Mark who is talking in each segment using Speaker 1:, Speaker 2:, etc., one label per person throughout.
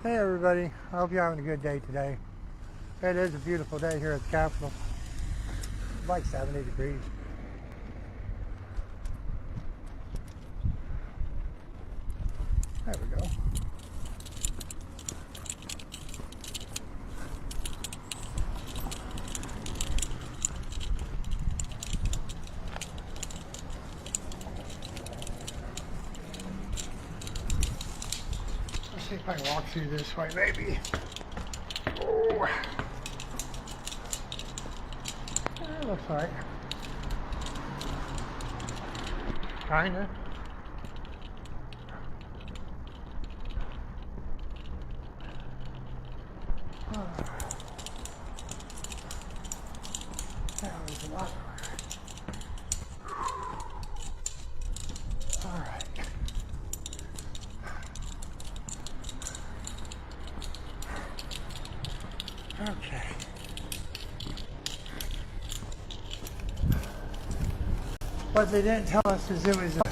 Speaker 1: Hey everybody, I hope you're having a good day today. It is a beautiful day here at the Capitol. It's like 70 degrees. There we go. Let's see if I can walk through this way maybe. Oh. That looks like. Kinda. That was a lot. Alright. Okay. What they didn't tell us is it was a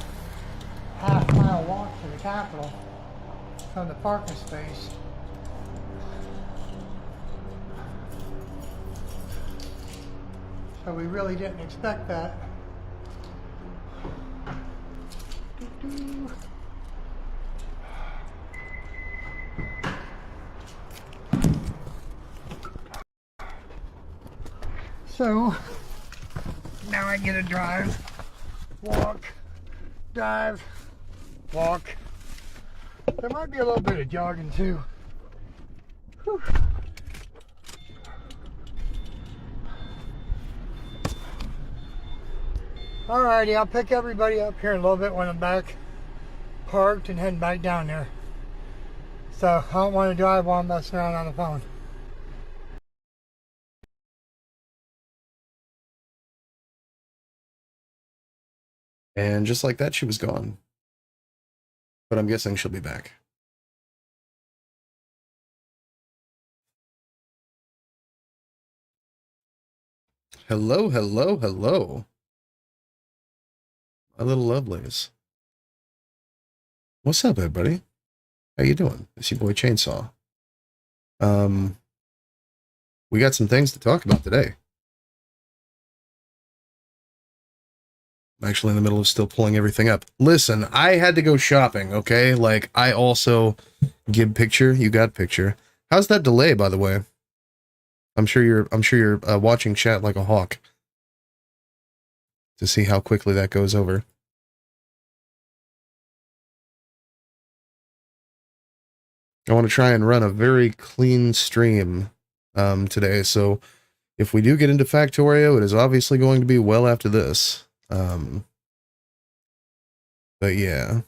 Speaker 1: half-mile walk to the Capitol from the parking space. So we really didn't expect that. So now I get to drive, walk, drive, walk. There might be a little bit of jogging too. Whew. Alrighty, I'll pick everybody up here in a little bit when I'm back parked and heading back down there. So I don't want to drive while I'm messing around on the phone.
Speaker 2: And just like that, she was gone. But I'm guessing she'll be back. Hello, hello, hello. My little lovelies. What's up, everybody? How you doing? It's your boy Chainsaw. We got some things to talk about today. I'm actually in the middle of still pulling everything up. Listen, I had to go shopping, okay? Like, I also give picture, you got picture. How's that delay, by the way? I'm sure you're watching chat like a hawk to see how quickly that goes over. I want to try and run a very clean stream today, so if we do get into Factorio, it is obviously going to be well after this. But yeah,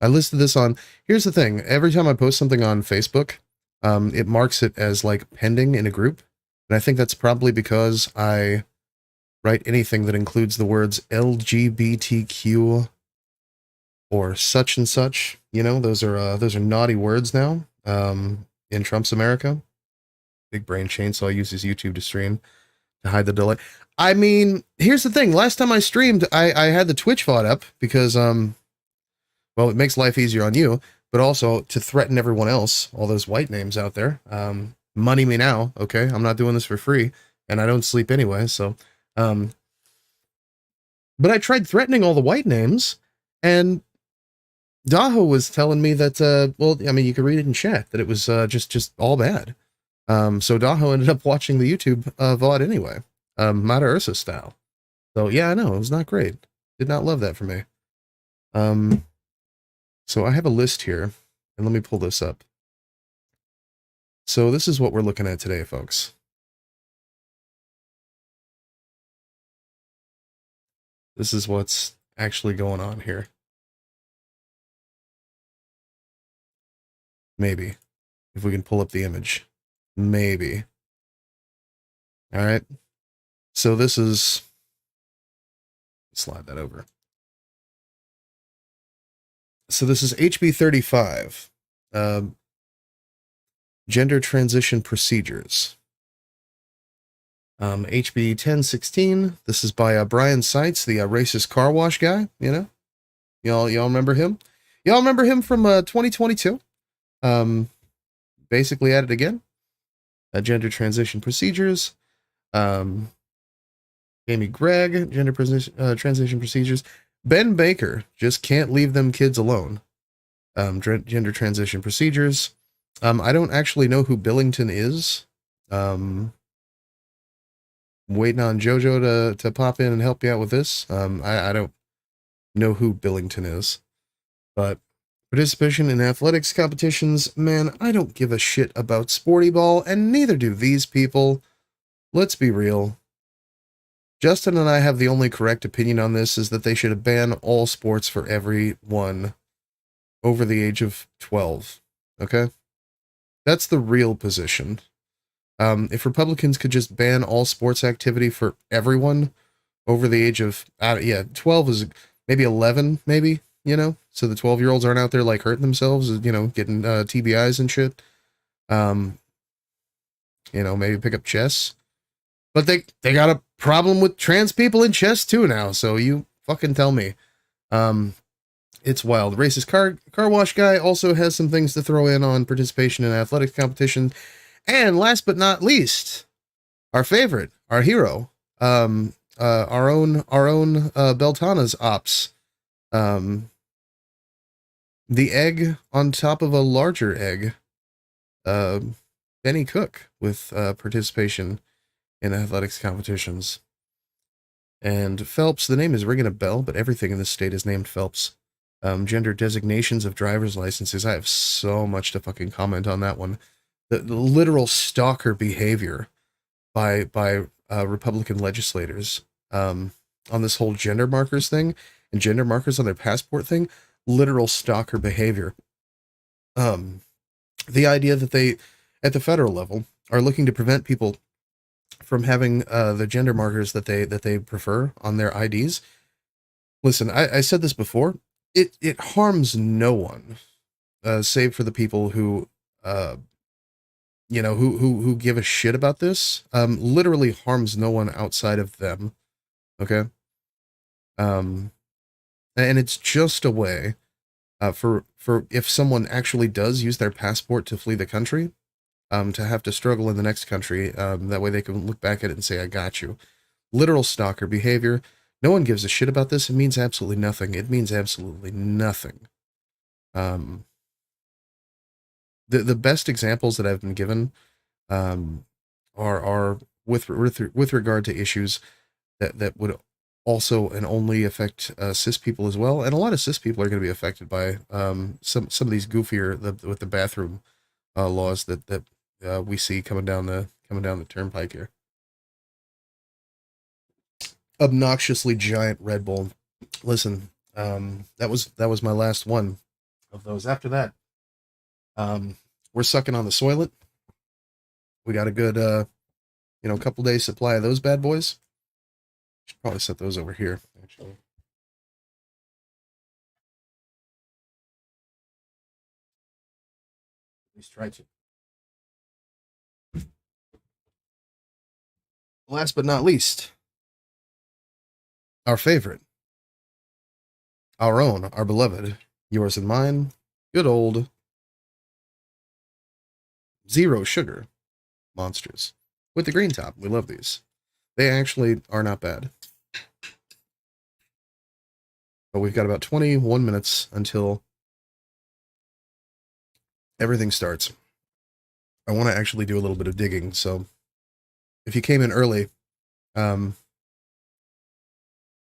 Speaker 2: I listed this on, here's the thing, every time I post something on Facebook, it marks it as like pending in a group, and I think that's probably because I write anything that includes the words LGBTQ or such and such, you know, those are naughty words now, in Trump's America. Big Brain Chainsaw uses YouTube to stream to hide the delay. I mean, here's the thing. Last time I streamed, I had the Twitch VOD up because, well, it makes life easier on you, but also to threaten everyone else, all those white names out there. Money me now, okay? I'm not doing this for free, and I don't sleep anyway, so. But I tried threatening all the white names, and Daho was telling me that, well, I mean, you could read it in chat, that it was just all bad. So Daho ended up watching the YouTube VOD anyway, Mata Ursa style. So yeah, I know, it was not great. Did not love that for me. So I have a list here, and let me pull this up. So this is what we're looking at today, folks. This is what's actually going on here. Maybe, if we can pull up the image. Maybe. All right. So this is, slide that over. So this is HB 35, gender transition procedures. HB 1016. This is by Brian Seitz, the racist car wash guy. You know, y'all remember him? Y'all remember him from 2022? basically added again. Gender transition procedures. Amy Gregg, transition procedures. Ben Baker, just can't leave them kids alone. Gender transition procedures. I don't actually know who Billington is. Waiting on JoJo to pop in and help you out with this. I don't know who Billington is. But participation in athletics competitions, man, I don't give a shit about sporty ball, and neither do these people. Let's be real. Justin and I have the only correct opinion on this, is that they should ban all sports for everyone over the age of 12. Okay? That's the real position. If Republicans could just ban all sports activity for everyone over the age of, 12 is maybe 11, maybe, you know? So the 12-year-olds aren't out there, like, hurting themselves, you know, getting TBIs and shit. You know, maybe pick up chess. But they got a problem with trans people in chess too now, so you fucking tell me. It's wild. Racist car wash guy also has some things to throw in on participation in athletics competition. And last but not least, our favorite, our hero, our own Beltana's ops. The egg on top of a larger egg. Benny Cook with participation in athletics competitions. And Phelps, the name is ringing a bell, but everything in this state is named Phelps. Gender designations of driver's licenses. I have so much to fucking comment on that one. The literal stalker behavior by Republican legislators on this whole gender markers thing and gender markers on their passport thing. Literal stalker behavior. The idea that they, at the federal level, are looking to prevent people from having the gender markers that they prefer on their IDs. Listen, I said this before. It harms no one, save for the people who, you know, who give a shit about this. Literally harms no one outside of them. Okay. And it's just a way, for if someone actually does use their passport to flee the country, to have to struggle in the next country. That way they can look back at it and say, I got you. Literal stalker behavior. No one gives a shit about this. It means absolutely nothing. It means absolutely nothing. The best examples that I've been given are with regard to issues that would also and only affect cis people as well. And a lot of cis people are going to be affected by some of these goofier with the bathroom laws that we see coming down the turnpike here. Obnoxiously giant Red Bull. Listen, that was my last one of those. After that, we're sucking on the Soylent. We got a good couple days supply of those bad boys. Should probably set those over here, actually. At least try to. Last but not least, our favorite, our own, our beloved, yours and mine, good old zero sugar monsters with the green top. We love these. They actually are not bad. But we've got about 21 minutes until everything starts. I want to actually do a little bit of digging, so if you came in early, good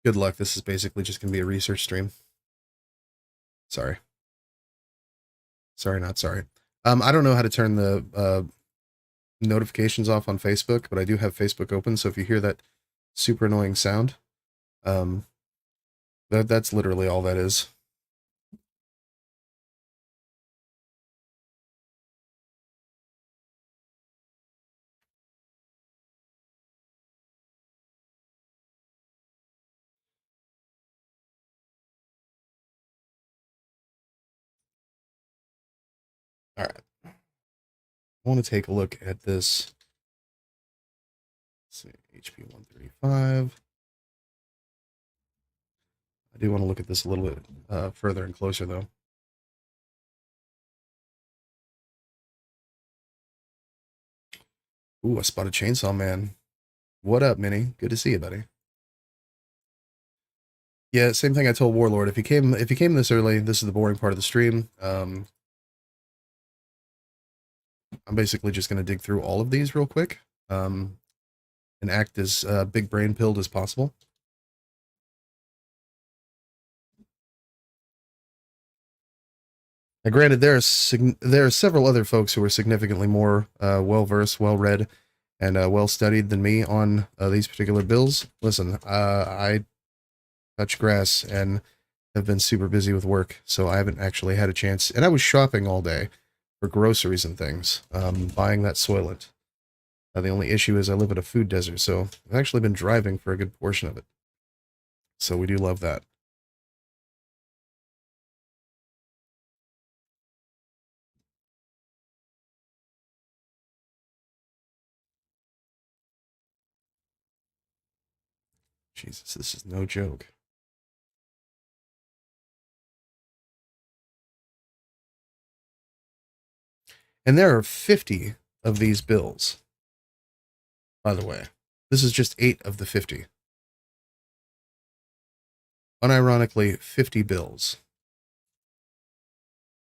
Speaker 2: luck. This is basically just going to be a research stream. Sorry. Sorry, not sorry. I don't know how to turn the notifications off on Facebook, but I do have Facebook open, so if you hear that super annoying sound, that's literally all that is. All right. I want to take a look at this. Let's see, HP 135. I do want to look at this a little bit further and closer, though. Ooh, I spotted Chainsaw Man. What up, Minnie? Good to see you, buddy. Yeah, same thing I told Warlord. If you came this early, this is the boring part of the stream. I'm basically just gonna dig through all of these real quick. And act as big brain pilled as possible. Now, granted, there are several other folks who are significantly more well versed, well read, and well studied than me on these particular bills. Listen, I touch grass and have been super busy with work, so I haven't actually had a chance. And I was shopping all day for groceries and things, buying that Soylent. The only issue is I live in a food desert, so I've actually been driving for a good portion of it. So we do love that. Jesus, this is no joke. And there are 50 of these bills. By the way, this is just 8 of the 50. Unironically, 50 bills.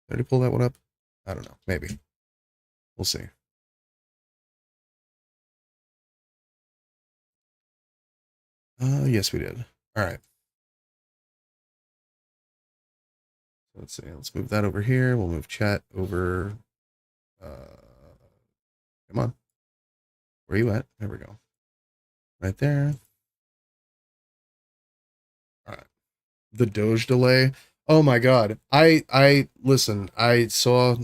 Speaker 2: Did I already pull that one up? I don't know. Maybe. We'll see. Yes, we did. All right. Let's see. Let's move that over here. We'll move chat over. Come on. Where are you at? There we go. Right there. All right. The Doge delay. Oh my God. I listen. I saw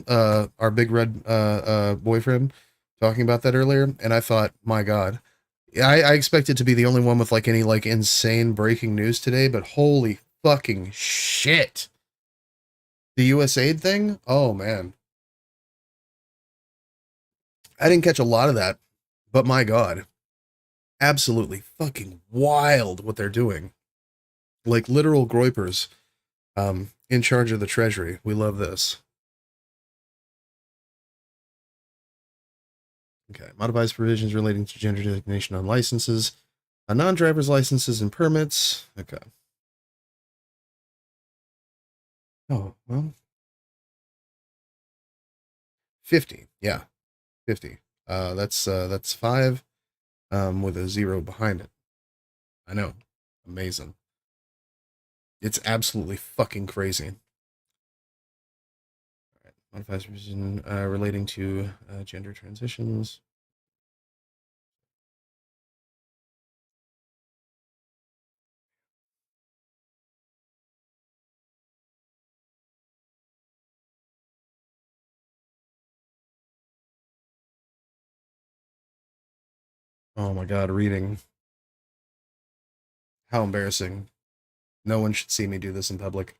Speaker 2: our big red boyfriend talking about that earlier, and I thought, my God. I expected to be the only one with like any like insane breaking news today, but holy fucking shit. The USAID thing? Oh man. I didn't catch a lot of that, but my God. Absolutely fucking wild what they're doing. Like literal groypers in charge of the treasury. We love this. Okay, modifies provisions relating to gender designation on licenses, non-driver's licenses and permits. Okay. Oh, well. 50. Yeah. 50. That's 5 with a 0 behind it. I know. Amazing. It's absolutely fucking crazy. All right. Modifies provision relating to gender transitions. Oh my God, reading. How embarrassing. No one should see me do this in public.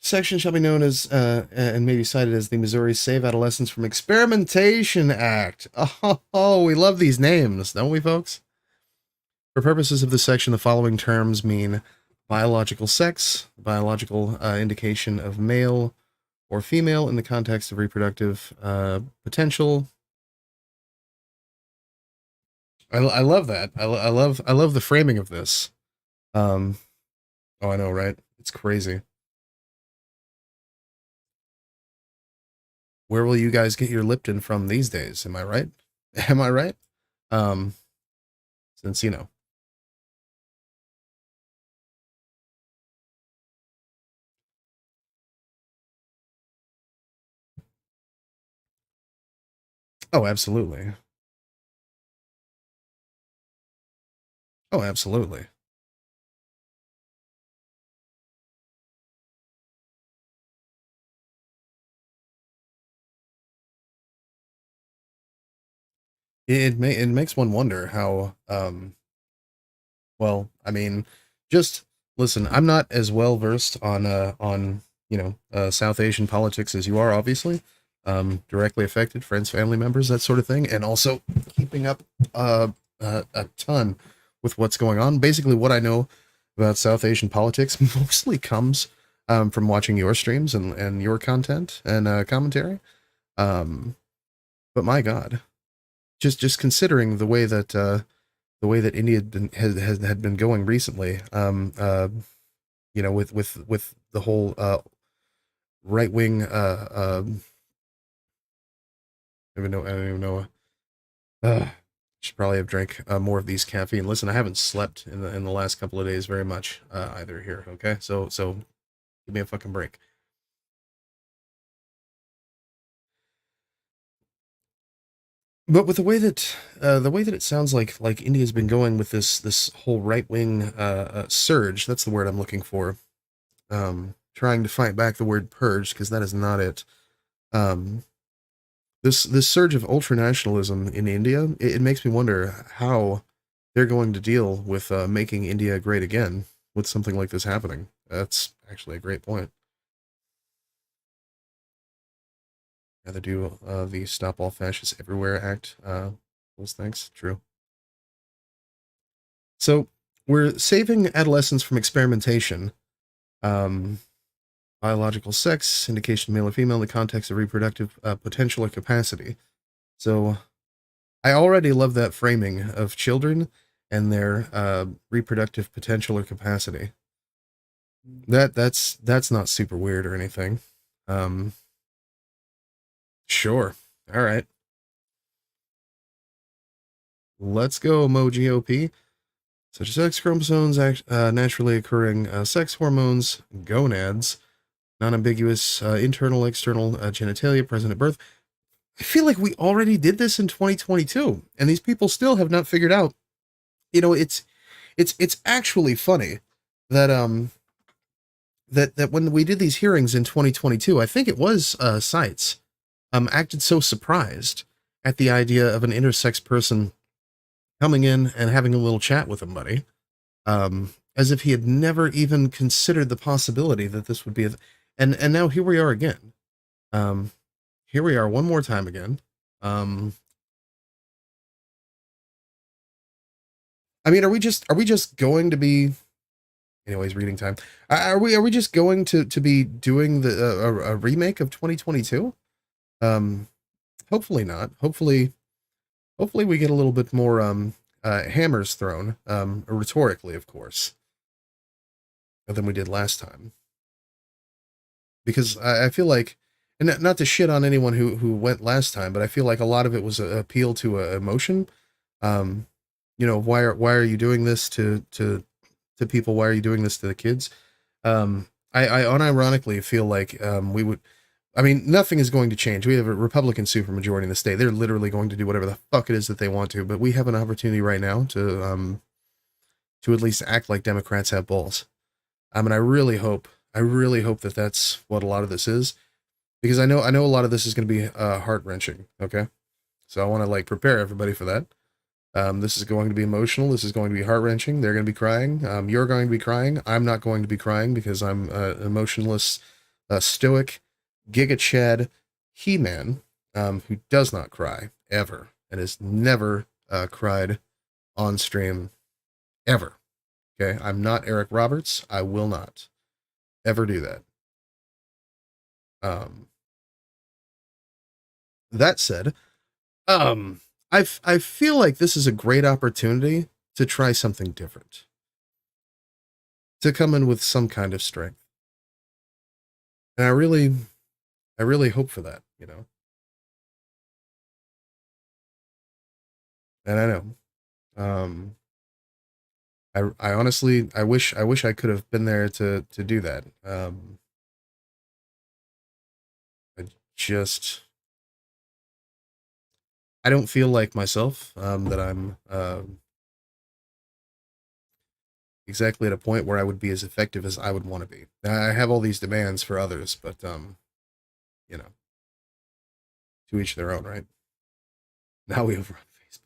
Speaker 2: Section shall be known as, and may be cited as the Missouri Save Adolescents from Experimentation Act. Oh, we love these names, don't we, folks? For purposes of this section, the following terms mean biological sex, biological indication of male or female in the context of reproductive potential. I love that. I love the framing of this. Oh, I know, right? It's crazy. Where will you guys get your Lipton from these days? Am I right? Am I right? Since you know. Oh, absolutely. Oh, absolutely. It makes one wonder how well, I mean, just listen, I'm not as well versed on South Asian politics as you are, obviously. Directly affected, friends, family members, that sort of thing, and also keeping up a ton with what's going on. Basically, what I know about South Asian politics mostly comes from watching your streams and your content and commentary. Um, but my God, just considering the way that India had been going recently, with the whole right wing, I don't even know. Should probably have drank more of these caffeine. Listen, I haven't slept in the last couple of days very much either here. Okay, so give me a fucking break. But with the way that it sounds like India's been going with this whole right wing surge. That's the word I'm looking for. Trying to fight back the word purge because that is not it. Um, this surge of ultranationalism in India, it makes me wonder how they're going to deal with making India great again with something like this happening. That's actually a great point. Yeah, they do the Stop All Fascists Everywhere Act. Those things, true. So we're saving adolescents from experimentation, um, biological sex, indication of male or female in the context of reproductive potential or capacity. So I already love that framing of children and their reproductive potential or capacity. That's not super weird or anything. Um, sure. All right. Let's go, MoGOP. Such as X chromosomes, naturally occurring sex hormones, gonads, non-ambiguous internal, external genitalia present at birth. I feel like we already did this in 2022, and these people still have not figured out. It's actually funny that that when we did these hearings in 2022, I think it was Sites acted so surprised at the idea of an intersex person coming in and having a little chat with him, buddy, as if he had never even considered the possibility that this would be and now here we are again. Here we are one more time again. I mean, are we just going to be, anyways, reading time. Are we just going to be doing a remake of 2022? Um, hopefully not. Hopefully we get a little bit more hammers thrown, rhetorically, of course, than we did last time. Because I feel like, and not to shit on anyone who went last time, but I feel like a lot of it was an appeal to emotion. Um, why are you doing this to people? Why are you doing this to the kids? I unironically feel like we would. I mean, nothing is going to change. We have a Republican supermajority in the state. They're literally going to do whatever the fuck it is that they want to. But we have an opportunity right now to at least act like Democrats have balls. And I really hope that that's what a lot of this is, because I know a lot of this is going to be heart wrenching. Okay, so I want to like prepare everybody for that. This is going to be emotional. This is going to be heart wrenching. They're going to be crying. You're going to be crying. I'm not going to be crying because I'm emotionless, stoic, Giga Chad He-Man, who does not cry ever and has never cried on stream ever. Okay, I'm not Eric Roberts. I will not ever do that. Um, that said, I feel like this is a great opportunity to try something different, to come in with some kind of strength, and I really hope for that, you know. And I know, um, I honestly, I wish I could have been there to do that. I just, I don't feel like myself, that I'm, exactly at a point where I would be as effective as I would want to be. I have all these demands for others, but you know, to each their own, right? Now we overrun Facebook.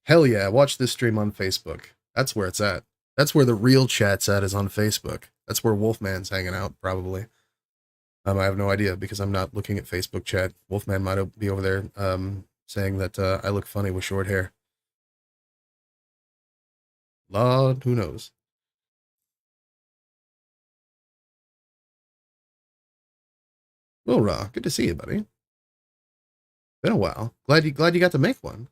Speaker 2: Hell yeah, watch this stream on Facebook. That's where it's at. That's where the real chat's at, is on Facebook. That's where Wolfman's hanging out, probably. I have no idea because I'm not looking at Facebook chat. Wolfman might be over there saying that I look funny with short hair. Lord, who knows? Well, Raw, good to see you, buddy. Been a while. Glad you got to make one.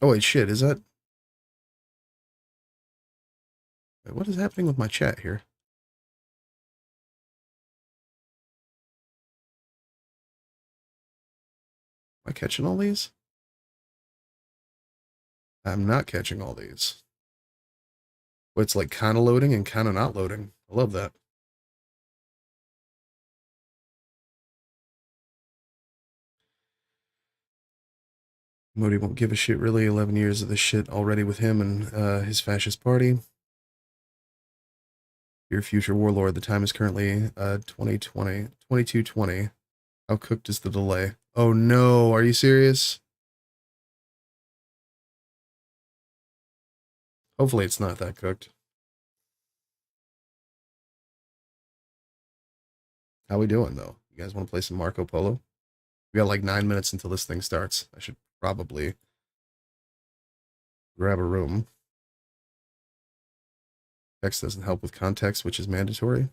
Speaker 2: Oh wait, shit, is that? Wait, what is happening with my chat here? Am I catching all these? I'm not catching all these. Well, it's like kind of loading and kind of not loading. I love that. Modi won't give a shit, really. 11 years of this shit already with him and his fascist party. Your future warlord. The time is currently 2020, 2220. How cooked is the delay? Oh no, are you serious? Hopefully it's not that cooked. How we doing, though? You guys want to play some Marco Polo? We got like 9 minutes until this thing starts. I should probably grab a room. Text doesn't help with context, which is mandatory.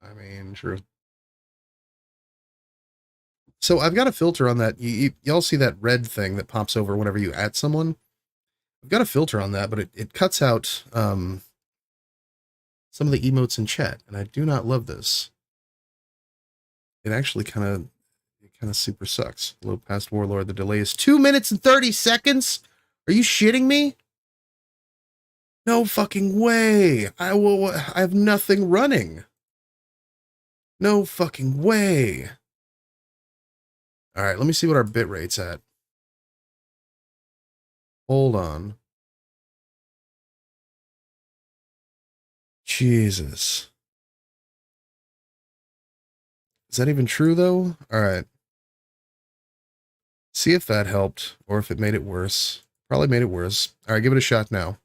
Speaker 2: I mean, sure. So I've got a filter on that. Y'all see that red thing that pops over whenever you add someone? I've got a filter on that, but it cuts out some of the emotes in chat, and I do not love this. It actually kind of super sucks. Low past warlord. The delay is 2 minutes and 30 seconds. Are you shitting me? No fucking way. I have nothing running. No fucking way. All right, let me see what our bit rate's at. Hold on. Jesus. Is that even true, though? All right. See if that helped, or if it made it worse. Probably made it worse. All right, give it a shot now.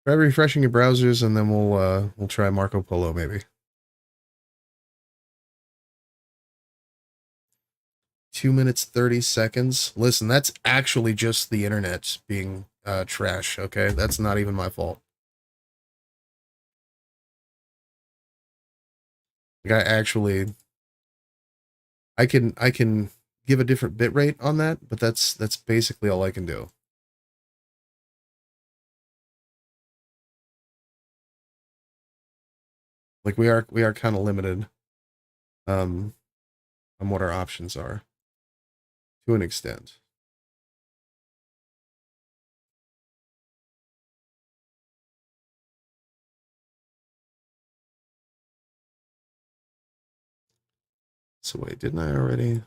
Speaker 2: Try refreshing your browsers, and then we'll try Marco Polo, maybe. 2 minutes, 30 seconds. Listen, that's actually just the internet being trash, okay? That's not even my fault. Like, I can give a different bit rate on that, but that's basically all I can do. Like we are kind of limited on what our options are to an extent. So wait, didn't I already?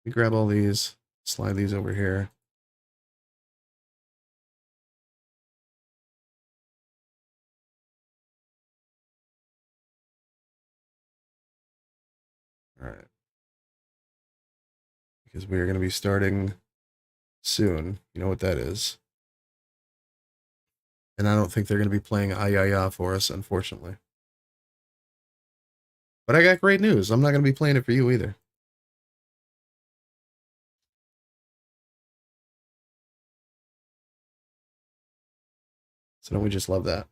Speaker 2: We grab all these, slide these over here. All right. Because we are going to be starting soon. You know what that is. And I don't think they're going to be playing Ayaya for us, unfortunately. But I got great news. I'm not going to be playing it for you either. So don't we just love that?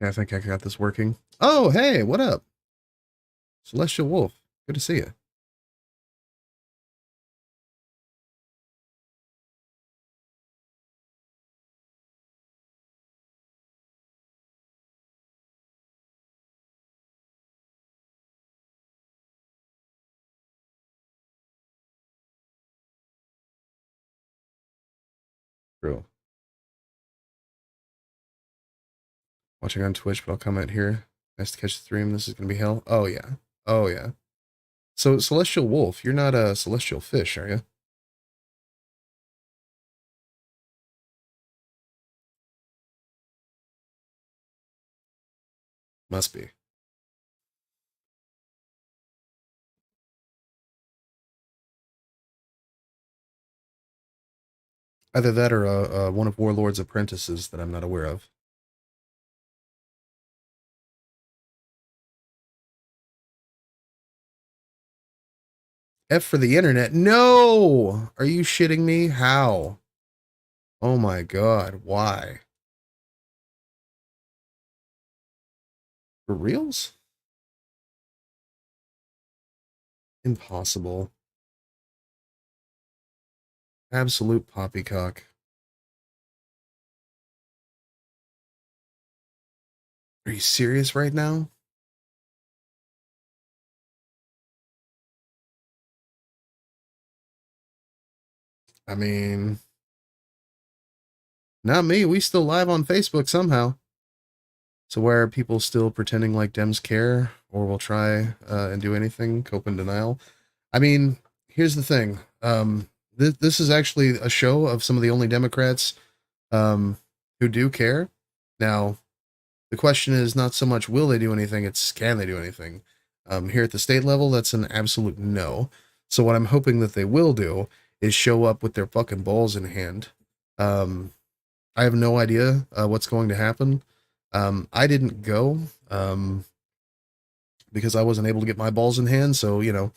Speaker 2: Yeah, I think I got this working. Oh, hey, what up? Celestial Wolf. Good to see you. True. Watching on Twitch, but I'll comment here. Nice to catch the stream. This is gonna be hell. Oh yeah. Oh yeah. So Celestial Wolf, you're not a celestial fish, are you? Must be. Either that or one of Warlord's apprentices that I'm not aware of. F for the internet. No! Are you shitting me? How? Oh my god, why? For reals? Impossible. Absolute poppycock. Are you serious right now? I mean, not me. We still live on Facebook somehow. So where are people still pretending like Dems care or will try and do anything, cope in denial? I mean, here's the thing. This is actually a show of some of the only Democrats who do care. Now, the question is not so much will they do anything, it's can they do anything. Here at the state level, that's an absolute no. So what I'm hoping that they will do is show up with their fucking balls in hand. I have no idea what's going to happen. I didn't go because I wasn't able to get my balls in hand. So, you know,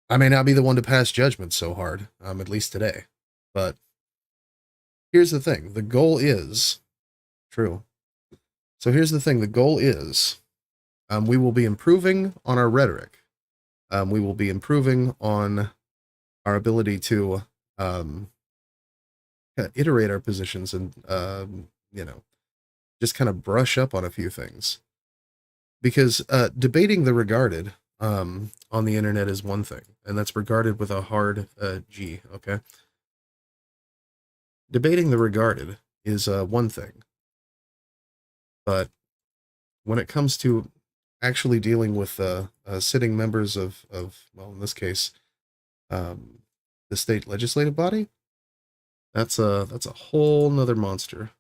Speaker 2: I may not be the one to pass judgment so hard, at least today. But here's the thing. The goal is true. So here's the thing. The goal is we will be improving on our rhetoric. We will be improving on our ability to iterate our positions and, you know, just kind of brush up on a few things. Because debating the regarded on the internet is one thing, and that's regarded with a hard G, okay? Debating the regarded is one thing. But when it comes to actually dealing with sitting members of, well, in this case, the state legislative body, that's a whole nother monster.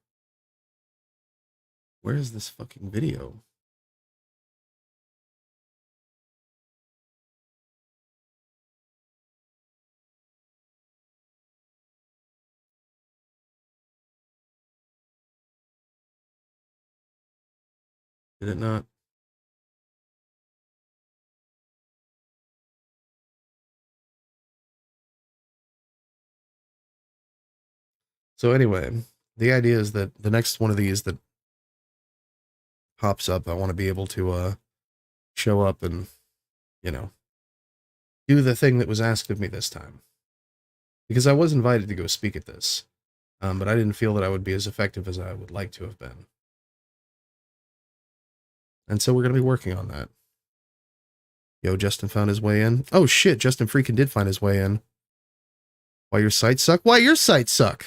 Speaker 2: Where is this fucking video? Did it not? So anyway, the idea is that the next one of these that pops up, I want to be able to show up and, you know, do the thing that was asked of me this time. Because I was invited to go speak at this, but I didn't feel that I would be as effective as I would like to have been. And so we're going to be working on that. Yo, Justin found his way in. Oh shit, Justin freaking did find his way in. Why your sites suck? Why your sites suck?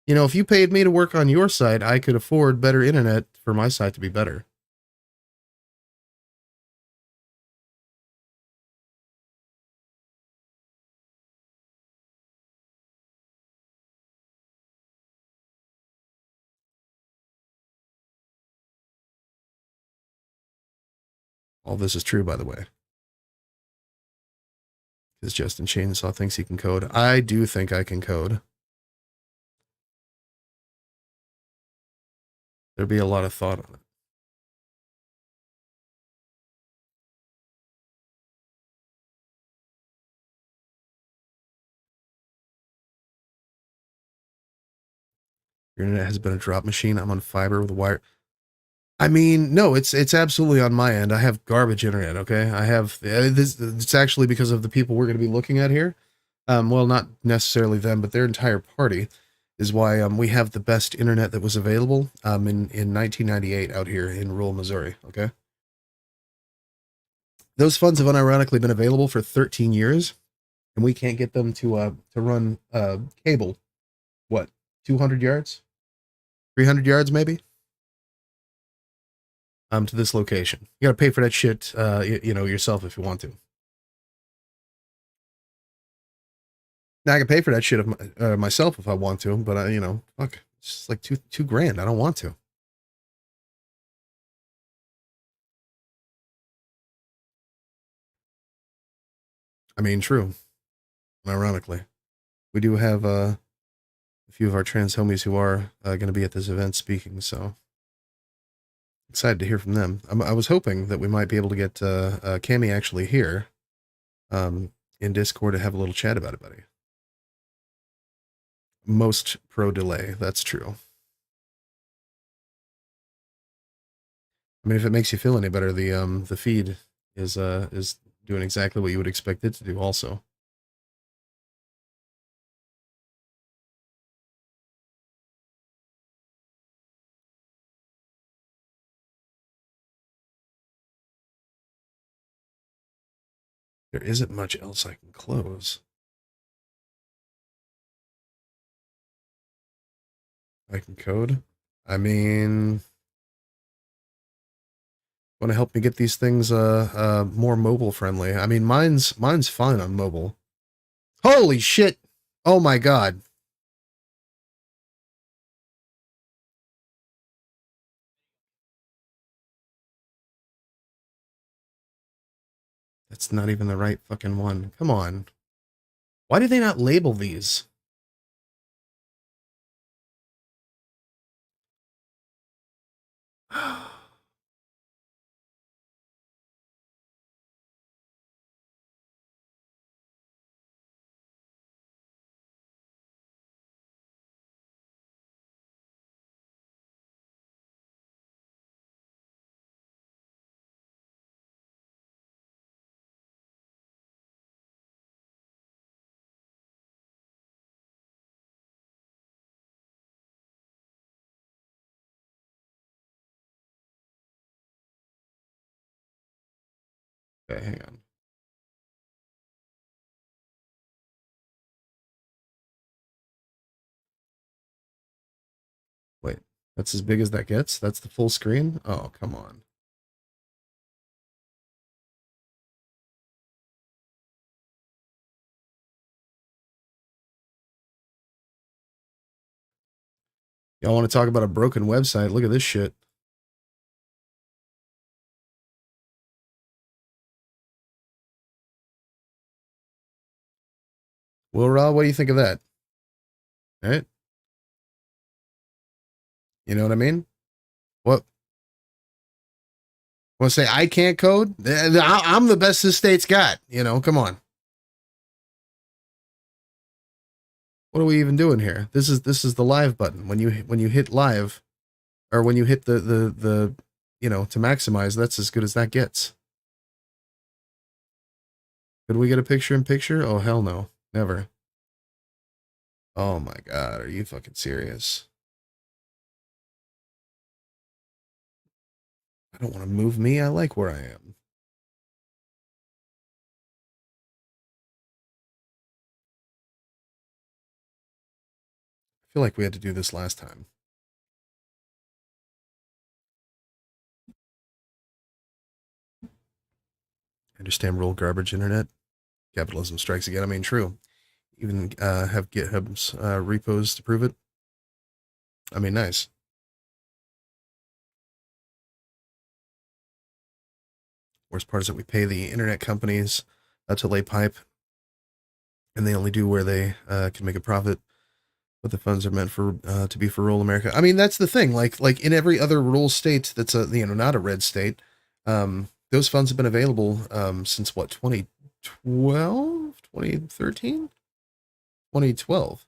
Speaker 2: You know, if you paid me to work on your site, I could afford better internet for my site to be better. All this is true, by the way. Because Justin Chainsaw thinks he can code. I do think I can code. There'd be a lot of thought on it. Your internet has been a drop machine. I'm on fiber with a wire. I mean, no, it's absolutely on my end. I have garbage internet. Okay, I have this. It's actually because of the people we're going to be looking at here. Well, not necessarily them, but their entire party is why we have the best internet that was available in 1998 out here in rural Missouri. Okay, those funds have unironically been available for 13 years, and we can't get them to run cable. What, 200 yards, 300 yards, maybe, to this location. You got to pay for that shit, yourself if you want to. Now I can pay for that shit myself if I want to, but fuck, it's just like two grand. I don't want to. I mean, true. Ironically, we do have a few of our trans homies who are going to be at this event speaking, so excited to hear from them. I was hoping that we might be able to get Cammy actually here in Discord to have a little chat about it, buddy. Most pro delay, that's true. I mean, if it makes you feel any better, the feed is doing exactly what you would expect it to do also. There isn't much else I can close. I can code. I mean, want to help me get these things more mobile friendly. I mean, mine's fine on mobile. Holy shit! Oh my god. That's not even the right fucking one. Come on. Why do they not label these? Okay, hang on. Wait, that's as big as that gets? That's the full screen? Oh, come on. Y'all want to talk about a broken website? Look at this shit. Will Rob, what do you think of that? All right? You know what I mean? What? Want to say I can't code? I'm the best this state's got. Come on. What are we even doing here? This is the live button. When you hit live, or when you hit the to maximize, that's as good as that gets. Could we get a picture in picture? Oh hell no, never. Oh my god, are you fucking serious? I don't want to move me. I like where I am. I feel like we had to do this last time. I understand rural garbage internet. Capitalism strikes again. I mean, true. Even have GitHub's repos to prove it. I mean, nice. Worst part is that we pay the internet companies to lay pipe, and they only do where they can make a profit. But the funds are meant for to be for rural America. I mean, that's the thing. Like in every other rural state that's not a red state, those funds have been available since what, 2012, 2013, 2012.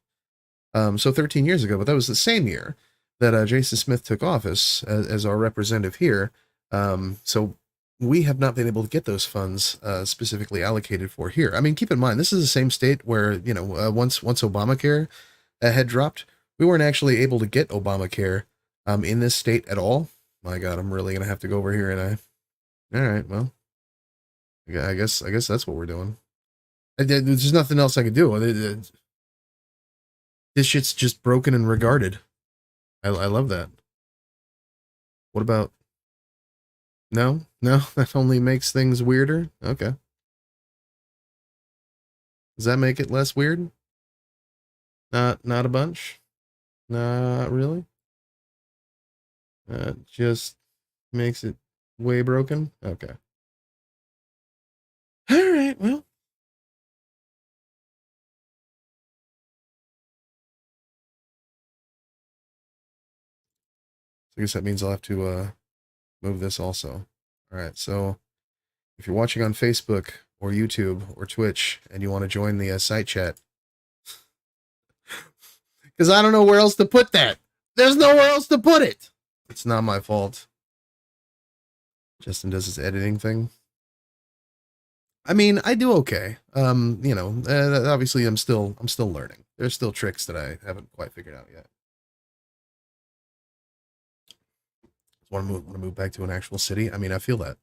Speaker 2: So 13 years ago, but that was the same year that Jason Smith took office as our representative here. So we have not been able to get those funds specifically allocated for here. I mean, keep in mind, this is the same state where, you know, once Obamacare had dropped, we weren't actually able to get Obamacare in this state at all. My God, I'm really going to have to go over here and all right, well, I guess that's what we're doing. There's nothing else I could do. This shit's just broken and regarded. I love that. What about... No? No? That only makes things weirder? Okay. Does that make it less weird? Not a bunch? Not really? Just makes it way broken? Okay. Alright, well. I guess that means I'll have to move this also. Alright, so if you're watching on Facebook or YouTube or Twitch and you want to join the site chat, because I don't know where else to put that. There's nowhere else to put it. It's not my fault. Justin does his editing thing. I mean, I do okay. You know, obviously I'm still learning. There's still tricks that I haven't quite figured out yet. Want to move back to an actual city? I mean, I feel that.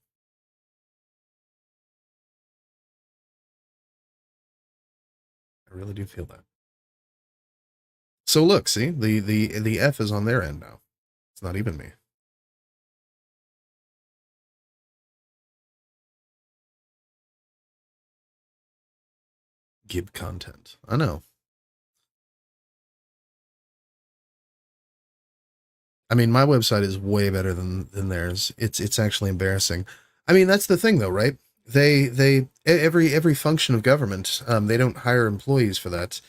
Speaker 2: I really do feel that. So look, see, the F is on their end now. It's not even me. Gib content. I know. I mean, my website is way better than theirs. It's actually embarrassing. I mean, that's the thing though, right? Every function of government, they don't hire employees for that.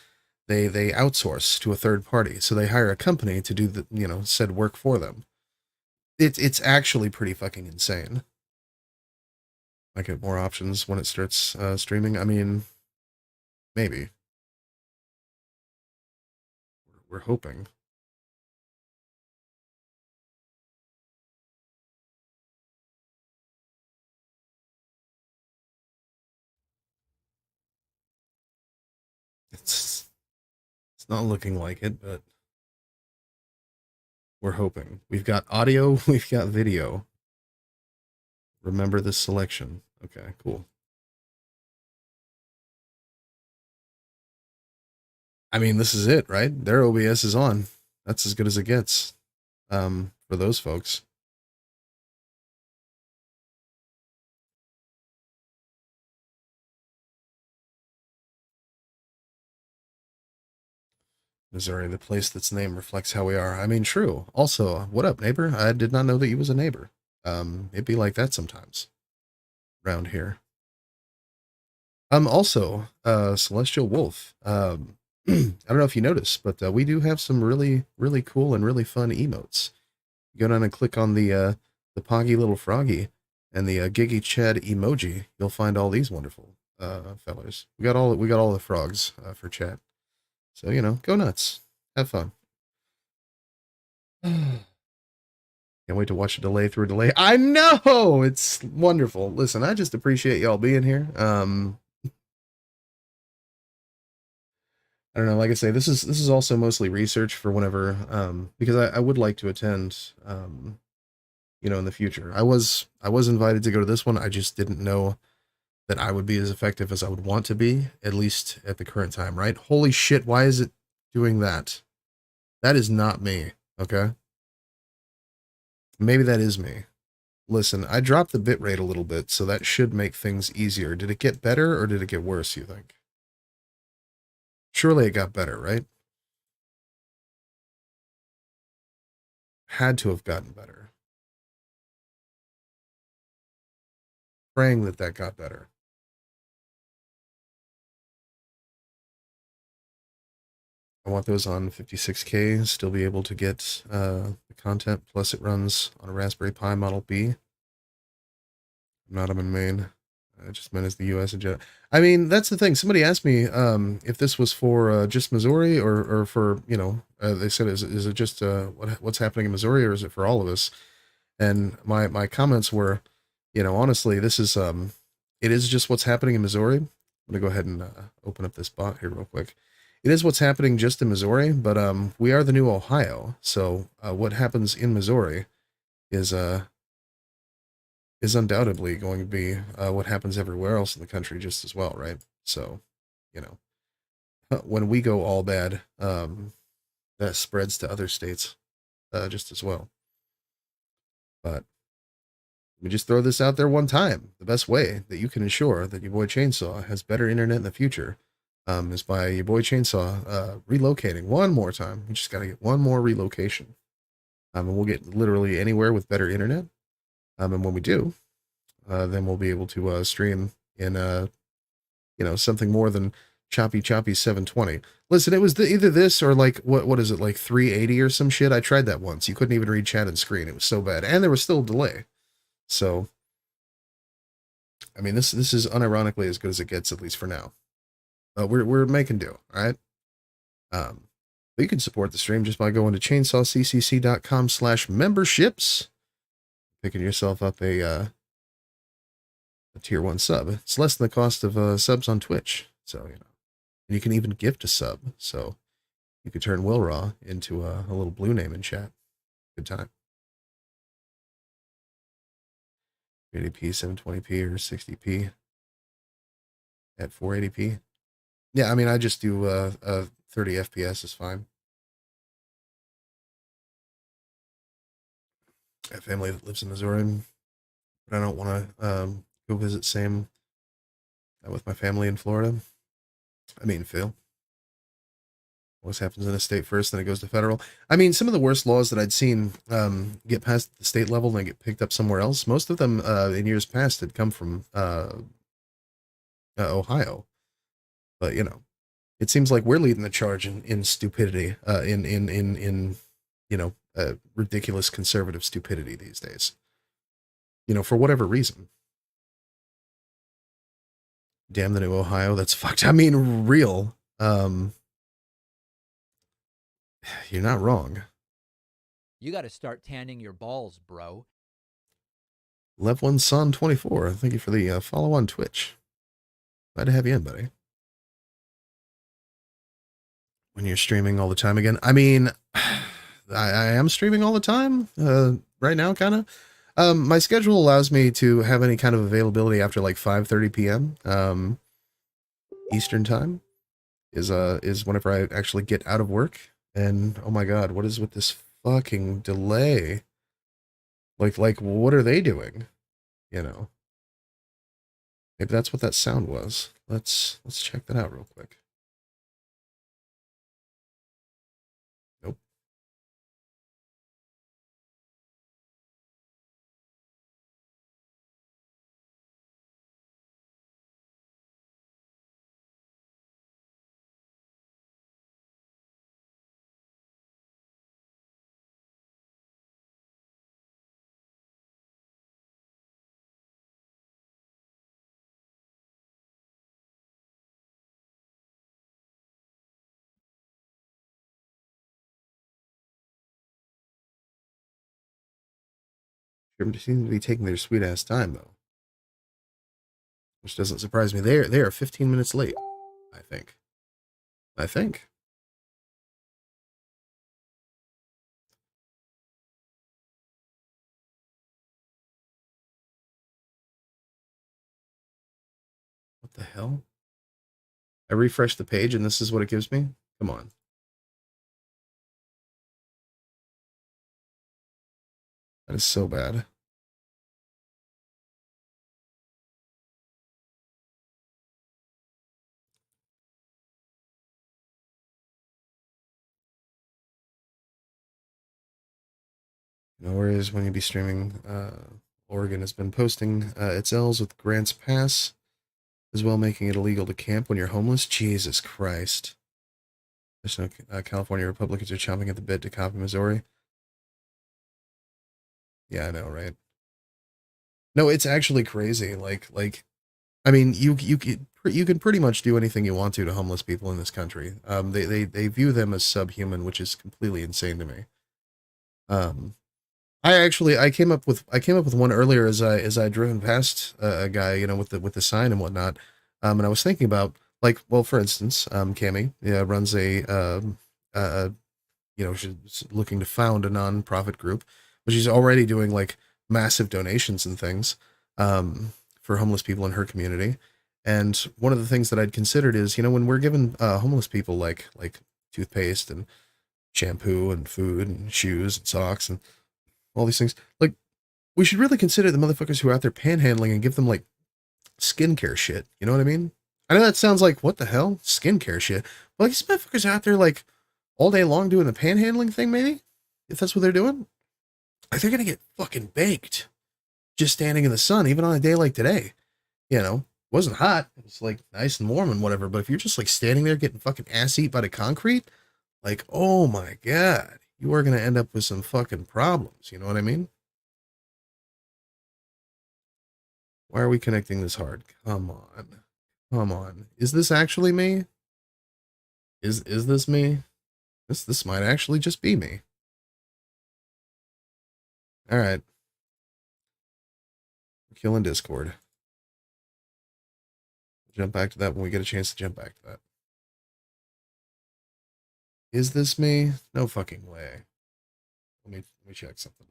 Speaker 2: They outsource to a third party. So they hire a company to do the, you know, said work for them. It's actually pretty fucking insane. I get more options when it starts streaming. I mean, maybe. We're hoping. It's not looking like it, but we're hoping. We've got audio, we've got video. Remember this selection. Okay, cool. I mean, this is it, right? Their OBS is on. That's as good as it gets for those folks. Missouri, the place that's name reflects how we are. I mean, true. Also, what up, neighbor? I did not know that you was a neighbor. It'd be like that sometimes around here. Also, Celestial Wolf. I don't know if you noticed, but we do have some really cool and really fun emotes. You go down and click on the Poggy Little Froggy and the Giggy Chad emoji. You'll find all these wonderful fellas. We got all the frogs for chat. So, you know, go nuts. Have fun. Can't wait to watch a delay through a delay. I know! It's wonderful. Listen, I just appreciate y'all being here. I don't know, like I say, this is also mostly research for whenever, because I would like to attend, you know, in the future. I was invited to go to this one. I just didn't know that I would be as effective as I would want to be, at least at the current time, right? Holy shit, why is it doing that? That is not me, okay? Maybe that is me. Listen, I dropped the bitrate a little bit, so that should make things easier. Did it get better, or did it get worse, you think? Surely it got better, right? Had to have gotten better. Praying that that got better. I want those on 56K, still be able to get the content, plus it runs on a Raspberry Pi Model B. I'm not, I'm in main. I just meant as the U.S. in general. I mean, that's the thing. Somebody asked me if this was for just Missouri or for, they said, is it just what's happening in Missouri or is it for all of us? And my comments were, honestly, this is it is just what's happening in Missouri. I'm gonna go ahead and open up this bot here real quick. It is what's happening just in Missouri, but we are the new Ohio. So what happens in Missouri is undoubtedly going to be what happens everywhere else in the country just as well, right? So, you know, when we go all bad, that spreads to other states just as well. But let me just throw this out there one time. The best way that you can ensure that your boy Chainsaw has better internet in the future is by your boy Chainsaw relocating one more time. We just got to get one more relocation. And we'll get literally anywhere with better internet. And when we do, then we'll be able to stream in, something more than choppy 720. Listen, it was either this or like, what is it, like 380 or some shit? I tried that once. You couldn't even read chat and screen. It was so bad. And there was still a delay. So, I mean, this is unironically as good as it gets, at least for now. We're making do, all right? But you can support the stream just by going to chainsawccc.com/memberships, picking yourself up a tier 1 sub. It's less than the cost of subs on Twitch, so and you can even gift a sub. So you could turn Will Raw into a little blue name in chat. Good time. 80p, 720p, or 60p at 480p. Yeah, I mean, I just do 30 FPS is fine. I have family that lives in Missouri, but I don't want to go visit Sam with my family in Florida. I mean, Phil. What happens in a state first, then it goes to federal. I mean, some of the worst laws that I'd seen get passed at the state level and then get picked up somewhere else. Most of them in years past had come from Ohio. But, it seems like we're leading the charge in stupidity, in ridiculous conservative stupidity these days. For whatever reason. Damn the new Ohio, that's fucked. I mean, real. You're not wrong.
Speaker 3: You got to start tanning your balls, bro.
Speaker 2: Lev1 Son 24, thank you for the follow on Twitch. Glad to have you in, buddy. When you're streaming all the time again, I mean, I am streaming all the time right now, kind of. My schedule allows me to have any kind of availability after like 5:30 p.m. Eastern time is whenever I actually get out of work. And oh my god, what is with this fucking delay? Like what are they doing? Maybe that's what that sound was. Let's check that out real quick. Nope. They seem to be taking their sweet ass time though, which doesn't surprise me. They are 15 minutes late. I think. What the hell? I refresh the page and this is what it gives me? Come on. That is so bad. No worries when you be streaming. Oregon has been posting its L's with Grants Pass, as well making it illegal to camp when you're homeless. Jesus Christ. There's no California Republicans are chomping at the bit to copy Missouri. Yeah, I know, right? No, it's actually crazy. Like I mean, you can pretty much do anything you want to homeless people in this country. They view them as subhuman, which is completely insane to me. I came up with one earlier as I driven past a guy, you know, with the sign and whatnot. And I was thinking about, like, well, for instance, Cami, yeah, runs you know, she's looking to found a non-profit group, but she's already doing like massive donations and things for homeless people in her community. And one of the things that I'd considered is, you know, when we're giving homeless people like toothpaste and shampoo and food and shoes and socks and all these things, like, we should really consider the motherfuckers who are out there panhandling and give them like skincare shit. You know what I mean? I know that sounds like, what the hell? Skincare shit. But like, these motherfuckers are out there like all day long doing the panhandling thing, maybe? If that's what they're doing? Like, they're gonna get fucking baked just standing in the sun, even on a day like today. You know, it wasn't hot. It was like nice and warm and whatever. But if you're just like standing there getting fucking ass eat by the concrete, like, oh my God, you are gonna end up with some fucking problems. You know what I mean? Why are we connecting this hard? Come on. Come on. Is this actually me? Is this me? This might actually just be me. All right. We're killing Discord. Jump back to that when we get a chance to jump back to that. Is this me? No fucking way. Let me check something.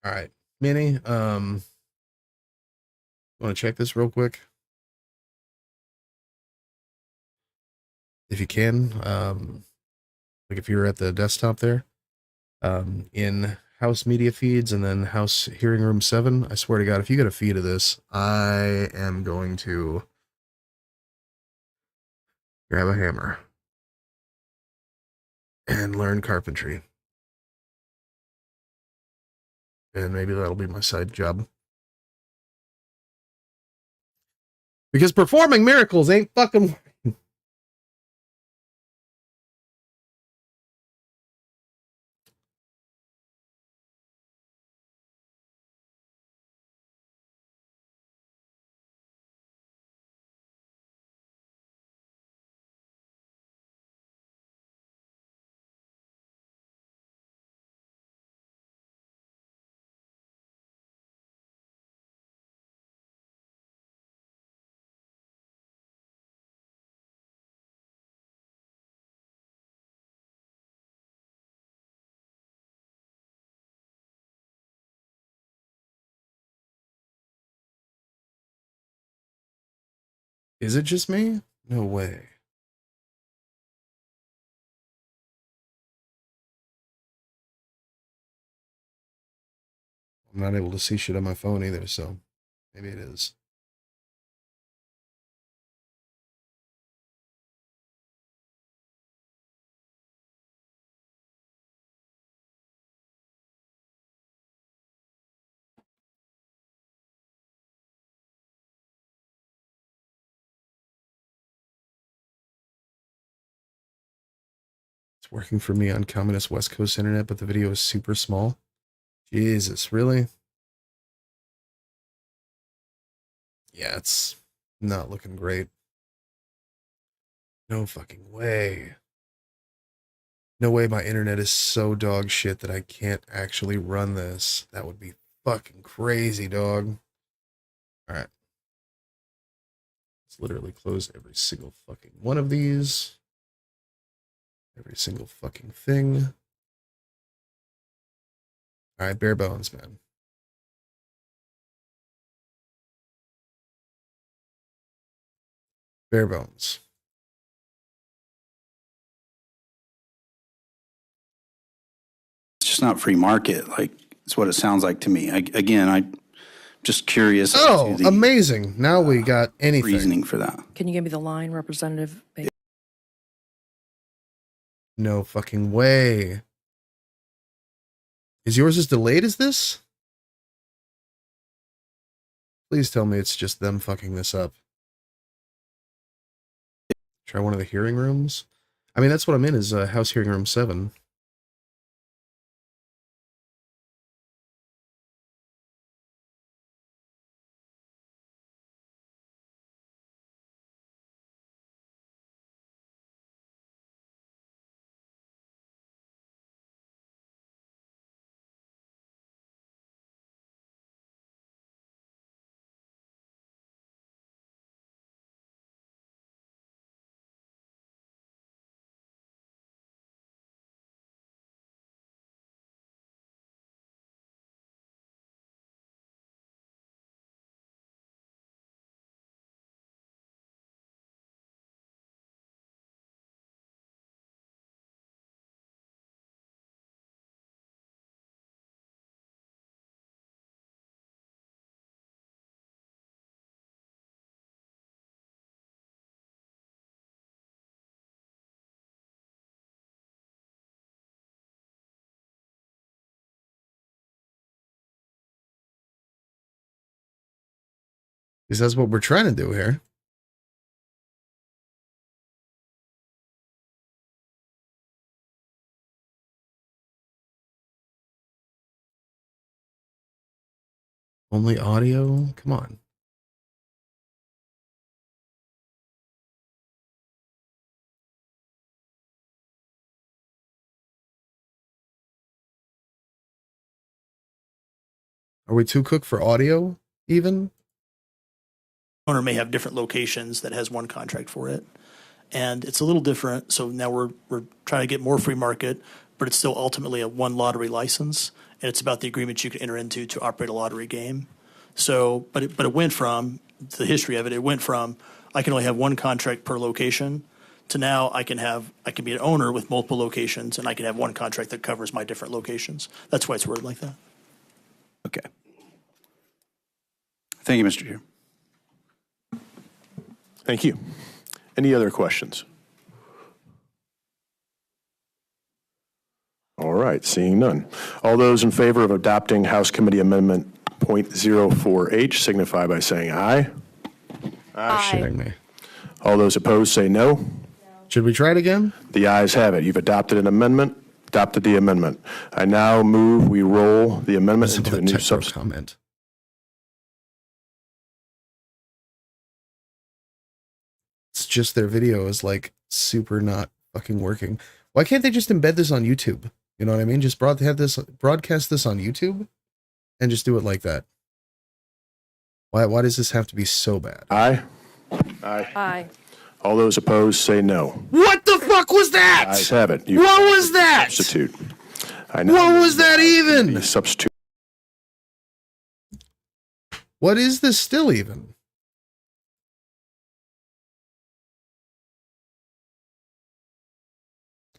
Speaker 2: All right, Minnie. Want to check this real quick? If you can, like if you're at the desktop there, in house media feeds and then house hearing room 7, I swear to God, if you get a feed of this, I am going to grab a hammer and learn carpentry. And maybe that'll be my side job. Because performing miracles ain't fucking... Is it just me? No way. I'm not able to see shit on my phone either, so maybe it is. It's working for me on communist West Coast internet, but the video is super small. Jesus, really? Yeah, it's not looking great. No fucking way. No way my internet is so dog shit that I can't actually run this. That would be fucking crazy, dog. Alright. Let's literally close every single fucking one of these. Every single fucking thing. Alright, bare bones, man. Bare bones.
Speaker 4: It's just not free market. Like, it's what it sounds like to me. I'm just curious.
Speaker 2: Oh, amazing. Now we got anything.
Speaker 4: Reasoning for that.
Speaker 5: Can you give me the line, Representative?
Speaker 2: No fucking way. Is yours as delayed as this? Please tell me it's just them fucking this up. Try one of the hearing rooms. I mean, that's what I'm in, is house hearing room 7. Because that's what we're trying to do here. Only audio? Come on. Are we too cooked for audio even?
Speaker 6: Owner may have different locations that has one contract for it. And it's a little different. So now we're trying to get more free market, but it's still ultimately a one lottery license. And it's about the agreement you can enter into to operate a lottery game. So, but it went from, the history of it, it went from, I can only have one contract per location to now I can be an owner with multiple locations and I can have one contract that covers my different locations. That's why it's worded like that.
Speaker 4: Okay. Thank you, Mr. Chair.
Speaker 7: Thank you. Any other questions? All right, seeing none. All those in favor of adopting House Committee Amendment .04H signify by saying aye.
Speaker 2: Shitting me.
Speaker 7: All those opposed say no.
Speaker 2: Should we try it again?
Speaker 7: The ayes have it. You've adopted an amendment, adopted the amendment. I now move we roll the amendment into the new substitute.
Speaker 2: Comment. It's just their video is like super not fucking working. Why can't they just embed this on YouTube? You know what I mean? Just broadcast this on YouTube and just do it like that. Why does this have to be so bad?
Speaker 7: Aye. Aye.
Speaker 5: Aye.
Speaker 7: All those opposed say no.
Speaker 2: What the fuck was that?
Speaker 7: Ayes have it.
Speaker 2: What was that?
Speaker 7: Substitute.
Speaker 2: What was that even?
Speaker 7: Substitute.
Speaker 2: What is this still even?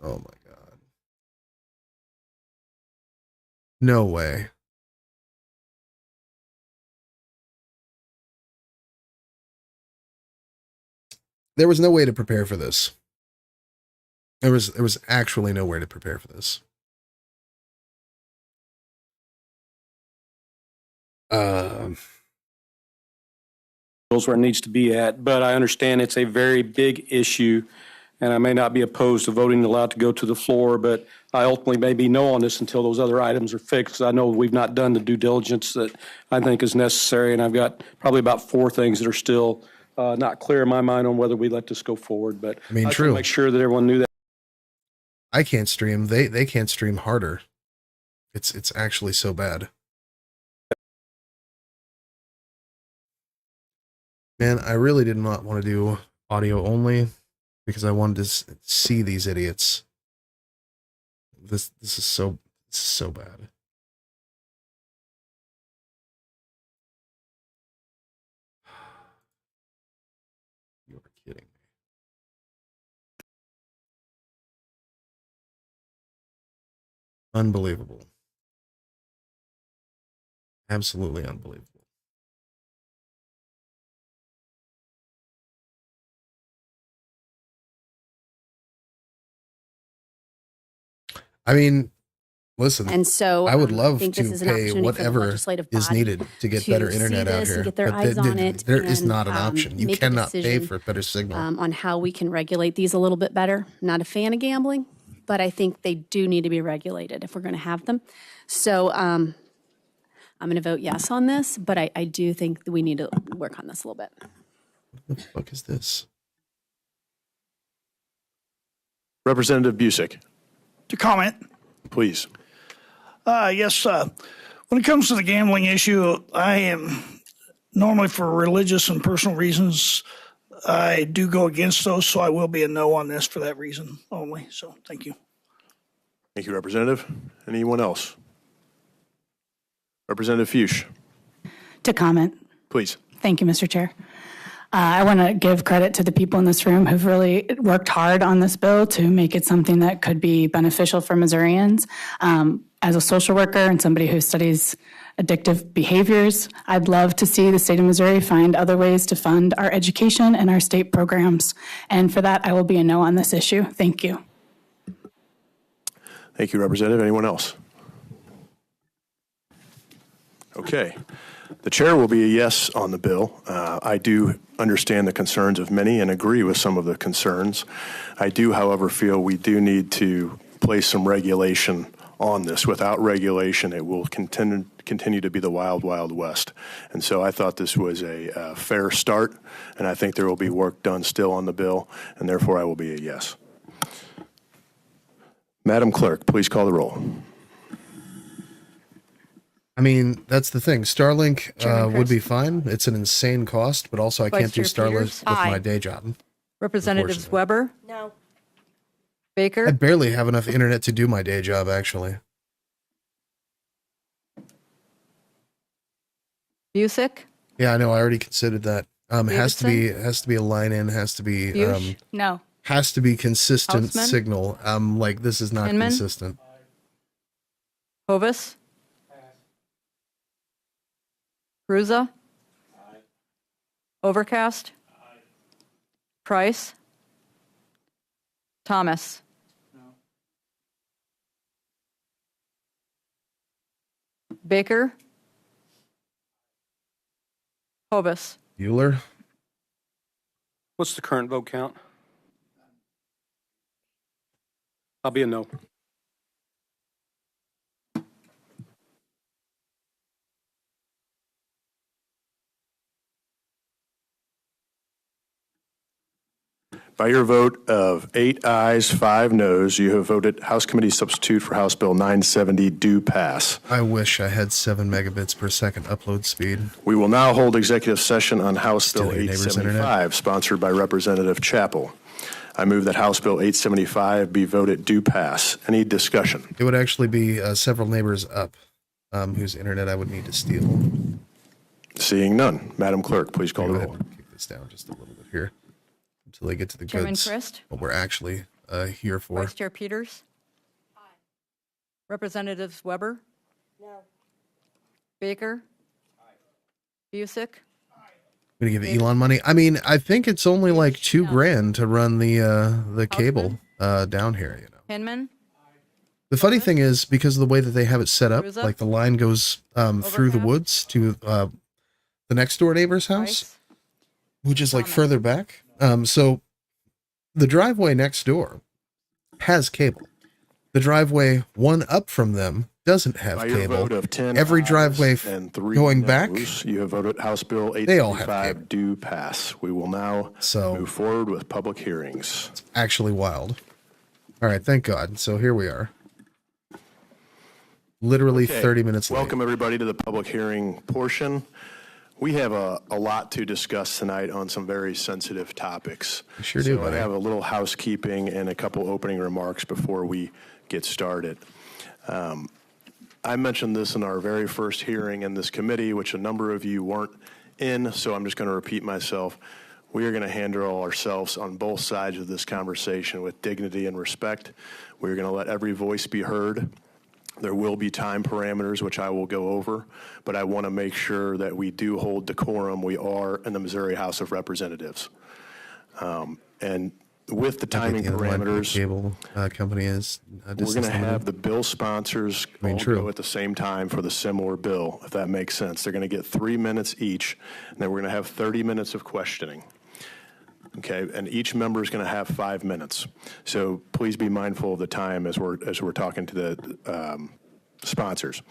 Speaker 2: Oh my God. No way. There was no way to prepare for this. There was actually no way to prepare for this.
Speaker 8: Where it needs to be at, but I understand it's a very big issue, and I may not be opposed to voting allowed to go to the floor, but I ultimately may be no on this until those other items are fixed. I know we've not done the due diligence that I think is necessary, and I've got probably about 4 things that are still not clear in my mind on whether we let this go forward. But
Speaker 2: I mean,
Speaker 8: just
Speaker 2: true.
Speaker 8: wanna make sure that everyone knew that.
Speaker 2: I can't stream. They can't stream harder. It's actually so bad. Man, I really did not want to do audio only because I wanted to see these idiots. This is so bad. You're kidding me. Unbelievable. Absolutely unbelievable. I mean, listen,
Speaker 9: And so
Speaker 2: I would love
Speaker 9: think
Speaker 2: to
Speaker 9: this is an
Speaker 2: pay
Speaker 9: opportunity for the
Speaker 2: whatever
Speaker 9: legislative
Speaker 2: is
Speaker 9: body
Speaker 2: needed to get
Speaker 9: to
Speaker 2: better
Speaker 9: see
Speaker 2: internet out
Speaker 9: this and
Speaker 2: here.
Speaker 9: get their
Speaker 2: But
Speaker 9: eyes on it
Speaker 2: there is
Speaker 9: and,
Speaker 2: not an option. You
Speaker 9: make a
Speaker 2: cannot pay
Speaker 9: decision,
Speaker 2: for better signal.
Speaker 9: on how we can regulate these a little bit better. Not a fan of gambling, but I think they do need to be regulated if we're going to have them. So I'm going to vote yes on this, but I do think that we need to work on this a little bit.
Speaker 2: What the fuck is this?
Speaker 7: Representative Busick,
Speaker 10: To comment,
Speaker 7: please.
Speaker 10: yes, when it comes to the gambling issue, I am normally for religious and personal reasons, I do go against those, so I will be a no on this for that reason only. So thank you.
Speaker 7: Thank you, Representative. Anyone else? Representative Fuchs,
Speaker 11: To comment.
Speaker 7: please.
Speaker 11: Thank you, Mr. Chair. I want to give credit to the people in this room who've really worked hard on this bill to make it something that could be beneficial for Missourians. As a social worker and somebody who studies addictive behaviors, I'd love to see the state of Missouri find other ways to fund our education and our state programs. And for that, I will be a no on this issue. Thank you.
Speaker 7: Thank you, Representative. Anyone else? Okay. The chair will be a yes on the bill. I do understand the concerns of many and agree with some of the concerns. I do, however, feel we do need to place some regulation on this. Without regulation, it will continue to be the wild, wild west. And so I thought this was a fair start, and I think there will be work done still on the bill, and therefore I will be a yes. Madam Clerk, please call the roll.
Speaker 2: I mean, that's the thing. Starlink
Speaker 5: Chairman
Speaker 2: would be
Speaker 5: Christ.
Speaker 2: fine. It's an insane cost, but also I
Speaker 5: Vice
Speaker 2: can't do
Speaker 5: Chair
Speaker 2: Starlink
Speaker 5: Peters?
Speaker 2: with my
Speaker 5: Aye.
Speaker 2: day job.
Speaker 5: Representatives
Speaker 2: Unfortunately.
Speaker 5: Weber?
Speaker 11: No.
Speaker 5: Baker?
Speaker 2: I barely have enough internet to do my day job, actually.
Speaker 5: Busick?
Speaker 2: Yeah, I know. I already considered that. Has to
Speaker 5: Davidson?
Speaker 2: be a line in. Has to be
Speaker 5: Bush?
Speaker 11: No.
Speaker 2: has to be consistent
Speaker 5: Houseman?
Speaker 2: signal. Like this is not
Speaker 5: Hinman?
Speaker 2: consistent.
Speaker 5: Hovis? Cruza? Overcast? Price? Thomas? Baker? Hovis?
Speaker 2: Bueller.
Speaker 8: What's the current vote count? I'll be a no.
Speaker 7: By your vote of 8 ayes, 5 noes, you have voted House Committee Substitute for House Bill 970 do pass.
Speaker 2: I wish I had 7 megabits per second upload speed.
Speaker 7: We will now hold executive session on House
Speaker 2: Steal
Speaker 7: Bill
Speaker 2: your neighbor's
Speaker 7: 875, sponsored by Representative Chappell. I move that House Bill 875 be voted do pass. Any discussion?
Speaker 2: It would actually be several neighbors up, whose internet I would need to steal.
Speaker 7: Seeing none. Madam Clerk, please call
Speaker 2: Go
Speaker 7: the
Speaker 2: ahead
Speaker 7: roll.
Speaker 2: and kick this down just a little bit here until they get to the
Speaker 5: Chairman
Speaker 2: goods.
Speaker 5: Christ?
Speaker 2: What we're actually here for.
Speaker 5: Vice Chair Peters? Representatives Weber? No. Baker? Busick?
Speaker 2: Gonna give Elon money. I mean, I think it's only like $2,000 to run the cable down here. You know.
Speaker 5: Hinman?
Speaker 2: The funny thing is because of the way that they have it set up,
Speaker 5: Cruza?
Speaker 2: like the line goes through the
Speaker 5: Overcast?
Speaker 2: woods to the next door neighbor's house,
Speaker 5: Price?
Speaker 2: which is like
Speaker 5: Thomas.
Speaker 2: further back. So the driveway next door has cable. The driveway one up from them doesn't have
Speaker 7: By your
Speaker 2: cable.
Speaker 7: vote of 10
Speaker 2: Every
Speaker 7: ayes
Speaker 2: driveway
Speaker 7: and 3
Speaker 2: going back,
Speaker 7: noes, you have voted House Bill
Speaker 2: they all have
Speaker 7: 875 do pass. We will now
Speaker 2: So-
Speaker 7: move forward with public hearings.
Speaker 2: actually wild. All right, thank God. So here we are. Literally
Speaker 7: Okay,
Speaker 2: 30 minutes late.
Speaker 7: Welcome, everybody, to the public hearing portion. We have a lot to discuss tonight on some very sensitive topics.
Speaker 2: We sure do,
Speaker 7: So
Speaker 2: buddy.
Speaker 7: I have a little housekeeping and a couple opening remarks before we get started. I mentioned this in our very first hearing in this committee, which a number of you weren't in, so I'm just going to repeat myself. We are going to handle ourselves on both sides of this conversation with dignity and respect. We're going to let every voice be heard. There will be time parameters, which I will go over, but I want to make sure that we do hold decorum. We are in the Missouri House of Representatives. And with the timing
Speaker 2: The other line for the
Speaker 7: parameters,
Speaker 2: cable company is
Speaker 7: we're going to have the bill sponsors
Speaker 2: mean,
Speaker 7: all
Speaker 2: true.
Speaker 7: go at the same time for the similar bill, if that makes sense. They're going to get 3 minutes each, and then we're going to have 30 minutes of questioning. Okay, and each member is going to have 5 minutes. So please be mindful of the time as we're talking to the sponsors.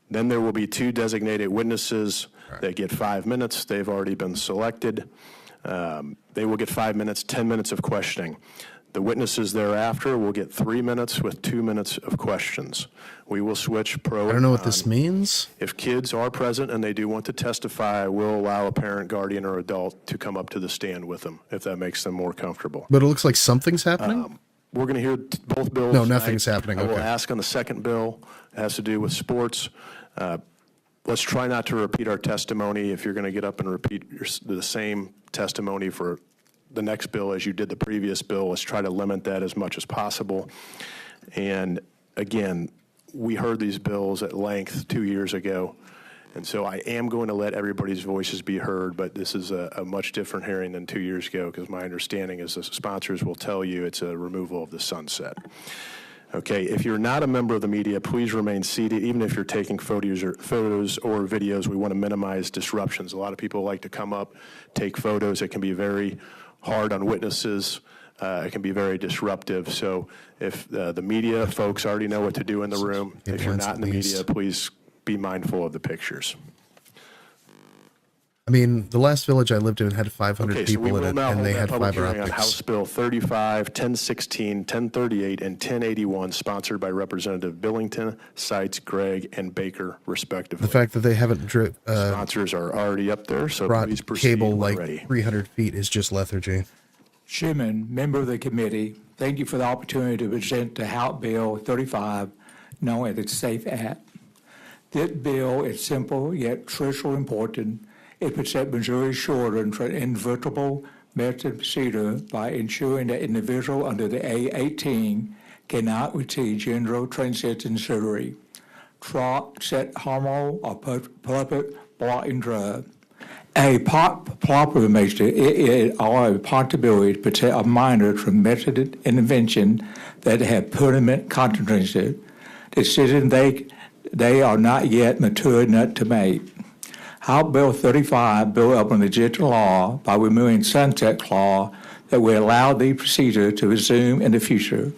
Speaker 7: Then there will be 2 designated witnesses that get 5 minutes. They've already been selected. They will get 5 minutes, 10 minutes of questioning. The witnesses thereafter will get 3 minutes with 2 minutes of questions. We will switch pro.
Speaker 2: I don't know what this means.
Speaker 7: If kids are present and they do want to testify, we'll allow a parent, guardian, or adult to come up to the stand with them if that makes them more comfortable.
Speaker 2: But it looks like something's happening.
Speaker 7: We're going to hear both bills.
Speaker 2: No,
Speaker 7: tonight.
Speaker 2: nothing's happening.
Speaker 7: I will
Speaker 2: Okay.
Speaker 7: ask on the second bill. It has to do with sports. Let's try not to repeat our testimony. If you're going to get up and repeat the same testimony for the next bill as you did the previous bill, let's try to limit that as much as possible. And again, we heard these bills at length 2 years ago. And so I am going to let everybody's voices be heard, but this is a much different hearing than 2 years ago because my understanding is the sponsors will tell you it's a removal of the sunset. Okay, if you're not a member of the media, please remain seated, even if you're taking photos or videos. We want to minimize disruptions. A lot of people like to come up, take photos. It can be very hard on witnesses. It can be very disruptive. So if the media folks already know what to do in the room, if you're not in the media, please be mindful of the pictures.
Speaker 2: I mean, the last village I lived in had 500
Speaker 7: Okay, so we
Speaker 2: people in
Speaker 7: will
Speaker 2: it,
Speaker 7: now
Speaker 2: and
Speaker 7: hold
Speaker 2: they
Speaker 7: that
Speaker 2: had
Speaker 7: public
Speaker 2: fiber
Speaker 7: hearing on House
Speaker 2: optics.
Speaker 7: Bill 35, 1016, 1038, and 1081, sponsored by Representative Billington, Seitz, Gregg, and Baker, respectively.
Speaker 2: The fact that they haven't
Speaker 7: Sponsors are already up there, so
Speaker 2: brought
Speaker 7: please proceed
Speaker 2: cable
Speaker 7: when
Speaker 2: like
Speaker 7: ready.
Speaker 2: 300 feet is just lethargy.
Speaker 12: Chairman, member of the committee, thank you for the opportunity to present the House Bill 35, known as the SAFE Act. This bill is simple yet crucial important. It protects Missouri children from inevitable medical procedure by ensuring that individuals under the age 18 cannot receive gender transition surgery, sex hormone, or puppet blocking drug. A proper measure is our responsibility to protect a minor from medical intervention that have permanent consequences. Decisions they are not yet mature enough to make. House Bill 35 built up an existing law by removing sunset clause that will allow the procedure to resume in the future.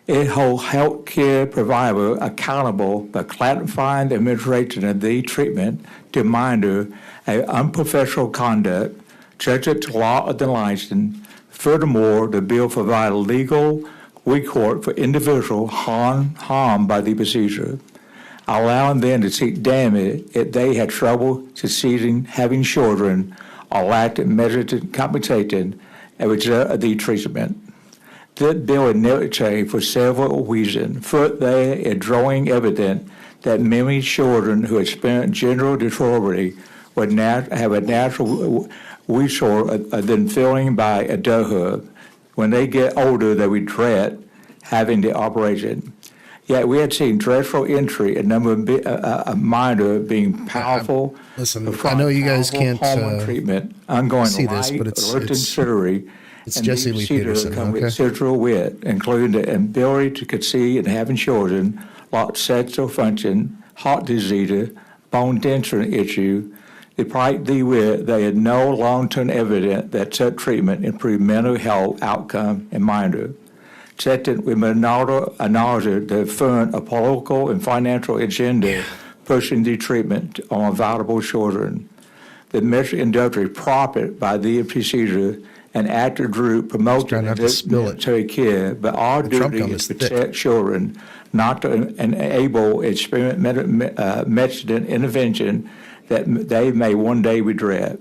Speaker 12: It holds health care providers accountable by classifying the administration of the treatment to minor as unprofessional conduct, subject to law of the license. Furthermore, the bill provides legal recourse for individuals harmed by the procedure, allowing them to seek damage if they had trouble succeeding having children or lacked medical compensation as a result of the treatment. This bill is necessary for several reasons. First, there is growing evidence that many children who experience gender disability would have a natural resource than feeling by adulthood. When they get older, they regret having the operation. Yet we had seen dreadful entry, a number of minors being powerful.
Speaker 2: Listen, I know you guys can't
Speaker 12: treatment, ongoing
Speaker 2: see this, but it's
Speaker 12: surgery.
Speaker 2: It's Jesse Lee Peterson,
Speaker 12: come
Speaker 2: okay?
Speaker 12: with central wit, including the ability to conceive and having children, like sexual function, heart disease, bone density issue. Despite the wit, there is no long-term evidence that such treatment improves mental health outcome in minors. Second, we must acknowledge the fund a political and financial agenda pushing the treatment on vulnerable children. The medical industry profit by the procedure and active group promoting military care, but our duty is to protect children, not to enable experimental medicine intervention that they may one day regret.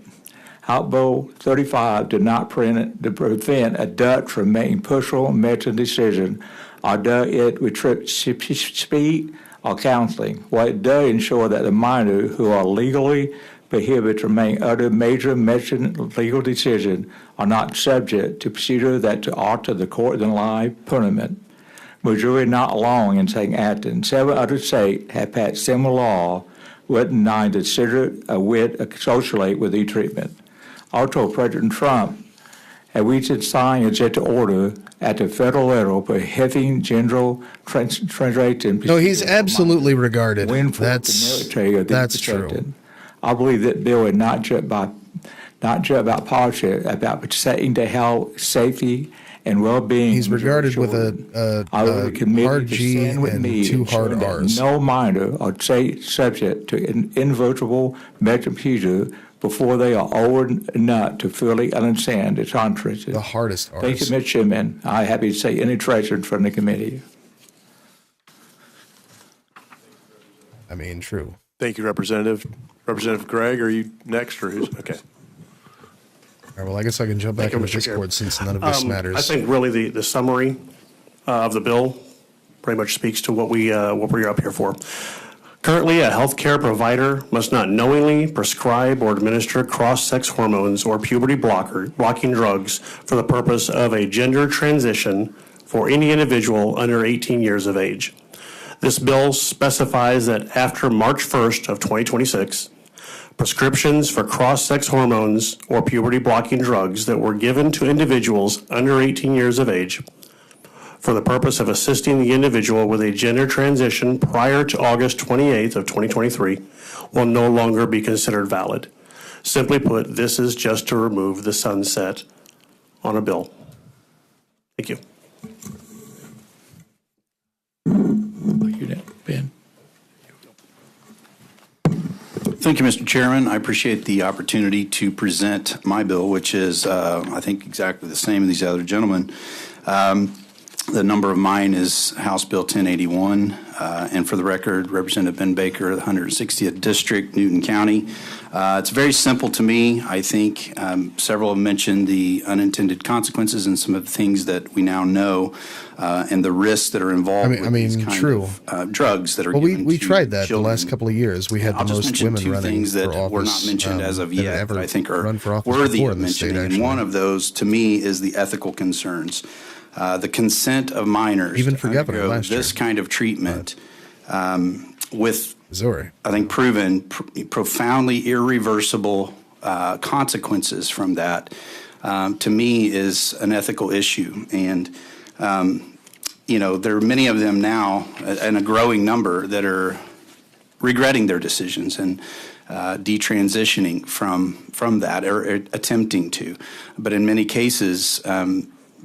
Speaker 12: House Bill 35 did not prevent adults from making personal medical decisions, or does it restrict speed or counseling. What it does ensure that the minors who are legally prohibited from making other major medical legal decisions are not subject to procedures that to alter the course of life punishment. Missouri not alone in taking action. Several other states have passed similar law with not considered associated with the treatment. Also, President Trump had recently signed an executive order at the federal level prohibiting gender translation.
Speaker 2: No, he's absolutely regarded.
Speaker 12: That's
Speaker 2: true.
Speaker 12: I believe that bill is not just about politics, about protecting the health, safety, and well-being.
Speaker 2: He's regarded with a hard G and two hard R's.
Speaker 12: No minor are subject to individual medical procedure before they are old enough to fully understand the consequences.
Speaker 2: The hardest R's.
Speaker 12: Thank you, Mr. Chairman. I'm happy to say any treasure from the committee.
Speaker 2: I mean, true.
Speaker 7: Thank you, Representative. Representative Gregg, are you next or who's? Okay.
Speaker 2: All right, well, I guess I can jump back into Discord since none of this matters.
Speaker 13: I think really the summary of the bill pretty much speaks to what we're up here for. Currently, a healthcare provider must not knowingly prescribe or administer cross-sex hormones or puberty blocking drugs for the purpose of a gender transition for any individual under 18 years of age. This bill specifies that after March 1st of 2026, prescriptions for cross-sex hormones or puberty blocking drugs that were given to individuals under 18 years of age for the purpose of assisting the individual with a gender transition prior to August 28th of 2023 will no longer be considered valid. Simply put, this is just to remove the sunset on a bill. Thank you.
Speaker 12: Ben.
Speaker 4: Thank you, Mr. Chairman. I appreciate the opportunity to present my bill, which is, I think, exactly the same as these other gentlemen. The number of mine is House Bill 1081, and for the record, Representative Ben Baker, the 160th District, Newton County. It's very simple to me. I think several have mentioned the unintended consequences and some of the things that we now know and the risks that are involved with these kind of drugs that are given
Speaker 2: we
Speaker 4: to
Speaker 2: tried that
Speaker 4: children.
Speaker 2: the last couple of years. We had
Speaker 4: I'll
Speaker 2: the
Speaker 4: just
Speaker 2: most
Speaker 4: mention
Speaker 2: women
Speaker 4: two
Speaker 2: running
Speaker 4: things that
Speaker 2: for office,
Speaker 4: were not mentioned as of
Speaker 2: that
Speaker 4: yet
Speaker 2: ever
Speaker 4: that I think are
Speaker 2: run for office
Speaker 4: worthy
Speaker 2: before
Speaker 4: of
Speaker 2: in the state,
Speaker 4: mentioning. And
Speaker 2: actually.
Speaker 4: one of those, to me, is the ethical concerns. The consent of minors
Speaker 2: Even
Speaker 4: to
Speaker 2: for governor
Speaker 4: undergo
Speaker 2: last year.
Speaker 4: this kind of treatment with,
Speaker 2: Missouri,
Speaker 4: I think, proven profoundly irreversible consequences from that, to me, is an ethical issue. And, there are many of them now, and a growing number, that are regretting their decisions and detransitioning from that, or attempting to. But in many cases,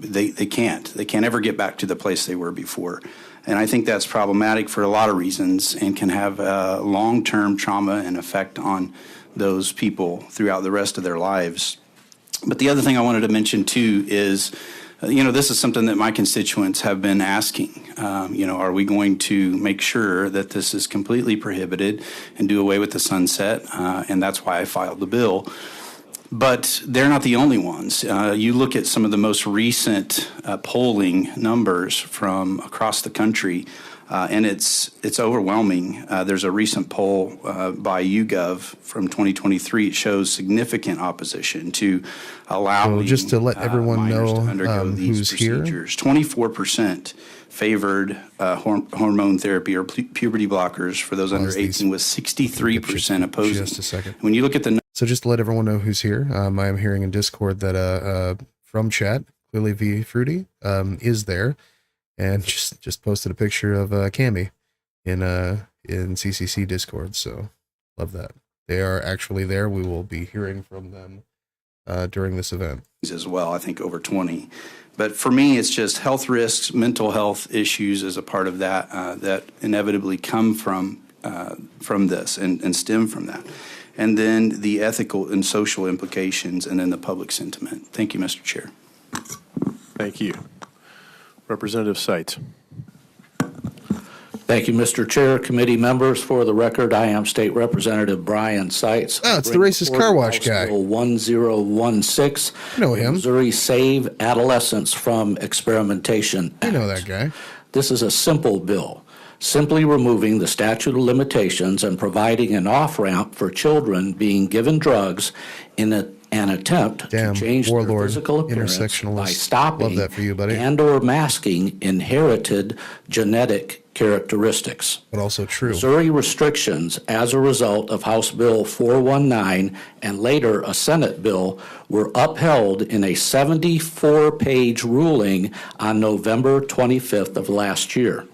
Speaker 4: they can't ever get back to the place they were before. And I think that's problematic for a lot of reasons and can have a long-term trauma and effect on those people throughout the rest of their lives. But the other thing I wanted to mention too is, this is something that my constituents have been asking. Are we going to make sure that this is completely prohibited and do away with the sunset? And that's why I filed the bill. But they're not the only ones. You look at some of the most recent polling numbers from across the country, and it's overwhelming. There's a recent poll by YouGov from 2023. It shows significant opposition to allowing
Speaker 2: just to let everyone
Speaker 4: minors
Speaker 2: know
Speaker 4: to undergo these
Speaker 2: who's here.
Speaker 4: procedures. 24% favored hormone therapy or puberty blockers for those under 18, with 63% opposing.
Speaker 2: Just a second.
Speaker 4: When you look at the
Speaker 2: So just to let everyone know who's here, I am hearing in Discord that from chat, Clearly V Fruity is there, and just posted a picture of Cammy in CCC Discord. So love that. They are actually there. We will be hearing from them during this event
Speaker 4: as well. I think over 20. But for me, it's just health risks, mental health issues as a part of that that inevitably come from this and stem from that. And then the ethical and social implications, and then the public sentiment. Thank you, Mr. Chair.
Speaker 7: Thank you. Representative Seitz.
Speaker 14: Thank you, Mr. Chair, committee members. For the record, I am State Representative Brian Seitz.
Speaker 2: Oh, it's the racist car wash guy.
Speaker 14: Bill 1016.
Speaker 2: You know him.
Speaker 14: Missouri Save Adolescents from Experimentation Act.
Speaker 2: You know that guy.
Speaker 14: This is a simple bill, simply removing the statute of limitations and providing an off-ramp for children being given drugs in an attempt to change their physical appearance by stopping
Speaker 2: Love that for you, buddy.
Speaker 14: and or masking inherited genetic characteristics.
Speaker 2: But also true.
Speaker 14: Missouri restrictions as a result of House Bill 419 and later a Senate bill were upheld in a 74-page ruling on November 25th of last year.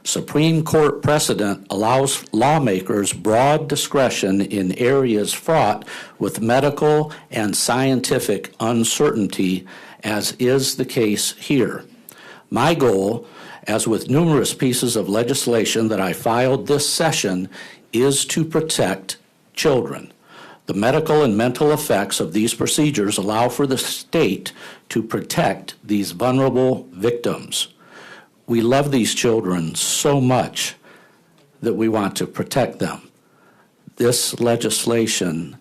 Speaker 14: Supreme Court precedent allows lawmakers broad discretion in areas fraught with medical and scientific uncertainty, as is the case here. My goal, as with numerous pieces of legislation that I filed this session, is to protect children. The medical and mental effects of these procedures allow for the state to protect these vulnerable victims. We love these children so much that we want to protect them. This legislation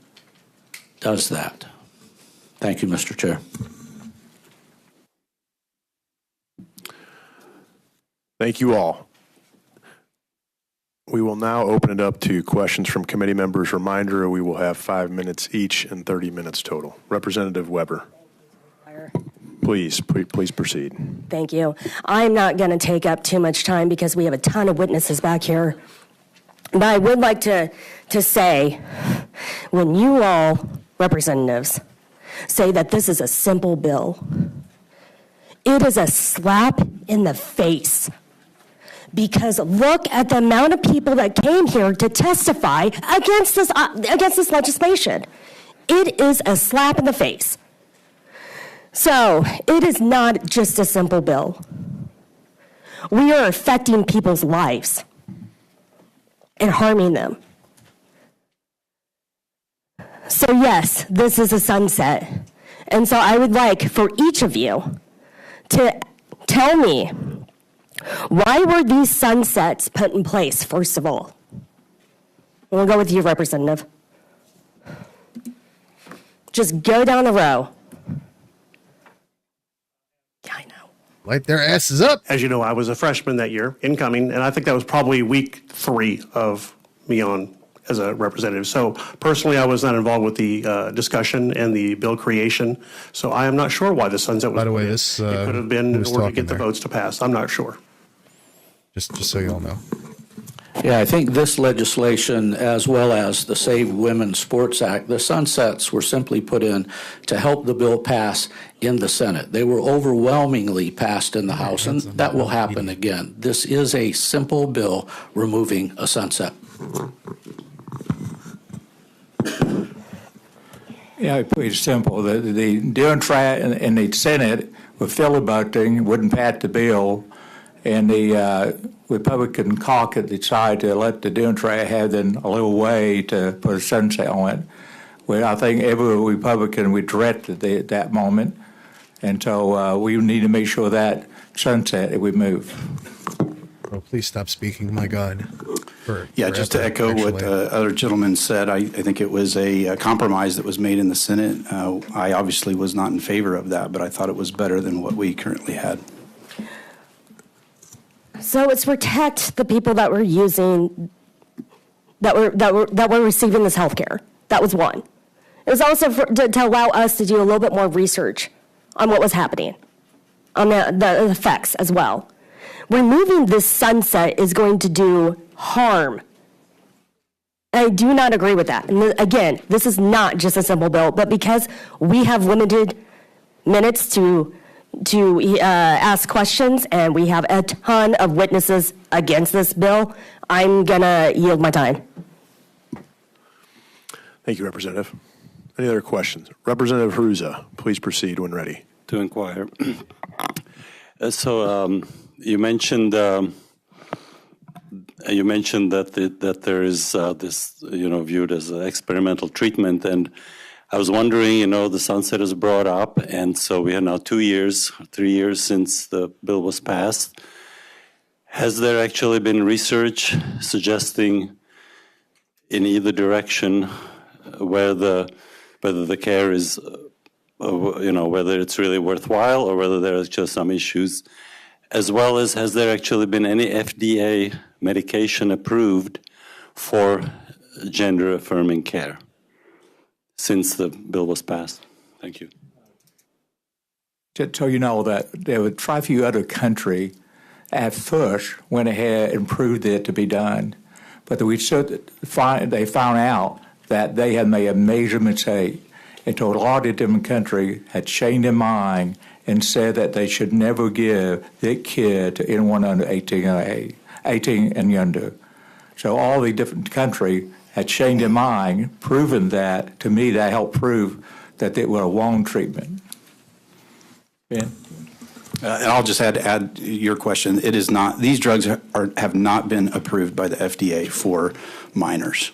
Speaker 14: does that. Thank you, Mr. Chair.
Speaker 7: Thank you all. We will now open it up to questions from committee members. Reminder, we will have 5 minutes each and 30 minutes total. Representative Weber. Please proceed.
Speaker 15: Thank you. I'm not going to take up too much time because we have a ton of witnesses back here. But I would like to say, when you all, representatives, say that this is a simple bill, it it is a slap in the face. Because look at the amount of people that came here to testify against this legislation. It is a slap in the face. So it is not just a simple bill. We are affecting people's lives and harming them. So yes, this is a sunset. And so I would like for each of you to tell me, why were these sunsets put in place, first of all? We'll go with you, Representative. Just go down the row. Yeah, I know.
Speaker 2: Light their asses up.
Speaker 13: As you know, I was a freshman that year, incoming, and I think that was probably week 3 of me on as a representative. So personally, I was not involved with the discussion and the bill creation. So I am not sure why the sunset was.
Speaker 2: By the way,
Speaker 13: put in.
Speaker 2: this
Speaker 13: it could have been in
Speaker 2: who's
Speaker 13: order to
Speaker 2: talking
Speaker 13: get the
Speaker 2: there?
Speaker 13: votes to pass. I'm not sure.
Speaker 2: Just so you all know.
Speaker 14: Yeah, I think this legislation, as well as the Save Women's Sports Act, the sunsets were simply put in to help the bill pass in the Senate. They were overwhelmingly passed in the House, and that will happen again. This is a simple bill removing a sunset.
Speaker 12: Yeah, pretty simple. The Democrat and the Senate were filibustering, wouldn't pass the bill, and the Republican caucus decided to let the Democrat have then a little way to put a sunset on it. Well, I think every Republican regretted that moment, and so we need to make sure that sunset we move.
Speaker 2: Oh, please stop speaking. My God.
Speaker 4: Yeah, just to echo what the other gentleman said, I think it was a compromise that was made in the Senate. I obviously was not in favor of that, but I thought it was better than what we currently had.
Speaker 15: So it's protect the people that were using, that were receiving this health care. That was one. It was also to allow us to do a little bit more research on what was happening, on the effects as well. Removing this sunset is going to do harm. I do not agree with that. And again, this is not just a simple bill, but because we have limited minutes to ask questions and we have a ton of witnesses against this bill, I'm gonna yield my time.
Speaker 7: Thank you, Representative. Any other questions? Representative Hruza, please proceed when ready.
Speaker 8: To inquire. You mentioned that there is this viewed as an experimental treatment, and I was wondering, the sunset is brought up, and so we have now 3 years since the bill was passed. Has there actually been research suggesting in either direction whether the care is whether it's really worthwhile or whether there are just some issues, as well as has there actually been any FDA medication approved for gender-affirming care since the bill was passed? Thank you.
Speaker 12: Just so you know that there were try a few other countries at first went ahead and proved it to be done, but they found out that they had made a major mistake. And so a lot of different countries had changed their mind and said that they should never give their kid to anyone under 18 and younger. So all the different countries had changed their mind, proven that, to me, that helped prove that it was a wrong treatment. Ben?
Speaker 4: And I'll just add your question. It is not; these drugs have not been approved by the FDA for minors.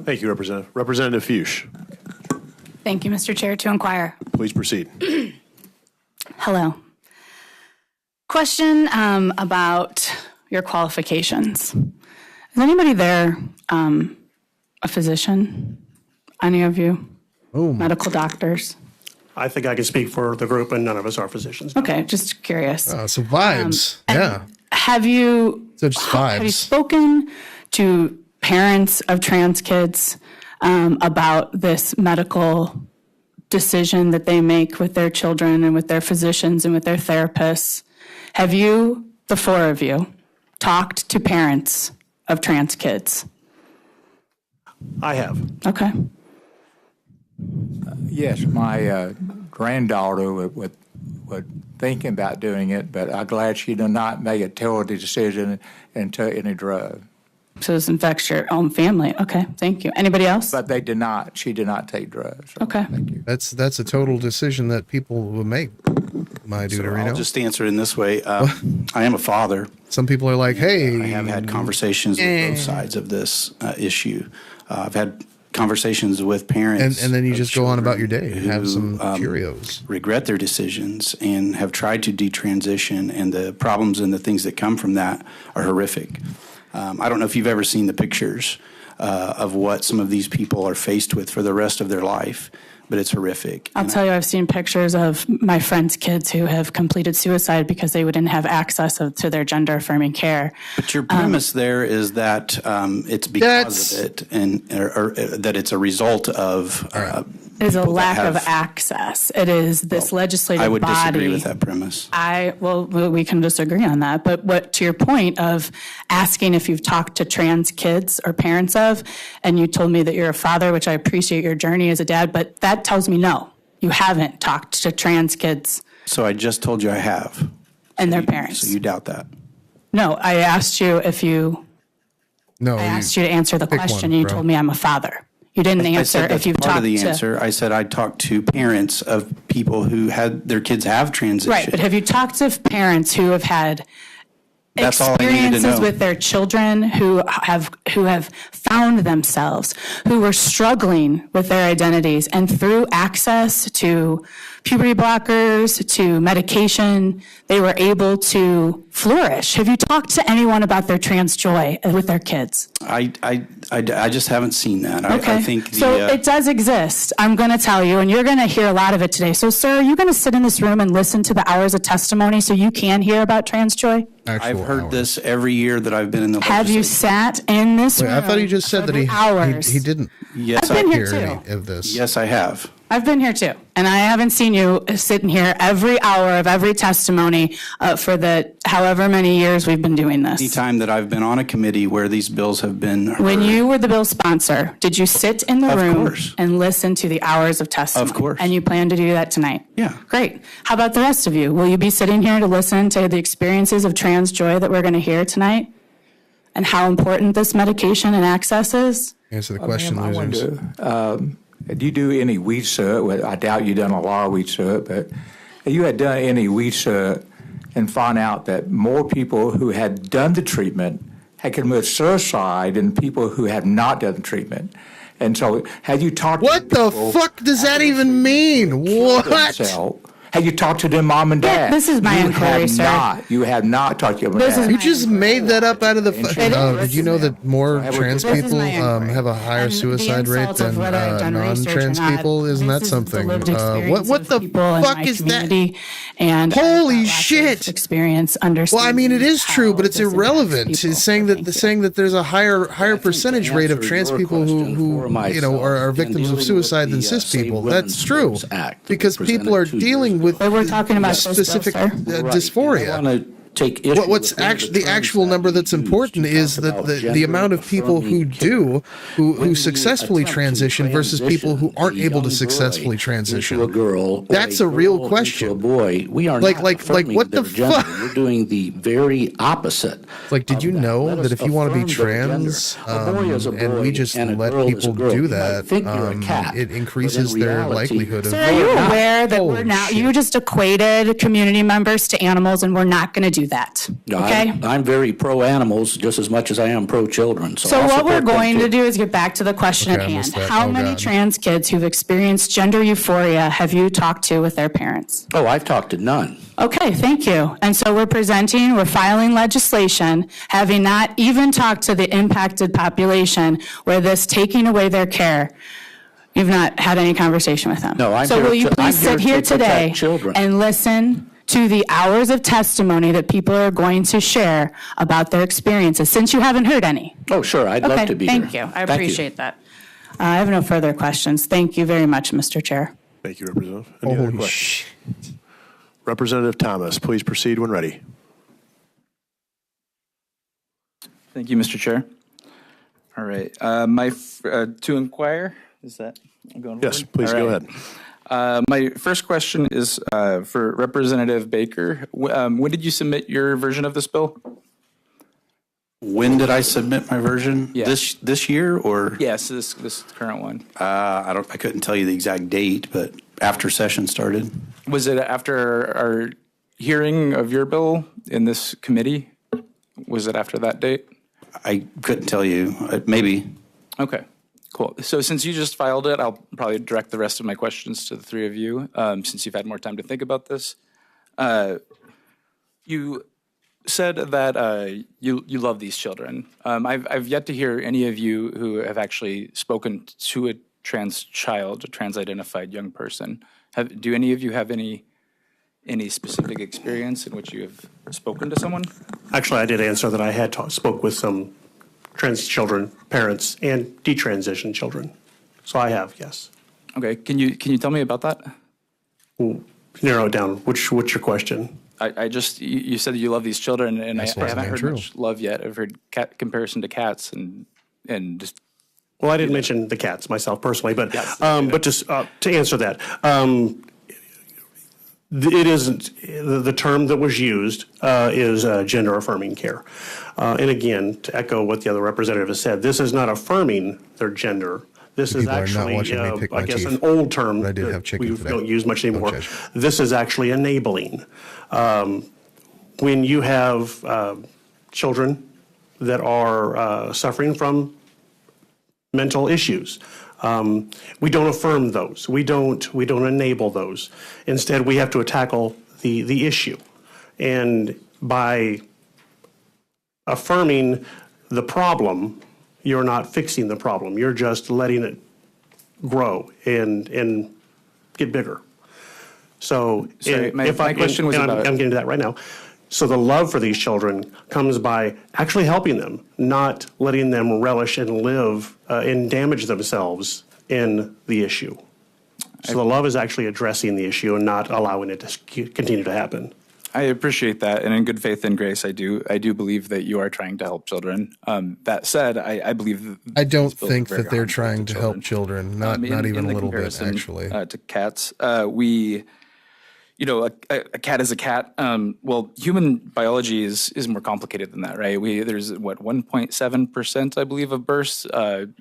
Speaker 7: Thank you, Representative. Representative Fuchs,
Speaker 11: Thank you, Mr. Chair. To inquire.
Speaker 7: please proceed.
Speaker 11: Hello. Question about your qualifications. Is anybody there a physician? Any of you?
Speaker 2: Oh,
Speaker 11: medical doctors?
Speaker 13: I think I can speak for the group, and none of us are physicians. No.
Speaker 11: Okay, just curious.
Speaker 2: So vibes. Yeah.
Speaker 11: Have you
Speaker 2: So just vibes.
Speaker 11: Have you spoken to parents of trans kids about this medical decision that they make with their children and with their physicians and with their therapists? Have you, the four of you, talked to parents of trans kids?
Speaker 13: I have.
Speaker 11: Okay.
Speaker 12: Yes, my granddaughter would thinking about doing it, but I'm glad she did not make a total decision and took any drug.
Speaker 11: So this infects your own family. Okay, thank you. Anybody else?
Speaker 12: But she did not take drugs. So
Speaker 11: Okay.
Speaker 12: Thank you.
Speaker 2: That's a total decision that people will make. My
Speaker 4: So
Speaker 2: Deuterino.
Speaker 4: I'll just answer it in this way. I am a father.
Speaker 2: Some people are like, hey.
Speaker 4: I have had conversations with both sides of this issue. I've had conversations with parents.
Speaker 2: And then you
Speaker 4: of
Speaker 2: just go on about your day and have
Speaker 4: who,
Speaker 2: some Cheerios.
Speaker 4: regret their decisions and have tried to detransition, and the problems and the things that come from that are horrific. I don't know if you've ever seen the pictures of what some of these people are faced with for the rest of their life, but it's horrific.
Speaker 11: I'll tell you, I've seen pictures of my friends' kids who have completed suicide because they didn't have access to their gender-affirming care.
Speaker 4: But your premise there is that it's because of it, and or that it's a result of.
Speaker 11: It is a
Speaker 4: people that
Speaker 11: lack of
Speaker 4: have-
Speaker 11: access. It is this legislative body.
Speaker 4: I would disagree with that premise.
Speaker 11: Well, we can disagree on that. But to your point of asking if you've talked to trans kids or parents of, and you told me that you're a father, which I appreciate your journey as a dad, but that tells me no, you haven't talked to trans kids
Speaker 4: So I just told you I have.
Speaker 11: and their parents.
Speaker 4: So you doubt that?
Speaker 11: No, I asked you if you.
Speaker 2: No,
Speaker 11: I asked you to answer the
Speaker 4: pick
Speaker 11: question,
Speaker 4: one,
Speaker 11: and you
Speaker 4: bro.
Speaker 11: told me I'm a father. You didn't
Speaker 4: I
Speaker 11: answer
Speaker 4: said that's
Speaker 11: if you've
Speaker 4: part
Speaker 11: talked
Speaker 4: of the
Speaker 11: to.
Speaker 4: answer. I said I talked to parents of people who had their kids have transitioned.
Speaker 11: Right, but have you talked to parents who have had
Speaker 4: That's all I needed to
Speaker 11: experiences
Speaker 4: know.
Speaker 11: with their children who have found themselves, who were struggling with their identities, and through access to puberty blockers, to medication, they were able to flourish? Have you talked to anyone about their trans joy with their kids?
Speaker 4: I just haven't seen that.
Speaker 11: Okay.
Speaker 4: I think
Speaker 11: so it does exist. I'm going to tell you, and you're going to hear a lot of it today. So, sir, are you going to sit in this room and listen to the hours of testimony so you can hear about trans joy?
Speaker 4: I've heard this every year that I've been in the
Speaker 11: Have you sat in this room?
Speaker 2: I thought he just said that he didn't.
Speaker 4: Yes,
Speaker 11: I've been here
Speaker 2: hear
Speaker 11: too.
Speaker 2: any of this.
Speaker 4: Yes, I have.
Speaker 11: I've been here too, and I haven't seen you sitting here every hour of every testimony for the however many years we've been doing this.
Speaker 4: Anytime that I've been on a committee where these bills have been heard.
Speaker 11: When you were the bill sponsor, did you sit in the
Speaker 4: Of
Speaker 11: room
Speaker 4: course.
Speaker 11: and listen to the hours of testimony?
Speaker 4: Of course.
Speaker 11: And you plan to do that tonight?
Speaker 4: Yeah.
Speaker 11: Great. How about the rest of you? Will you be sitting here to listen to the experiences of trans joy that we're going to hear tonight? And how important this medication and access is?
Speaker 2: Answer the question,
Speaker 12: Ma'am, I
Speaker 2: losers.
Speaker 12: wonder, do you do any research? Well, I doubt you've done a lot of research, but if you had done any research and found out that more people who had done the treatment had committed suicide than people who had not done the treatment. And so, had you talked
Speaker 2: What the fuck does that even mean? What?
Speaker 12: Have you talked to their mom and dad?
Speaker 11: this is my
Speaker 12: You
Speaker 11: inquiry,
Speaker 12: have
Speaker 11: sir.
Speaker 12: not. You have not talked to your dad.
Speaker 2: You just made that up out of the. Did you know that more
Speaker 12: This
Speaker 2: trans
Speaker 12: is
Speaker 2: people
Speaker 11: my inquiry.
Speaker 2: have a higher
Speaker 11: And the
Speaker 2: suicide rate
Speaker 11: insult of
Speaker 2: than
Speaker 11: whether I've done research or
Speaker 2: non-trans
Speaker 11: not,
Speaker 2: people? Isn't that
Speaker 11: this is the
Speaker 2: something?
Speaker 11: lived
Speaker 2: What
Speaker 11: experience
Speaker 2: the
Speaker 11: of people in
Speaker 2: fuck
Speaker 11: my
Speaker 2: is that?
Speaker 11: community, and
Speaker 2: Holy
Speaker 11: I've got lots of
Speaker 2: shit!
Speaker 11: Experience
Speaker 2: Well,
Speaker 11: understanding.
Speaker 2: I mean, it is true, but it's
Speaker 11: this impacts
Speaker 2: irrelevant.
Speaker 11: people.
Speaker 2: It's saying that there's a higher percentage rate of trans people who are victims of suicide than cis people. That's true, because people are dealing with
Speaker 11: But we're talking about this bill,
Speaker 2: specific
Speaker 11: sir.
Speaker 2: dysphoria.
Speaker 14: I want to take issue
Speaker 2: What's
Speaker 14: with
Speaker 2: actually the actual number that's important is that the amount of people who successfully transition versus people who aren't able to successfully transition. That's a real question.
Speaker 14: A boy, we are
Speaker 2: Like
Speaker 14: not affirming
Speaker 2: what the
Speaker 14: their gender.
Speaker 2: fuck?
Speaker 14: We're doing the very opposite.
Speaker 2: Like, did you know
Speaker 14: Let
Speaker 2: that
Speaker 14: us
Speaker 2: if you want to be
Speaker 14: affirm their
Speaker 2: trans,
Speaker 14: gender. A boy is a
Speaker 2: and
Speaker 14: boy
Speaker 2: we just
Speaker 14: and a
Speaker 2: let
Speaker 14: girl is a
Speaker 2: people
Speaker 14: girl.
Speaker 2: do
Speaker 14: You might
Speaker 2: that,
Speaker 14: think you're a cat,
Speaker 2: it
Speaker 14: but
Speaker 2: increases
Speaker 14: in
Speaker 2: their
Speaker 14: reality-
Speaker 2: likelihood of.
Speaker 11: Sir, are you aware that
Speaker 2: Holy
Speaker 11: we're now,
Speaker 2: shit.
Speaker 11: you just equated community members to animals, and we're not going to do that,
Speaker 14: No,
Speaker 11: okay?
Speaker 14: I'm very pro-animals just as much as I am pro-children.
Speaker 11: So
Speaker 14: I'll
Speaker 11: what
Speaker 14: support
Speaker 11: we're
Speaker 14: them
Speaker 11: going
Speaker 14: too.
Speaker 11: to do is get back to the question
Speaker 2: Okay,
Speaker 11: at
Speaker 2: I
Speaker 11: hand.
Speaker 2: missed that.
Speaker 11: How
Speaker 2: Oh,
Speaker 11: many
Speaker 2: God.
Speaker 11: trans kids who've experienced gender euphoria have you talked to with their parents?
Speaker 14: Oh, I've talked to none.
Speaker 11: Okay, thank you. And so we're filing legislation, having not even talked to the impacted population where this taking away their care, you've not had any conversation with them.
Speaker 14: No, I'm
Speaker 11: So
Speaker 14: here
Speaker 11: will you
Speaker 14: to- I'm
Speaker 11: please
Speaker 14: here
Speaker 11: sit
Speaker 14: to
Speaker 11: here
Speaker 14: protect
Speaker 11: today
Speaker 14: children.
Speaker 11: and listen to the hours of testimony that people are going to share about their experiences, since you haven't heard any?
Speaker 14: Oh, sure, I'd love to be here.
Speaker 11: Thank you. I
Speaker 14: Thank you.
Speaker 11: appreciate that. I have no further questions. Thank you very much, Mr. Chair.
Speaker 7: Thank you, Representative. Any other
Speaker 2: Holy
Speaker 7: questions? Representative Thomas, please proceed when ready.
Speaker 16: Thank you, Mr. Chair. All right. To inquire, Is that going
Speaker 7: Yes,
Speaker 16: forward?
Speaker 7: please
Speaker 16: All
Speaker 7: go
Speaker 16: right.
Speaker 7: ahead.
Speaker 16: My first question is for Representative Baker. When did you submit your version of this bill?
Speaker 4: When did I submit my version?
Speaker 16: Yeah.
Speaker 4: This year or?
Speaker 16: Yes, this current one.
Speaker 4: I couldn't tell you the exact date, but after session started.
Speaker 16: Was it after our hearing of your bill in this committee? Was it after that date?
Speaker 4: I couldn't tell you. Maybe.
Speaker 16: Okay, cool. So since you just filed it, I'll probably direct the rest of my questions to the three of you, since you've had more time to think about this. You said that you love these children. I've yet to hear any of you who have actually spoken to a trans child, a trans-identified young person. Do any of you have any specific experience in which you have spoken to someone?
Speaker 13: Actually, I did answer that I had spoke with some trans children, parents, and detransitioned children. So I have, yes.
Speaker 16: Okay, can you tell me about that?
Speaker 13: Narrow it down. What's your question?
Speaker 16: I just, you said you love these children, and I
Speaker 2: That's what's
Speaker 16: haven't heard
Speaker 2: true.
Speaker 16: much love yet. I've heard comparison to cats and just.
Speaker 13: Well, I didn't mention the cats myself personally, but
Speaker 16: Yes.
Speaker 13: but just to answer that, it isn't the term that was used is gender affirming care, and again, to echo what the other representative has said, this is not affirming their gender. This is
Speaker 2: People are not
Speaker 13: actually,
Speaker 2: watching me pick
Speaker 13: I
Speaker 2: my
Speaker 13: guess,
Speaker 2: teeth.
Speaker 13: an old term
Speaker 2: But I did have
Speaker 13: that
Speaker 2: chicken
Speaker 13: we
Speaker 2: today.
Speaker 13: don't use much anymore.
Speaker 2: judge.
Speaker 13: This is actually enabling. When you have children that are suffering from mental issues, we don't affirm those. We don't enable those. Instead, we have to tackle the issue, and by affirming the problem, you're not fixing the problem. You're just letting it grow and get bigger. So,
Speaker 16: Sorry, my question was about.
Speaker 13: I'm getting to that right now. So the love for these children comes by actually helping them, not letting them relish and live and damage themselves in the issue. So the love is actually addressing the issue and not allowing it to continue to happen.
Speaker 16: I appreciate that, and in good faith and grace, I do believe that you are trying to help children. That said, I believe
Speaker 2: I don't
Speaker 16: these bills are
Speaker 2: think
Speaker 16: very
Speaker 2: that they're
Speaker 16: harmful
Speaker 2: trying
Speaker 16: to
Speaker 2: to help children. Not
Speaker 16: In
Speaker 2: even
Speaker 16: the
Speaker 2: a little bit,
Speaker 16: comparison,
Speaker 2: actually.
Speaker 16: to cats, a cat is a cat. Well, human biology is more complicated than that, right? There's 1.7%, I believe, of births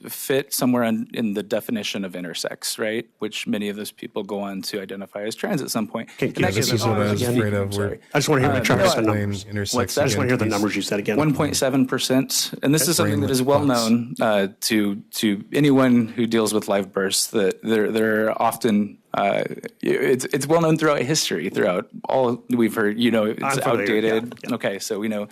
Speaker 16: fit somewhere in the definition of intersex, right? Which many of those people go on to identify as trans at some point.
Speaker 2: This is what I was afraid of.
Speaker 16: Sorry.
Speaker 13: I just want to hear the
Speaker 2: What's
Speaker 13: numbers.
Speaker 2: intersex
Speaker 13: I just want to hear the
Speaker 2: again,
Speaker 13: numbers you said again.
Speaker 16: 1.7%, and this is something that is well known to anyone who deals with live births. That they're often it's well known throughout history, throughout all we've heard. It's
Speaker 13: I'm familiar,
Speaker 16: outdated.
Speaker 13: yeah.
Speaker 16: Okay, so we know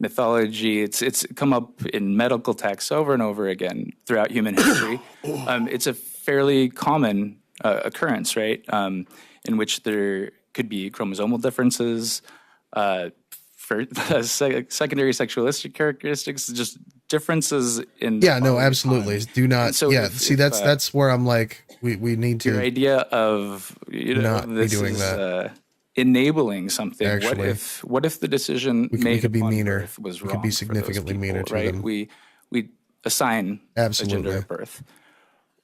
Speaker 16: mythology. It's come up in medical texts over and over again throughout human history. It's a fairly common occurrence, right? In which there could be chromosomal differences, for secondary sexualistic characteristics, just differences in.
Speaker 2: Yeah, no, absolutely. Do not.
Speaker 16: So
Speaker 2: Yeah,
Speaker 16: if-
Speaker 2: see,
Speaker 16: if,
Speaker 2: that's where I'm like, we need
Speaker 16: Your
Speaker 2: to.
Speaker 16: idea of
Speaker 2: not be
Speaker 16: this
Speaker 2: doing
Speaker 16: is,
Speaker 2: that.
Speaker 16: Enabling something.
Speaker 2: Actually,
Speaker 16: what if the decision
Speaker 2: we
Speaker 16: made
Speaker 2: could be
Speaker 16: upon
Speaker 2: meaner.
Speaker 16: birth was
Speaker 2: We
Speaker 16: wrong
Speaker 2: could be
Speaker 16: for those
Speaker 2: significantly
Speaker 16: people,
Speaker 2: meaner to
Speaker 16: right?
Speaker 2: them.
Speaker 16: We assign a gender
Speaker 2: Absolutely.
Speaker 16: at birth.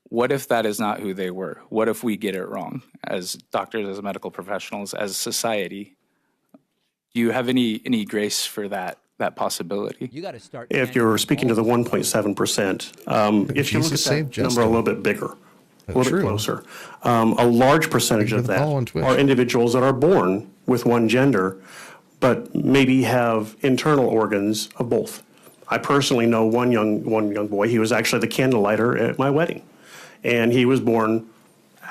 Speaker 16: What if that is not who they were? What if we get it wrong as doctors, as medical professionals, as society? Do you have any grace for that possibility?
Speaker 3: You got to start.
Speaker 13: If you're speaking to the 1.7%, if you look at
Speaker 2: Jesus saved
Speaker 13: that number a
Speaker 2: Justin.
Speaker 13: little bit bigger, a little
Speaker 2: True.
Speaker 13: bit closer, a large percentage
Speaker 2: Thank you
Speaker 13: of
Speaker 2: for the
Speaker 13: that
Speaker 2: follow on Twitch.
Speaker 13: are individuals that are born with one gender, but maybe have internal organs of both. I personally know one young boy. He was actually the candle lighter at my wedding, and he was born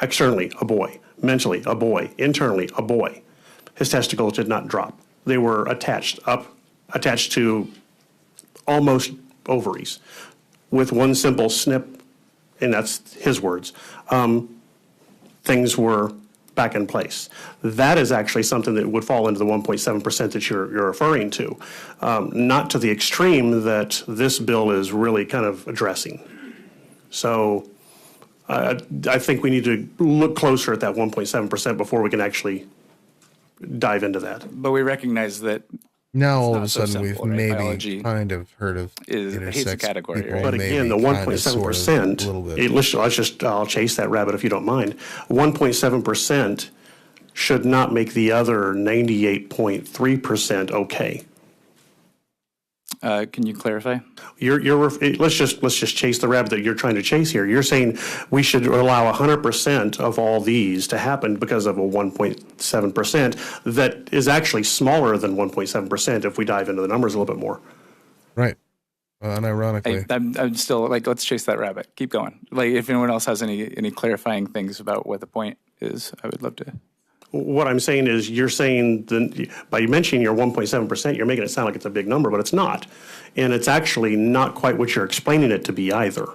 Speaker 13: externally a boy, mentally a boy, internally a boy. His testicles did not drop; they were attached to almost ovaries, with one simple snip, and that's his words. Things were back in place. That is actually something that would fall into the 1.7% that you're referring to, not to the extreme that this bill is really kind of addressing. So I think we need to look closer at that 1.7% before we can actually dive into that.
Speaker 16: But we recognize that
Speaker 2: Now all of
Speaker 16: not
Speaker 2: a
Speaker 16: so
Speaker 2: sudden
Speaker 16: simple,
Speaker 2: we've
Speaker 16: right?
Speaker 2: maybe
Speaker 16: Biology
Speaker 2: kind of heard of
Speaker 16: hates a
Speaker 2: intersex
Speaker 16: category,
Speaker 2: people.
Speaker 16: right?
Speaker 13: But
Speaker 2: maybe
Speaker 13: again, the
Speaker 2: kind of, sort of,
Speaker 13: 1.7%,
Speaker 2: a little bit.
Speaker 13: I'll chase that rabbit if you don't mind. 1.7% should not make the other 98.3% okay.
Speaker 16: Can you clarify?
Speaker 13: Let's just chase the rabbit that you're trying to chase here. You're saying we should allow 100% of all these to happen because of a 1.7% that is actually smaller than 1.7% if we dive into the numbers a little bit more.
Speaker 2: Right. Unironically.
Speaker 16: I'm still like, let's chase that rabbit. Keep going. Like, if anyone else has any clarifying things about what the point is, I would love to.
Speaker 13: What I'm saying is you're saying by mentioning your 1.7%, you're making it sound like it's a big number, but it's not. And it's actually not quite what you're explaining it to be either.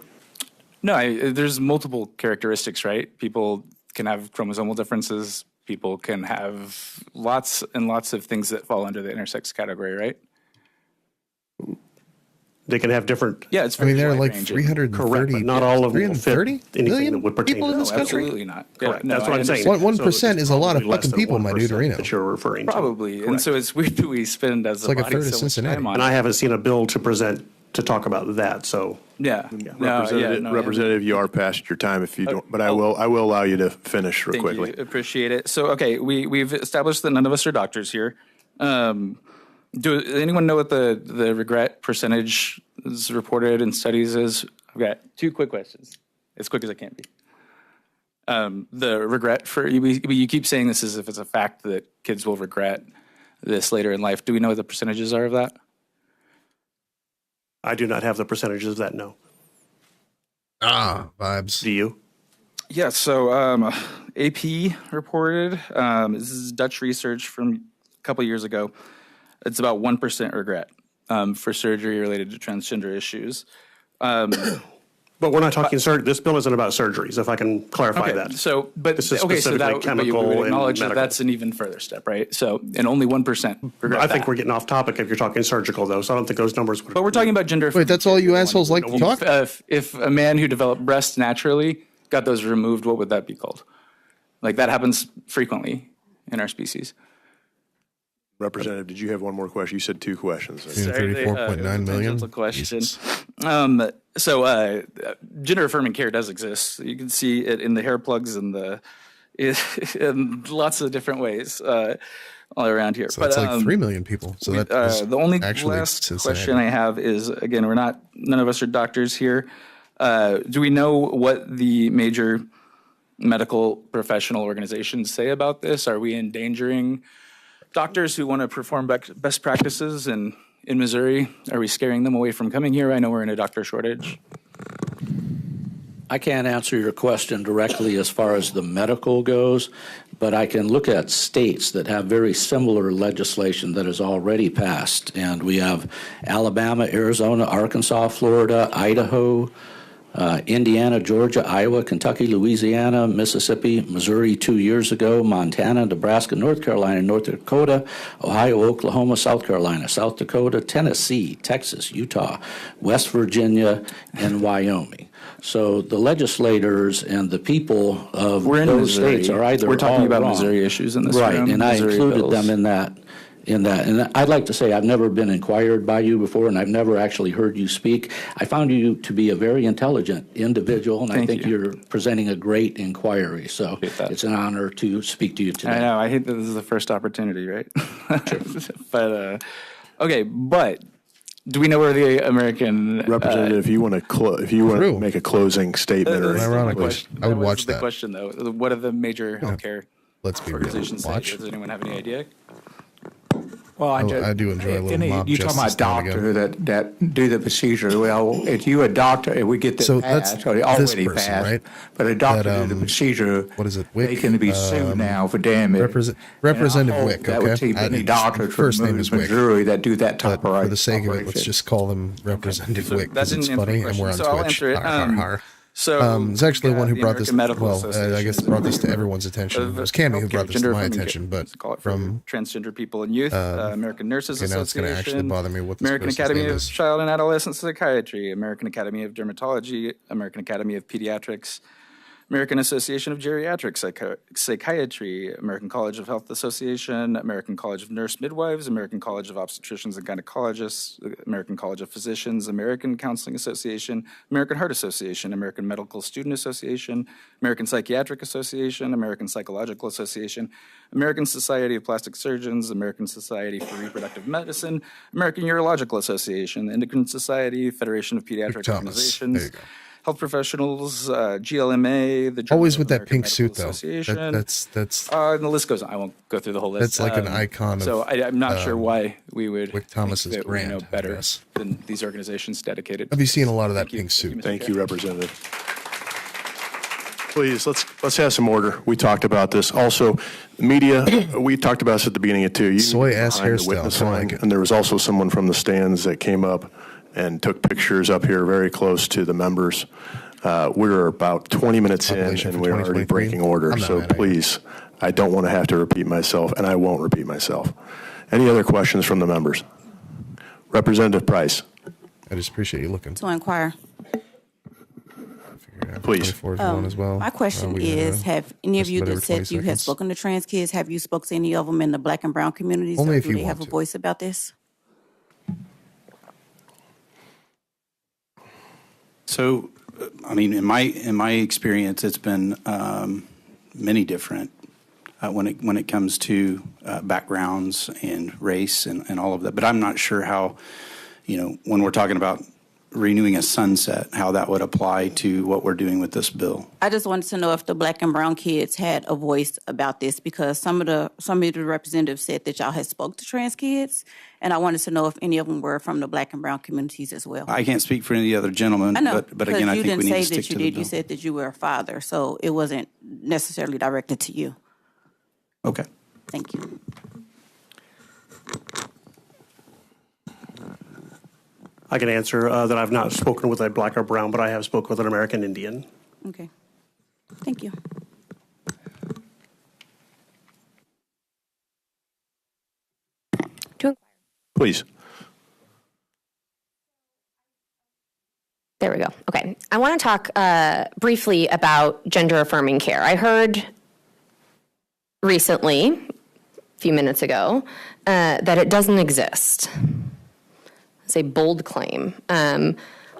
Speaker 16: No, there's multiple characteristics, right? People can have chromosomal differences. People can have lots and lots of things that fall under the intersex category, right?
Speaker 13: They can have different.
Speaker 16: Yeah, it's.
Speaker 2: I mean, there are
Speaker 16: wide
Speaker 2: like
Speaker 16: ranging.
Speaker 2: 330.
Speaker 13: Correct, but not all of them will fit
Speaker 2: 330
Speaker 13: anything
Speaker 2: million
Speaker 13: that would pertain
Speaker 2: people
Speaker 13: to
Speaker 2: in this
Speaker 13: that.
Speaker 2: country?
Speaker 16: Absolutely not.
Speaker 13: Correct.
Speaker 16: Yeah, no,
Speaker 13: That's what
Speaker 16: I
Speaker 13: I'm saying.
Speaker 16: understand.
Speaker 2: 1% is a lot of
Speaker 13: Less
Speaker 2: fucking
Speaker 13: than
Speaker 2: people, my dude,
Speaker 13: 1%
Speaker 2: Reno.
Speaker 13: that you're referring to.
Speaker 16: Probably,
Speaker 13: Correct.
Speaker 16: and so it's weird that we spend as a
Speaker 2: like a
Speaker 16: body
Speaker 2: third of
Speaker 16: so much
Speaker 2: Cincinnati.
Speaker 16: time on
Speaker 13: And
Speaker 16: it.
Speaker 13: I haven't seen a bill to present to talk about that, so.
Speaker 16: Yeah.
Speaker 7: Representative, you are past your time if you don't, but I will allow you to finish real
Speaker 16: Thank
Speaker 7: quickly.
Speaker 16: you. Appreciate it. So, okay, we've established that none of us are doctors here. Do anyone know what the regret percentage is reported in studies is? I've got two quick questions, as quick as I can be. The regret for you keep saying this as if it's a fact that kids will regret this later in life. Do we know what the percentages are of that?
Speaker 13: I do not have the percentages of that, no.
Speaker 2: Vibes.
Speaker 13: Do you?
Speaker 16: Yeah, so AP reported, this is Dutch research from a couple years ago. It's about 1% regret for surgery related to transgender issues.
Speaker 13: But we're not talking surgery. This bill isn't about surgeries, if I can clarify that.
Speaker 16: So, but
Speaker 13: This is
Speaker 16: okay, so
Speaker 13: specifically
Speaker 16: that but
Speaker 13: chemical
Speaker 16: we would
Speaker 13: and
Speaker 16: acknowledge that
Speaker 13: medical.
Speaker 16: that's an even further step, right? So, and only 1% regret
Speaker 13: I think
Speaker 16: that.
Speaker 13: we're getting off topic if you're talking surgical, though, so I don't think those numbers would.
Speaker 16: But we're talking about gender.
Speaker 2: Wait, that's all you assholes like to talk?
Speaker 16: If a man who developed breasts naturally got those removed, what would that be called? Like that happens frequently in our species.
Speaker 7: Representative, did you have one more question? You said two questions.
Speaker 2: 34.9 million.
Speaker 16: That's a question. Gender affirming care does exist. You can see it in the hair plugs and in lots of different ways all around here.
Speaker 2: So it's like 3 million people. So that
Speaker 16: the only
Speaker 2: actually
Speaker 16: last
Speaker 2: Cincinnati.
Speaker 16: question I have is, again, none of us are doctors here. Do we know what the major medical professional organizations say about this? Are we endangering doctors who want to perform best practices in Missouri? Are we scaring them away from coming here? I know we're in a doctor shortage.
Speaker 14: I can't answer your question directly as far as the medical goes, but I can look at states that have very similar legislation that is already passed. And we have Alabama, Arizona, Arkansas, Florida, Idaho, Indiana, Georgia, Iowa, Kentucky, Louisiana, Mississippi, Missouri 2 years ago, Montana, Nebraska, North Carolina, North Dakota, Ohio, Oklahoma, South Carolina, South Dakota, Tennessee, Texas, Utah, West Virginia, and Wyoming. So the legislators and the people of those states are either
Speaker 16: we're talking
Speaker 14: all
Speaker 16: about
Speaker 14: wrong.
Speaker 16: Missouri issues in this
Speaker 14: right,
Speaker 16: room.
Speaker 14: and I
Speaker 16: Missouri
Speaker 14: included
Speaker 16: bills.
Speaker 14: them in that. And I'd like to say I've never been inquired by you before, and I've never actually heard you speak. I found you to be a very intelligent individual, and I think you're presenting a great inquiry. So it's an honor to speak to you today.
Speaker 16: I know. I hate that this is the first opportunity, right? But okay. But do we know where the American
Speaker 7: Representative, if you want to make a closing statement, or
Speaker 2: ironically, I would watch
Speaker 16: the
Speaker 2: that.
Speaker 16: question though? What are the major healthcare
Speaker 2: Let's be real.
Speaker 16: organizations say?
Speaker 2: Watch.
Speaker 16: Does anyone have any idea?
Speaker 12: Well,
Speaker 2: I do enjoy a little mob
Speaker 12: you talking
Speaker 2: justice
Speaker 12: about
Speaker 2: now and again.
Speaker 12: doctor that do the procedure. Well, if you a doctor, if we get this
Speaker 2: So that's
Speaker 12: passed, or
Speaker 2: this
Speaker 12: already
Speaker 2: person,
Speaker 12: passed,
Speaker 2: right?
Speaker 12: but a doctor
Speaker 2: That,
Speaker 12: do the procedure,
Speaker 2: what is it?
Speaker 12: they
Speaker 2: Wick?
Speaker 12: can be sued now for damage.
Speaker 2: Representative
Speaker 12: And I hope
Speaker 2: Wick,
Speaker 12: that would
Speaker 2: okay?
Speaker 12: keep any doctors from
Speaker 2: First name is Wick.
Speaker 12: Missouri that do that type
Speaker 2: But
Speaker 12: of
Speaker 2: for the sake of it, let's just call them Representative Wick
Speaker 16: That's
Speaker 2: because it's
Speaker 16: an
Speaker 2: funny
Speaker 16: input
Speaker 2: and we're on
Speaker 16: question, so I'll
Speaker 2: Twitch.
Speaker 16: answer it.
Speaker 2: Har, har, har.
Speaker 16: So
Speaker 2: it's actually the one who
Speaker 16: the
Speaker 2: brought this.
Speaker 16: American Medical
Speaker 2: Well, I guess
Speaker 16: Association.
Speaker 2: brought this to everyone's attention. It was Cammy who
Speaker 16: Healthcare
Speaker 2: brought this to
Speaker 16: gender
Speaker 2: my
Speaker 16: affirming
Speaker 2: attention,
Speaker 16: care.
Speaker 2: but
Speaker 16: Let's call it
Speaker 2: from
Speaker 16: transgender people and youth, American Nurses
Speaker 2: okay, now it's
Speaker 16: Association,
Speaker 2: going to actually bother me what this
Speaker 16: American
Speaker 2: person's
Speaker 16: Academy
Speaker 2: name
Speaker 16: of
Speaker 2: is.
Speaker 16: Child and Adolescent Psychiatry, American Academy of Dermatology, American Academy of Pediatrics, American Association of Geriatric Psychiatry, American College of Health Association, American College of Nurse Midwives, American College of Obstetricians and Gynecologists, American College of Physicians, American Counseling Association, American Heart Association, American Medical Student Association, American Psychiatric Association, American Psychological Association, American Society of Plastic Surgeons, American Society for Reproductive Medicine, American Urological Association, the Endocrine Society, Federation of Pediatric
Speaker 2: Thomas.
Speaker 16: Organizations,
Speaker 2: There you go.
Speaker 16: Health Professionals, GLMA, the Journal
Speaker 2: Always
Speaker 16: of
Speaker 2: with that
Speaker 16: American
Speaker 2: pink
Speaker 16: Medical
Speaker 2: suit, though.
Speaker 16: Association.
Speaker 2: That's
Speaker 16: And the list goes on. I won't go through the whole list.
Speaker 2: that's like an icon
Speaker 16: So
Speaker 2: of,
Speaker 16: I'm not sure why we would
Speaker 2: Wick Thomas's
Speaker 16: think that we know
Speaker 2: brand, I
Speaker 16: better
Speaker 2: guess.
Speaker 16: than these organizations dedicated.
Speaker 2: Have you seen a lot of that pink suit?
Speaker 7: Thank you, Representative. Please, let's have some order. We talked about this. Also, the media, we talked about this at the beginning of too. You
Speaker 2: Soy
Speaker 7: need to be
Speaker 2: ass
Speaker 7: behind the
Speaker 2: hairstyle,
Speaker 7: witness
Speaker 2: kinda
Speaker 7: line.
Speaker 2: like it.
Speaker 7: And there was also someone from the stands that came up and took pictures up here very close to the members. We're about 20 minutes in
Speaker 2: Population
Speaker 7: and
Speaker 2: for
Speaker 7: we're already
Speaker 2: 2023.
Speaker 7: breaking order.
Speaker 2: I'm not
Speaker 7: So
Speaker 2: mad at you.
Speaker 7: please, I don't want to have to repeat myself, and I won't repeat myself. Any other questions from the members? Representative Price.
Speaker 2: I just appreciate you looking.
Speaker 17: To inquire.
Speaker 7: Please.
Speaker 2: 24 is one as well.
Speaker 17: My question
Speaker 2: We got,
Speaker 17: is, have any of
Speaker 2: just
Speaker 17: you
Speaker 2: about
Speaker 17: that
Speaker 2: every
Speaker 17: said
Speaker 2: 20
Speaker 17: you had
Speaker 2: seconds.
Speaker 17: spoken to trans kids, have you spoke to any of them in the black and brown communities?
Speaker 2: Only
Speaker 17: or
Speaker 2: if
Speaker 17: do
Speaker 2: you
Speaker 17: they have a
Speaker 2: want to.
Speaker 17: voice about this?
Speaker 4: So, I mean, in my experience, it's been many different when it comes to backgrounds and race and all of that. But I'm not sure how, when we're talking about renewing a sunset, how that would apply to what we're doing with this bill.
Speaker 17: I just wanted to know if the black and brown kids had a voice about this, because some of the representatives said that y'all had spoke to trans kids, and I wanted to know if any of them were from the black and brown communities as well.
Speaker 4: I can't speak for any of the other gentlemen,
Speaker 17: I know,
Speaker 4: but again, I think we need to
Speaker 17: you didn't say
Speaker 4: stick
Speaker 17: that you
Speaker 4: to the
Speaker 17: did.
Speaker 4: bill.
Speaker 17: You said that you were a father, so it wasn't necessarily directed to you.
Speaker 4: Okay.
Speaker 17: Thank you.
Speaker 13: I can answer that I've not spoken with a black or brown, but I have spoken with an American Indian.
Speaker 17: Okay. Thank you.
Speaker 7: Please.
Speaker 18: There we go. Okay. I want to talk briefly about gender affirming care. I heard recently, a few minutes ago, that it doesn't exist. It's a bold claim. I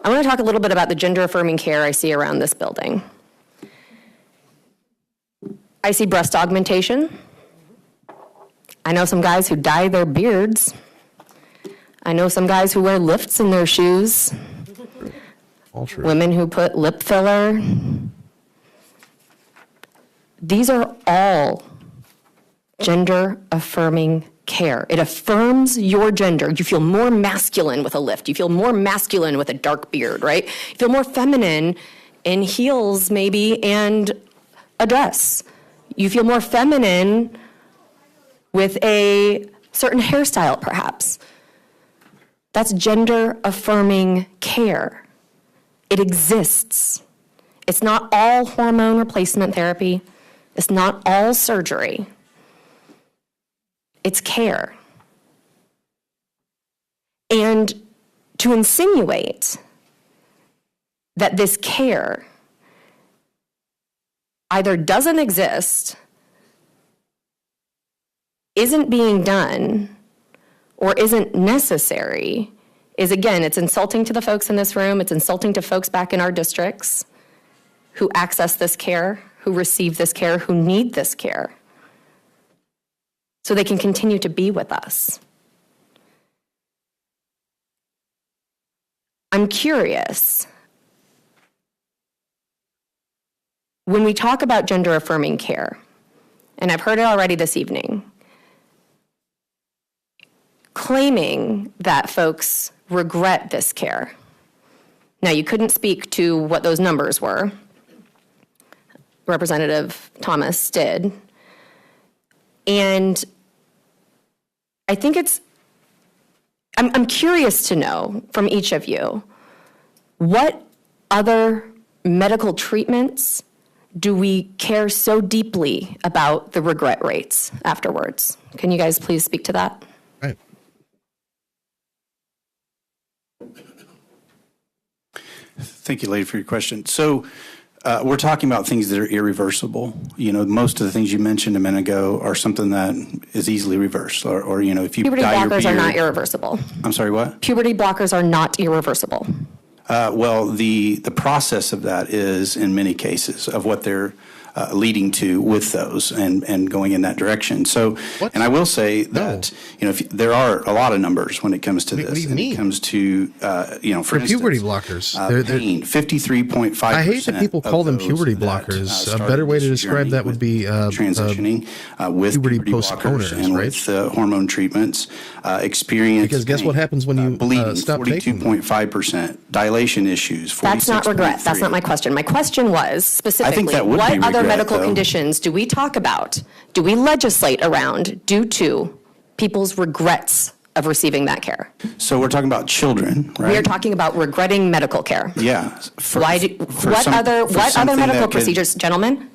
Speaker 18: want to talk a little bit about the gender affirming care I see around this building. I see breast augmentation. I know some guys who dye their beards. I know some guys who wear lifts in their shoes.
Speaker 2: All true.
Speaker 18: Women who put lip filler. These are all gender affirming care. It affirms your gender. You feel more masculine with a lift. You feel more masculine with a dark beard, right? You feel more feminine in heels maybe and a dress. You feel more feminine with a certain hairstyle perhaps. That's gender affirming care. It exists. It's not all hormone replacement therapy. It's not all surgery. It's care. And to insinuate that this care either doesn't exist, isn't being done, or isn't necessary is, again, it's insulting to the folks in this room. It's insulting to folks back in our districts who access this care, who receive this care, who need this care, so they can continue to be with us. I'm curious, when we talk about gender affirming care, and I've heard it already this evening, claiming that folks regret this care. Now, you couldn't speak to what those numbers were. Representative Thomas did. And I think I'm curious to know from each of you, what other medical treatments do we care so deeply about the regret rates afterwards? Can you guys please speak to that?
Speaker 2: Right.
Speaker 4: Thank you, lady, for your question. So We're talking about things that are irreversible. You know, most of the things you mentioned a minute ago are something that is easily reversed. Or you know, if you
Speaker 18: Puberty
Speaker 4: dye your
Speaker 18: blockers
Speaker 4: beard,
Speaker 18: are not irreversible.
Speaker 4: I'm sorry, what?
Speaker 18: Puberty blockers are not irreversible.
Speaker 4: Well, the process of that is, in many cases, of what they're leading to with those and going in that direction. So, and I will say that, you know, there are a lot of numbers when it comes to this.
Speaker 2: What do you
Speaker 4: and
Speaker 2: mean?
Speaker 4: It comes to, you know, for
Speaker 2: puberty
Speaker 4: instance,
Speaker 2: blockers.
Speaker 4: pain, 53.5%.
Speaker 2: I hate that people call them puberty blockers. A better way to describe that would be
Speaker 4: transitioning with puberty
Speaker 2: postponers,
Speaker 4: blockers and
Speaker 2: right?
Speaker 4: with hormone treatments, experience.
Speaker 2: Because guess what happens when you
Speaker 4: bleeding,
Speaker 2: stop taking them?
Speaker 4: 42.5%, dilation issues, 46.3%.
Speaker 18: That's not regret. That's not my question. My question was specifically,
Speaker 4: that would
Speaker 18: what
Speaker 4: be
Speaker 18: other
Speaker 4: regret,
Speaker 18: medical
Speaker 4: though.
Speaker 18: conditions do we talk about, do we legislate around due to people's regrets of receiving that care?
Speaker 4: So we're talking about children, right?
Speaker 18: We are talking about regretting medical care.
Speaker 4: Yeah.
Speaker 18: What other medical procedures, gentlemen?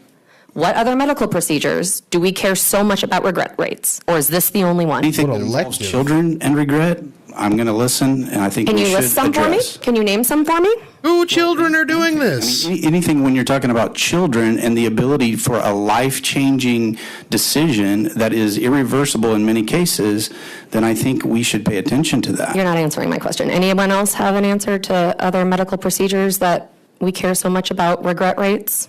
Speaker 18: What other medical procedures do we care so much about regret rates? Or is this the only one?
Speaker 4: Anything that involves children and regret, I'm going to listen, and I think
Speaker 18: Can
Speaker 4: we
Speaker 18: you
Speaker 4: should
Speaker 18: list some for me?
Speaker 4: address.
Speaker 18: Can you name some for me?
Speaker 2: Who children are doing this?
Speaker 4: Anything when you're talking about children and the ability for a life-changing decision that is irreversible in many cases, then I think we should pay attention to that.
Speaker 18: You're not answering my question. Anyone else have an answer to other medical procedures that we care so much about regret rates?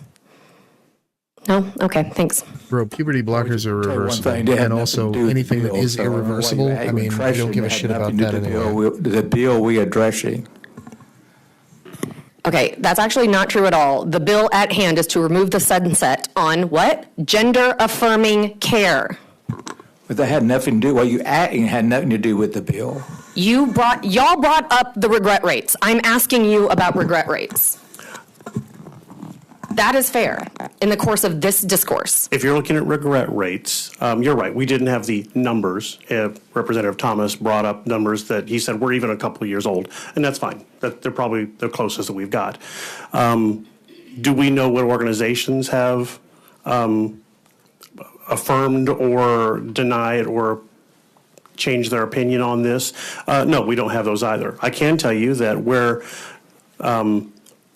Speaker 18: No? Okay, thanks.
Speaker 2: Bro, puberty blockers are reversible.
Speaker 12: thing, they have
Speaker 2: And
Speaker 12: nothing
Speaker 2: also,
Speaker 12: to do with
Speaker 2: anything
Speaker 12: the
Speaker 2: that
Speaker 12: bill,
Speaker 2: is
Speaker 12: so I don't know why
Speaker 2: irreversible,
Speaker 12: you're
Speaker 2: I mean, I don't give a shit about that anyway.
Speaker 12: The bill we addressing.
Speaker 18: Okay, that's actually not true at all. The bill at hand is to remove the sunset on what? Gender-affirming care.
Speaker 12: But that had nothing to do, what you adding had nothing to do with the bill.
Speaker 18: Y'all brought up the regret rates. I'm asking you about regret rates. That is fair in the course of this discourse.
Speaker 13: If you're looking at regret rates, you're right. We didn't have the numbers. Representative Thomas brought up numbers that he said were even a couple of years old, and that's fine. They're probably the closest that we've got. Do we know what organizations have affirmed or denied or changed their opinion on this? No, we don't have those either. I can tell you that where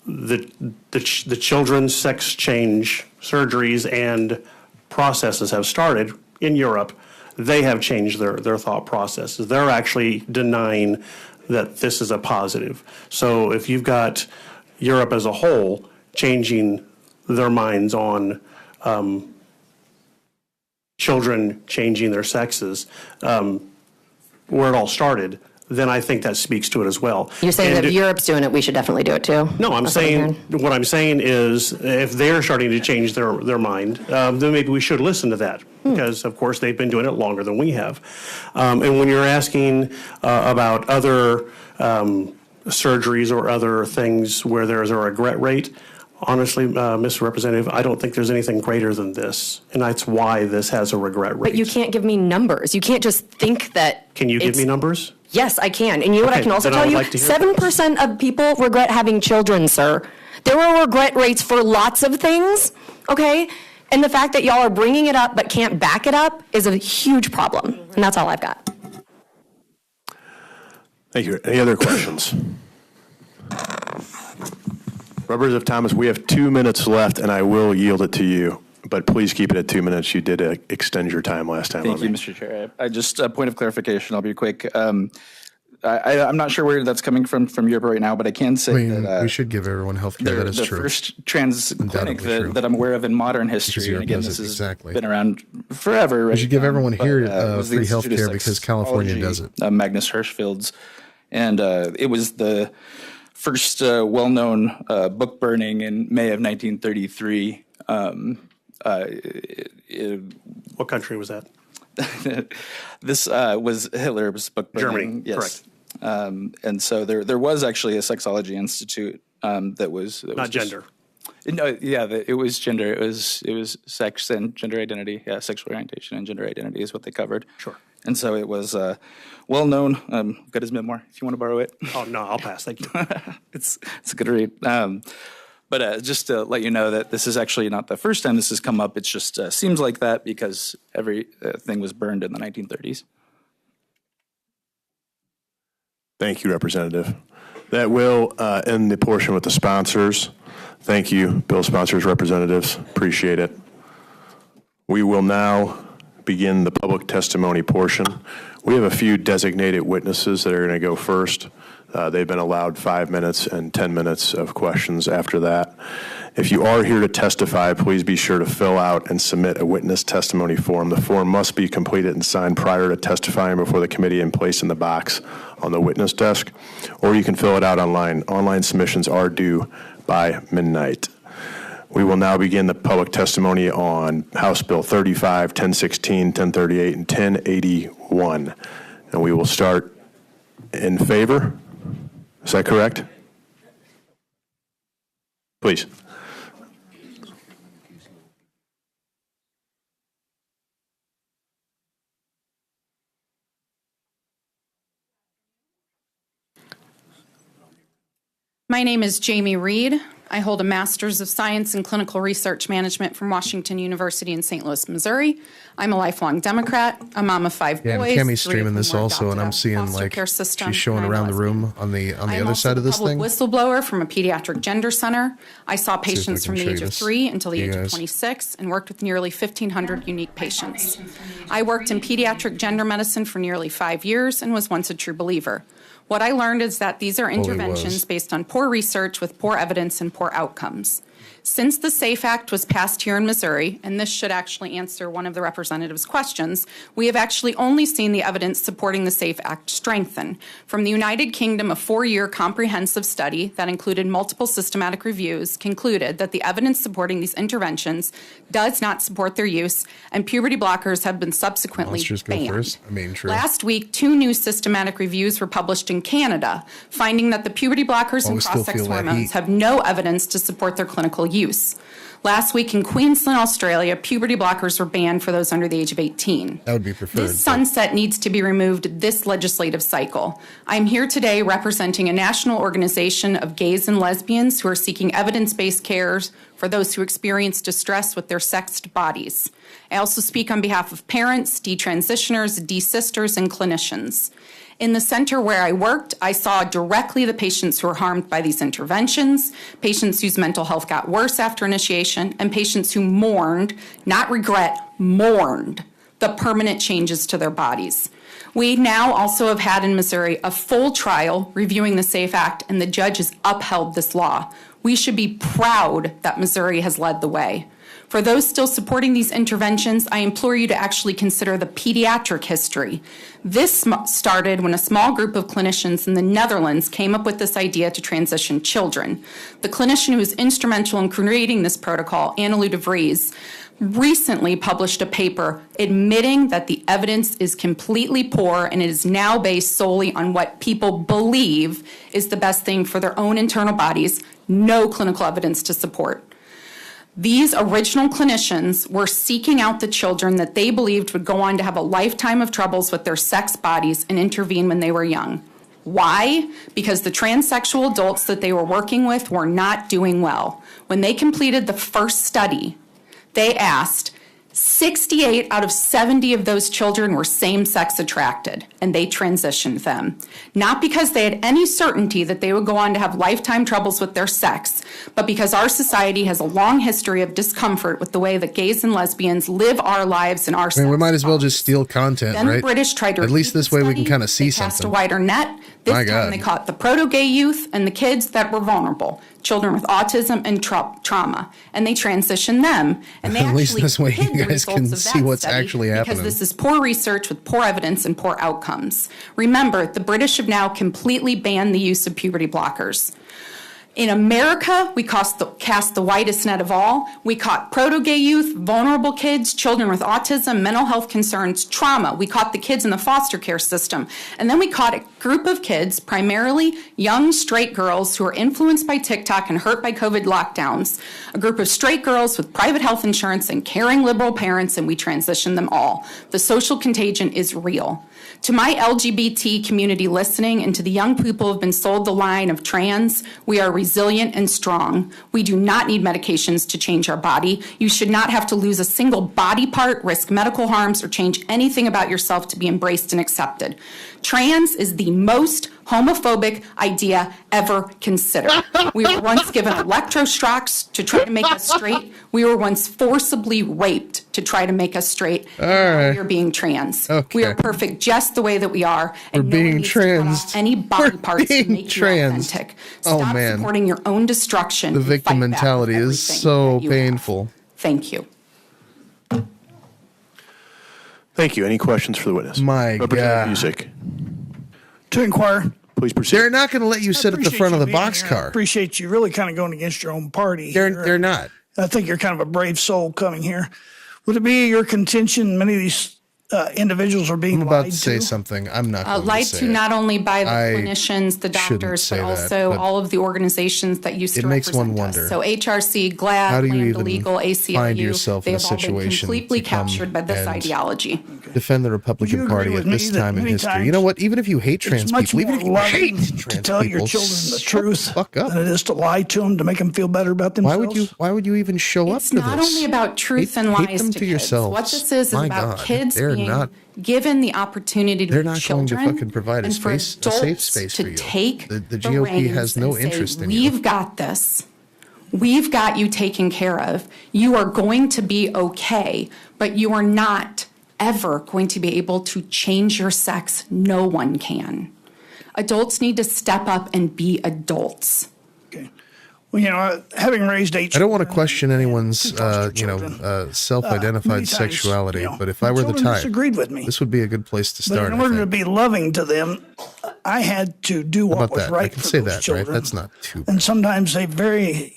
Speaker 13: the children's sex change surgeries and processes have started in Europe, they have changed their thought processes. They're actually denying that this is a positive. So if you've got Europe as a whole changing their minds on children changing their sexes, where it all started, then I think that speaks to it as well.
Speaker 18: You're saying that if Europe's doing it, we should definitely do it too?
Speaker 13: No, I'm
Speaker 18: That's what
Speaker 13: saying,
Speaker 18: hearing.
Speaker 13: what I'm saying is, if they're starting to change their mind, then maybe we should listen to that, because of course they've been doing it longer than we have. And when you're asking about other surgeries or other things where there's a regret rate, honestly, Mr. Representative, I don't think there's anything greater than this, and that's why this has a regret rate.
Speaker 18: But you can't give me numbers. You can't just think that.
Speaker 13: Can you give me
Speaker 18: it's-
Speaker 13: numbers?
Speaker 18: Yes, I can. And you know what I
Speaker 13: Okay,
Speaker 18: can also
Speaker 13: then I
Speaker 18: tell
Speaker 13: would
Speaker 18: you?
Speaker 13: like to hear
Speaker 18: 7% of people regret having children, sir. There are regret rates for lots of things, okay? And the fact that y'all are bringing it up but can't back it up is a huge problem. And that's all I've got.
Speaker 7: Thank you. Any other questions? Representative Thomas, we have 2 minutes left, and I will yield it to you. But please keep it at 2 minutes. You did extend your time last time.
Speaker 16: Thank you, Mr. Chair. I just a point of clarification. I'll be quick. I'm not sure where that's coming from Europe right now, but I can say that
Speaker 2: we should give everyone health care. That is
Speaker 16: the
Speaker 2: true.
Speaker 16: first trans clinic
Speaker 2: Undoubtedly true.
Speaker 16: that I'm aware of in modern history.
Speaker 2: Europe
Speaker 16: And again,
Speaker 2: does
Speaker 16: this
Speaker 2: it,
Speaker 16: has
Speaker 2: exactly.
Speaker 16: been around forever.
Speaker 2: We
Speaker 16: Right?
Speaker 2: should give everyone
Speaker 16: But,
Speaker 2: here
Speaker 16: was the
Speaker 2: free health
Speaker 16: Institute of
Speaker 2: care because California
Speaker 16: Sexology,
Speaker 2: does it.
Speaker 16: Magnus Hirschfield's, and it was the first well-known book burning in May of 1933.
Speaker 13: What country was that?
Speaker 16: This was Hitler's book burning.
Speaker 13: Germany,
Speaker 16: Yes. And so there was actually a sexology institute that was
Speaker 13: Not gender.
Speaker 16: No, yeah, it was gender. It was sex and gender identity. Yeah, sexual orientation and gender identity is what they covered.
Speaker 13: Sure.
Speaker 16: And so it was well known. Got his memoir if you want to borrow it.
Speaker 13: Oh no, I'll pass. Thank you.
Speaker 16: It's a good read. But just to let you know that this is actually not the first time this has come up. It's just seems like that because everything was burned in the 1930s.
Speaker 7: Thank you, Representative. That will end the portion with the sponsors. Thank you, bill sponsors, representatives. Appreciate it. We will now begin the public testimony portion. We have a few designated witnesses that are going to go first. They've been allowed 5 minutes and 10 minutes of questions after that. If you are here to testify, please be sure to fill out and submit a witness testimony form. The form must be completed and signed prior to testifying before the committee and placed in the box on the witness desk, or you can fill it out online. Online submissions are due by midnight. We will now begin the public testimony on House Bill 35, 1016, 1038, and 1081. And we will start in favor. Is that correct? Please.
Speaker 19: My name is Jamie Reed. I hold a Master's of Science in Clinical Research Management from Washington University in St. Louis, Missouri. I'm a lifelong Democrat, a mom of 5
Speaker 2: Yeah,
Speaker 19: boys.
Speaker 2: and Cammy's streaming this also, and I'm seeing like she's showing around the room on the other side of this thing.
Speaker 19: I'm also a public whistleblower from a pediatric gender center. I saw patients from the age of 3 until the age of 26 and worked with nearly 1,500 unique patients. I worked in pediatric gender medicine for nearly 5 years and was once a true believer. What I learned is that these are interventions based on poor research with poor evidence and poor outcomes. Since the SAFE Act was passed here in Missouri, and this should actually answer one of the representative's questions, we have actually only seen the evidence supporting the SAFE Act strengthen. From the United Kingdom, a 4-year comprehensive study that included multiple systematic reviews concluded that the evidence supporting these interventions does not support their use, and puberty blockers have been subsequently banned. Last week, 2 new systematic reviews were published in Canada, finding that the puberty blockers and cross-sex hormones have no evidence to support their clinical use. Last week in Queensland, Australia, puberty blockers were banned for those under the age of 18.
Speaker 2: That would be preferred.
Speaker 19: This sunset needs to be removed this legislative cycle. I'm here today representing a national organization of gays and lesbians who are seeking evidence-based care for those who experience distress with their sexed bodies. I also speak on behalf of parents, detransitioners, desisters, and clinicians. In the center where I worked, I saw directly the patients who were harmed by these interventions, patients whose mental health got worse after initiation, and patients who mourned, not regret, mourned the permanent changes to their bodies. We now also have had in Missouri a full trial reviewing the SAFE Act, and the judge has upheld this law. We should be proud that Missouri has led the way. For those still supporting these interventions, I implore you to actually consider the pediatric history. This started when a small group of clinicians in the Netherlands came up with this idea to transition children. The clinician who was instrumental in creating this protocol, Annelou de Vries, recently published a paper admitting that the evidence is completely poor and it is now based solely on what people believe is the best thing for their own internal bodies, no clinical evidence to support. These original clinicians were seeking out the children that they believed would go on to have a lifetime of troubles with their sex bodies and intervene when they were young. Why? Because the transsexual adults that they were working with were not doing well. When they completed the first study, they asked, 68 out of 70 of those children were same-sex attracted, and they transitioned them. Not because they had any certainty that they would go on to have lifetime troubles with their sex, but because our society has a long history of discomfort with the way that gays and lesbians live our lives and our
Speaker 2: I mean, we might as well just steal content,
Speaker 19: Then
Speaker 2: right?
Speaker 19: the British tried to
Speaker 2: At least this way we can kind of see
Speaker 19: cast a
Speaker 2: something.
Speaker 19: wider net. This
Speaker 2: My
Speaker 19: time
Speaker 2: God.
Speaker 19: they caught the proto-gay youth and the kids that were vulnerable, children with autism and trauma, and they transitioned them. And they
Speaker 2: At least
Speaker 19: actually
Speaker 2: this way
Speaker 19: hid
Speaker 2: you
Speaker 19: the
Speaker 2: guys can
Speaker 19: results of
Speaker 2: see
Speaker 19: that
Speaker 2: what's
Speaker 19: study
Speaker 2: actually happening.
Speaker 19: Because this is poor research with poor evidence and poor outcomes. Remember, the British have now completely banned the use of puberty blockers. In America, we cast the widest net of all. We caught proto-gay youth, vulnerable kids, children with autism, mental health concerns, trauma. We caught the kids in the foster care system. And then we caught a group of kids, primarily young straight girls who are influenced by TikTok and hurt by COVID lockdowns, a group of straight girls with private health insurance and caring liberal parents, and we transitioned them all. The social contagion is real. To my LGBT community listening and to the young people who have been sold the line of trans, we are resilient and strong. We do not need medications to change our body. You should not have to lose a single body part, risk medical harms, or change anything about yourself to be embraced and accepted. Trans is the most homophobic idea ever considered. We were once given electroshocks to try to make us straight. We were once forcibly raped to try to make us straight.
Speaker 2: All right.
Speaker 19: We are being trans.
Speaker 2: Okay.
Speaker 19: We are perfect just the way that we are.
Speaker 2: We're
Speaker 19: And no one
Speaker 2: being
Speaker 19: needs to cut
Speaker 2: trans.
Speaker 19: off any body parts to
Speaker 2: being
Speaker 19: make you
Speaker 2: trans.
Speaker 19: authentic.
Speaker 2: Oh,
Speaker 19: Stop
Speaker 2: man.
Speaker 19: supporting your own destruction.
Speaker 2: The
Speaker 19: and
Speaker 2: victim
Speaker 19: fight back
Speaker 2: mentality
Speaker 19: with
Speaker 2: is
Speaker 19: everything
Speaker 2: so
Speaker 19: that you have.
Speaker 2: painful.
Speaker 19: Thank you.
Speaker 7: Thank you. Any questions for the witness?
Speaker 2: My
Speaker 7: Representative
Speaker 2: God.
Speaker 7: Busick,
Speaker 10: To inquire.
Speaker 7: please proceed.
Speaker 2: They're not going to let you sit at the
Speaker 10: Appreciate
Speaker 2: front of
Speaker 10: you
Speaker 2: the
Speaker 10: being here. I
Speaker 2: boxcar.
Speaker 10: appreciate you really kind of going against your own party.
Speaker 2: They're not.
Speaker 10: I think you're kind of a brave soul coming here. Would it be your contention many of these individuals are being
Speaker 2: I'm about
Speaker 10: lied
Speaker 2: to say something. I'm not going
Speaker 19: Lied
Speaker 2: to say
Speaker 19: to
Speaker 2: it.
Speaker 19: not only by the
Speaker 2: I
Speaker 19: clinicians, the
Speaker 2: shouldn't
Speaker 19: doctors,
Speaker 2: say
Speaker 19: but
Speaker 2: that,
Speaker 19: also
Speaker 2: but
Speaker 19: all of the organizations that used to
Speaker 2: it makes
Speaker 19: represent
Speaker 2: one
Speaker 19: us.
Speaker 2: wonder.
Speaker 19: So HRC, GLAD,
Speaker 2: How do you
Speaker 19: Land
Speaker 2: even
Speaker 19: Illegal, ACLU,
Speaker 2: find yourself
Speaker 19: they
Speaker 2: in a
Speaker 19: have all been
Speaker 2: situation
Speaker 19: completely
Speaker 2: to come
Speaker 19: captured by this
Speaker 2: and
Speaker 19: ideology.
Speaker 2: defend the Republican
Speaker 10: agree
Speaker 2: Party
Speaker 10: with
Speaker 2: at
Speaker 10: me
Speaker 2: this
Speaker 10: that
Speaker 2: time in
Speaker 10: many
Speaker 2: history?
Speaker 10: times
Speaker 2: You know what? Even if you hate trans
Speaker 10: It's much
Speaker 2: people, even
Speaker 10: more
Speaker 2: if you
Speaker 10: loving
Speaker 2: hate
Speaker 10: to
Speaker 2: trans
Speaker 10: tell
Speaker 2: people,
Speaker 10: your children the
Speaker 2: shut
Speaker 10: truth
Speaker 2: fuck up.
Speaker 10: than it is to lie to them to make them feel better about
Speaker 2: Why
Speaker 10: themselves.
Speaker 2: would you even show
Speaker 19: It's
Speaker 2: up to
Speaker 19: not
Speaker 2: this?
Speaker 19: only about truth and
Speaker 2: hate
Speaker 19: lies
Speaker 2: them
Speaker 19: to
Speaker 2: to
Speaker 19: kids.
Speaker 2: yourselves.
Speaker 19: What this is
Speaker 2: My
Speaker 19: about
Speaker 2: God,
Speaker 19: kids
Speaker 2: they're
Speaker 19: being
Speaker 2: not-
Speaker 19: given the opportunity to
Speaker 2: They're
Speaker 19: be
Speaker 2: not
Speaker 19: children
Speaker 2: going to fucking provide a
Speaker 19: and for
Speaker 2: space, a safe
Speaker 19: adults
Speaker 2: space
Speaker 19: to
Speaker 2: for you.
Speaker 19: take
Speaker 2: The GOP
Speaker 19: reins
Speaker 2: has no
Speaker 19: and say,
Speaker 2: interest in you.
Speaker 19: We've got this. We've got you taken care of. You are going to be okay, but you are not ever going to be able to change your sex. No one can. Adults need to step up and be adults.
Speaker 10: Well, you know, having raised 8
Speaker 2: I don't want to question anyone's, self-identified
Speaker 10: many times,
Speaker 2: sexuality,
Speaker 10: you know,
Speaker 2: but if I were the
Speaker 10: children
Speaker 2: type,
Speaker 10: disagreed with me.
Speaker 2: this would be a good place to start.
Speaker 10: But in
Speaker 2: I
Speaker 10: order to
Speaker 2: think.
Speaker 10: be loving to them, I had to do
Speaker 2: How
Speaker 10: what
Speaker 2: about
Speaker 10: was
Speaker 2: that?
Speaker 10: right
Speaker 2: I can
Speaker 10: for
Speaker 2: say
Speaker 10: those
Speaker 2: that,
Speaker 10: children.
Speaker 2: right? That's not too.
Speaker 10: And sometimes they they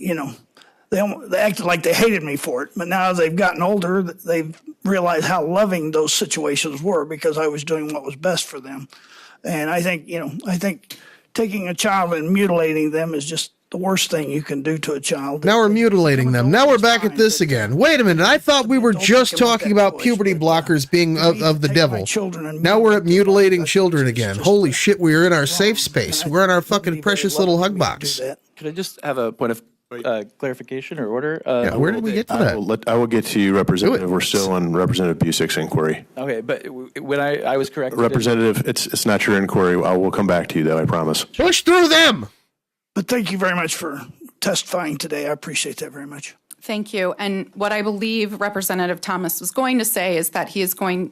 Speaker 10: acted like they hated me for it. But now as they've gotten older, they've realized how loving those situations were because I was doing what was best for them. And I think taking a child and mutilating them is just the worst thing you can do to a child.
Speaker 2: Now we're mutilating them. Now we're back at this again. Wait a minute. I thought we were just talking about puberty blockers being of the devil. Now we're at mutilating children again. Holy shit, we are in our safe space. We're in our fucking precious little hug box.
Speaker 16: Could I just have a point of clarification or order?
Speaker 2: Yeah, where did we get to that?
Speaker 7: I will get to you, Representative. We're still on Representative Busick's inquiry.
Speaker 16: Okay, but when I was correct.
Speaker 7: Representative, it's not your inquiry. I will come back to you, though, I promise.
Speaker 2: Push through them!
Speaker 10: But thank you very much for testifying today. I appreciate that very much.
Speaker 19: Thank you. And what I believe Representative Thomas was going to say is that he is going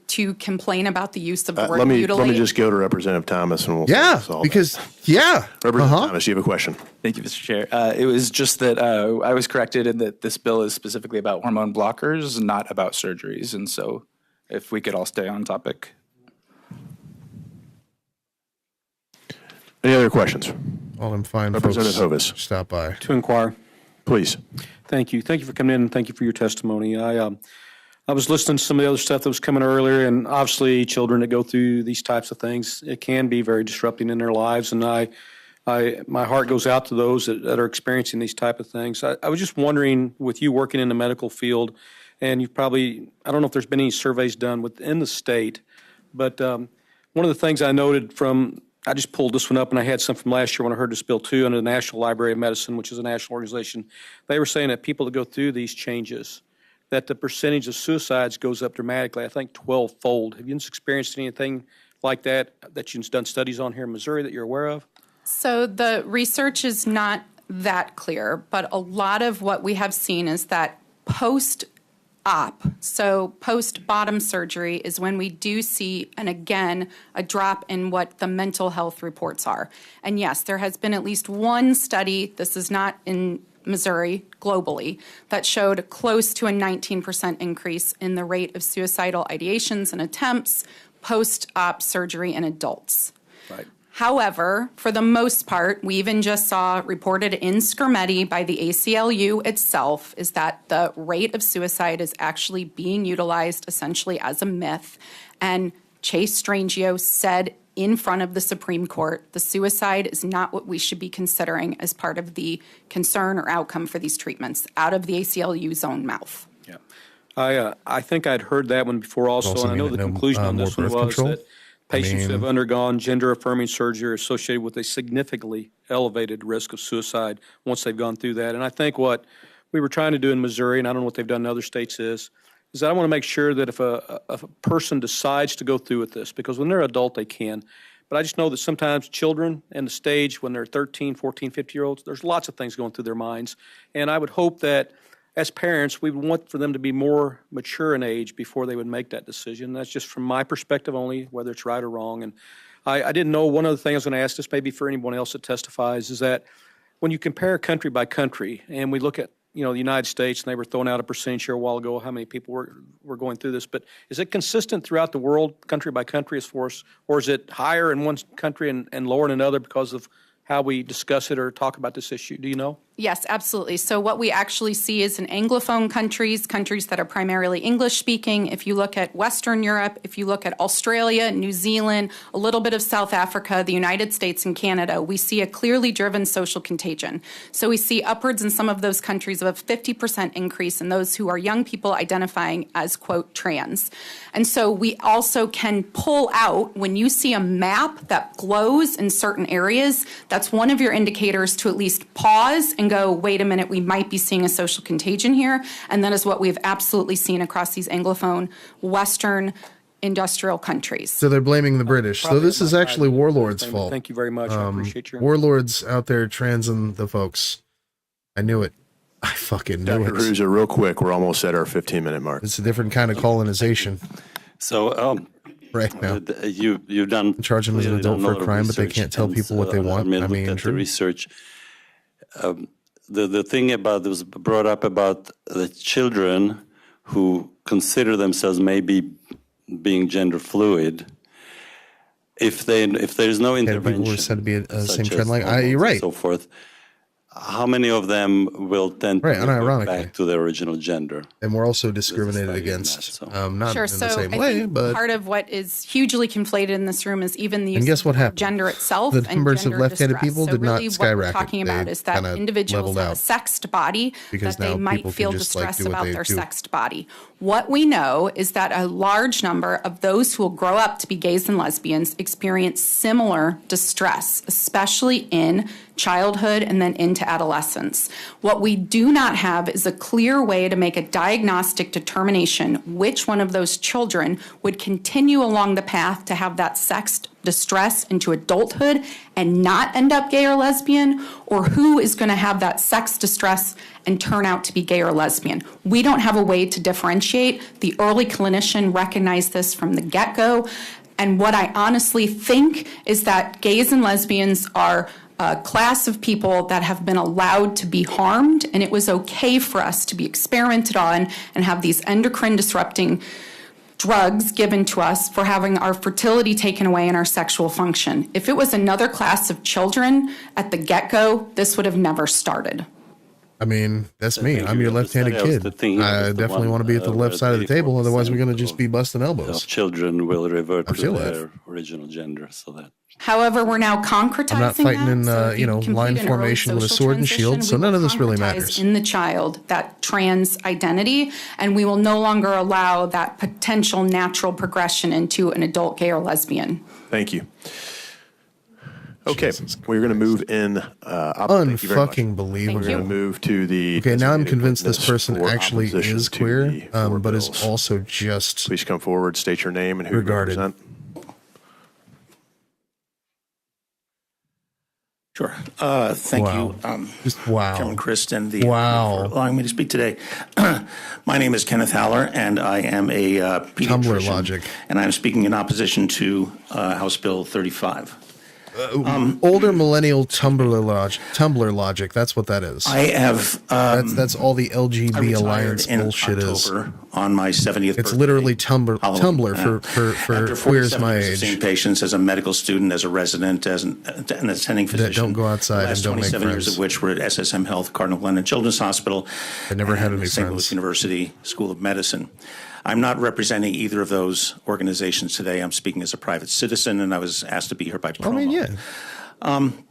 Speaker 19: to complain about the use of the word
Speaker 7: Let me
Speaker 19: mutilate.
Speaker 7: just go to Representative Thomas and we'll
Speaker 2: Yeah, because, yeah.
Speaker 7: Representative Thomas, you have a question.
Speaker 16: Thank you, Mr. Chair. It was just that I was corrected in that this bill is specifically about hormone blockers, not about surgeries. And so if we could all stay on topic.
Speaker 7: Any other questions?
Speaker 2: All I'm fine,
Speaker 7: Representative
Speaker 2: folks.
Speaker 7: Hovis.
Speaker 2: Stop by.
Speaker 8: To inquire.
Speaker 7: Please.
Speaker 8: Thank you. Thank you for coming in and thank you for your testimony. I was listening to some of the other stuff that was coming earlier, and obviously children that go through these types of things, it can be very disrupting in their lives. And my heart goes out to those that are experiencing these type of things. I was just wondering, with you working in the medical field, and you've probably, I don't know if there's been any surveys done within the state, but one of the things I noted I just pulled this one up, and I had some from last year when I heard this bill too, under the National Library of Medicine, which is a national organization. They were saying that people that go through these changes, that the percentage of suicides goes up dramatically, I think 12-fold. Have you experienced anything like that you've done studies on here in Missouri that you're aware of?
Speaker 19: So the research is not that clear, but a lot of what we have seen is that post-op, so post-bottom surgery, is when we do see, and again, a drop in what the mental health reports are. And yes, there has been at least one study, this is not in Missouri, globally, that showed close to a 19% increase in the rate of suicidal ideations and attempts post-op surgery in adults.
Speaker 8: Right.
Speaker 19: However, for the most part, we even just saw reported in Scrimeti by the ACLU itself is that the rate of suicide is actually being utilized essentially as a myth. And Chase Strangio said in front of the Supreme Court, the suicide is not what we should be considering as part of the concern or outcome for these treatments, out of the ACLU's own mouth.
Speaker 8: Yeah. I think I'd heard that one before also, and I know the conclusion on this one was Patients who have undergone gender-affirming surgery are associated with a significantly elevated risk of suicide once they've gone through that. And I think what we were trying to do in Missouri, and I don't know what they've done in other states, is that I want to make sure that if a person decides to go through with this, because when they're adult, they can. But I just know that sometimes children and the stage when they're 13, 14, 50-year-olds, there's lots of things going through their minds. And I would hope that as parents, we would want for them to be more mature in age before they would make that decision. That's just from my perspective only, whether it's right or wrong. And I didn't know, one other thing I was going to ask this maybe for anyone else that testifies, is that when you compare country by country, and we look at, the United States, and they were throwing out a percentage here a while ago, how many people were going through this, but is it consistent throughout the world, country by country as far as, or is it higher in one country and lower in another because of how we discuss it or talk about this issue? Do you know?
Speaker 19: Yes, absolutely. So what we actually see is in Anglophone countries that are primarily English-speaking, if you look at Western Europe, if you look at Australia, New Zealand, a little bit of South Africa, the United States, and Canada, we see a clearly driven social contagion. So we see upwards in some of those countries of a 50% increase in those who are young people identifying as, quote, trans. And so we also can pull out, when you see a map that glows in certain areas, that's one of your indicators to at least pause and go, wait a minute, we might be seeing a social contagion here. And that is what we've absolutely seen across these Anglophone, Western, industrial countries.
Speaker 2: So they're blaming the British. So this is actually warlords' fault.
Speaker 8: Thank you very much. I appreciate your
Speaker 2: warlords out there transing the folks. I knew it. I fucking knew
Speaker 7: Dr.
Speaker 2: it.
Speaker 7: Cruiser, real quick, we're almost at our 15-minute mark.
Speaker 2: It's a different kind of colonization.
Speaker 20: So,
Speaker 2: right now,
Speaker 20: you've done
Speaker 2: charge them as an adult for a crime, but they can't tell people what they want. I mean,
Speaker 20: the research. The thing about that was brought up about the children who consider themselves maybe being gender fluid. If there's no intervention,
Speaker 2: people were said to be a same
Speaker 20: such
Speaker 2: trend
Speaker 20: as
Speaker 2: like
Speaker 20: hormones
Speaker 2: you're right.
Speaker 20: and so forth. How many of them will tend to go back to their original gender?
Speaker 2: And we're also discriminated against, not
Speaker 19: Sure.
Speaker 2: in
Speaker 19: So
Speaker 2: the same
Speaker 19: I
Speaker 2: way,
Speaker 19: think
Speaker 2: but
Speaker 19: part of what is hugely conflated in this room is even the
Speaker 2: and
Speaker 19: use
Speaker 2: guess what
Speaker 19: of
Speaker 2: happened?
Speaker 19: gender itself
Speaker 2: The
Speaker 19: and
Speaker 2: numbers of
Speaker 19: gender
Speaker 2: left-handed
Speaker 19: distress.
Speaker 2: people
Speaker 19: so
Speaker 2: did not
Speaker 19: really what
Speaker 2: skyrocket.
Speaker 19: we're talking about
Speaker 2: They
Speaker 19: is that
Speaker 2: kinda
Speaker 19: individuals
Speaker 2: leveled
Speaker 19: have a
Speaker 2: out.
Speaker 19: sexed body,
Speaker 2: Because
Speaker 19: that they
Speaker 2: now
Speaker 19: might
Speaker 2: people
Speaker 19: feel
Speaker 2: can just, like,
Speaker 19: distress
Speaker 2: do what
Speaker 19: about
Speaker 2: they
Speaker 19: their
Speaker 2: do.
Speaker 19: sexed body. What we know is that a large number of those who will grow up to be gays and lesbians experience similar distress, especially in childhood and then into adolescence. What we do not have is a clear way to make a diagnostic determination which one of those children would continue along the path to have that sexed distress into adulthood and not end up gay or lesbian, or who is going to have that sex distress and turn out to be gay or lesbian. We don't have a way to differentiate. The early clinician recognized this from the get-go. And what I honestly think is that gays and lesbians are a class of people that have been allowed to be harmed, and it was okay for us to be experimented on and have these endocrine disrupting drugs given to us for having our fertility taken away and our sexual function. If it was another class of children at the get-go, this would have never started.
Speaker 2: I mean, that's me. I'm your left-handed kid. I definitely want to be at the left side of the table. Otherwise, we're going to just be busting elbows.
Speaker 20: Children will revert to
Speaker 2: feel
Speaker 20: their original gender, so that.
Speaker 19: However, we're now concretizing
Speaker 2: I'm not fighting
Speaker 19: that.
Speaker 2: in,
Speaker 19: So if you
Speaker 2: line
Speaker 19: complete an early
Speaker 2: formation with a
Speaker 19: social
Speaker 2: sword and
Speaker 19: transition,
Speaker 2: shield, so
Speaker 19: we
Speaker 2: none
Speaker 19: will
Speaker 2: of this really
Speaker 19: concretize
Speaker 2: matters.
Speaker 19: in the child that trans identity, and we will no longer allow that potential natural progression into an adult gay or lesbian.
Speaker 7: Thank you. Okay, we're going to move in.
Speaker 2: Unfucking believable.
Speaker 7: We're going to move to the.
Speaker 2: Okay, now I'm convinced this person
Speaker 7: for
Speaker 2: actually
Speaker 7: opposition
Speaker 2: is
Speaker 7: to
Speaker 2: queer,
Speaker 7: the four
Speaker 2: but is
Speaker 7: bills.
Speaker 2: also just.
Speaker 7: Please come forward, state your name and who you
Speaker 2: regarded.
Speaker 7: represent.
Speaker 21: Sure. Thank you,
Speaker 2: Just wow.
Speaker 21: Chairman Christen,
Speaker 2: Wow.
Speaker 21: for allowing me to speak today. My name is Kenneth Haller, and I am a pediatrician.
Speaker 2: Tumblr logic.
Speaker 21: And I'm speaking in opposition to House Bill 35.
Speaker 2: Older millennial Tumblr logic. That's what that is.
Speaker 21: I have.
Speaker 2: That's all the
Speaker 21: I
Speaker 2: LGB
Speaker 21: retired
Speaker 2: Alliance
Speaker 21: in
Speaker 2: bullshit is.
Speaker 21: October on my 70th
Speaker 2: It's
Speaker 21: birthday.
Speaker 2: literally Tumblr for
Speaker 21: After
Speaker 2: queers
Speaker 21: 47
Speaker 2: my
Speaker 21: years of
Speaker 2: age
Speaker 21: seeing patients as a medical student, as a resident, as an attending physician.
Speaker 2: that don't go outside
Speaker 21: the
Speaker 2: and
Speaker 21: last
Speaker 2: don't make
Speaker 21: 27 years
Speaker 2: friends.
Speaker 21: of which were at SSM Health, Cardinal Glennon Children's Hospital.
Speaker 2: I never had
Speaker 21: and
Speaker 2: any
Speaker 21: St. Louis
Speaker 2: friends.
Speaker 21: University School of Medicine. I'm not representing either of those organizations today. I'm speaking as a private citizen, and I was asked to be here by promo.
Speaker 2: I mean, yeah.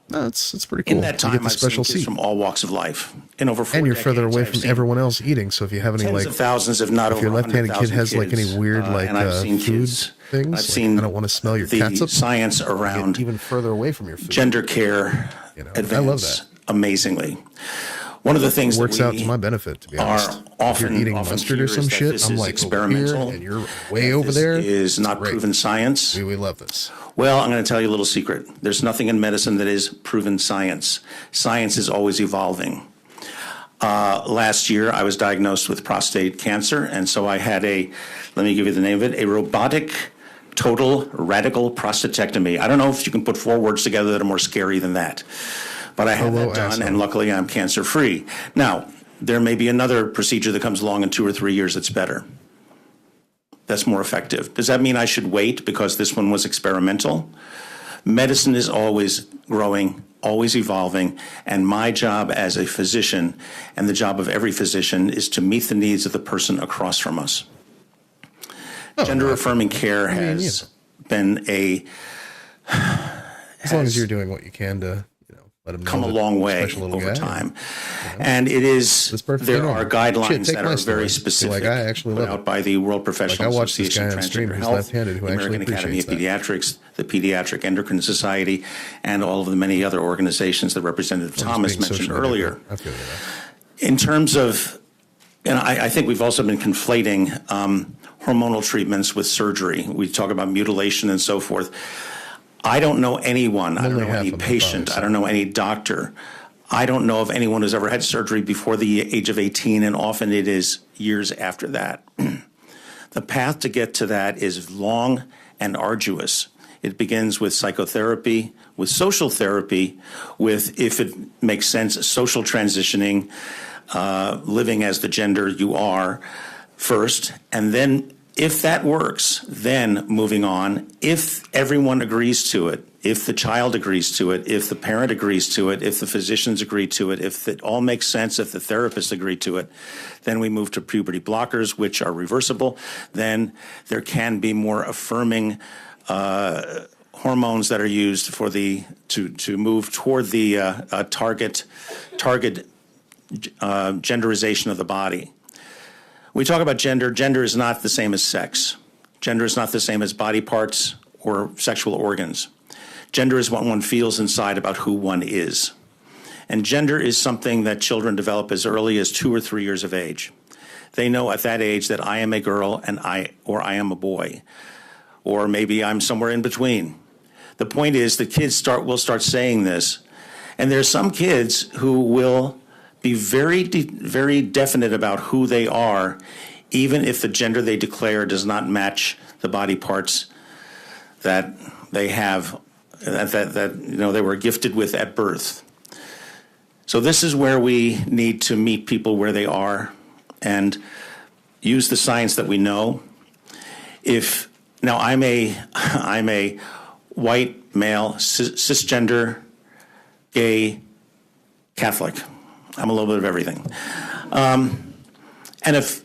Speaker 2: No, it's pretty cool.
Speaker 21: In that
Speaker 2: You
Speaker 21: time,
Speaker 2: get the
Speaker 21: I've seen
Speaker 2: special
Speaker 21: kids
Speaker 2: seat.
Speaker 21: from all walks of life. In over 4
Speaker 2: And you're further
Speaker 21: decades,
Speaker 2: away
Speaker 21: I've
Speaker 2: from
Speaker 21: seen
Speaker 2: everyone else eating. So if you have any
Speaker 21: tens
Speaker 2: like,
Speaker 21: of thousands, if not
Speaker 2: if
Speaker 21: over
Speaker 2: your left-handed kid
Speaker 21: 100,000
Speaker 2: has like any
Speaker 21: kids,
Speaker 2: weird like
Speaker 21: and I've seen
Speaker 2: food
Speaker 21: kids.
Speaker 2: things,
Speaker 21: I've
Speaker 2: like,
Speaker 21: seen
Speaker 2: I don't want to smell your
Speaker 21: the
Speaker 2: catsup.
Speaker 21: science around
Speaker 2: even further away from your food.
Speaker 21: gender care advance
Speaker 2: I love that.
Speaker 21: amazingly. One of the things
Speaker 2: It works
Speaker 21: that
Speaker 2: out
Speaker 21: we
Speaker 2: to my benefit, to be honest.
Speaker 21: are
Speaker 2: If
Speaker 21: often
Speaker 2: you're eating
Speaker 21: often
Speaker 2: mustard
Speaker 21: hear
Speaker 2: or some
Speaker 21: is that
Speaker 2: shit,
Speaker 21: this
Speaker 2: I'm
Speaker 21: is
Speaker 2: like
Speaker 21: experimental,
Speaker 2: over here, and you're way
Speaker 21: that
Speaker 2: over
Speaker 21: this
Speaker 2: there.
Speaker 21: is not
Speaker 2: Great.
Speaker 21: proven science.
Speaker 2: We love this.
Speaker 21: Well, I'm going to tell you a little secret. There's nothing in medicine that is proven science. Science is always evolving. Last year, I was diagnosed with prostate cancer, and so I had let me give you the name of it, a robotic total radical prostatectomy. I don't know if you can put 4 words together that are more scary than that. But I had that done, and luckily I'm cancer-free. Now, there may be another procedure that comes along in 2 or 3 years that's better. That's more effective. Does that mean I should wait because this one was experimental? Medicine is always growing, always evolving, and my job as a physician, and the job of every physician, is to meet the needs of the person across from us. Gender-affirming care has been
Speaker 2: as long as you're doing what you can to, let them know
Speaker 21: come a
Speaker 2: that
Speaker 21: long
Speaker 2: you're
Speaker 21: way
Speaker 2: special little
Speaker 21: over
Speaker 2: guy.
Speaker 21: time. And it is, there
Speaker 2: normal.
Speaker 21: are guidelines
Speaker 2: Shit, take
Speaker 21: that
Speaker 2: my
Speaker 21: are
Speaker 2: story.
Speaker 21: very
Speaker 2: Be
Speaker 21: specific,
Speaker 2: like, I actually
Speaker 21: put
Speaker 2: love
Speaker 21: out
Speaker 2: it.
Speaker 21: by the World Professional
Speaker 2: Like, I watched this
Speaker 21: Association
Speaker 2: guy
Speaker 21: of
Speaker 2: on stream
Speaker 21: Transgender
Speaker 2: who's
Speaker 21: Health,
Speaker 2: left-handed who
Speaker 21: the
Speaker 2: actually
Speaker 21: American Academy of
Speaker 2: appreciates
Speaker 21: Pediatrics, the Pediatric Endocrine Society, and all of the many other organizations that Representative Thomas
Speaker 2: being
Speaker 21: mentioned
Speaker 2: socially
Speaker 21: earlier.
Speaker 2: different. I feel that.
Speaker 21: In terms of, and I think we've also been conflating hormonal treatments with surgery. We talk about mutilation and so forth. I don't know anyone, I don't know any patient, I don't know any doctor. I don't know of anyone who's ever had surgery before the age of 18, and often it is years after that. The path to get to that is long and arduous. It begins with psychotherapy, with social therapy, with, if it makes sense, social transitioning, living as the gender you are first, and then if that works, then moving on, if everyone agrees to it, if the child agrees to it, if the parent agrees to it, if the physicians agree to it, if it all makes sense, if the therapists agree to it, then we move to puberty blockers, which are reversible. Then there can be more affirming hormones that are used for to move toward the target genderization of the body. We talk about gender. Gender is not the same as sex. Gender is not the same as body parts or sexual organs. Gender is what one feels inside about who one is. And gender is something that children develop as early as 2 or 3 years of age. They know at that age that I am a girl and I am a boy, or maybe I'm somewhere in between. The point is that kids will start saying this, and there's some kids who will be very definite about who they are, even if the gender they declare does not match the body parts that they have, that they were gifted with at birth. So this is where we need to meet people where they are and use the science that we know. Now I'm a white male cisgender gay Catholic. I'm a little bit of everything. And as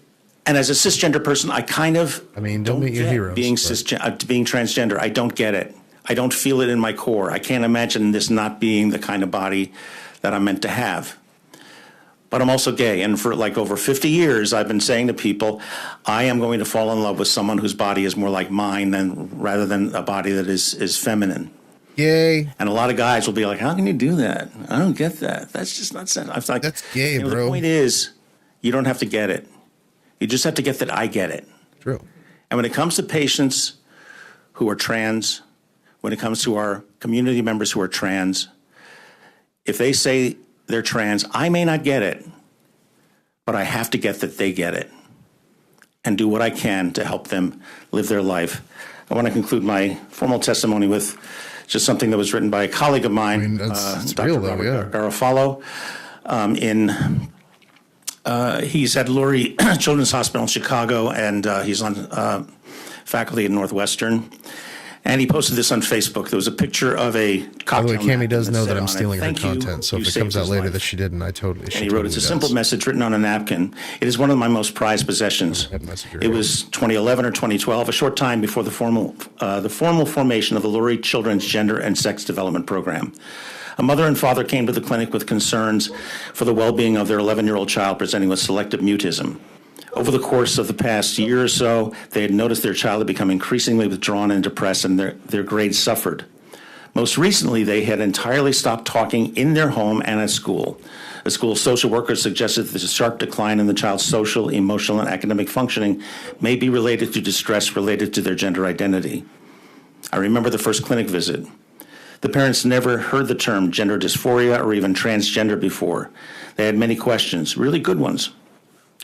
Speaker 21: a cisgender person, I kind of
Speaker 2: don't meet your heroes,
Speaker 21: being transgender. I don't get it. I don't feel it in my core. I can't imagine this not being the kind of body that I'm meant to have. But I'm also gay, and for like over 50 years, I've been saying to people, I am going to fall in love with someone whose body is more like mine rather than a body that is feminine.
Speaker 2: Yay.
Speaker 21: And a lot of guys will be like, how can you do that? I don't get that. That's just not sense. I was like,
Speaker 2: that's gay, bro.
Speaker 21: The point is, you don't have to get it. You just have to get that I get it.
Speaker 2: True.
Speaker 21: And when it comes to patients who are trans, when it comes to our community members who are trans, if they say they're trans, I may not get it, but I have to get that they get it and do what I can to help them live their life. I want to conclude my formal testimony with just something that was written by a colleague of mine, Dr. Robert Garofalo. He's at Lurie Children's Hospital in Chicago, and he's on faculty at Northwestern. And he posted this on Facebook. There was a picture of a
Speaker 2: By the
Speaker 21: cocktail
Speaker 2: way, Cammie
Speaker 21: napkin
Speaker 2: does
Speaker 21: that
Speaker 2: know
Speaker 21: said
Speaker 2: that I'm
Speaker 21: on it,
Speaker 2: stealing her
Speaker 21: "Thank you,
Speaker 2: content, so
Speaker 21: you
Speaker 2: if it
Speaker 21: saved
Speaker 2: comes out
Speaker 21: his
Speaker 2: later
Speaker 21: life."
Speaker 2: that she didn't, I totally.
Speaker 21: And he wrote, "It's a simple message written on a napkin. It is one of my most prized possessions." It was 2011 or 2012, a short time before the formal formation of the Lurie Children's Gender and Sex Development Program. A mother and father came to the clinic with concerns for the well-being of their 11-year-old child presenting with selective mutism. Over the course of the past year or so, they had noticed their child had become increasingly withdrawn and depressed, and their grades suffered. Most recently, they had entirely stopped talking in their home and at school. A school social worker suggested that the sharp decline in the child's social, emotional, and academic functioning may be related to distress related to their gender identity. I remember the first clinic visit. The parents never heard the term gender dysphoria or even transgender before. They had many questions, really good ones.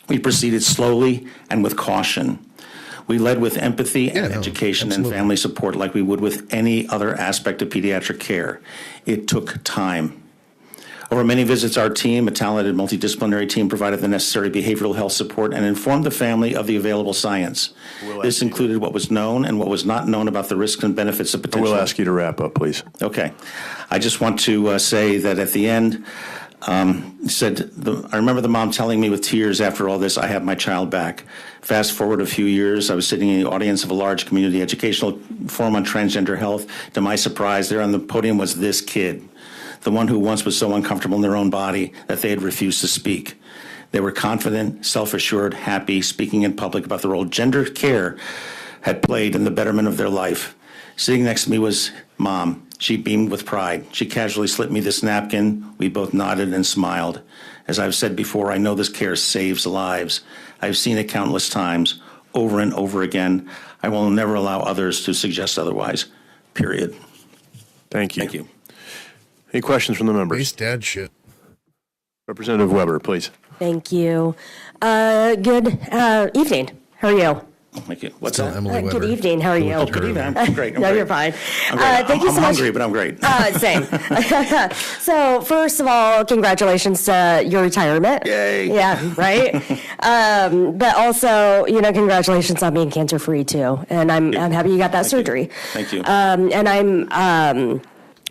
Speaker 21: We proceeded slowly and with caution. We led with empathy and education and family support like we would with any other aspect of pediatric care. It took time. Over many visits, our team, a talented multidisciplinary team, provided the necessary behavioral health support and informed the family of the available science. This included what was known and what was not known about the risks and benefits of potential.
Speaker 7: We'll ask you to wrap up, please.
Speaker 21: Okay. I just want to say that at the end, I remember the mom telling me with tears after all this, "I have my child back." Fast forward a few years, I was sitting in the audience of a large community educational forum on transgender health. To my surprise, there on the podium was this kid, the one who once was so uncomfortable in their own body that they had refused to speak. They were confident, self-assured, happy, speaking in public about the role gender care had played in the betterment of their life. Sitting next to me was Mom. She beamed with pride. She casually slipped me this napkin. We both nodded and smiled. As I've said before, I know this care saves lives. I've seen it countless times, over and over again. I will never allow others to suggest otherwise, period.
Speaker 7: Thank you.
Speaker 21: Thank you.
Speaker 7: Any questions from the members?
Speaker 2: Base dad shit.
Speaker 7: Representative Weber, please.
Speaker 15: Thank you. Good evening. How are you?
Speaker 21: Thank you. What's that?
Speaker 15: Good evening. How are you?
Speaker 21: Oh, good evening. I'm great.
Speaker 15: No, you're fine.
Speaker 21: I'm great.
Speaker 15: Thank you so
Speaker 21: I'm
Speaker 15: much.
Speaker 21: hungry, but I'm great.
Speaker 15: Same. So, first of all, congratulations to your retirement.
Speaker 21: Yay.
Speaker 15: Yeah, right? But also, congratulations on being cancer-free, too. And I'm happy you got that surgery.
Speaker 21: Thank you.
Speaker 15: And I'm...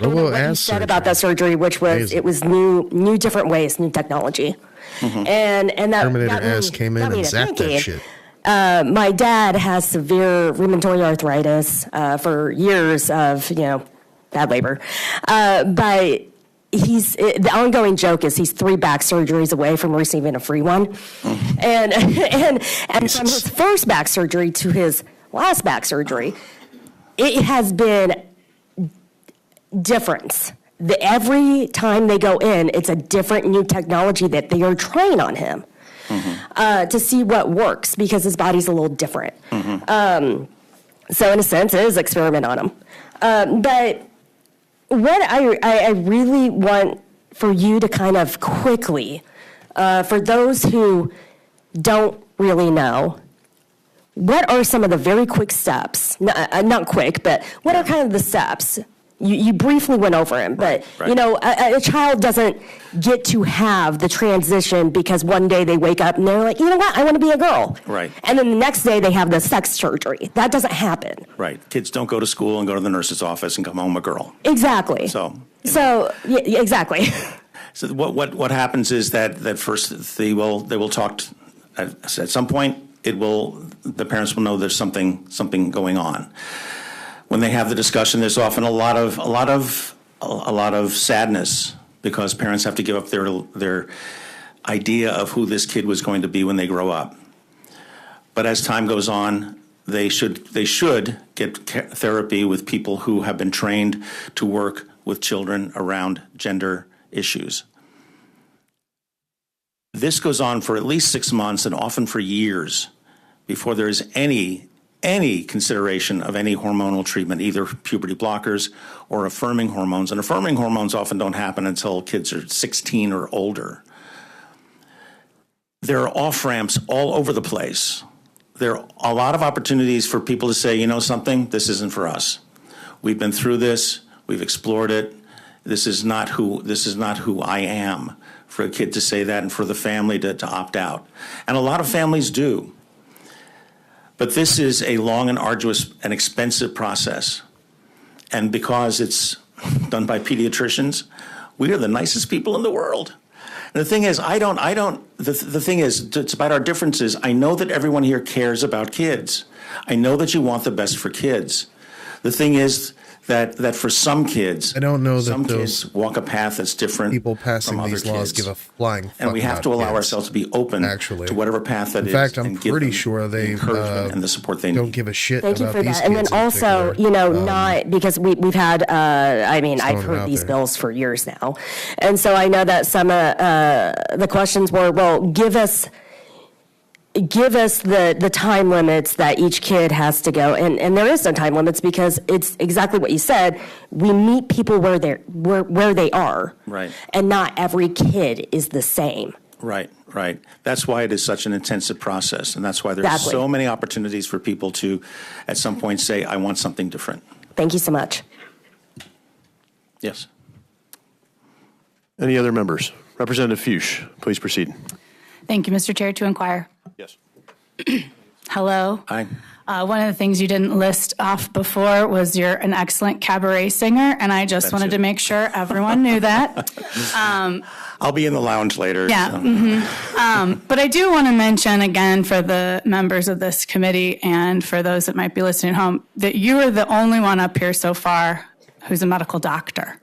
Speaker 15: what you said about that surgery, which was it was new different ways, new technology, and that
Speaker 2: Terminator
Speaker 15: got me-
Speaker 2: ass came in
Speaker 15: got me
Speaker 2: and
Speaker 15: to
Speaker 2: zapped that
Speaker 15: thinking.
Speaker 2: shit.
Speaker 15: My dad has severe rheumatoid arthritis for years of bad labor, but the ongoing joke is he's 3 back surgeries away from receiving a free one, and from his first back surgery to his last back surgery, it has been difference. Every time they go in, it's a different new technology that they are trying on him to see what works because his body's a little different. So in a sense, it is experiment on him. But what I really want for you to kind of quickly, for those who don't really know, what are some of the very quick steps? Not quick, but what are kind of the steps? You briefly went over him, but a child doesn't get to have the transition because one day they wake up and they're like, you know what, I want to be a girl.
Speaker 21: Right.
Speaker 15: And then the next day they have the sex surgery. That doesn't happen.
Speaker 21: Right. Kids don't go to school and go to the nurse's office and come home a girl.
Speaker 15: Exactly.
Speaker 21: So
Speaker 15: yeah, exactly.
Speaker 21: So what happens is that first they will talk at some point. The parents will know there's something going on. When they have the discussion, there's often a lot of sadness because parents have to give up their idea of who this kid was going to be when they grow up. But as time goes on, they should get therapy with people who have been trained to work with children around gender issues. This goes on for at least 6 months and often for years before there is any consideration of any hormonal treatment, either puberty blockers or affirming hormones. And affirming hormones often don't happen until kids are 16 or older. There are off-ramps all over the place. There are a lot of opportunities for people to say, you know something, this isn't for us. We've been through this, we've explored it. This is not who I am. For a kid to say that and for the family to opt out. And a lot of families do. But this is a long and arduous and expensive process. And because it's done by pediatricians, we are the nicest people in the world. And the thing is, the thing is, it's about our differences. I know that everyone here cares about kids. I know that you want the best for kids. The thing is that for some kids,
Speaker 2: I don't know that
Speaker 21: some
Speaker 2: those
Speaker 21: kids walk a path that's different
Speaker 2: people passing
Speaker 21: from other
Speaker 2: these laws
Speaker 21: kids.
Speaker 2: give a flying fuck
Speaker 21: And we have
Speaker 2: about
Speaker 21: to allow
Speaker 2: kids,
Speaker 21: ourselves to be open
Speaker 2: actually.
Speaker 21: to whatever path that
Speaker 2: In
Speaker 21: is.
Speaker 2: fact, I'm
Speaker 21: and give
Speaker 2: pretty
Speaker 21: them
Speaker 2: sure they
Speaker 21: the encouragement and the support they
Speaker 2: don't
Speaker 21: need.
Speaker 2: give a shit
Speaker 15: Thank you
Speaker 2: about
Speaker 15: for
Speaker 2: these
Speaker 15: that. And then
Speaker 2: kids in
Speaker 15: also,
Speaker 2: particular.
Speaker 15: not because we've had, I've
Speaker 2: throwing it
Speaker 15: heard
Speaker 2: out
Speaker 15: these
Speaker 2: there.
Speaker 15: bills for years now. And so I know that some the questions were, well, give us the time limits that each kid has to go. And there is no time limits because it's exactly what you said. We meet people where they are.
Speaker 21: Right.
Speaker 15: And not every kid is the same.
Speaker 21: Right, right. That's why it is such an intensive process, and that's why there's
Speaker 15: Exactly.
Speaker 21: so many opportunities for people to, at some point, say, I want something different.
Speaker 15: Thank you so much.
Speaker 21: Yes.
Speaker 7: Any other members? Representative Fuchs, please proceed.
Speaker 11: Thank you, Mr. Chair. To inquire.
Speaker 7: Yes.
Speaker 11: Hello.
Speaker 21: Hi.
Speaker 11: One of the things you didn't list off before was you're an excellent cabaret singer, and I just
Speaker 21: That's
Speaker 11: wanted
Speaker 21: it.
Speaker 11: to make sure everyone knew that.
Speaker 21: I'll be in the lounge later.
Speaker 11: Yeah.
Speaker 21: so.
Speaker 11: But I do want to mention again for the members of this committee and for those that might be listening at home that you are the only one up here so far who's a medical doctor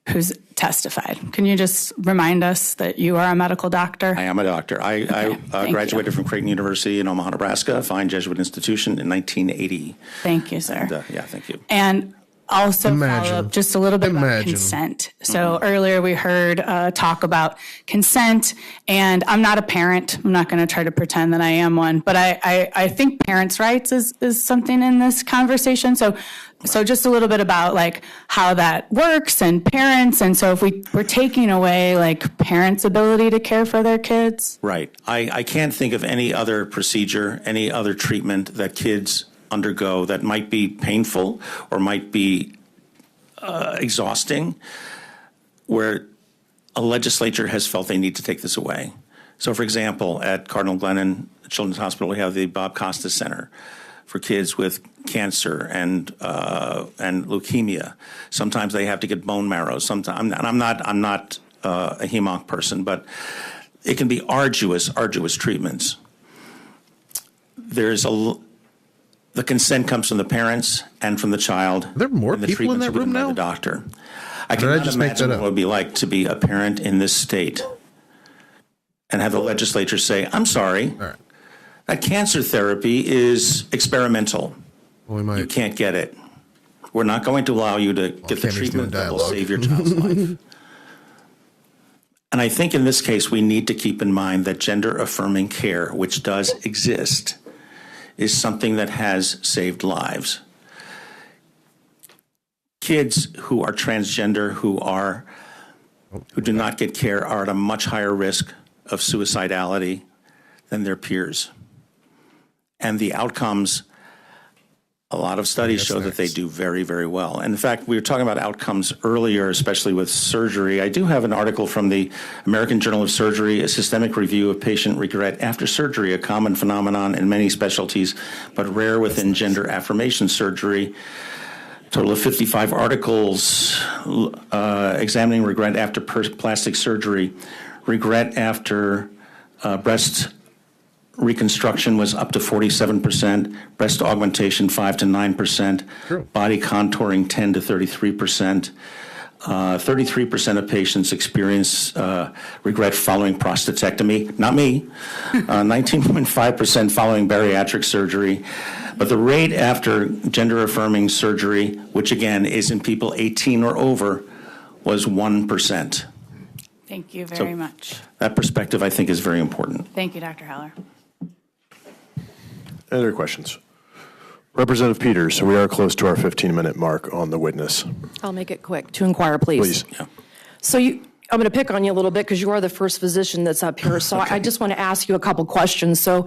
Speaker 11: who's testified. Can you just remind us that you are a medical doctor?
Speaker 21: I am a doctor. I
Speaker 11: thank
Speaker 21: graduated from Creighton University in Omaha, Nebraska, a fine Jesuit institution, in 1980.
Speaker 11: Thank you, sir.
Speaker 21: And, yeah, thank you.
Speaker 11: And also
Speaker 2: Imagine.
Speaker 11: follow up just a little bit about
Speaker 2: Imagine.
Speaker 11: consent. So earlier we heard talk about consent, and I'm not a parent. I'm not going to try to pretend that I am one, but I think parents' rights is something in this conversation. So just a little bit about like how that works and parents. And so if we're taking away like parents' ability to care for their kids.
Speaker 21: Right. I can't think of any other procedure, any other treatment that kids undergo that might be painful or might be exhausting, where a legislature has felt they need to take this away. So, for example, at Cardinal Glennon Children's Hospital, we have the Bob Costas Center for kids with cancer and leukemia. Sometimes they have to get bone marrow. Sometimes, and I'm not a hemonc person, but it can be arduous treatments. The consent comes from the parents and from the child.
Speaker 2: Are there more
Speaker 21: and the
Speaker 2: people in
Speaker 21: treatments
Speaker 2: that
Speaker 21: are given
Speaker 2: room
Speaker 21: by
Speaker 2: now?
Speaker 21: the doctor. I
Speaker 2: Or did I
Speaker 21: cannot
Speaker 2: just make
Speaker 21: imagine
Speaker 2: that
Speaker 21: what
Speaker 2: up?
Speaker 21: it would be like to be a parent in this state and have the legislature say, I'm sorry, that cancer therapy is experimental.
Speaker 2: Well, we
Speaker 21: You can't get it. We're not going to allow you to get the
Speaker 2: Tammy's doing
Speaker 21: treatment that will
Speaker 2: dialogue.
Speaker 21: save your child's life. And I think in this case, we need to keep in mind that gender affirming care, which does exist, is something that has saved lives. Kids who are transgender, who do not get care, are at a much higher risk of suicidality than their peers. And the outcomes, a lot of studies show that they do very, very well. And in fact, we were talking about outcomes earlier, especially with surgery. I do have an article from the American Journal of Surgery, a systemic review of patient regret after surgery, a common phenomenon in many specialties, but rare within gender affirmation surgery. Total of 55 articles examining regret after plastic surgery. Regret after breast reconstruction was up to 47%, breast augmentation 5 to 9%, body contouring 10 to 33%. 33% of patients experience regret following prostatectomy. Not me. 19.5% following bariatric surgery. But the rate after gender-affirming surgery, which again is in people 18 or over, was 1%.
Speaker 11: Thank you very much.
Speaker 21: That perspective, I think, is very important.
Speaker 11: Thank you, Dr. Haller.
Speaker 7: Any other questions? Representative Peters, we are close to our 15-minute mark on the witness.
Speaker 1: I'll make it quick. To inquire, please.
Speaker 7: Please.
Speaker 1: So I'm going to pick on you a little bit because you are the first physician that's up here. So I just want to ask you a couple questions. So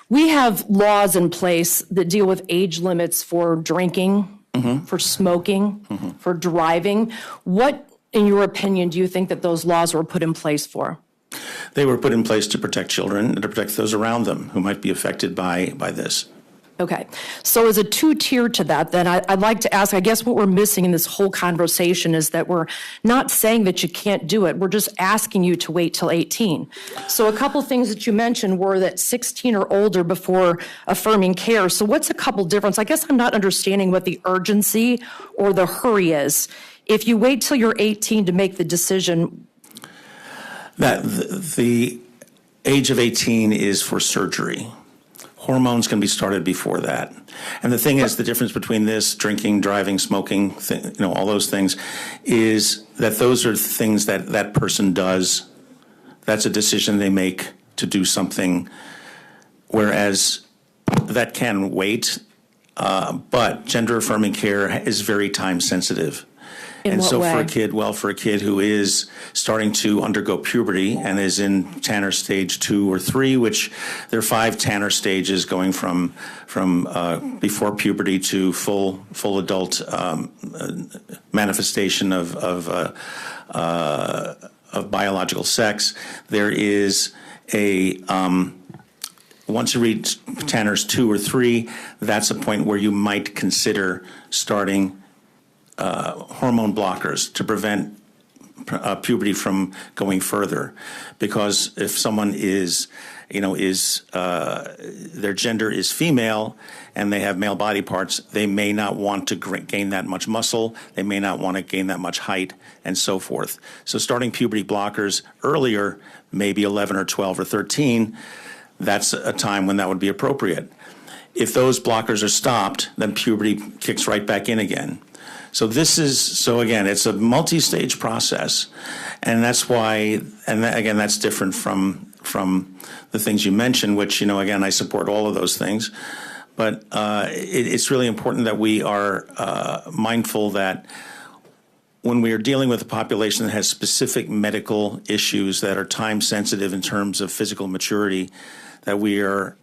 Speaker 1: we have laws in place that deal with age limits for drinking, for smoking, for driving. What, in your opinion, do you think that those laws were put in place for?
Speaker 21: They were put in place to protect children and to protect those around them who might be affected by this.
Speaker 1: Okay, so as a two-tier to that, then I'd like to ask, I guess what we're missing in this whole conversation is that we're not saying that you can't do it, we're just asking you to wait till 18. So a couple things that you mentioned were that 16 or older before affirming care. So what's a couple difference? I guess I'm not understanding what the urgency or the hurry is. If you wait till you're 18 to make the decision.
Speaker 21: That the age of 18 is for surgery. Hormones can be started before that. And the thing is, the difference between this, drinking, driving, smoking, all those things, is that those are things that that person does. That's a decision they make to do something, whereas that can wait. But gender-affirming care is very time-sensitive.
Speaker 1: In what way?
Speaker 21: For a kid who is starting to undergo puberty and is in Tanner stage 2 or 3, which there are 5 Tanner stages going from before puberty to full adult manifestation of biological sex. There is a once you reach Tanner's 2 or 3, that's a point where you might consider starting hormone blockers to prevent puberty from going further. Because if someone is their gender is female and they have male body parts, they may not want to gain that much muscle, they may not want to gain that much height, and so forth. So starting puberty blockers earlier, maybe 11 or 12 or 13, that's a time when that would be appropriate. If those blockers are stopped, then puberty kicks right back in again. So again, it's a multi-stage process, and that's why, again, that's different from the things you mentioned, which, again, I support all of those things. But it's really important that we are mindful that when we are dealing with a population that has specific medical issues that are time sensitive in terms of physical maturity, that we are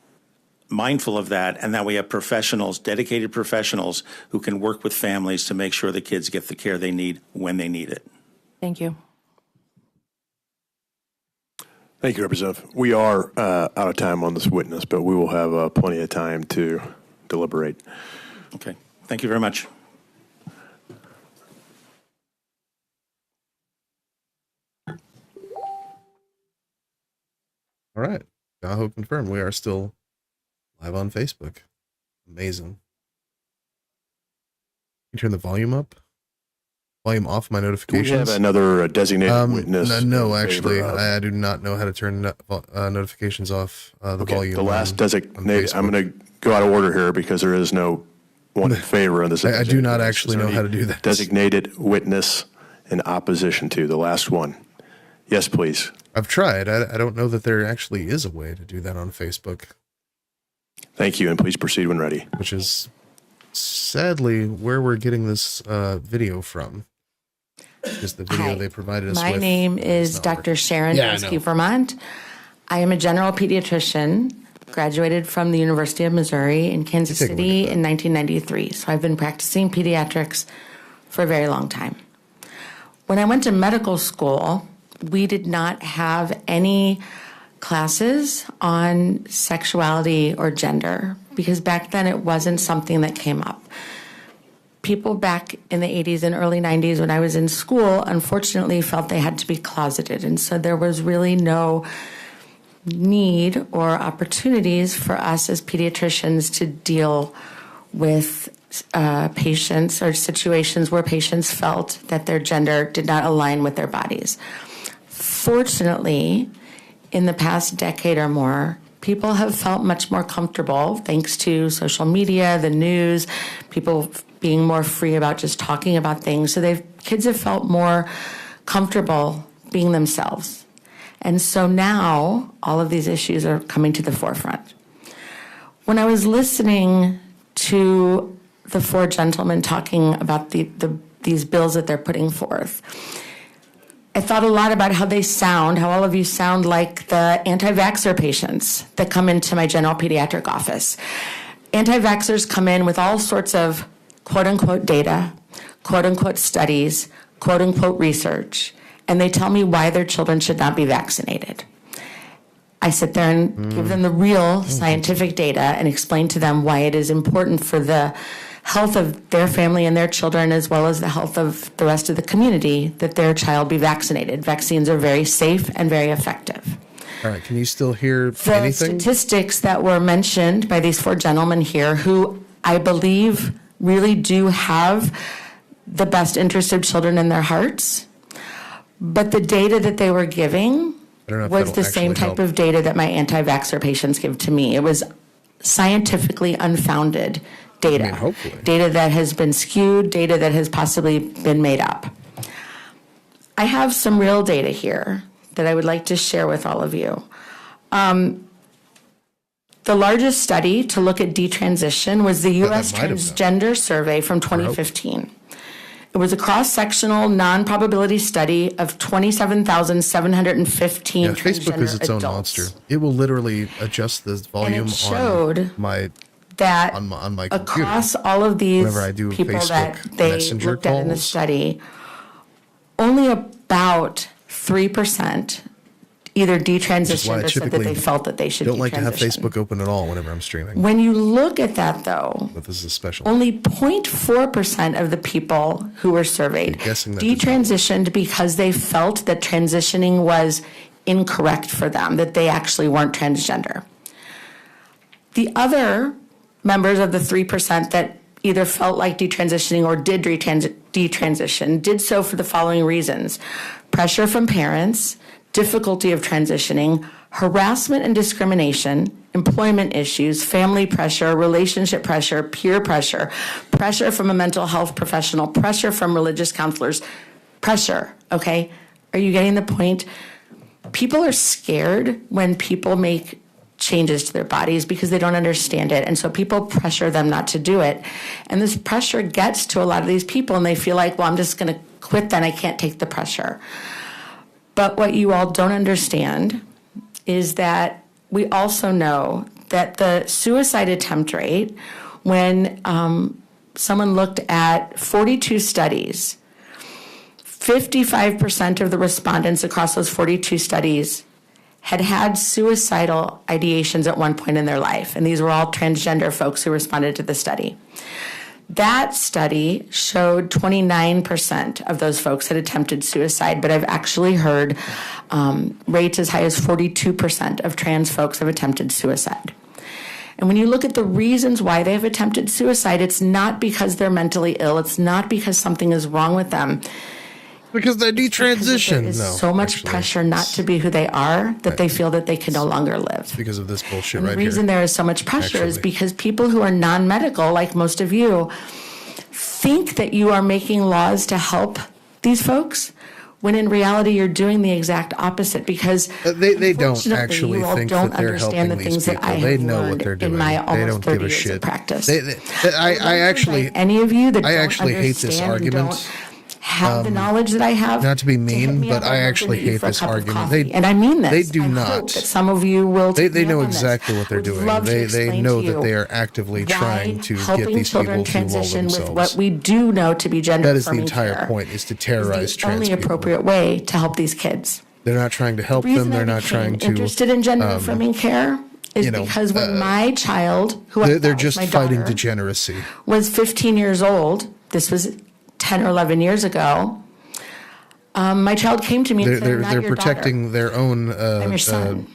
Speaker 21: mindful of that, and that we have professionals, dedicated professionals, who can work with families to make sure the kids get the care they need when they need it.
Speaker 1: Thank you.
Speaker 7: Thank you, Representative. We are out of time on this witness, but we will have plenty of time to deliberate.
Speaker 21: Okay. Thank you very much.
Speaker 2: All right. Tahoe confirmed. We are still live on Facebook. Amazing. You turn the volume up? Volume off my notifications?
Speaker 7: Do we have another designated witness?
Speaker 2: No, actually. I do not know how to turn notifications off the volume.
Speaker 7: The last designated, I'm going to go out of order here because there is no one in favor of this.
Speaker 2: I do not actually know how to do that.
Speaker 7: Designated witness in opposition to the last one. Yes, please.
Speaker 2: I've tried. I don't know that there actually is a way to do that on Facebook.
Speaker 7: Thank you, and please proceed when ready.
Speaker 2: Which is sadly where we're getting this video from. Is the video they provided us with.
Speaker 6: My name is Dr. Sharon Rescue Vermont. I am a general pediatrician, graduated from the University of Missouri in Kansas City in 1993. So I've been practicing pediatrics for a very long time. When I went to medical school, we did not have any classes on sexuality or gender because back then it wasn't something that came up. People back in the 80s and early 90s when I was in school, unfortunately, felt they had to be closeted. And so there was really no need or opportunities for us as pediatricians to deal with patients or situations where patients felt that their gender did not align with their bodies. Fortunately, in the past decade or more, people have felt much more comfortable thanks to social media, the news, people being more free about just talking about things. So kids have felt more comfortable being themselves. And so now all of these issues are coming to the forefront. When I was listening to the 4 gentlemen talking about these bills that they're putting forth, I thought a lot about how they sound, how all of you sound like the anti-vaxxer patients that come into my general pediatric office. Anti-vaxxers come in with all sorts of quote-unquote data, quote-unquote studies, quote-unquote research, and they tell me why their children should not be vaccinated. I I sit there and give them the real scientific data and explain to them why it is important for the health of their family and their children, as well as the health of the rest of the community, that their child be vaccinated. Vaccines are very safe and very effective.
Speaker 2: All right, can you still hear
Speaker 6: The
Speaker 2: anything?
Speaker 6: statistics that were mentioned by these four gentlemen here, who I believe really do have the best interest of children in their hearts, but the data that they were giving
Speaker 2: I don't know if
Speaker 6: was
Speaker 2: that'll
Speaker 6: the same
Speaker 2: actually
Speaker 6: type
Speaker 2: help.
Speaker 6: of data that my anti-vaxxer patients give to me. It was scientifically unfounded data.
Speaker 2: I mean, hopefully.
Speaker 6: Data that has been skewed, data that has possibly been made up. I have some real data here that I would like to share with all of you. The largest study to look at detransition was the U.S.
Speaker 2: might have
Speaker 6: Transgender Survey from 2015. It was a cross-sectional, non-probability study of 27,715
Speaker 2: Yeah, Facebook is
Speaker 6: transgender
Speaker 2: its own
Speaker 6: adults.
Speaker 2: monster. It will literally adjust the volume
Speaker 6: showed
Speaker 2: on my
Speaker 6: That
Speaker 2: on my computer.
Speaker 6: across all of these
Speaker 2: Whenever I do
Speaker 6: people
Speaker 2: Facebook
Speaker 6: that they
Speaker 2: Messenger
Speaker 6: looked at in the
Speaker 2: calls.
Speaker 6: study, only about 3% either
Speaker 2: Which is why
Speaker 6: detransitioned
Speaker 2: I
Speaker 6: or said that
Speaker 2: typically
Speaker 6: they felt that they should
Speaker 2: don't like to have
Speaker 6: detransition.
Speaker 2: Facebook open at all whenever I'm streaming.
Speaker 6: When you look at that, though,
Speaker 2: But this is a special.
Speaker 6: only 0.4% of the people who were surveyed
Speaker 2: guessing that
Speaker 6: detransitioned because they felt that transitioning was incorrect for them, that they actually weren't transgender. The other members of the 3% that either felt like detransitioning or did detransition did so for the following reasons: pressure from parents, difficulty of transitioning, harassment and discrimination, employment issues, family pressure, relationship pressure, peer pressure, pressure from a mental health professional, pressure from religious counselors, pressure, okay? Are you getting the point? People are scared when people make changes to their bodies because they don't understand it. And so people pressure them not to do it. And this pressure gets to a lot of these people and they feel like, well, I'm just going to quit then. I can't take the pressure. But what you all don't understand is that we also know that the suicide attempt rate, when someone looked at 42 studies, 55% of the respondents across those 42 studies had had suicidal ideations at one point in their life. And these were all transgender folks who responded to the study. That study showed 29% of those folks had attempted suicide, but I've actually heard rates as high as 42% of trans folks have attempted suicide. And when you look at the reasons why they have attempted suicide, it's not because they're mentally ill. It's not because something is wrong with them.
Speaker 2: Because they detransition.
Speaker 6: There is
Speaker 2: No,
Speaker 6: so much
Speaker 2: actually,
Speaker 6: pressure not to be who they are that they feel that they can no longer live.
Speaker 2: it's because of this bullshit
Speaker 6: And
Speaker 2: right
Speaker 6: the reason
Speaker 2: here.
Speaker 6: there is so much pressure is
Speaker 2: Actually.
Speaker 6: because people who are non-medical, like most of you, think that you are making laws to help these folks, when in reality you're doing the exact opposite. Because
Speaker 2: They don't
Speaker 6: unfortunately,
Speaker 2: actually
Speaker 6: you all
Speaker 2: think
Speaker 6: don't
Speaker 2: that they're
Speaker 6: understand
Speaker 2: helping
Speaker 6: the
Speaker 2: these
Speaker 6: things
Speaker 2: people.
Speaker 6: that I
Speaker 2: They
Speaker 6: have
Speaker 2: know what
Speaker 6: learned
Speaker 2: they're doing.
Speaker 6: in my
Speaker 2: They
Speaker 6: almost
Speaker 2: don't
Speaker 6: 30
Speaker 2: give a
Speaker 6: years
Speaker 2: shit.
Speaker 6: of practice.
Speaker 2: I actually,
Speaker 6: any of you that
Speaker 2: I
Speaker 6: don't
Speaker 2: actually hate this
Speaker 6: understand and
Speaker 2: argument.
Speaker 6: don't have the knowledge that I have.
Speaker 2: Not to be
Speaker 6: hit
Speaker 2: mean,
Speaker 6: me
Speaker 2: but
Speaker 6: up, I'd
Speaker 2: I
Speaker 6: love to
Speaker 2: actually
Speaker 6: meet you
Speaker 2: hate
Speaker 6: for a
Speaker 2: this
Speaker 6: cup of
Speaker 2: argument.
Speaker 6: coffee. And I mean this.
Speaker 2: They do
Speaker 6: I
Speaker 2: not.
Speaker 6: hope that some of you will
Speaker 2: They
Speaker 6: take me
Speaker 2: know
Speaker 6: up on this.
Speaker 2: exactly what they're
Speaker 6: Would
Speaker 2: doing.
Speaker 6: love to
Speaker 2: They
Speaker 6: explain
Speaker 2: know
Speaker 6: to
Speaker 2: that
Speaker 6: you
Speaker 2: they are actively
Speaker 6: why
Speaker 2: trying to get
Speaker 6: helping
Speaker 2: these
Speaker 6: children
Speaker 2: people to lull
Speaker 6: transition with
Speaker 2: themselves.
Speaker 6: what we do know to be gender
Speaker 2: That is the
Speaker 6: affirming
Speaker 2: entire
Speaker 6: care
Speaker 2: point: is to terrorize
Speaker 6: is the
Speaker 2: trans
Speaker 6: only
Speaker 2: people.
Speaker 6: appropriate way to help these kids.
Speaker 2: They're not trying to help them.
Speaker 6: reason
Speaker 2: They're
Speaker 6: I
Speaker 2: not
Speaker 6: became
Speaker 2: trying to.
Speaker 6: interested in gender affirming care is
Speaker 2: you know,
Speaker 6: because when my child, who I
Speaker 2: they're
Speaker 6: thought was
Speaker 2: just
Speaker 6: my
Speaker 2: fighting
Speaker 6: daughter,
Speaker 2: degeneracy.
Speaker 6: was 15 years old, this was 10 or 11 years ago, my child came to me and said, "I'm not
Speaker 2: They're
Speaker 6: your
Speaker 2: protecting their own
Speaker 6: I'm your son."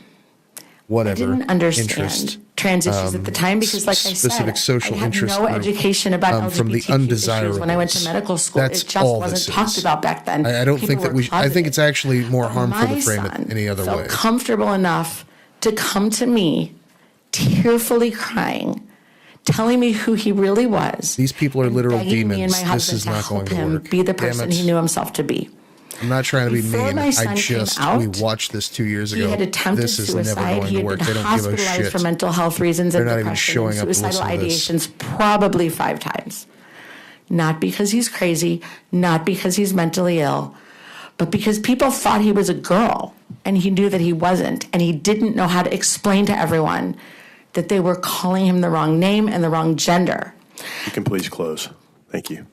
Speaker 2: whatever
Speaker 6: I didn't understand
Speaker 2: interest.
Speaker 6: trans issues at the time because, like I said,
Speaker 2: specific social
Speaker 6: I had
Speaker 2: interest
Speaker 6: no
Speaker 2: group,
Speaker 6: education about LGBTQ
Speaker 2: from the
Speaker 6: issues when I went to
Speaker 2: undesirables.
Speaker 6: medical school.
Speaker 2: That's
Speaker 6: it just
Speaker 2: all
Speaker 6: wasn't
Speaker 2: this
Speaker 6: talked
Speaker 2: is.
Speaker 6: about back then.
Speaker 2: I don't
Speaker 6: People
Speaker 2: think that
Speaker 6: were
Speaker 2: we. I think
Speaker 6: closeted.
Speaker 2: it's actually more harmful
Speaker 6: My
Speaker 2: to frame
Speaker 6: son
Speaker 2: it any other
Speaker 6: felt
Speaker 2: way.
Speaker 6: comfortable enough to come to me, tearfully crying, telling me who he really was.
Speaker 2: These people are literal
Speaker 6: begging me and
Speaker 2: demons.
Speaker 6: my
Speaker 2: This
Speaker 6: husband
Speaker 2: is
Speaker 6: to
Speaker 2: not going
Speaker 6: help
Speaker 2: to
Speaker 6: him
Speaker 2: work.
Speaker 6: be the
Speaker 2: Damn
Speaker 6: person
Speaker 2: it.
Speaker 6: he knew himself to be.
Speaker 2: I'm not trying to be
Speaker 6: Before
Speaker 2: mean.
Speaker 6: my son
Speaker 2: I just
Speaker 6: came out,
Speaker 2: we watched this 2 years ago.
Speaker 6: He had attempted
Speaker 2: This is
Speaker 6: suicide.
Speaker 2: never going
Speaker 6: He
Speaker 2: to
Speaker 6: had
Speaker 2: work.
Speaker 6: been
Speaker 2: They don't give a
Speaker 6: hospitalized
Speaker 2: shit.
Speaker 6: for mental health reasons
Speaker 2: They're
Speaker 6: and
Speaker 2: not even
Speaker 6: depression
Speaker 2: showing
Speaker 6: and
Speaker 2: up to
Speaker 6: suicidal
Speaker 2: listen to this.
Speaker 6: ideations probably 5 times. Not because he's crazy, not because he's mentally ill, but because people thought he was a girl and he knew that he wasn't, and he didn't know how to explain to everyone that they were calling him the wrong name and the wrong gender.
Speaker 7: You can please close. Thank you.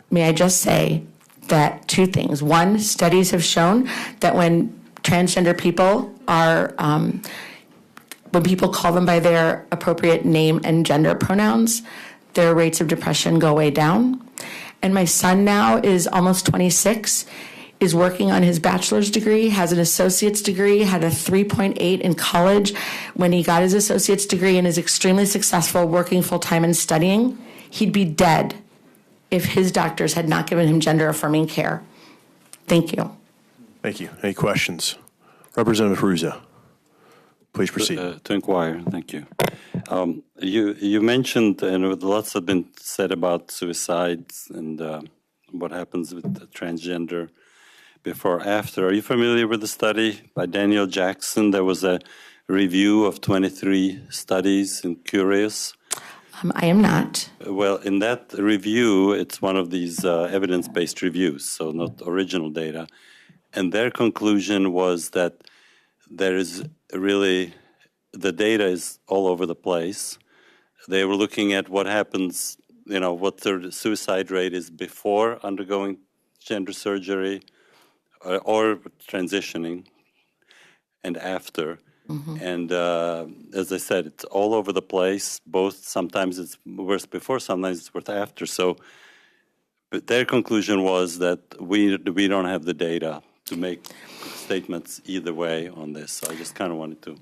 Speaker 6: May I just say that 2 things. One, studies have shown that when transgender people are when people call them by their appropriate name and gender pronouns, their rates of depression go way down. And my son now is almost 26, is working on his bachelor's degree, has an associate's degree, had a 3.8 in college when he got his associate's degree, and is extremely successful working full-time and studying. He'd be dead if his doctors had not given him gender-affirming care. Thank you.
Speaker 7: Thank you. Any questions? Representative Ruza, please proceed.
Speaker 20: To inquire, thank you. You mentioned, and lots have been said about suicides and what happens with the transgender before, after. Are you familiar with the study by Daniel Jackson? There was a review of 23 studies in Curious.
Speaker 6: I am not.
Speaker 20: Well, in that review, it's one of these evidence-based reviews, so not original data. And their conclusion was that there is really, the data is all over the place. They were looking at what happens, what the suicide rate is before undergoing gender surgery or transitioning, and after. And as I said, it's all over the place. Both, sometimes it's worse before, sometimes it's worse after. So, but their conclusion was that we don't have the data to make statements either way on this. So I just kind of wanted to.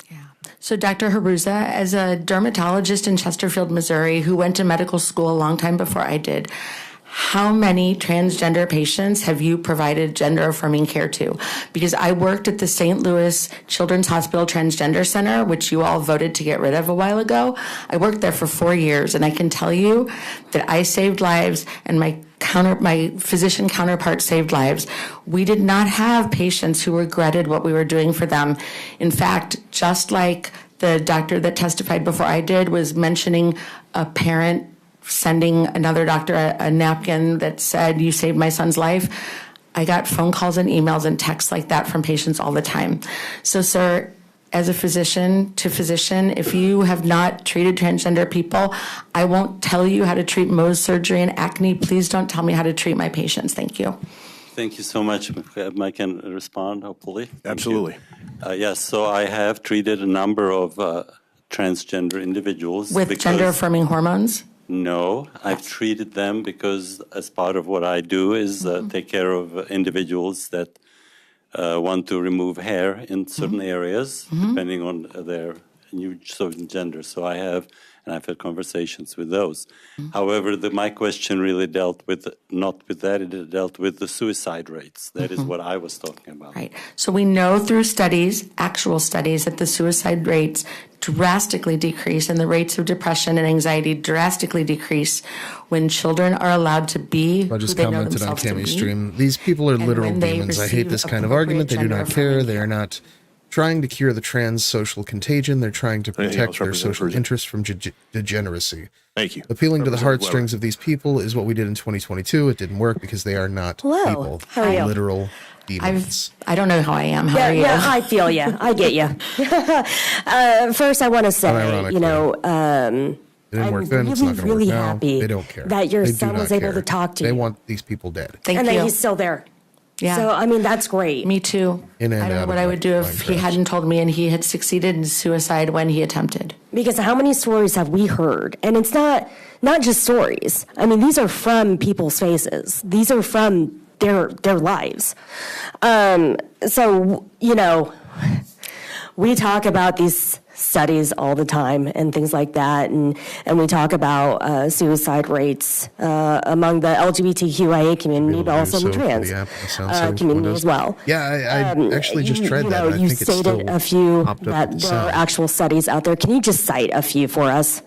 Speaker 6: So Dr. Haruza, as a dermatologist in Chesterfield, Missouri, who went to medical school a long time before I did, how many transgender patients have you provided gender-affirming care to? Because I worked at the St. Louis Children's Hospital Transgender Center, which you all voted to get rid of a while ago. I worked there for 4 years, and I can tell you that I saved lives, and my physician counterpart saved lives. We did not have patients who regretted what we were doing for them. In fact, just like the doctor that testified before I did was mentioning a parent sending another doctor a napkin that said, "You saved my son's life," I got phone calls and emails and texts like that from patients all the time. So, sir, as a physician to physician, if you have not treated transgender people, I won't tell you how to treat Mohs surgery and acne. Please don't tell me how to treat my patients. Thank you.
Speaker 20: Thank you so much. I can respond, hopefully.
Speaker 7: Absolutely.
Speaker 20: Yes, so I have treated a number of transgender individuals.
Speaker 6: With gender-affirming hormones?
Speaker 20: No, I've treated them because as part of what I do is take care of individuals that want to remove hair in certain areas, depending on their new certain gender. So I have, and I've had conversations with those. However, my question really dealt with, not with that, it dealt with the suicide rates. That is what I was talking about.
Speaker 6: Right. So we know through studies, actual studies, that the suicide rates drastically decrease and the rates of depression and anxiety drastically decrease when children are allowed to be
Speaker 2: I just
Speaker 6: who they know
Speaker 2: commented on
Speaker 6: themselves to
Speaker 2: Cammy's
Speaker 6: be.
Speaker 2: stream. These people are literal
Speaker 6: when they
Speaker 2: demons. I hate this
Speaker 6: receive
Speaker 2: kind of argument. They do not care.
Speaker 6: gender-affirming
Speaker 2: They are not trying to cure the trans social contagion. They're trying to
Speaker 7: Anything
Speaker 2: protect
Speaker 7: else,
Speaker 2: their
Speaker 7: Representative
Speaker 2: social
Speaker 7: Ruza?
Speaker 2: interests from degeneracy.
Speaker 7: Thank you.
Speaker 2: Appealing to the
Speaker 7: Representative
Speaker 2: heartstrings of these people is what we did in 2022. It didn't work because they are not people.
Speaker 15: How are you?
Speaker 2: Literal demons.
Speaker 6: I don't know how I am. How are you?
Speaker 15: Yeah, I feel you. I get you. First, I want to say,
Speaker 2: Unironically. It didn't work then. It's not going to work
Speaker 15: really
Speaker 2: now.
Speaker 15: happy
Speaker 2: They don't care.
Speaker 15: that your
Speaker 2: They do
Speaker 15: son
Speaker 2: not
Speaker 15: was able
Speaker 2: care.
Speaker 15: to talk to
Speaker 2: They
Speaker 15: you.
Speaker 2: want these people dead.
Speaker 6: Thank
Speaker 15: and
Speaker 6: you.
Speaker 15: that he's still there.
Speaker 6: Yeah.
Speaker 15: So, I mean, that's great.
Speaker 6: Me too.
Speaker 2: In and
Speaker 6: I don't
Speaker 2: out
Speaker 6: know what
Speaker 2: of
Speaker 6: I would do if he
Speaker 2: Minecraft.
Speaker 6: hadn't told me and he had succeeded in suicide when he attempted.
Speaker 15: Because how many stories have we heard? And it's not just stories. I mean, these are from people's faces. These are from their lives. So, we talk about these studies all the time and things like that, and we talk about suicide rates among the LGBTQIA community, but also the trans community as well.
Speaker 2: Yeah, I actually just tried that. And I
Speaker 15: You
Speaker 2: think it's still
Speaker 15: stated a few
Speaker 2: popped up
Speaker 15: that
Speaker 2: with the
Speaker 15: there are
Speaker 2: sound.
Speaker 15: actual studies out there. Can you just cite a few for us?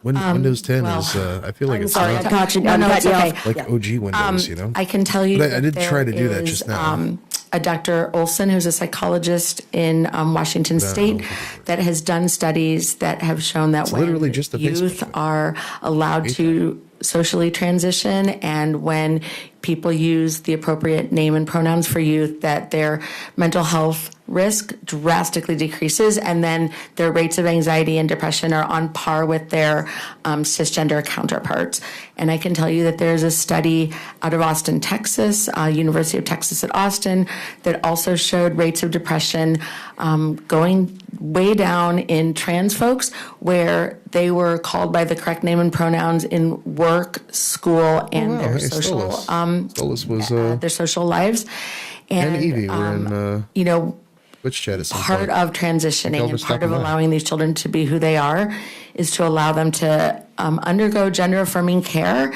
Speaker 2: Windows 10 is, I feel like
Speaker 15: I'm
Speaker 2: it's
Speaker 15: sorry,
Speaker 2: not
Speaker 15: I caught you.
Speaker 6: No, no, it's okay.
Speaker 2: like OG Windows,
Speaker 6: I can tell you
Speaker 2: But I
Speaker 6: that
Speaker 2: did try
Speaker 6: there
Speaker 2: to do that
Speaker 6: is,
Speaker 2: just now.
Speaker 6: A Dr. Olson, who's a psychologist in Washington State, that has done studies that have shown that
Speaker 2: It's
Speaker 6: when
Speaker 2: literally just a Facebook
Speaker 6: youth are allowed to socially transition and when people use the appropriate name and pronouns for youth, that their mental health risk drastically decreases, and then their rates of anxiety and depression are on par with their cisgender counterparts. And I can tell you that there's a study out of Austin, Texas, University of Texas at Austin, that also showed rates of depression going way down in trans folks, where they were called by the correct name and pronouns in work, school, and their social
Speaker 2: Stolas was
Speaker 6: their social lives.
Speaker 2: and Evie were in
Speaker 6: you know,
Speaker 2: Twitch chat at some
Speaker 6: part
Speaker 2: point.
Speaker 6: of transitioning
Speaker 2: Elvis
Speaker 6: and part
Speaker 2: talking
Speaker 6: of
Speaker 2: about it.
Speaker 6: allowing these children to be who they are is to allow them to undergo gender affirming care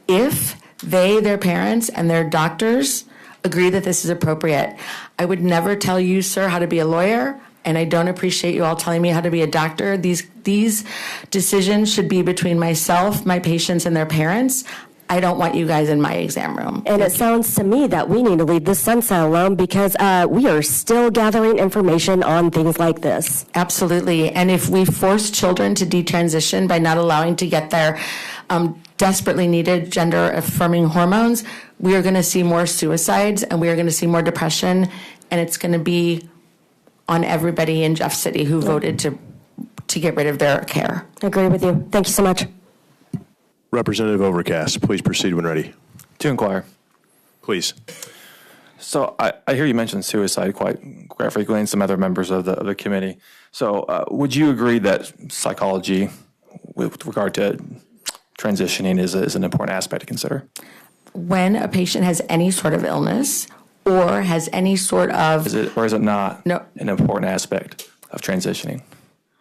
Speaker 6: if they, their parents, and their doctors agree that this is appropriate. I would never tell you, sir, how to be a lawyer, and I don't appreciate you all telling me how to be a doctor. These decisions should be between myself, my patients, and their parents. I don't want you guys in my exam room.
Speaker 15: And it sounds to me that we need to leave this sunset alone because we are still gathering information on things like this.
Speaker 6: Absolutely. And if we force children to detransition by not allowing to get their desperately needed gender affirming hormones, we are going to see more suicides and we are going to see more depression. And it's going to be on everybody in Jeff City who voted to get rid of their care.
Speaker 15: I agree with you. Thank you so much.
Speaker 7: Representative Overcast, please proceed when ready.
Speaker 9: To inquire.
Speaker 7: Please.
Speaker 9: So I hear you mention suicide quite frequently and some other members of the committee. So would you agree that psychology with regard to transitioning is an important aspect to consider?
Speaker 6: When a patient has any sort of illness or has any sort of...
Speaker 9: Is it not an important aspect of transitioning?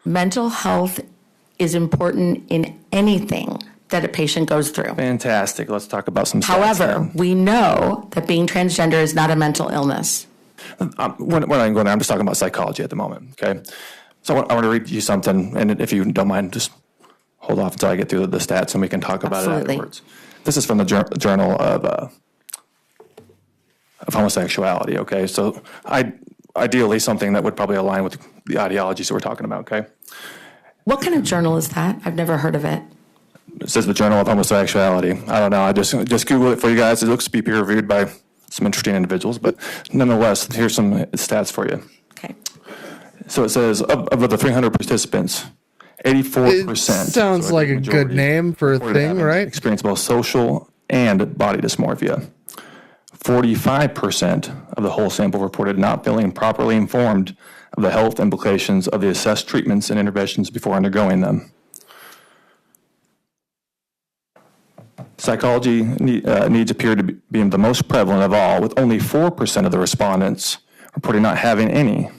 Speaker 6: Mental health is important in anything that a patient goes through.
Speaker 9: Fantastic. Let's talk about some stats.
Speaker 6: However, we know that being transgender is not a mental illness.
Speaker 9: When I'm going, I'm just talking about psychology at the moment, okay? So I want to read you something, and if you don't mind, just hold off until I get through the stats and we can talk about it afterwards. This is from the Journal of Homosexuality, okay? So ideally something that would probably align with the ideologies that we're talking about, okay?
Speaker 6: What kind of journal is that? I've never heard of it.
Speaker 9: It says the Journal of Homosexuality. I don't know. I just Google it for you guys. It looks to be peer reviewed by some interesting individuals, but nonetheless, here's some stats for you.
Speaker 6: Okay.
Speaker 9: So it says of the 300 participants, 84%.
Speaker 2: It sounds like a good name for a thing, right?
Speaker 9: Experience both social and body dysmorphia. 45% of the whole sample reported not feeling properly informed of the health implications of the assessed treatments and interventions before undergoing them. Psychology needs appear to be the most prevalent of all, with only 4% of the respondents reporting not having any.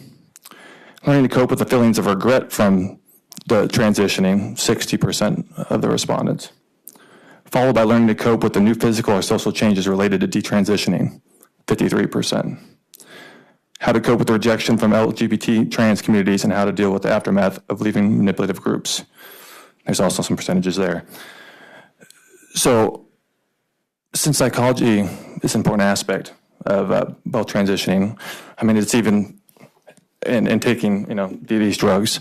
Speaker 9: Learning to cope with the feelings of regret from the transitioning, 60% of the respondents. Followed by learning to cope with the new physical or social changes related to detransitioning, 53%. How to cope with the rejection from LGBT trans communities and how to deal with the aftermath of leaving manipulative groups. There's also some percentages there. So, since psychology is an important aspect of both transitioning, I mean, it's even in taking, these drugs,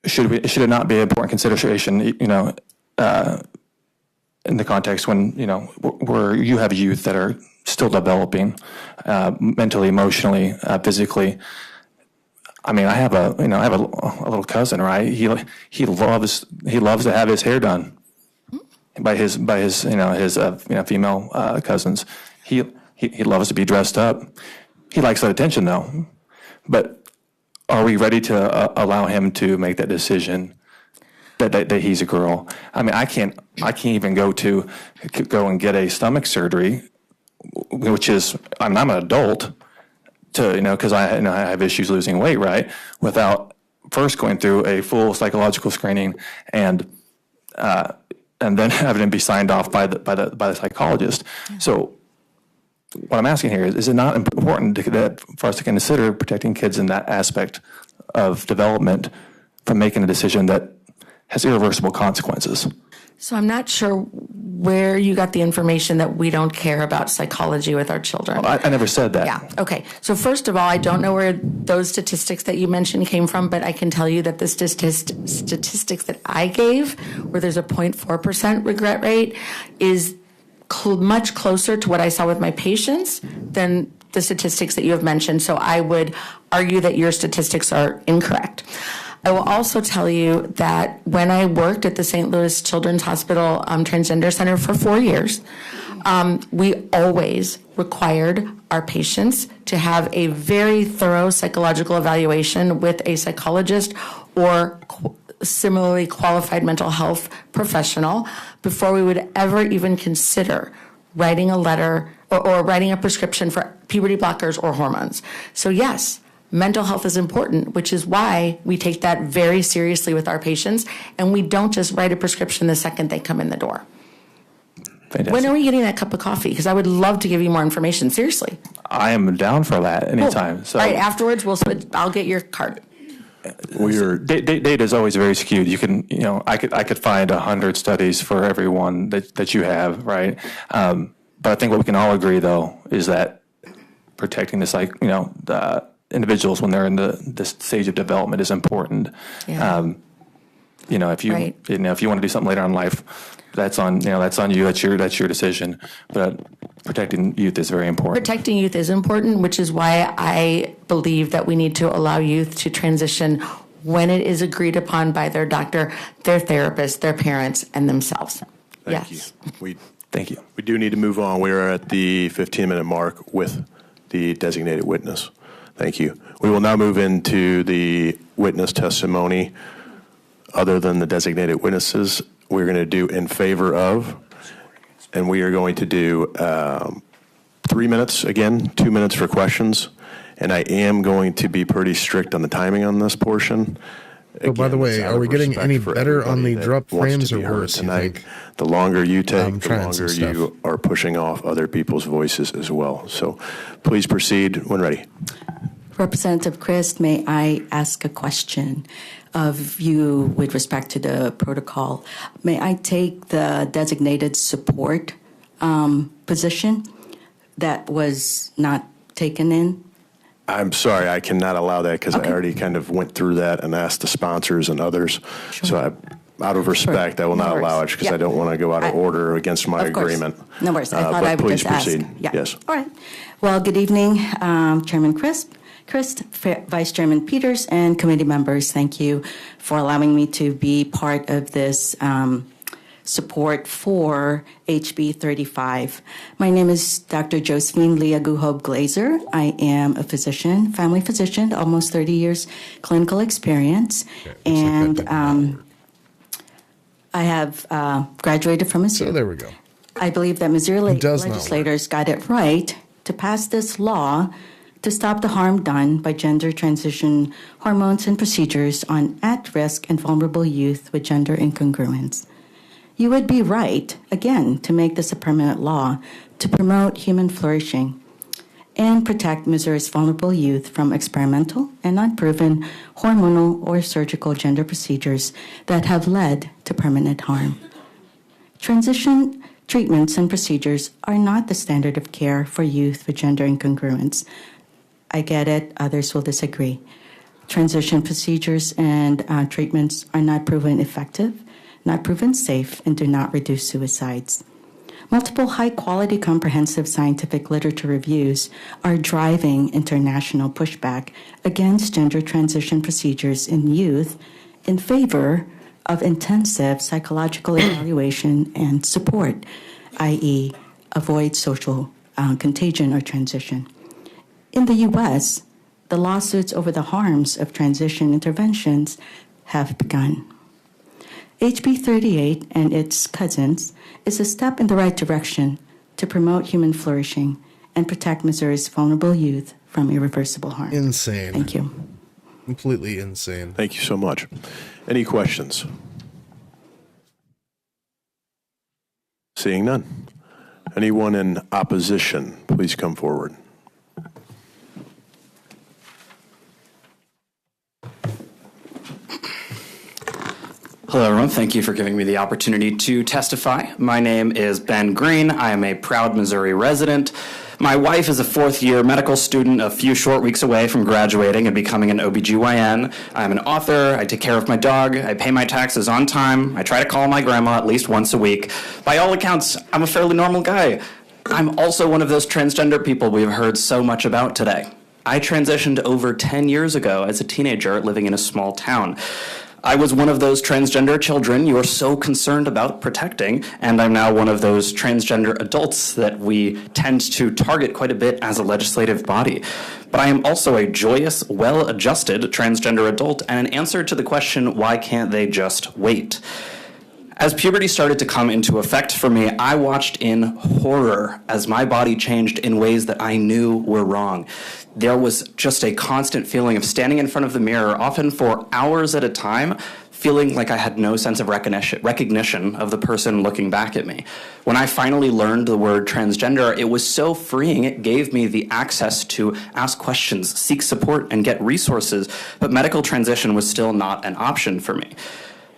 Speaker 9: should it not be an important consideration, in the context when, where you have youth that are still developing mentally, emotionally, physically. I mean, I have a little cousin, right? He loves to have his hair done by his female cousins. He loves to be dressed up. He likes that attention though. But are we ready to allow him to make that decision that he's a girl? I mean, I can't even go and get a stomach surgery, which is, I'm an adult, because I have issues losing weight, right? Without first going through a full psychological screening and then having it be signed off by the psychologist. So what I'm asking here is it not important for us to consider protecting kids in that aspect of development from making a decision that has irreversible consequences?
Speaker 6: So I'm not sure where you got the information that we don't care about psychology with our children.
Speaker 9: I never said that.
Speaker 6: Yeah. Okay. So first of all, I don't know where those statistics that you mentioned came from, but I can tell you that the statistics that I gave, where there's a 0.4% regret rate, is much closer to what I saw with my patients than the statistics that you have mentioned, so I would argue that your statistics are incorrect. I will also tell you that when I worked at the St. Louis Children's Hospital Transgender Center for 4 years, we always required our patients to have a very thorough psychological evaluation with a psychologist or similarly qualified mental health professional before we would ever even consider writing a letter or writing a prescription for puberty blockers or hormones. So yes, mental health is important, which is why we take that very seriously with our patients, and we don't just write a prescription the second they come in the door.
Speaker 9: Fantastic.
Speaker 6: When are we getting that cup of coffee? Because I would love to give you more information. Seriously.
Speaker 9: I am down for that anytime.
Speaker 6: Cool.
Speaker 9: So
Speaker 6: All right, afterwards, I'll get your card.
Speaker 9: Data is always very skewed. You can, I could find 100 studies for every one that you have, right? But I think what we can all agree, though, is that protecting the individuals when they're in this stage of development is important.
Speaker 6: Yeah.
Speaker 9: If you if you want to do something later in life, that's on you. That's your decision. But protecting youth is very important.
Speaker 6: Protecting youth is important, which is why I believe that we need to allow youth to transition when it is agreed upon by their doctor, their therapist, their parents, and themselves.
Speaker 7: Thank
Speaker 6: yes.
Speaker 7: you.
Speaker 9: Thank you.
Speaker 7: We do need to move on. We are at the 15-minute mark with the designated witness. Thank you. We will now move into the witness testimony. Other than the designated witnesses, we're going to do in favor of, and we are going to do 3 minutes, again, 2 minutes for questions, and I am going to be pretty strict on the timing on this portion.
Speaker 2: Oh, by the way, are we getting any better on the drop frames or worse
Speaker 7: tonight? The longer you take, the longer you are pushing off other people's voices as well. So please proceed when ready.
Speaker 5: Representative Christ, may I ask a question of you with respect to the protocol? May I take the designated support position that was not taken in?
Speaker 7: I'm sorry, I cannot allow that because I already kind of went through that and asked the sponsors and others. Sure. So out of respect, I will not allow it because I don't want to go out of order against my agreement.
Speaker 5: No worries. I thought I would just ask.
Speaker 7: Please proceed.
Speaker 5: Yeah.
Speaker 7: Yes.
Speaker 5: All right. Well, good evening, Chairman Christ, Vice Chairman Peters, and committee members. Thank you for allowing me to be part of this support for HB 35. My name is Dr. Josephine Leah Guhob Glazer. I am a physician, family physician, almost 30 years clinical experience, and I have graduated from Missouri.
Speaker 2: So there we go.
Speaker 5: I believe that Missouri legislators got it right to pass this law to stop the harm done by gender transition hormones and procedures on at-risk and vulnerable youth with gender incongruence. You would be right, again, to make this a permanent law to promote human flourishing and protect Missouri's vulnerable youth from experimental and unproven hormonal or surgical gender procedures that have led to permanent harm. Transition treatments and procedures are not the standard of care for youth with gender incongruence. I get it, others will disagree. Transition procedures and treatments are not proven effective, not proven safe, and do not reduce suicides. Multiple high-quality comprehensive scientific literature reviews are driving international pushback against gender transition procedures in youth in favor of intensive psychological evaluation and support, i.e., avoid social contagion or transition. In the U.S., the lawsuits over the harms of transition interventions have begun. HB 38 and its cousins is a step in the right direction to promote human flourishing and protect Missouri's vulnerable youth from irreversible harm.
Speaker 2: Insane.
Speaker 5: Thank you.
Speaker 2: Completely insane.
Speaker 7: Thank you so much. Any questions? Seeing none. Anyone in opposition, please come forward.
Speaker 22: Hello, everyone. Thank you for giving me the opportunity to testify. My name is Ben Green. I am a proud Missouri resident. My wife is a fourth-year medical student, a few short weeks away from graduating and becoming an OBGYN. I'm an author. I take care of my dog. I pay my taxes on time. I try to call my grandma at least once a week. By all accounts, I'm a fairly normal guy. I'm also one of those transgender people we've heard so much about today. I transitioned over 10 years ago as a teenager living in a small town. I was one of those transgender children you are so concerned about protecting, and I'm now one of those transgender adults that we tend to target quite a bit as a legislative body. But I am also a joyous, well-adjusted transgender adult, and an answer to the question, why can't they just wait? As puberty started to come into effect for me, I watched in horror as my body changed in ways that I knew were wrong. There was just a constant feeling of standing in front of the mirror, often for hours at a time, feeling like I had no sense of recognition of the person looking back at me. When I finally learned the word transgender, it was so freeing. It gave me the access to ask questions, seek support, and get resources, but medical transition was still not an option for me.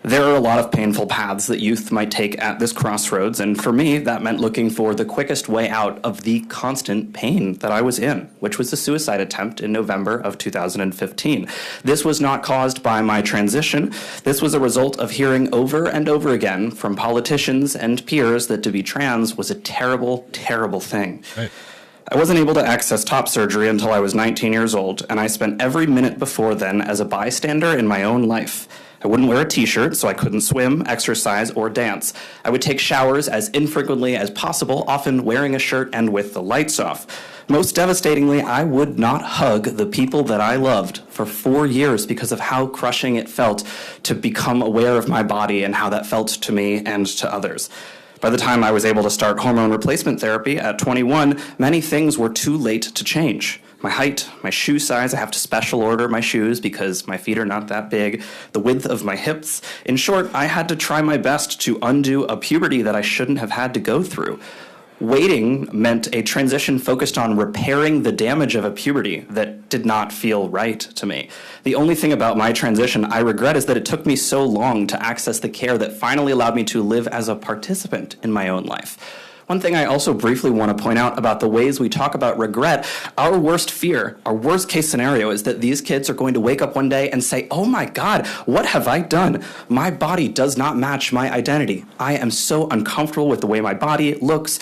Speaker 22: There are a lot of painful paths that youth might take at this crossroads, and for me, that meant looking for the quickest way out of the constant pain that I was in, which was a suicide attempt in November of 2015. This was not caused by my transition. This was a result of hearing over and over again from politicians and peers that to be trans was a terrible, terrible thing. Right. I wasn't able to access top surgery until I was 19 years old, and I spent every minute before then as a bystander in my own life. I wouldn't wear a t-shirt, so I couldn't swim, exercise, or dance. I would take showers as infrequently as possible, often wearing a shirt and with the lights off. Most devastatingly, I would not hug the people that I loved for 4 years because of how crushing it felt to become aware of my body and how that felt to me and to others. By the time I was able to start hormone replacement therapy at 21, many things were too late to change. My height, my shoe size, I have to special order my shoes because my feet are not that big, the width of my hips. In short, I had to try my best to undo a puberty that I shouldn't have had to go through. Waiting meant a transition focused on repairing the damage of a puberty that did not feel right to me. The only thing about my transition I regret is that it took me so long to access the care that finally allowed me to live as a participant in my own life. One thing I also briefly want to point out about the ways we talk about regret, our worst fear, our worst case scenario is that these kids are going to wake up one day and say, oh my God, what have I done? My body does not match my identity. I am so uncomfortable with the way my body looks.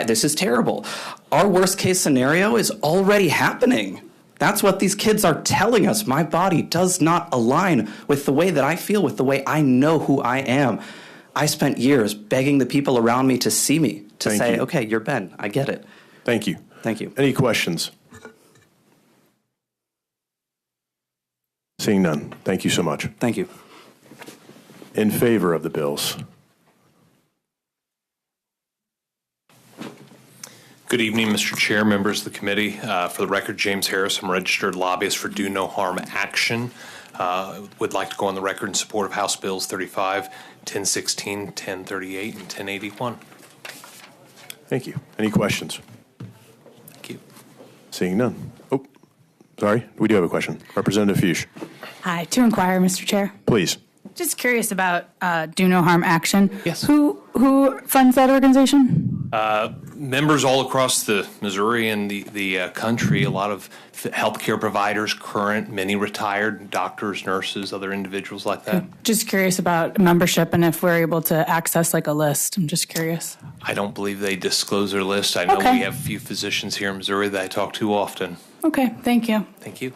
Speaker 22: This is terrible. Our worst case scenario is already happening. That's what these kids are telling us. My body does not align with the way that I feel, with the way I know who I am. I spent years begging the people around me to see me, to say, okay, you're Ben, I get it.
Speaker 7: Thank you.
Speaker 22: Thank you.
Speaker 7: Any questions? Seeing none. Thank you so much.
Speaker 22: Thank you.
Speaker 7: In favor of the bills?
Speaker 3: Good evening, Mr. Chair, members of the committee. For the record, James Harris, I'm a registered lobbyist for Do No Harm Action. Would like to go on the record in support of House Bills 35, 1016, 1038, and 1081.
Speaker 7: Thank you. Any questions?
Speaker 3: Thank you.
Speaker 7: Seeing none. Oh, sorry. We do have a question. Representative Fuchs.
Speaker 11: Hi, to inquire, Mr. Chair.
Speaker 7: Please.
Speaker 11: Just curious about Do No Harm Action.
Speaker 3: Yes.
Speaker 11: Who funds that organization?
Speaker 3: Members all across the Missouri and the country, a lot of healthcare providers, current, many retired, doctors, nurses, other individuals like that.
Speaker 11: Just curious about membership and if we're able to access like a list. I'm just curious.
Speaker 3: I don't believe they disclose their list. I know
Speaker 11: Okay.
Speaker 3: we have a few physicians here in Missouri that I talk to often.
Speaker 11: Okay, thank you.
Speaker 3: Thank you.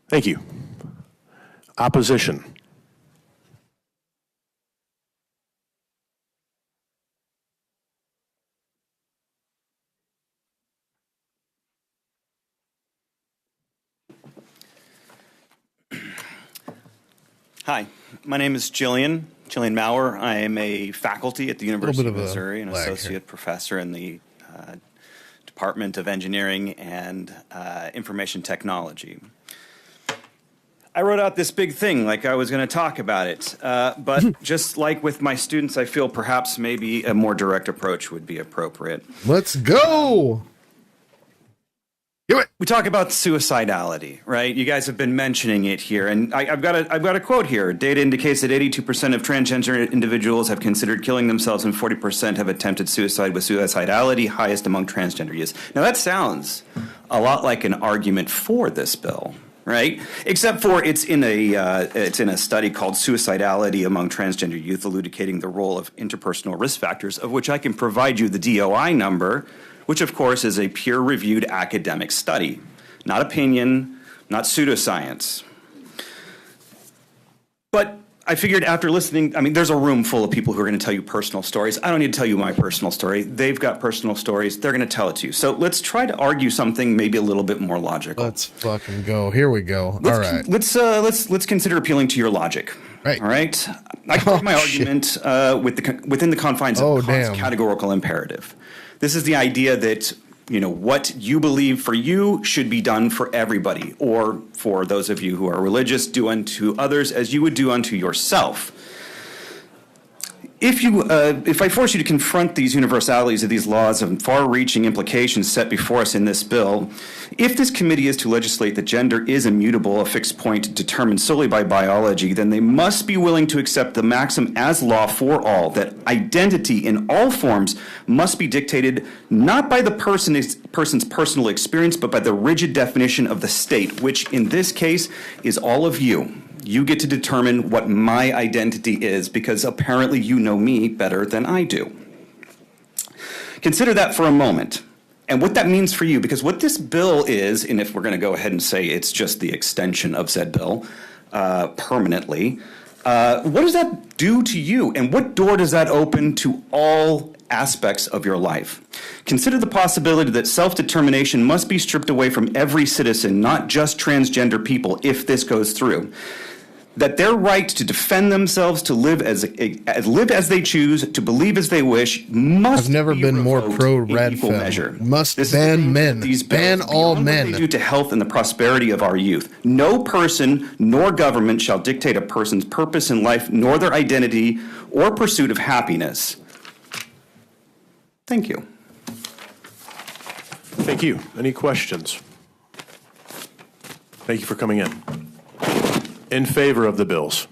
Speaker 7: Thank you. Opposition.
Speaker 14: Hi, my name is Jillian Maurer. I am a faculty at the University of Missouri, an associate professor in the Department of Engineering and Information Technology. I wrote out this big thing like I was going to talk about it, but just like with my students, I feel perhaps maybe a more direct approach would be appropriate.
Speaker 2: Let's go!
Speaker 14: We talk about suicidality, right? You guys have been mentioning it here, and I've got a quote here. Data indicates that 82% of transgender individuals have considered killing themselves, and 40% have attempted suicide, with suicidality highest among transgender youth. Now that sounds a lot like an argument for this bill, right? Except for it's in a study called Suicidality Among Transgender Youth, elucidating the role of interpersonal risk factors, of which I can provide you the DOI number, which of course is a peer-reviewed academic study, not opinion, not pseudoscience. But I figured after listening, I mean, there's a room full of people who are going to tell you personal stories. I don't need to tell you my personal story. They've got personal stories. They're going to tell it to you. So let's try to argue something maybe a little bit more logical.
Speaker 2: Let's fucking go. Here we go. All right.
Speaker 14: Let's consider appealing to your logic.
Speaker 2: Right.
Speaker 14: All right. I can make my argument within the confines of categorical imperative. This is the idea that what you believe for you should be done for everybody, or for those of you who are religious, do unto others as you would do unto yourself. If I force you to confront these universalities of these laws and far-reaching implications set before us in this bill, if this committee is to legislate that gender is immutable, a fixed point determined solely by biology, then they must be willing to accept the maxim as law for all, that identity in all forms must be dictated not by the person's personal experience, but by the rigid definition of the state, which in this case is all of you. You get to determine what my identity is because apparently you know me better than I do. Consider that for a moment and what that means for you, because what this bill is, and if we're going to go ahead and say it's just the extension of said bill permanently, what does that do to you, and what door does that open to all aspects of your life? Consider the possibility that self-determination must be stripped away from every citizen, not just transgender people, if this goes through. That their right to defend themselves, to live as they choose, to believe as they wish, must.
Speaker 2: I've never been more pro-Radfeld. Must ban men. Ban all men.
Speaker 14: Due to health and the prosperity of our youth. No person nor government shall dictate a person's purpose in life, nor their identity or pursuit of happiness. Thank you.
Speaker 7: Thank you. Any questions? Thank you for coming in. In favor of the bills?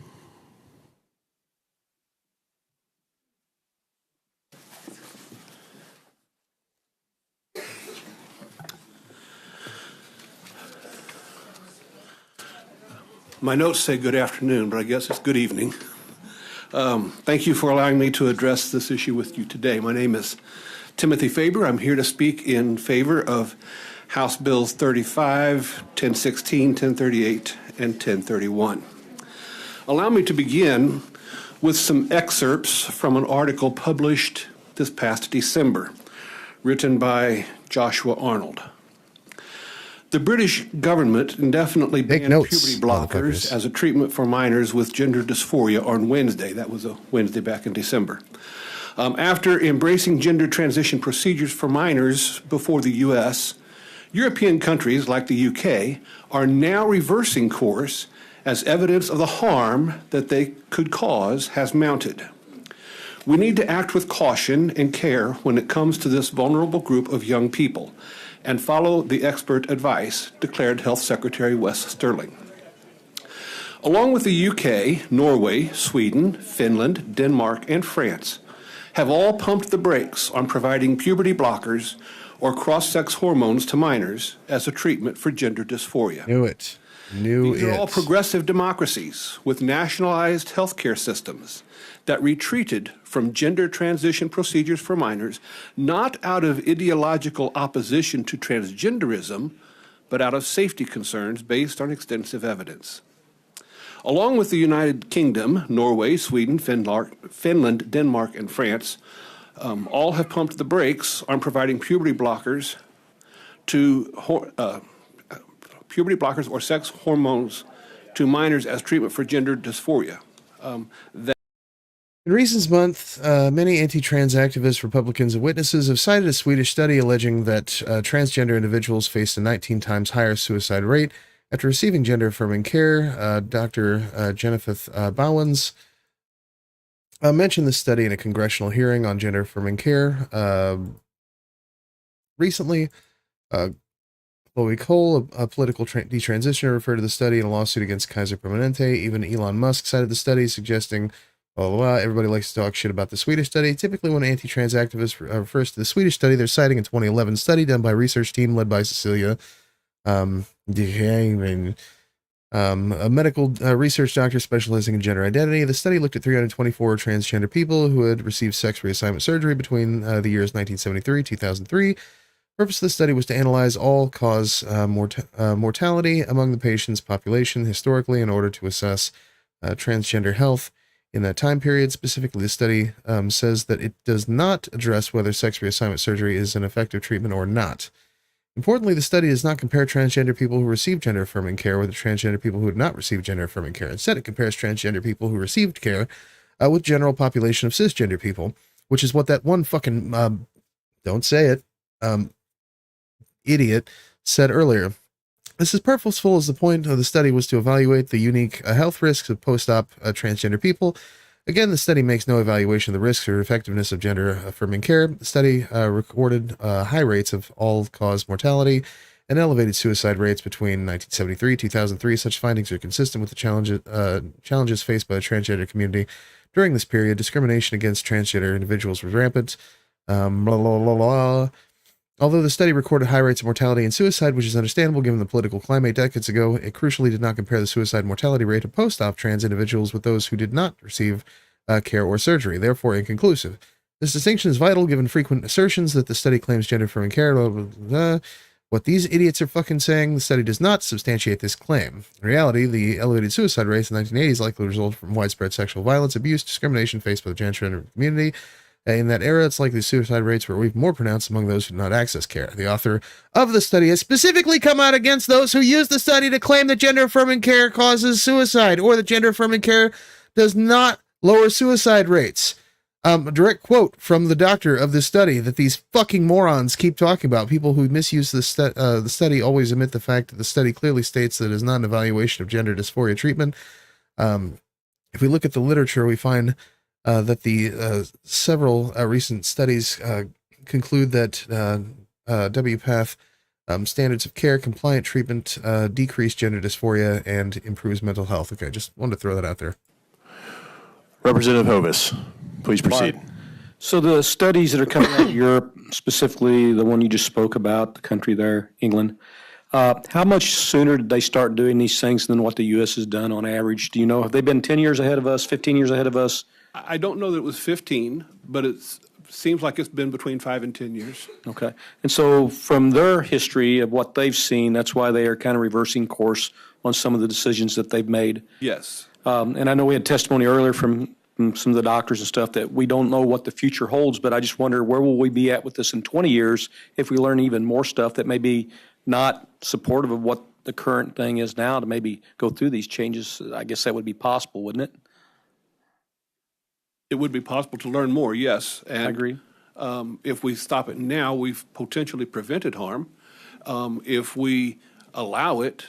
Speaker 4: My notes say good afternoon, but I guess it's good evening. Thank you for allowing me to address this issue with you today. My name is Timothy Faber. I'm here to speak in favor of House Bills 35, 1016, 1038, and 1031. Allow me to begin with some excerpts from an article published this past December, written by Joshua Arnold. The British government indefinitely banned puberty blockers as a treatment for minors with gender dysphoria on Wednesday. That was a Wednesday back in December. After embracing gender transition procedures for minors before the U.S., European countries like the UK are now reversing course as evidence of the harm that they could cause has mounted. We need to act with caution and care when it comes to this vulnerable group of young people and follow the expert advice, declared Health Secretary Wes Sterling. Along with the UK, Norway, Sweden, Finland, Denmark, and France have all pumped the brakes on providing puberty blockers or cross-sex hormones to minors as a treatment for gender dysphoria. These are all progressive democracies with nationalized healthcare systems that retreated from gender transition procedures for minors, not out of ideological opposition to transgenderism, but out of safety concerns based on extensive evidence. Along with the United Kingdom, Norway, Sweden, Finland, Denmark, and France, all have pumped the brakes on providing puberty blockers or sex hormones to minors as treatment for gender dysphoria.
Speaker 2: In recent months, many anti-trans activists, Republicans, and witnesses have cited a Swedish study alleging that transgender individuals faced a 19 times higher suicide rate after receiving gender-affirming care. Dr. Jennifer Bowens mentioned this study in a congressional hearing on gender-affirming care. Recently, Chloe Cole, a political detransitioner, referred to the study in a lawsuit against Kaiser Permanente. Even Elon Musk cited the study, suggesting, everybody likes to talk shit about the Swedish study. Typically, when an anti-trans activist refers to the Swedish study, they're citing a 2011 study done by a research team led by Cecilia A medical research doctor specializing in gender identity. The study looked at 324 transgender people who had received sex reassignment surgery between the years 1973 2003. The purpose of the study was to analyze all-cause mortality among the patient's population historically in order to assess transgender health in that time period. Specifically, the study says that it does not address whether sex reassignment surgery is an effective treatment or not. Importantly, the study does not compare transgender people who receive gender-affirming care with transgender people who did not receive gender-affirming care. Instead, it compares transgender people who received care with general population of cisgender people, which is what that one fucking, don't say it, idiot said earlier. This is purposeful as the point of the study was to evaluate the unique health risks of post-op transgender people. Again, the study makes no evaluation of the risks or effectiveness of gender-affirming care. The study recorded high rates of all-cause mortality and elevated suicide rates between 1973 and 2003. Such findings are consistent with the challenges faced by the transgender community during this period. Discrimination against transgender individuals was rampant. Although the study recorded high rates of mortality and suicide, which is understandable given the political climate decades ago, it crucially did not compare the suicide mortality rate of post-op trans individuals with those who did not receive care or surgery, therefore inconclusive. This distinction is vital given frequent assertions that the study claims gender-affirming care, blah, blah, blah. What these idiots are fucking saying, the study does not substantiate this claim. In reality, the elevated suicide rates in the 1980s likely resulted from widespread sexual violence, abuse, discrimination faced by the transgender community. In that era, it's likely suicide rates were even more pronounced among those who did not access care. The author of the study has specifically come out against those who use the study to claim that gender-affirming care causes suicide or that gender-affirming care does not lower suicide rates. A direct quote from the doctor of this study that these fucking morons keep talking about. People who misuse the study always omit the fact that the study clearly states that it is not an evaluation of gender dysphoria treatment. If we look at the literature, we find that the several recent studies conclude that WPATH standards of care, compliant treatment, decrease gender dysphoria, and improves mental health. Okay, just wanted to throw that out there.
Speaker 7: Representative Hovis, please proceed.
Speaker 8: So the studies that are coming out of Europe, specifically the one you just spoke about, the country there, England, how much sooner did they start doing these things than what the U.S. has done on average? Do you know, have they been 10 years ahead of us, 15 years ahead of us?
Speaker 4: I don't know that it was 15, but it seems like it's been between 5 and 10 years.
Speaker 8: Okay. And so from their history of what they've seen, that's why they are kind of reversing course on some of the decisions that they've made.
Speaker 4: Yes.
Speaker 8: And I know we had testimony earlier from some of the doctors and stuff that we don't know what the future holds, but I just wonder where will we be at with this in 20 years if we learn even more stuff that may be not supportive of what the current thing is now to maybe go through these changes. I guess that would be possible, wouldn't it?
Speaker 4: It would be possible to learn more, yes. And,
Speaker 8: I agree.
Speaker 4: If we stop it now, we've potentially prevented harm. If we allow it,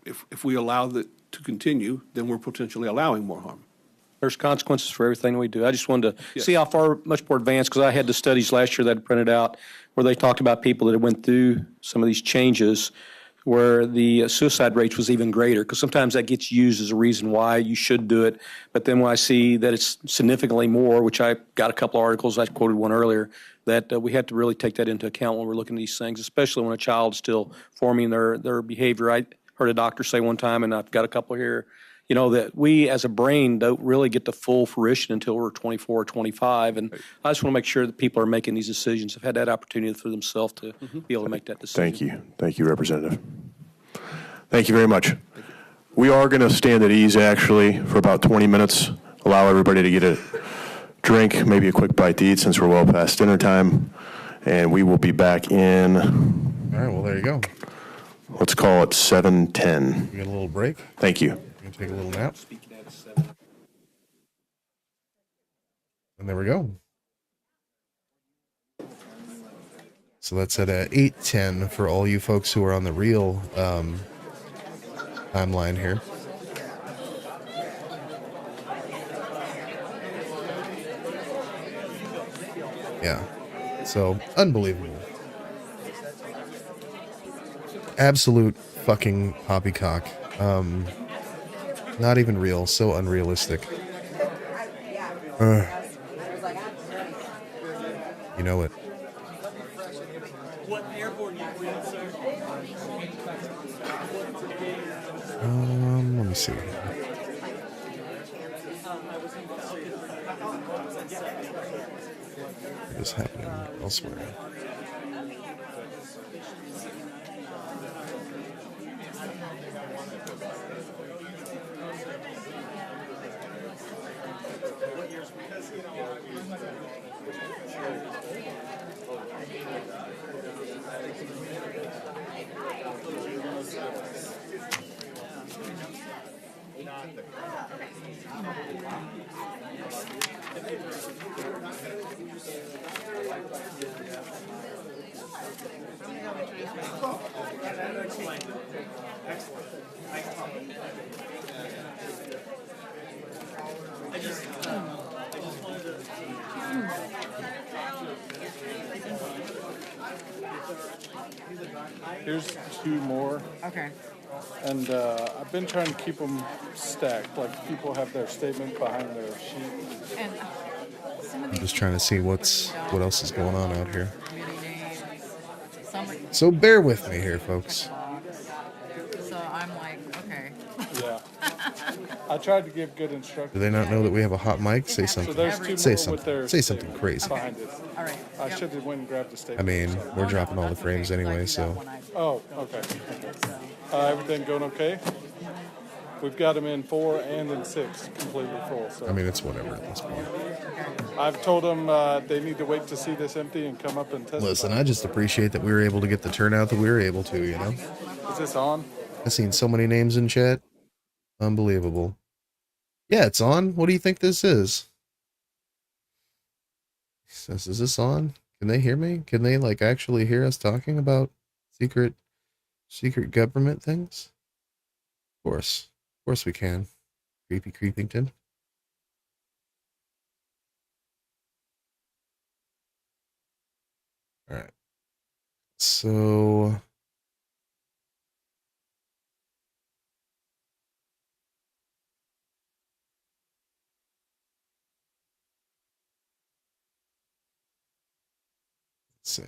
Speaker 4: if we allow that to continue, then we're potentially allowing more harm.
Speaker 8: There's consequences for everything we do. I just wanted to see how far, much more advanced, because I had the studies last year that I printed out where they talked about people that went through some of these changes where the suicide rates was even greater, because sometimes that gets used as a reason why you should do it. But then when I see that it's significantly more, which I got a couple of articles, I quoted one earlier, that we have to really take that into account when we're looking at these things, especially when a child's still forming their behavior. I heard a doctor say one time, and I've got a couple here, you know, that we as a brain don't really get the full fruition until we're 24 or 25. And I just want to make sure that people are making these decisions, have had that opportunity for themselves to be able to make that decision.
Speaker 7: Thank you. Thank you, Representative. Thank you very much. We are going to stand at ease, actually, for about 20 minutes, allow everybody to get a drink, maybe a quick bite to eat since we're well past dinner time, and we will be back in...
Speaker 2: All right, well, there you go.
Speaker 7: Let's call it 7:10.
Speaker 2: You get a little break?
Speaker 7: Thank you.
Speaker 2: Take a little nap. And there we go. So that's at 8:10 for all you folks who are on the real timeline here. Yeah. So, unbelievable. Absolute fucking poppycock. Not even real, so unrealistic. You know it. Let me see. What is happening elsewhere?
Speaker 12: Here's two more.
Speaker 17: Okay.
Speaker 12: And I've been trying to keep them stacked, like people have their statement behind their sheet.
Speaker 17: And
Speaker 2: I'm just trying to see what else is going on out here.
Speaker 17: some,
Speaker 2: So bear with me here, folks.
Speaker 17: so I'm like, okay.
Speaker 12: Yeah. I tried to give good instructions.
Speaker 2: Do they not know that we have a hot mic? Say
Speaker 12: So
Speaker 2: something.
Speaker 12: there's two
Speaker 2: Say
Speaker 12: more
Speaker 2: something.
Speaker 12: with their
Speaker 2: Say something crazy.
Speaker 12: behind it.
Speaker 17: All right.
Speaker 12: I should have went and grabbed the
Speaker 2: I
Speaker 12: statement.
Speaker 2: mean, we're dropping all the frames anyway, so.
Speaker 12: Oh, okay. Everything going okay? We've got them in 4 and in 6 completely full. So
Speaker 2: I mean, it's whatever at this point.
Speaker 12: I've told them they need to wait to see this empty and come up and test.
Speaker 2: Listen, I just appreciate that we were able to get the turnout that we were able to, you know?
Speaker 12: Is this on?
Speaker 2: I've seen so many names in chat. Unbelievable. Yeah, it's on. What do you think this is? He says, is this on? Can they hear me? Can they, like, actually hear us talking about secret government things? Of course. Of course we can. Creepy Creepington. All right. So let's see.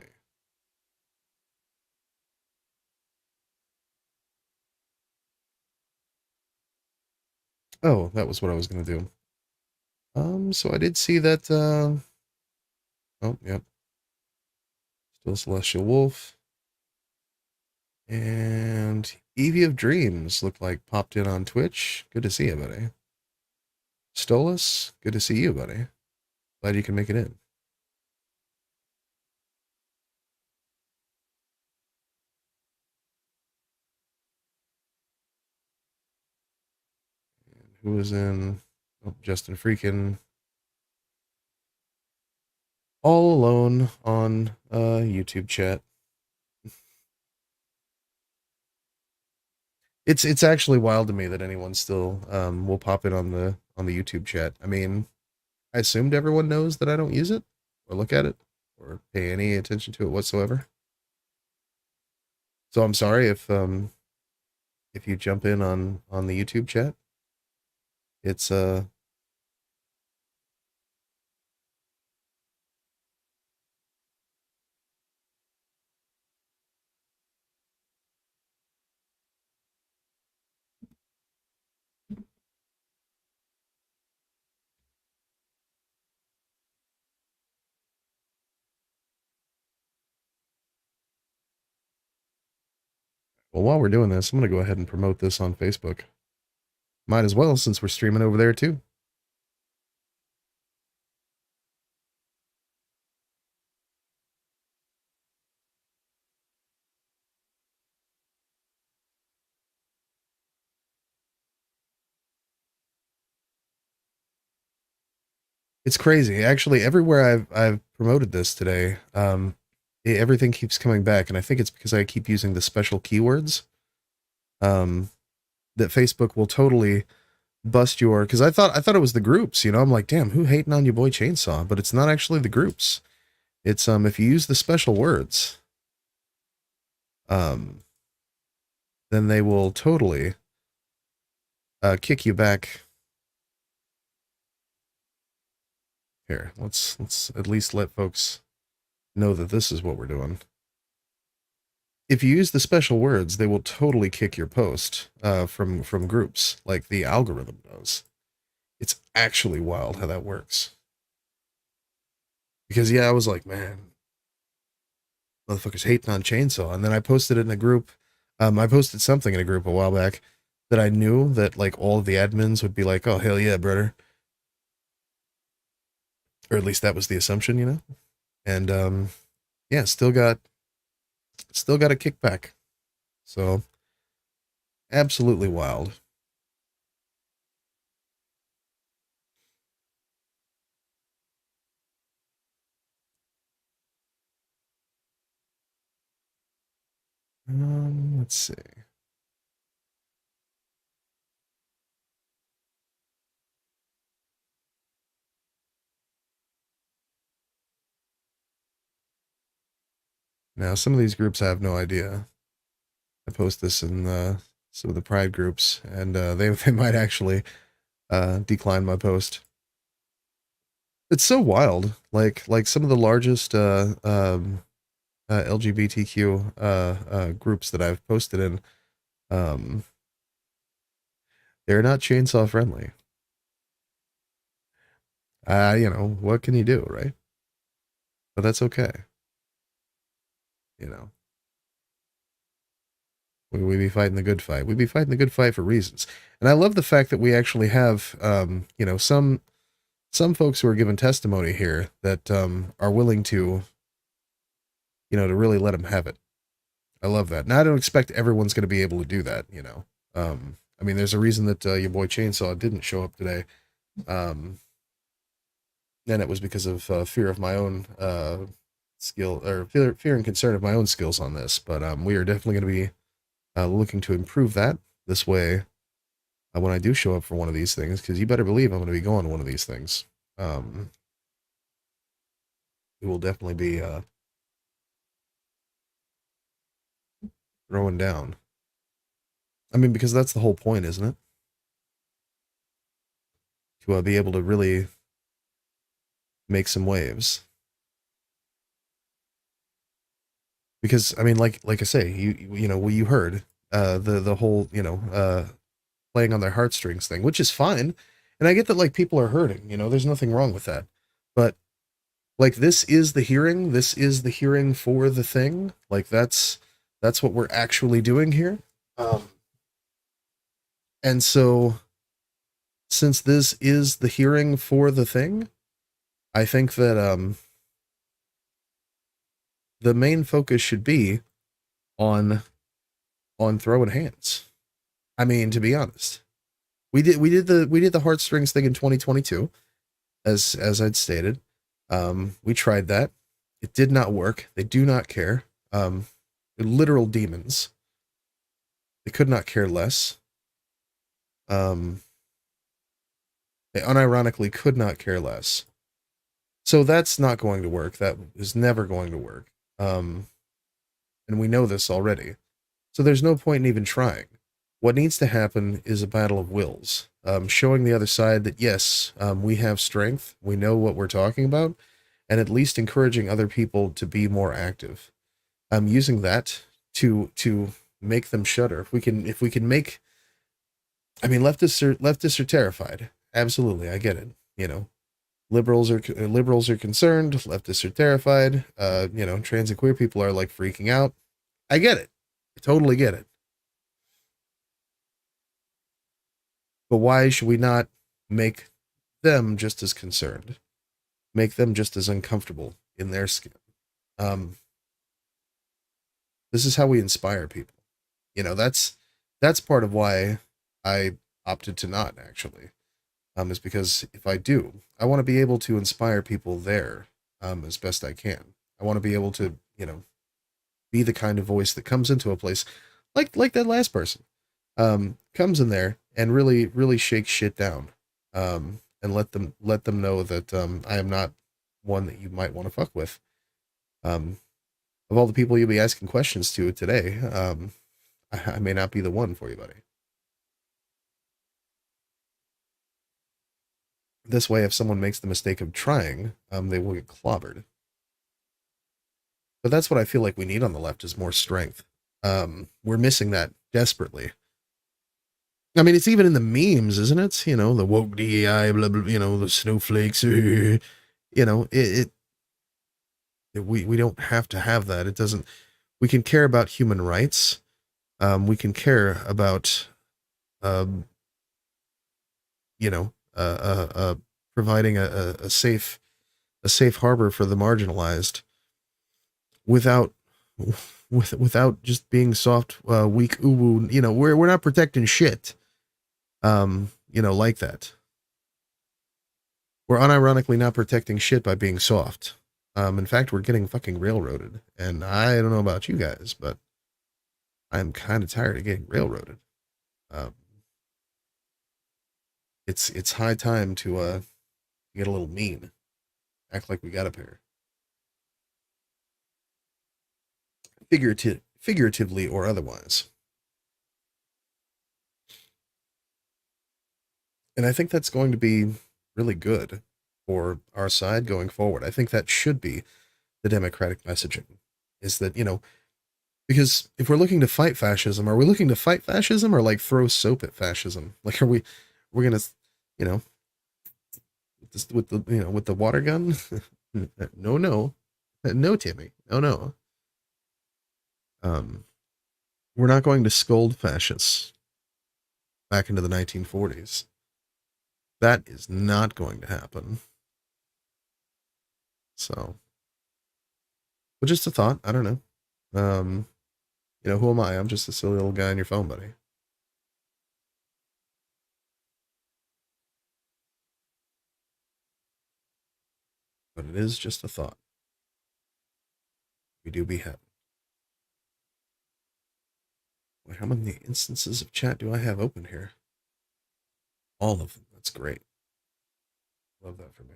Speaker 2: Oh, that was what I was going to do. So I did see that, oh, yep. Still Celestial Wolf. And Evie of Dreams looked like popped in on Twitch. Good to see you, buddy. Stolas, good to see you, buddy. Glad you can make it in. And who was in? Oh, Justin Freakin. All alone on YouTube chat. It's actually wild to me that anyone still will pop in on the YouTube chat. I mean, I assumed everyone knows that I don't use it or look at it or pay any attention to it whatsoever. So I'm sorry if you jump in on the YouTube chat. It's well, while we're doing this, I'm going to go ahead and promote this on Facebook. Might as well, since we're streaming over there too. It's crazy. Actually, everywhere I've promoted this today, everything keeps coming back, and I think it's because I keep using the special keywords. That Facebook will totally bust your, because I thought it was the groups, you know. I'm like, damn, who hating on your boy Chainsaw? But it's not actually the groups. It's if you use the special words, then they will totally kick you back. Here, let's at least let folks know that this is what we're doing. if you use the special words, they will totally kick your post from groups, like the algorithm does. It's actually wild how that works. Because yeah, I was like, man, motherfuckers hating on Chainsaw, and then I posted it in a group. I posted something in a group a while back that I knew that like all of the admins would be like, oh hell yeah, brother. Or at least that was the assumption, you know? And yeah, still got a kickback. So absolutely wild. Let's see. Now, some of these groups I have no idea. I post this in some of the Pride groups, and they might actually decline my post. It's so wild. Like some of the largest LGBTQ groups that I've posted in, they're not chainsaw friendly. You know, what can you do, right? But that's okay. You know, we be fighting the good fight. We be fighting the good fight for reasons. And I love the fact that we actually have, you know, some folks who are giving testimony here that are willing to, you know, to really let them have it. I love that. Now, I don't expect everyone's going to be able to do that, you know. I mean, there's a reason that your boy Chainsaw didn't show up today. And it was because of fear of my own skill, or fear and concern of my own skills on this. But we are definitely going to be looking to improve that this way when I do show up for one of these things, because you better believe I'm going to be going to one of these things. We will definitely be throwing down. I mean, because that's the whole point, isn't it? To be able to really make some waves. Because I mean, like I say, you know, you heard the whole, you know, playing on their heartstrings thing, which is fine, and I get that like people are hurting, you know, there's nothing wrong with that, but like this is the hearing for the thing, like that's what we're actually doing here, and so since this is the hearing for the thing, I think that the main focus should be on throwing hands. I mean, to be honest, we did the heartstrings thing in 2022, as I'd stated. We tried that. It did not work. They do not care. They're literal demons. They could not care less. They unironically could not care less. So that's not going to work. That is never going to work. And we know this already. So there's no point in even trying. What needs to happen is a battle of wills, showing the other side that yes, we have strength, we know what we're talking about, and at least encouraging other people to be more active. Using that to make them shudder. If we can make, I mean, leftists are terrified. Absolutely, I get it. You know, liberals are concerned. Leftists are terrified. You know, trans and queer people are like freaking out. I get it. I totally get it. But why should we not make them just as concerned? Make them just as uncomfortable in their skin? This is how we inspire people. You know, that's part of why I opted to not, actually. Is because if I do, I want to be able to inspire people there as best I can. I want to be able to, you know, be the kind of voice that comes into a place like that last person. Comes in there and really shakes shit down, and let them know that I am not one that you might want to fuck with. Of all the people you'll be asking questions to today, I may not be the one for you, buddy. This way, if someone makes the mistake of trying, they will get clobbered. But that's what I feel like we need on the left, is more strength. We're missing that desperately. I mean, it's even in the memes, isn't it? You know, the woke DEI, blah, blah, you know, the snowflakes, you know, we don't have to have that. It doesn't, we can care about human rights. We can care about, you know, providing a safe harbor for the marginalized without just being soft, weak, uwu. You know, we're not protecting shit. You know, like that. We're unironically not protecting shit by being soft. In fact, we're getting fucking railroaded. And I don't know about you guys, but I'm kind of tired of getting railroaded. It's high time to get a little mean. Act like we got a pair. Figuratively or otherwise. And I think that's going to be really good for our side going forward. I think that should be the Democratic messaging, is that, you know, because if we're looking to fight fascism, are we looking to fight fascism or like throw soap at fascism? Like, we're going to, you know, with the water gun? No, Timmy. No. We're not going to scold fascists back into the 1940s. That is not going to happen. So, but just a thought. I don't know. You know, who am I? I'm just a silly little guy on your phone, buddy. But it is just a thought. We do be happy. Wait, how many instances of chat do I have open here? All of them. That's great. Love that for me.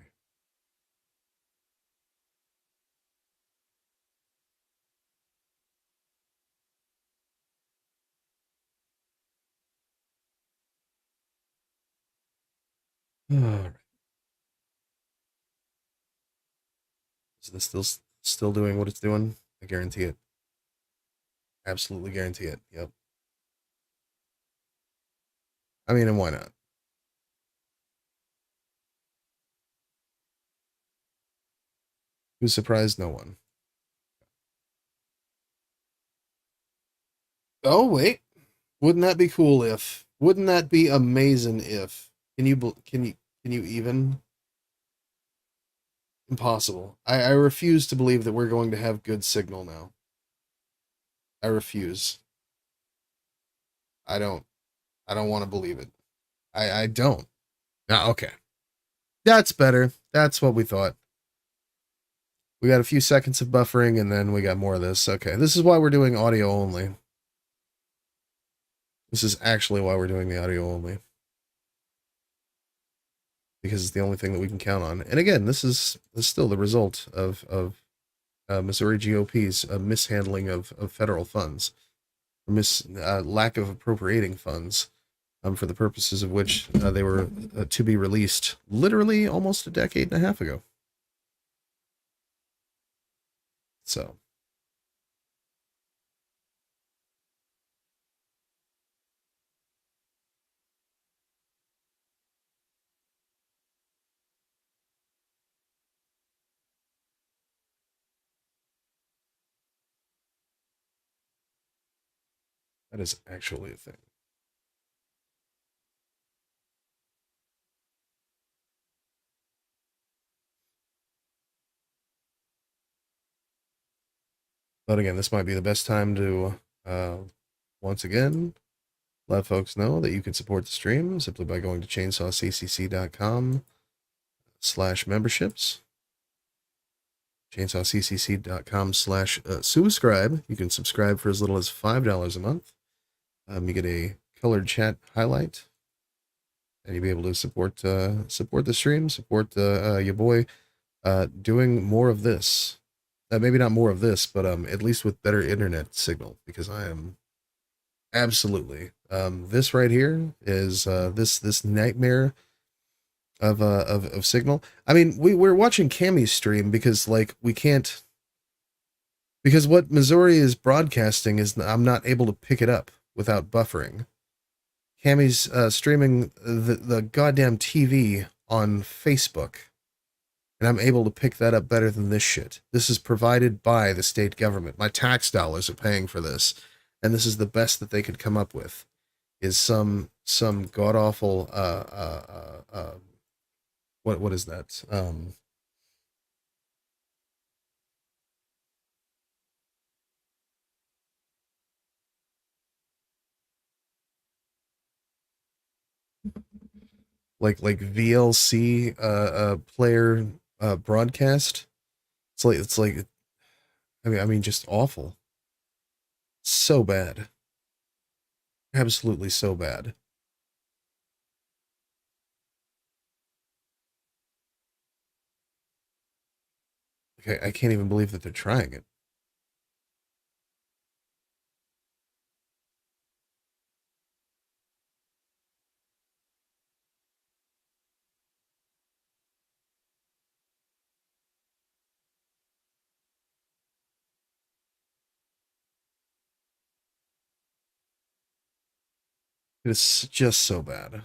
Speaker 2: All right. Is this still doing what it's doing? I guarantee it. Absolutely guarantee it. Yep. I mean, and why not? Who's surprised? No one. Oh, wait. Wouldn't that be cool if? Wouldn't that be amazing if? Can you even? Impossible. I refuse to believe that we're going to have good signal now. I refuse. I don't want to believe it. I don't. Okay. That's better. That's what we thought. We got a few seconds of buffering, and then we got more of this. Okay, this is why we're doing audio only. This is actually why we're doing the audio only. Because it's the only thing that we can count on. And again, this is still the result of Missouri GOP's mishandling of federal funds. Lack of appropriating funds for the purposes of which they were to be released literally almost a decade and a half ago. So. That is actually a thing. But again, this might be the best time to, once again, let folks know that you can support the stream simply by going to chainsawccc.com/memberships. chainsawccc.com/subscribe. You can subscribe for as little as $5 a month. You get a colored chat highlight, and you'll be able to support the stream, support your boy doing more of this. Maybe not more of this, but at least with better internet signal, because I am absolutely this right here is this nightmare of signal. I mean, we're watching Cammy's stream because like we can't Because what Missouri is broadcasting is I'm not able to pick it up without buffering. Cammy's streaming the goddamn TV on Facebook, and I'm able to pick that up better than this shit. This is provided by the state government. My tax dollars are paying for this, and this is the best that they could come up with, is some god-awful, what is that? Like VLC player broadcast. It's like I mean just awful. So bad. Absolutely so bad. Okay, I can't even believe that they're trying it. It's just so bad.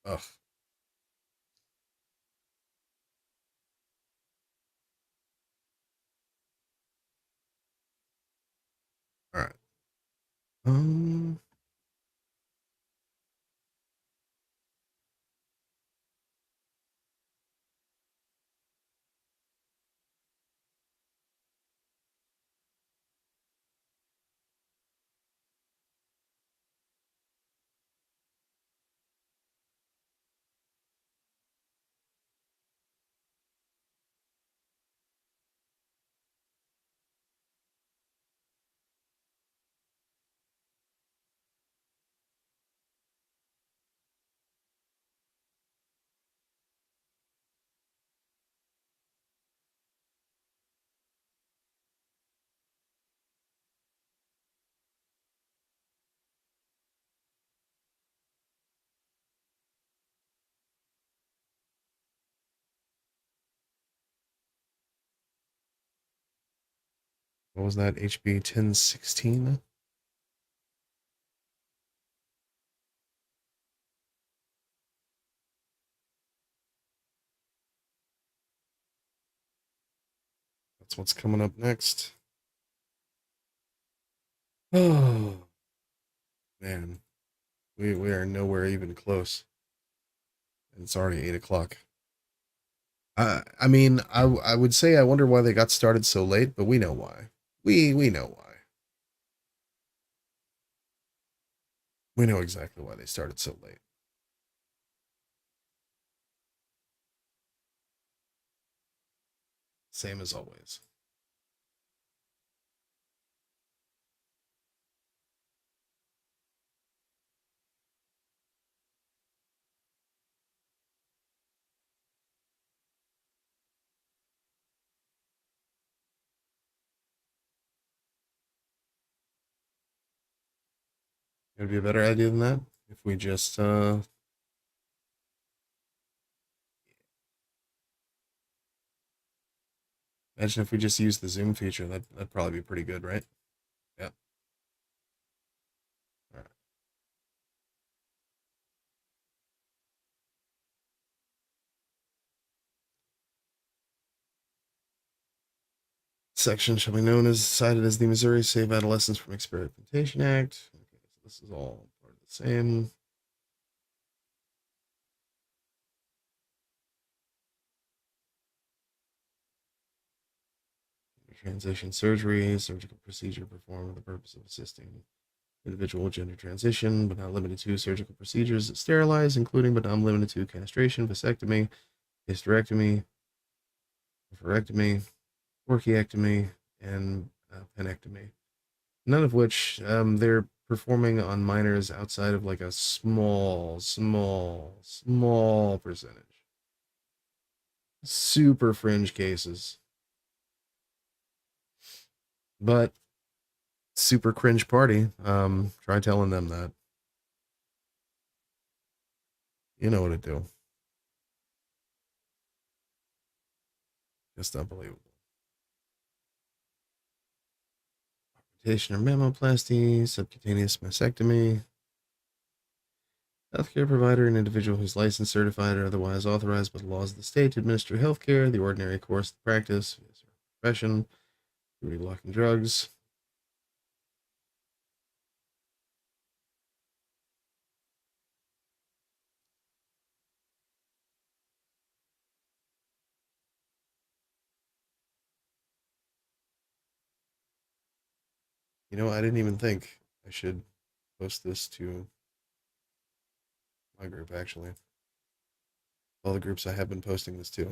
Speaker 2: Ugh. All right. What was that? HB 1016? That's what's coming up next. Oh, man. We are nowhere even close. And it's already 8 o'clock. I mean, I would say I wonder why they got started so late, but we know why. We know why. We know exactly why they started so late. Same as always. It'd be a better idea than that if we just imagine if we just use the Zoom feature. That'd probably be pretty good, right? Yeah. All right. Section shall be known as cited as the Missouri Save Adolescents from Experimentation Act. Okay, so this is all part of the same. Transition surgery, surgical procedure performed for the purpose of assisting individual gender transition, but not limited to surgical procedures that sterilize, including but not limited to castration, vasectomy, hysterectomy, oophorectomy, orchiectomy, and penectomy. None of which they're performing on minors outside of like a small percentage. Super fringe cases. But super cringe party. Try telling them that. You know what to do. Just unbelievable. Augmentation or mammoplasty, subcutaneous mastectomy. Healthcare provider, an individual who's licensed, certified, or otherwise authorized by the laws of the state to administer healthcare, the ordinary course of practice, profession, blocking drugs. You know, I didn't even think I should post this to my group, actually. All the groups I have been posting this to.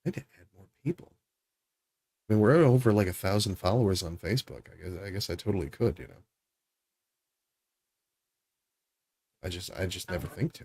Speaker 2: I need to add more people. I mean, we're at over like 1,000 followers on Facebook. I guess I totally could, you know. I just never think to.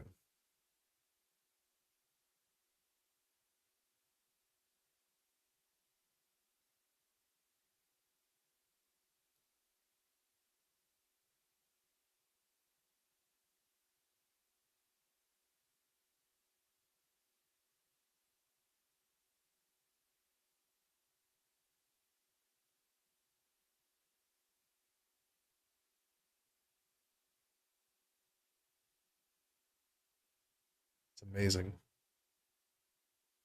Speaker 2: It's amazing.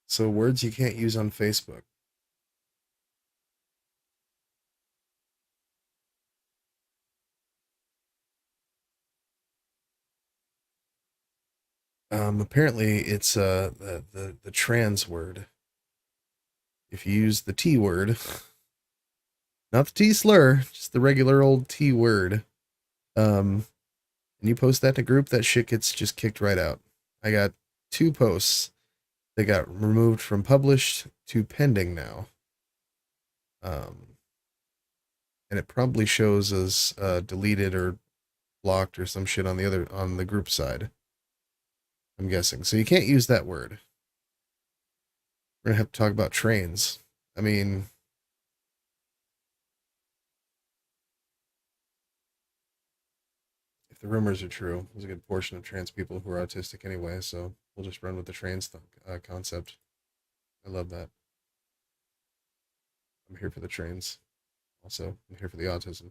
Speaker 2: So words you can't use on Facebook. Apparently it's the trans word. If you use the T word, not the T slur, just the regular old T word, and you post that in a group, that shit gets just kicked right out. I got 2 posts that got removed from published to pending now. And it probably shows as deleted or blocked or some shit on the group side. I'm guessing. So you can't use that word. We're gonna have to talk about trains. I mean, if the rumors are true, there's a good portion of trans people who are autistic anyway, so we'll just run with the trains concept. I love that. I'm here for the trains. Also, I'm here for the autism.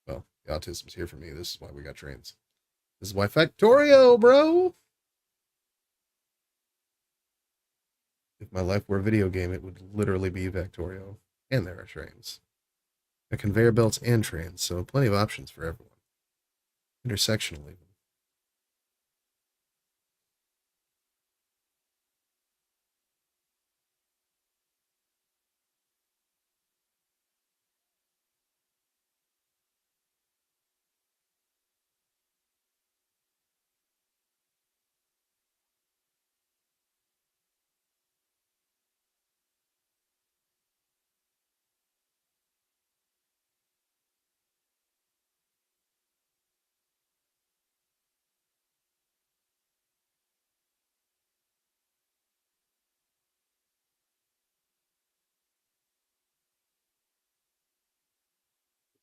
Speaker 2: Well, the autism's here for me. This is why we got trains. This is why Factorio, bro! If my life were a video game, it would literally be Factorio. And there are trains. Got conveyor belts and trains, so plenty of options for everyone. Intersectional even.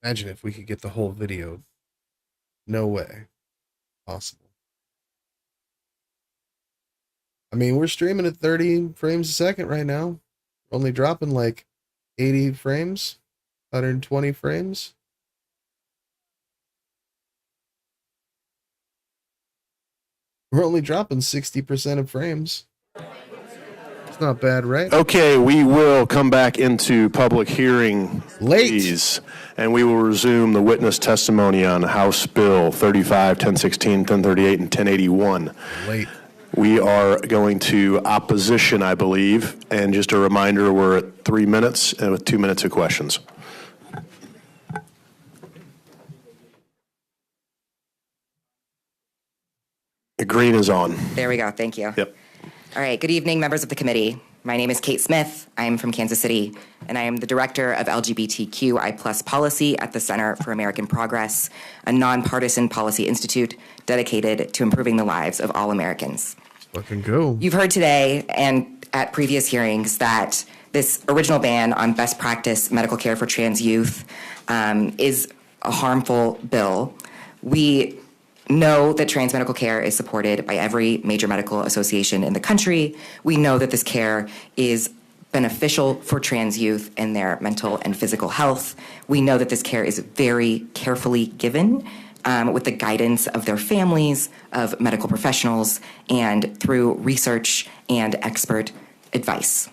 Speaker 2: Imagine if we could get the whole video. No way. Possible. I mean, we're streaming at 30 frames a second right now. We're only dropping like 80 frames, 120 frames. We're only dropping 60% of frames. It's not bad, right?
Speaker 7: Okay, we will come back into public hearing, please, and we will resume the witness testimony on House Bill 35, 1016, 1038, and 1081.
Speaker 2: Late.
Speaker 7: We are going to opposition, I believe, and just a reminder, we're at 3 minutes and with 2 minutes of questions. The green is on.
Speaker 13: There we go. Thank you.
Speaker 7: Yep.
Speaker 13: All right. Good evening, members of the committee. My name is Kate Smith. I am from Kansas City, and I am the director of LGBTQI+ policy at the Center for American Progress, a nonpartisan policy institute dedicated to improving the lives of all Americans.
Speaker 2: Fucking go.
Speaker 13: You've heard today and at previous hearings that this original ban on best practice medical care for trans youth is a harmful bill. We know that trans medical care is supported by every major medical association in the country. We know that this care is beneficial for trans youth and their mental and physical health. We know that this care is very carefully given with the guidance of their families, of medical professionals, and through research and expert advice.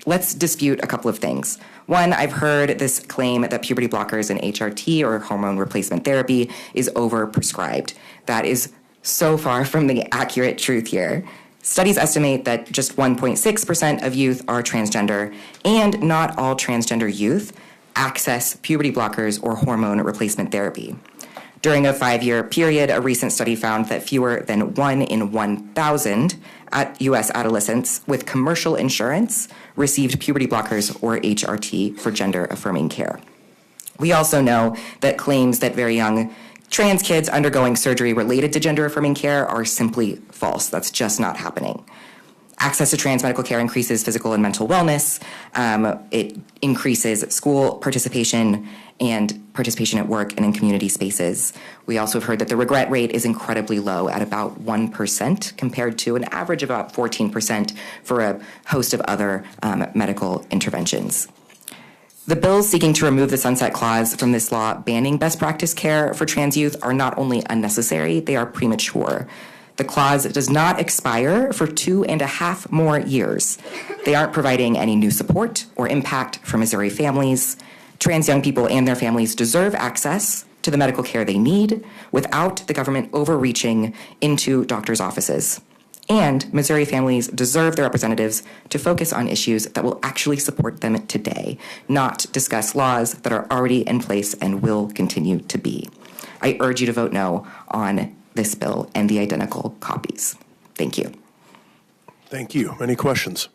Speaker 13: Let's dispute a couple of things. One, I've heard this claim that puberty blockers and HRT, or hormone replacement therapy, is overprescribed. That is so far from the accurate truth here. Studies estimate that just 1.6% of youth are transgender, and not all transgender youth access puberty blockers or hormone replacement therapy. During a 5-year period, a recent study found that fewer than 1 in 1,000 U.S. adolescents with commercial insurance received puberty blockers or HRT for gender-affirming care. We also know that claims that very young trans kids undergoing surgery related to gender-affirming care are simply false. That's just not happening. Access to trans medical care increases physical and mental wellness. It increases school participation and participation at work and in community spaces. We also have heard that the regret rate is incredibly low at about 1% compared to an average of about 14% for a host of other medical interventions. The bills seeking to remove the sunset clause from this law banning best practice care for trans youth are not only unnecessary, they are premature. The clause does not expire for 2.5 more years. They aren't providing any new support or impact for Missouri families. Trans young people and their families deserve access to the medical care they need without the government overreaching into doctors' offices. And Missouri families deserve their representatives to focus on issues that will actually support them today, not discuss laws that are already in place and will continue to be. I urge you to vote no on this bill and the identical copies. Thank you.
Speaker 7: Thank you. Any questions?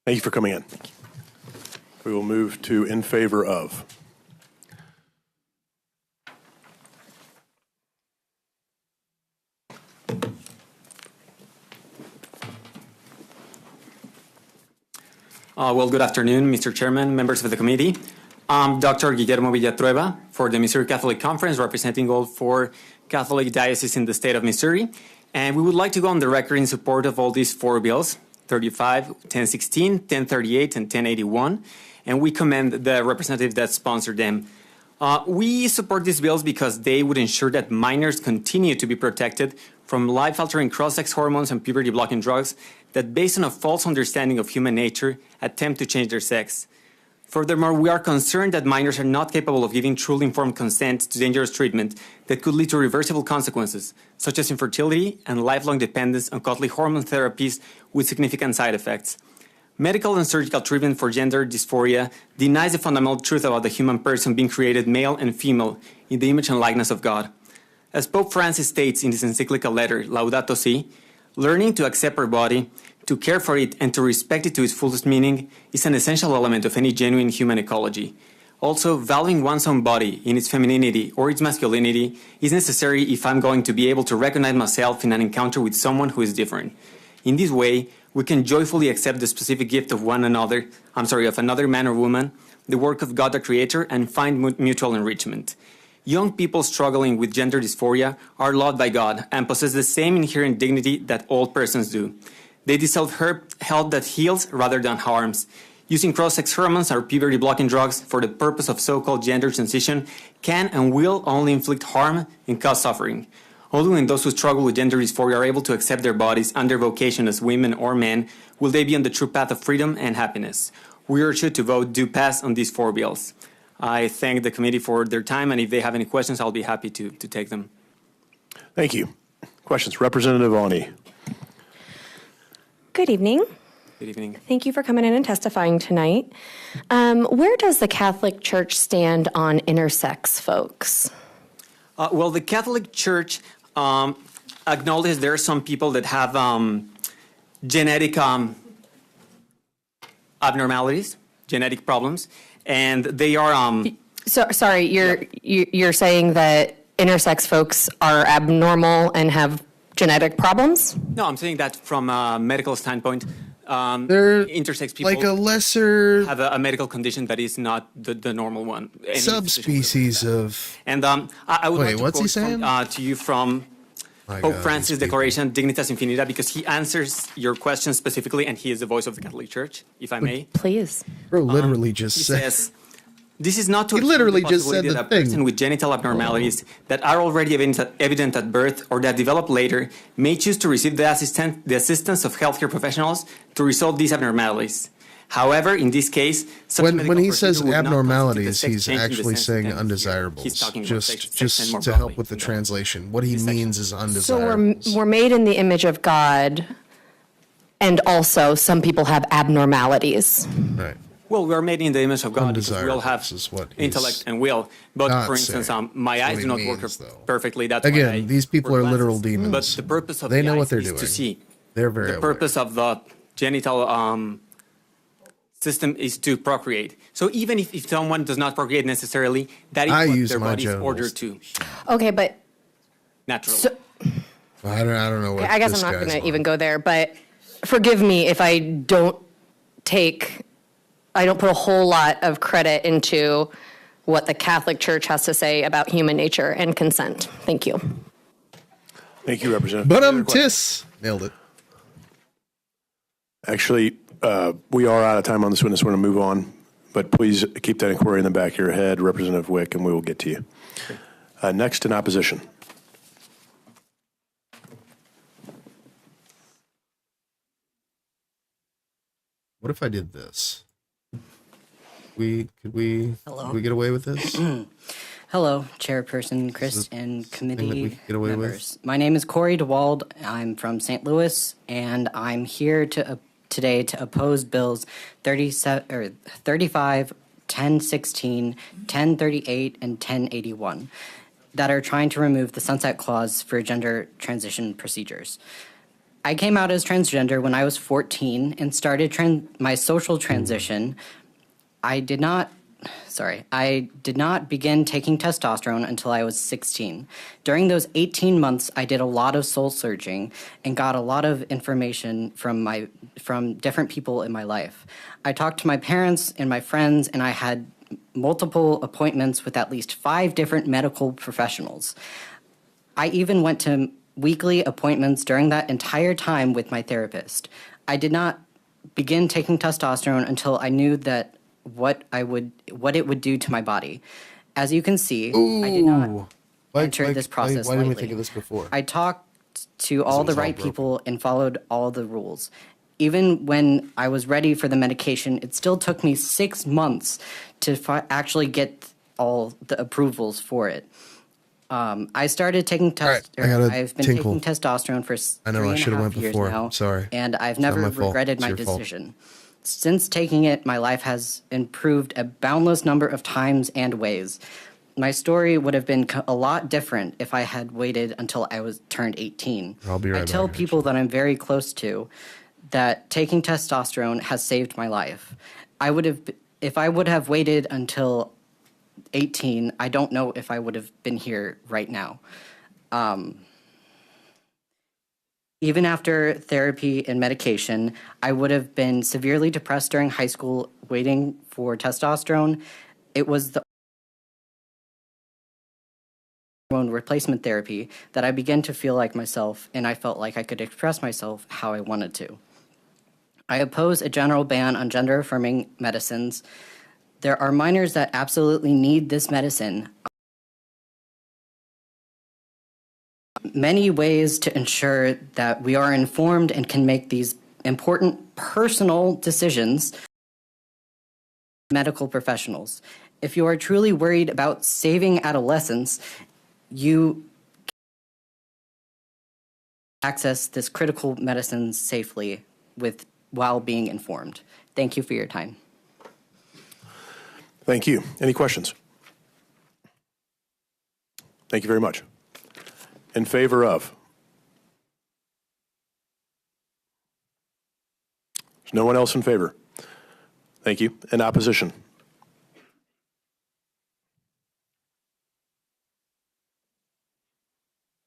Speaker 7: Thank you for coming in. We will move to in favor of.
Speaker 10: Well, good afternoon, Mr. Chairman, members of the committee. I'm Dr. Guillermo Villatrueba for the Missouri Catholic Conference, representing all 4 Catholic dioceses in the state of Missouri. And we would like to go on the record in support of all these 4 bills, 35, 1016, 1038, and 1081. And we commend the representative that sponsored them. We support these bills because they would ensure that minors continue to be protected from life-altering cross-sex hormones and puberty-blocking drugs that, based on a false understanding of human nature, attempt to change their sex. Furthermore, we are concerned that minors are not capable of giving truly informed consent to dangerous treatment that could lead to reversible consequences, such as infertility and lifelong dependence on costly hormone therapies with significant side effects. Medical and surgical treatment for gender dysphoria denies the fundamental truth about the human person being created male and female in the image and likeness of God. As Pope Francis states in his encyclical letter, Laudato Si, learning to accept our body, to care for it, and to respect it to its fullest meaning is an essential element of any genuine human ecology. Also, valuing one's own body in its femininity or its masculinity is necessary if I'm going to be able to recognize myself in an encounter with someone who is different. In this way, we can joyfully accept the specific gift of of another man or woman, the work of God the Creator, and find mutual enrichment. Young people struggling with gender dysphoria are loved by God and possess the same inherent dignity that old persons do. They deserve help that heals rather than harms. Using cross-sex hormones or puberty-blocking drugs for the purpose of so-called gender transition can and will only inflict harm and cause suffering. Only when those who struggle with gender dysphoria are able to accept their bodies and their vocation as women or men will they be on the true path of freedom and happiness. We urge you to vote do pass on these 4 bills. I thank the committee for their time, and if they have any questions, I'll be happy to take them.
Speaker 7: Thank you. Questions? Representative Ani.
Speaker 18: Good evening.
Speaker 10: Good evening.
Speaker 18: Thank you for coming in and testifying tonight. Where does the Catholic Church stand on intersex folks?
Speaker 10: Well, the Catholic Church acknowledges there are some people that have genetic abnormalities, genetic problems, and they are.
Speaker 18: Sorry, you're saying that intersex folks are abnormal and have genetic problems?
Speaker 10: No, I'm saying that from a medical standpoint,
Speaker 2: They're
Speaker 10: intersex people
Speaker 2: like a lesser
Speaker 10: have a medical condition that is not the normal one. Any
Speaker 2: subspecies of.
Speaker 10: And I would
Speaker 2: Wait,
Speaker 10: like to
Speaker 2: what's he
Speaker 10: quote
Speaker 2: saying?
Speaker 10: to you from
Speaker 2: My
Speaker 10: Pope
Speaker 2: God,
Speaker 10: Francis'
Speaker 2: these people.
Speaker 10: Declaration, Dignitas Infinita, because he answers your question specifically, and he is the voice of the Catholic Church, if I may.
Speaker 18: Please.
Speaker 2: Bro, literally just
Speaker 10: He
Speaker 2: said.
Speaker 10: says, this is not to
Speaker 2: He
Speaker 10: exclude
Speaker 2: literally
Speaker 10: the
Speaker 2: just said
Speaker 10: possibility
Speaker 2: the
Speaker 10: that a
Speaker 2: thing.
Speaker 10: person with genital abnormalities that are already evident at birth or that develop later may choose to receive the assistance of healthcare professionals to resolve these abnormalities. However, in this case, such
Speaker 2: When
Speaker 10: medical
Speaker 2: he says
Speaker 10: procedure would not
Speaker 2: abnormalities,
Speaker 10: constitute a
Speaker 2: he's
Speaker 10: sex change in the
Speaker 2: actually
Speaker 10: sense
Speaker 2: saying
Speaker 10: intended here.
Speaker 2: undesirables.
Speaker 10: He's talking about sex and more
Speaker 2: Just to
Speaker 10: broadly.
Speaker 2: help with the translation. What he means is
Speaker 18: So
Speaker 2: undesirables.
Speaker 18: we're made in the image of God, and also some people have abnormalities.
Speaker 2: Right.
Speaker 10: Well, we are made in the image of God because we all have
Speaker 2: Undesirables is what he's
Speaker 10: intellect and will. But
Speaker 2: not
Speaker 10: for instance,
Speaker 2: saying.
Speaker 10: my
Speaker 2: That's
Speaker 10: eyes
Speaker 2: what
Speaker 10: do not
Speaker 2: he
Speaker 10: work
Speaker 2: means, though.
Speaker 10: perfectly. That's
Speaker 2: Again,
Speaker 10: why I
Speaker 2: these people
Speaker 10: wear
Speaker 2: are literal
Speaker 10: glasses.
Speaker 2: demons.
Speaker 10: But the purpose of
Speaker 2: They
Speaker 10: the
Speaker 2: know what
Speaker 10: eyes
Speaker 2: they're
Speaker 10: is
Speaker 2: doing.
Speaker 10: to see.
Speaker 2: They're very
Speaker 10: The
Speaker 2: aware.
Speaker 10: purpose of the genital system is to procreate. So even if someone does not procreate necessarily, that is
Speaker 2: I
Speaker 10: what
Speaker 2: use
Speaker 10: their
Speaker 2: my
Speaker 10: body is
Speaker 2: genitals.
Speaker 10: ordered to.
Speaker 18: Okay, but
Speaker 10: Naturally.
Speaker 2: I don't know what
Speaker 18: I guess
Speaker 2: this
Speaker 18: I'm not
Speaker 2: guy's
Speaker 18: going to
Speaker 2: on.
Speaker 18: even go there, but forgive me if I don't put a whole lot of credit into what the Catholic Church has to say about human nature and consent. Thank you.
Speaker 7: Thank you, Representative.
Speaker 2: But tis. Nailed it.
Speaker 7: Actually, we are out of time on this witness. We're going to move on. But please keep that inquiry in the back of your head, Representative Wick, and we will get to you. Next in opposition.
Speaker 2: What if I did this? Could we get away with this?
Speaker 16: Hello, Chairperson Chris and
Speaker 2: thing that
Speaker 16: committee
Speaker 2: we could get away with?
Speaker 16: members. My name is Corey DeWald. I'm from St. Louis, and I'm here today to oppose bills 35, 1016, 1038, and 1081 that are trying to remove the sunset clause for gender transition procedures. I came out as transgender when I was 14 and started my social transition. I did not begin taking testosterone until I was 16. During those 18 months, I did a lot of soul searching and got a lot of information from different people in my life. I talked to my parents and my friends, and I had multiple appointments with at least 5 different medical professionals. I even went to weekly appointments during that entire time with my therapist. I did not begin taking testosterone until I knew that what it would do to my body. As you can see, I did not enter this process
Speaker 2: Why didn't we
Speaker 16: lightly.
Speaker 2: think of this before?
Speaker 16: I talked to all the
Speaker 2: was all
Speaker 16: right
Speaker 2: broken.
Speaker 16: people and followed all the rules. Even when I was ready for the medication, it still took me 6 months to actually get all the approvals for it. I started taking
Speaker 2: I gotta
Speaker 16: I've been
Speaker 2: tinkle.
Speaker 16: taking testosterone for
Speaker 2: I know, I should have
Speaker 16: 3.5
Speaker 2: went
Speaker 16: years
Speaker 2: before.
Speaker 16: now,
Speaker 2: Sorry.
Speaker 16: and I've
Speaker 2: It's not
Speaker 16: never
Speaker 2: my fault.
Speaker 16: regretted
Speaker 2: It's
Speaker 16: my
Speaker 2: your fault.
Speaker 16: decision. Since taking it, my life has improved a boundless number of times and ways. My story would have been a lot different if I had waited until I was turned 18.
Speaker 2: I'll be right
Speaker 16: I tell
Speaker 2: back,
Speaker 16: people that I'm very close to that taking testosterone has saved my life. If I would have waited until 18, I don't know if I would have been here right now. Even after therapy and medication, I would have been severely depressed during high school waiting for testosterone. It was the hormone replacement therapy that I began to feel like myself, and I felt like I could express myself how I wanted to. I oppose a general ban on gender-affirming medicines. There are minors that absolutely need this medicine. Many ways to ensure that we are informed and can make these important personal decisions. Medical professionals. If you are truly worried about saving adolescents, you access this critical medicine safely while being informed. Thank you for your time.
Speaker 7: Thank you. Any questions? Thank you very much. In favor of? There's no one else in favor. Thank you. In opposition?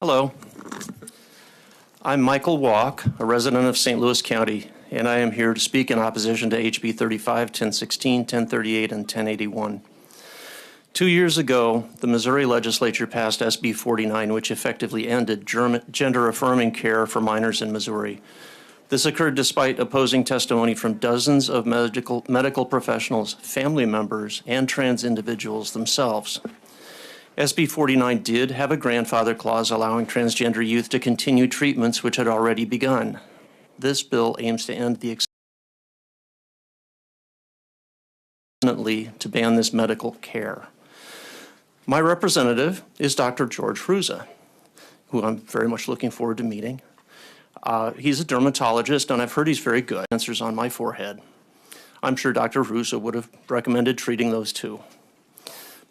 Speaker 10: Hello.
Speaker 1: I'm Michael Walk, a resident of St. Louis County, and I am here to speak in opposition to HB 35, 1016, 1038, and 1081. 2 years ago, the Missouri legislature passed SB 49, which effectively ended gender-affirming care for minors in Missouri. This occurred despite opposing testimony from dozens of medical professionals, family members, and trans individuals themselves. SB 49 did have a grandfather clause allowing transgender youth to continue treatments which had already begun. This bill aims to end the to ban this medical care. My representative is Dr. George Hruza, who I'm very much looking forward to meeting. He's a dermatologist, and I've heard he's very good. Cancers on my forehead. I'm sure Dr. Hruza would have recommended treating those too.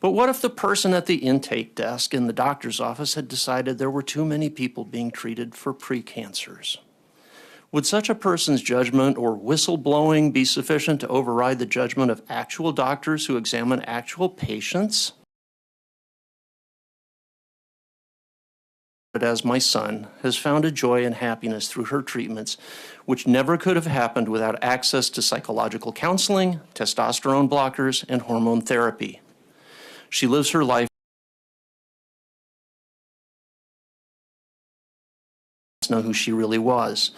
Speaker 1: But what if the person at the intake desk in the doctor's office had decided there were too many people being treated for precancers? Would such a person's judgment or whistleblowing be sufficient to override the judgment of actual doctors who examine actual patients? But as my son has found a joy and happiness through her treatments, which never could have happened without access to psychological counseling, testosterone blockers, and hormone therapy. She lives her life to know who she really was.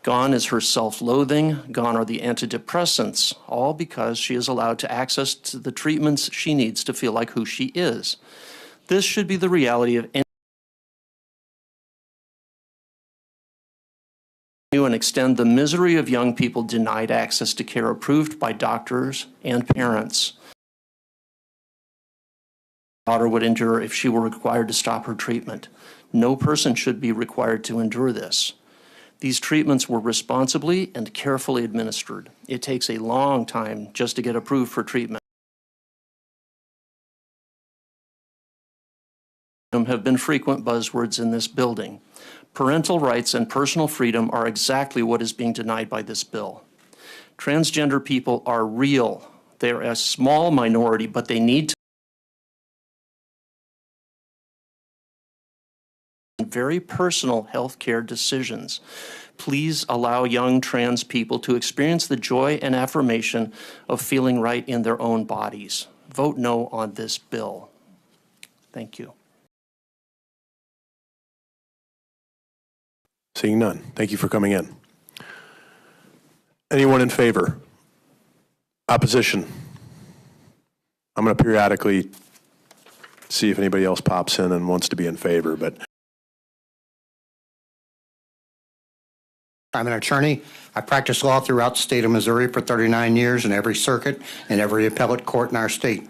Speaker 1: Gone is her self-loathing, gone are the antidepressants, all because she is allowed to access to the treatments she needs to feel like who she is. This should be the reality of any and extend the misery of young people denied access to care approved by doctors and parents. Daughter would endure if she were required to stop her treatment. No person should be required to endure this. These treatments were responsibly and carefully administered. It takes a long time just to get approved for treatment. Have been frequent buzzwords in this building. Parental rights and personal freedom are exactly what is being denied by this bill. Transgender people are real. They are a small minority, but they need to very personal health care decisions. Please allow young trans people to experience the joy and affirmation of feeling right in their own bodies. Vote no on this bill. Thank you.
Speaker 7: Seeing none. Thank you for coming in. Anyone in favor? Opposition? I'm going to periodically see if anybody else pops in and wants to be in favor, but
Speaker 19: I'm an attorney. I practiced law throughout the state of Missouri for 39 years in every circuit and every appellate court in our state.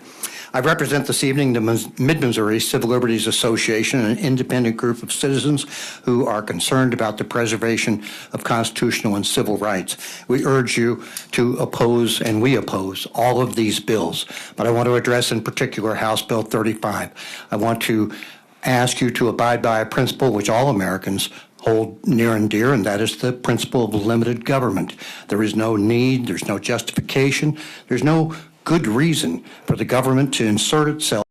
Speaker 19: I represent this evening the Mid-Missouri Civil Liberties Association, an independent group of citizens who are concerned about the preservation of constitutional and civil rights. We urge you to oppose, and we oppose, all of these bills. But I want to address in particular House Bill 35. I want to ask you to abide by a principle which all Americans hold near and dear, and that is the principle of limited government. There is no need, there's no justification, there's no good reason for the government to insert itself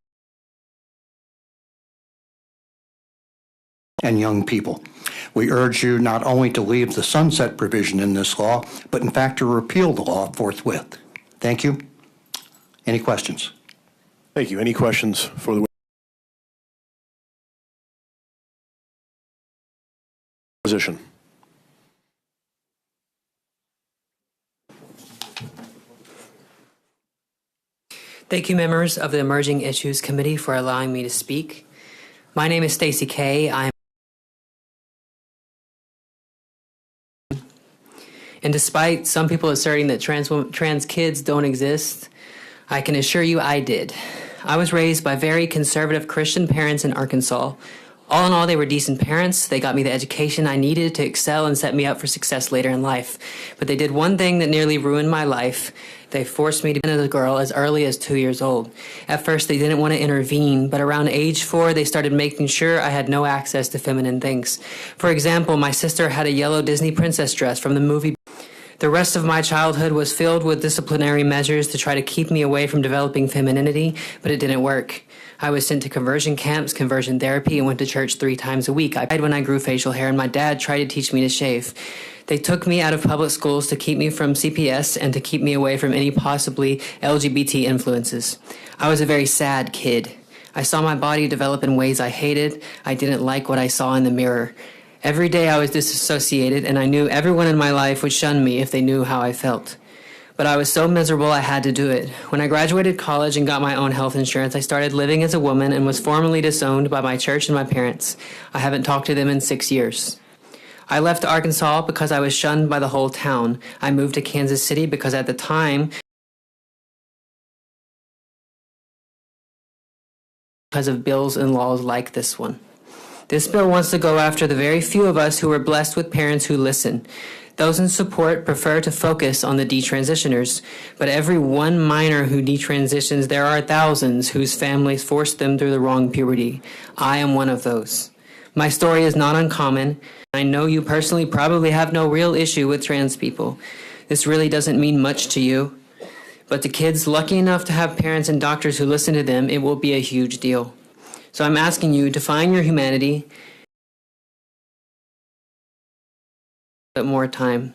Speaker 19: and young people. We urge you not only to leave the sunset provision in this law, but in fact to repeal the law forthwith. Thank you. Any questions?
Speaker 7: thank you. Any questions for the opposition?
Speaker 23: Thank you, members of the Emerging Issues Committee, for allowing me to speak. My name is Stacy Kay. And despite some people asserting that trans kids don't exist, I can assure you I did. I was raised by very conservative Christian parents in Arkansas. All in all, they were decent parents. They got me the education I needed to excel and set me up for success later in life. But they did one thing that nearly ruined my life. They forced me to be a girl as early as 2 years old. At first, they didn't want to intervene, but around age 4, they started making sure I had no access to feminine things. For example, my sister had a yellow Disney princess dress from the movie. The rest of my childhood was filled with disciplinary measures to try to keep me away from developing femininity, but it didn't work. I was sent to conversion camps, conversion therapy, and went to church 3 times a week. I cried when I grew facial hair, and my dad tried to teach me to shave. They took me out of public schools to keep me from CPS and to keep me away from any possibly LGBT influences. I was a very sad kid. I saw my body develop in ways I hated. I didn't like what I saw in the mirror. Every day I was disassociated, and I knew everyone in my life would shun me if they knew how I felt. But I was so miserable I had to do it. When I graduated college and got my own health insurance, I started living as a woman and was formally disowned by my church and my parents. I haven't talked to them in 6 years. I left Arkansas because I was shunned by the whole town. I moved to Kansas City because at the time, because of bills and laws like this one. This bill wants to go after the very few of us who are blessed with parents who listen. Those in support prefer to focus on the detransitioners, but every one minor who detransitions, there are thousands whose families forced them through the wrong puberty. I am one of those. My story is not uncommon. I know you personally probably have no real issue with trans people. This really doesn't mean much to you. But to kids lucky enough to have parents and doctors who listen to them, it will be a huge deal. So I'm asking you, define your humanity. But more time.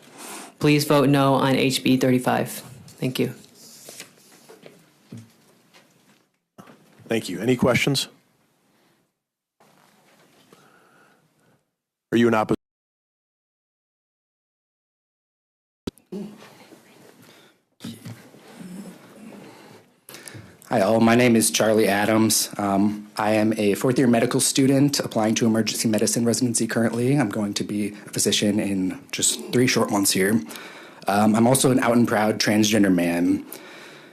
Speaker 23: Please vote no on HB 35. Thank you.
Speaker 7: Thank you. Any questions? Are you in opposition?
Speaker 15: Hi all, my name is Charlie Adams. I am a 4th-year medical student applying to emergency medicine residency currently. I'm going to be a physician in just 3 short months here. I'm also an out and proud transgender man.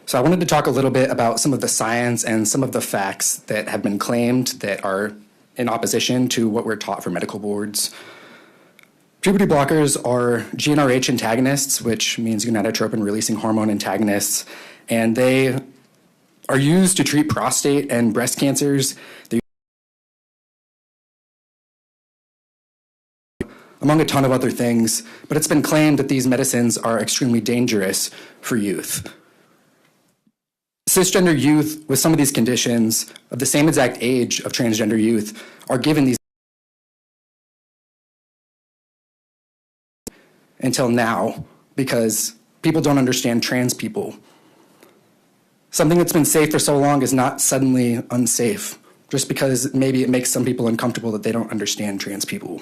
Speaker 15: So I wanted to talk a little bit about some of the science and some of the facts that have been claimed that are in opposition to what we're taught for medical boards. Puberty blockers are GnRH antagonists, which means gonadotropin-releasing hormone antagonists, and they are used to treat prostate and breast cancers. Among a ton of other things, but it's been claimed that these medicines are extremely dangerous for youth. Cisgender youth with some of these conditions of the same exact age of transgender youth are given these until now because people don't understand trans people. Something that's been safe for so long is not suddenly unsafe, just because maybe it makes some people uncomfortable that they don't understand trans people.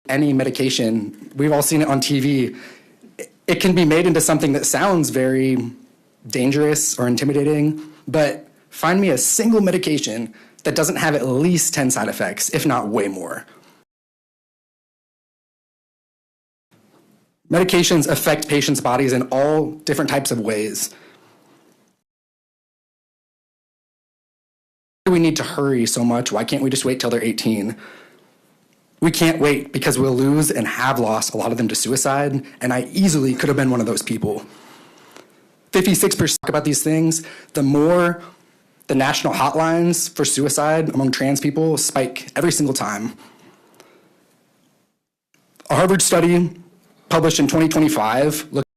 Speaker 15: Any medication, we've all seen it on TV, it can be made into something that sounds very dangerous or intimidating, but find me a single medication that doesn't have at least 10 side effects, if not way more. Medications affect patients' bodies in all different types of ways. Why do we need to hurry so much? Why can't we just wait till they're 18? We can't wait because we'll lose and have lost a lot of them to suicide, and I easily could have been one of those people. 56% talk about these things, the more the national hotlines for suicide among trans people spike every single time. A Harvard study published in 2025 looked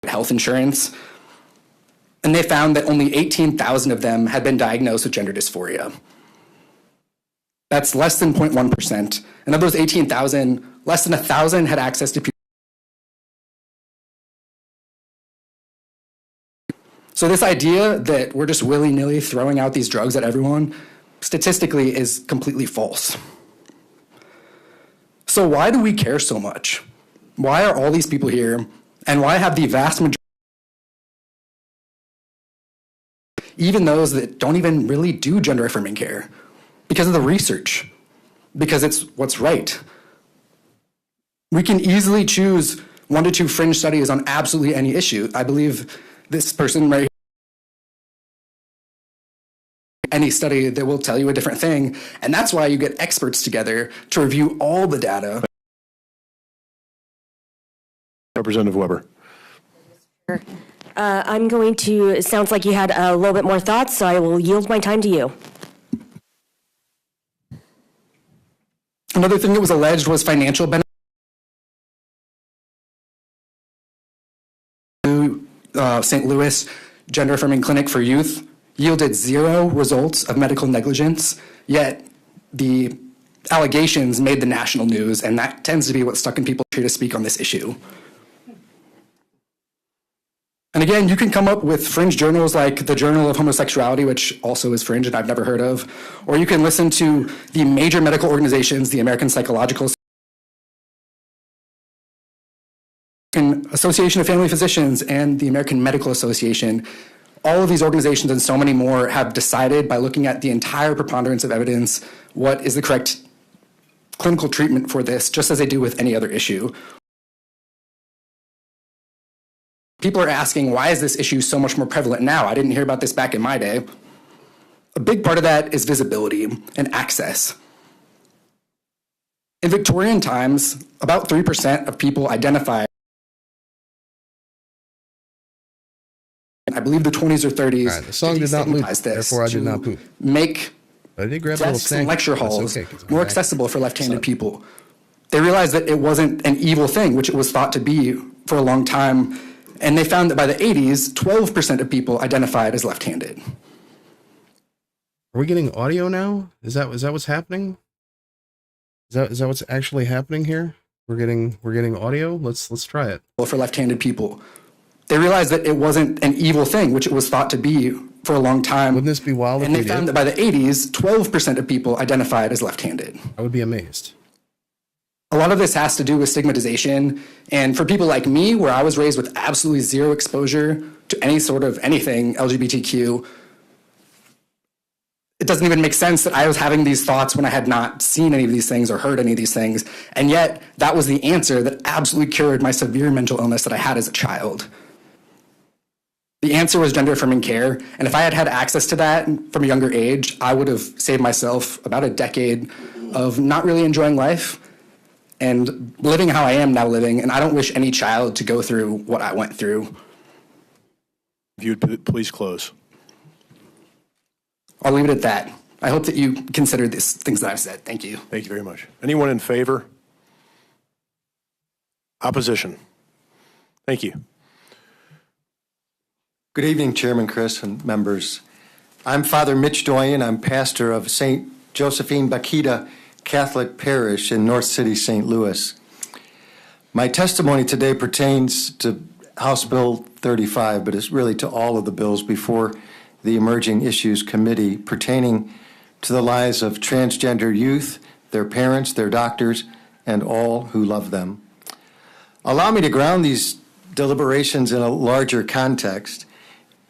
Speaker 15: at health insurance, and they found that only 18,000 of them had been diagnosed with gender dysphoria. That's less than 0.1%. And of those 18,000, less than 1,000 had access to So this idea that we're just willy-nilly throwing out these drugs at everyone, statistically is completely false. So why do we care so much? Why are all these people here? And why have the vast majority, even those that don't even really do gender-affirming care? Because of the research. Because it's what's right. We can easily choose 1 to 2 fringe studies on absolutely any issue. I believe this person right here, any study that will tell you a different thing. And that's why you get experts together to review all the data.
Speaker 7: Representative Weber.
Speaker 20: I'm going to, it sounds like you had a little bit more thoughts, so I will yield my time to you.
Speaker 15: Another thing that was alleged was financial benefits. St. Louis Gender Affirming Clinic for Youth yielded 0 results of medical negligence, yet the allegations made the national news, and that tends to be what stuck in people's craw to speak on this issue. And again, you can come up with fringe journals like the Journal of Homosexuality, which also is fringe and I've never heard of, or you can listen to the major medical organizations, the American Psychological Association of Family Physicians and the American Medical Association. All of these organizations and so many more have decided by looking at the entire preponderance of evidence what is the correct clinical treatment for this, just as they do with any other issue. People are asking, why is this issue so much more prevalent now? I didn't hear about this back in my day. A big part of that is visibility and access. In Victorian times, about 3% of people identified, I believe the 20s or 30s.
Speaker 2: All right, the song did not loop, therefore I did not poop.
Speaker 15: Make
Speaker 2: I did grab a little
Speaker 15: desks
Speaker 2: snack.
Speaker 15: and lecture
Speaker 2: That's
Speaker 15: halls
Speaker 2: okay, 'cause I'm
Speaker 15: more
Speaker 2: back.
Speaker 15: accessible for left-handed people. They realized that it wasn't an evil thing, which it was thought to be for a long time, and they found that by the 80s, 12% of people identified as left-handed.
Speaker 2: Are we getting audio now? Is that what's happening? Is that what's actually happening here? We're getting audio. Let's try it.
Speaker 15: For left-handed people, they realized that it wasn't an evil thing, which it was thought to be for a long time.
Speaker 2: Wouldn't this be wild?
Speaker 15: And
Speaker 2: if
Speaker 15: they
Speaker 2: we
Speaker 15: found
Speaker 2: did?
Speaker 15: that by the 80s, 12% of people identified as left-handed.
Speaker 2: I would be amazed.
Speaker 15: A lot of this has to do with stigmatization. And for people like me, where I was raised with absolutely zero exposure to any sort of anything LGBTQ, it doesn't even make sense that I was having these thoughts when I had not seen any of these things or heard any of these things. And yet, that was the answer that absolutely cured my severe mental illness that I had as a child. The answer was gender affirming care. And if I had had access to that from a younger age, I would have saved myself about a decade of not really enjoying life and living how I am now living. And I don't wish any child to go through what I went through.
Speaker 7: If you'd please close.
Speaker 15: I'll leave it at that. I hope that you consider these things that I've said. Thank you.
Speaker 7: Thank you very much. Anyone in favor? Opposition? Thank you.
Speaker 6: Good evening, Chairman Chris and members. I'm Father Mitch Doyen. I'm pastor of St. Josephine Bakita Catholic Parish in North City, St. Louis. My testimony today pertains to House Bill 35, but it's really to all of the bills before the Emerging Issues Committee pertaining to the lives of transgender youth, their parents, their doctors, and all who love them. Allow me to ground these deliberations in a larger context.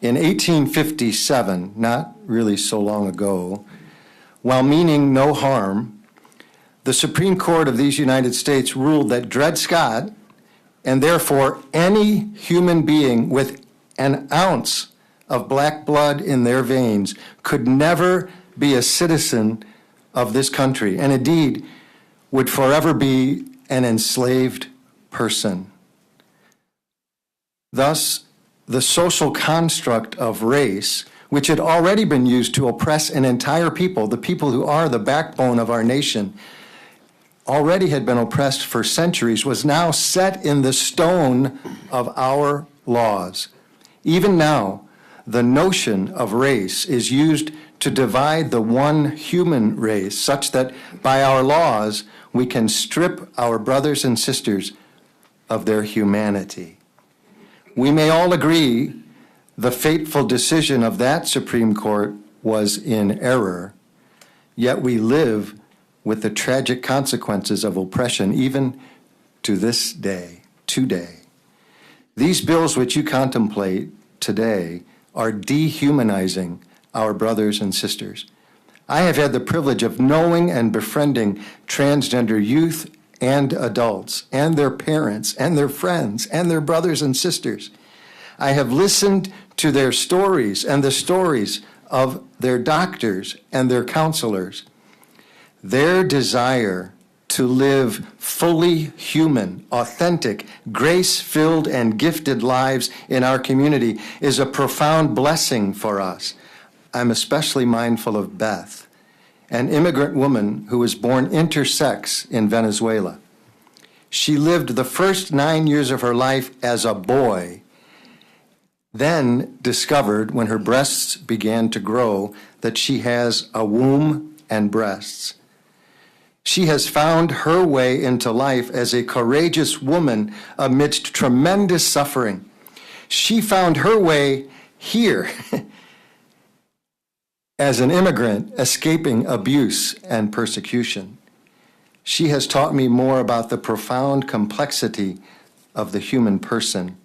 Speaker 6: In 1857, not really so long ago, while meaning no harm, the Supreme Court of these United States ruled that Dred Scott, and therefore any human being with an ounce of black blood in their veins, could never be a citizen of this country, and indeed would forever be an enslaved person. Thus, the social construct of race, which had already been used to oppress an entire people, the people who are the backbone of our nation, already had been oppressed for centuries, was now set in the stone of our laws. Even now, the notion of race is used to divide the one human race, such that by our laws we can strip our brothers and sisters of their humanity. We may all agree the fateful decision of that Supreme Court was in error, yet we live with the tragic consequences of oppression even to this day, today. These bills which you contemplate today are dehumanizing our brothers and sisters. I have had the privilege of knowing and befriending transgender youth and adults and their parents and their friends and their brothers and sisters. I have listened to their stories and the stories of their doctors and their counselors. Their desire to live fully human, authentic, grace-filled, and gifted lives in our community is a profound blessing for us. I'm especially mindful of Beth an immigrant woman who was born intersex in Venezuela. She lived the first 9 years of her life as a boy, then discovered when her breasts began to grow that she has a womb and breasts. She has found her way into life as a courageous woman amidst tremendous suffering. She found her way here as an immigrant escaping abuse and persecution. She has taught me more about the profound complexity of the human person.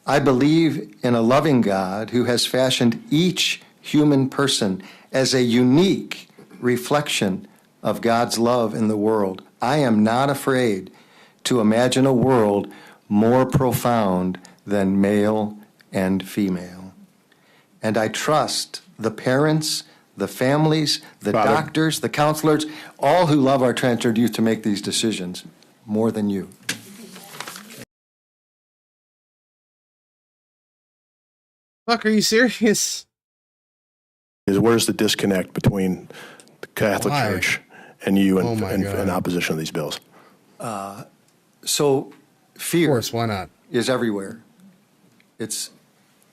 Speaker 6: I believe in a loving God who has fashioned each human person as a unique reflection of God's love in the world. I am not afraid to imagine a world more profound than male and female. And I trust the parents, the families, the
Speaker 7: Father.
Speaker 6: doctors, the counselors, all who love our transgendered youth to make these decisions more than you.
Speaker 2: Fuck, are you serious?
Speaker 7: Where's the disconnect between the Catholic
Speaker 2: Why?
Speaker 7: Church and you
Speaker 2: Oh my God.
Speaker 7: in opposition to these bills?
Speaker 6: So fear
Speaker 2: Of course, why not?
Speaker 6: is everywhere. It's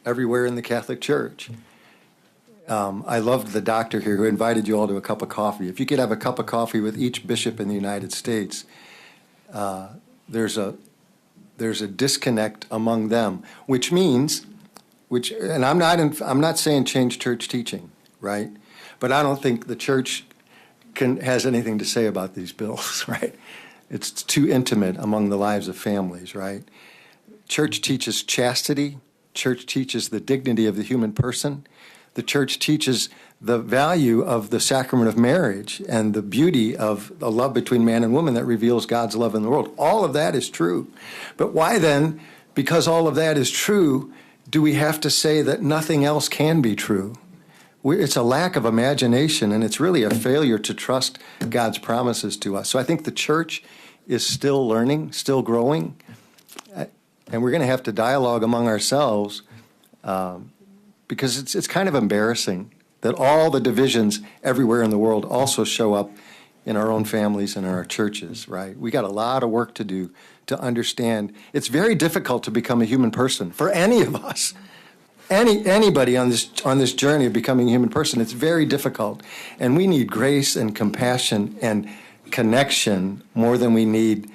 Speaker 6: everywhere in the Catholic Church. I loved the doctor here who invited you all to a cup of coffee. If you could have a cup of coffee with each bishop in the United States, there's a disconnect among them, which means, and I'm not saying change church teaching, right? But I don't think the church has anything to say about these bills, right? It's too intimate among the lives of families, right? Church teaches chastity. Church teaches the dignity of the human person. The church teaches the value of the sacrament of marriage and the beauty of the love between man and woman that reveals God's love in the world. All of that is true. But why then, because all of that is true, do we have to say that nothing else can be true? It's a lack of imagination, and it's really a failure to trust God's promises to us. So I think the church is still learning, still growing, and we're going to have to dialogue among ourselves because it's kind of embarrassing that all the divisions everywhere in the world also show up in our own families and in our churches, right? We got a lot of work to do to understand. It's very difficult to become a human person for any of us. Anybody on this journey of becoming a human person, it's very difficult. And we need grace and compassion and connection more than we need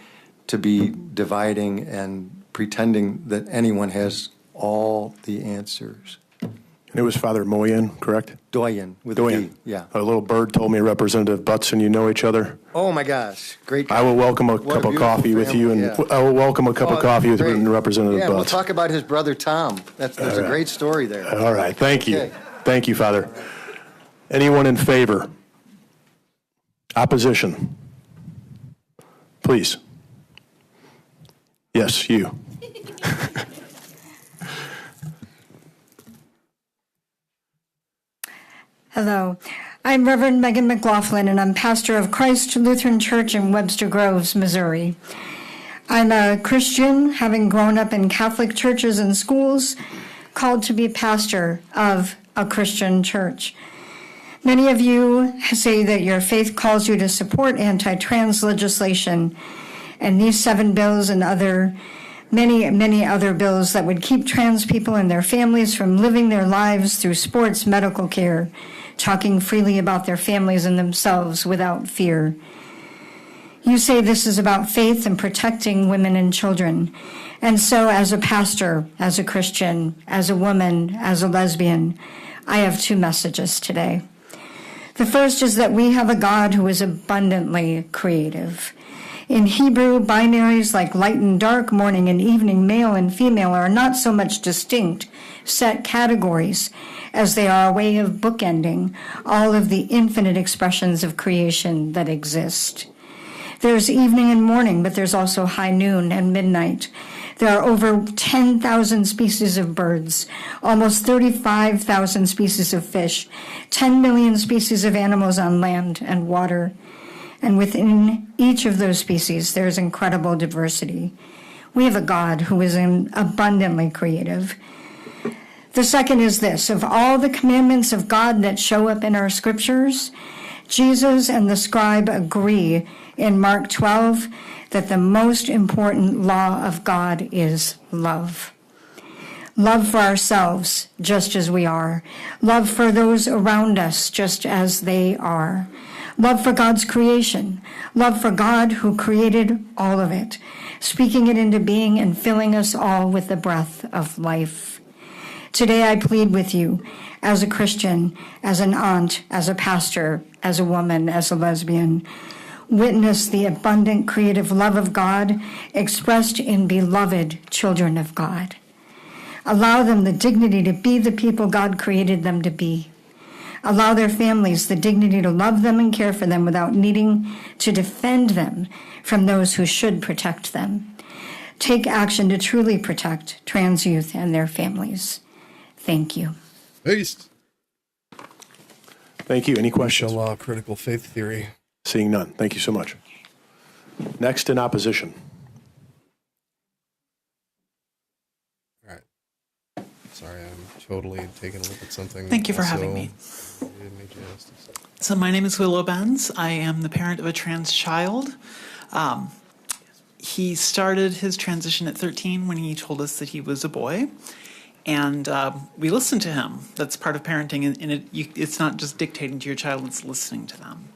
Speaker 6: to be dividing and pretending that anyone has all the answers.
Speaker 7: And it was Father Moyen, correct?
Speaker 6: Doyen, with a
Speaker 7: Doyen.
Speaker 6: D, yeah.
Speaker 7: A little bird told me Representative Butts and you know each other.
Speaker 6: Oh my gosh, great guy.
Speaker 7: I will welcome a
Speaker 6: What
Speaker 7: cup of
Speaker 6: beautiful
Speaker 7: coffee with you, and
Speaker 6: family, yeah.
Speaker 7: I will welcome a cup of
Speaker 6: Oh,
Speaker 7: coffee with
Speaker 6: great.
Speaker 7: Representative
Speaker 6: Yeah, we'll
Speaker 7: Butts.
Speaker 6: talk about his brother Tom. There's a great story there.
Speaker 7: All right, thank you.
Speaker 6: Okay.
Speaker 7: Thank you, Father. Anyone in favor? Opposition? Please. Yes, you.
Speaker 9: Hello. I'm Reverend Megan McLaughlin, and I'm pastor of Christ Lutheran Church in Webster Groves, Missouri. I'm a Christian, having grown up in Catholic churches and schools, called to be pastor of a Christian church. Many of you say that your faith calls you to support anti-trans legislation, and these 7 bills and many other bills that would keep trans people and their families from living their lives through sports, medical care, talking freely about their families and themselves without fear. You say this is about faith and protecting women and children. And so as a pastor, as a Christian, as a woman, as a lesbian, I have 2 messages today. The first is that we have a God who is abundantly creative. In Hebrew, binaries like light and dark, morning and evening, male and female are not so much distinct, set categories as they are a way of bookending all of the infinite expressions of creation that exist. There's evening and morning, but there's also high noon and midnight. There are over 10,000 species of birds, almost 35,000 species of fish, 10 million species of animals on land and water. And within each of those species, there's incredible diversity. We have a God who is abundantly creative. The second is this: of all the commandments of God that show up in our scriptures, Jesus and the scribe agree in Mark 12 that the most important law of God is love. Love for ourselves, just as we are. Love for those around us, just as they are. Love for God's creation. Love for God who created all of it, speaking it into being and filling us all with the breath of life. Today I plead with you, as a Christian, as an aunt, as a pastor, as a woman, as a lesbian, witness the abundant creative love of God expressed in beloved children of God. Allow them the dignity to be the people God created them to be. Allow their families the dignity to love them and care for them without needing to defend them from those who should protect them. Take action to truly protect trans youth and their families. Thank you.
Speaker 2: Peace.
Speaker 7: Thank you. Any questions?
Speaker 2: Law, critical faith theory.
Speaker 7: Seeing none. Thank you so much. Next in opposition.
Speaker 2: All right. Sorry, I'm totally taking a look at something.
Speaker 5: Thank you for having me. So my name is Willow Benz. I am the parent of a trans child. He started his transition at 13 when he told us that he was a boy. And we listened to him. That's part of parenting, and it's not just dictating to your child, it's listening to them.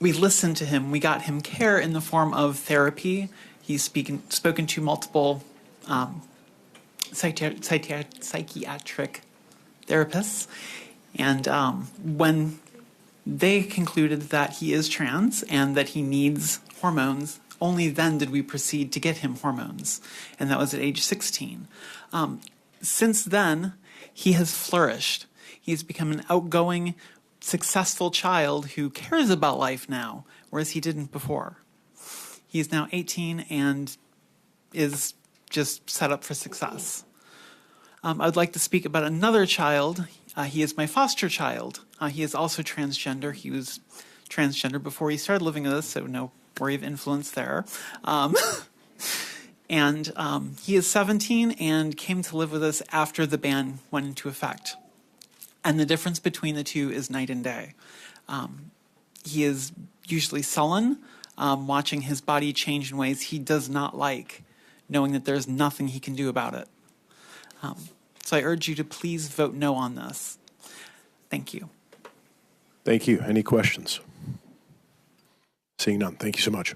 Speaker 5: We listened to him. We got him care in the form of therapy. He's spoken to multiple psychiatric therapists. And when they concluded that he is trans and that he needs hormones, only then did we proceed to get him hormones, and that was at age 16. Since then, he has flourished. He's become an outgoing, successful child who cares about life now, whereas he didn't before. He is now 18 and is just set up for success. I'd like to speak about another child. He is my foster child. He is also transgender. He was transgender before he started living with us, so no worry of influence there. And he is 17 and came to live with us after the ban went into effect. And the difference between the two is night and day. He is usually sullen, watching his body change in ways he does not like, knowing that there's nothing he can do about it. So I urge you to please vote no on this. Thank you.
Speaker 7: Thank you. Any questions? Seeing none. Thank you so much.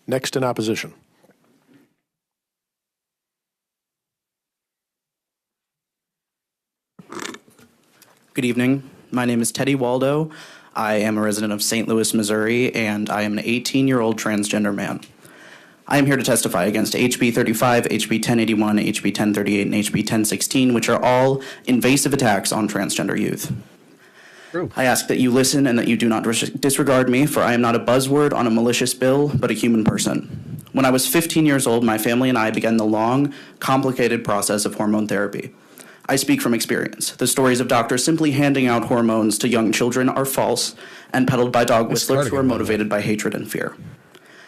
Speaker 7: Next in opposition.
Speaker 20: Good evening. My name is Teddy Waldo. I am a resident of St. Louis, Missouri, and I am an 18-year-old transgender man. I am here to testify against HB 35, HB 1081, HB 1038, and HB 1016, which are all invasive attacks on transgender youth. I ask that you listen and that you do not disregard me, for I am not a buzzword on a malicious bill, but a human person. When I was 15 years old, my family and I began the long, complicated process of hormone therapy. I speak from experience. The stories of doctors simply handing out hormones to young children are false and peddled by dog whistlers who are motivated by hatred and fear.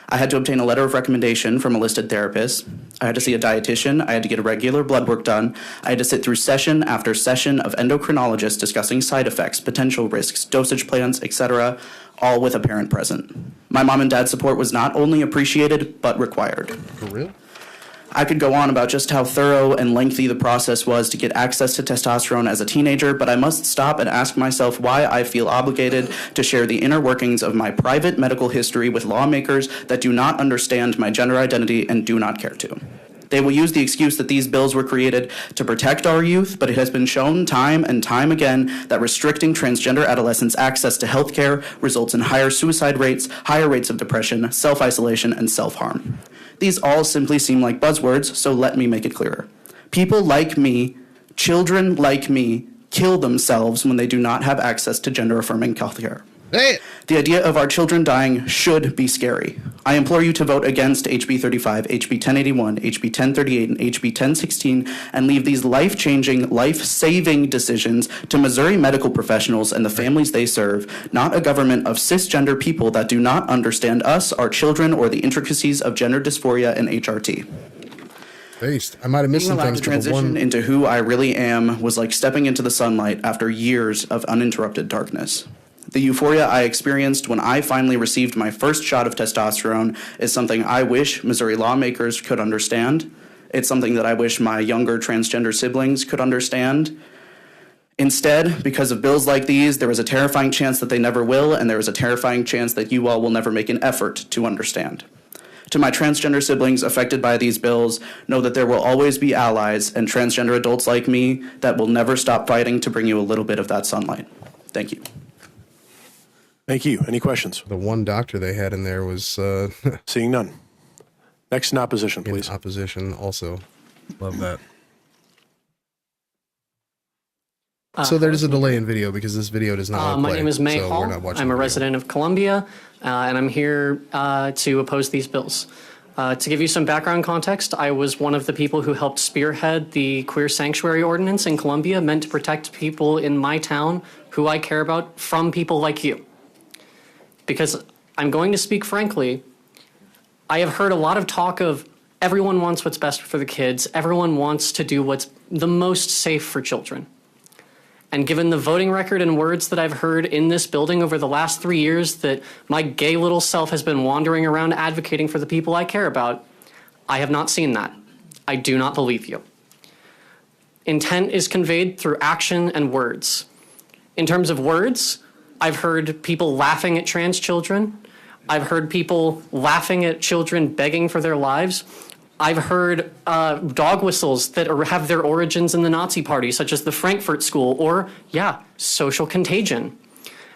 Speaker 20: I had to obtain a letter of recommendation from a listed therapist. I had to see a dietitian. I had to get a regular blood work done. I had to sit through session after session of endocrinologists discussing side effects, potential risks, dosage plans, etc., all with a parent present. My mom and dad's support was not only appreciated, but required.
Speaker 2: For real?
Speaker 20: I could go on about just how thorough and lengthy the process was to get access to testosterone as a teenager, but I must stop and ask myself why I feel obligated to share the inner workings of my private medical history with lawmakers that do not understand my gender identity and do not care to. They will use the excuse that these bills were created to protect our youth, but it has been shown time and time again that restricting transgender adolescents' access to health care results in higher suicide rates, higher rates of depression, self-isolation, and self-harm. These all simply seem like buzzwords, so let me make it clearer. People like me, children like me, kill themselves when they do not have access to gender-affirming health care.
Speaker 2: Hey.
Speaker 20: The idea of our children dying should be scary. I implore you to vote against HB 35, HB 1081, HB 1038, and HB 1016 and leave these life-changing, life-saving decisions to Missouri medical professionals and the families they serve, not a government of cisgender people that do not understand us, our children, or the intricacies of gender dysphoria and HRT.
Speaker 2: Based. I might have missed
Speaker 15: Being
Speaker 2: some
Speaker 15: allowed
Speaker 2: things,
Speaker 15: to
Speaker 2: but the
Speaker 15: transition
Speaker 2: one
Speaker 15: into who I really am was like stepping into the sunlight after years of uninterrupted darkness. The euphoria I experienced when I finally received my first shot of testosterone is something I wish Missouri lawmakers could understand. It's something that I wish my younger transgender siblings could understand. Instead, because of bills like these, there is a terrifying chance that they never will, and there is a terrifying chance that you all will never make an effort to understand. To my transgender siblings affected by these bills, know that there will always be allies and transgender adults like me that will never stop fighting to bring you a little bit of that sunlight. Thank you.
Speaker 7: Thank you. Any questions?
Speaker 2: The one doctor they had in there was...
Speaker 7: Seeing none. Next in opposition, please.
Speaker 2: In opposition also. Love that. So there's a delay in video because this video does not want to
Speaker 11: My
Speaker 2: play,
Speaker 11: name is May
Speaker 2: so
Speaker 11: Hall.
Speaker 2: we're not watching
Speaker 11: I'm
Speaker 2: the
Speaker 11: a
Speaker 2: video.
Speaker 11: resident of Columbia, and I'm here to oppose these bills. To give you some background context, I was one of the people who helped spearhead the queer sanctuary ordinance in Columbia, meant to protect people in my town who I care about from people like you. Because I'm going to speak frankly, I have heard a lot of talk of everyone wants what's best for the kids, everyone wants to do what's the most safe for children. And given the voting record and words that I've heard in this building over the last 3 years that my gay little self has been wandering around advocating for the people I care about, I have not seen that. I do not believe you. Intent is conveyed through action and words. In terms of words, I've heard people laughing at trans children. I've heard people laughing at children begging for their lives. I've heard dog whistles that have their origins in the Nazi Party, such as the Frankfurt School, or, social contagion.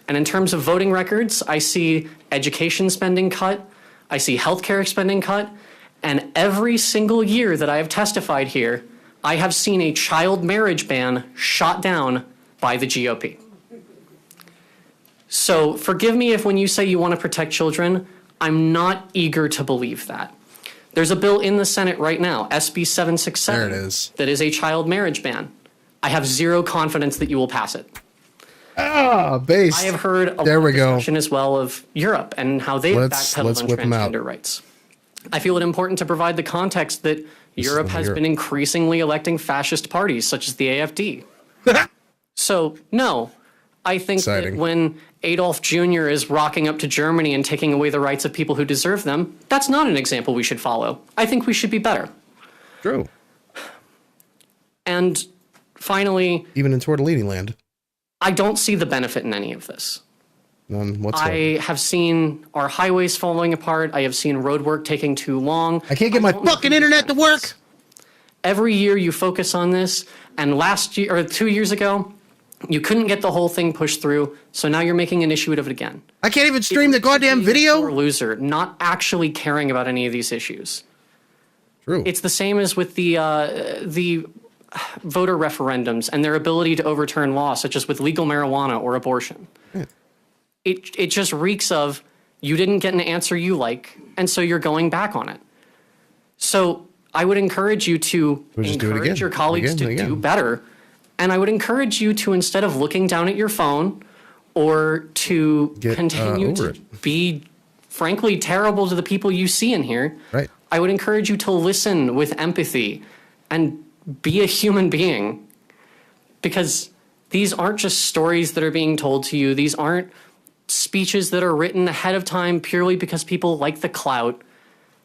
Speaker 11: And in terms of voting records, I see education spending cut, I see healthcare spending cut, and every single year that I have testified here, I have seen a child marriage ban shot down by the GOP. So forgive me if when you say you want to protect children, I'm not eager to believe that. There's a bill in the Senate right now, SB 767.
Speaker 2: There it is.
Speaker 11: That is a child marriage ban. I have zero confidence that you will pass it.
Speaker 2: Base.
Speaker 11: I have heard a
Speaker 2: There we go.
Speaker 11: discussion as well of Europe and how they've
Speaker 2: Let's
Speaker 11: backpedaled on
Speaker 2: whip 'em out.
Speaker 11: transgender rights. I feel it important to provide the context that Europe has been increasingly electing fascist parties such as the AfD. So, no, I think that when Adolf Jr. is rocking up to Germany and taking away the rights of people who deserve them, that's not an example we should follow. I think we should be better.
Speaker 2: True.
Speaker 11: And finally,
Speaker 2: Even in Tortellini land.
Speaker 11: I don't see the benefit in any of this.
Speaker 2: None whatsoever.
Speaker 11: I have seen our highways falling apart. I have seen road work taking too long.
Speaker 2: I can't get my fucking internet to work.
Speaker 11: Every year you focus on this, and last year or 2 years ago, you couldn't get the whole thing pushed through, so now you're making an issue of it again.
Speaker 2: I can't even stream the goddamn video.
Speaker 11: Or loser, not actually caring about any of these issues.
Speaker 2: True.
Speaker 11: It's the same as with the voter referendums and their ability to overturn laws, such as with legal marijuana or abortion.
Speaker 2: Yeah.
Speaker 11: It just reeks of you didn't get an answer you like, and so you're going back on it. So I would encourage you to
Speaker 2: We'll just do it
Speaker 11: encourage
Speaker 2: again.
Speaker 11: your colleagues
Speaker 2: Again,
Speaker 11: to
Speaker 2: again.
Speaker 11: do better. And I would encourage you to, instead of looking down at your phone or to
Speaker 2: Get,
Speaker 11: continue
Speaker 2: over
Speaker 11: to be frankly terrible to the people you see in here,
Speaker 2: Right.
Speaker 11: I would encourage you to listen with empathy and be a human being. Because these aren't just stories that are being told to you. These aren't speeches that are written ahead of time purely because people like the clout.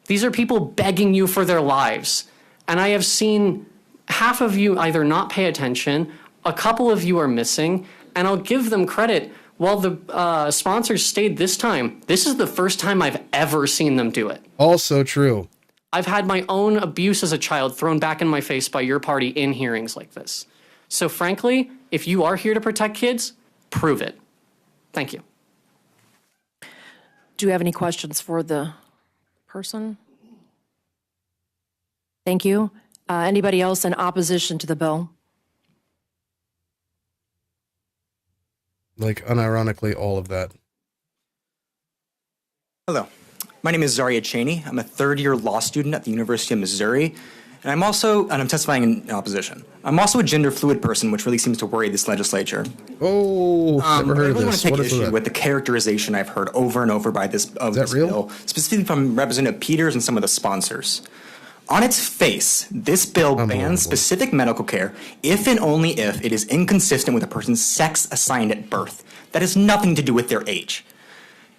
Speaker 11: These are people begging you for their lives. And I have seen half of you either not pay attention, a couple of you are missing, and I'll give them credit. While the sponsors stayed this time, this is the first time I've ever seen them do it.
Speaker 2: Also true.
Speaker 11: I've had my own abuse as a child thrown back in my face by your party in hearings like this. So frankly, if you are here to protect kids, prove it. Thank you.
Speaker 21: Do you have any questions for the person? Thank you. Anybody else in opposition to the bill?
Speaker 2: Like, unironically, all of that.
Speaker 22: Hello, my name is Zaria Cheney. I'm a third-year law student at the University of Missouri, and I'm testifying in opposition. I'm also a gender-fluid person, which really seems to worry this legislature.
Speaker 2: Oh, never heard
Speaker 22: I
Speaker 2: of
Speaker 22: really want
Speaker 2: this.
Speaker 22: to take
Speaker 2: What is
Speaker 22: issue
Speaker 2: that?
Speaker 22: with the characterization I've heard over and over by this
Speaker 2: that real?
Speaker 22: bill, specifically from Representative Peters and some of the sponsors. On its face, this bill bans specific medical care if and only if it is inconsistent with a person's sex assigned at birth. That has nothing to do with their age.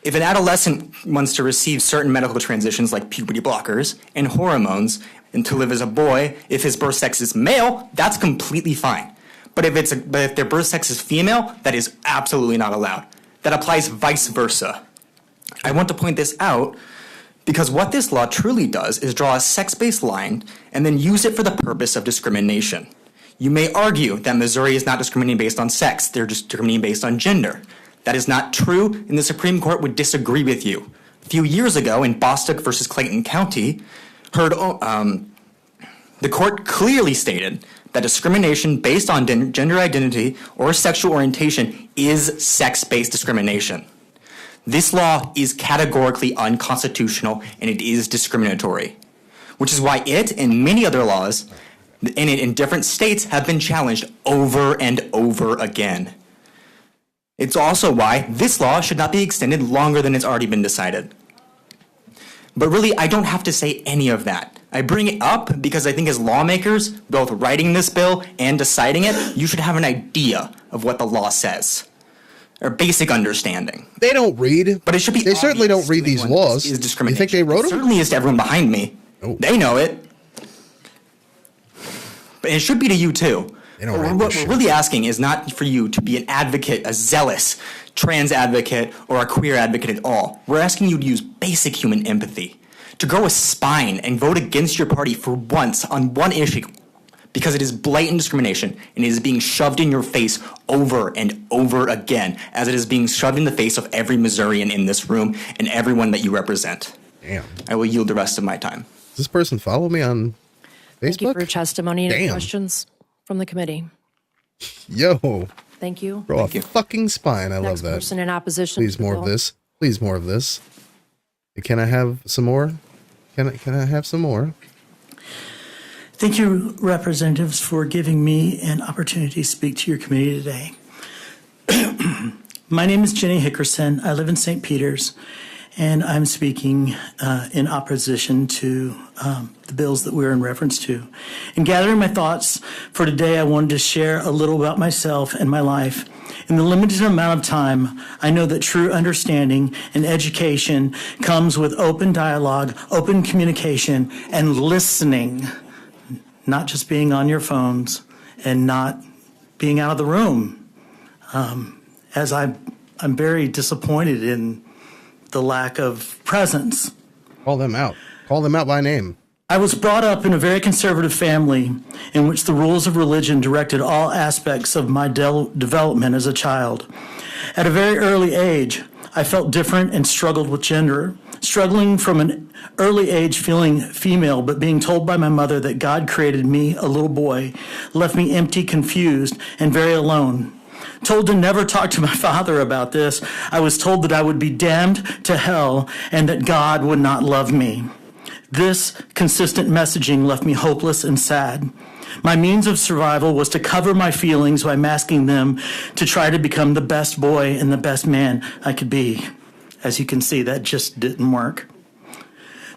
Speaker 22: If an adolescent wants to receive certain medical transitions like puberty blockers and hormones and to live as a boy, if his birth sex is male, that's completely fine. But if their birth sex is female, that is absolutely not allowed. That applies vice versa. I want to point this out because what this law truly does is draw a sex-based line and then use it for the purpose of discrimination. You may argue that Missouri is not discriminating based on sex, they're discriminating based on gender. That is not true, and the Supreme Court would disagree with you. A few years ago in Bostock versus Clayton County, the court clearly stated that discrimination based on gender identity or sexual orientation is sex-based discrimination. This law is categorically unconstitutional and it is discriminatory, which is why it and many other laws in different states have been challenged over and over again. It's also why this law should not be extended longer than it's already been decided. But really, I don't have to say any of that. I bring it up because I think as lawmakers, both writing this bill and deciding it, you should have an idea of what the law says. Or basic understanding.
Speaker 2: They don't read.
Speaker 22: But it should be
Speaker 2: They certainly don't read these laws.
Speaker 22: Is discrimination.
Speaker 2: You think they wrote
Speaker 22: It
Speaker 2: them?
Speaker 22: certainly is to everyone behind me.
Speaker 2: Oh.
Speaker 22: They know it. But it should be to you too. What we're really asking is not for you to be an advocate, a zealous trans advocate or a queer advocate at all. We're asking you to use basic human empathy, to grow a spine and vote against your party for once on one issue, because it is blatant discrimination and it is being shoved in your face over and over again, as it is being shoved in the face of every Missourian in this room and everyone that you represent.
Speaker 2: Damn.
Speaker 22: I will yield the rest of my time.
Speaker 2: Does this person follow me on Facebook?
Speaker 21: Thank you for your testimony and
Speaker 2: Damn.
Speaker 21: questions from the committee.
Speaker 2: Yo.
Speaker 21: Thank you.
Speaker 2: Grow a fucking spine. I
Speaker 21: Next
Speaker 2: love that.
Speaker 21: person in opposition.
Speaker 2: Please
Speaker 21: to the
Speaker 2: more
Speaker 21: bill.
Speaker 2: of this. Please more of this. Can I have some more? Can I have some more?
Speaker 3: Thank you, representatives, for giving me an opportunity to speak to your committee today. My name is Jenny Hickerson. I live in St. Peters, and I'm speaking in opposition to the bills that we're in reference to. In gathering my thoughts for today, I wanted to share a little about myself and my life. In the limited amount of time, I know that true understanding and education comes with open dialogue, open communication, and listening. Not just being on your phones and not being out of the room. As I'm very disappointed in the lack of presence.
Speaker 2: Call them out. Call them out by name.
Speaker 3: I was brought up in a very conservative family in which the rules of religion directed all aspects of my development as a child. At a very early age, I felt different and struggled with gender. Struggling from an early age feeling female, but being told by my mother that God created me, a little boy, left me empty, confused, and very alone. Told to never talk to my father about this, I was told that I would be damned to hell and that God would not love me. This consistent messaging left me hopeless and sad. My means of survival was to cover my feelings by masking them to try to become the best boy and the best man I could be. As you can see, that just didn't work.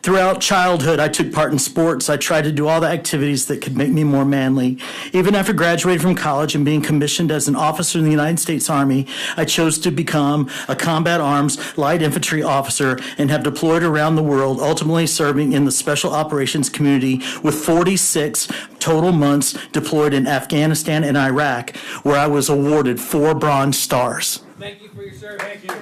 Speaker 3: Throughout childhood, I took part in sports. I tried to do all the activities that could make me more manly. Even after graduating from college and being commissioned as an officer in the United States Army, I chose to become a combat arms light infantry officer and have deployed around the world, ultimately serving in the special operations community with 46 total months deployed in Afghanistan and Iraq, where I was awarded 4 Bronze Stars.
Speaker 4: Thank you for your service. Thank you.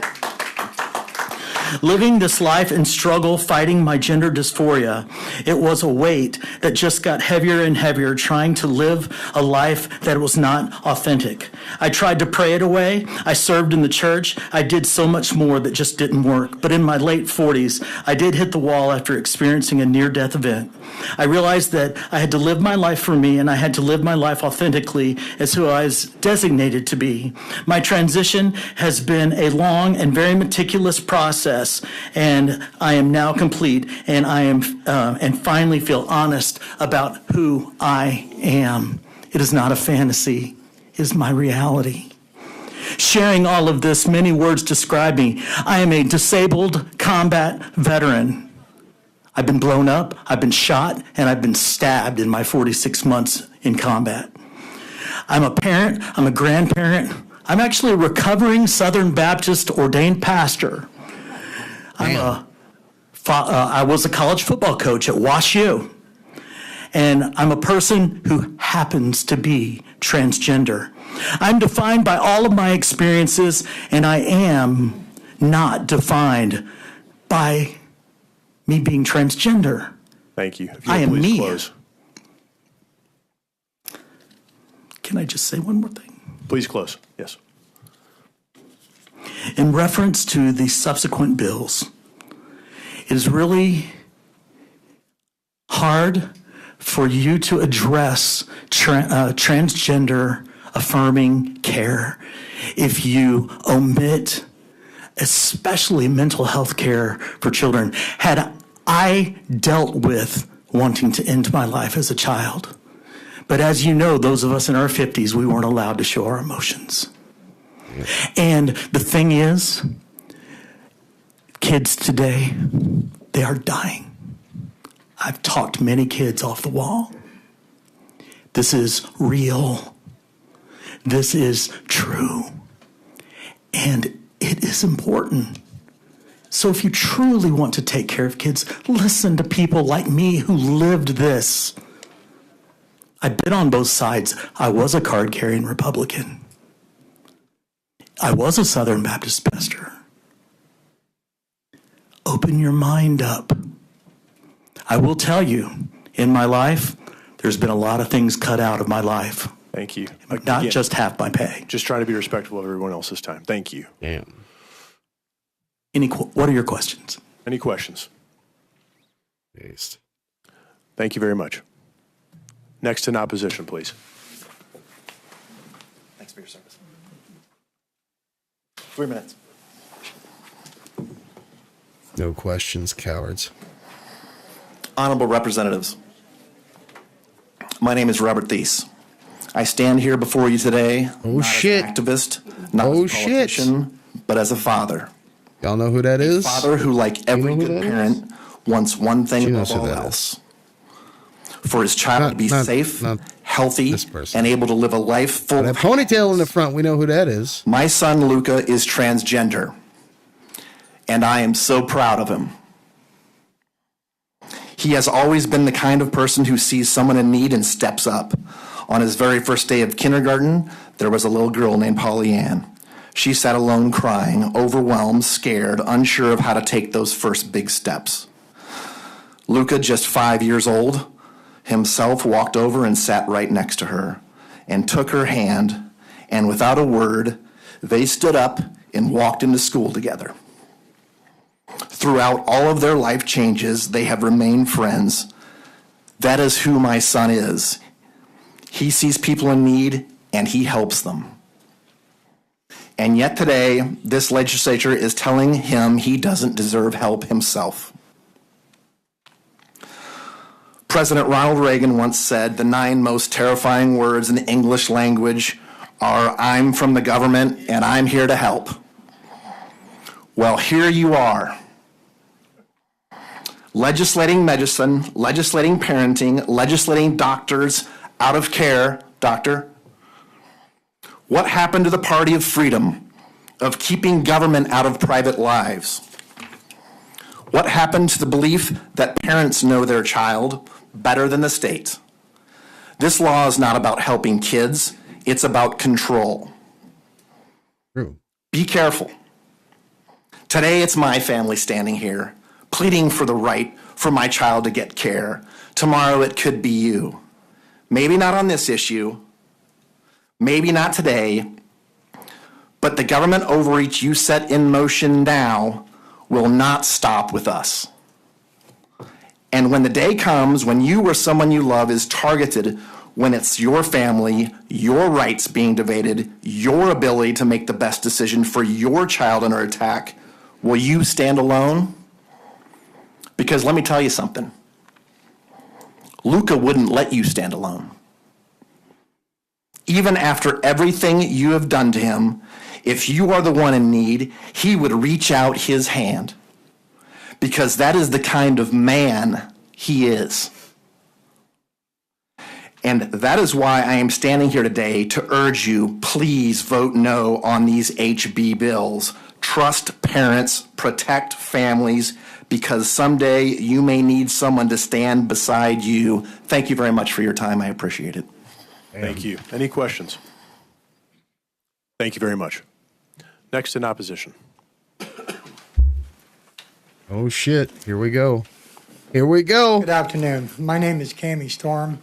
Speaker 3: Living this life and struggle fighting my gender dysphoria, it was a weight that just got heavier and heavier trying to live a life that was not authentic. I tried to pray it away. I served in the church. I did so much more that just didn't work. But in my late 40s, I did hit the wall after experiencing a near-death event. I realized that I had to live my life for me and I had to live my life authentically as who I was designated to be. My transition has been a long and very meticulous process, and I am now complete, and I am and finally feel honest about who I am. It is not a fantasy, it is my reality. Sharing all of this, many words describe me. I am a disabled combat veteran. I've been blown up, I've been shot, and I've been stabbed in my 46 months in combat. I'm a parent, I'm a grandparent, I'm actually a recovering Southern Baptist ordained pastor. I was a college football coach at WashU, and I'm a person who happens to be transgender. I'm defined by all of my experiences, and I am not defined by me being transgender.
Speaker 7: Thank you. If
Speaker 3: I am
Speaker 7: please
Speaker 3: me.
Speaker 7: Close.
Speaker 3: Can I just say one more thing?
Speaker 7: Please close. Yes.
Speaker 3: In reference to the subsequent bills, it is really hard for you to address transgender affirming care if you omit especially mental health care for children. Had I dealt with wanting to end my life as a child, but as you know, those of us in our 50s, we weren't allowed to show our emotions. And the thing is, kids today, they are dying. I've talked many kids off the wall. This is real. This is true. And it is important. So if you truly want to take care of kids, listen to people like me who lived this. I've been on both sides. I was a card-carrying Republican. I was a Southern Baptist pastor. Open your mind up. I will tell you, in my life, there's been a lot of things cut out of my life.
Speaker 7: Thank you.
Speaker 3: Not just half my pay.
Speaker 7: Just trying to be respectful of everyone else's time. Thank you.
Speaker 2: Damn.
Speaker 3: What are your questions?
Speaker 7: Any questions?
Speaker 2: Based.
Speaker 7: Thank you very much. Next in opposition, please.
Speaker 8: Thanks for your service. 3 minutes.
Speaker 2: No questions, cowards.
Speaker 8: Honorable representatives, my name is Robert Thies. I stand here before you today not as an activist, not as a politician, but as a father.
Speaker 2: Y'all know who that is?
Speaker 8: A father who, like every good parent, wants one thing above all else. For his child to be safe, healthy, and able to live a life full
Speaker 2: That ponytail in the front, we know who that is.
Speaker 8: My son Luca is transgender, and I am so proud of him. He has always been the kind of person who sees someone in need and steps up. On his very first day of kindergarten, there was a little girl named Polly Ann. She sat alone crying, overwhelmed, scared, unsure of how to take those first big steps. Luca, just 5 years old, himself walked over and sat right next to her and took her hand, and without a word, they stood up and walked into school together. Throughout all of their life changes, they have remained friends. That is who my son is. He sees people in need and he helps them. And yet today, this legislature is telling him he doesn't deserve help himself. President Ronald Reagan once said the 9 most terrifying words in the English language are, "I'm from the government and I'm here to help." Well, here you are. Legislating medicine, legislating parenting, legislating doctors out of care. Doctor, what happened to the party of freedom, of keeping government out of private lives? What happened to the belief that parents know their child better than the state? This law is not about helping kids, it's about control.
Speaker 2: True.
Speaker 8: Be careful. Today it's my family standing here, pleading for the right for my child to get care. Tomorrow it could be you. Maybe not on this issue, maybe not today, but the government overreach you set in motion now will not stop with us. And when the day comes when you or someone you love is targeted, when it's your family, your rights being debated, your ability to make the best decision for your child under attack, will you stand alone? Because let me tell you something. Luca wouldn't let you stand alone. Even after everything you have done to him, if you are the one in need, he would reach out his hand. because that is the kind of man he is. And that is why I am standing here today to urge you, please vote no on these HB bills. Trust parents, protect families, because someday you may need someone to stand beside you. Thank you very much for your time. I appreciate it.
Speaker 7: Thank you. Any questions? Thank you very much. Next in opposition.
Speaker 2: Oh shit, here we go. Here we go.
Speaker 12: Good afternoon. My name is Cammie Storm,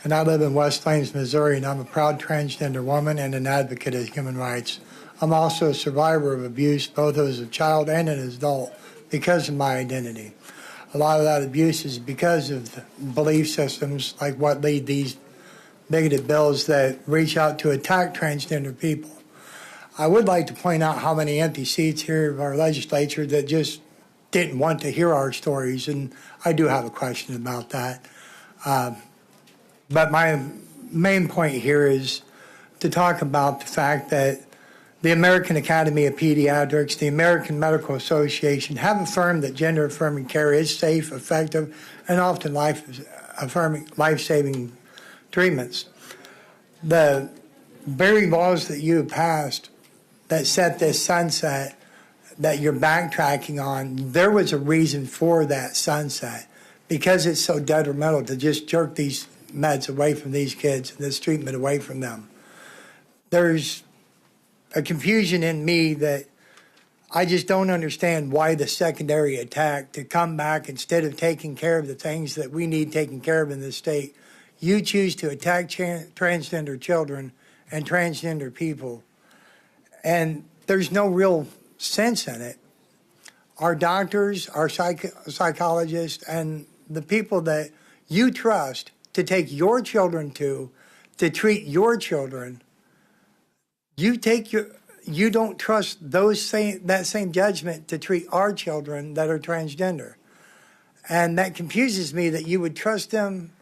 Speaker 12: and I live in West Plains, Missouri, and I'm a proud transgender woman and an advocate of human rights. I'm also a survivor of abuse, both as a child and an adult, because of my identity. A lot of that abuse is because of belief systems like what lead these bigoted bills that reach out to attack transgender people. I would like to point out how many empty seats here of our legislature that just didn't want to hear our stories, and I do have a question about that. But my main point here is to talk about the fact that the American Academy of Pediatrics, the American Medical Association have affirmed that gender-affirming care is safe, effective, and often life-saving treatments. The very laws that you have passed that set this sunset that you're backtracking on, there was a reason for that sunset, because it's so detrimental to just jerk these meds away from these kids and this treatment away from them. There's a confusion in me that I just don't understand why the secondary attack to come back instead of taking care of the things that we need taken care of in this state. You choose to attack transgender children and transgender people, and there's no real sense in it. Our doctors, our psychologists, and the people that you trust to take your children to treat your children, you don't trust that same judgment to treat our children that are transgender. And that confuses me that you would trust them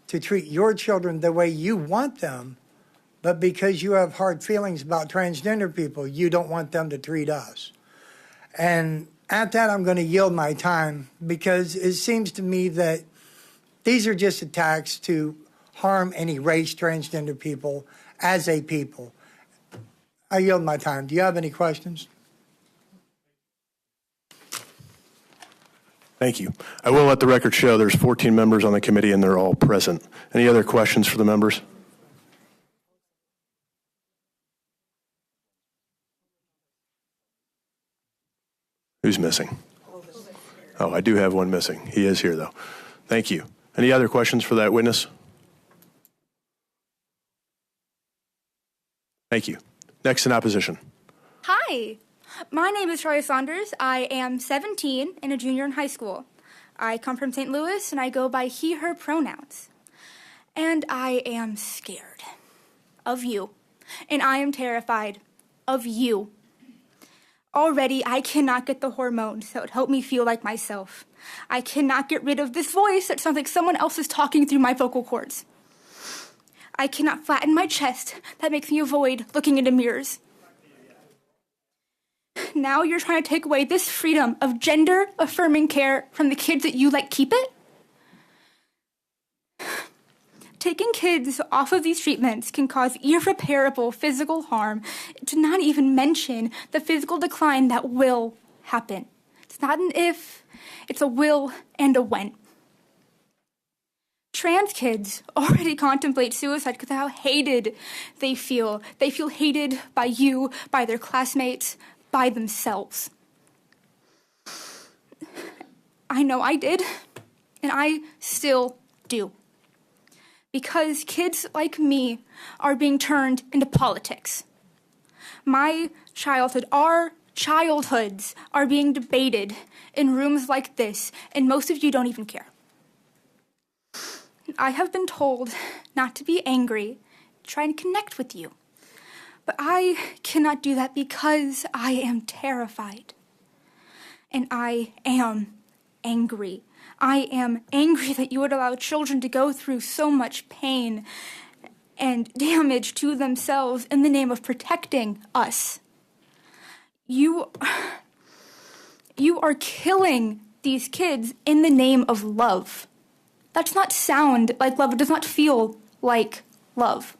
Speaker 12: to treat your children the way you want them, but because you have hard feelings about transgender people, you don't want them to treat us. And at that, I'm going to yield my time, because it seems to me that these are just attacks to harm and erase transgender people as a people. I yield my time. Do you have any questions?
Speaker 7: Thank you. I will let the record show there's 14 members on the committee and they're all present. Any other questions for the members? Who's missing? Oh, I do have one missing. He is here, though. Thank you. Any other questions for that witness? Thank you. Next in opposition.
Speaker 14: Hi, my name is Charlie Saunders. I am 17 and a junior in high school. I come from St. Louis and I go by he, her pronouns. And I am scared of you. And I am terrified of you. Already, I cannot get the hormones that would help me feel like myself. I cannot get rid of this voice that sounds like someone else is talking through my vocal cords. I cannot flatten my chest. That makes me avoid looking into mirrors. Now you're trying to take away this freedom of gender-affirming care from the kids that you let keep it? Taking kids off of these treatments can cause irreparable physical harm, to not even mention the physical decline that will happen. It's not an if, it's a will and a when. Trans kids already contemplate suicide because of how hated they feel. They feel hated by you, by their classmates, by themselves. I know I did, and I still do. Because kids like me are being turned into politics. My childhood, our childhoods are being debated in rooms like this, and most of you don't even care. I have been told not to be angry, try and connect with you. But I cannot do that because I am terrified. And I am angry. I am angry that you would allow children to go through so much pain and damage to themselves in the name of protecting us. You are killing these kids in the name of love. That does not sound like love. It does not feel like love.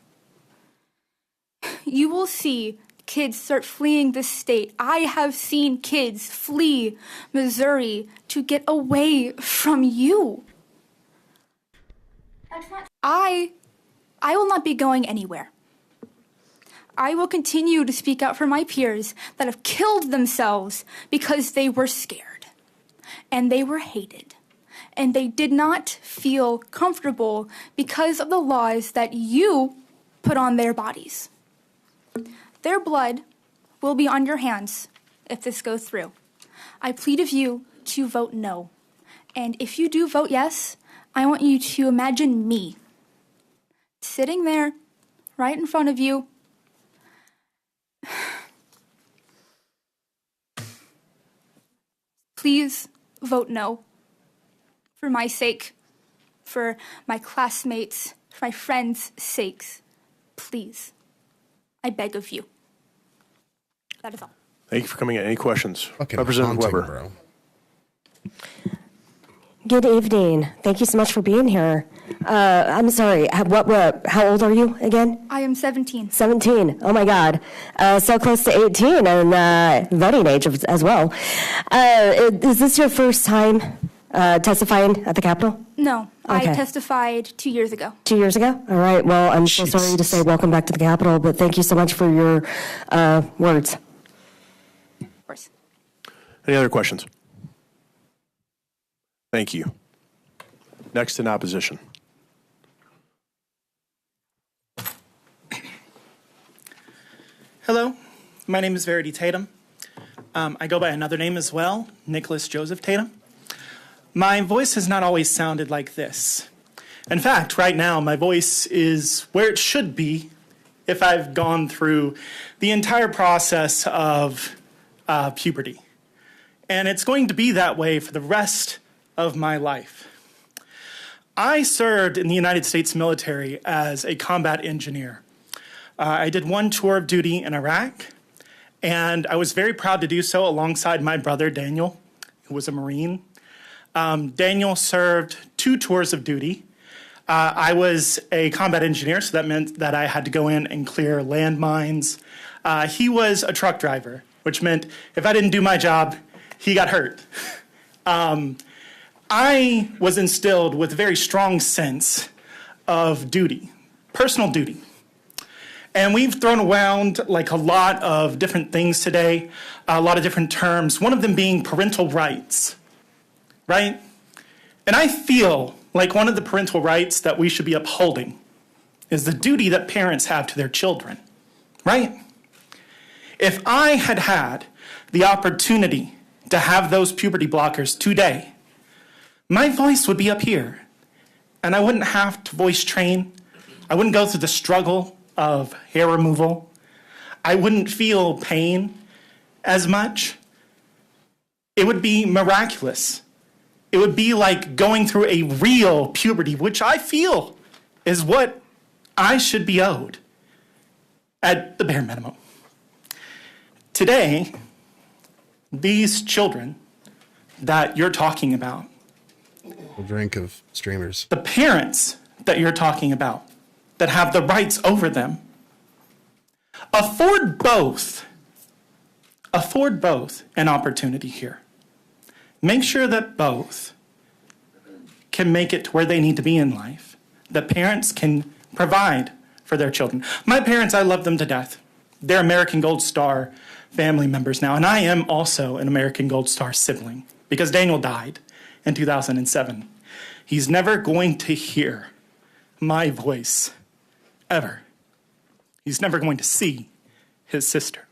Speaker 14: You will see kids start fleeing the state. I have seen kids flee Missouri to get away from you. I will not be going anywhere. I will continue to speak out for my peers that have killed themselves because they were scared and they were hated and they did not feel comfortable because of the laws that you put on their bodies. Their blood will be on your hands if this goes through. I plead of you to vote no. And if you do vote yes, I want you to imagine me sitting there right in front of you. Please vote no. For my sake, for my classmates, for my friends' sakes. Please. I beg of you. That is all.
Speaker 7: Thank you for coming in. Any questions?
Speaker 2: Fucking
Speaker 7: Representative
Speaker 2: haunting,
Speaker 7: Weber.
Speaker 2: bro.
Speaker 13: Good evening. Thank you so much for being here. I'm sorry. How old are you again?
Speaker 14: I am 17.
Speaker 13: 17. Oh my God. So close to 18 and voting age as well. Is this your first time testifying at the Capitol?
Speaker 14: No,
Speaker 13: Okay.
Speaker 14: I testified 2 years ago.
Speaker 13: 2 years ago? All right. Well, I'm so sorry to say welcome back to the Capitol, but thank you so much for your words.
Speaker 14: Of course.
Speaker 7: Any other questions? Thank you. Next in opposition.
Speaker 17: Hello, my name is Verity Tatum. I go by another name as well, Nicholas Joseph Tatum. My voice has not always sounded like this. In fact, right now, my voice is where it should be if I've gone through the entire process of puberty. And it's going to be that way for the rest of my life. I served in the United States military as a combat engineer. I did one tour of duty in Iraq, and I was very proud to do so alongside my brother, Daniel, who was a Marine. Daniel served 2 tours of duty. I was a combat engineer, so that meant that I had to go in and clear landmines. He was a truck driver, which meant if I didn't do my job, he got hurt. I was instilled with a very strong sense of duty, personal duty. And we've thrown around like a lot of different things today, a lot of different terms, one of them being parental rights, right? And I feel like one of the parental rights that we should be upholding is the duty that parents have to their children, right? If I had had the opportunity to have those puberty blockers today, my voice would be up here, and I wouldn't have to voice train. I wouldn't go through the struggle of hair removal. I wouldn't feel pain as much. It would be miraculous. It would be like going through a real puberty, which I feel is what I should be owed at the bare minimum. Today, these children that you're talking about,
Speaker 2: A drink of streamers.
Speaker 17: the parents that you're talking about that have the rights over them, afford both an opportunity here. Make sure that both can make it to where they need to be in life, that parents can provide for their children. My parents, I love them to death. They're American Gold Star family members now, and I am also an American Gold Star sibling because Daniel died in 2007. He's never going to hear my voice, ever. He's never going to see his sister.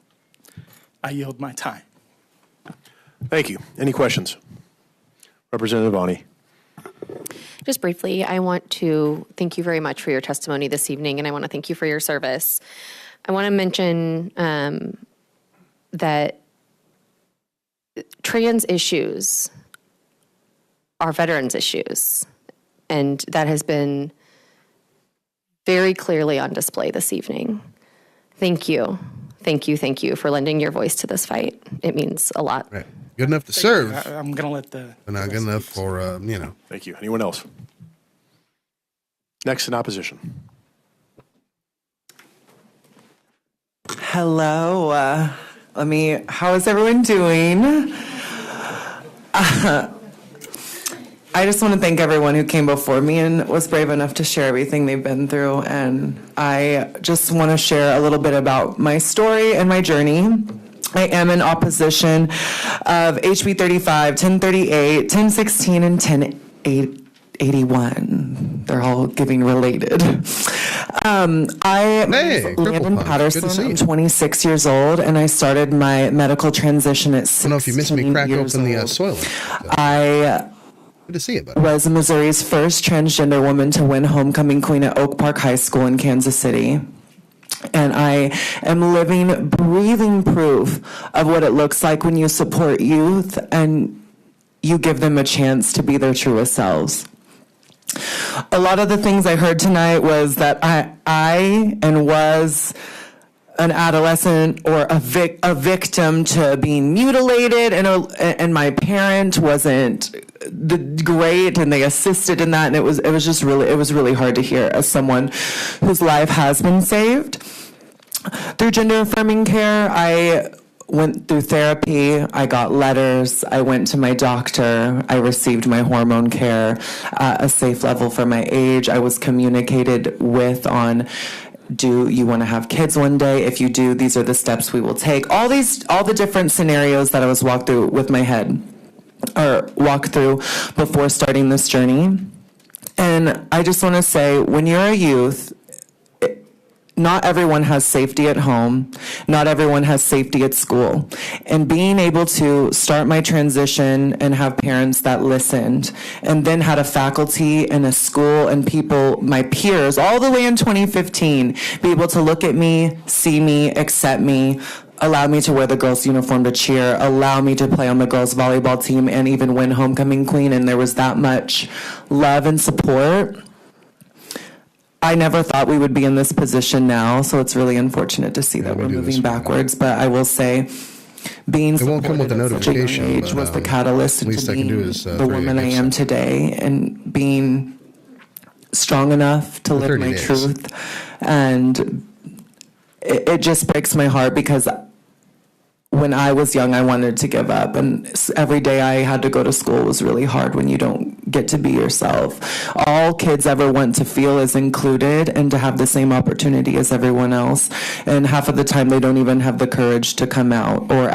Speaker 17: I yield my time.
Speaker 7: Thank you. Any questions? Representative Ani.
Speaker 18: Just briefly, I want to thank you very much for your testimony this evening, and I want to thank you for your service. I want to mention that trans issues are veterans' issues, and that has been very clearly on display this evening. Thank you. Thank you for lending your voice to this fight. It means a lot.
Speaker 2: Right. Good enough to serve,
Speaker 17: I'm going to let the.
Speaker 2: but not good enough for,
Speaker 7: Thank you. Anyone else? Next in opposition.
Speaker 1: Hello. How is everyone doing? I just want to thank everyone who came before me and was brave enough to share everything they've been through. And I just want to share a little bit about my story and my journey. I am in opposition of HB 35, 1038, 1016, and 1081. They're all giving related. I'm Landon Patterson. I'm 26 years old, and I started my medical transition at 16
Speaker 2: I don't know if you missed me crack open the soil.
Speaker 1: I
Speaker 2: Good to see you, buddy.
Speaker 1: was Missouri's first transgender woman to win homecoming queen at Oak Park High School in Kansas City. And I am living, breathing proof of what it looks like when you support youth and you give them a chance to be their truest selves. A lot of the things I heard tonight was that I was an adolescent or a victim to being mutilated, and my parent wasn't great, and they assisted in that, and it was really hard to hear as someone whose life has been saved through gender affirming care. I went through therapy, I got letters, I went to my doctor, I received my hormone care at a safe level for my age. I was communicated with on, do you want to have kids one day? If you do, these are the steps we will take. All the different scenarios that I was walked through before starting this journey. And I just want to say, when you're a youth, not everyone has safety at home. Not everyone has safety at school. And being able to start my transition and have parents that listened, and then had a faculty and a school and people, my peers, all the way in 2015, be able to look at me, see me, accept me, allow me to wear the girls' uniform to cheer, allow me to play on the girls' volleyball team, and even win homecoming queen. And there was that much love and support. I never thought we would be in this position now, so it's really unfortunate to see that we're moving backwards. But I will say, being supported at such a young age was the catalyst into being the woman I am today, and being strong enough to live my truth. And it just breaks my heart, because when I was young, I wanted to give up, and every day I had to go to school was really hard when you don't get to be yourself. All kids ever want to feel is included and to have the same opportunity as everyone else, and half of the time they don't even have the courage to come out or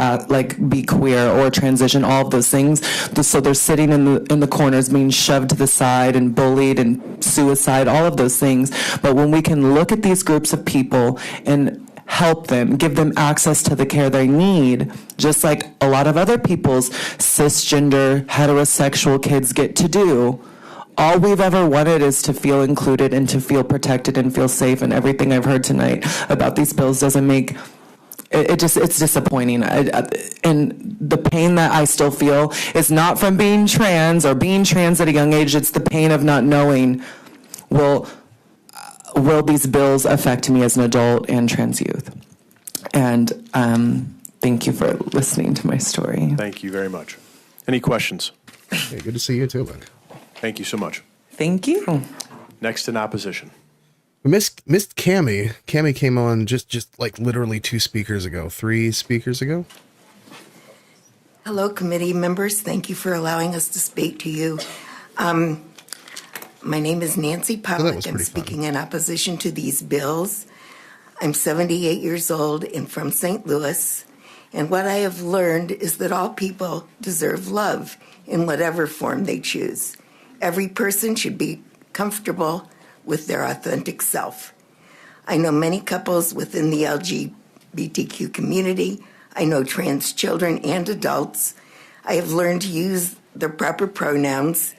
Speaker 1: be queer or transition, all of those things. So they're sitting in the corners being shoved to the side and bullied and suicide, all of those things. But when we can look at these groups of people and help them, give them access to the care they need, just like a lot of other people's cisgender, heterosexual kids get to do. All we've ever wanted is to feel included and to feel protected and feel safe, and everything I've heard tonight about these bills doesn't make it's disappointing. And the pain that I still feel is not from being trans or being trans at a young age. It's the pain of not knowing, will these bills affect me as an adult and trans youth? And thank you for listening to my story.
Speaker 7: Thank you very much. Any questions?
Speaker 2: Hey, good to see you too, Luke.
Speaker 7: Thank you so much.
Speaker 1: Thank you.
Speaker 7: Next in opposition.
Speaker 2: We missed Cammie. Cammie came on just like literally 3 speakers ago.
Speaker 10: Hello, committee members. Thank you for allowing us to speak to you. My name is Nancy Pollock. I'm speaking in opposition to these bills. I'm 78 years old and from St. Louis. And what I have learned is that all people deserve love in whatever form they choose. Every person should be comfortable with their authentic self. I know many couples within the LGBTQ community. I know trans children and adults. I have learned to use the proper pronouns.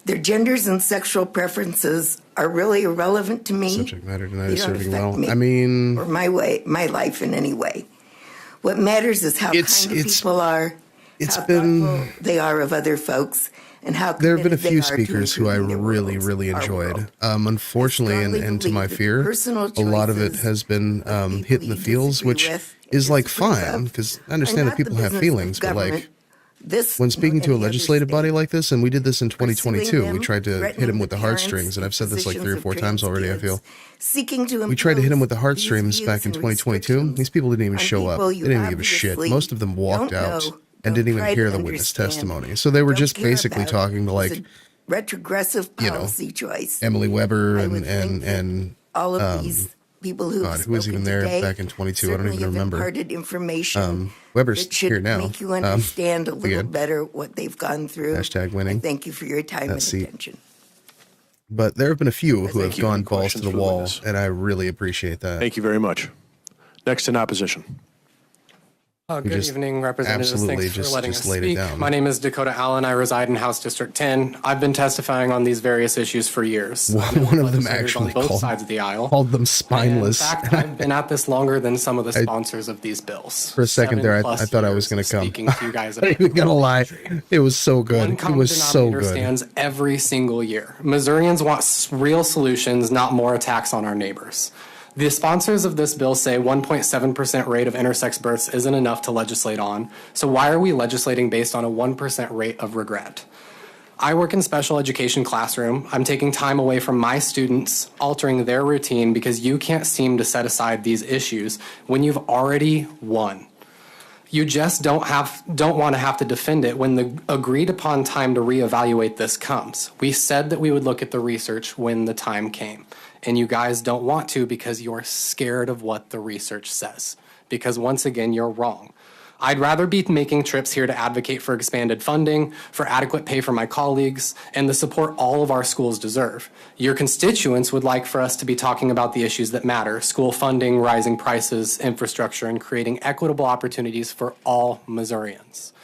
Speaker 10: Their genders and sexual preferences are really irrelevant to me.
Speaker 2: Subject matter tonight is
Speaker 10: They don't
Speaker 2: serving
Speaker 10: affect
Speaker 2: well.
Speaker 10: me or my life in any way. What matters is how kind people are, how thoughtful they are of other folks, and how
Speaker 2: there have been a
Speaker 10: committed
Speaker 2: few
Speaker 10: they are to
Speaker 2: speakers who I really enjoyed. Unfortunately, and to my fear, a lot of it has been hitting the feels, which is like fine, because I understand that people have feelings, but like when speaking to a legislative body like this, and we did this in
Speaker 10: Pursuing
Speaker 2: 2022, we
Speaker 10: them,
Speaker 2: tried to hit
Speaker 10: threatening
Speaker 2: him with the
Speaker 10: the parents
Speaker 2: heartstrings, and I've said this like 3 or
Speaker 10: positions
Speaker 2: 4
Speaker 10: of
Speaker 2: times
Speaker 10: trans
Speaker 2: already, I
Speaker 10: kids,
Speaker 2: feel.
Speaker 10: seeking to
Speaker 2: We tried to hit him with the
Speaker 10: impose
Speaker 2: heartstrings
Speaker 10: these
Speaker 2: back in
Speaker 10: views and
Speaker 2: 2022.
Speaker 10: restrictions
Speaker 2: These people didn't even
Speaker 10: on
Speaker 2: show up.
Speaker 10: people
Speaker 2: They
Speaker 10: you
Speaker 2: didn't even give a shit.
Speaker 10: obviously
Speaker 2: Most of them walked
Speaker 10: don't
Speaker 2: out
Speaker 10: know,
Speaker 2: and
Speaker 10: don't
Speaker 2: didn't even
Speaker 10: try
Speaker 2: hear
Speaker 10: to
Speaker 2: the witness
Speaker 10: understand,
Speaker 2: testimony. So they were
Speaker 10: don't
Speaker 2: just
Speaker 10: care
Speaker 2: basically
Speaker 10: about.
Speaker 2: talking to
Speaker 10: It's
Speaker 2: like,
Speaker 10: a retrogressive
Speaker 2: you know,
Speaker 10: policy choice.
Speaker 2: Emily Weber
Speaker 10: I would think
Speaker 2: and
Speaker 10: all of these people who have
Speaker 2: God, who was even
Speaker 10: spoken
Speaker 2: there
Speaker 10: today
Speaker 2: back in 22? I don't
Speaker 10: certainly
Speaker 2: even
Speaker 10: have
Speaker 2: remember.
Speaker 10: imparted information
Speaker 2: Weber's
Speaker 10: that should
Speaker 2: here now.
Speaker 10: make you understand a little
Speaker 2: again.
Speaker 10: better what they've gone through.
Speaker 2: Hashtag winning.
Speaker 10: I thank you for your time
Speaker 2: That
Speaker 10: and
Speaker 2: seat.
Speaker 10: attention.
Speaker 2: But there have been a few who have
Speaker 7: Thank you.
Speaker 2: gone
Speaker 7: Any
Speaker 2: balls to
Speaker 7: questions
Speaker 2: the
Speaker 7: for the
Speaker 2: wall,
Speaker 7: witness?
Speaker 2: and I really appreciate that.
Speaker 7: Thank you very much. Next in opposition.
Speaker 2: You
Speaker 16: Good
Speaker 2: just
Speaker 16: evening, Representatives.
Speaker 2: absolutely
Speaker 16: Thanks for
Speaker 2: just-
Speaker 16: letting
Speaker 2: just
Speaker 16: us
Speaker 2: laid it
Speaker 16: speak.
Speaker 2: down.
Speaker 16: My name is Dakota Allen. I reside in House District 10. I've been testifying on these various issues for years.
Speaker 2: One of them
Speaker 16: Legislators
Speaker 2: actually
Speaker 16: on both
Speaker 2: called,
Speaker 16: sides of the aisle.
Speaker 2: called them spineless.
Speaker 16: In fact, I've been at this longer than some of the
Speaker 2: I-
Speaker 16: sponsors of these bills.
Speaker 2: For a second there, I
Speaker 16: 7+
Speaker 2: thought I was
Speaker 16: years
Speaker 2: going to come.
Speaker 16: speaking to you guys
Speaker 2: I'm not even going to lie. It was so good.
Speaker 16: One
Speaker 2: It
Speaker 16: common
Speaker 2: was so
Speaker 16: denominator
Speaker 2: good.
Speaker 16: stands every single year. Missourians want real solutions, not more attacks on our neighbors. The sponsors of this bill say 1.7% rate of intersex births isn't enough to legislate on, so why are we legislating based on a 1% rate of regret? I work in special education classroom. I'm taking time away from my students, altering their routine because you can't seem to set aside these issues when you've already won. You just don't want to have to defend it when the agreed upon time to reevaluate this comes. We said that we would look at the research when the time came, and you guys don't want to because you're scared of what the research says. Because once again, you're wrong. I'd rather be making trips here to advocate for expanded funding, for adequate pay for my colleagues, and the support all of our schools deserve. Your constituents would like for us to be talking about the issues that matter: school funding, rising prices, infrastructure, and creating equitable opportunities for all Missourians.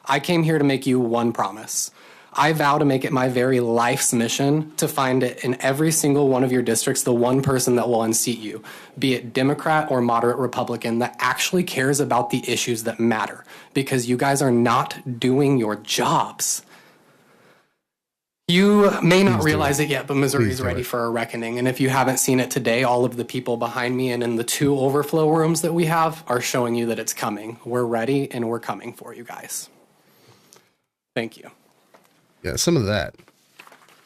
Speaker 16: I came here to make you one promise. I vow to make it my very life's mission to find it in every single one of your districts the one person that will unseat you, be it Democrat or moderate Republican, that actually cares about the issues that matter, because you guys are not doing your jobs. You may not realize it yet, but Missouri is ready for a reckoning. And if you haven't seen it today, all of the people behind me and in the 2 overflow rooms that we have are showing you that it's coming. We're ready and we're coming for you guys. Thank you.
Speaker 2: Yeah, some of that.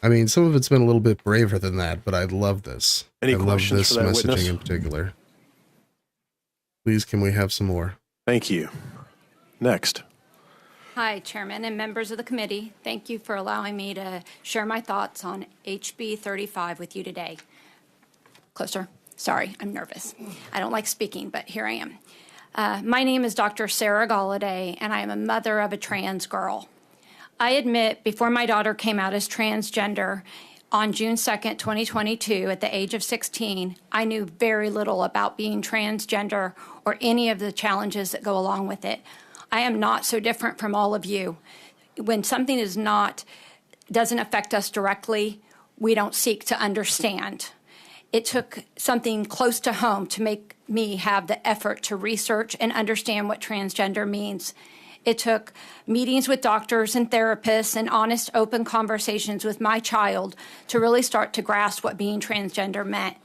Speaker 2: I mean, some of it's been a little bit braver than that, but I love this.
Speaker 7: Any
Speaker 2: I love
Speaker 7: questions
Speaker 2: this
Speaker 7: for that
Speaker 2: messaging
Speaker 7: witness?
Speaker 2: in particular. Please, can we have some more?
Speaker 7: Thank you. Next.
Speaker 19: Hi, Chairman and members of the committee. Thank you for allowing me to share my thoughts on HB 35 with you today. Closer. Sorry, I'm nervous. I don't like speaking, but here I am. My name is Dr. Sarah Galladay, and I am a mother of a trans girl. I admit, before my daughter came out as transgender on June 2nd, 2022, at the age of 16, I knew very little about being transgender or any of the challenges that go along with it. I am not so different from all of you. When something doesn't affect us directly, we don't seek to understand. It took something close to home to make me have the effort to research and understand what transgender means. It took meetings with doctors and therapists and honest, open conversations with my child to really start to grasp what being transgender meant.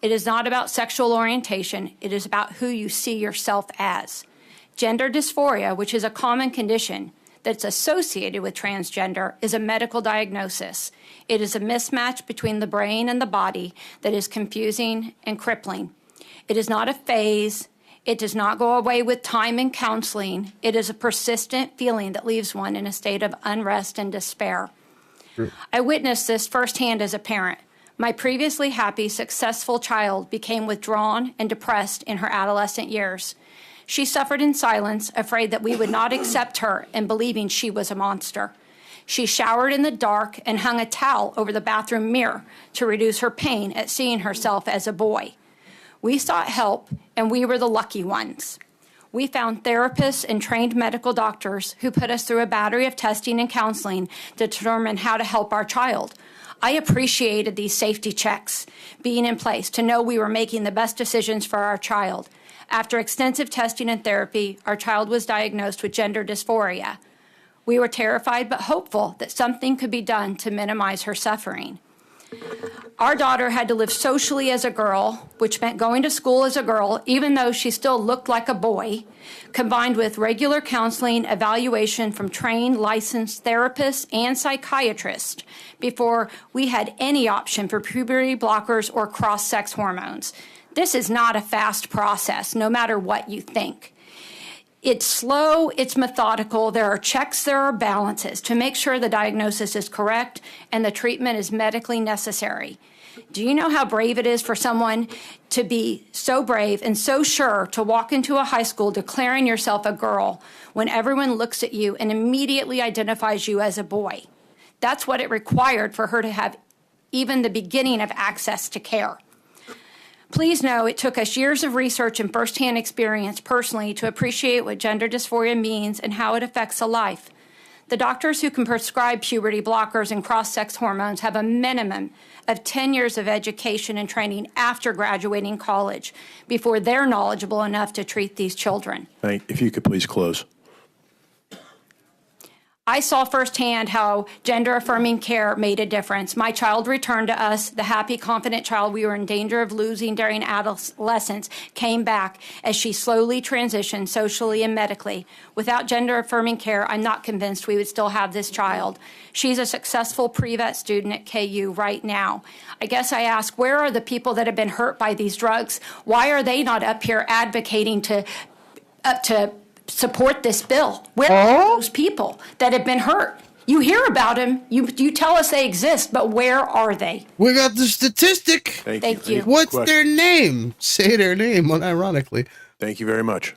Speaker 19: It is not about sexual orientation. It is about who you see yourself as. Gender dysphoria, which is a common condition that's associated with transgender, is a medical diagnosis. It is a mismatch between the brain and the body that is confusing and crippling. It is not a phase. It does not go away with time and counseling. It is a persistent feeling that leaves one in a state of unrest and despair. I witnessed this firsthand as a parent. My previously happy, successful child became withdrawn and depressed in her adolescent years. She suffered in silence, afraid that we would not accept her and believing she was a monster. She showered in the dark and hung a towel over the bathroom mirror to reduce her pain at seeing herself as a boy. We sought help, and we were the lucky ones. We found therapists and trained medical doctors who put us through a battery of testing and counseling to determine how to help our child. I appreciated these safety checks being in place to know we were making the best decisions for our child. After extensive testing and therapy, our child was diagnosed with gender dysphoria. We were terrified but hopeful that something could be done to minimize her suffering. Our daughter had to live socially as a girl, which meant going to school as a girl, even though she still looked like a boy, combined with regular counseling, evaluation from trained, licensed therapists and psychiatrists before we had any option for puberty blockers or cross-sex hormones. This is not a fast process, no matter what you think. It's slow, it's methodical, there are checks, there are balances to make sure the diagnosis is correct and the treatment is medically necessary. Do you know how brave it is for someone to be so brave and so sure to walk into a high school declaring yourself a girl when everyone looks at you and immediately identifies you as a boy? That's what it required for her to have even the beginning of access to care. Please know it took us years of research and firsthand experience personally to appreciate what gender dysphoria means and how it affects a life. The doctors who can prescribe puberty blockers and cross-sex hormones have a minimum of 10 years of education and training after graduating college before they're knowledgeable enough to treat these children.
Speaker 7: If you could please close.
Speaker 19: I saw firsthand how gender-affirming care made a difference. My child returned to us. The happy, confident child we were in danger of losing during adolescence came back as she slowly transitioned socially and medically. Without gender-affirming care, I'm not convinced we would still have this child. She's a successful pre-vet student at KU right now. I guess I ask, where are the people that have been hurt by these drugs? Why are they not up here advocating to support this bill? Where are those people that have been hurt? You hear about them, you tell us they exist, but where are they?
Speaker 2: We got the statistic.
Speaker 19: Thank you.
Speaker 2: What's their name? Say their name, unironically.
Speaker 7: Thank you very much.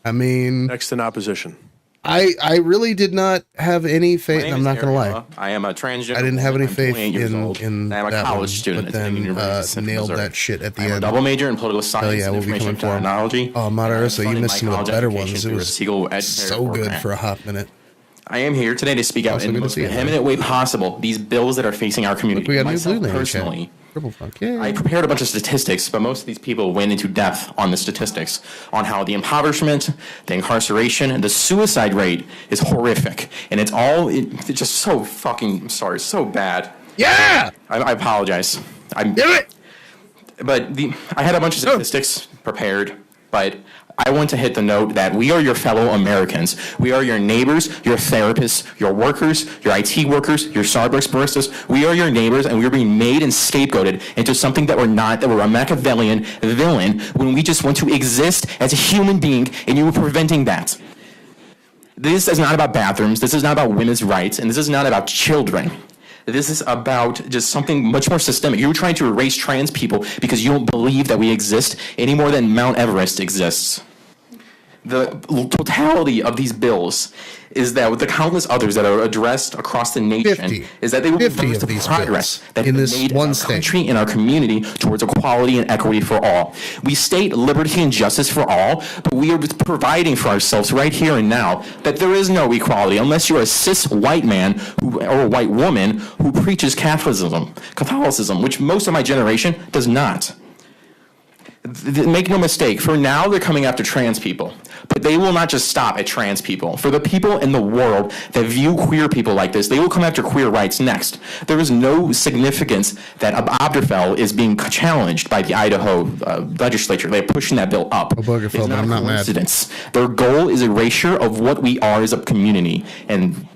Speaker 2: I mean,
Speaker 7: next in opposition.
Speaker 2: I really did not have any faith. I'm not going to lie.
Speaker 6: I am a transgender.
Speaker 2: I didn't have any
Speaker 6: I'm
Speaker 2: faith
Speaker 6: 28 years old,
Speaker 2: in
Speaker 6: and I'm a
Speaker 2: that
Speaker 6: college
Speaker 2: one,
Speaker 6: student
Speaker 2: but
Speaker 6: at
Speaker 2: then
Speaker 6: University of Central
Speaker 2: nailed
Speaker 6: Missouri.
Speaker 2: that shit at the
Speaker 6: I'm
Speaker 2: end.
Speaker 6: a double major in political science
Speaker 2: Hell yeah,
Speaker 6: and
Speaker 2: we'll be
Speaker 6: information
Speaker 2: coming for 'em.
Speaker 6: technology.
Speaker 2: Oh, Monterey, you missed some of the better ones. It
Speaker 6: through a
Speaker 2: was
Speaker 6: Siegel Ed
Speaker 2: so good
Speaker 6: program.
Speaker 2: for a hot minute.
Speaker 6: I am here today to speak out
Speaker 2: Also
Speaker 6: in the
Speaker 2: good to
Speaker 6: most
Speaker 2: see you,
Speaker 6: vehement way possible these bills that are facing our community.
Speaker 2: Look, we got a new
Speaker 6: Myself
Speaker 2: blue name,
Speaker 6: personally,
Speaker 2: Triple Funk. Yeah.
Speaker 6: I prepared a bunch of statistics, but most of these people went into depth on the statistics on how the impoverishment, the incarceration, and the suicide rate is horrific. And it's just so fucking, I'm sorry, so bad.
Speaker 2: Yeah!
Speaker 6: I apologize.
Speaker 2: Do it!
Speaker 6: But I had a bunch of statistics prepared, but I want to hit the note that we are your fellow Americans. We are your neighbors, your therapists, your workers, your IT workers, your Starbucks baristas. We are your neighbors, and we're being made and scapegoated into something that we're not, that we're a Machiavellian villain when we just want to exist as a human being, and you are preventing that. This is not about bathrooms. This is not about women's rights, and this is not about children. This is about just something much more systemic. You're trying to erase trans people because you don't believe that we exist any more than Mount Everest exists. The totality of these bills is that with the countless others that are addressed across the nation, is that they will reverse the progress that
Speaker 2: in
Speaker 6: has
Speaker 2: this
Speaker 6: made
Speaker 2: one
Speaker 6: our
Speaker 2: state.
Speaker 6: country and our community towards equality and equity for all. We state liberty and justice for all, but we are providing for ourselves right here and now that there is no equality unless you're a cis white man or a white woman who preaches Catholicism, which most of my generation does not. Make no mistake, for now they're coming after trans people, but they will not just stop at trans people. For the people in the world that view queer people like this, they will come after queer rights next. There is no significance that Obergefell is being challenged by the Idaho legislature. They're pushing that bill up. It's not
Speaker 2: I'm
Speaker 6: a
Speaker 2: not mad.
Speaker 6: coincidence. Their goal is erasure of what we are as a community, and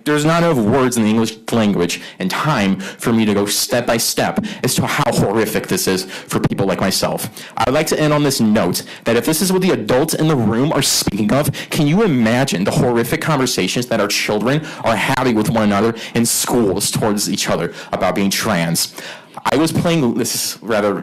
Speaker 6: there's not enough words in the English language and time for me to go step by step as to how horrific this is for people like myself. I would like to end on this note that if this is what the adults in the room are speaking of, can you imagine the horrific conversations that our children are having with one another in schools towards each other about being trans? I was playing, this is rather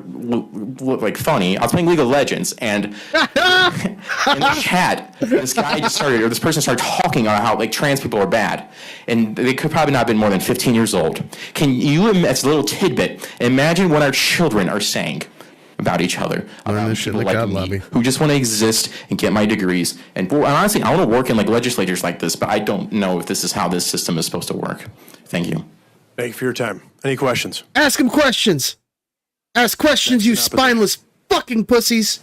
Speaker 6: like funny, I was playing League of Legends, and in the chat, this person started talking about how like trans people are bad, and they could probably not have been more than 15 years old. Can you, as a little tidbit, imagine what our children are saying about each other, about people like me, who just want to exist and get my degrees. And honestly, I want to work in like legislatures like this, but I don't know if this is how this system is supposed to work. Thank you.
Speaker 7: Thank you for your time. Any questions?
Speaker 2: Ask him questions. Ask questions, you spineless fucking pussies.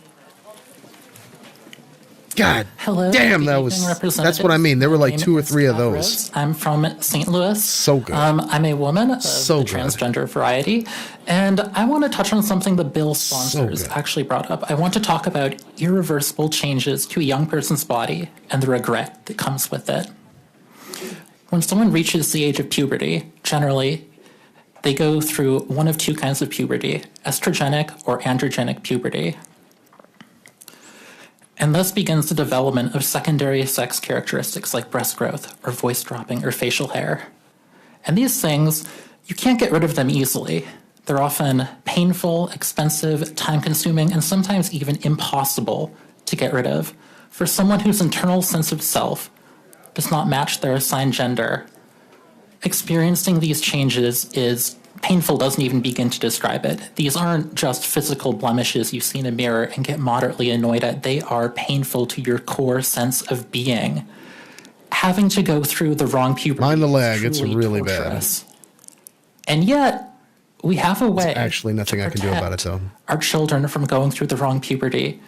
Speaker 2: God
Speaker 5: Hello.
Speaker 2: damn,
Speaker 5: good
Speaker 2: that
Speaker 5: evening,
Speaker 2: that's what I mean. There were like
Speaker 5: My
Speaker 2: 2 or
Speaker 5: name is
Speaker 2: 3 of
Speaker 5: Scott
Speaker 2: those.
Speaker 5: Rose. I'm from St. Louis.
Speaker 2: So good.
Speaker 5: I'm a woman of
Speaker 2: So
Speaker 5: the
Speaker 2: good.
Speaker 5: transgender variety, and I want to touch on something the bill sponsors
Speaker 2: good.
Speaker 5: actually brought up. I want to talk about irreversible changes to a young person's body and the regret that comes with it. When someone reaches the age of puberty, generally, they go through one of 2 kinds of puberty, estrogenic or androgenic puberty. And thus begins the development of secondary sex characteristics like breast growth or voice dropping or facial hair. And these things, you can't get rid of them easily. They're often painful, expensive, time-consuming, and sometimes even impossible to get rid of for someone whose internal sense of self does not match their assigned gender. Experiencing these changes is painful, doesn't even begin to describe it. These aren't just physical blemishes you see in a mirror and get moderately annoyed at. They are painful to your core sense of being. Having to go through the wrong puberty.
Speaker 2: Mind the lag,
Speaker 5: is
Speaker 2: it's
Speaker 5: truly
Speaker 2: really
Speaker 5: torturous. And yet, we have a way.
Speaker 2: There's actually nothing I can do about it, though.
Speaker 5: Our children from going through the wrong puberty.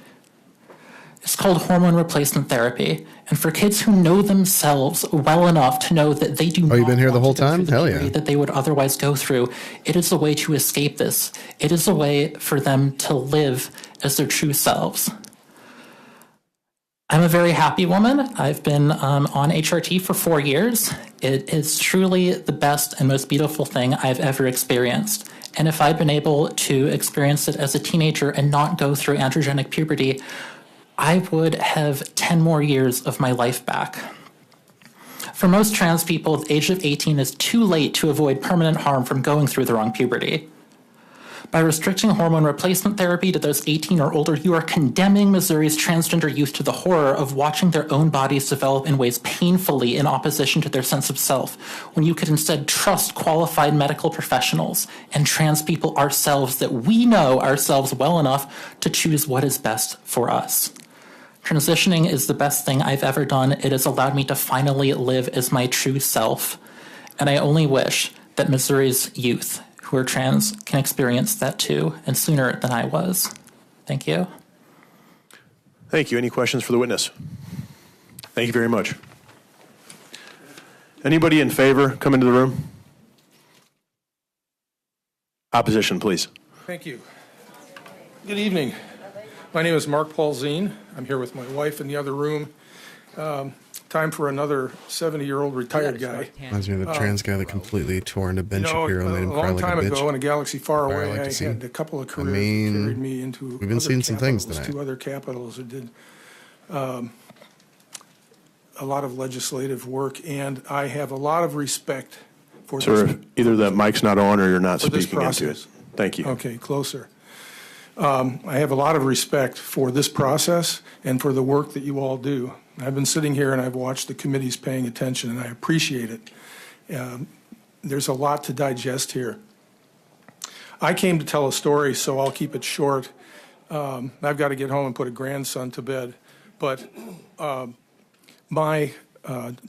Speaker 5: It's called hormone replacement therapy. And for kids who know themselves well enough to know that they do
Speaker 2: Oh, you've been here the whole time? Hell
Speaker 5: puberty
Speaker 2: yeah.
Speaker 5: that they would otherwise go through, it is a way to escape this. It is a way for them to live as their true selves. I'm a very happy woman. I've been on HRT for 4 years. It is truly the best and most beautiful thing I've ever experienced. And if I'd been able to experience it as a teenager and not go through androgenic puberty, I would have 10 more years of my life back. For most trans people, the age of 18 is too late to avoid permanent harm from going through the wrong puberty. By restricting hormone replacement therapy to those 18 or older, you are condemning Missouri's transgender youth to the horror of watching their own bodies develop in ways painfully in opposition to their sense of self, when you could instead trust qualified medical professionals and trans people ourselves that we know ourselves well enough to choose what is best for us. Transitioning is the best thing I've ever done. It has allowed me to finally live as my true self. And I only wish that Missouri's youth who are trans can experience that too, and sooner than I was. Thank you.
Speaker 7: Thank you. Any questions for the witness? Thank you very much. Anybody in favor come into the room? Opposition, please.
Speaker 9: Thank you. Good evening. My name is Mark Paulzine. I'm here with my wife in the other room. Time for another 70-year-old retired guy.
Speaker 2: Reminds me of the trans guy that completely tore into Ben Shapiro and made him
Speaker 9: a
Speaker 2: cry
Speaker 9: long
Speaker 2: like
Speaker 9: time
Speaker 2: a bitch.
Speaker 9: ago in a galaxy far
Speaker 2: Fire
Speaker 9: away,
Speaker 2: like to
Speaker 9: I
Speaker 2: see.
Speaker 9: had a couple of careers
Speaker 2: I
Speaker 9: that
Speaker 2: mean,
Speaker 9: carried me into
Speaker 2: we've been
Speaker 9: other
Speaker 2: seeing some things
Speaker 9: capitals,
Speaker 2: tonight.
Speaker 9: 2 other capitals that did a lot of legislative work, and I have a lot of respect for
Speaker 7: Sir,
Speaker 9: this,
Speaker 7: either that mic's not on or you're not
Speaker 9: for this
Speaker 7: speaking into it.
Speaker 9: process.
Speaker 7: Thank you.
Speaker 9: Okay, closer. I have a lot of respect for this process and for the work that you all do. I've been sitting here and I've watched the committees paying attention, and I appreciate it. There's a lot to digest here. I came to tell a story, so I'll keep it short. I've got to get home and put a grandson to bed. But my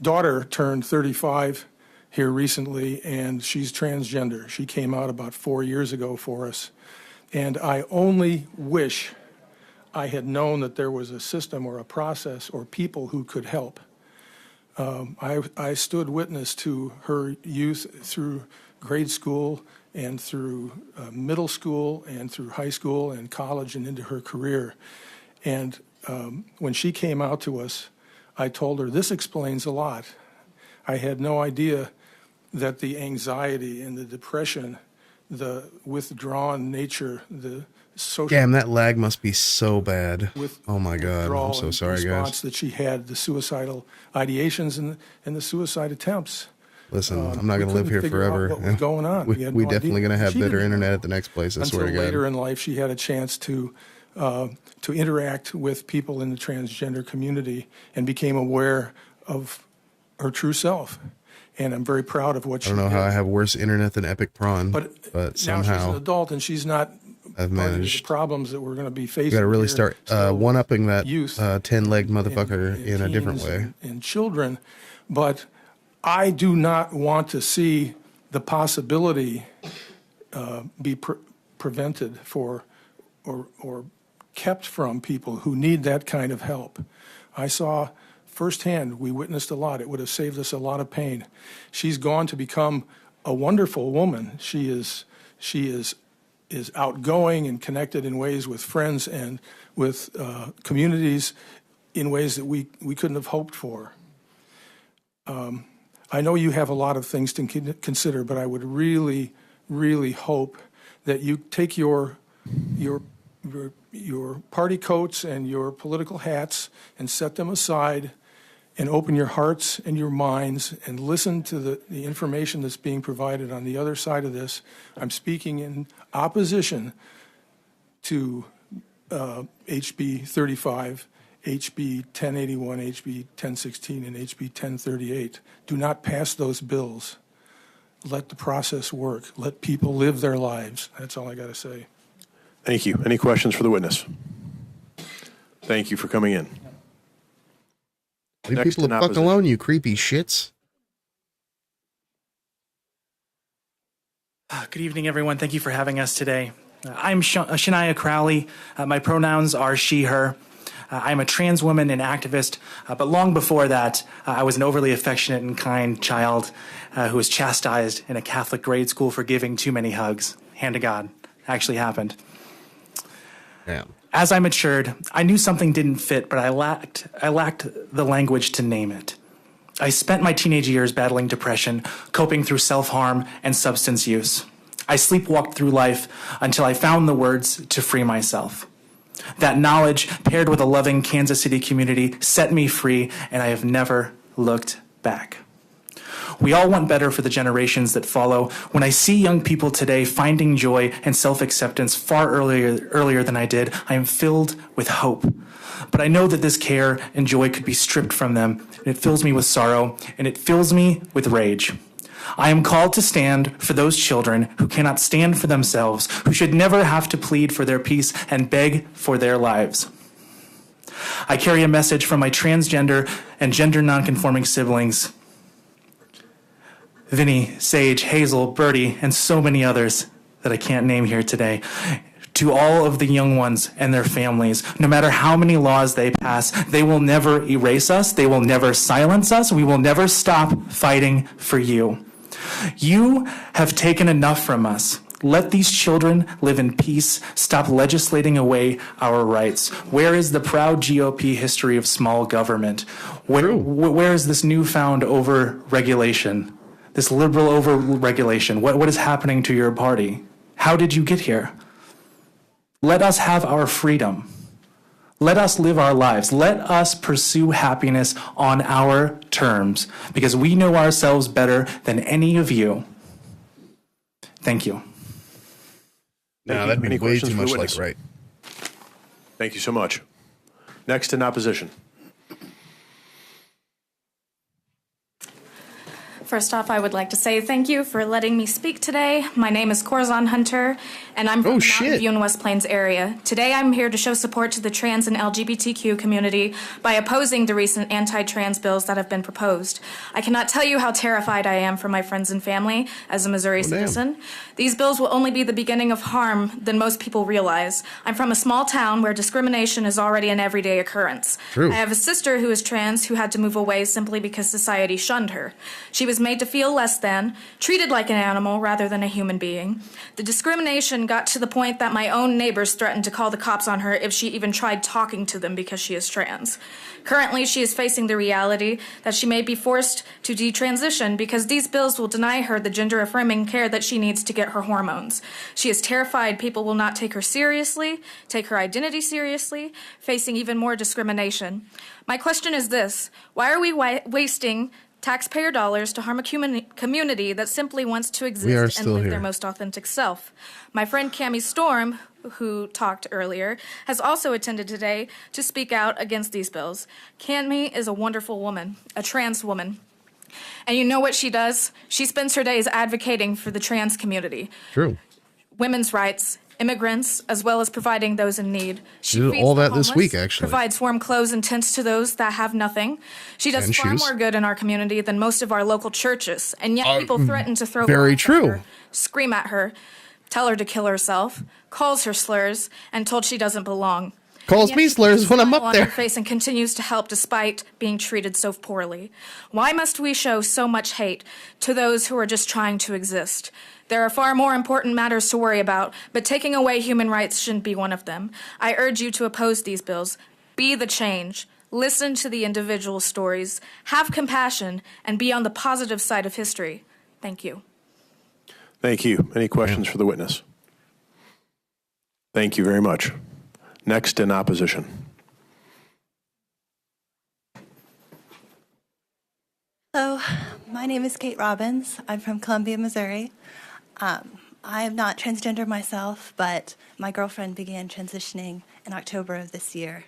Speaker 9: daughter turned 35 here recently, and she's transgender. She came out about 4 years ago for us. And I only wish I had known that there was a system or a process or people who could help. I stood witness to her youth through grade school and through middle school and through high school and college and into her career. And when she came out to us, I told her, this explains a lot. I had no idea that the anxiety and the depression, the withdrawn nature, the social
Speaker 2: Damn, that lag must be so bad. Oh my God, I'm
Speaker 9: withdrawal
Speaker 2: so
Speaker 9: and
Speaker 2: sorry,
Speaker 9: response
Speaker 2: guys.
Speaker 9: that she had, the suicidal ideations and the suicide attempts.
Speaker 2: Listen, I'm not going to live here
Speaker 9: figure out
Speaker 2: forever.
Speaker 9: what was going on.
Speaker 2: We
Speaker 9: We had no
Speaker 2: definitely
Speaker 9: idea.
Speaker 2: going to have
Speaker 9: She
Speaker 2: better
Speaker 9: didn't
Speaker 2: internet at the next place, I swear to
Speaker 9: Until
Speaker 2: God.
Speaker 9: later in life, she had a chance to interact with people in the transgender community and became aware of her true self. And I'm very proud of what
Speaker 2: I
Speaker 9: she
Speaker 2: don't know
Speaker 9: did.
Speaker 2: how I have worse internet than Epic Prawn, but
Speaker 9: Now she's an
Speaker 2: somehow
Speaker 9: adult and she's not
Speaker 2: I've
Speaker 9: part of the
Speaker 2: managed.
Speaker 9: problems that we're going to be facing.
Speaker 2: You got to really
Speaker 9: here.
Speaker 2: start one-upping that
Speaker 9: youth
Speaker 2: 10-legged motherfucker in a different
Speaker 9: teens
Speaker 2: way.
Speaker 9: and children, but I do not want to see the possibility be prevented for or kept from people who need that kind of help. I saw firsthand, we witnessed a lot. It would have saved us a lot of pain. She's gone to become a wonderful woman. She is outgoing and connected in ways with friends and with communities in ways that we couldn't have hoped for. I know you have a lot of things to consider, but I would really, really hope that you take your party coats and your political hats and set them aside and open your hearts and your minds and listen to the information that's being provided on the other side of this. I'm speaking in opposition to HB 35, HB 1081, HB 1016, and HB 1038. Do not pass those bills. Let the process work. Let people live their lives. That's all I got to say.
Speaker 7: Thank you. Any questions for the witness? Thank you for coming in.
Speaker 2: Leave
Speaker 7: Next
Speaker 2: people the
Speaker 7: in
Speaker 2: fuck
Speaker 7: opposition.
Speaker 2: alone, you creepy shits.
Speaker 15: Good evening, everyone. Thank you for having us today. I'm Shania Crowley. My pronouns are she, her. I'm a trans woman and activist, but long before that, I was an overly affectionate and kind child who was chastised in a Catholic grade school for giving too many hugs. Hand to God. Actually happened.
Speaker 2: Damn.
Speaker 15: As I matured, I knew something didn't fit, but I lacked the language to name it. I spent my teenage years battling depression, coping through self-harm and substance use. I sleepwalked through life until I found the words to free myself. That knowledge, paired with a loving Kansas City community, set me free, and I have never looked back. We all want better for the generations that follow. When I see young people today finding joy and self-acceptance far earlier than I did, I am filled with hope. But I know that this care and joy could be stripped from them, and it fills me with sorrow, and it fills me with rage. I am called to stand for those children who cannot stand for themselves, who should never have to plead for their peace and beg for their lives. I carry a message from my transgender and gender nonconforming siblings, Vinny, Sage, Hazel, Birdie, and so many others that I can't name here today. To all of the young ones and their families, no matter how many laws they pass, they will never erase us, they will never silence us, we will never stop fighting for you. You have taken enough from us. Let these children live in peace. Stop legislating away our rights. Where is the proud GOP history of small government? Where is this newfound over-regulation? This liberal over-regulation? What is happening to your party? How did you get here? Let us have our freedom. Let us live our lives. Let us pursue happiness on our terms, because we know ourselves better than any of you. Thank you.
Speaker 2: No, that'd be way too much like right.
Speaker 7: Thank you so much. Next in opposition.
Speaker 20: First off, I would like to say thank you for letting me speak today. My name is Corazon Hunter, and I'm from the Mountain View and West Plains area. Today, I'm here to show support to the trans and LGBTQ community by opposing the recent anti-trans bills that have been proposed. I cannot tell you how terrified I am for my friends and family as a Missouri citizen. These bills will only be the beginning of harm than most people realize. I'm from a small town where discrimination is already an everyday occurrence.
Speaker 23: True.
Speaker 20: I have a sister who is trans who had to move away simply because society shunned her. She was made to feel less than, treated like an animal rather than a human being. The discrimination got to the point that my own neighbors threatened to call the cops on her if she even tried talking to them because she is trans. Currently, she is facing the reality that she may be forced to detransition because these bills will deny her the gender-affirming care that she needs to get her hormones. She is terrified people will not take her seriously, take her identity seriously, facing even more discrimination. My question is this: why are we wasting taxpayer dollars to harm a community that simply wants to exist and live their most authentic self? My friend Cammie Storm, who talked earlier, has also attended today to speak out against these bills. Cammie is a wonderful woman, a trans woman. And you know what she does? She spends her days advocating for the trans community.
Speaker 2: True.
Speaker 20: Women's rights, immigrants, as well as providing those in need. She
Speaker 2: did
Speaker 20: feeds
Speaker 2: all
Speaker 20: the
Speaker 2: that this
Speaker 20: homeless,
Speaker 2: week, actually.
Speaker 20: provides warm clothes and tents to those that have nothing. She does
Speaker 2: And
Speaker 20: far
Speaker 2: shoes.
Speaker 20: more good in our community than most of our local churches, and yet people threaten to throw
Speaker 2: very
Speaker 20: rocks at
Speaker 2: true.
Speaker 20: her, scream at her, tell her to kill herself, calls her slurs, and told she doesn't belong.
Speaker 2: calls
Speaker 20: And
Speaker 2: me
Speaker 20: yet she
Speaker 2: slurs
Speaker 20: keeps
Speaker 2: when
Speaker 20: a
Speaker 2: I'm
Speaker 20: smile
Speaker 2: up
Speaker 20: on
Speaker 2: there.
Speaker 20: her face and continues to help despite being treated so poorly. Why must we show so much hate to those who are just trying to exist? There are far more important matters to worry about, but taking away human rights shouldn't be one of them. I urge you to oppose these bills. Be the change. Listen to the individual stories. Have compassion and be on the positive side of history. Thank you.
Speaker 7: Thank you. Any questions for the witness? Thank you very much. Next in opposition.
Speaker 11: Hello, my name is Kate Robbins. I'm from Columbia, Missouri. I am not transgender myself, but my girlfriend began transitioning in October of this year.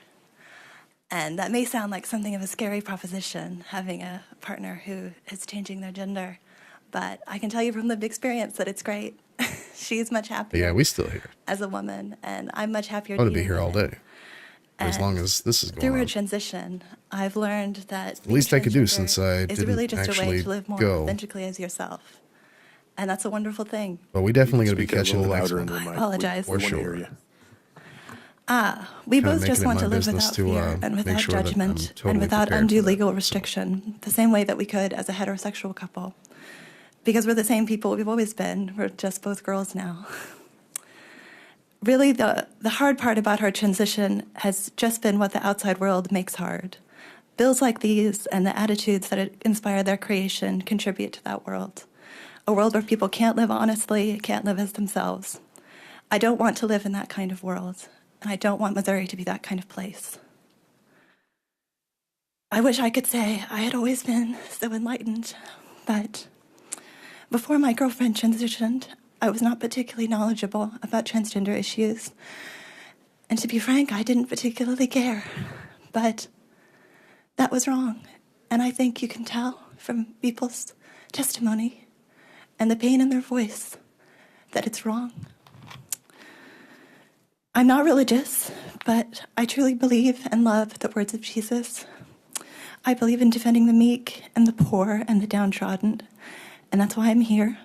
Speaker 11: And that may sound like something of a scary proposition, having a partner who is changing their gender. But I can tell you from lived experience that it's great. She's much happier.
Speaker 2: Yeah, we still here.
Speaker 11: As a woman, and I'm much happier.
Speaker 2: I want to be
Speaker 11: being
Speaker 2: here
Speaker 11: a
Speaker 2: all
Speaker 11: woman.
Speaker 2: day. As long as this is going
Speaker 11: Through her
Speaker 2: on.
Speaker 11: transition, I've learned that
Speaker 2: The least I could do
Speaker 11: transgender
Speaker 2: since I
Speaker 11: is really
Speaker 2: didn't
Speaker 11: just a way
Speaker 2: actually
Speaker 11: to live more
Speaker 2: go.
Speaker 11: authentically as yourself, and that's a wonderful thing.
Speaker 2: But we definitely going to be
Speaker 7: Speak a
Speaker 2: catching the
Speaker 7: little
Speaker 2: next
Speaker 7: louder
Speaker 2: one.
Speaker 7: into the mic.
Speaker 11: Apologize.
Speaker 2: For
Speaker 7: We wanna
Speaker 2: sure.
Speaker 7: hear you.
Speaker 11: We
Speaker 2: Kinda
Speaker 11: both
Speaker 2: making
Speaker 11: just
Speaker 2: it
Speaker 11: want
Speaker 2: my
Speaker 11: to live
Speaker 2: business
Speaker 11: without
Speaker 2: to,
Speaker 11: fear and
Speaker 2: make
Speaker 11: without
Speaker 2: sure that I'm
Speaker 11: judgment
Speaker 2: totally
Speaker 11: and without
Speaker 2: prepared
Speaker 11: undue
Speaker 2: for that,
Speaker 11: legal restriction, the same way that we could as a heterosexual couple. Because we're the same people we've always been. We're just both girls now. Really, the hard part about her transition has just been what the outside world makes hard. Bills like these and the attitudes that inspire their creation contribute to that world. A world where people can't live honestly, can't live as themselves. I don't want to live in that kind of world, and I don't want Missouri to be that kind of place. I wish I could say I had always been so enlightened, but before my girlfriend transitioned, I was not particularly knowledgeable about transgender issues. And to be frank, I didn't particularly care. But that was wrong. And I think you can tell from people's testimony and the pain in their voice that it's wrong. I'm not religious, but I truly believe and love the words of Jesus. I believe in defending the meek and the poor and the downtrodden, and that's why I'm here.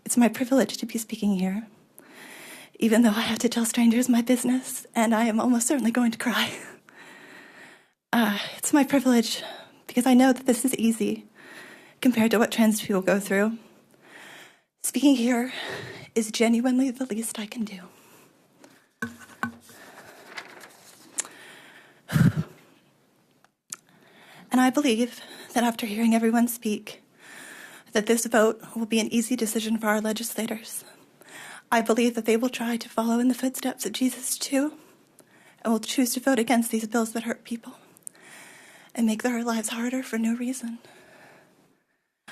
Speaker 11: It's my privilege to be speaking here, even though I have to tell strangers my business, and I am almost certainly going to cry. It's my privilege because I know that this is easy compared to what trans people go through. Speaking here is genuinely the least I can do. And I believe that after hearing everyone speak, that this vote will be an easy decision for our legislators. I believe that they will try to follow in the footsteps of Jesus too, and will choose to vote against these bills that hurt people and make their lives harder for no reason.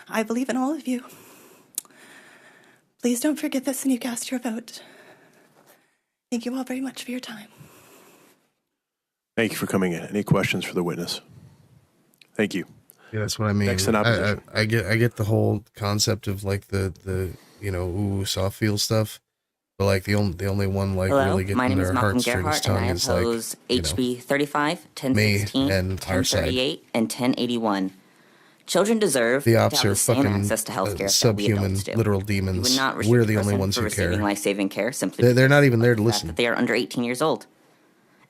Speaker 11: I believe in all of you. Please don't forget this when you cast your vote. Thank you all very much for your time.
Speaker 7: Thank you for coming in. Any questions for the witness? Thank you.
Speaker 2: Yeah, that's what I mean.
Speaker 7: Next in opposition.
Speaker 2: I get the whole concept of like the soft feel stuff, but like the only one like
Speaker 22: Hello,
Speaker 2: really
Speaker 22: my
Speaker 2: getting
Speaker 22: name is
Speaker 2: their
Speaker 22: Malcolm
Speaker 2: heartstrings
Speaker 22: Gerhardt, and I
Speaker 2: tongue is like
Speaker 22: oppose HB 35,
Speaker 2: me
Speaker 22: 1016,
Speaker 2: and our side.
Speaker 22: 1038, and 1081. Children deserve
Speaker 2: The
Speaker 22: to
Speaker 2: ops
Speaker 22: have
Speaker 2: are
Speaker 22: the same
Speaker 2: fucking
Speaker 22: access to health care that we
Speaker 2: subhuman,
Speaker 22: adults do.
Speaker 2: literal
Speaker 22: We
Speaker 2: demons.
Speaker 22: would not restrict
Speaker 2: We're
Speaker 22: a
Speaker 2: the only
Speaker 22: person
Speaker 2: ones
Speaker 22: for
Speaker 2: who
Speaker 22: receiving
Speaker 2: care.
Speaker 22: life-saving care simply
Speaker 2: They're not even there to
Speaker 22: because of the fact
Speaker 2: listen.
Speaker 22: that they are under 18 years old.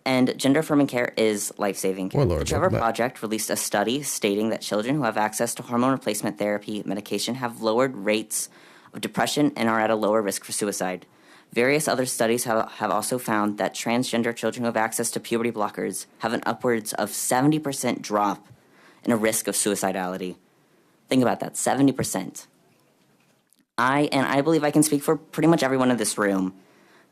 Speaker 22: And gender-affirming care is life-saving care.
Speaker 2: Oh, Lord,
Speaker 22: the Trevor
Speaker 2: welcome back.
Speaker 22: Project released a study stating that children who have access to hormone replacement therapy medication have lowered rates of depression and are at a lower risk for suicide. Various other studies have also found that transgender children who have access to puberty blockers have an upwards of 70% drop in a risk of suicidality. Think about that, 70%. I believe I can speak for pretty much everyone in this room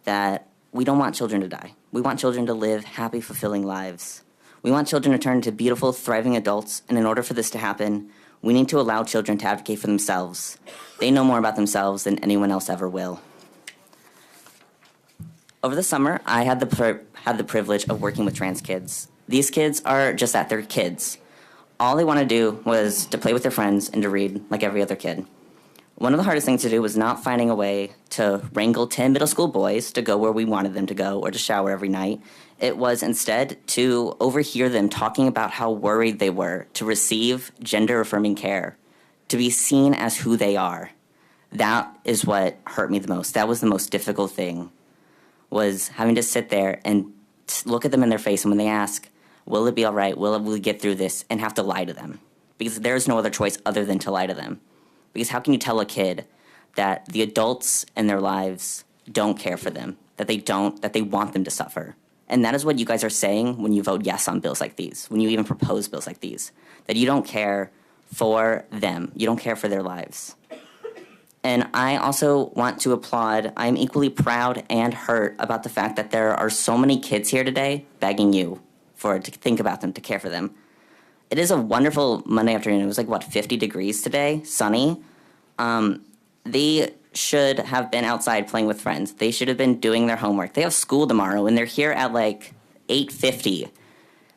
Speaker 22: that we don't want children to die. We want children to live happy, fulfilling lives. We want children to turn into beautiful, thriving adults, and in order for this to happen, we need to allow children to advocate for themselves. They know more about themselves than anyone else ever will. Over the summer, I had the privilege of working with trans kids. These kids are just that, they're kids. All they want to do was to play with their friends and to read like every other kid. One of the hardest things to do was not finding a way to wrangle 10 middle school boys to go where we wanted them to go or to shower every night. It was instead to overhear them talking about how worried they were to receive gender-affirming care, to be seen as who they are. That is what hurt me the most. That was the most difficult thing, was having to sit there and look at them in their face, and when they ask, will it be all right, will we get through this, and have to lie to them. Because there's no other choice other than to lie to them. Because how can you tell a kid that the adults in their lives don't care for them, that they want them to suffer? And that is what you guys are saying when you vote yes on bills like these, when you even propose bills like these, that you don't care for them, you don't care for their lives. And I also want to applaud, I'm equally proud and hurt about the fact that there are so many kids here today begging you to think about them, to care for them. It is a wonderful Monday afternoon. It was like, 50 degrees today, sunny. They should have been outside playing with friends. They should have been doing their homework. They have school tomorrow, and they're here at 8:50,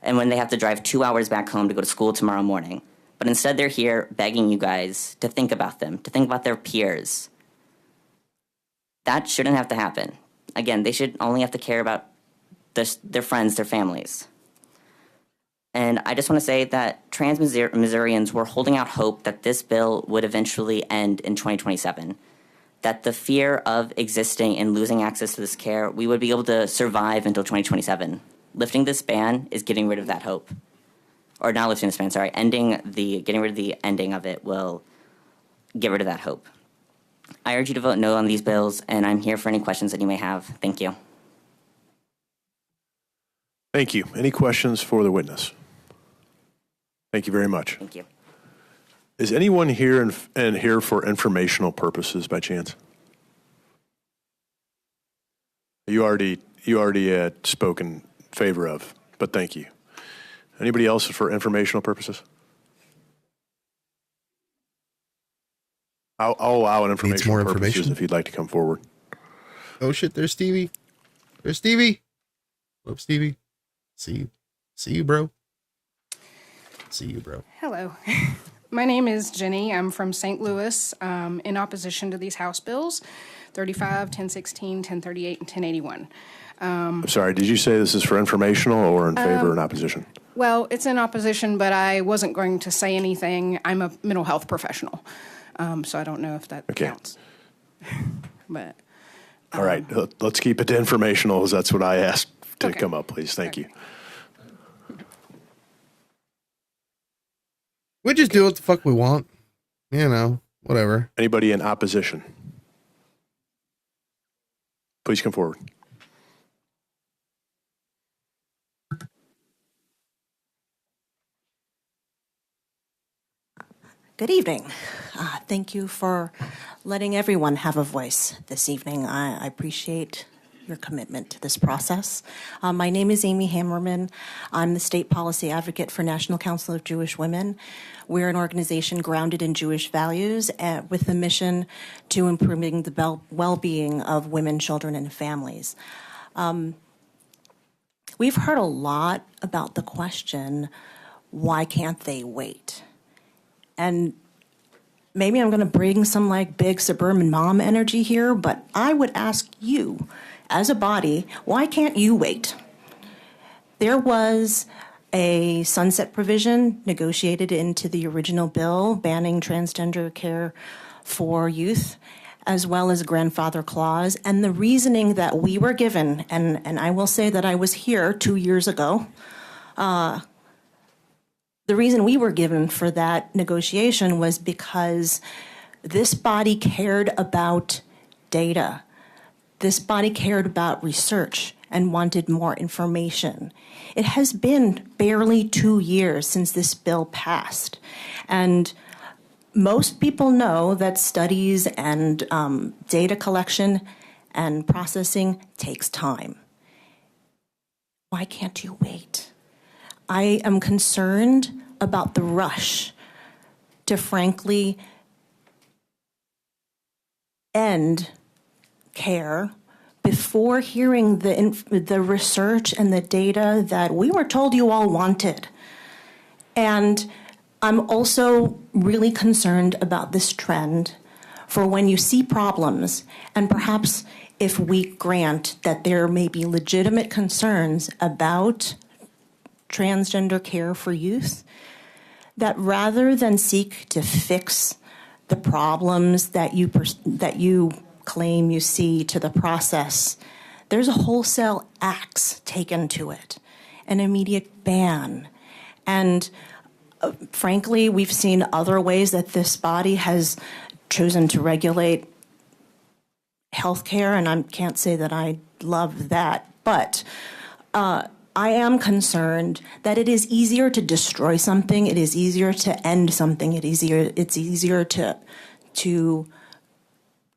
Speaker 22: and when they have to drive 2 hours back home to go to school tomorrow morning. But instead, they're here begging you guys to think about them, to think about their peers. That shouldn't have to happen. Again, they should only have to care about their friends, their families. And I just want to say that trans Missourians were holding out hope that this bill would eventually end in 2027. That the fear of existing and losing access to this care, we would be able to survive until 2027. Lifting this ban is getting rid of that hope. Or not lifting this ban, sorry. Getting rid of the ending of it will get rid of that hope. I urge you to vote no on these bills, and I'm here for any questions that you may have. Thank you.
Speaker 7: Thank you. Any questions for the witness? Thank you very much.
Speaker 22: Thank you.
Speaker 7: Is anyone here and here for informational purposes by chance? You already spoke in favor of, but thank you. Anybody else for informational purposes? I'll allow an informational purposes if you'd like to come forward.
Speaker 2: Oh shit, there's Stevie. There's Stevie. Whoop, Stevie. See you, bro. See you, bro.
Speaker 4: Hello. My name is Jenny. I'm from St. Louis, in opposition to these House bills, 35, 1016, 1038, and 1081.
Speaker 7: I'm sorry, did you say this is for informational or in favor or in opposition?
Speaker 4: Well, it's in opposition, but I wasn't going to say anything. I'm a mental health professional, so I don't know if that counts. But
Speaker 7: all right, let's keep it to informational, as that's what I asked to come up, please. Thank you.
Speaker 2: We just do what the fuck we want. You know, whatever.
Speaker 7: Anybody in opposition? Please come forward.
Speaker 21: Good evening. Thank you for letting everyone have a voice this evening. I appreciate your commitment to this process. My name is Amy Hammerman. I'm the state policy advocate for National Council of Jewish Women. We're an organization grounded in Jewish values with the mission to improving the well-being of women, children, and families. We've heard a lot about the question, why can't they wait? And maybe I'm going to bring some big suburban mom energy here, but I would ask you, as a body, why can't you wait? There was a sunset provision negotiated into the original bill banning transgender care for youth, as well as a grandfather clause. And the reasoning that we were given, and I will say that I was here 2 years ago, the reason we were given for that negotiation was because this body cared about data. This body cared about research and wanted more information. It has been barely 2 years since this bill passed. And most people know that studies and data collection and processing takes time. Why can't you wait? I am concerned about the rush to frankly end care before hearing the research and the data that we were told you all wanted. And I'm also really concerned about this trend for when you see problems, and perhaps if we grant that there may be legitimate concerns about transgender care for youth, that rather than seek to fix the problems that you claim you see to the process, there's a wholesale axe taken to it, an immediate ban. And frankly, we've seen other ways that this body has chosen to regulate healthcare, and I can't say that I love that, but I am concerned that it is easier to destroy something, it is easier to end something, it's easier to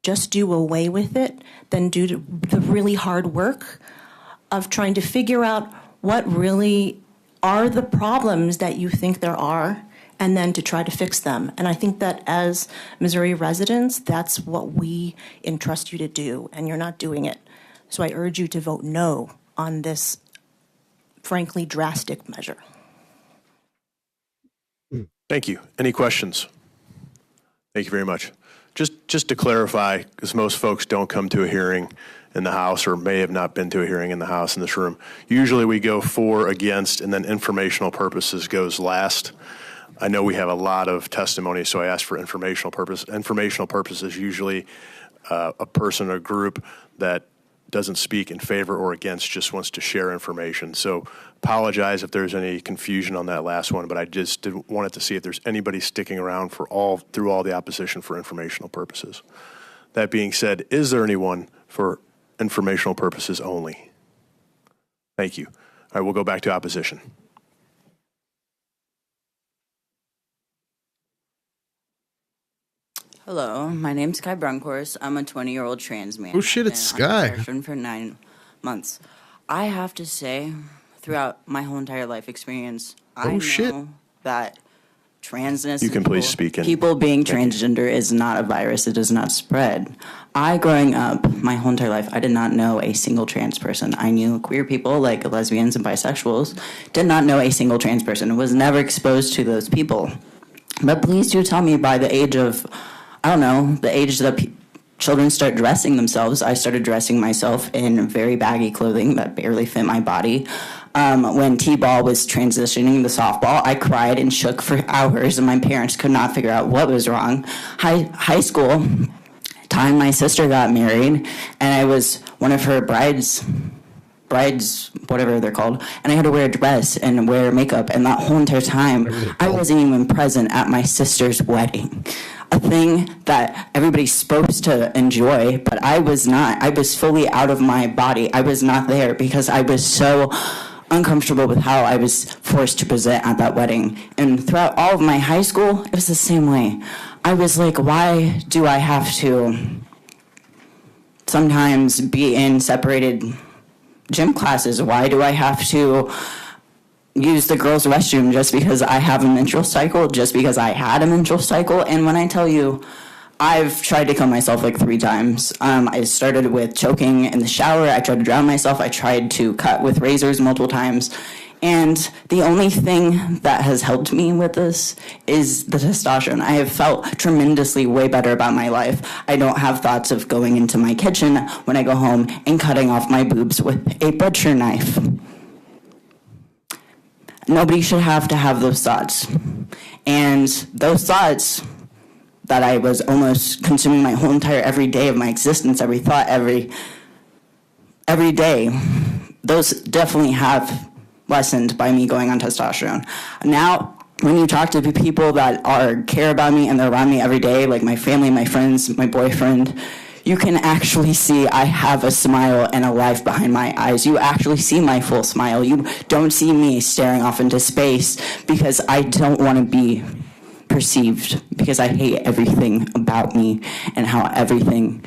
Speaker 21: just do away with it than do the really hard work of trying to figure out what really are the problems that you think there are, and then to try to fix them. And I think that as Missouri residents, that's what we entrust you to do, and you're not doing it. So I urge you to vote no on this, frankly, drastic measure.
Speaker 7: Thank you. Any questions? Thank you very much. Just to clarify, because most folks don't come to a hearing in the House or may have not been to a hearing in the House in this room. Usually we go for, against, and then informational purposes goes last. I know we have a lot of testimony, so I asked for informational purpose. Informational purpose is usually a person or group that doesn't speak in favor or against, just wants to share information. So apologize if there's any confusion on that last one, but I just wanted to see if there's anybody sticking around through all the opposition for informational purposes. That being said, is there anyone for informational purposes only? Thank you. All right, we'll go back to opposition.
Speaker 3: Hello, my name's Kai Brunkhorst. I'm a 20-year-old trans man.
Speaker 2: Oh shit, it's Sky.
Speaker 3: I've been for 9 months. I have to say, throughout my whole entire life experience, I know that transness.
Speaker 7: You can please speak in.
Speaker 3: People being transgender is not a virus. It does not spread. Growing up, my whole entire life, I did not know a single trans person. I knew queer people like lesbians and bisexuals. Did not know a single trans person. Was never exposed to those people. But please do tell me by the age of, I don't know, the age that children start dressing themselves. I started dressing myself in very baggy clothing that barely fit my body. When T-ball was transitioning to softball, I cried and shook for hours, and my parents could not figure out what was wrong. High school time, my sister got married, and I was one of her brides, whatever they're called, and I had to wear a dress and wear makeup, and that whole entire time, I wasn't even present at my sister's wedding. A thing that everybody's supposed to enjoy, but I was not. I was fully out of my body. I was not there because I was so uncomfortable with how I was forced to present at that wedding. And throughout all of my high school, it was the same way. I was like, why do I have to sometimes be in separated gym classes? Why do I have to use the girls' restroom just because I have a menstrual cycle, just because I had a menstrual cycle? And when I tell you, I've tried to kill myself like 3 times. I started with choking in the shower. I tried to drown myself. I tried to cut with razors multiple times. And the only thing that has helped me with this is the testosterone. I have felt tremendously way better about my life. I don't have thoughts of going into my kitchen when I go home and cutting off my boobs with a butcher knife. Nobody should have to have those thoughts. And those thoughts that I was almost consuming my whole entire every day of my existence, every thought, every day, those definitely have lessened by me going on testosterone. Now, when you talk to people that care about me and they're around me every day, like my family, my friends, my boyfriend, you can actually see I have a smile and a life behind my eyes. You actually see my full smile. You don't see me staring off into space because I don't want to be perceived, because I hate everything about me and how everything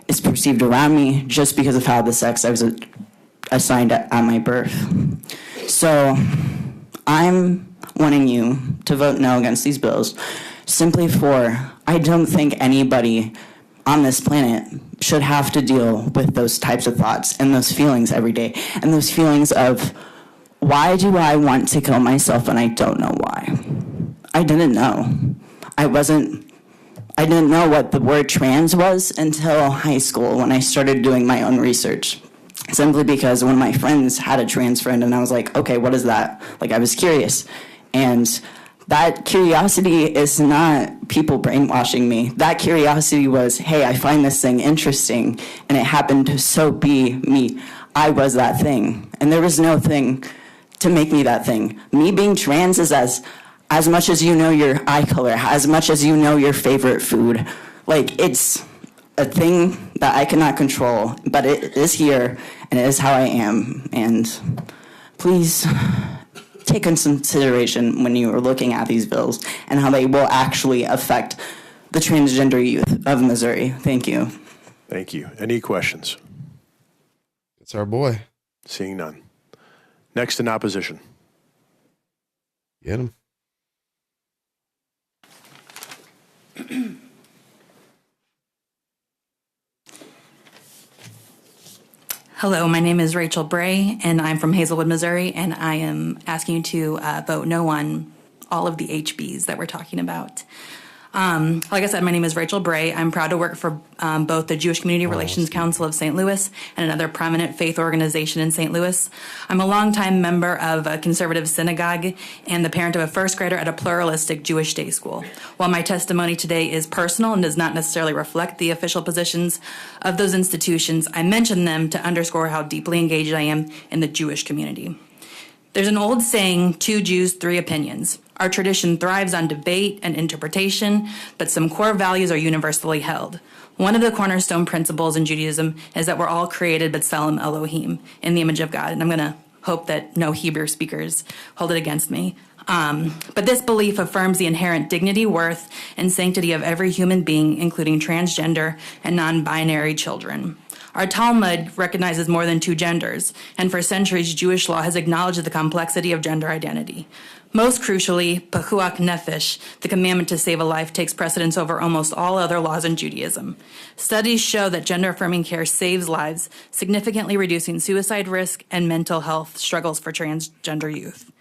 Speaker 3: is perceived around me just because of how the sex I was assigned at my birth. So I'm wanting you to vote no against these bills simply for, I don't think anybody on this planet should have to deal with those types of thoughts and those feelings every day, and those feelings of, why do I want to kill myself and I don't know why? I didn't know. I didn't know what the word trans was until high school when I started doing my own research. Simply because one of my friends had a trans friend and I was like, okay, what is that? Like, I was curious. And That curiosity is not people brainwashing me. That curiosity was, hey, I find this thing interesting, and it happened to so be me. I was that thing, and there was no thing to make me that thing. Me being trans is as much as you know your eye color, as much as you know your favorite food. Like, it's a thing that I cannot control, but it is here, and it is how I am. And please take into consideration when you are looking at these bills and how they will actually affect the transgender youth of Missouri. Thank you.
Speaker 7: Thank you. Any questions?
Speaker 2: It's our boy.
Speaker 7: Seeing none. Next in opposition.
Speaker 2: Get him.
Speaker 8: Hello, my name is Rachel Bray, and I'm from Hazelwood, Missouri, and I am asking you to vote no on all of the HBs that we're talking about. Like I said, my name is Rachel Bray. I'm proud to work for both the Jewish Community Relations Council of St. Louis and another prominent faith organization in St. Louis. I'm a longtime member of a conservative synagogue and the parent of a first grader at a pluralistic Jewish day school. While my testimony today is personal and does not necessarily reflect the official positions of those institutions, I mention them to underscore how deeply engaged I am in the Jewish community. There's an old saying, 2 Jews, 3 opinions. Our tradition thrives on debate and interpretation, but some core values are universally held. One of the cornerstone principles in Judaism is that we're all created b'tselem Elohim, in the image of God. And I'm going to hope that no Hebrew speakers hold it against me. But this belief affirms the inherent dignity, worth, and sanctity of every human being, including transgender and non-binary children. Our Talmud recognizes more than 2 genders, and for centuries, Jewish law has acknowledged the complexity of gender identity. Most crucially, Pekuach Nefesh, the commandment to save a life, takes precedence over almost all other laws in Judaism. Studies show that gender-affirming care saves lives, significantly reducing suicide risk and mental health struggles for transgender youth.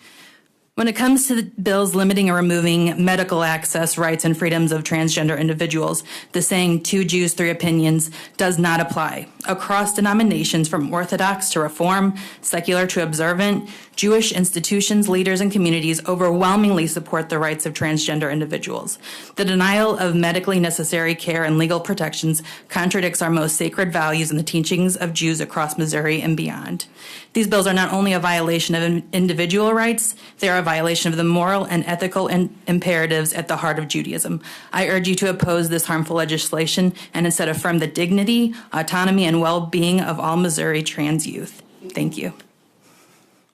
Speaker 8: When it comes to the bills limiting or removing medical access rights and freedoms of transgender individuals, the saying 2 Jews, 3 opinions does not apply. Across denominations, from Orthodox to Reform, secular to observant, Jewish institutions, leaders, and communities overwhelmingly support the rights of transgender individuals. The denial of medically necessary care and legal protections contradicts our most sacred values and the teachings of Jews across Missouri and beyond. These bills are not only a violation of individual rights, they are a violation of the moral and ethical imperatives at the heart of Judaism. I urge you to oppose this harmful legislation and instead affirm the dignity, autonomy, and well-being of all Missouri trans youth. Thank you.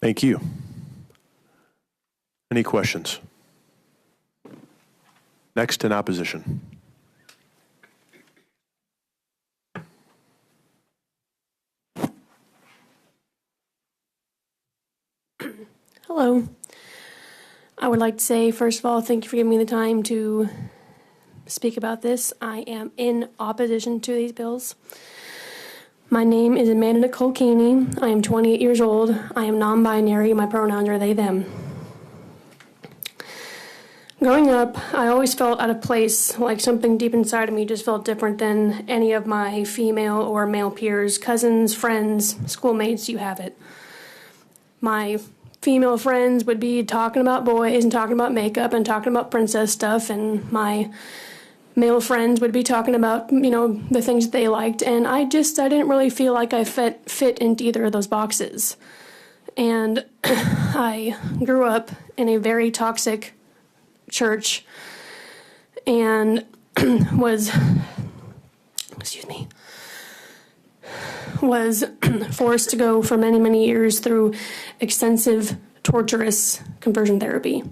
Speaker 7: Thank you. Any questions? Next in opposition.
Speaker 12: Hello. I would like to say, first of all, thank you for giving me the time to speak about this. I am in opposition to these bills. My name is Amanda Nicole Keeney. I am 28 years old. I am non-binary. My pronouns are they, them. Growing up, I always felt out of place, like something deep inside of me just felt different than any of my female or male peers, cousins, friends, schoolmates, you have it. My female friends would be talking about boys and talking about makeup and talking about princess stuff, and my male friends would be talking about, the things that they liked, and I didn't really feel like I fit into either of those boxes. And I grew up in a very toxic church and was forced to go for many, many years through extensive, torturous conversion therapy.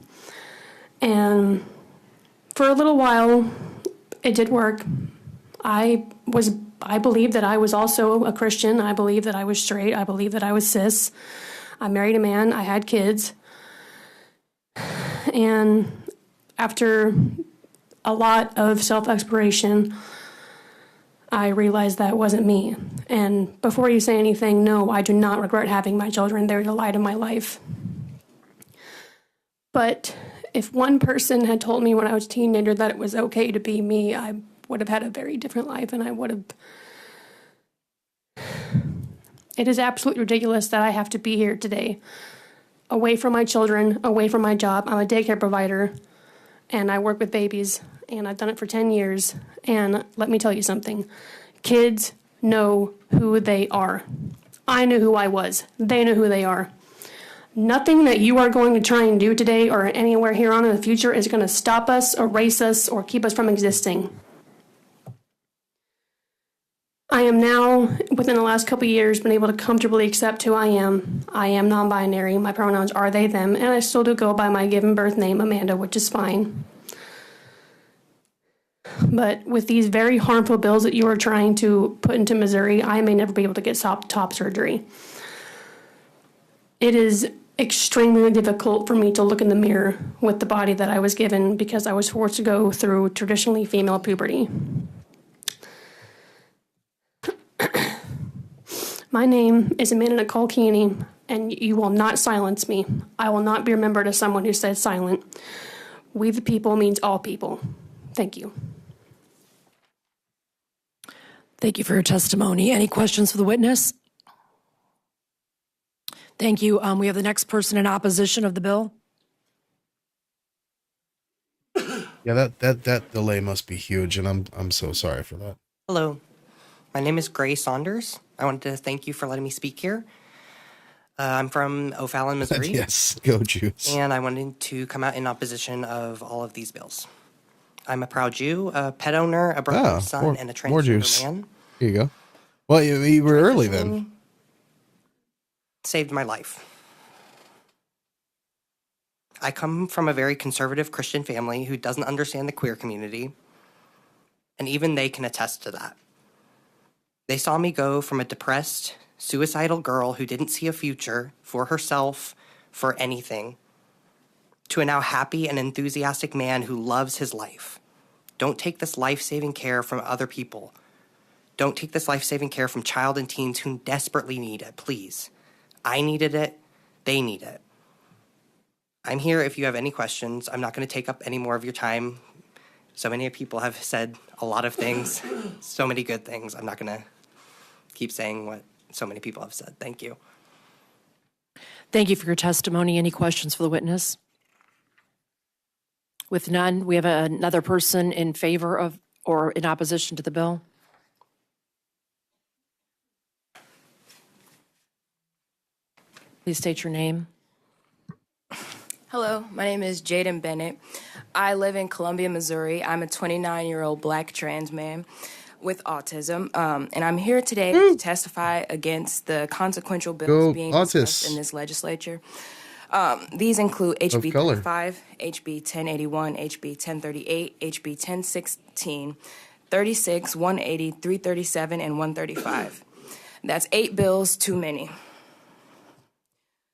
Speaker 12: And for a little while, it did work. I believed that I was also a Christian. I believed that I was straight. I believed that I was cis. I married a man. I had kids. And after a lot of self-exploration, I realized that wasn't me. And before you say anything, no, I do not regret having my children. They're the light of my life. But if one person had told me when I was a teenager that it was okay to be me, I would have had a very different life, and I would have... It is absolutely ridiculous that I have to be here today away from my children, away from my job. I'm a daycare provider, and I work with babies, and I've done it for 10 years. And let me tell you something. Kids know who they are. I knew who I was. They know who they are. Nothing that you are going to try and do today or anywhere here on in the future is going to stop us, erase us, or keep us from existing. I am now, within the last couple of years, been able to comfortably accept who I am. I am non-binary. My pronouns are they, them, and I still do go by my given birth name, Amanda, which is fine. But with these very harmful bills that you are trying to put into Missouri, I may never be able to get top surgery. It is extremely difficult for me to look in the mirror with the body that I was given because I was forced to go through traditionally female puberty. My name is Amanda Nicole Keeney, and you will not silence me. I will not be remembered as someone who said silent. We the people means all people. Thank you.
Speaker 13: Thank you for your testimony. Any questions for the witness? Thank you. We have the next person in opposition of the bill.
Speaker 2: Yeah, that delay must be huge, and I'm so sorry for that.
Speaker 14: Hello, my name is Gray Saunders. I wanted to thank you for letting me speak here. I'm from O'Fallon, Missouri.
Speaker 2: Yes, go Jews.
Speaker 14: And I wanted to come out in opposition of all of these bills. I'm a proud Jew, a pet owner, a brother, son, and a transgender man.
Speaker 2: Here you go. Well, you were early then.
Speaker 14: Saved my life. I come from a very conservative Christian family who doesn't understand the queer community, and even they can attest to that. They saw me go from a depressed, suicidal girl who didn't see a future for herself, for anything, to a now happy and enthusiastic man who loves his life. Don't take this life-saving care from other people. Don't take this life-saving care from child and teens who desperately need it, please. I needed it. They need it. I'm here if you have any questions. I'm not going to take up any more of your time. So many people have said a lot of things, so many good things. I'm not going to keep saying what so many people have said. Thank you.
Speaker 13: Thank you for your testimony. Any questions for the witness? With none, we have another person in favor of or in opposition to the bill. Please state your name.
Speaker 23: Hello, my name is Jaden Bennett. I live in Columbia, Missouri. I'm a 29-year-old black trans man with autism, and I'm here today to testify against the consequential bills being discussed in this legislature. These include HB 35, HB 1081, HB 1038, HB 1016, 36, 180, 337, and 135. That's 8 bills too many.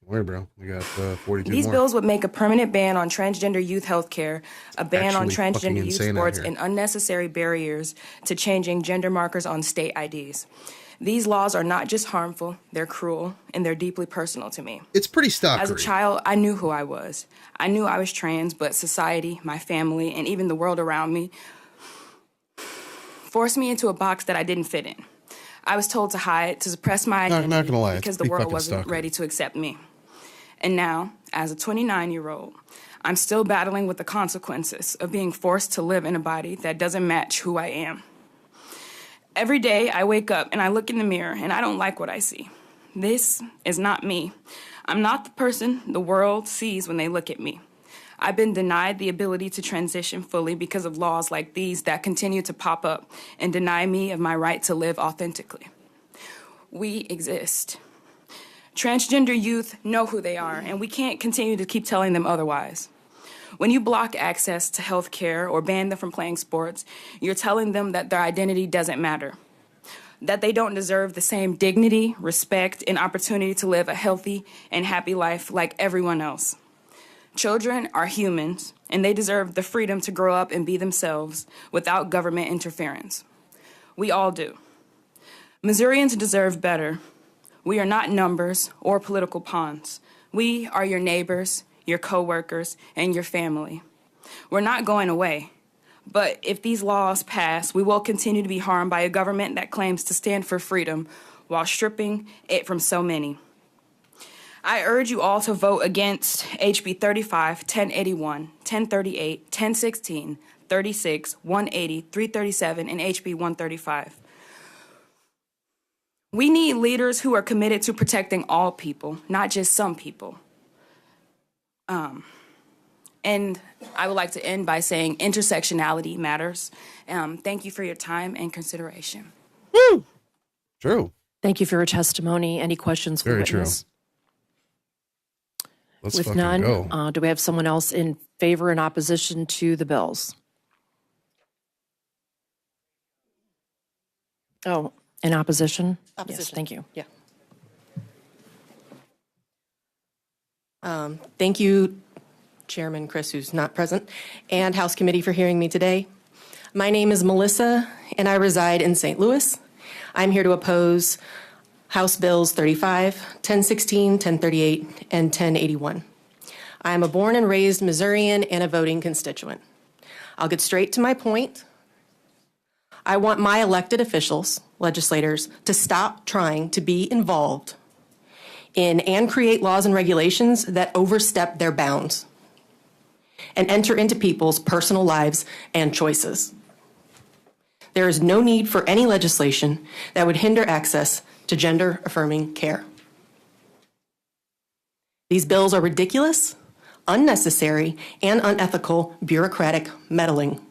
Speaker 2: Where, bro? We got 42
Speaker 23: These
Speaker 2: more.
Speaker 23: bills would make a permanent ban on transgender youth health care, a ban on
Speaker 2: Actually fucking
Speaker 23: transgender youth
Speaker 2: insane out
Speaker 23: sports,
Speaker 2: here.
Speaker 23: and unnecessary barriers to changing gender markers on state IDs. These laws are not just harmful, they're cruel, and they're deeply personal to me.
Speaker 2: It's pretty stalkery.
Speaker 23: As a child, I knew who I was. I knew I was trans, but society, my family, and even the world around me forced me into a box that I didn't fit in. I was told to hide, to suppress my identity
Speaker 2: Not gonna lie, it's
Speaker 23: because the
Speaker 2: pretty
Speaker 23: world
Speaker 2: fucking
Speaker 23: wasn't
Speaker 2: stalkery.
Speaker 23: ready to accept me. And now, as a 29-year-old, I'm still battling with the consequences of being forced to live in a body that doesn't match who I am. Every day, I wake up and I look in the mirror and I don't like what I see. This is not me. I'm not the person the world sees when they look at me. I've been denied the ability to transition fully because of laws like these that continue to pop up and deny me of my right to live authentically. We exist. Transgender youth know who they are, and we can't continue to keep telling them otherwise. When you block access to health care or ban them from playing sports, you're telling them that their identity doesn't matter, that they don't deserve the same dignity, respect, and opportunity to live a healthy and happy life like everyone else. Children are humans, and they deserve the freedom to grow up and be themselves without government interference. We all do. Missourians deserve better. We are not numbers or political pawns. We are your neighbors, your coworkers, and your family. We're not going away. But if these laws pass, we will continue to be harmed by a government that claims to stand for freedom while stripping it from so many. I urge you all to vote against HB 35, 1081, 1038, 1016, 36, 180, 337, and HB 135. We need leaders who are committed to protecting all people, not just some people. And I would like to end by saying intersectionality matters. Thank you for your time and consideration.
Speaker 2: Woo! True.
Speaker 13: Thank you for your testimony. Any questions for
Speaker 2: Very true.
Speaker 13: witness?
Speaker 2: Let's
Speaker 13: With
Speaker 2: fucking
Speaker 13: none,
Speaker 2: go.
Speaker 13: do we have someone else in favor and opposition to the bills? Oh, in opposition? Yes, thank you.
Speaker 1: Yeah. Thank you, Chairman Chris, who's not present, and House Committee for hearing me today. My name is Melissa, and I reside in St. Louis. I'm here to oppose House Bills 35, 1016, 1038, and 1081. I am a born and raised Missourian and a voting constituent. I'll get straight to my point. I want my elected officials, legislators, to stop trying to be involved in and create laws and regulations that overstep their bounds and enter into people's personal lives and choices. There is no need for any legislation that would hinder access to gender-affirming care. These bills are ridiculous, unnecessary, and unethical bureaucratic meddling.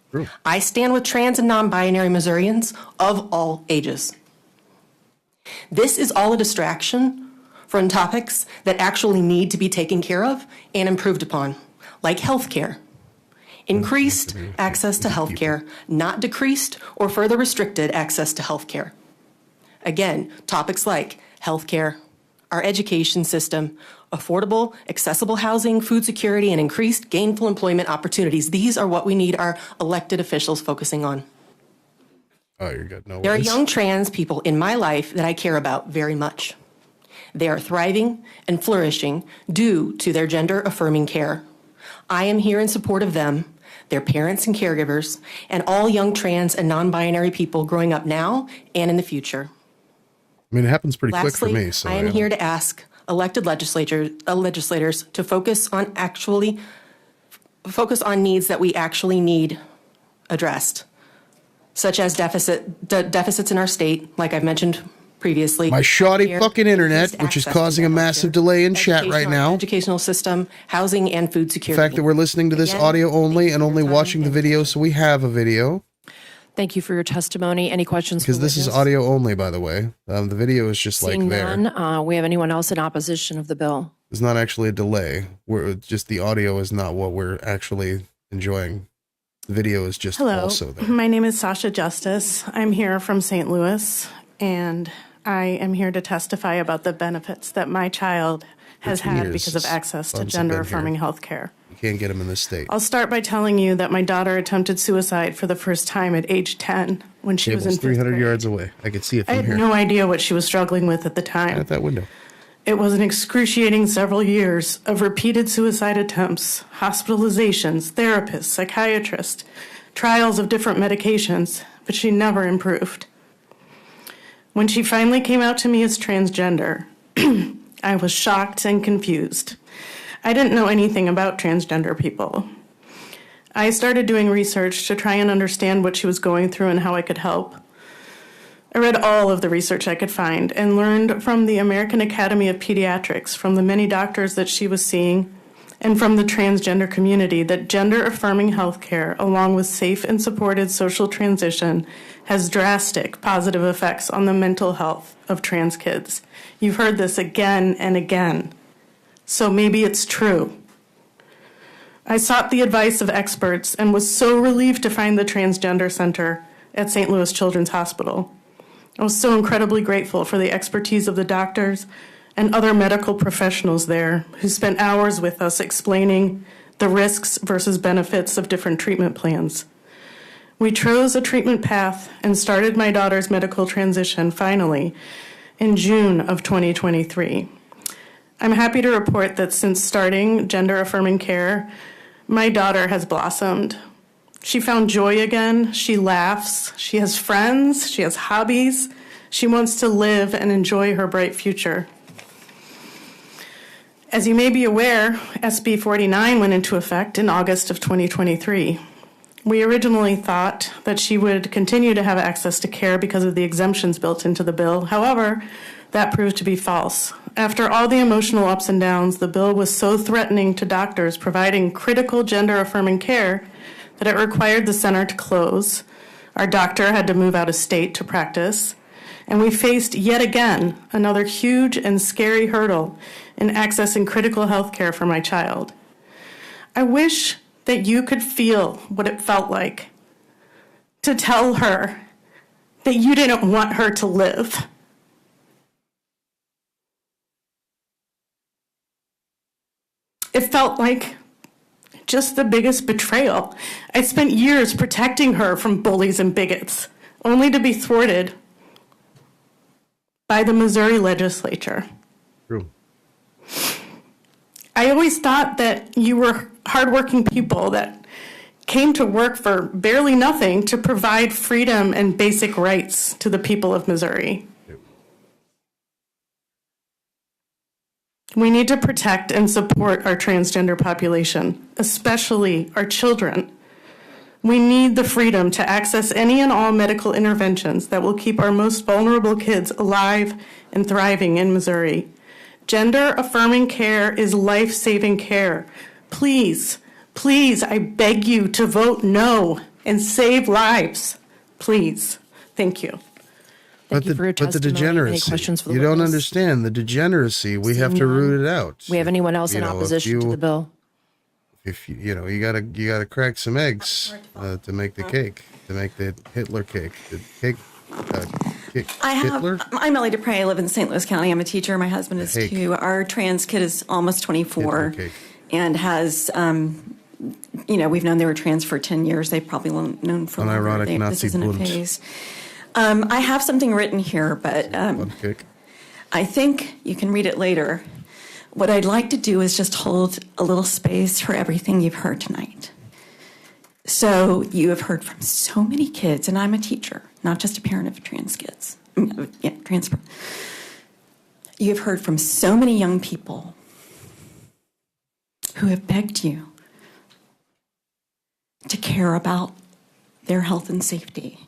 Speaker 2: True.
Speaker 1: I stand with trans and non-binary Missourians of all ages. This is all a distraction from topics that actually need to be taken care of and improved upon, like health care. Increased access to health care, not decreased or further restricted access to health care. Again, topics like health care, our education system, affordable, accessible housing, food security, and increased gainful employment opportunities. These are what we need our elected officials focusing on.
Speaker 2: Oh, you're good. No
Speaker 1: There are
Speaker 2: worries.
Speaker 1: young trans people in my life that I care about very much. They are thriving and flourishing due to their gender-affirming care. I am here in support of them, their parents and caregivers, and all young trans and non-binary people growing up now and in the future.
Speaker 2: I mean, it happens pretty quick
Speaker 1: Lastly,
Speaker 2: for me. So
Speaker 1: I am here to ask elected legislators to focus on needs that we actually need addressed, such as deficits in our state, like I've mentioned previously.
Speaker 2: My shoddy fucking internet, which is causing a massive delay in chat right now.
Speaker 1: Educational system, housing, and food
Speaker 2: The
Speaker 1: security.
Speaker 2: fact that we're listening to this audio only and only watching the video, so we have a video.
Speaker 13: Thank you for your testimony. Any questions
Speaker 2: Because
Speaker 13: for
Speaker 2: this is
Speaker 13: witness?
Speaker 2: audio only, by the way. The video is just
Speaker 13: Seeing
Speaker 2: like there.
Speaker 13: none, we have anyone else in opposition of the bill?
Speaker 2: There's not actually a delay. We're just the audio is not what we're actually enjoying. The video is just
Speaker 17: Hello,
Speaker 2: also there.
Speaker 17: my name is Sasha Justice. I'm here from St. Louis, and I am here to testify about the benefits that my child has had
Speaker 2: years
Speaker 17: because of access to
Speaker 2: sons have been
Speaker 17: gender-affirming
Speaker 2: here.
Speaker 17: health care.
Speaker 2: You can't get them in this state.
Speaker 17: I'll start by telling you that my daughter attempted suicide for the first time at age 10 when she was in
Speaker 2: Table's 300 yards away. I could see it
Speaker 17: I
Speaker 2: from
Speaker 17: had
Speaker 2: here.
Speaker 17: no idea what she was struggling with at the time.
Speaker 2: At that window.
Speaker 17: It was an excruciating several years of repeated suicide attempts, hospitalizations, therapists, psychiatrists, trials of different medications, but she never improved. When she finally came out to me as transgender, I was shocked and confused. I didn't know anything about transgender people. I started doing research to try and understand what she was going through and how I could help. I read all of the research I could find and learned from the American Academy of Pediatrics, from the many doctors that she was seeing, and from the transgender community that gender-affirming healthcare, along with safe and supported social transition, has drastic positive effects on the mental health of trans kids. You've heard this again and again, so maybe it's true. I sought the advice of experts and was so relieved to find the Transgender Center at St. Louis Children's Hospital. I was so incredibly grateful for the expertise of the doctors and other medical professionals there who spent hours with us explaining the risks versus benefits of different treatment plans. We chose a treatment path and started my daughter's medical transition finally in June of 2023. I'm happy to report that since starting gender-affirming care, my daughter has blossomed. She found joy again, she laughs, she has friends, she has hobbies, she wants to live and enjoy her bright future. As you may be aware, SB 49 went into effect in August of 2023. We originally thought that she would continue to have access to care because of the exemptions built into the bill. However, that proved to be false. After all the emotional ups and downs, the bill was so threatening to doctors providing critical gender-affirming care that it required the center to close. Our doctor had to move out of state to practice, and we faced yet again another huge and scary hurdle in accessing critical health care for my child. I wish that you could feel what it felt like to tell her that you didn't want her to live. It felt like just the biggest betrayal. I spent years protecting her from bullies and bigots, only to be thwarted by the Missouri legislature.
Speaker 2: True.
Speaker 17: I always thought that you were hardworking people that came to work for barely nothing to provide freedom and basic rights to the people of Missouri. We need to protect and support our transgender population, especially our children. We need the freedom to access any and all medical interventions that will keep our most vulnerable kids alive and thriving in Missouri. Gender-affirming care is life-saving care. Please, please, I beg you to vote no and save lives. Please. Thank you.
Speaker 13: Thank you for your testimony.
Speaker 2: But the degeneracy,
Speaker 13: Any questions for the
Speaker 2: you don't
Speaker 13: witness?
Speaker 2: understand the degeneracy. We have to root it out.
Speaker 13: We have anyone else in
Speaker 2: You know, if
Speaker 13: opposition to
Speaker 2: you-
Speaker 13: the bill?
Speaker 2: If you know, you gotta crack some eggs to make the cake, to make the Hitler cake. The cake, Hitler.
Speaker 10: I'm Ellie Dupre. I live in St. Louis County. I'm a teacher. My husband is
Speaker 2: Cake.
Speaker 10: too. Our trans kid is almost 24
Speaker 2: Hitler cake.
Speaker 10: and has, we've known they were trans for 10 years. They've probably known for longer.
Speaker 2: Unironic
Speaker 10: This
Speaker 2: Nazi
Speaker 10: isn't a
Speaker 2: Bund.
Speaker 10: phase. I have something written here, but
Speaker 2: Cake.
Speaker 10: I think you can read it later. What I'd like to do is just hold a little space for everything you've heard tonight. So you have heard from so many kids, and I'm a teacher, not just a parent of trans kids. Trans. You have heard from so many young people who have begged you to care about their health and safety.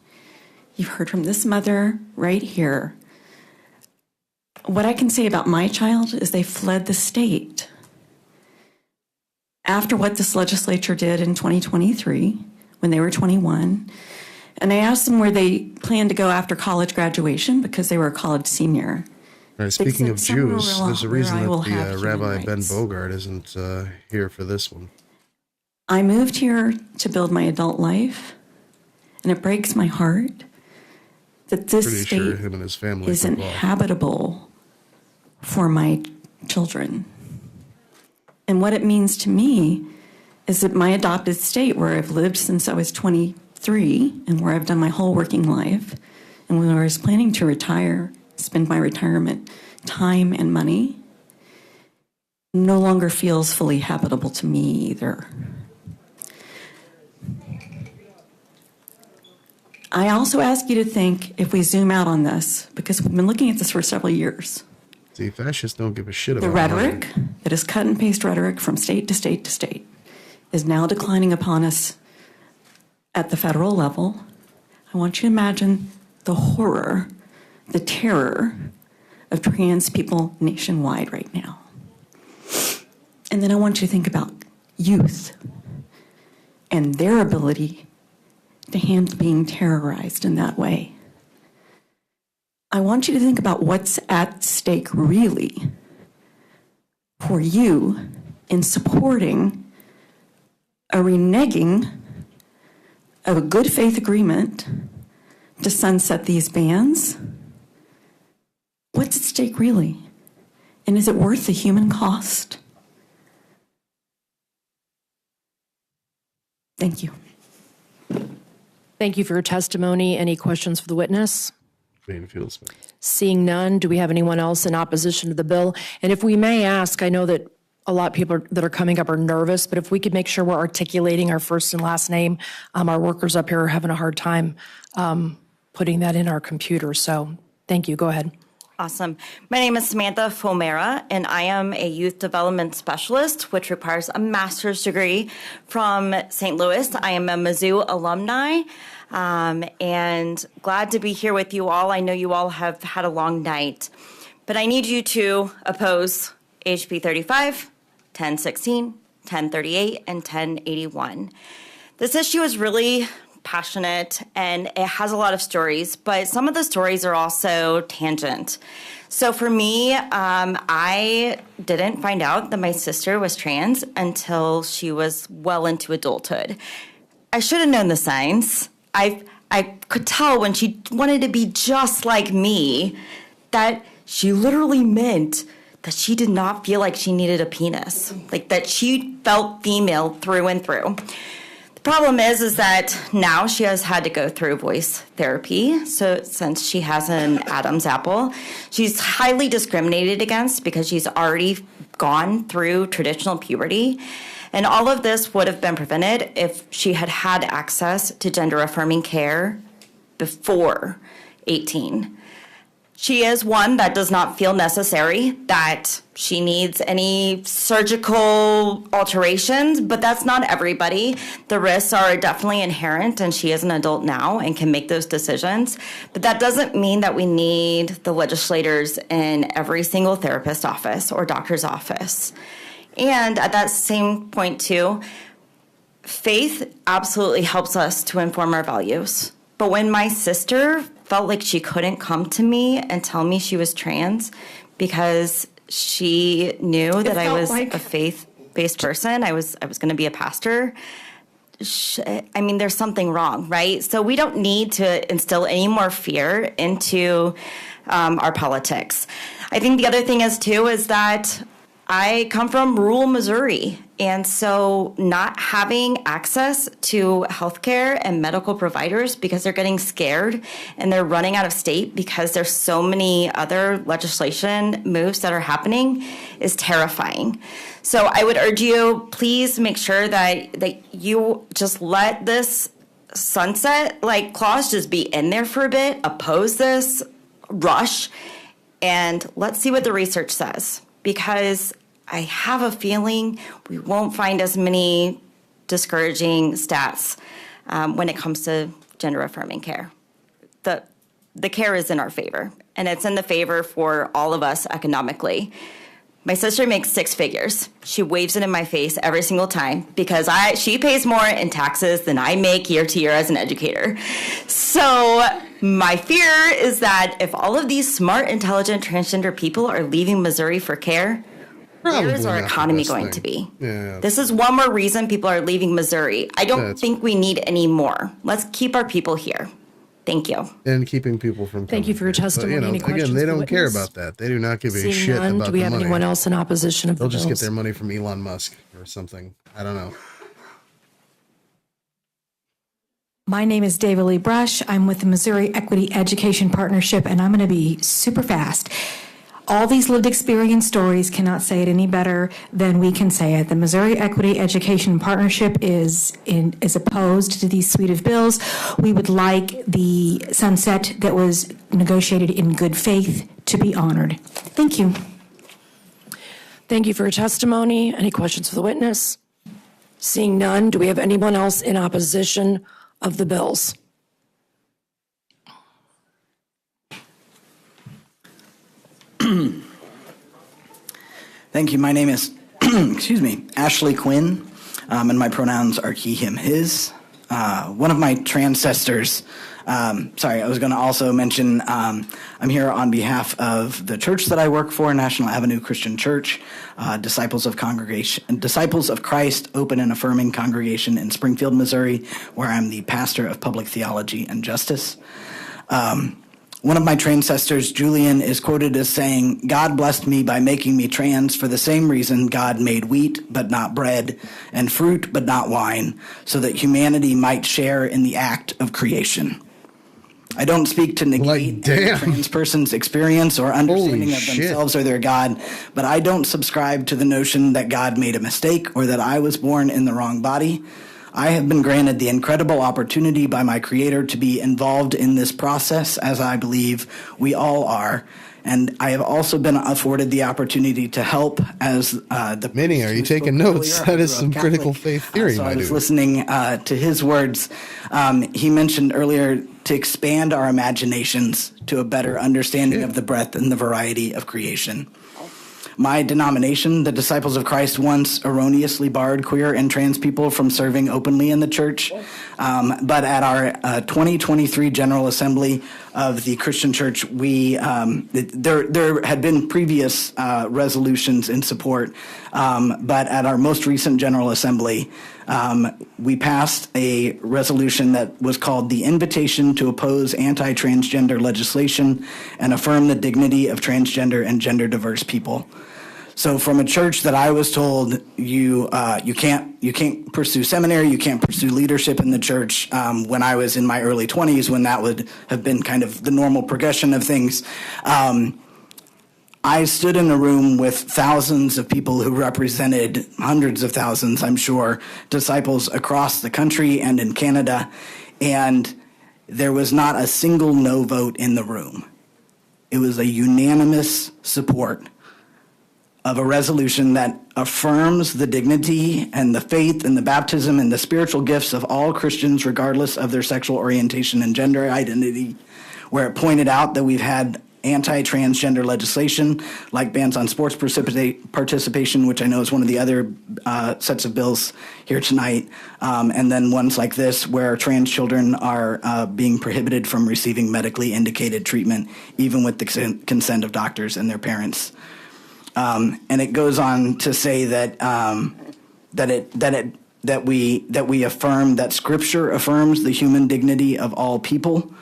Speaker 10: You've heard from this mother right here. What I can say about my child is they fled the state after what this legislature did in 2023 when they were 21. And I asked them where they planned to go after college graduation because they were a college senior.
Speaker 2: All right, speaking
Speaker 10: said
Speaker 2: of
Speaker 10: somewhere
Speaker 2: Jews,
Speaker 10: where
Speaker 2: there's a reason
Speaker 10: I will
Speaker 2: that
Speaker 10: have
Speaker 2: the
Speaker 10: human
Speaker 2: Rabbi Ben
Speaker 10: rights.
Speaker 2: Bogart isn't here for this one.
Speaker 10: I moved here to build my adult life, and it breaks my heart that this
Speaker 2: Pretty
Speaker 10: state
Speaker 2: sure him and his family
Speaker 10: isn't
Speaker 2: took off.
Speaker 10: habitable for my children. And what it means to me is that my adopted state, where I've lived since I was 23 and where I've done my whole working life, and where I was planning to retire, spend my retirement time and money, no longer feels fully habitable to me either. I also ask you to think, if we zoom out on this, because we've been looking at this for several years,
Speaker 2: See, fascists don't give a shit about
Speaker 10: the rhetoric that is cut and paste rhetoric from state to state to state is now declining upon us at the federal level. I want you to imagine the horror, the terror of trans people nationwide right now. And then I want you to think about youth and their ability to handle being terrorized in that way. I want you to think about what's at stake really for you in supporting a reneging of a good faith agreement to sunset these bans. What's at stake really? And is it worth the human cost? Thank you.
Speaker 13: Thank you for your testimony. Any questions for the witness?
Speaker 2: Fields.
Speaker 13: Seeing none, do we have anyone else in opposition to the bill? And if we may ask, I know that a lot of people that are coming up are nervous, but if we could make sure we're articulating our first and last name, our workers up here are having a hard time putting that in our computer. So thank you. Go ahead.
Speaker 16: Awesome. My name is Samantha Fomera, and I am a youth development specialist, which requires a master's degree from St. Louis. I am a Mizzou alumni, and glad to be here with you all. I know you all have had a long night, but I need you to oppose HB 35, 1016, 1038, and 1081. This issue is really passionate and it has a lot of stories, but some of the stories are also tangent. So for me, I didn't find out that my sister was trans until she was well into adulthood. I should have known the signs. I could tell when she wanted to be just like me that she literally meant that she did not feel like she needed a penis, like that she felt female through and through. The problem is that now she has had to go through voice therapy. So since she has an Adam's apple, she's highly discriminated against because she's already gone through traditional puberty. And all of this would have been prevented if she had had access to gender-affirming care before 18. She is one that does not feel necessary, that she needs any surgical alterations, but that's not everybody. The risks are definitely inherent, and she is an adult now and can make those decisions. But that doesn't mean that we need the legislators in every single therapist office or doctor's office. And at that same point, too, faith absolutely helps us to inform our values. But when my sister felt like she couldn't come to me and tell me she was trans because she knew that I was a faith-based person, I was going to be a pastor, I mean, there's something wrong, right? So we don't need to instill any more fear into our politics. I think the other thing is, too, is that I come from rural Missouri, and so not having access to healthcare and medical providers because they're getting scared and they're running out of state because there's so many other legislation moves that are happening is terrifying. So I would urge you, please make sure that you just let this sunset clause just be in there for a bit, oppose this rush, and let's see what the research says. Because I have a feeling we won't find as many discouraging stats when it comes to gender-affirming care. The care is in our favor, and it's in the favor for all of us economically. My sister makes 6 figures. She waves it in my face every single time because she pays more in taxes than I make year to year as an educator. So my fear is that if all of these smart, intelligent, transgender people are leaving Missouri for care, where is our economy going to be?
Speaker 2: Yeah.
Speaker 16: This is one more reason people are leaving Missouri. I don't think we need any more. Let's keep our people here. Thank you.
Speaker 2: And keeping people from
Speaker 13: Thank you for your testimony.
Speaker 2: But,
Speaker 13: Any questions
Speaker 2: again, they
Speaker 13: for
Speaker 2: don't care
Speaker 13: witness?
Speaker 2: about that. They do not give a
Speaker 13: Seeing
Speaker 2: shit
Speaker 13: none,
Speaker 2: about
Speaker 13: do we
Speaker 2: the
Speaker 13: have
Speaker 2: money.
Speaker 13: anyone else in opposition of
Speaker 2: They'll
Speaker 13: the
Speaker 2: just get
Speaker 13: bills?
Speaker 2: their money from Elon Musk or something. I don't know.
Speaker 18: My name is David Lee Brush. I'm with the Missouri Equity Education Partnership, and I'm going to be super fast. All these lived experience stories cannot say it any better than we can say it. The Missouri Equity Education Partnership is opposed to these suite of bills. We would like the sunset that was negotiated in good faith to be honored. Thank you.
Speaker 13: Thank you for your testimony. Any questions for the witness? Seeing none, do we have anyone else in opposition of the bills?
Speaker 19: Thank you. My name is, Ashley Quinn, and my pronouns are he, him, his. One of my trans sisters, I was going to also mention I'm here on behalf of the church that I work for, National Avenue Christian Church, Disciples of Christ, Open and Affirming Congregation in Springfield, Missouri, where I'm the pastor of public theology and justice. One of my trans sisters, Julian, is quoted as saying, "God blessed me by making me trans for the same reason God made wheat but not bread, and fruit but not wine, so that humanity might share in the act of creation." I don't speak to negate any trans person's experience or understanding of themselves or their God, but I don't subscribe to the notion that God made a mistake or that I was born in the wrong body. I have been granted the incredible opportunity by my Creator to be involved in this process, as I believe we all are, And I have also been afforded the opportunity to help as the
Speaker 2: Minnie, are you taking notes? That is some critical faith theory,
Speaker 19: so
Speaker 2: my
Speaker 19: I was
Speaker 2: dude.
Speaker 19: listening to his words. He mentioned earlier to expand our imaginations to a better understanding of the breadth and the variety of creation. My denomination, the Disciples of Christ, once erroneously barred queer and trans people from serving openly in the church. But at our 2023 General Assembly of the Christian Church, there had been previous resolutions in support. But at our most recent General Assembly, we passed a resolution that was called the Invitation to Oppose Anti-Transgender Legislation and Affirm the Dignity of Transgender and Gender Diverse People. So from a church that I was told you can't pursue seminary, you can't pursue leadership in the church, when I was in my early 20s, when that would have been kind of the normal progression of things, I stood in a room with thousands of people who represented hundreds of thousands, I'm sure, disciples across the country and in Canada, and there was not a single no vote in the room. It was a unanimous support of a resolution that affirms the dignity and the faith and the baptism and the spiritual gifts of all Christians, regardless of their sexual orientation and gender identity, where it pointed out that we've had anti-transgender legislation, like bans on sports participation, which I know is one of the other sets of bills here tonight, and then ones like this, where trans children are being prohibited from receiving medically indicated treatment, even with the consent of doctors and their parents. And it goes on to say that we affirm that Scripture affirms the human dignity of all people,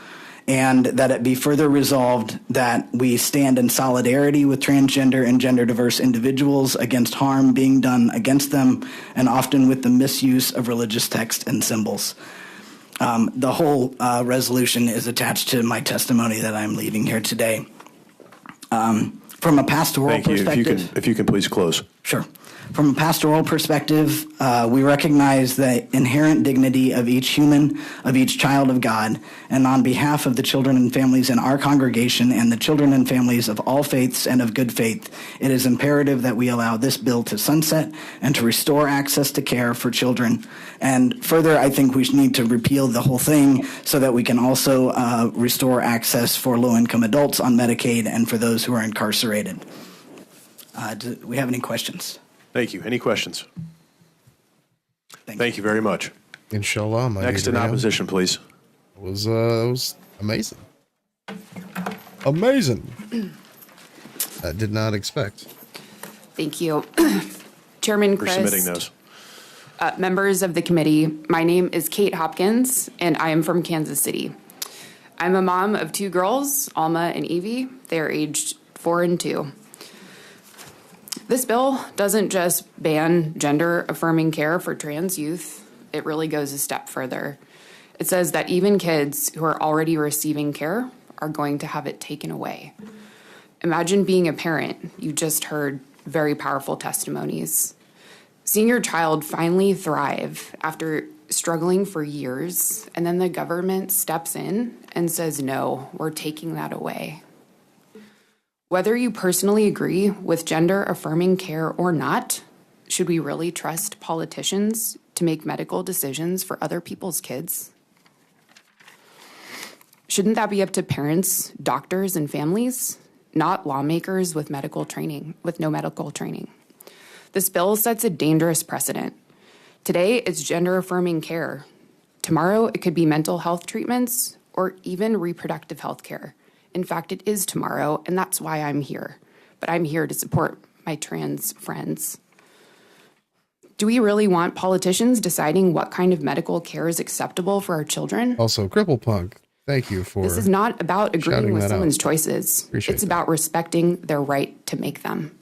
Speaker 19: and that it be further resolved that we stand in solidarity with transgender and gender diverse individuals against harm being done against them, and often with the misuse of religious text and symbols. The whole resolution is attached to my testimony that I'm leaving here today. From a pastoral perspective,
Speaker 7: if you can please close.
Speaker 19: Sure. From a pastoral perspective, we recognize the inherent dignity of each human, of each child of God, and on behalf of the children and families in our congregation and the children and families of all faiths and of good faith, it is imperative that we allow this bill to sunset and to restore access to care for children. And further, I think we need to repeal the whole thing so that we can also restore access for low-income adults on Medicaid and for those who are incarcerated. Do we have any questions?
Speaker 7: Thank you. Any questions? Thank you very much.
Speaker 2: Inshallah.
Speaker 7: Next in opposition, please.
Speaker 2: It was amazing. Amazing. I did not expect.
Speaker 5: Thank you. Chairman
Speaker 7: For
Speaker 5: Chris.
Speaker 7: submitting those.
Speaker 5: Members of the committee, my name is Kate Hopkins, and I am from Kansas City. I'm a mom of two girls, Alma and Evie. They are aged 4 and 2. This bill doesn't just ban gender-affirming care for trans youth. It really goes a step further. It says that even kids who are already receiving care are going to have it taken away. Imagine being a parent. You just heard very powerful testimonies. Seeing your child finally thrive after struggling for years, and then the government steps in and says, no, we're taking that away. Whether you personally agree with gender-affirming care or not, should we really trust politicians to make medical decisions for other people's kids? Shouldn't that be up to parents, doctors, and families, not lawmakers with no medical training? This bill sets a dangerous precedent. Today, it's gender-affirming care. Tomorrow, it could be mental health treatments or even reproductive health care. In fact, it is tomorrow, and that's why I'm here. But I'm here to support my trans friends. Do we really want politicians deciding what kind of medical care is acceptable for our children?
Speaker 2: Also, Cripple Punk, thank you for
Speaker 5: This is not about agreeing with someone's choices.
Speaker 2: Appreciate
Speaker 5: It's about respecting their right to make them.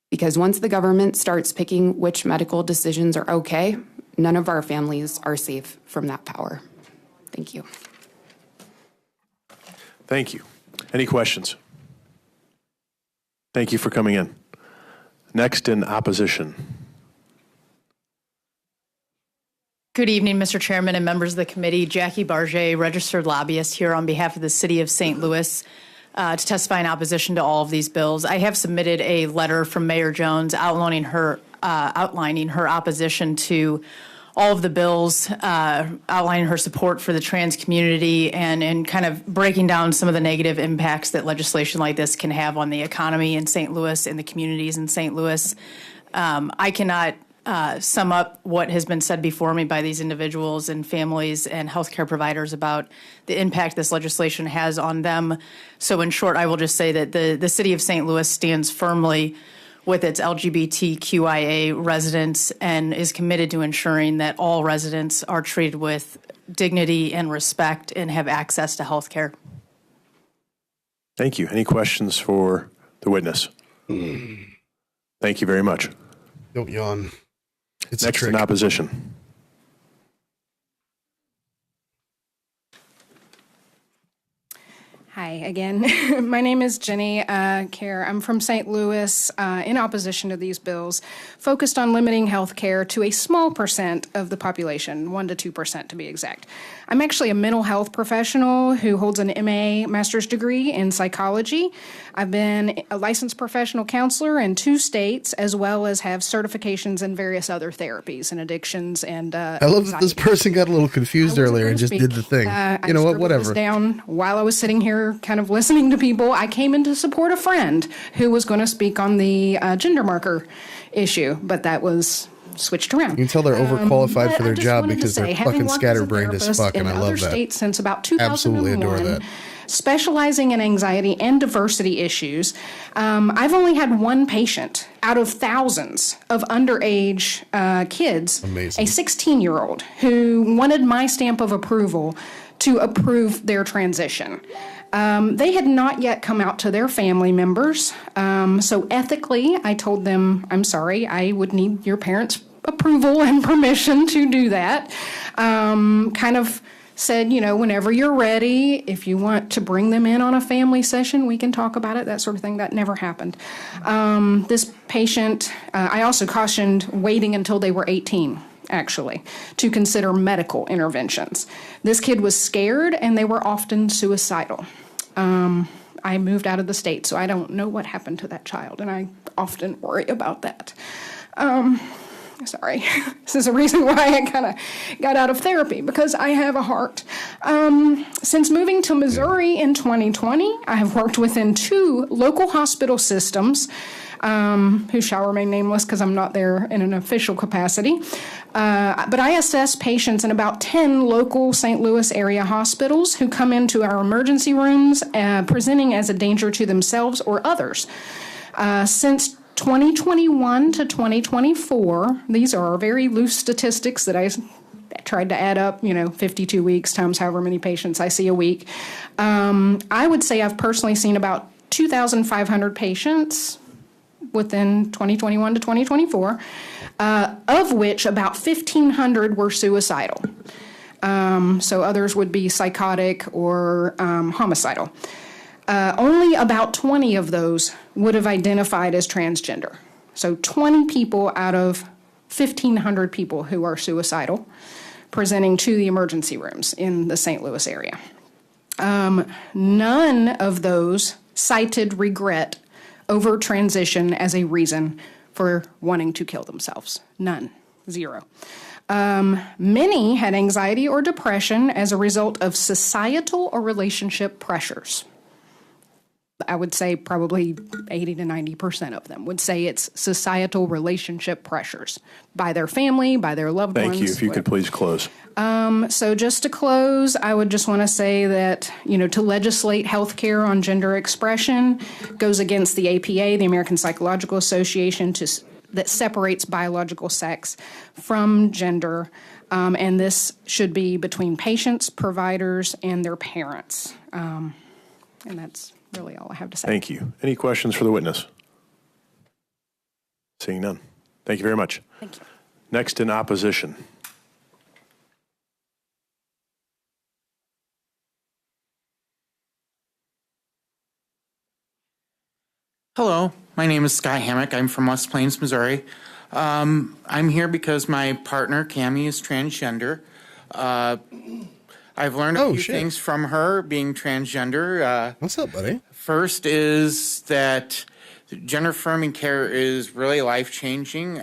Speaker 5: Because once the government starts picking which medical decisions are okay, none of our families are safe from that power. Thank you.
Speaker 7: Thank you. Any questions? Thank you for coming in. Next in opposition.
Speaker 6: Good evening, Mr. Chairman and members of the committee. Jackie Barget, registered lobbyist here on behalf of the City of St. Louis. to testify in opposition to all of these bills. I have submitted a letter from Mayor Jones outlining her opposition to all of the bills, outlining her support for the trans community and kind of breaking down some of the negative impacts that legislation like this can have on the economy in St. Louis and the communities in St. Louis. I cannot sum up what has been said before me by these individuals and families and healthcare providers about the impact this legislation has on them. So in short, I will just say that the city of St. Louis stands firmly with its LGBTQIA residents and is committed to ensuring that all residents are treated with dignity and respect and have access to health care.
Speaker 7: Thank you. Any questions for the witness? Thank you very much.
Speaker 2: Don't yawn. It's
Speaker 7: Next in opposition.
Speaker 4: Hi again. My name is Jenny Kerr. I'm from St. Louis in opposition to these bills, focused on limiting health care to a small percent of the population, 1% to 2% to be exact. I'm actually a mental health professional who holds an MA master's degree in psychology. I've been a licensed professional counselor in 2 states, as well as have certifications in various other therapies and addictions and
Speaker 2: I love that this person got a little confused earlier and just did the thing. You know what? Whatever.
Speaker 4: Down while I was sitting here kind of listening to people, I came in to support a friend who was going to speak on the gender marker issue, but that was switched around.
Speaker 2: You can tell they're overqualified for their job because they're fucking scatterbrained as fuck, and I love that.
Speaker 4: States since about 2001,
Speaker 2: absolutely adore that.
Speaker 4: Specializing in anxiety and diversity issues. I've only had one patient out of thousands of underage kids,
Speaker 2: Amazing.
Speaker 4: a 16-year-old, who wanted my stamp of approval to approve their transition. They had not yet come out to their family members. So ethically, I told them, I'm sorry, I would need your parents' approval and permission to do that. Kind of said, you know, whenever you're ready, if you want to bring them in on a family session, we can talk about it, that sort of thing. That never happened. This patient, I also cautioned waiting until they were 18. Actually, to consider medical interventions. This kid was scared and they were often suicidal. I moved out of the state, so I don't know what happened to that child, and I often worry about that. Sorry, this is a reason why I kind of got out of therapy, because I have a heart. Since moving to Missouri in 2020, I have worked within 2 local hospital systems, who shall remain nameless because I'm not there in an official capacity. But I assess patients in about 10 local St. Louis area hospitals who come into our emergency rooms presenting as a danger to themselves or others. Since 2021 to 2024, these are very loose statistics that I tried to add up, 52 weeks times however many patients I see a week. I would say I've personally seen about 2,500 patients within 2021 to 2024, of which about 1,500 were suicidal. So others would be psychotic or homicidal. Only about 20 of those would have identified as transgender. So 20 people out of 1,500 people who are suicidal presenting to the emergency rooms in the St. Louis area. None of those cited regret over transition as a reason for wanting to kill themselves. None. 0. Many had anxiety or depression as a result of societal or relationship pressures. I would say probably 80 to 90% of them would say it's societal relationship pressures by their family, by their loved ones.
Speaker 7: Thank you. If you could please close.
Speaker 4: So just to close, I would just want to say that, to legislate health care on gender expression goes against the APA, the American Psychological Association, that separates biological sex from gender. And this should be between patients, providers, and their parents. And that's really all I have to say.
Speaker 7: Thank you. Any questions for the witness? Seeing none. Thank you very much.
Speaker 4: Thank you.
Speaker 7: Next in opposition.
Speaker 9: Hello, my name is Sky Hammock. I'm from West Plains, Missouri. I'm here because my partner, Cammie, is transgender. I've learned a few things from her being transgender.
Speaker 2: What's up, buddy?
Speaker 9: First is that gender affirming care is really life-changing.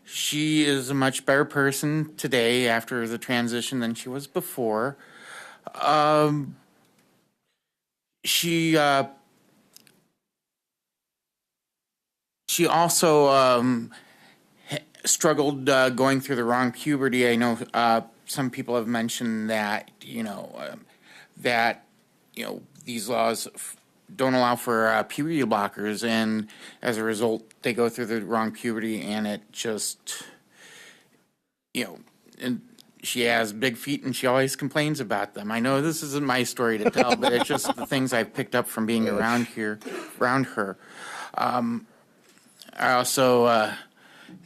Speaker 9: She is a much better person today after the transition than she was before. She also struggled going through the wrong puberty. I know some people have mentioned that these laws don't allow for puberty blockers, and as a result, they go through the wrong puberty, and it just, and she has big feet, and she always complains about them. I know this isn't my story to tell, but it's just the things I've picked up from being around her. I also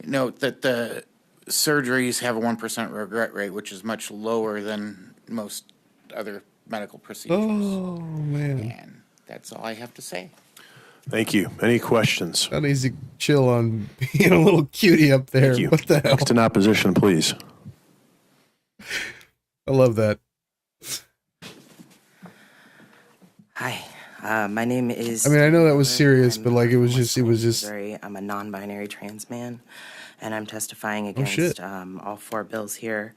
Speaker 9: note that the surgeries have a 1% regret rate, which is much lower than most other medical procedures.
Speaker 2: Oh, man.
Speaker 9: And that's all I have to say.
Speaker 7: Thank you. Any questions?
Speaker 2: Not easy chill on being a little cutie up there.
Speaker 7: Thank you.
Speaker 2: What the hell?
Speaker 7: Next in opposition, please.
Speaker 2: I love that.
Speaker 11: Hi, my name is.
Speaker 2: I mean, I know that was serious, but like it was just.
Speaker 11: Missouri. I'm a non-binary trans man, and I'm testifying against all four bills here: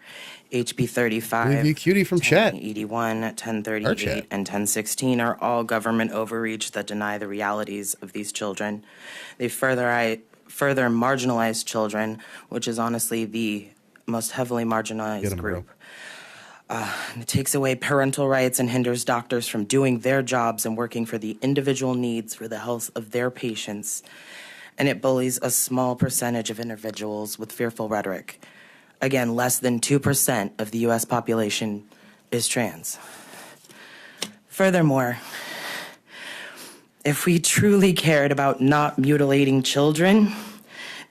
Speaker 11: HB 35,
Speaker 2: Leave cutie from chat.
Speaker 11: 1081, 1038, and 1016 are all government overreach that deny the realities of these children. They further marginalize children, which is honestly the most heavily marginalized group. It takes away parental rights and hinders doctors from doing their jobs and working for the individual needs for the health of their patients. And it bullies a small percentage of individuals with fearful rhetoric. Again, less than 2% of the U.S. population is trans. Furthermore, if we truly cared about not mutilating children,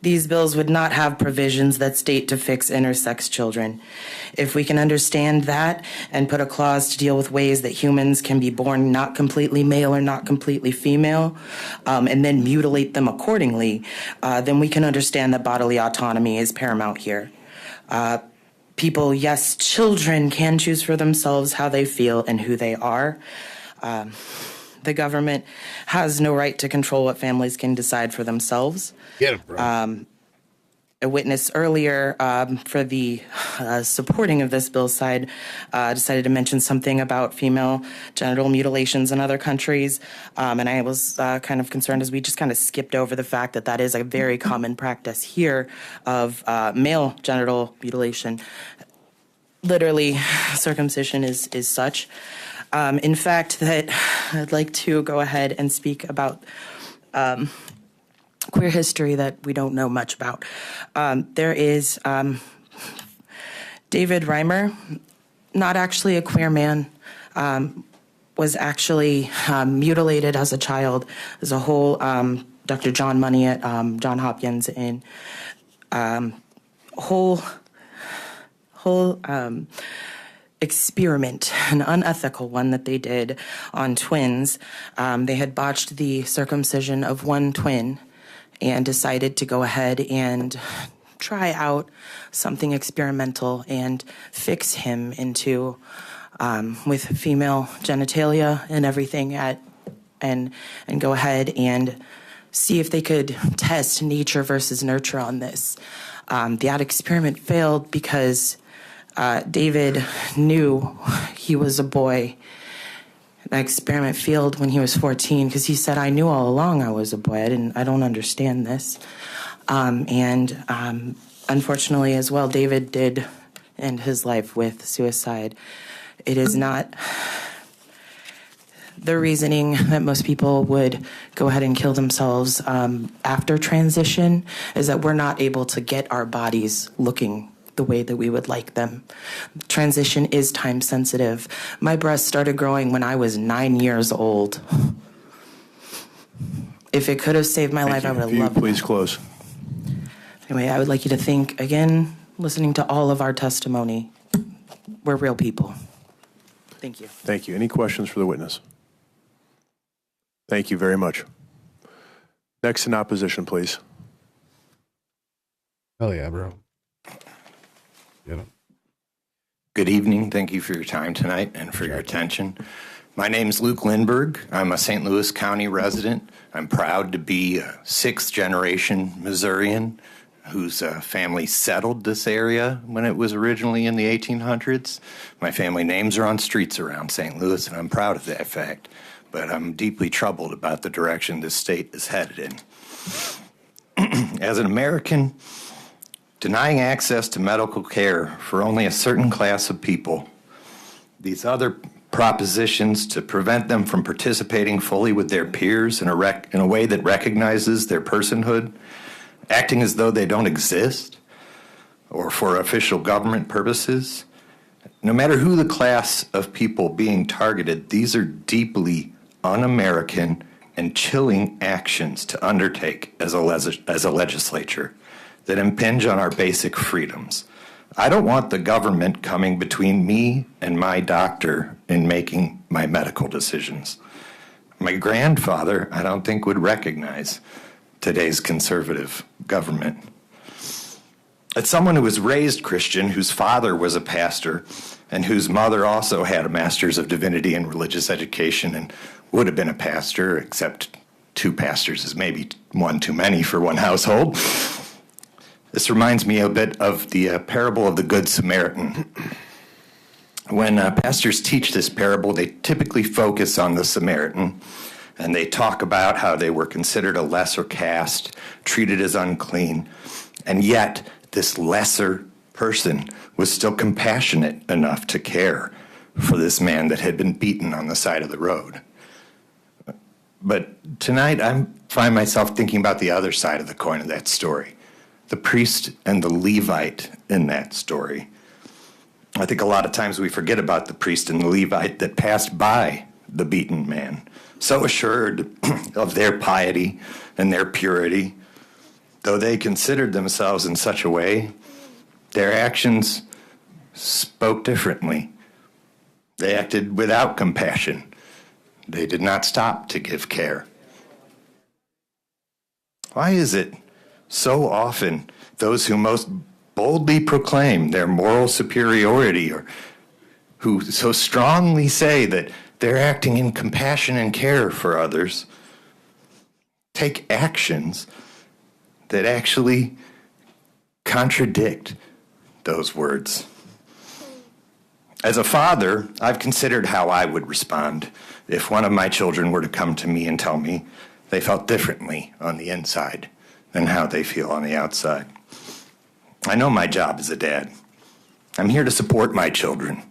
Speaker 11: these bills would not have provisions that state to fix intersex children. If we can understand that and put a clause to deal with ways that humans can be born not completely male or not completely female, and then mutilate them accordingly, then we can understand that bodily autonomy is paramount here. People, yes, children can choose for themselves how they feel and who they are. The government has no right to control what families can decide for themselves.
Speaker 2: Get it, bro.
Speaker 11: A witness earlier for the supporting of this bill side decided to mention something about female genital mutilations in other countries. And I was kind of concerned as we just kind of skipped over the fact that that is a very common practice here of male genital mutilation. Literally, circumcision is such. In fact, that I'd like to go ahead and speak about queer history that we don't know much about. There is David Reimer, not actually a queer man, was actually mutilated as a child. There's a whole Dr. John Money at Johns Hopkins in whole experiment, an unethical one that they did on twins. They had botched the circumcision of one twin and decided to go ahead and try out something experimental and fix him into with female genitalia and everything and go ahead and see if they could test nature versus nurture on this. That experiment failed because David knew he was a boy. The experiment failed when he was 14 because he said, "I knew all along I was a boy. I don't understand this." Unfortunately, as well, David did end his life with suicide. It is not the reasoning that most people would go ahead and kill themselves after transition is that we're not able to get our bodies looking the way that we would like them. Transition is time sensitive. My breasts started growing when I was 9 years old. If it could have saved my life, I would have loved it.
Speaker 7: Please close.
Speaker 11: Anyway, I would like you to think, again, listening to all of our testimony, we're real people. Thank you.
Speaker 7: Thank you. Any questions for the witness? Thank you very much. Next in opposition, please.
Speaker 2: Hell yeah, bro. Get him.
Speaker 15: Good evening. Thank you for your time tonight and for your attention. My name is Luke Lindberg. I'm a St. Louis County resident. I'm proud to be a sixth-generation Missourian whose family settled this area when it was originally in the 1800s. My family names are on streets around St. Louis, and I'm proud of that fact. But I'm deeply troubled about the direction this state is headed in. As an American, denying access to medical care for only a certain class of people, these other propositions to prevent them from participating fully with their peers in a way that recognizes their personhood, acting as though they don't exist, or for official government purposes. No matter who the class of people being targeted, these are deeply un-American and chilling actions to undertake as a legislature that impinge on our basic freedoms. I don't want the government coming between me and my doctor in making my medical decisions. My grandfather, I don't think, would recognize today's conservative government. As someone who was raised Christian, whose father was a pastor, and whose mother also had a master's of divinity and religious education and would have been a pastor, except 2 pastors is maybe one too many for one household. This reminds me a bit of the parable of the Good Samaritan. When pastors teach this parable, they typically focus on the Samaritan, and they talk about how they were considered a lesser caste, treated as unclean, and yet this lesser person was still compassionate enough to care for this man that had been beaten on the side of the road. But tonight I find myself thinking about the other side of the coin of that story. The priest and the Levite in that story. I think a lot of times we forget about the priest and the Levite that passed by the beaten man, so assured of their piety and their purity. Though they considered themselves in such a way, their actions spoke differently. They acted without compassion. They did not stop to give care. Why is it so often those who most boldly proclaim their moral superiority, or who so strongly say that they're acting in compassion and care for others, take actions that actually contradict those words? As a father, I've considered how I would respond if one of my children were to come to me and tell me they felt differently on the inside than how they feel on the outside. I know my job as a dad. I'm here to support my children.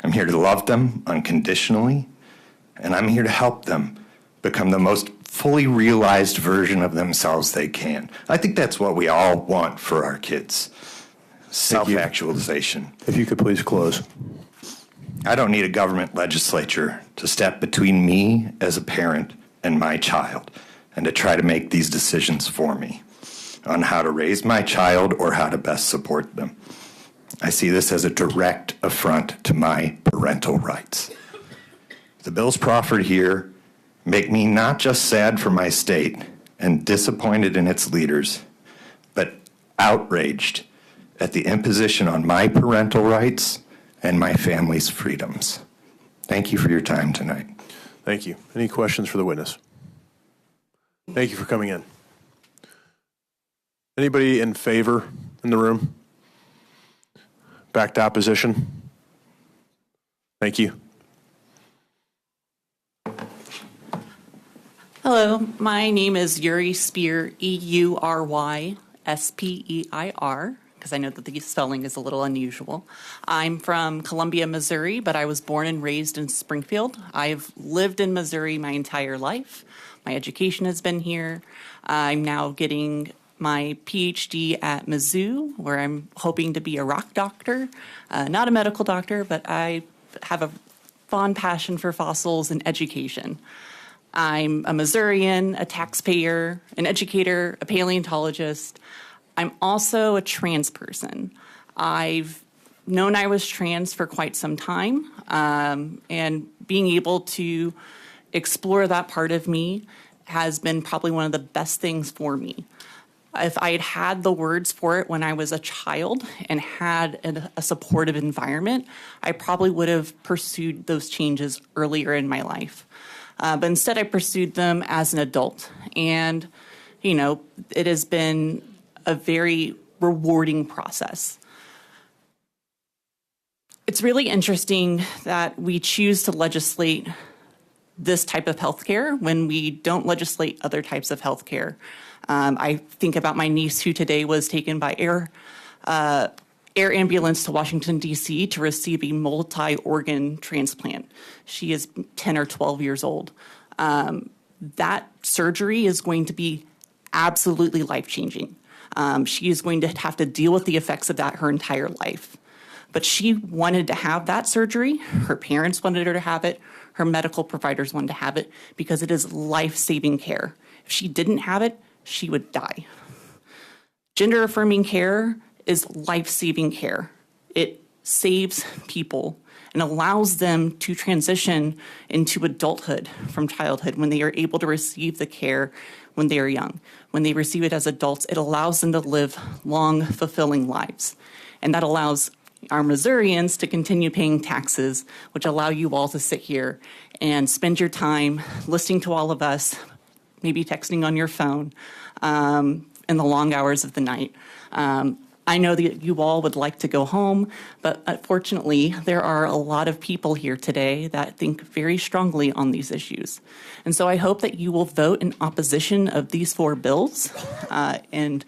Speaker 15: I'm here to love them unconditionally, and I'm here to help them become the most fully realized version of themselves they can. I think that's what we all want for our kids. Self-actualization.
Speaker 7: If you could please close.
Speaker 15: I don't need a government legislature to step between me as a parent and my child and to try to make these decisions for me on how to raise my child or how to best support them. I see this as a direct affront to my parental rights. The bills proffered here make me not just sad for my state and disappointed in its leaders, but outraged at the imposition on my parental rights and my family's freedoms. Thank you for your time tonight.
Speaker 7: Thank you. Any questions for the witness? Thank you for coming in. Anybody in favor in the room? Back to opposition? Thank you.
Speaker 20: Hello, my name is Yuri Spear, E-U-R-Y-S-P-E-I-R, because I know that the spelling is a little unusual. I'm from Columbia, Missouri, but I was born and raised in Springfield. I've lived in Missouri my entire life. My education has been here. I'm now getting my PhD at Mizzou, where I'm hoping to be a rock doctor. Not a medical doctor, but I have a fond passion for fossils and education. I'm a Missourian, a taxpayer, an educator, a paleontologist. I'm also a trans person. I've known I was trans for quite some time, and being able to explore that part of me has been probably one of the best things for me. If I had had the words for it when I was a child and had a supportive environment, I probably would have pursued those changes earlier in my life. But instead, I pursued them as an adult. And, it has been a very rewarding process. It's really interesting that we choose to legislate this type of healthcare when we don't legislate other types of healthcare. I think about my niece who today was taken by air ambulance to Washington, D.C. to receive a multi-organ transplant. She is 10 or 12 years old. That surgery is going to be absolutely life-changing. She is going to have to deal with the effects of that her entire life. But she wanted to have that surgery. Her parents wanted her to have it. Her medical providers wanted to have it because it is life-saving care. If she didn't have it, she would die. Gender-affirming care is life-saving care. It saves people and allows them to transition into adulthood from childhood when they are able to receive the care when they are young. When they receive it as adults, it allows them to live long, fulfilling lives. And that allows our Missourians to continue paying taxes, which allow you all to sit here and spend your time listening to all of us, maybe texting on your phone in the long hours of the night. I know that you all would like to go home, but unfortunately, there are a lot of people here today that think very strongly on these issues. And so I hope that you will vote in opposition of these 4 bills and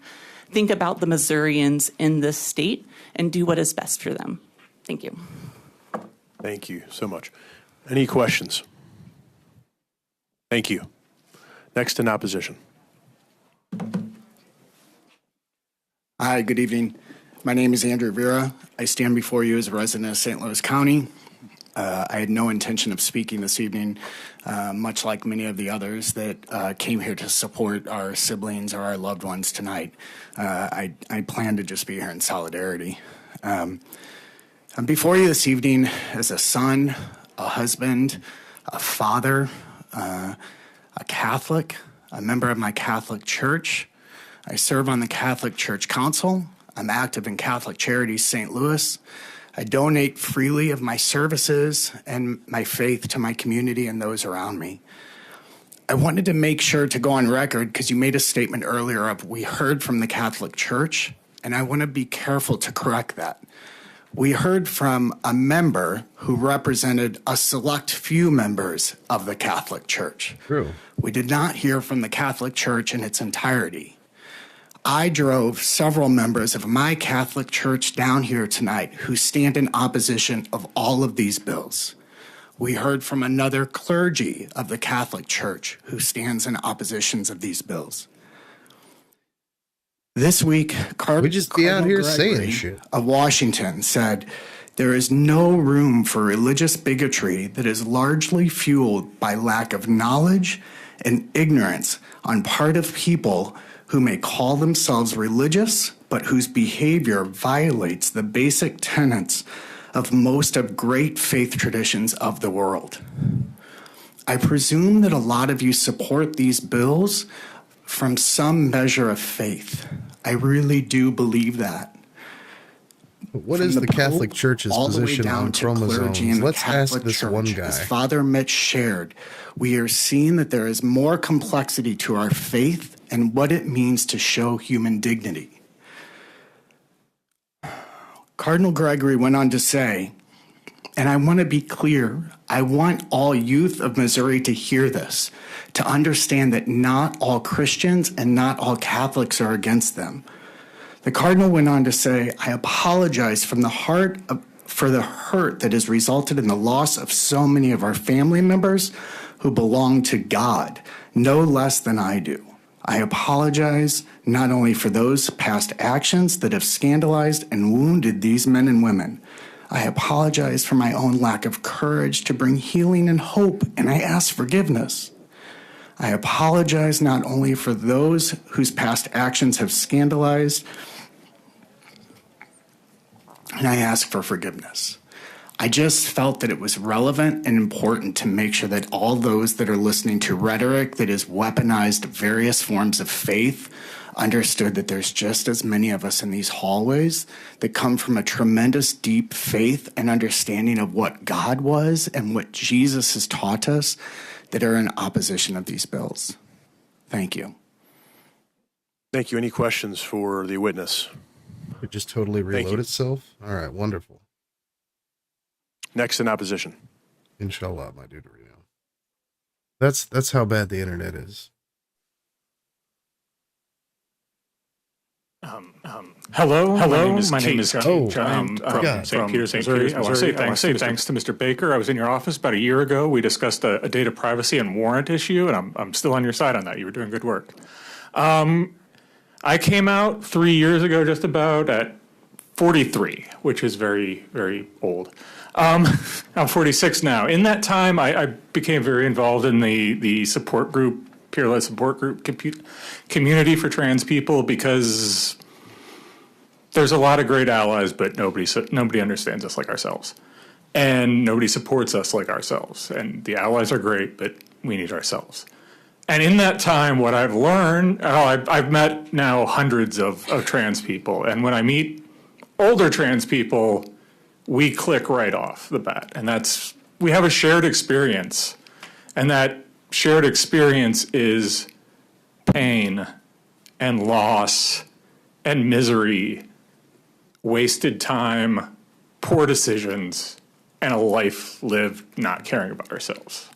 Speaker 20: think about the Missourians in this state and do what is best for them. Thank you.
Speaker 7: Thank you so much. Any questions? Thank you. Next in opposition.
Speaker 3: Hi, good evening. My name is Andrew Vera. I stand before you as a resident of St. Louis County. I had no intention of speaking this evening, much like many of the others that came here to support our siblings or our loved ones tonight. I plan to just be here in solidarity. I'm before you this evening as a son, a husband, a father, a Catholic, a member of my Catholic church. I serve on the Catholic Church Council. I'm active in Catholic Charities St. Louis. I donate freely of my services and my faith to my community and those around me. I wanted to make sure to go on record because you made a statement earlier of we heard from the Catholic Church, and I want to be careful to correct that. We heard from a member who represented a select few members of the Catholic Church.
Speaker 2: True.
Speaker 3: We did not hear from the Catholic Church in its entirety. I drove several members of my Catholic Church down here tonight who stand in opposition of all of these bills. We heard from another clergy of the Catholic Church who stands in oppositions of these bills. This week,
Speaker 2: we just be out here saying
Speaker 3: Gregory
Speaker 2: shit
Speaker 3: of Washington said, "There is no room for religious bigotry that is largely fueled by lack of knowledge and ignorance on part of people who may call themselves religious, but whose behavior violates the basic tenets of most of great faith traditions of the world." I presume that a lot of you support these bills from some measure of faith. I really do believe that.
Speaker 2: What is the Catholic Church's position on chromosomes? Let's ask this one guy.
Speaker 3: As Father Mitch shared, we are seeing that there is more complexity to our faith and what it means to show human dignity. Cardinal Gregory went on to say, and I want to be clear, I want all youth of Missouri to hear this, to understand that not all Christians and not all Catholics are against them. The Cardinal went on to say, I apologize from the heart for the hurt that has resulted in the loss of so many of our family members who belong to God, no less than I do. I apologize not only for those past actions that have scandalized and wounded these men and women. I apologize for my own lack of courage to bring healing and hope, and I ask forgiveness. I apologize not only for those whose past actions have scandalized, and I ask for forgiveness. I just felt that it was relevant and important to make sure that all those that are listening to rhetoric that has weaponized various forms of faith understood that there's just as many of us in these hallways that come from a tremendous deep faith and understanding of what God was and what Jesus has taught us that are in opposition of these bills. Thank you.
Speaker 7: Thank you. Any questions for the witness?
Speaker 2: It just totally reload itself? All right, wonderful.
Speaker 7: Next in opposition.
Speaker 2: Inshallah, my dude. That's how bad the internet is.
Speaker 8: Hello,
Speaker 2: my
Speaker 8: name is
Speaker 2: Keith.
Speaker 8: Keith.
Speaker 2: Oh,
Speaker 8: I'm
Speaker 2: forgot.
Speaker 8: from St. Peter's, Missouri. I want to say thanks to Mr. Baker. I was in your office about a year ago. We discussed a data privacy and warrant issue, and I'm still on your side on that. You were doing good work. I came out 3 years ago, just about, at 43, which is very, very old. I'm 46 now. In that time, I became very involved in the support group, peer-led support group community for trans people, because there's a lot of great allies, but nobody understands us like ourselves. And nobody supports us like ourselves. And the allies are great, but we need ourselves. And in that time, what I've learned, I've met now hundreds of trans people. And when I meet older trans people, we click right off the bat. And we have a shared experience. And that shared experience is pain and loss and misery, wasted time, poor decisions, and a life lived not caring about ourselves.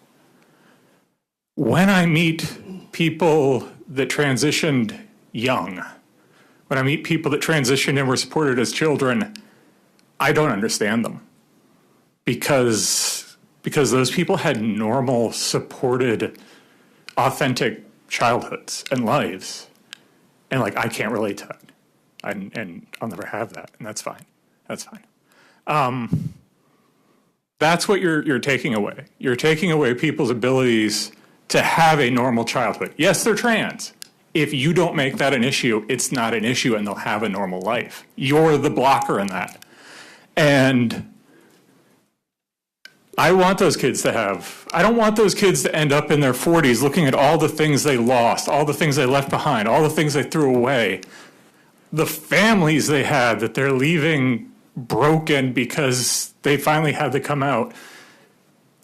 Speaker 8: When I meet people that transitioned young, when I meet people that transitioned and were supported as children, I don't understand them, because those people had normal, supported, authentic childhoods and lives. And I can't relate to that. And I'll never have that. And that's fine. That's fine. That's what you're taking away. You're taking away people's abilities to have a normal childhood. Yes, they're trans. If you don't make that an issue, it's not an issue and they'll have a normal life. You're the blocker in that. And I want those kids I don't want those kids to end up in their 40s looking at all the things they lost, all the things they left behind, all the things they threw away, the families they had that they're leaving broken because they finally had to come out,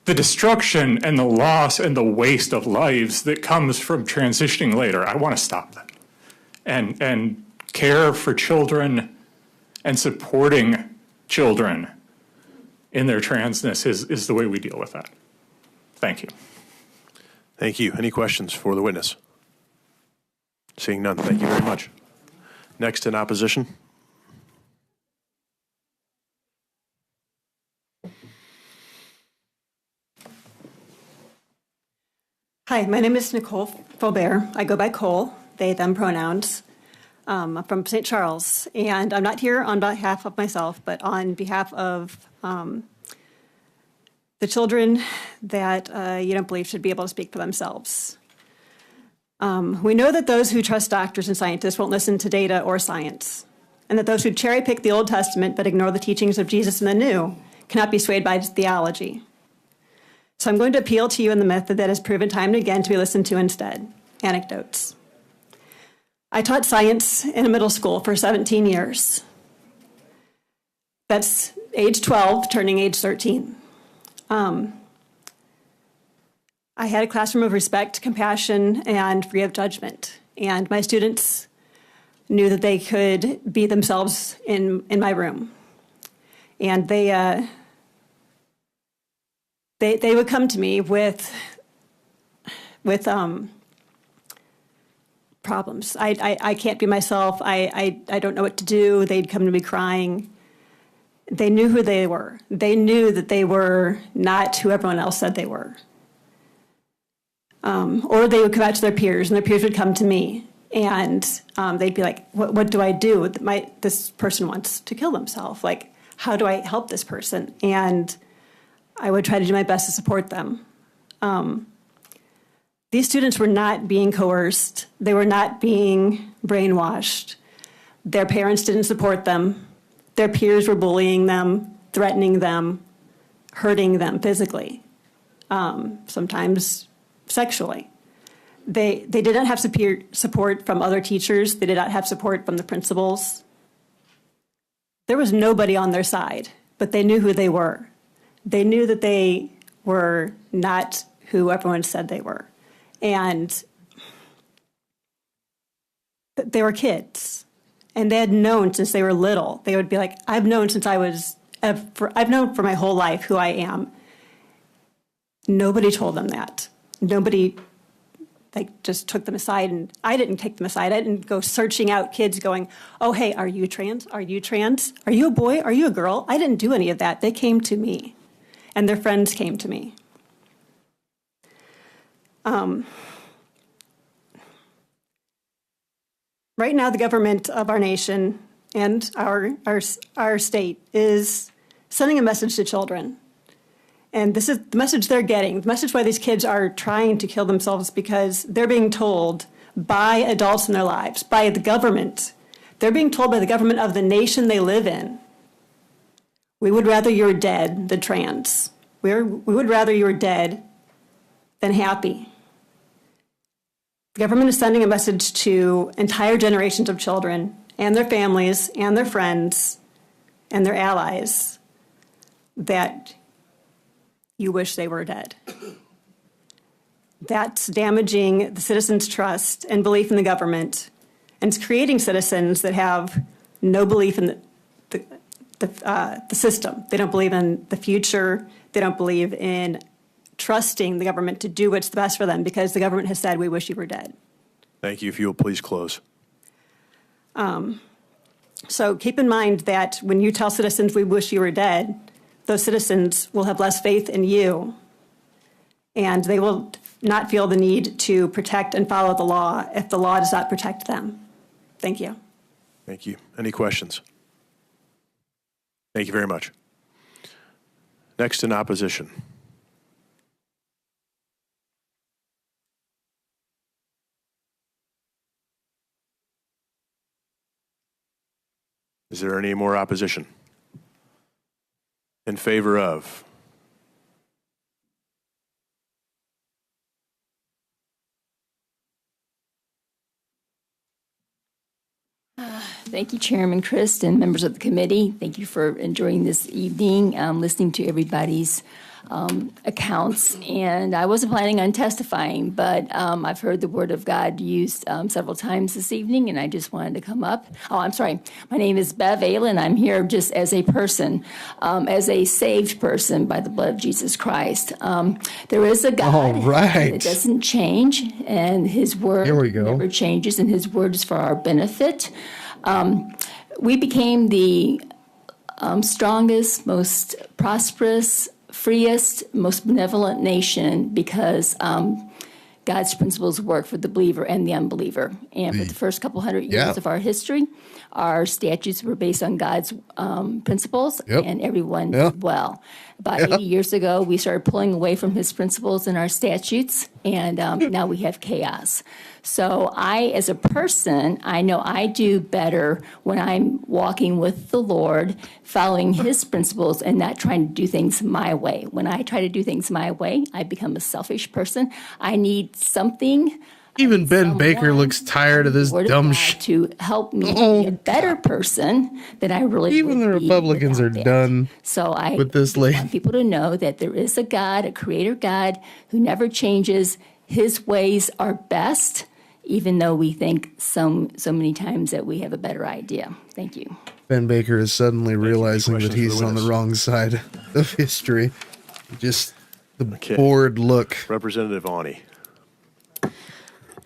Speaker 8: the destruction and the loss and the waste of lives that comes from transitioning later. I want to stop that. And care for children and supporting children in their transness is the way we deal with that. Thank you.
Speaker 7: Thank you. Any questions for the witness? Seeing none, thank you very much. Next in opposition.
Speaker 21: Hi, my name is Nicole Faubert. I go by Cole, they, them pronouns. I'm from St. Charles, and I'm not here on behalf of myself, but on behalf of the children that you don't believe should be able to speak for themselves. We know that those who trust doctors and scientists won't listen to data or science, and that those who cherry pick the Old Testament but ignore the teachings of Jesus in the New cannot be swayed by theology. So I'm going to appeal to you in the method that has proven time and again to be listened to instead, anecdotes. I taught science in a middle school for 17 years. That's age 12, turning age 13. I had a classroom of respect, compassion, and free of judgment. And my students knew that they could be themselves in my room. And they would come to me with problems. I can't be myself. I don't know what to do. They'd come to me crying. They knew who they were. They knew that they were not who everyone else said they were. Or they would come out to their peers, and their peers would come to me, and they'd be like, what do I do? This person wants to kill themselves. Like, how do I help this person? And I would try to do my best to support them. These students were not being coerced. They were not being brainwashed. Their parents didn't support them. Their peers were bullying them, threatening them. hurting them physically, sometimes sexually. They did not have support from other teachers. They did not have support from the principals. There was nobody on their side, but they knew who they were. They knew that they were not who everyone said they were. And they were kids. And they had known since they were little. They would be like, I've known for my whole life who I am. Nobody told them that. Nobody just took them aside, and I didn't take them aside. I didn't go searching out kids going, oh, hey, are you trans? Are you trans? Are you a boy? Are you a girl? I didn't do any of that. They came to me, and their friends came to me. Right now, the government of our nation and our state is sending a message to children. And this is the message they're getting, the message why these kids are trying to kill themselves, because they're being told by adults in their lives, by the government. They're being told by the government of the nation they live in, we would rather you're dead than trans. We would rather you were dead than happy. The government is sending a message to entire generations of children and their families and their friends and their allies that you wish they were dead. That's damaging the citizens' trust and belief in the government, and it's creating citizens that have no belief in the system. They don't believe in the future. They don't believe in trusting the government to do what's the best for them, because the government has said, we wish you were dead.
Speaker 7: Thank you. If you will please close.
Speaker 21: So keep in mind that when you tell citizens we wish you were dead, those citizens will have less faith in you, and they will not feel the need to protect and follow the law if the law does not protect them. Thank you.
Speaker 7: Thank you. Any questions? Thank you very much. Next in opposition. Is there any more opposition? In favor of?
Speaker 12: Thank you, Chairman Christ and members of the committee. Thank you for enjoying this evening, listening to everybody's accounts. And I wasn't planning on testifying, but I've heard the word of God used several times this evening, and I just wanted to come up. Oh, I'm sorry. My name is Bev Aylen. I'm here just as a person, as a saved person by the blood of Jesus Christ. There is a God.
Speaker 2: All right.
Speaker 12: It doesn't change, and his word
Speaker 2: Here we go.
Speaker 12: never changes, and his word is for our benefit. We became the strongest, most prosperous, freest, most benevolent nation because God's principles work for the believer and the unbeliever. And for the first couple hundred years of our history, our statutes were based on God's principles, and everyone did well. About 80 years ago, we started pulling away from his principles and our statutes, and now we have chaos. So I, as a person, I know I do better when I'm walking with the Lord, following his principles and not trying to do things my way. When I try to do things my way, I become a selfish person. I need something.
Speaker 2: Even Ben Baker looks tired of this dumb shit.
Speaker 12: To help me be a better person than I really
Speaker 2: Even the Republicans are done
Speaker 12: So I
Speaker 2: with this lady.
Speaker 12: want people to know that there is a God, a creator God, who never changes. His ways are best, even though we think so many times that we have a better idea. Thank you.
Speaker 2: Ben Baker is suddenly realizing that he's on the wrong side of history. Just the bored look.
Speaker 7: Representative Ani.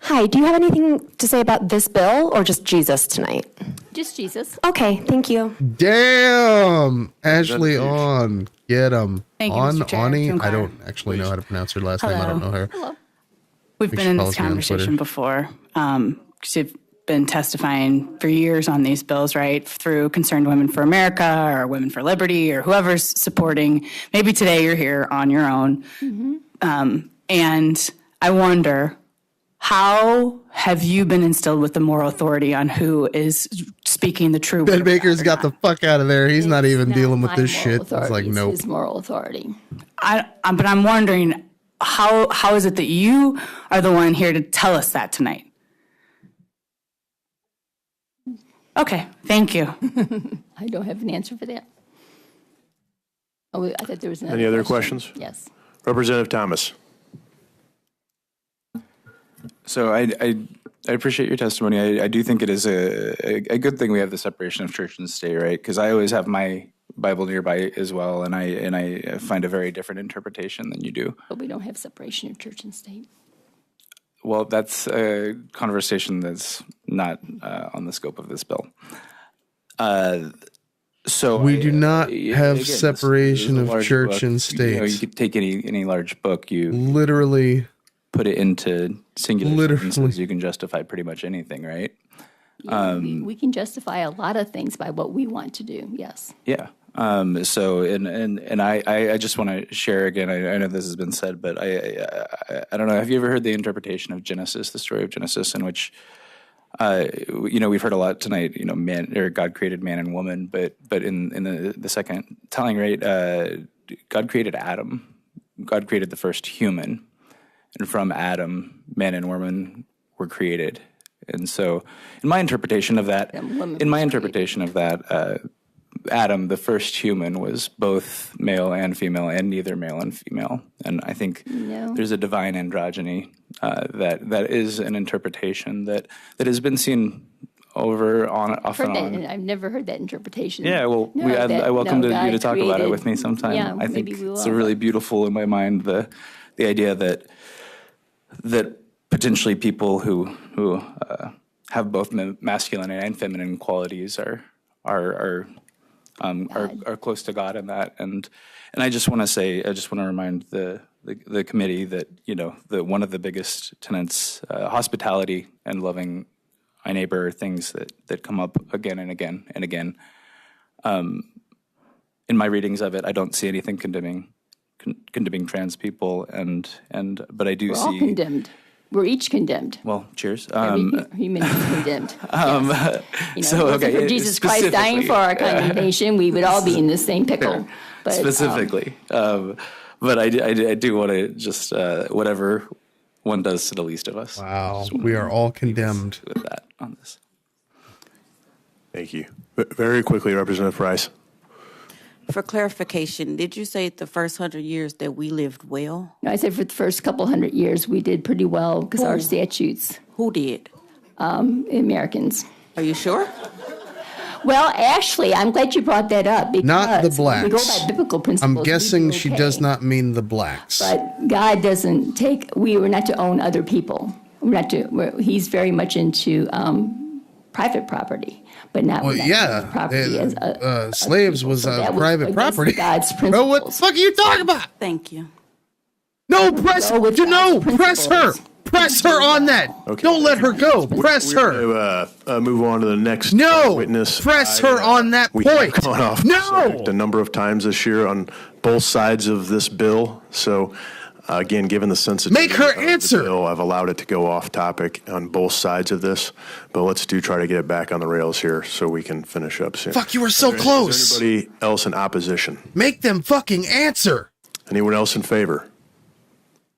Speaker 14: Hi, do you have anything to say about this bill or just Jesus tonight?
Speaker 12: Just Jesus.
Speaker 14: Okay, thank you.
Speaker 2: Damn! Ashley on. Get him.
Speaker 22: Thank you,
Speaker 2: On
Speaker 22: Mr. Chair.
Speaker 2: Ani.
Speaker 22: June
Speaker 2: I
Speaker 22: Clark.
Speaker 2: don't actually know how to pronounce her last name. I don't know her.
Speaker 12: Hello.
Speaker 22: We've
Speaker 2: think
Speaker 22: been
Speaker 2: she
Speaker 22: in this
Speaker 2: follows me on
Speaker 22: conversation
Speaker 2: Twitter.
Speaker 22: before. She's been testifying for years on these bills, right? Through Concerned Women for America or Women for Liberty or whoever's supporting. Maybe today you're here on your own. And I wonder How have you been instilled with the moral authority on who is speaking the true
Speaker 2: Ben
Speaker 22: word?
Speaker 2: Baker's got the fuck out of there. He's not even dealing with this shit. It's like, nope.
Speaker 12: His moral authority.
Speaker 22: But I'm wondering, how is it that you are the one here to tell us that tonight? Okay, thank you.
Speaker 12: I don't have an answer for that. Oh, I thought there was another
Speaker 7: Any other
Speaker 12: question.
Speaker 7: questions?
Speaker 12: Yes.
Speaker 7: Representative Thomas.
Speaker 1: So I appreciate your testimony. I do think it is a good thing we have the separation of church and state, right? Because I always have my Bible nearby as well, and I find a very different interpretation than you do.
Speaker 12: But we don't have separation of church and state.
Speaker 1: Well, that's a conversation that's not on the scope of this bill. So
Speaker 2: We do not have
Speaker 1: again,
Speaker 2: separation
Speaker 1: this is a
Speaker 2: of
Speaker 1: large
Speaker 2: church
Speaker 1: book.
Speaker 2: and
Speaker 1: You
Speaker 2: state.
Speaker 1: you could take any large book, you
Speaker 2: Literally,
Speaker 1: put it into singular
Speaker 2: Literally.
Speaker 1: sentences, you can justify pretty much anything, right?
Speaker 12: Yeah, we can justify a lot of things by what we want to do. Yes.
Speaker 1: Yeah. So and I just want to share again. I know this has been said, but I don't know. Have you ever heard the interpretation of Genesis, the story of Genesis, in which we've heard a lot tonight. Man or God created man and woman, but in the second telling, right? God created Adam. God created the first human, and from Adam, man and woman were created. And so, in my interpretation of that, Adam, the first human, was both male and female, and neither male and female. And I think there's a divine androgyny that is an interpretation that has been seen off and on.
Speaker 12: I've never heard that interpretation.
Speaker 1: Yeah, well, I welcome you to talk about it with me sometime.
Speaker 12: Yeah,
Speaker 1: I think
Speaker 12: maybe we will.
Speaker 1: it's really beautiful in my mind, the idea that potentially people who have both masculine and feminine qualities are close to God in that. And I just want to remind the committee that that one of the biggest tenets, hospitality and loving my neighbor, are things that come up again and again and again. In my readings of it, I don't see anything condemning trans people, but I do
Speaker 12: We're
Speaker 1: see
Speaker 12: all condemned. We're each condemned.
Speaker 1: Well, cheers.
Speaker 12: Every human is condemned. Yes.
Speaker 1: So,
Speaker 12: if it wasn't for Jesus Christ dying for our condemnation, we would all be in the same pickle. But,
Speaker 1: specifically. But I do want to just, whatever one does to the least of us.
Speaker 2: Wow, we are all condemned.
Speaker 1: With that on this.
Speaker 7: Thank you. Very quickly, Representative Rice.
Speaker 17: For clarification, did you say the first 100 years that we lived well?
Speaker 12: No, I said for the first couple 100 years, we did pretty well because our statutes.
Speaker 17: Who did?
Speaker 12: Americans.
Speaker 17: Are you sure?
Speaker 12: Well, actually, I'm glad you brought that up. Because
Speaker 2: Not the blacks.
Speaker 12: We go by biblical principles.
Speaker 2: I'm guessing
Speaker 12: we do
Speaker 2: she
Speaker 12: okay.
Speaker 2: does not mean the blacks.
Speaker 12: But God doesn't we were not to own other people. He's very much into private property. But not property as
Speaker 2: slaves was private property.
Speaker 12: God's principles.
Speaker 2: Bro, what the fuck are you talking about?
Speaker 17: Thank you.
Speaker 2: No, press her on that.
Speaker 7: Okay.
Speaker 2: Don't let her go. Press her.
Speaker 7: We're going to move on to the next witness.
Speaker 2: Press her on that
Speaker 7: We
Speaker 2: point.
Speaker 7: have gone off the subject a number of times this year on both sides of this bill. So, again, given the sensitivity
Speaker 2: Make her
Speaker 7: of
Speaker 2: answer.
Speaker 7: the bill, I've allowed it to go off topic on both sides of this. But let's try to get it back on the rails here so we can finish up soon.
Speaker 2: Fuck, you were so close.
Speaker 7: Is there anybody else in opposition?
Speaker 2: Make them fucking answer.
Speaker 7: Anyone else in favor?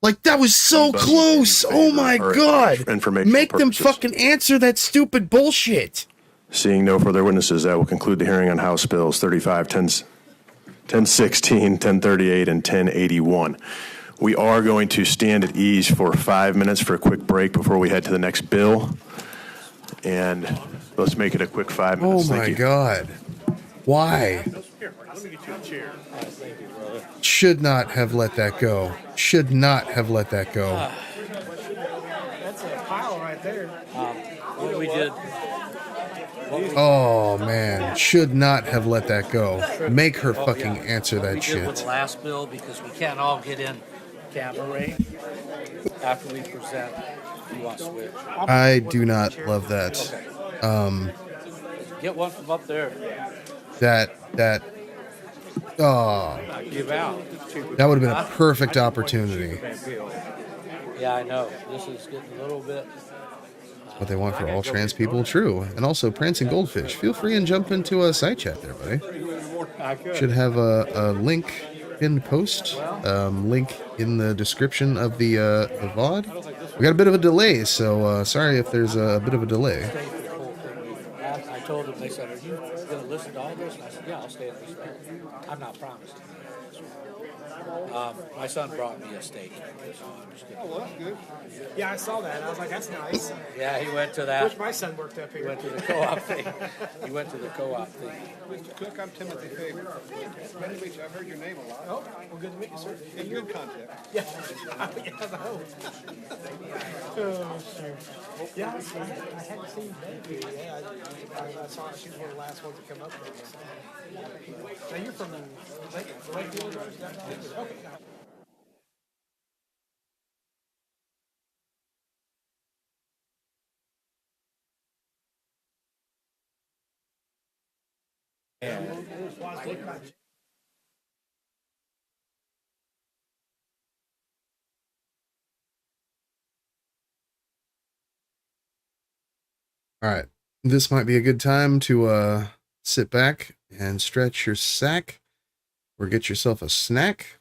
Speaker 2: Like, that was so close. Oh my God. Make them fucking answer that stupid bullshit.
Speaker 7: Seeing no further witnesses, that will conclude the hearing on House Bills 35, 1016, 1038, and 1081. We are going to stand at ease for 5 minutes for a quick break before we head to the next bill. And let's make it a quick 5 minutes.
Speaker 2: Oh my God. Why? Should not have let that go. Should not have let that go.
Speaker 23: That's a pile right there. What we did.
Speaker 2: Oh man, should not have let that go. Make her fucking answer that
Speaker 23: We did with
Speaker 2: shit.
Speaker 23: the last bill because we can't all get in camera range after we present. You want to switch?
Speaker 2: I do not love that.
Speaker 23: Get one from up there.
Speaker 2: Oh,
Speaker 23: Give out.
Speaker 2: that would have been a perfect opportunity.
Speaker 23: Yeah, I know. This is getting a little bit.
Speaker 2: What they want for all trans people, true. And also, Prancing Goldfish, feel free and jump into a side chat there, buddy. Should have a link pinned post, link in the description of the VOD. We got a bit of a delay, so sorry if there's a bit of a delay.
Speaker 23: I told them, they said, are you going to listen to all this? And I said, yeah, I'll stay and listen. I'm not promised. My son brought me a steak. So I'm just kidding.
Speaker 10: Oh, well, that's good. Yeah, I saw that. I was like, that's nice.
Speaker 23: Yeah, he went to that.
Speaker 10: Wish my son worked up here.
Speaker 23: He went to the co-op thing. He went to the co-op thing.
Speaker 10: Mr. Cook, I'm Timothy Faber. Glad to meet you. I've heard your name a lot. Oh, well, good to meet you, sir. In good contact. Yeah. Yes, I hope. Oh, sure. Yeah, I hadn't seen Becky. Yeah, I saw she was one of the last ones to come up there. Now, you're from Lakefield? Okay.
Speaker 2: All right, this might be a good time to sit back and stretch your sack or get yourself a snack.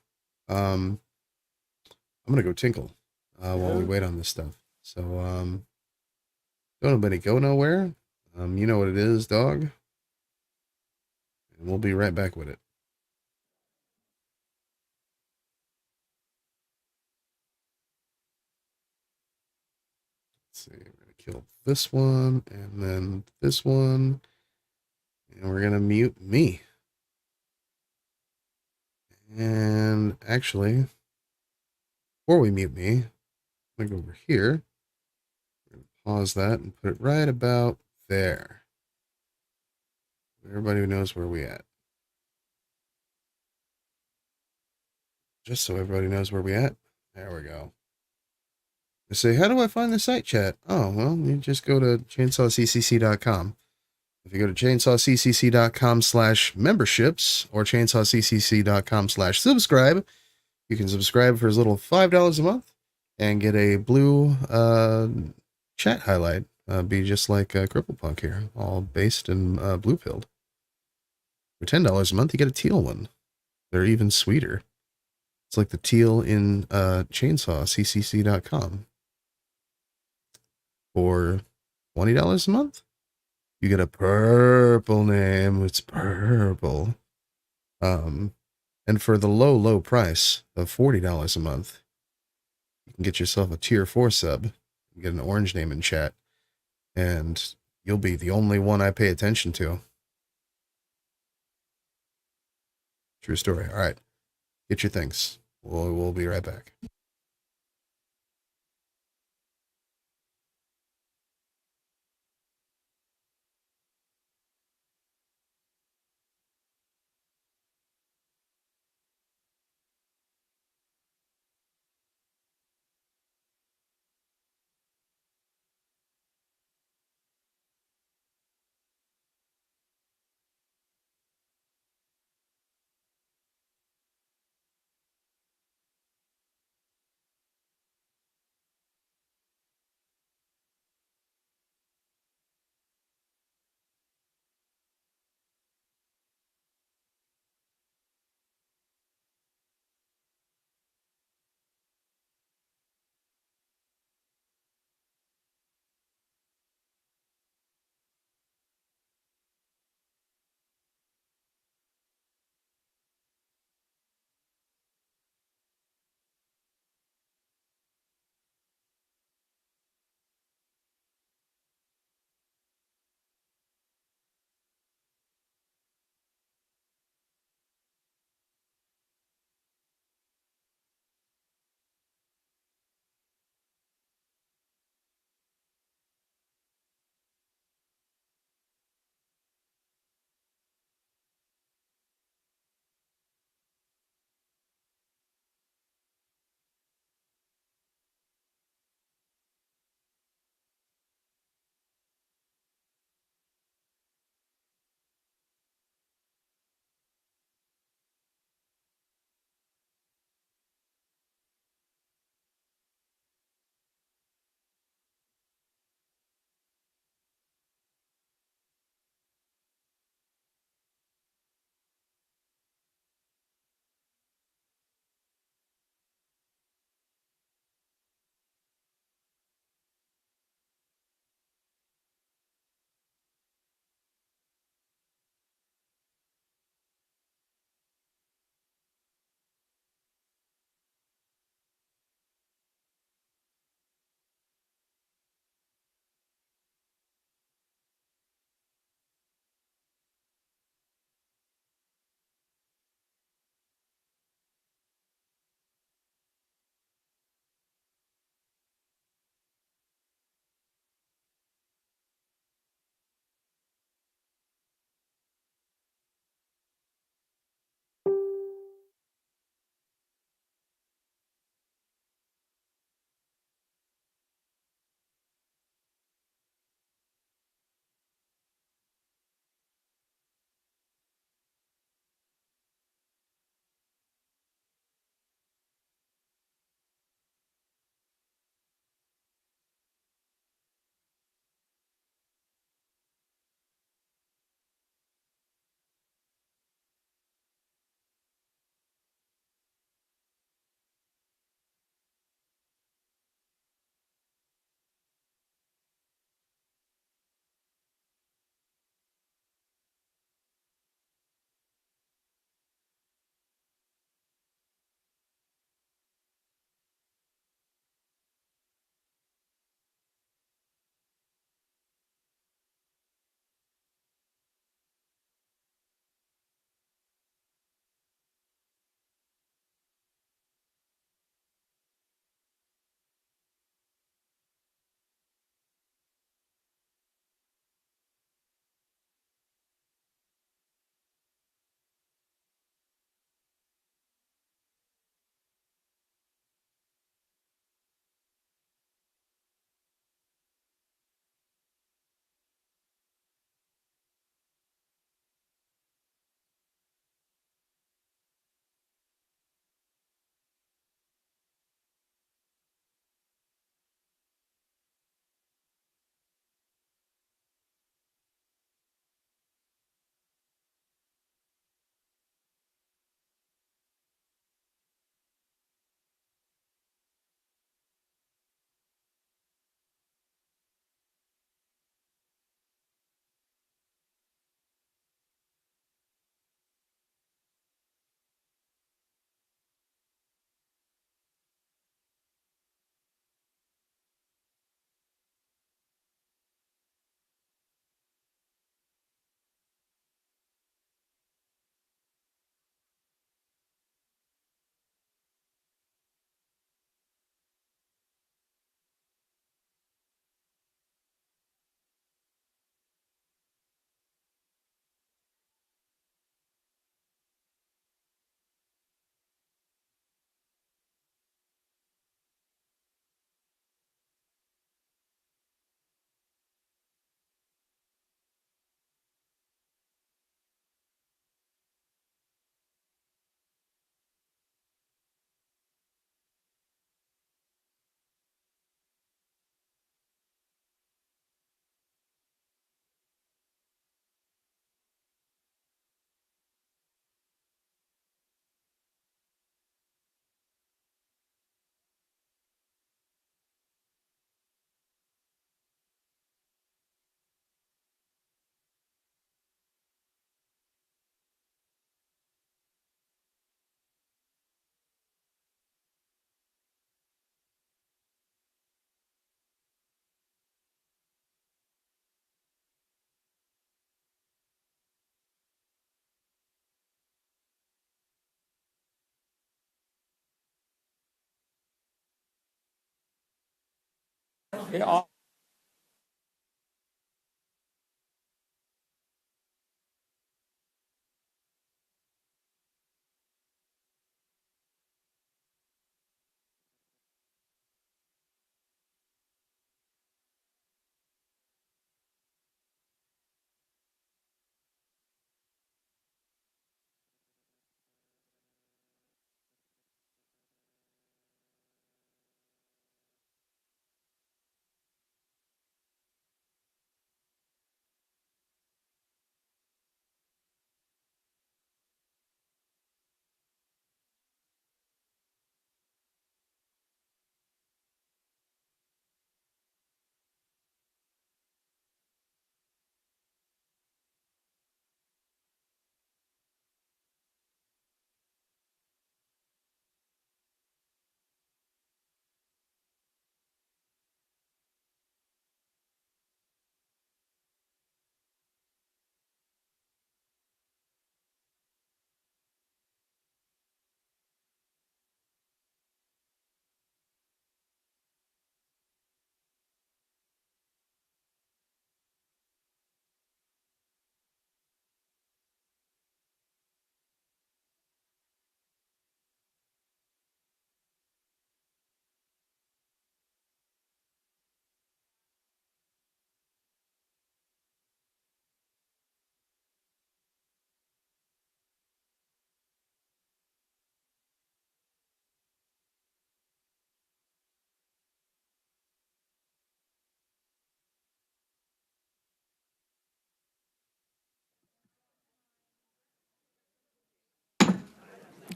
Speaker 2: I'm gonna go tinkle while we wait on this stuff. So don't nobody go nowhere. You know what it is, dog. And we'll be right back with it. Let's see, we're gonna kill this one and then this one. And we're gonna mute me. And actually, before we mute me, I'm gonna go over here. We're gonna pause that and put it right about there. Everybody knows where we at. Just so everybody knows where we at. There we go. They say, how do I find the site chat? Oh, well, you just go to chainsawccc.com. If you go to chainsawccc.com/memberships or chainsawccc.com/subscribe, you can subscribe for as little as $5 a month and get a blue chat highlight. Be just like Cripple Punk here, all based in blue pilled. For $10 a month, you get a teal one. They're even sweeter. It's like the teal in chainsawccc.com. For $20 a month, you get a purple name. It's purple. And for the low, low price of $40 a month, you can get yourself a tier 4 sub. You get an orange name in chat. And you'll be the only one I pay attention to. True story. All right. Get your things. We'll be right back.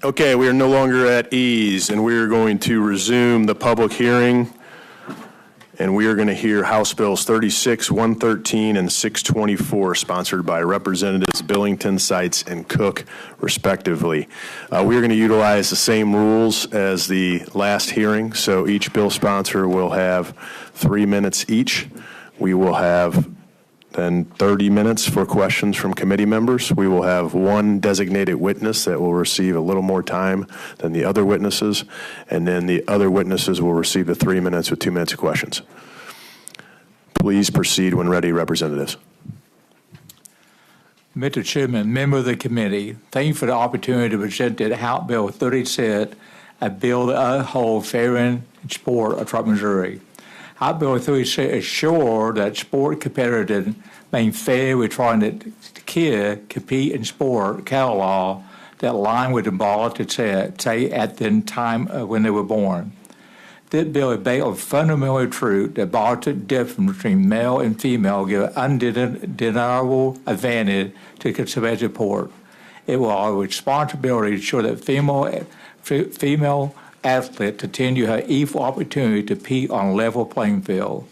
Speaker 7: Okay, we are no longer at ease, and we are going to resume the public hearing, and we are going to hear House Bills 36, 113, and 624, sponsored by Representatives Billington, Seitz, and Cook, respectively. We are going to utilize the same rules as the last hearing, so each bill sponsor will have 3 minutes each. We will have then 30 minutes for questions from committee members. We will have one designated witness that will receive a little more time than the other witnesses, and then the other witnesses will receive the 3 minutes with 2 minutes of questions. Please proceed when ready, representatives.
Speaker 23: Mr. Chairman, member of the committee, thank you for the opportunity to present the House Bill 36, a bill that upholds fair and sport across Missouri. House Bill 36 assures that sport competitors remain fair with trying to kids compete in sport catalog that align with the ball to say at the time when they were born. This bill is based on fundamental truth that bars the difference between male and female give undeniable advantage to competitive sport. It will have a responsibility to ensure that female athletes continue to have equal opportunity to compete on a level playing field.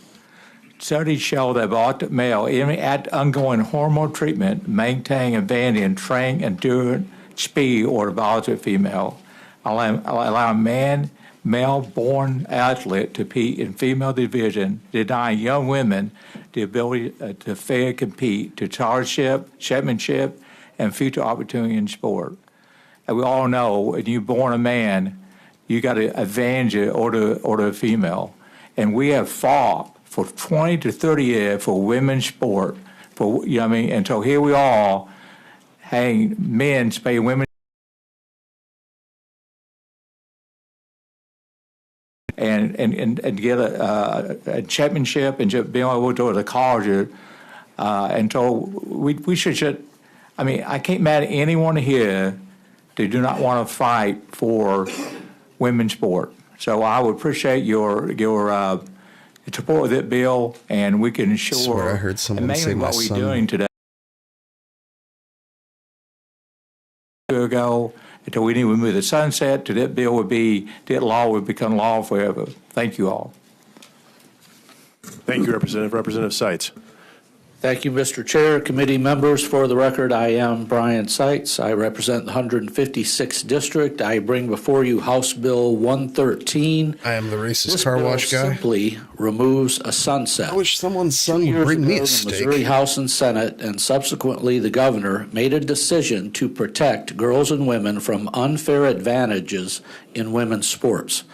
Speaker 23: Studies show that adult male, even at ongoing hormone treatment, maintain advantage in training, endurance, speed, or volatile female, allowing male-born athlete to compete in female division, denying young women the ability to fair compete to scholarship, championship, and future opportunity in sport. And we all know, when you're born a man, you got an advantage over a female. And we have fought for 20 to 30 years for women's sport. And so here we are, hey, men pay women and get a championship and just being able to go to college. And so we should, I can't mad at anyone here that do not want to fight for women's sport. So I would appreciate your support of that bill, and we can ensure.
Speaker 2: I swear I heard someone say my
Speaker 23: what we're
Speaker 2: son.
Speaker 23: doing today. Ago, until we need to remove the sunset, to that bill that law would become law forever. Thank you all.
Speaker 7: Thank you, Representative. Representative Seitz.
Speaker 23: Thank you, Mr. Chair. Committee members, for the record, I am Brian Seitz. I represent the 156th District. I bring before you House Bill 113.
Speaker 2: I am the racist
Speaker 23: This
Speaker 2: car
Speaker 23: bill
Speaker 2: wash guy.
Speaker 23: simply removes a sunset.
Speaker 2: I wish someone's son
Speaker 23: 2
Speaker 2: would
Speaker 23: years
Speaker 2: bring me
Speaker 23: ago,
Speaker 2: a
Speaker 23: the
Speaker 2: steak.
Speaker 23: Missouri House and Senate, and subsequently the governor, made a decision to protect girls and women from unfair advantages in women's sports.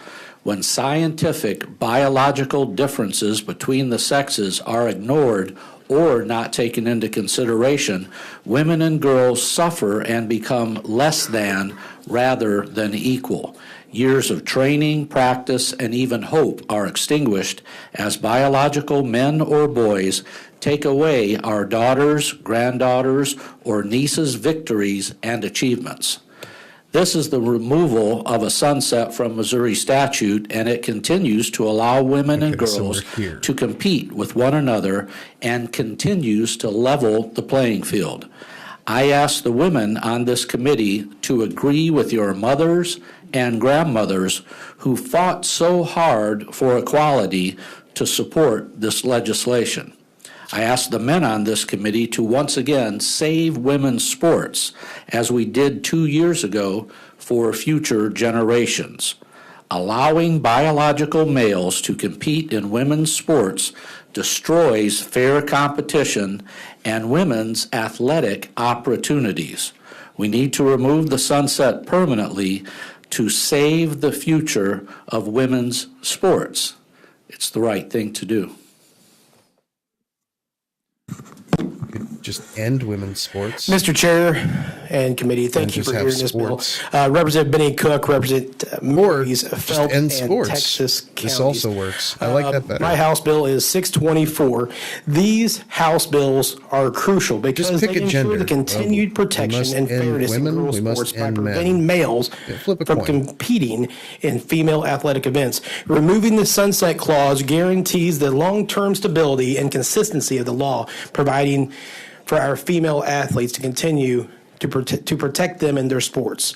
Speaker 13: When scientific biological differences between the sexes are ignored or not taken into consideration, women and girls suffer and become less than rather than equal. Years of training, practice, and even hope are extinguished as biological men or boys take away our daughters, granddaughters, or nieces' victories and achievements. This is the removal of a sunset from Missouri statute, and it continues to allow women and girls to compete with one another and continues to level the playing field. I ask the women on this committee to agree with your mothers and grandmothers who fought so hard for equality to support this legislation. I ask the men on this committee to once again save women's sports, as we did 2 years ago, for future generations. Allowing biological males to compete in women's sports destroys fair competition and women's athletic opportunities. We need to remove the sunset permanently to save the future of women's sports. It's the right thing to do.
Speaker 2: Just end women's sports.
Speaker 16: Mr. Chair and committee, thank you for hearing this bill. Representative Benny Cook, Representative Maurice Felt, and
Speaker 2: sports.
Speaker 16: Texas counties.
Speaker 2: This also works. I like that better.
Speaker 16: My House bill is 624. These House bills are crucial because they ensure the continued protection and fairness in girls' sports by preventing males from competing in female athletic events. Removing the sunset clause guarantees the long-term stability and consistency of the law, providing for our female athletes to continue to protect them in their sports.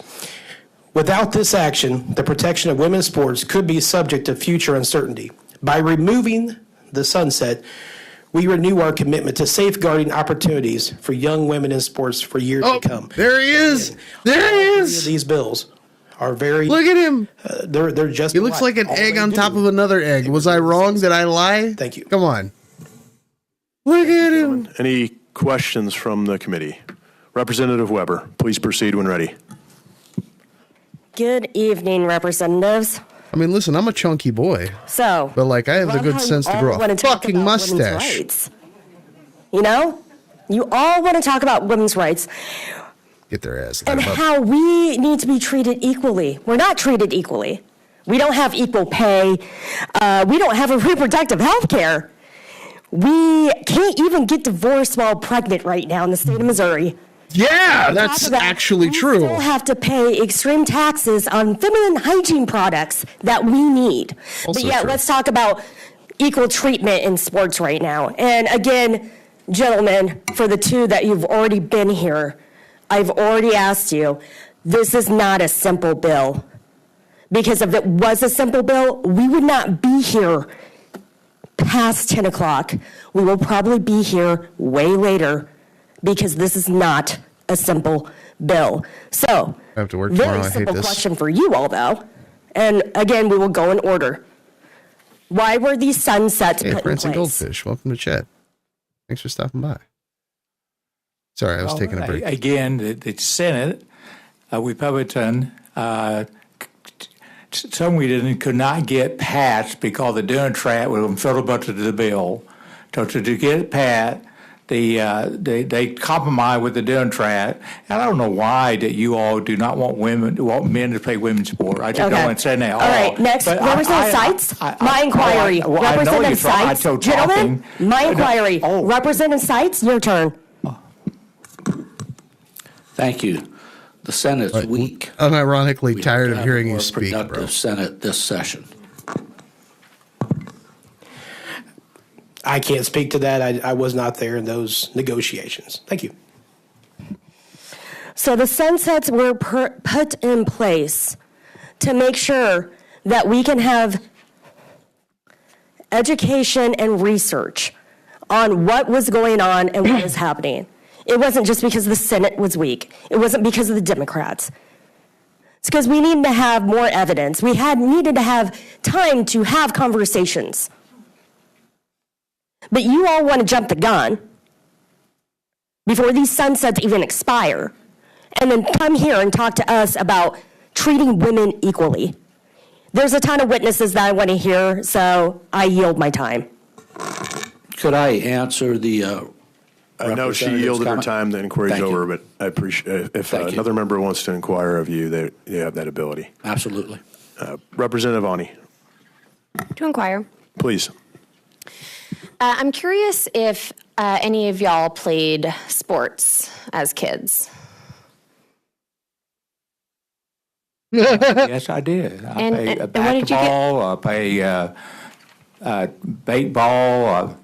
Speaker 16: Without this action, the protection of women's sports could be subject to future uncertainty. By removing the sunset, we renew our commitment to safeguarding opportunities for young women in sports for years to come.
Speaker 2: There he is. There he is.
Speaker 16: These bills are very.
Speaker 2: Look at him.
Speaker 16: They're just.
Speaker 2: He looks like an egg on top of another egg. Was I wrong? Did I lie?
Speaker 16: Thank you.
Speaker 2: Come on. Look at him.
Speaker 7: Any questions from the committee? Representative Weber, please proceed when ready.
Speaker 18: Good evening, representatives.
Speaker 2: I mean, listen, I'm a chunky boy.
Speaker 18: So,
Speaker 2: but like, I have the good sense to grow a fucking mustache.
Speaker 18: You know, you all want to talk about women's rights.
Speaker 2: Get their ass.
Speaker 18: And how we need to be treated equally. We're not treated equally. We don't have equal pay. We don't have a reproductive health care. We can't even get divorced while pregnant right now in the state of Missouri.
Speaker 2: Yeah, that's actually true.
Speaker 18: We still have to pay extreme taxes on feminine hygiene products that we need.
Speaker 2: Also
Speaker 18: but yeah,
Speaker 2: true.
Speaker 18: let's talk about equal treatment in sports right now. And again, gentlemen, for the two that you've already been here, I've already asked you, this is not a simple bill. Because if it was a simple bill, we would not be here past 10 o'clock. We will probably be here way later because this is not a simple bill. So,
Speaker 2: I have to work tomorrow.
Speaker 18: very
Speaker 2: I hate
Speaker 18: simple
Speaker 2: this.
Speaker 18: question for you all, though. And again, we will go in order. Why were these sunsets
Speaker 2: Hey,
Speaker 18: put in
Speaker 2: Prancing
Speaker 18: place?
Speaker 2: Goldfish, welcome to chat. Thanks for stopping by. Sorry, I was taking a break.
Speaker 23: Again, the Senate, Republican, some we could not get passed because the Democrat would filibustered the bill. So to get it passed, they compromise with the Democrat, and I don't know why that you all do not want men to play women's sport. I just don't want to say that.
Speaker 18: All right, next,
Speaker 23: But
Speaker 18: Representative Seitz, my inquiry. Representative Seitz, gentlemen, my inquiry. Representative Seitz, your turn.
Speaker 13: Thank you. The Senate's weak.
Speaker 2: I'm ironically
Speaker 13: We
Speaker 2: tired
Speaker 13: have
Speaker 2: of
Speaker 13: to
Speaker 2: hearing
Speaker 13: have
Speaker 2: you
Speaker 13: a
Speaker 2: speak,
Speaker 13: more productive
Speaker 2: bro.
Speaker 13: Senate this session.
Speaker 16: I can't speak to that. I was not there in those negotiations. Thank you.
Speaker 18: So the sunsets were put in place to make sure that we can have education and research on what was going on and what was happening. It wasn't just because the Senate was weak. It wasn't because of the Democrats. It's because we needed to have more evidence. We needed to have time to have conversations. But you all want to jump the gun before these sunsets even expire, and then come here and talk to us about treating women equally. There's a ton of witnesses that I want to hear, so I yield my time.
Speaker 13: Could I answer the
Speaker 7: I know she yielded her time, the inquiry's over, but I appreciate if another member wants to inquire of you, that you have that ability.
Speaker 13: Absolutely.
Speaker 7: Representative Ani,
Speaker 14: To inquire.
Speaker 7: please.
Speaker 14: I'm curious if any of y'all played sports as kids.
Speaker 23: Yes, I did. I played
Speaker 14: what did you get?
Speaker 23: basketball. I played baseball.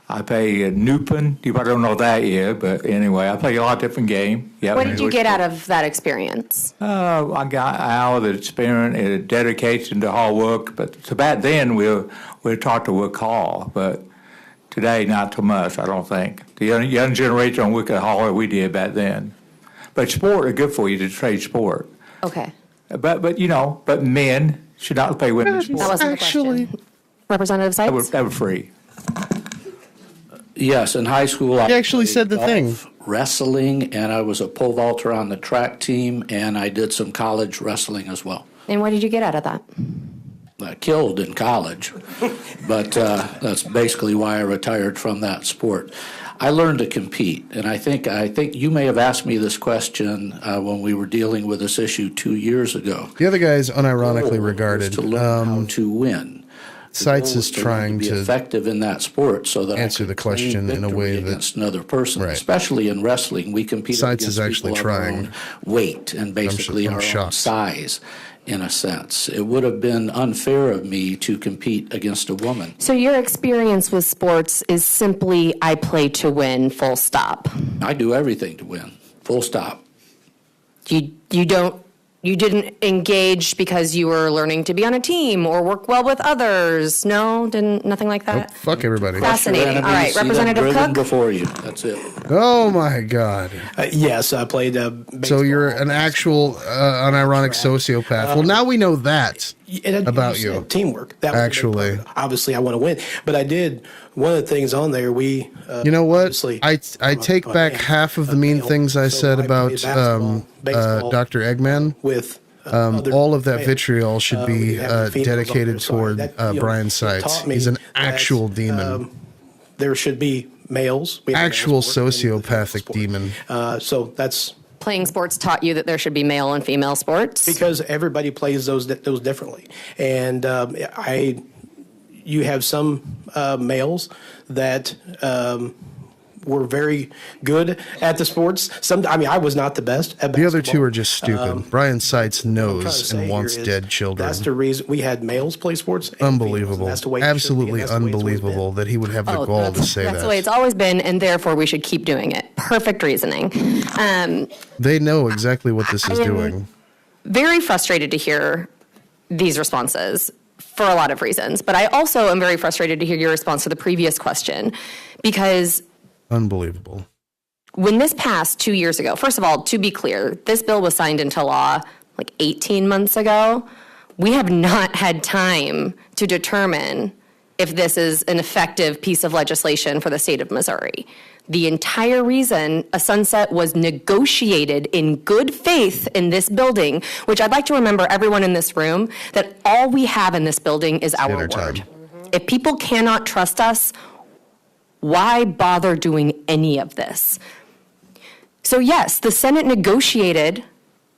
Speaker 23: I played Newpin. You probably don't know that yet, but anyway, I played a lot of different games. Yeah,
Speaker 14: What did you get out of that experience?
Speaker 23: I got out of the experience and dedication to hard work. But so back then, we taught to work hard, but today, not too much, I don't think. The young generation don't work as hard as we did back then. But sport is good for you to trade sport.
Speaker 14: Okay.
Speaker 23: But men should not play women's sports.
Speaker 14: That wasn't the question. Representative Seitz?
Speaker 23: That was free.
Speaker 13: Yes, in high school,
Speaker 2: He actually said the thing.
Speaker 13: Wrestling, and I was a pole vaulter on the track team, and I did some college wrestling as well.
Speaker 14: And what did you get out of that?
Speaker 13: I killed in college, but that's basically why I retired from that sport. I learned to compete, and I think you may have asked me this question when we were dealing with this issue 2 years ago.
Speaker 2: The other guy is unironically regarded.
Speaker 13: To learn how to win.
Speaker 2: Seitz is trying
Speaker 13: to be effective in that sport, so that
Speaker 2: answer the question in a way that
Speaker 13: against another person, especially in wrestling, we compete
Speaker 2: Seitz
Speaker 13: against
Speaker 2: is actually
Speaker 13: people of our
Speaker 2: trying.
Speaker 13: own weight and basically
Speaker 2: I'm
Speaker 13: our own
Speaker 2: shocked.
Speaker 13: size. In a sense, it would have been unfair of me to compete against a woman.
Speaker 14: So your experience with sports is simply I play to win, full stop.
Speaker 13: I do everything to win, full stop.
Speaker 14: You didn't engage because you were learning to be on a team or work well with others? No? Nothing like that?
Speaker 2: Fuck everybody.
Speaker 14: Fascinating. All right,
Speaker 13: See them
Speaker 14: Representative
Speaker 13: driven
Speaker 14: Cook?
Speaker 13: before you. That's it.
Speaker 2: Oh my God.
Speaker 16: Yes, I played
Speaker 2: So you're an actual unironic sociopath. Well, now we know that about you.
Speaker 16: Teamwork. That was
Speaker 2: actually.
Speaker 16: Obviously, I want to win. But I did, one of the things on there, we...
Speaker 2: you know what? I take back half of the mean things I said about Dr. Eggman.
Speaker 16: With
Speaker 2: all of that vitriol should be dedicated toward Brian Seitz. He's an actual demon.
Speaker 16: There should be males.
Speaker 2: Actual sociopathic demon.
Speaker 16: So that's...
Speaker 14: Playing sports taught you that there should be male and female sports?
Speaker 16: Because everybody plays those differently. And you have some males that were very good at the sports. I was not the best at basketball.
Speaker 2: The other two are just stupid. Brian Seitz knows and wants dead children.
Speaker 16: That's the reason we had males play sports.
Speaker 2: Unbelievable. Absolutely unbelievable that he would have the gall to say that.
Speaker 14: That's the way it's always been, and therefore we should keep doing it. Perfect reasoning.
Speaker 2: They know exactly what this is doing.
Speaker 14: Very frustrated to hear these responses for a lot of reasons, but I also am very frustrated to hear your response to the previous question because
Speaker 2: unbelievable.
Speaker 14: When this passed 2 years ago, first of all, to be clear, this bill was signed into law like 18 months ago. We have not had time to determine if this is an effective piece of legislation for the state of Missouri. The entire reason a sunset was negotiated in good faith in this building, which I'd like to remember everyone in this room, that all we have in this building is our word. If people cannot trust us, why bother doing any of this? So yes, the Senate negotiated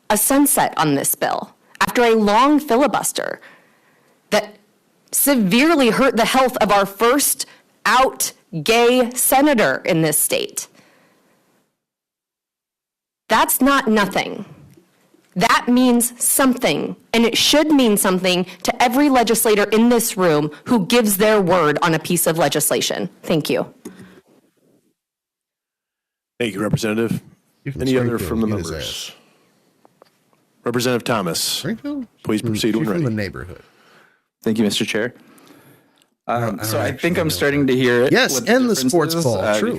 Speaker 14: a sunset on this bill after a long filibuster that severely hurt the health of our first out gay senator in this state. That's not nothing. That means something, and it should mean something to every legislator in this room who gives their word on a piece of legislation. Thank you.
Speaker 7: Thank you, Representative. Any other from the members? Representative Thomas, please proceed when ready.
Speaker 2: From the neighborhood.
Speaker 1: Thank you, Mr. Chair. So I think I'm starting to hear it.
Speaker 2: Yes, and the sports ball, true.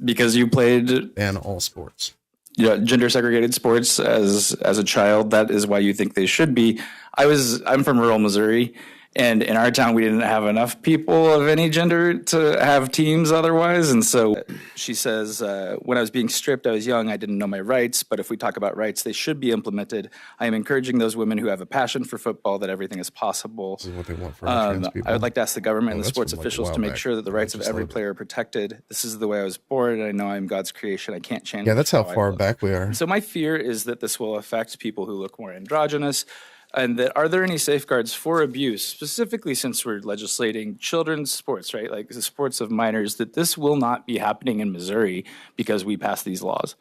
Speaker 1: Because you played
Speaker 2: and all sports.
Speaker 1: Gender segregated sports as a child. That is why you think they should be. I'm from rural Missouri, And in our town, we didn't have enough people of any gender to have teams otherwise. And so she says, when I was being stripped, I was young, I didn't know my rights. But if we talk about rights, they should be implemented. I am encouraging those women who have a passion for football that everything is possible.
Speaker 2: This is what they want from trans people.
Speaker 1: I would like to ask the government and the sports
Speaker 2: from, like, a
Speaker 1: officials
Speaker 2: while
Speaker 1: to make
Speaker 2: back.
Speaker 1: sure that the rights of every player are protected. This is the way I was born, and I know I'm God's creation. I can't change.
Speaker 2: Yeah, that's how
Speaker 1: I
Speaker 2: far
Speaker 1: look.
Speaker 2: back we are.
Speaker 1: So my fear is that this will affect people who look more androgynous. And that are there any safeguards for abuse, specifically since we're legislating children's sports, right? Like the sports of minors, that this will not be happening in Missouri because we passed these laws?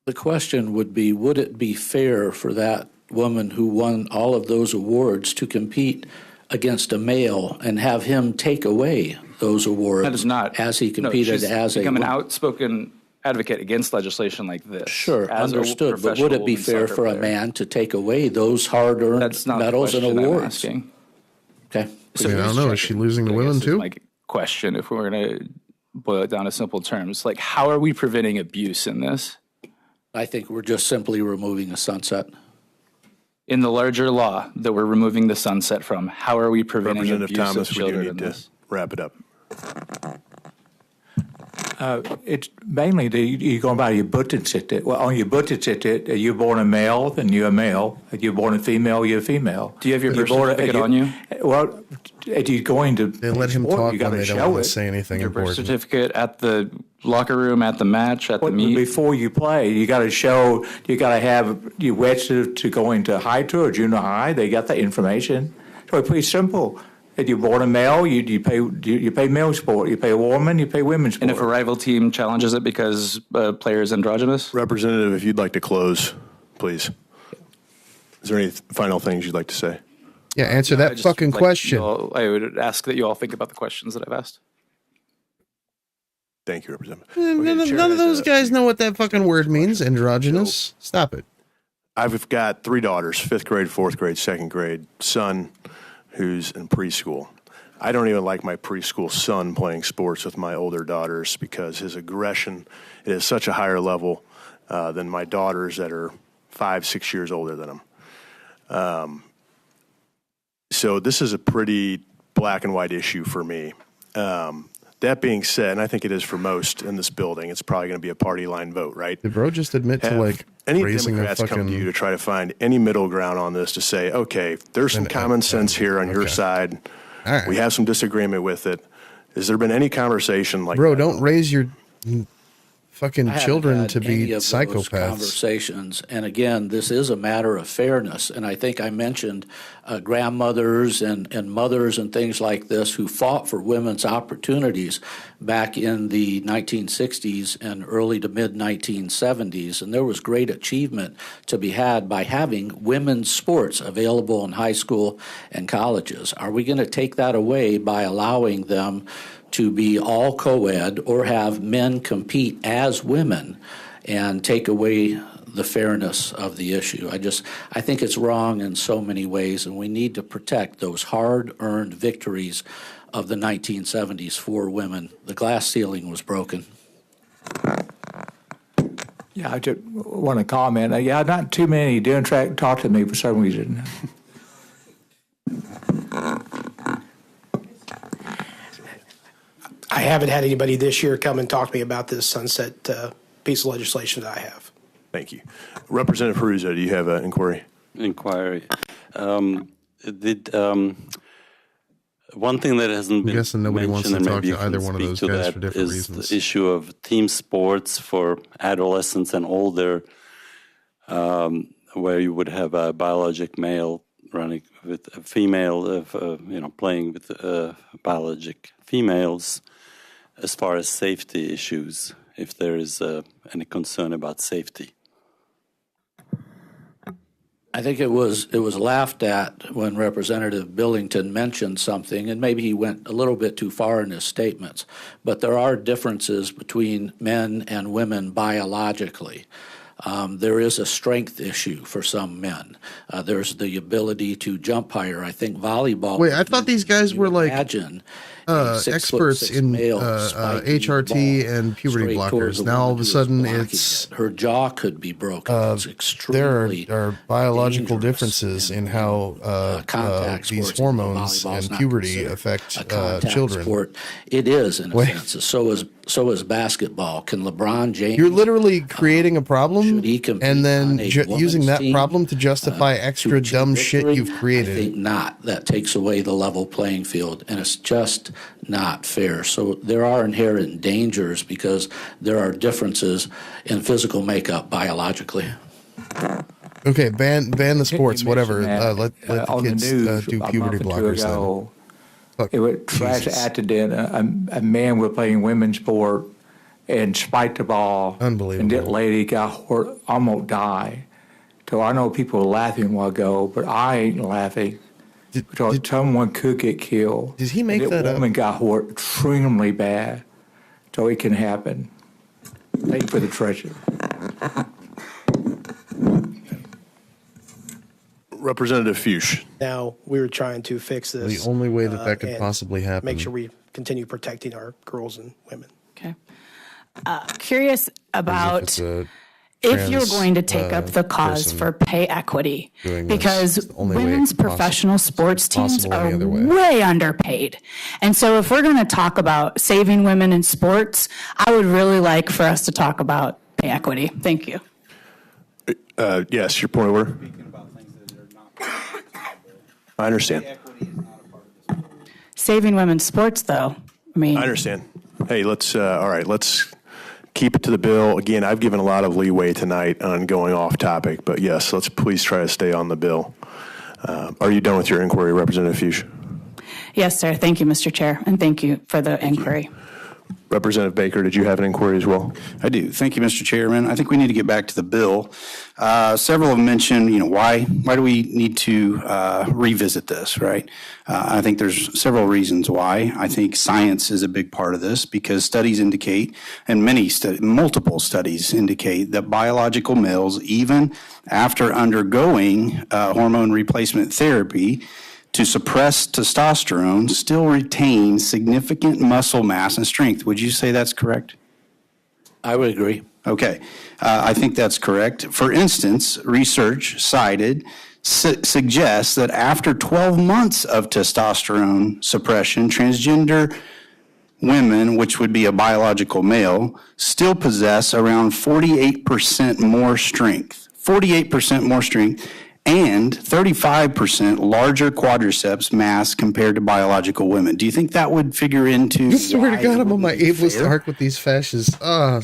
Speaker 13: The question would be, would it be fair for that woman who won all of those awards to compete against a male and have him take away those awards?
Speaker 1: That is not.
Speaker 13: As he competed as a
Speaker 1: become an
Speaker 13: woman?
Speaker 1: outspoken advocate against legislation like this.
Speaker 13: Sure,
Speaker 1: as a
Speaker 13: understood. But would it be
Speaker 1: professional
Speaker 13: fair
Speaker 1: soccer
Speaker 13: for a
Speaker 1: player.
Speaker 13: man to take away those hard-earned
Speaker 1: That's not the
Speaker 13: medals and
Speaker 1: question I'm
Speaker 13: awards?
Speaker 1: asking.
Speaker 13: Okay.
Speaker 2: I don't know. Is she losing to women too?
Speaker 1: Like question, if we're going to boil it down to simple terms, like how are we preventing abuse in this?
Speaker 13: I think we're just simply removing a sunset.
Speaker 1: In the larger law that we're removing the sunset from, how are we preventing
Speaker 7: Representative
Speaker 1: abuse
Speaker 7: Thomas,
Speaker 1: of
Speaker 7: we do
Speaker 1: children
Speaker 7: need
Speaker 1: in
Speaker 7: to
Speaker 1: this?
Speaker 7: wrap it up.
Speaker 23: It's mainly you're going by your birth certificate. Well, on your birth certificate, you're born a male, then you're a male. If you're born a female, you're a female.
Speaker 1: Do you have your birth certificate on you?
Speaker 23: Well, if you're going to
Speaker 2: They let him
Speaker 23: sport,
Speaker 2: talk
Speaker 23: you
Speaker 2: when
Speaker 23: gotta
Speaker 2: they don't
Speaker 23: show
Speaker 2: want to
Speaker 23: it.
Speaker 2: say anything
Speaker 1: Your birth
Speaker 2: important.
Speaker 1: certificate at the locker room, at the match, at the
Speaker 23: Well,
Speaker 1: meet?
Speaker 23: before you play, you got to show, you got to have, you registered to go into high tour or junior high. They got that information. So it's pretty simple. If you're born a male, you pay male sport. You pay a woman, you pay women's sport.
Speaker 1: And if a rival team challenges it because a player is androgynous?
Speaker 7: Representative, if you'd like to close, please. Is there any final things you'd like to say?
Speaker 2: Yeah, answer
Speaker 1: I
Speaker 2: that
Speaker 1: just
Speaker 2: fucking
Speaker 1: would like
Speaker 2: question.
Speaker 1: you all- I would ask that you all think about the questions that I've asked.
Speaker 7: Thank you, Representative.
Speaker 2: None of those guys know what that fucking word means. Androgynous. Stop it.
Speaker 7: I've got 3 daughters, 5th grade, 4th grade, 2nd grade, son who's in preschool. I don't even like my preschool son playing sports with my older daughters because his aggression is such a higher level than my daughters that are 5, 6 years older than him. So this is a pretty black and white issue for me. That being said, and I think it is for most in this building, it's probably going to be a party line vote, right?
Speaker 2: Did bro just admit to
Speaker 7: Have
Speaker 2: like
Speaker 7: any
Speaker 2: raising a
Speaker 7: Democrats come to you
Speaker 2: fucking?
Speaker 7: to try to find any middle ground on this to say, okay, there's some common sense here on your side.
Speaker 2: All right.
Speaker 7: We have some disagreement with it. Has there been any conversation like
Speaker 2: Bro,
Speaker 7: that?
Speaker 2: don't raise your fucking
Speaker 13: I haven't
Speaker 2: children
Speaker 13: had
Speaker 2: to be
Speaker 13: any of those
Speaker 2: psychopaths.
Speaker 13: conversations. And again, this is a matter of fairness. And I think I mentioned grandmothers and mothers and things like this who fought for women's opportunities back in the 1960s and early to mid 1970s. And there was great achievement to be had by having women's sports available in high school and colleges. Are we going to take that away by allowing them to be all co-ed or have men compete as women and take away the fairness of the issue? I think it's wrong in so many ways, and we need to protect those hard-earned victories of the 1970s for women. The glass ceiling was broken.
Speaker 23: Yeah, I just want to comment. Yeah, not too many didn't talk to me for some reason.
Speaker 16: I haven't had anybody this year come and talk to me about this sunset piece of legislation that I have.
Speaker 7: Thank you. Representative Peruzza, do you have an inquiry?
Speaker 5: One thing that hasn't been
Speaker 2: guessing nobody wants to
Speaker 5: mentioned, and
Speaker 2: talk
Speaker 5: maybe
Speaker 2: to
Speaker 5: you can
Speaker 2: either one of
Speaker 5: speak
Speaker 2: those
Speaker 5: to
Speaker 2: guys
Speaker 5: that,
Speaker 2: for different
Speaker 5: is
Speaker 2: reasons.
Speaker 5: the issue of team sports for adolescents and older, where you would have a biologic male running with a female, playing with biologic females. As far as safety issues, if there is any concern about safety.
Speaker 13: I think it was laughed at when Representative Billington mentioned something, and maybe he went a little bit too far in his statements, but there are differences between men and women biologically. There is a strength issue for some men. There's the ability to jump higher. I think volleyball.
Speaker 2: Wait, I thought these guys were like.
Speaker 13: Imagine
Speaker 2: experts in HRT and puberty blockers. Now all of a sudden it's
Speaker 13: her jaw could be broken. It's extremely
Speaker 2: there are biological differences in how these hormones and puberty affect children.
Speaker 13: Sport. It is in a sense. So is basketball. Can LeBron James?
Speaker 2: You're literally creating a problem and then using that problem to justify extra dumb shit you've created.
Speaker 13: I think not. That takes away the level playing field, and it's just not fair. So there are inherent dangers because there are differences in physical makeup biologically.
Speaker 2: Okay, ban the sports, whatever. Let the kids do puberty blockers then.
Speaker 23: It was a trash accident. A man was playing women's sport and spiked the ball.
Speaker 2: Unbelievable.
Speaker 23: And that lady got hurt, almost died. So I know people are laughing a while ago, but I ain't laughing because someone could get killed.
Speaker 2: Did he make that up?
Speaker 23: That woman got hurt extremely bad. So it can happen. Thank you for the treasure.
Speaker 7: Representative Fuchs.
Speaker 16: Now, we were trying to fix this.
Speaker 2: The only way that could possibly happen.
Speaker 16: Make sure we continue protecting our girls and women.
Speaker 22: Okay. Curious about if you're going to take up the cause for pay equity, because women's professional sports teams are way underpaid. And so if we're going to talk about saving women in sports, I would really like for us to talk about pay equity. Thank you.
Speaker 7: Yes, your point of order. I understand.
Speaker 22: Saving women's sports, though. I
Speaker 7: understand. Hey, let's keep it to the bill. Again, I've given a lot of leeway tonight on going off topic, but yes, let's please try to stay on the bill. Are you done with your inquiry, Representative Fuchs?
Speaker 22: Yes, sir. Thank you, Mr. Chair, and thank you for the inquiry.
Speaker 7: Representative Baker, did you have an inquiry as well?
Speaker 4: I do. Thank you, Mr. Chairman. I think we need to get back to the bill. Several have mentioned, why do we need to revisit this, right? I think there's several reasons why. I think science is a big part of this because studies indicate, and multiple studies indicate that biological males, even after undergoing hormone replacement therapy, to suppress testosterone, still retain significant muscle mass and strength. Would you say that's correct?
Speaker 13: I would agree.
Speaker 4: Okay. I think that's correct. For instance, research cited suggests that after 12 months of testosterone suppression, transgender women, which would be a biological male, still possess around 48% more strength. 48% more strength. And 35% larger quadriceps mass compared to biological women. Do you think that would figure into?
Speaker 2: I swear to God, I'm on my ableist arc with these fascists.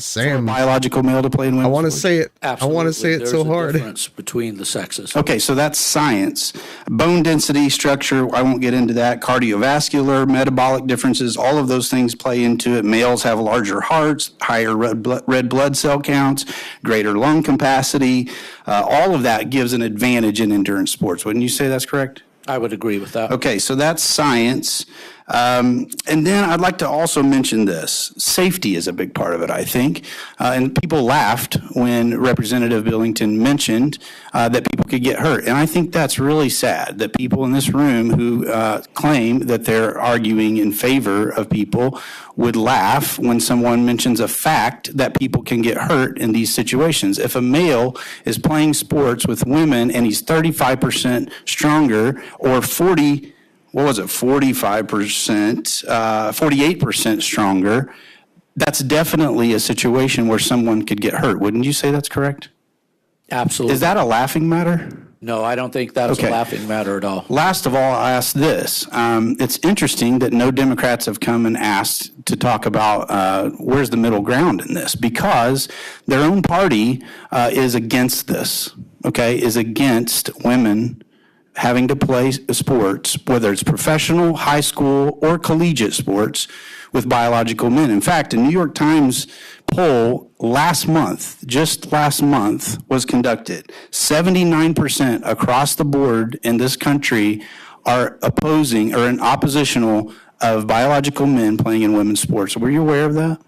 Speaker 2: Sam.
Speaker 4: Biological male to play in women's
Speaker 2: I want to say it.
Speaker 13: Absolutely.
Speaker 2: I want to say it so hard.
Speaker 13: There's a difference between the sexes.
Speaker 4: Okay, so that's science. Bone density, structure, I won't get into that. Cardiovascular, metabolic differences, all of those things play into it. Males have larger hearts, higher red blood cell counts, greater lung capacity. All of that gives an advantage in endurance sports. Wouldn't you say that's correct?
Speaker 13: I would agree with that.
Speaker 4: Okay, so that's science. And then I'd like to also mention this. Safety is a big part of it, I think. And people laughed when Representative Billington mentioned that people could get hurt. And I think that's really sad that people in this room who claim that they're arguing in favor of people would laugh when someone mentions a fact that people can get hurt in these situations. If a male is playing sports with women and he's 35% stronger or 48% stronger, that's definitely a situation where someone could get hurt. Wouldn't you say that's correct?
Speaker 13: Absolutely.
Speaker 4: Is that a laughing matter?
Speaker 13: No, I don't think that's a laughing matter at all.
Speaker 4: Last of all, I ask this. It's interesting that no Democrats have come and asked to talk about where's the middle ground in this, because their own party is against this, is against women having to play sports, whether it's professional, high school, or collegiate sports, with biological men. In fact, a New York Times poll just last month, was conducted. 79% across the board in this country are opposing or in oppositional of biological men playing in women's sports. Were you aware of that?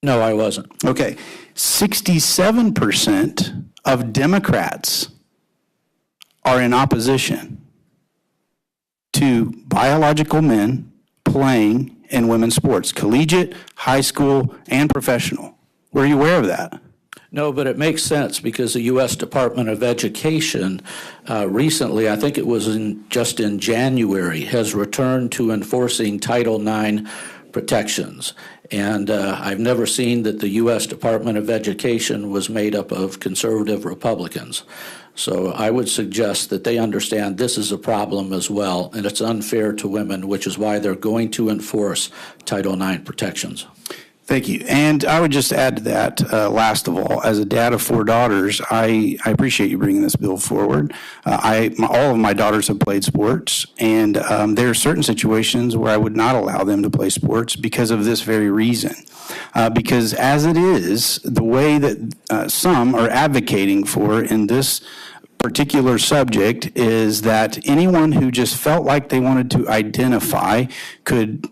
Speaker 13: No, I wasn't.
Speaker 4: Okay. 67% of Democrats are in opposition to biological men playing in women's sports, collegiate, high school, and professional. Were you aware of that?
Speaker 13: No, but it makes sense because the U.S. Department of Education recently, I think it was just in January, has returned to enforcing Title IX protections. And I've never seen that the U.S. Department of Education was made up of conservative Republicans. So I would suggest that they understand this is a problem as well, and it's unfair to women, which is why they're going to enforce Title IX protections.
Speaker 4: Thank you. And I would just add to that, last of all, as a dad of 4 daughters, I appreciate you bringing this bill forward. All of my daughters have played sports, and there are certain situations where I would not allow them to play sports because of this very reason. Because as it is, the way that some are advocating for in this particular subject is that anyone who just felt like they wanted to identify could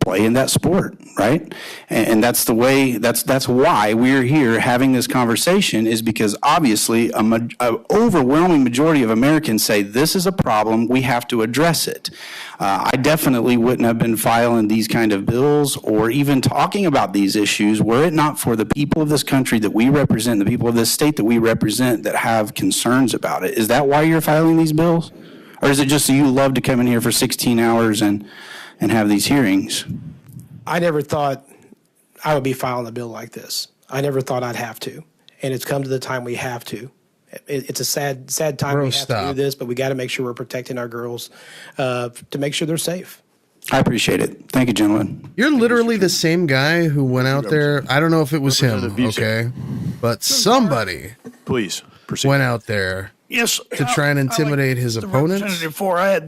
Speaker 4: play in that sport, right? And that's the way, that's why we're here having this conversation, is because obviously an overwhelming majority of Americans say this is a problem, we have to address it. I definitely wouldn't have been filing these kind of bills or even talking about these issues were it not for the people of this country that we represent, the people of this state that we represent that have concerns about it. Is that why you're filing these bills? Or is it just that you love to come in here for 16 hours and have these hearings?
Speaker 16: I never thought I would be filing a bill like this. I never thought I'd have to. And it's come to the time we have to. It's a sad time we have to do this, but we got to make sure we're protecting our girls to make sure they're safe.
Speaker 4: I appreciate it. Thank you, gentlemen.
Speaker 2: You're literally the same guy who went out there. I don't know if it was him, okay? But somebody went out there to try and intimidate his opponent,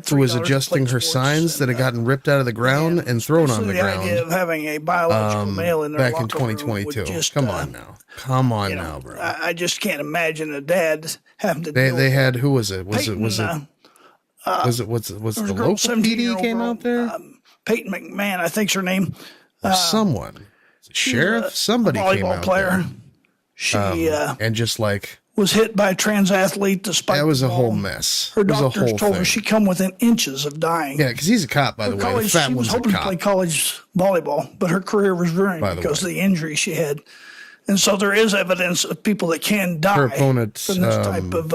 Speaker 2: who was adjusting her signs that had gotten ripped out of the ground and thrown on the ground
Speaker 6: of having a biological male in their
Speaker 2: back in 2022. Come on now, bro.
Speaker 6: I just can't imagine a dad having to.
Speaker 2: They had, who was it? Was it the local PD came out there?
Speaker 6: Peyton McMahon, I think's her name.
Speaker 2: Or someone, sheriff, somebody came out
Speaker 6: player.
Speaker 2: there.
Speaker 6: She
Speaker 2: and just like
Speaker 6: was hit by a trans athlete despite
Speaker 2: that was a whole mess.
Speaker 6: Her doctors told her she come within inches of dying.
Speaker 2: Yeah, because he's a cop, by the way. The fat
Speaker 6: she was hoping to play college volleyball, but her career was ruined because of the injury she had. And so there is evidence of people that can die
Speaker 2: her opponent,
Speaker 6: from this type of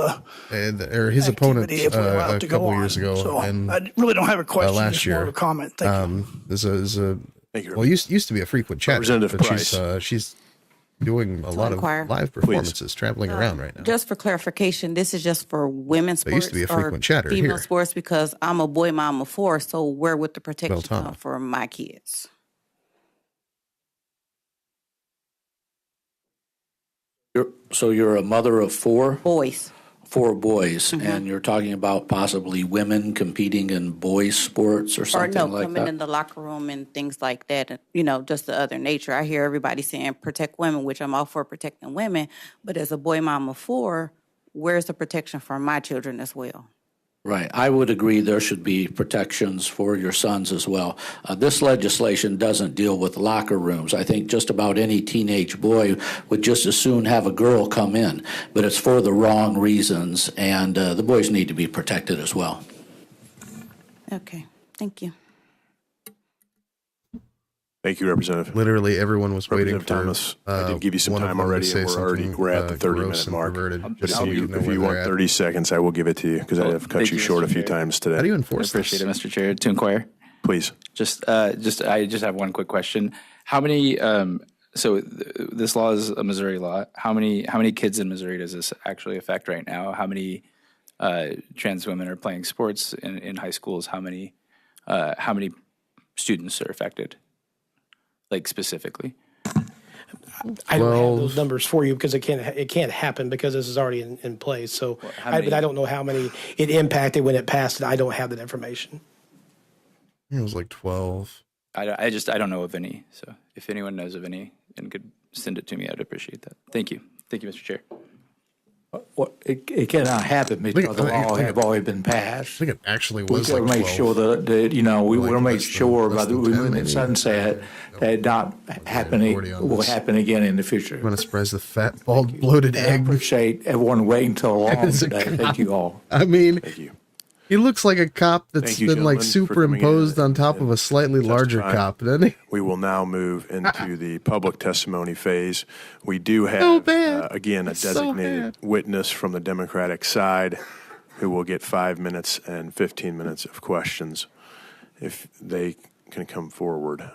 Speaker 2: or his opponent a couple years ago.
Speaker 6: So
Speaker 2: and
Speaker 6: I really don't have a question.
Speaker 2: Last year,
Speaker 6: more of a comment. Thank you.
Speaker 2: Well, used to be a frequent chatter,
Speaker 7: Representative
Speaker 2: but
Speaker 7: Price.
Speaker 2: she's doing a lot of live performances, traveling around right now.
Speaker 17: Just for clarification, this is just for women's sports
Speaker 2: used to be a frequent chatter
Speaker 17: female
Speaker 2: here.
Speaker 17: sports, because I'm a boy mom of 4, so where would the protection come for my kids?
Speaker 13: You're a mother of 4?
Speaker 17: Boys.
Speaker 13: 4 boys, and you're talking about possibly women competing in boys' sports or something like that?
Speaker 17: Or coming in the locker room and things like that, just the other nature. I hear everybody saying protect women, which I'm all for protecting women, but as a boy mom of 4, where's the protection for my children as well?
Speaker 13: Right. I would agree there should be protections for your sons as well. This legislation doesn't deal with locker rooms. I think just about any teenage boy would just as soon have a girl come in, but it's for the wrong reasons, and the boys need to be protected as well.
Speaker 17: Okay. Thank you.
Speaker 7: Thank you, Representative.
Speaker 2: Literally, everyone was waiting for
Speaker 7: Thomas. I did give you some time already, and we're at the 30-minute mark. But if you want 30 seconds, I will give it to you because I have cut you short a few times today.
Speaker 2: How do you enforce
Speaker 1: I appreciate it, Mr. Chair. To inquire,
Speaker 7: please.
Speaker 1: I just have one quick question. How many? This law is a Missouri law. How many kids in Missouri does this actually affect right now? How many trans women are playing sports in high schools? How many students are affected? Like specifically,
Speaker 16: I don't have those numbers for you because it can't happen because this is already in place. So, but I don't know how many it impacted when it passed. I don't have that information.
Speaker 2: It was like 12.
Speaker 1: I don't know of any. So if anyone knows of any and could send it to me, I'd appreciate that. Thank you, Mr. Chair.
Speaker 23: Well, it cannot happen because the law have already been passed.
Speaker 2: I think it actually was
Speaker 23: we
Speaker 2: like 12.
Speaker 23: Make sure that we want to make sure by the movement sunset that not happening will happen again in the future.
Speaker 2: I'm going to surprise the fat, bald, bloated egg.
Speaker 23: I appreciate everyone waiting so long today. Thank you all.
Speaker 2: I mean,
Speaker 7: thank you.
Speaker 2: He looks like a cop that's
Speaker 7: Thank you,
Speaker 2: been like
Speaker 7: gentlemen, for coming in
Speaker 2: superimposed on top of a slightly larger
Speaker 7: testify.
Speaker 2: cop, doesn't he?
Speaker 7: We will now move into the public testimony phase. We do have, again, a designated witness from the Democratic side who will get 5 minutes and 15 minutes of questions if they can come forward.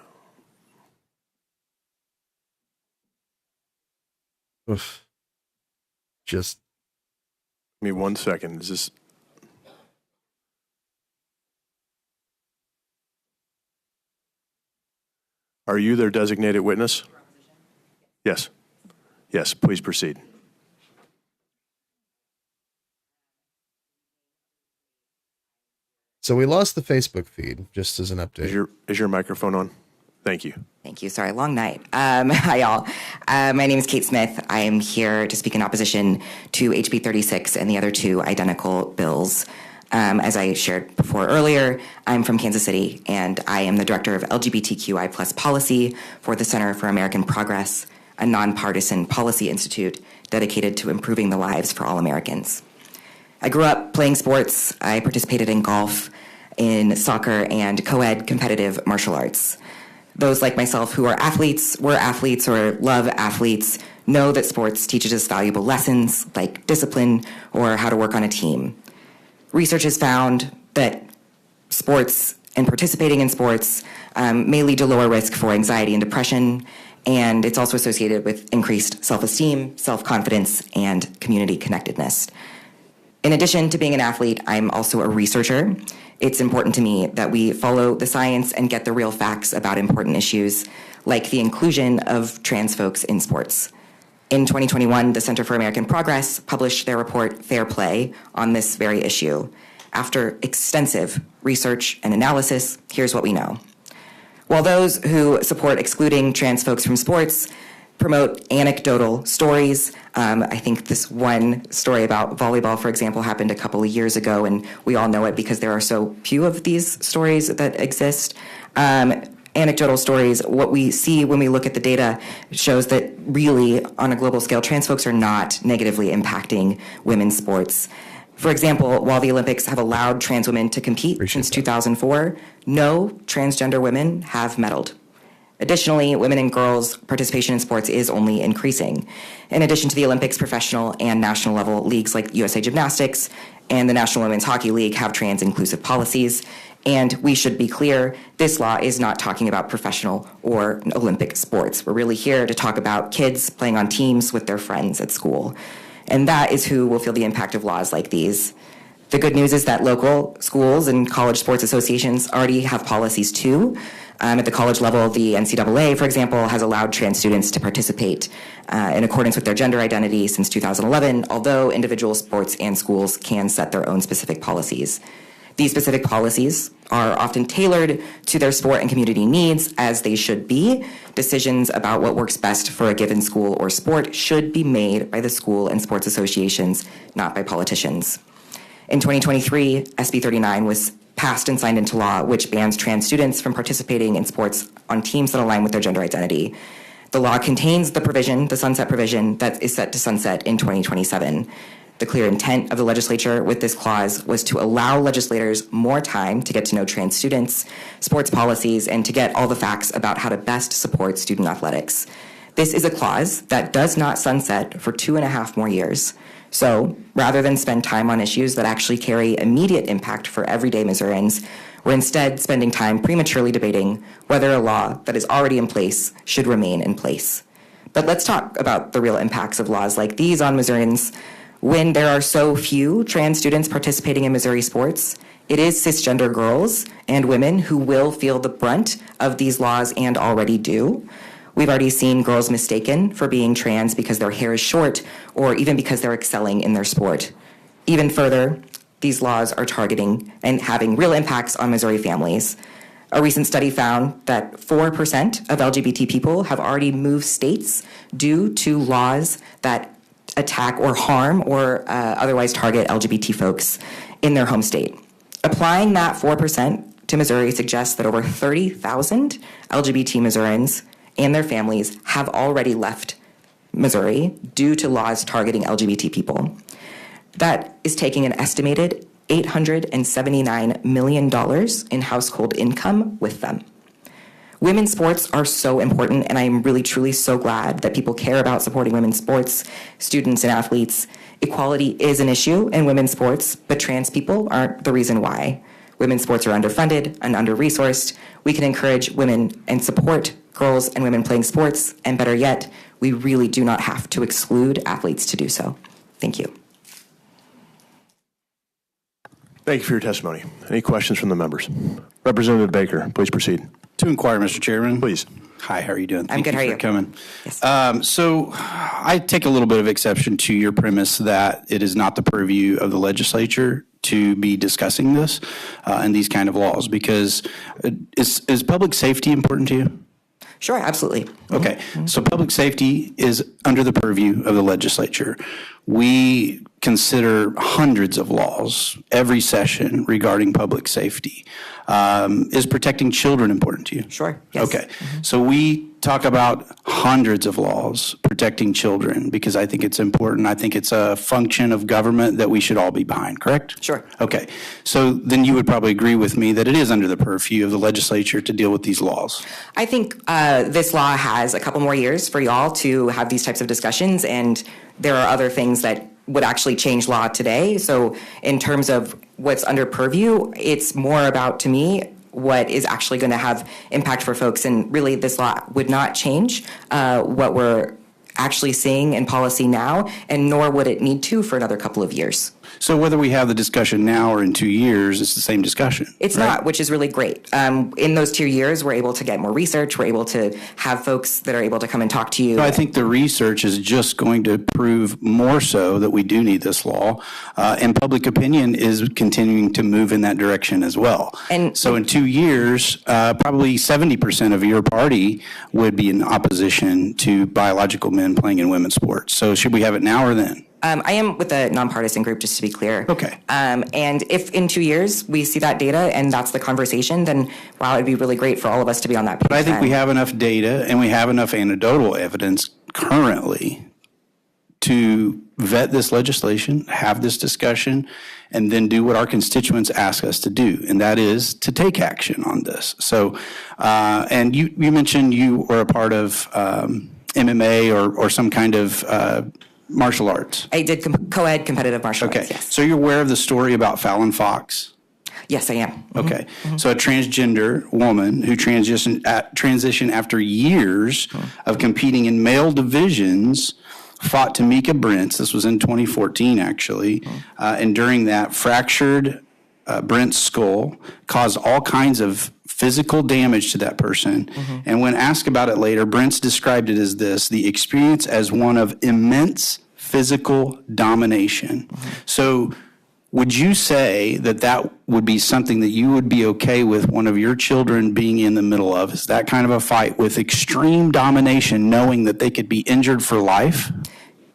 Speaker 2: Oof. Just
Speaker 7: Give me 1 second. Is this... Are you their designated witness? Yes. Yes, please proceed.
Speaker 2: So we lost the Facebook feed, just as an update.
Speaker 7: Is your microphone on? Thank you.
Speaker 9: Thank you. Sorry, long night. Hi, y'all. My name is Kate Smith. I am here to speak in opposition to HB 36 and the other two identical bills. As I shared before earlier, I'm from Kansas City, and I am the director of LGBTQI plus policy for the Center for American Progress, a nonpartisan policy institute dedicated to improving the lives for all Americans. I grew up playing sports. I participated in golf, in soccer, and co-ed competitive martial arts. Those like myself who are athletes, were athletes, or love athletes know that sports teaches us valuable lessons like discipline or how to work on a team. Research has found that sports and participating in sports may lead to lower risk for anxiety and depression, and it's also associated with increased self-esteem, self-confidence, and community connectedness. In addition to being an athlete, I'm also a researcher. It's important to me that we follow the science and get the real facts about important issues, like the inclusion of trans folks in sports. In 2021, the Center for American Progress published their report, Fair Play, on this very issue. After extensive research and analysis, here's what we know. While those who support excluding trans folks from sports promote anecdotal stories, I think this one story about volleyball, for example, happened a couple of years ago, and we all know it because there are so few of these stories that exist. Anecdotal stories, what we see when we look at the data shows that really, on a global scale, trans folks are not negatively impacting women's sports. For example, while the Olympics have allowed trans women to compete since 2004, no transgender women have medaled. Additionally, women and girls' participation in sports is only increasing. In addition to the Olympics, professional and national level leagues like USA Gymnastics and the National Women's Hockey League have trans-inclusive policies. And we should be clear, this law is not talking about professional or Olympic sports. We're really here to talk about kids playing on teams with their friends at school. And that is who will feel the impact of laws like these. The good news is that local schools and college sports associations already have policies too. At the college level, the NCAA, for example, has allowed trans students to participate in accordance with their gender identity since 2011, although individual sports and schools can set their own specific policies. These specific policies are often tailored to their sport and community needs, as they should be. Decisions about what works best for a given school or sport should be made by the school and sports associations, not by politicians. In 2023, SB 39 was passed and signed into law, which bans trans students from participating in sports on teams that align with their gender identity. The law contains the provision, the sunset provision, that is set to sunset in 2027. The clear intent of the legislature with this clause was to allow legislators more time to get to know trans students, sports policies, and to get all the facts about how to best support student athletics. This is a clause that does not sunset for 2.5 more years. So rather than spend time on issues that actually carry immediate impact for everyday Missourians, we're instead spending time prematurely debating whether a law that is already in place should remain in place. But let's talk about the real impacts of laws like these on Missourians. When there are so few trans students participating in Missouri sports, it is cisgender girls and women who will feel the brunt of these laws and already do. We've already seen girls mistaken for being trans because their hair is short or even because they're excelling in their sport. Even further, these laws are targeting and having real impacts on Missouri families. A recent study found that 4% of LGBT people have already moved states due to laws that attack or harm or otherwise target LGBT folks in their home state. Applying that 4% to Missouri suggests that over 30,000 LGBT Missourians and their families have already left Missouri due to laws targeting LGBT people. That is taking an estimated $879 million in household income with them. Women's sports are so important, and I'm really, truly so glad that people care about supporting women's sports, students, and athletes. Equality is an issue in women's sports, but trans people aren't the reason why. Women's sports are underfunded and under-resourced. We can encourage women and support girls and women playing sports, and better yet, we really do not have to exclude athletes to do so. Thank you.
Speaker 7: Thank you for your testimony. Any questions from the members? Representative Baker, please proceed.
Speaker 4: To inquire, Mr. Chairman.
Speaker 7: Please.
Speaker 4: Hi, how are you doing?
Speaker 9: I'm good. How are you?
Speaker 4: Thank you for coming. Yes. So I take a little bit of exception to your premise that it is not the purview of the legislature to be discussing this and these kind of laws, because is public safety important to you?
Speaker 9: Sure, absolutely.
Speaker 4: Okay, so public safety is under the purview of the legislature. We consider hundreds of laws every session regarding public safety. Is protecting children important to you?
Speaker 9: Sure, yes.
Speaker 4: Okay, so we talk about hundreds of laws protecting children because I think it's important. I think it's a function of government that we should all be behind, correct?
Speaker 9: Sure.
Speaker 4: Okay, so then you would probably agree with me that it is under the purview of the legislature to deal with these laws.
Speaker 9: I think this law has a couple more years for y'all to have these types of discussions, and there are other things that would actually change law today. So in terms of what's under purview, it's more about, to me, what is actually going to have impact for folks. And really, this law would not change what we're actually seeing in policy now, and nor would it need to for another couple of years.
Speaker 4: So whether we have the discussion now or in 2 years, it's the same discussion.
Speaker 9: It's right? Not, which is really great. In those 2 years, we're able to get more research. We're able to have folks that are able to come and talk to you.
Speaker 4: So I think the research is just going to prove more so that we do need this law, and public opinion is continuing to move in that direction as well. And so in 2 years, probably 70% of your party would be in opposition to biological men playing in women's sports. So should we have it now or then?
Speaker 9: I am with a nonpartisan group, just to be clear.
Speaker 4: Okay.
Speaker 9: And if in 2 years we see that data and that's the conversation, then wow, it'd be really great for all of us to be on that page.
Speaker 4: But I think we have enough data and we have enough anecdotal evidence currently to vet this legislation, have this discussion, and then do what our constituents ask us to do, and that is to take action on this. So, and you mentioned you were a part of MMA or some kind of martial arts.
Speaker 9: I did co-ed competitive martial arts, yes.
Speaker 4: So you're aware of the story about Fallon Fox?
Speaker 9: Yes, I am.
Speaker 4: Okay. So a transgender woman who transitioned after years of competing in male divisions fought Tamika Brents. This was in 2014, actually. And during that, fractured Brent's skull, caused all kinds of physical damage to that person. And when asked about it later, Brent's described it as this: the experience as one of immense physical domination. So would you say that that would be something that you would be okay with one of your children being in the middle of? Is that kind of a fight with extreme domination, knowing that they could be injured for life?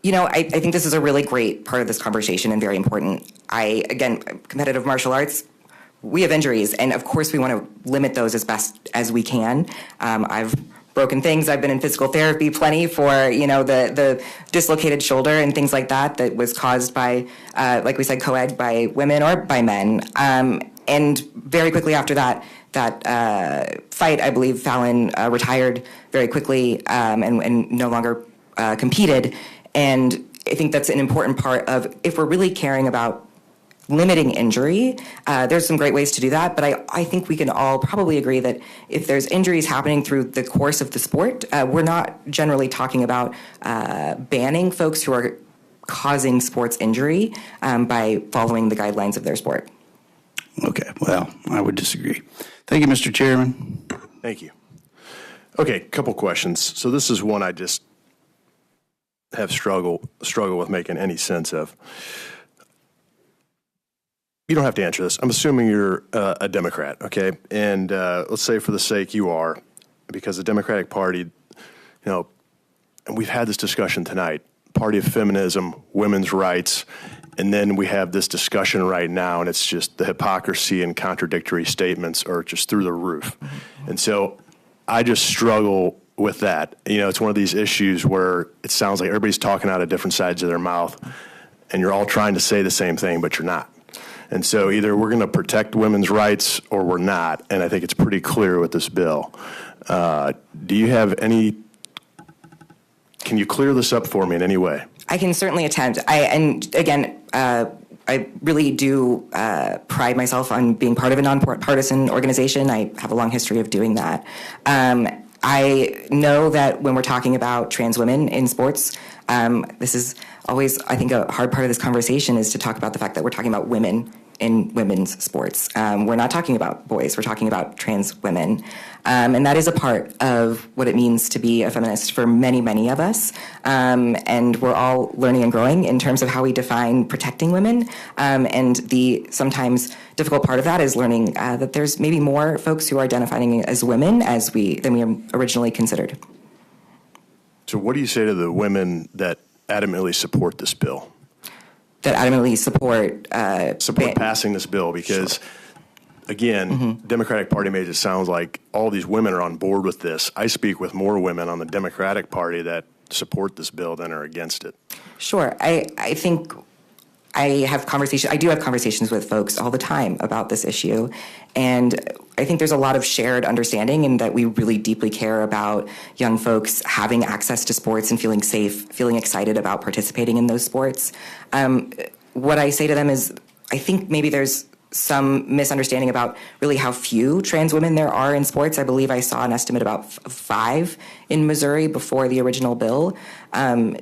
Speaker 9: You know, I think this is a really great part of this conversation and very important. Again, competitive martial arts, we have injuries, and of course we want to limit those as best as we can. I've broken things. I've been in physical therapy plenty for, you know, the dislocated shoulder and things like that was caused by, like we said, co-ed by women or by men. And very quickly after that fight, I believe Fallon retired very quickly and no longer competed. And I think that's an important part of, if we're really caring about limiting injury, there's some great ways to do that, but I think we can all probably agree that if there's injuries happening through the course of the sport, we're not generally talking about banning folks who are causing sports injury by following the guidelines of their sport.
Speaker 4: Okay, well, I would disagree. Thank you, Mr. Chairman.
Speaker 7: Thank you. Okay, couple questions. So this is one I just have struggle with making any sense of. You don't have to answer this. I'm assuming you're a Democrat, okay? And let's say for the sake you are, because the Democratic Party, you know, and we've had this discussion tonight, party of feminism, women's rights, and then we have this discussion right now, and it's just the hypocrisy and contradictory statements are just through the roof. And so I just struggle with that. You know, it's one of these issues where it sounds like everybody's talking out of different sides of their mouth, and you're all trying to say the same thing, but you're not. And so either we're going to protect women's rights or we're not, and I think it's pretty clear with this bill. Do you have any, can you clear this up for me in any way?
Speaker 9: I can certainly attempt. I really do pride myself on being part of a nonpartisan organization. I have a long history of doing that. I know that when we're talking about trans women in sports, this is always, I think, a hard part of this conversation is to talk about the fact that we're talking about women in women's sports. We're not talking about boys, we're talking about trans women. And that is a part of what it means to be a feminist for many, many of us. And we're all learning and growing in terms of how we define protecting women. And the sometimes difficult part of that is learning that there's maybe more folks who are identifying as women than we originally considered.
Speaker 7: So what do you say to the women that adamantly support this bill?
Speaker 9: That adamantly support
Speaker 7: passing this bill, because again, Democratic Party makes it sound like all these women are on board with this. I speak with more women on the Democratic Party that support this bill than are against it.
Speaker 9: Sure. I think I do have conversations with folks all the time about this issue, and I think there's a lot of shared understanding in that we really deeply care about young folks having access to sports and feeling safe, feeling excited about participating in those sports. What I say to them is, I think maybe there's some misunderstanding about really how few trans women there are in sports. I believe I saw an estimate about 5 in Missouri before the original bill.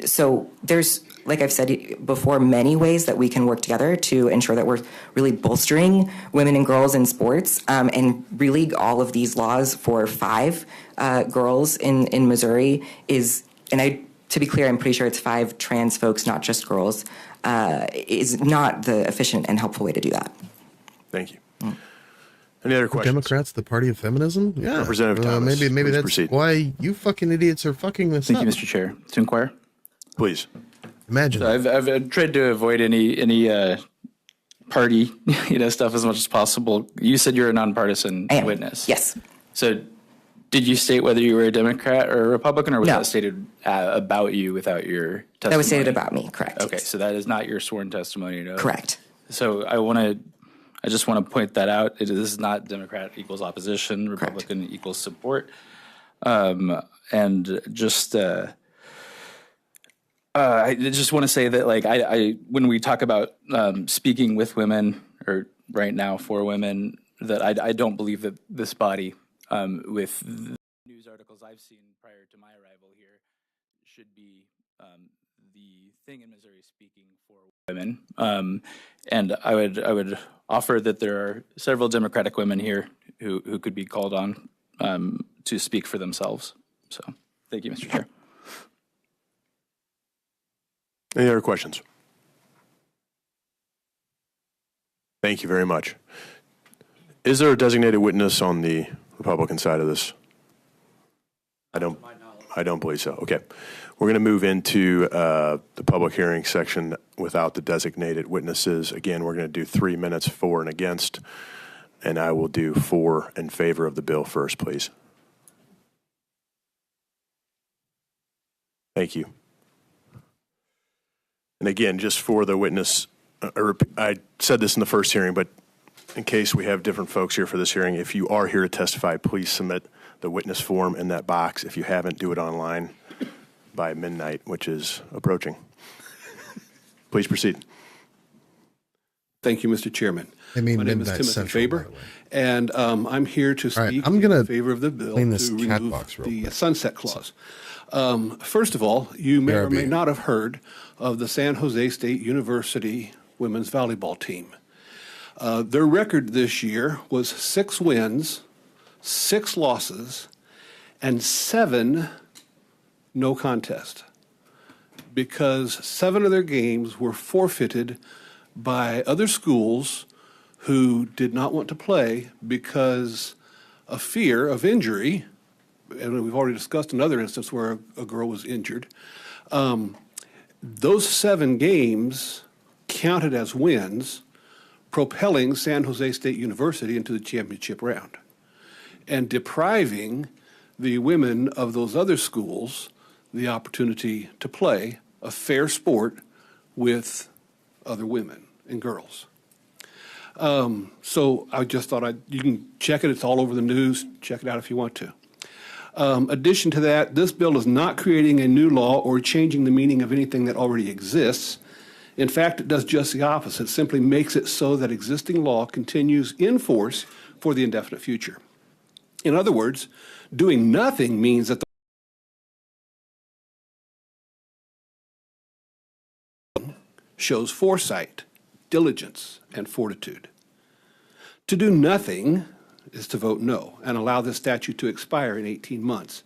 Speaker 9: So there's, like I've said before, many ways that we can work together to ensure that we're really bolstering women and girls in sports. And really all of these laws for 5 girls in Missouri is, to be clear, I'm pretty sure it's 5 trans folks, not just girls, is not the efficient and helpful way to do that.
Speaker 7: Thank you. Any other questions?
Speaker 2: Democrats, the party of feminism? Yeah.
Speaker 7: Representative Thomas,
Speaker 2: maybe that's
Speaker 7: proceed.
Speaker 2: why you fucking idiots are fucking this
Speaker 1: Thank
Speaker 2: up.
Speaker 1: you, Mr. Chair. To inquire?
Speaker 7: Please.
Speaker 2: Imagine.
Speaker 1: So I've tried to avoid any party stuff as much as possible. You said you're a nonpartisan witness.
Speaker 9: Yes.
Speaker 1: So did you state whether you were a Democrat or a Republican, or was
Speaker 9: No.
Speaker 1: that stated about you without your testimony?
Speaker 9: That was stated about me, correct.
Speaker 1: Okay, so that is not your sworn testimony, no?
Speaker 9: Correct.
Speaker 1: So I just want to point that out. This is not Democrat equals opposition, Republican equals support. And just I just want to say that, like, I when we talk about speaking with women, or right now for women, that I don't believe that this body, with the news articles I've seen prior to my arrival here, should be the thing in Missouri speaking for women. And I would offer that there are several Democratic women here who could be called on to speak for themselves. So thank you, Mr. Chair.
Speaker 7: Any other questions? Thank you very much. Is there a designated witness on the Republican side of this? I don't believe so. Okay. We're going to move into the public hearing section without the designated witnesses. Again, we're going to do 3 minutes for and against, and I will do for in favor of the bill first, please. Thank you. And again, just for the witness, I said this in the first hearing, but in case we have different folks here for this hearing, if you are here to testify, please submit the witness form in that box. If you haven't, do it online by midnight, which is approaching. Please proceed.
Speaker 10: Thank you, Mr. Chairman.
Speaker 2: I mean,
Speaker 10: my name is
Speaker 2: Midnight
Speaker 10: Timothy
Speaker 2: Central,
Speaker 10: Faber,
Speaker 2: by the way.
Speaker 10: and I'm here to speak
Speaker 2: I'm gonna
Speaker 10: in favor of the bill
Speaker 2: clean this
Speaker 10: to
Speaker 2: chat
Speaker 10: remove
Speaker 2: box real
Speaker 10: the
Speaker 2: quick.
Speaker 10: sunset clause. First of all, you may or may
Speaker 2: BRB.
Speaker 10: not have heard of the San Jose State University women's volleyball team. Their record this year was 6 wins, 6 losses, and 7 no contest, because 7 of their games were forfeited by other schools who did not want to play because of fear of injury. And we've already discussed another instance where a girl was injured. Those 7 games counted as wins, propelling San Jose State University into the championship round and depriving the women of those other schools the opportunity to play a fair sport with other women and girls. So I just thought you can check it. It's all over the news. Check it out if you want to. Addition to that, this bill is not creating a new law or changing the meaning of anything that already exists. In fact, it does just the opposite. It simply makes it so that existing law continues in force for the indefinite future. In other words, doing nothing means that the shows foresight, diligence, and fortitude. To do nothing is to vote no and allow this statute to expire in 18 months,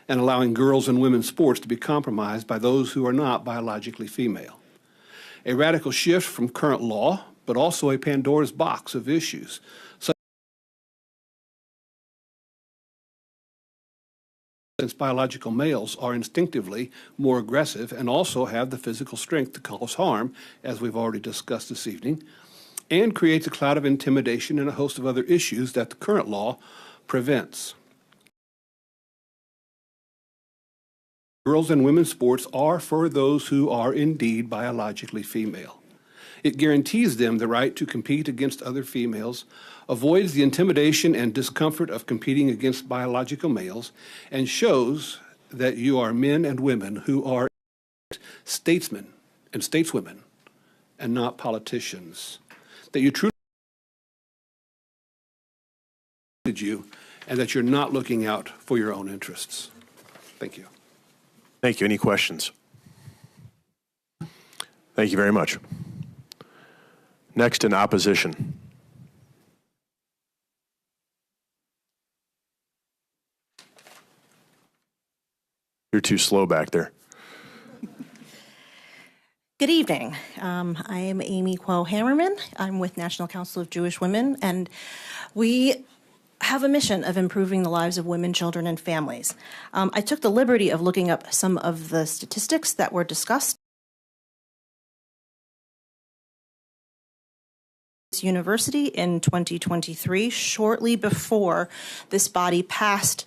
Speaker 10: and allowing girls and women's sports to be compromised by those who are not biologically female. A radical shift from current law, but also a Pandora's box of issues, since biological males are instinctively more aggressive and also have the physical strength to cause harm, as we've already discussed this evening, and creates a cloud of intimidation and a host of other issues that the current law prevents. Girls and women's sports are for those who are indeed biologically female. It guarantees them the right to compete against other females, avoids the intimidation and discomfort of competing against biological males, and shows that you are men and women who are statesmen and stateswomen and not politicians. That you truly you and that you're not looking out for your own interests. Thank you.
Speaker 7: Thank you. Any questions? Thank you very much. Next, in opposition. You're too slow back there.
Speaker 11: Good evening. I am Amy Kuo Hammerman. I'm with National Council of Jewish Women, and we have a mission of improving the lives of women, children, and families. I took the liberty of looking up some of the statistics that were discussed. University in 2023, shortly before this body passed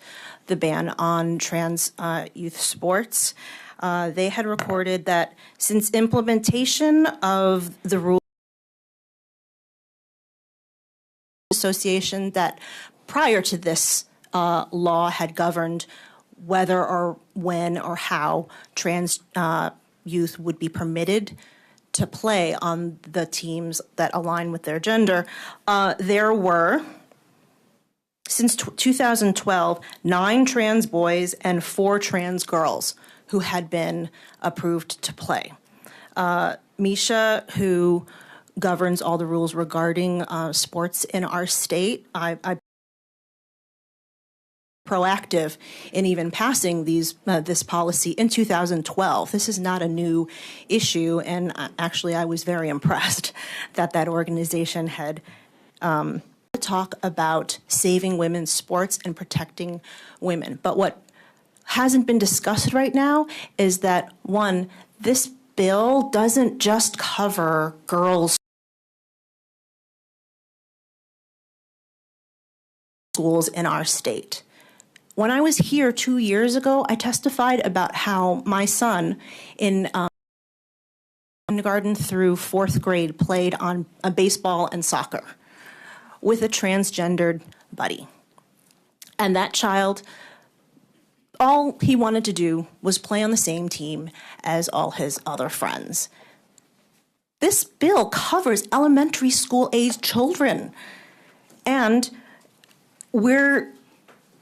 Speaker 11: the ban on trans youth sports. They had recorded that since implementation of the rule association that prior to this law had governed whether or when or how trans youth would be permitted to play on the teams that align with their gender. There were, since 2012, 9 trans boys and 4 trans girls who had been approved to play. Misha, who governs all the rules regarding sports in our state, I proactive in even passing this policy in 2012. This is not a new issue, and actually I was very impressed that organization had talk about saving women's sports and protecting women. But what hasn't been discussed right now is that, one, this bill doesn't just cover girls' schools in our state. When I was here 2 years ago, I testified about how my son in kindergarten through 4th grade played on baseball and soccer with a transgendered buddy. And that child, all he wanted to do was play on the same team as all his other friends. This bill covers elementary school age children, and we're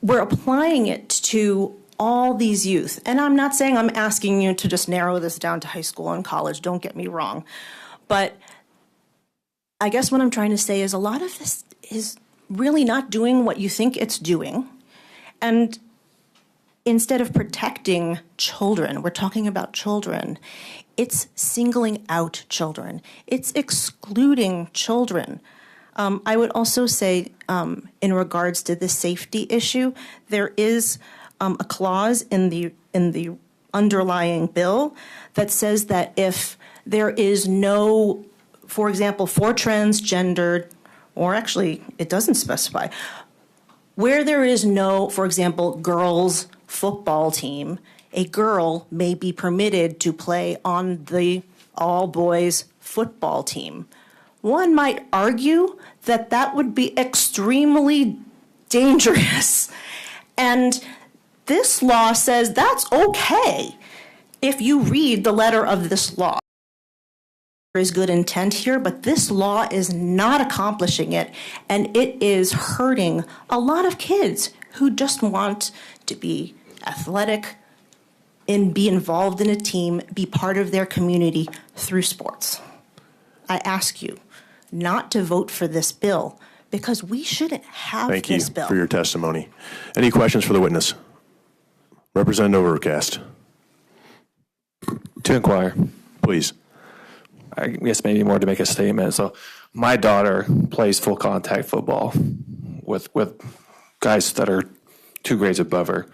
Speaker 11: applying it to all these youth. And I'm not saying I'm asking you to just narrow this down to high school and college, don't get me wrong. But I guess what I'm trying to say is a lot of this is really not doing what you think it's doing. And instead of protecting children, we're talking about children, it's singling out children. It's excluding children. I would also say, in regards to the safety issue, there is a clause in the underlying bill that says that if there is no, for example, for transgendered, or actually it doesn't specify, where there is no, for example, girls' football team, a girl may be permitted to play on the all-boys football team, one might argue that that would be extremely dangerous. And this law says that's okay if you read the letter of this law. There is good intent here, but this law is not accomplishing it, and it is hurting a lot of kids who just want to be athletic and be involved in a team, be part of their community through sports. I ask you not to vote for this bill because we shouldn't have
Speaker 7: Thank
Speaker 11: this
Speaker 7: you
Speaker 11: bill.
Speaker 7: for your testimony. Any questions for the witness? Representative Overcast.
Speaker 15: To inquire.
Speaker 7: Please.
Speaker 15: I guess maybe more to make a statement. So my daughter plays full contact football with guys that are 2 grades above her.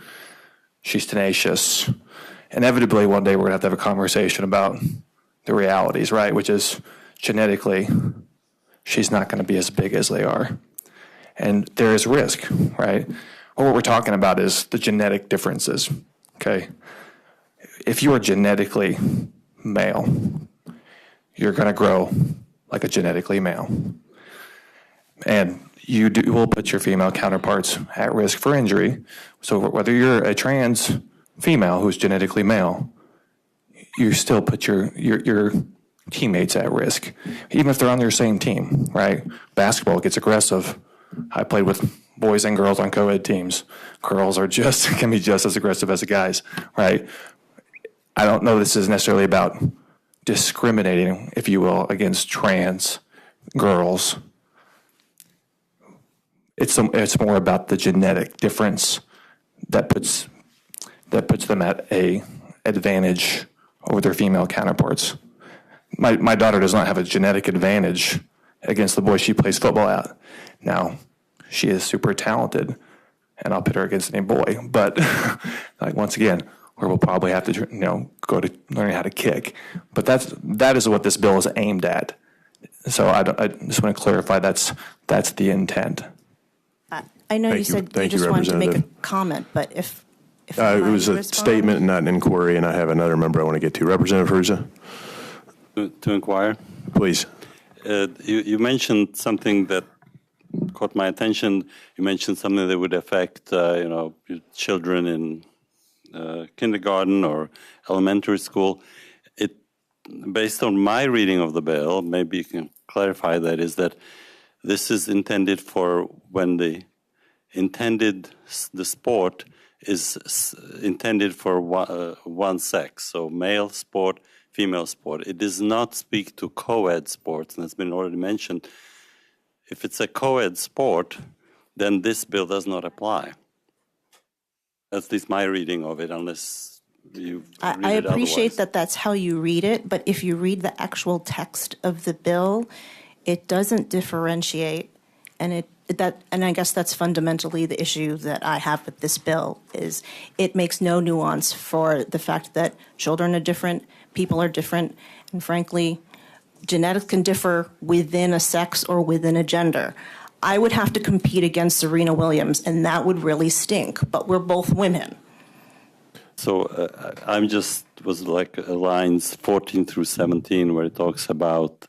Speaker 15: She's tenacious. Inevitably, one day we're going to have a conversation about the realities, right? Which is genetically, she's not going to be as big as they are. And there is risk, right? Well, what we're talking about is the genetic differences, okay? If you are genetically male, you're going to grow like a genetically male. And you will put your female counterparts at risk for injury. So whether you're a trans female who's genetically male, you still put your teammates at risk, even if they're on your same team, right? Basketball gets aggressive. I played with boys and girls on co-ed teams. Girls can be just as aggressive as the guys, right? I don't know this is necessarily about discriminating, if you will, against trans girls. It's more about the genetic difference that puts them at a advantage over their female counterparts. My daughter does not have a genetic advantage against the boys she plays football at. Now, she is super talented, and I'll pit her against any boy. But like once again, where we'll probably have to go to learning how to kick. But that is what this bill is aimed at. So I just want to clarify that's the intent.
Speaker 11: I know you said you just wanted to make a comment, but if
Speaker 7: it was a statement and not an inquiry, and I have another member I want to get to. Representative Hruza.
Speaker 5: To inquire?
Speaker 7: Please.
Speaker 5: You mentioned something that caught my attention. You mentioned something that would affect, children in kindergarten or elementary school. Based on my reading of the bill, maybe you can clarify that, is that this is intended for when the sport is intended for one sex, so male sport, female sport. It does not speak to co-ed sports, and it's been already mentioned. If it's a co-ed sport, then this bill does not apply. That's at least my reading of it, unless you read
Speaker 11: I
Speaker 5: it
Speaker 11: appreciate
Speaker 5: otherwise.
Speaker 11: that that's how you read it, but if you read the actual text of the bill, it doesn't differentiate, and I guess that's fundamentally the issue that I have with this bill, is it makes no nuance for the fact that children are different, people are different, and frankly, genetics can differ within a sex or within a gender. I would have to compete against Serena Williams, and that would really stink, but we're both women.
Speaker 5: So was like lines 14 through 17, where it talks about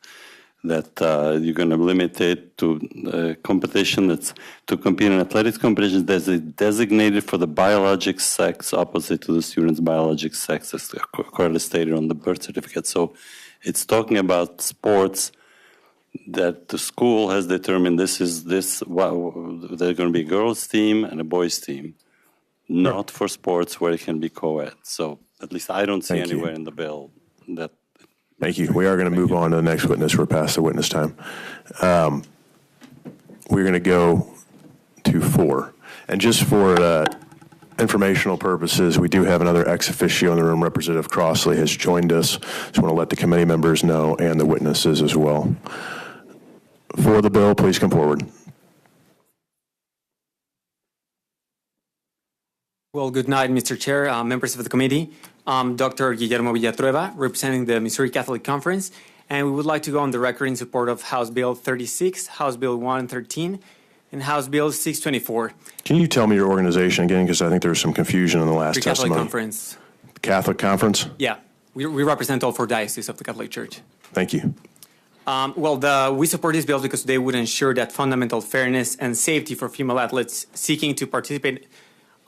Speaker 5: that you're going to limit it to competition that's to compete in athletics competitions that's designated for the biologic sex opposite to the student's biologic sex, as clearly stated on the birth certificate. So it's talking about sports that the school has determined there's going to be a girls' team and a boys' team, not for sports where it can be co-ed. So at least I don't see anywhere in the bill that.
Speaker 7: Thank you. We are going to move on to the next witness. We're past the witness time. We're going to go to 4. And just for informational purposes, we do have another ex officio in the room. Representative Crossley has joined us. Just want to let the committee members know and the witnesses as well. For the bill, please come forward.
Speaker 19: Well, good night, Mr. Chair, members of the committee. Dr. Guillermo Villatrueva, representing the Missouri Catholic Conference, and we would like to go on the record in support of House Bill 36, House Bill 113, and House Bill 624.
Speaker 7: Can you tell me your organization again, because I think there was some confusion in the last testimony.
Speaker 19: Catholic Conference.
Speaker 7: Catholic Conference?
Speaker 19: Yeah, we represent all 4 dioceses of the Catholic Church.
Speaker 7: Thank you.
Speaker 19: We support this bill because they would ensure that fundamental fairness and safety for female athletes seeking to participate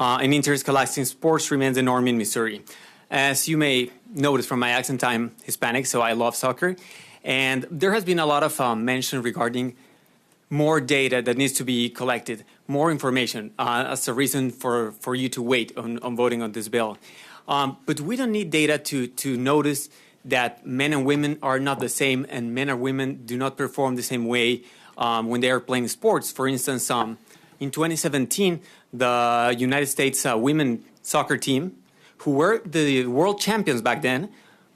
Speaker 19: in interscholastic sports remains the norm in Missouri. As you may notice from my accent, I'm Hispanic, so I love soccer. And there has been a lot of mention regarding more data that needs to be collected, more information as a reason for you to wait on voting on this bill. But we don't need data to notice that men and women are not the same, and men and women do not perform the same way when they are playing sports. For instance, in 2017, the United States women's soccer team, who were the world champions back then,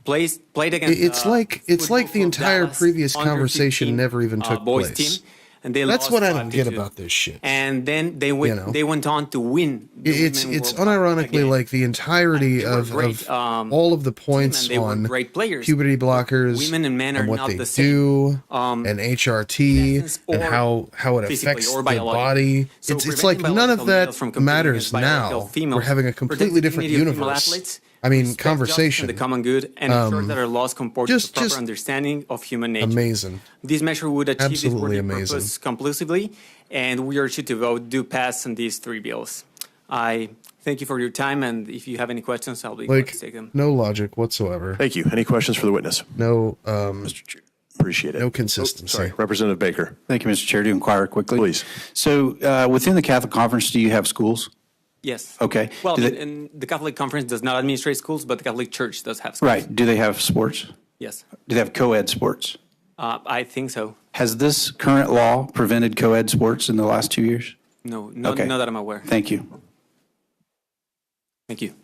Speaker 19: played against.
Speaker 2: It's like the entire
Speaker 19: Dallas
Speaker 2: previous conversation never even took
Speaker 19: boys
Speaker 2: place.
Speaker 19: Team, and they
Speaker 2: That's
Speaker 19: lost
Speaker 2: what I don't
Speaker 19: 5-2.
Speaker 2: get about this shit.
Speaker 19: And then they went on to win.
Speaker 2: It's unironically like the entirety of all of the points on puberty blockers,
Speaker 19: women and men are
Speaker 2: and what
Speaker 19: not
Speaker 2: they
Speaker 19: the same.
Speaker 2: do, and HRT, and how it affects the body.
Speaker 19: So
Speaker 2: It's like none of that matters now. We're having a completely different universe. I mean, conversation.
Speaker 19: The common good and ensure that our laws comport with the proper understanding of human nature.
Speaker 2: Amazing.
Speaker 19: This measure would achieve
Speaker 2: Absolutely
Speaker 19: this
Speaker 2: amazing.
Speaker 19: purpose conclusively, and we urge you to vote do pass on these three bills. I thank you for your time, and if you have any questions, I'll be glad to take them.
Speaker 2: No logic whatsoever.
Speaker 7: Thank you. Any questions for the witness?
Speaker 2: No.
Speaker 7: Mr. Chair. Appreciate it.
Speaker 2: No consistency.
Speaker 7: Sorry, Representative Baker.
Speaker 4: Thank you, Mr. Chair. To inquire quickly.
Speaker 7: Please.
Speaker 4: So within the Catholic Conference, do you have schools?
Speaker 19: Yes.
Speaker 4: Okay.
Speaker 19: Well, and the Catholic Conference does not administrate schools, but the Catholic Church does have schools.
Speaker 4: Right. Do they have sports?
Speaker 19: Yes.
Speaker 4: Do they have co-ed sports?
Speaker 19: I think so.
Speaker 4: Has this current law prevented co-ed sports in the last 2 years?
Speaker 19: No, not that I'm aware.
Speaker 4: Thank you.
Speaker 19: Thank you.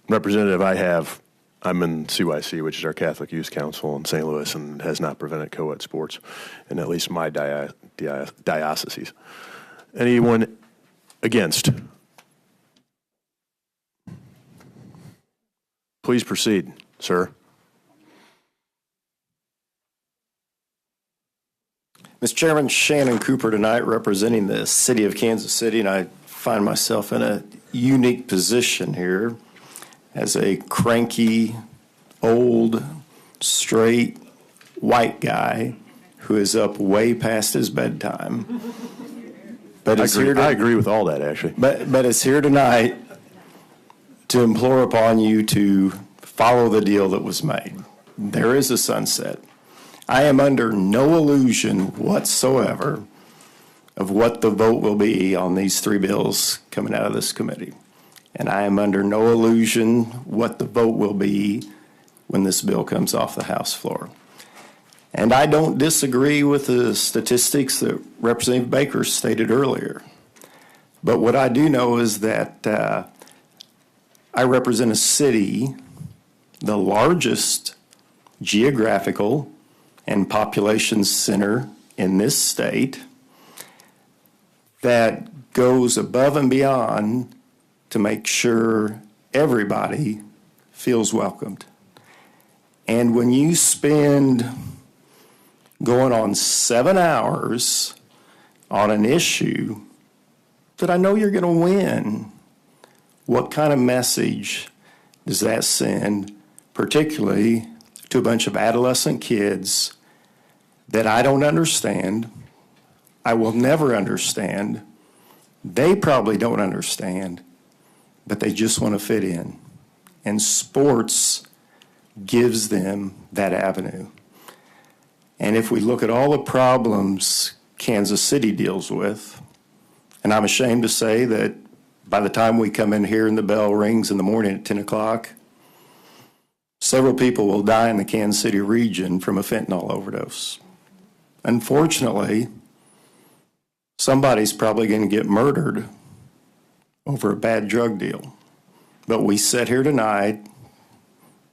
Speaker 7: Representative, I'm in CYC, which is our Catholic Youth Council in St. Louis, and has not prevented co-ed sports in at least my diocese. Anyone against? Please proceed, sir.
Speaker 3: Mr. Chairman, Shannon Cooper tonight representing the city of Kansas City, and I find myself in a unique position here as a cranky, old, straight, white guy who is up way past his bedtime. But
Speaker 7: I agree with all that, actually.
Speaker 3: But it's here tonight to implore upon you to follow the deal that was made. There is a sunset. I am under no illusion whatsoever of what the vote will be on these three bills coming out of this committee. And I am under no illusion what the vote will be when this bill comes off the House floor. And I don't disagree with the statistics that Representative Baker stated earlier. But what I do know is that I represent a city, the largest geographical and population center in this state, that goes above and beyond to make sure everybody feels welcomed. And when you spend going on 7 hours on an issue that I know you're going to win, what kind of message does that send, particularly to a bunch of adolescent kids that I don't understand, I will never understand, they probably don't understand, but they just want to fit in. And sports gives them that avenue. And if we look at all the problems Kansas City deals with, and I'm ashamed to say that by the time we come in here and the bell rings in the morning at 10 o'clock, several people will die in the Kansas City region from a fentanyl overdose. Unfortunately, somebody's probably going to get murdered over a bad drug deal. But we sit here tonight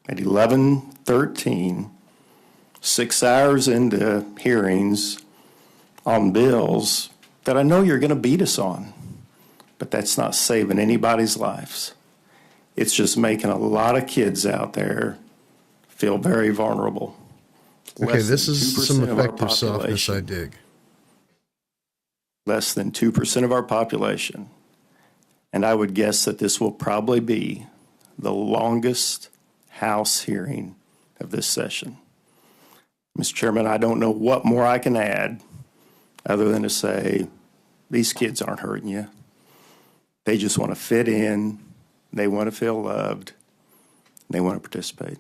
Speaker 3: at 11:13, 6 hours into hearings on bills that I know you're going to beat us on, but that's not saving anybody's lives. It's just making a lot of kids out there feel very vulnerable.
Speaker 2: Okay, this is some effective softness I dig.
Speaker 3: Less than 2% of our population. And I would guess that this will probably be the longest House hearing of this session. Mr. Chairman, I don't know what more I can add other than to say these kids aren't hurting you. They just want to fit in. They want to feel loved. They want to participate.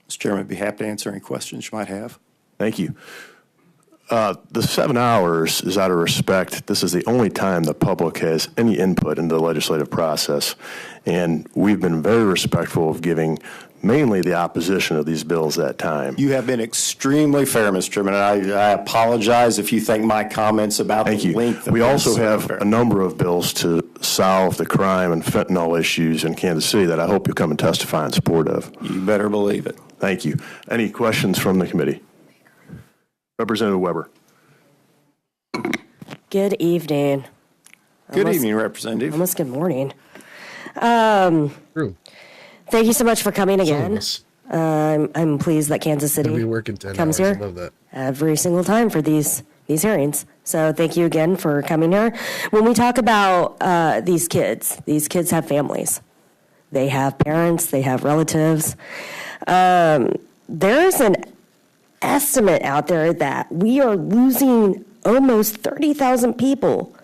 Speaker 3: Mr. Chairman, I'd be happy to answer any questions you might have.
Speaker 7: Thank you. The 7 hours is out of respect. This is the only time the public has any input into the legislative process, and we've been very respectful of giving mainly the opposition of these bills that time.
Speaker 3: You have been extremely fair, Mr. Chairman. I apologize if you think my comments about
Speaker 7: Thank
Speaker 3: the
Speaker 7: you.
Speaker 3: length of
Speaker 7: We
Speaker 3: this
Speaker 7: also
Speaker 3: are
Speaker 7: have
Speaker 3: fair.
Speaker 7: a number of bills to solve the crime and fentanyl issues in Kansas City that I hope you'll come and testify in support of.
Speaker 3: You better believe it.
Speaker 7: Thank you. Any questions from the committee? Representative Weber.
Speaker 18: Good evening.
Speaker 3: Good evening, Representative.
Speaker 18: Almost good morning. Thank you so much for coming again. I'm pleased that Kansas City comes here
Speaker 2: I love that.
Speaker 18: every single time for these hearings. So thank you again for coming here. When we talk about these kids have families. They have parents. They have relatives. There's an estimate out there that we are losing almost 30,000 people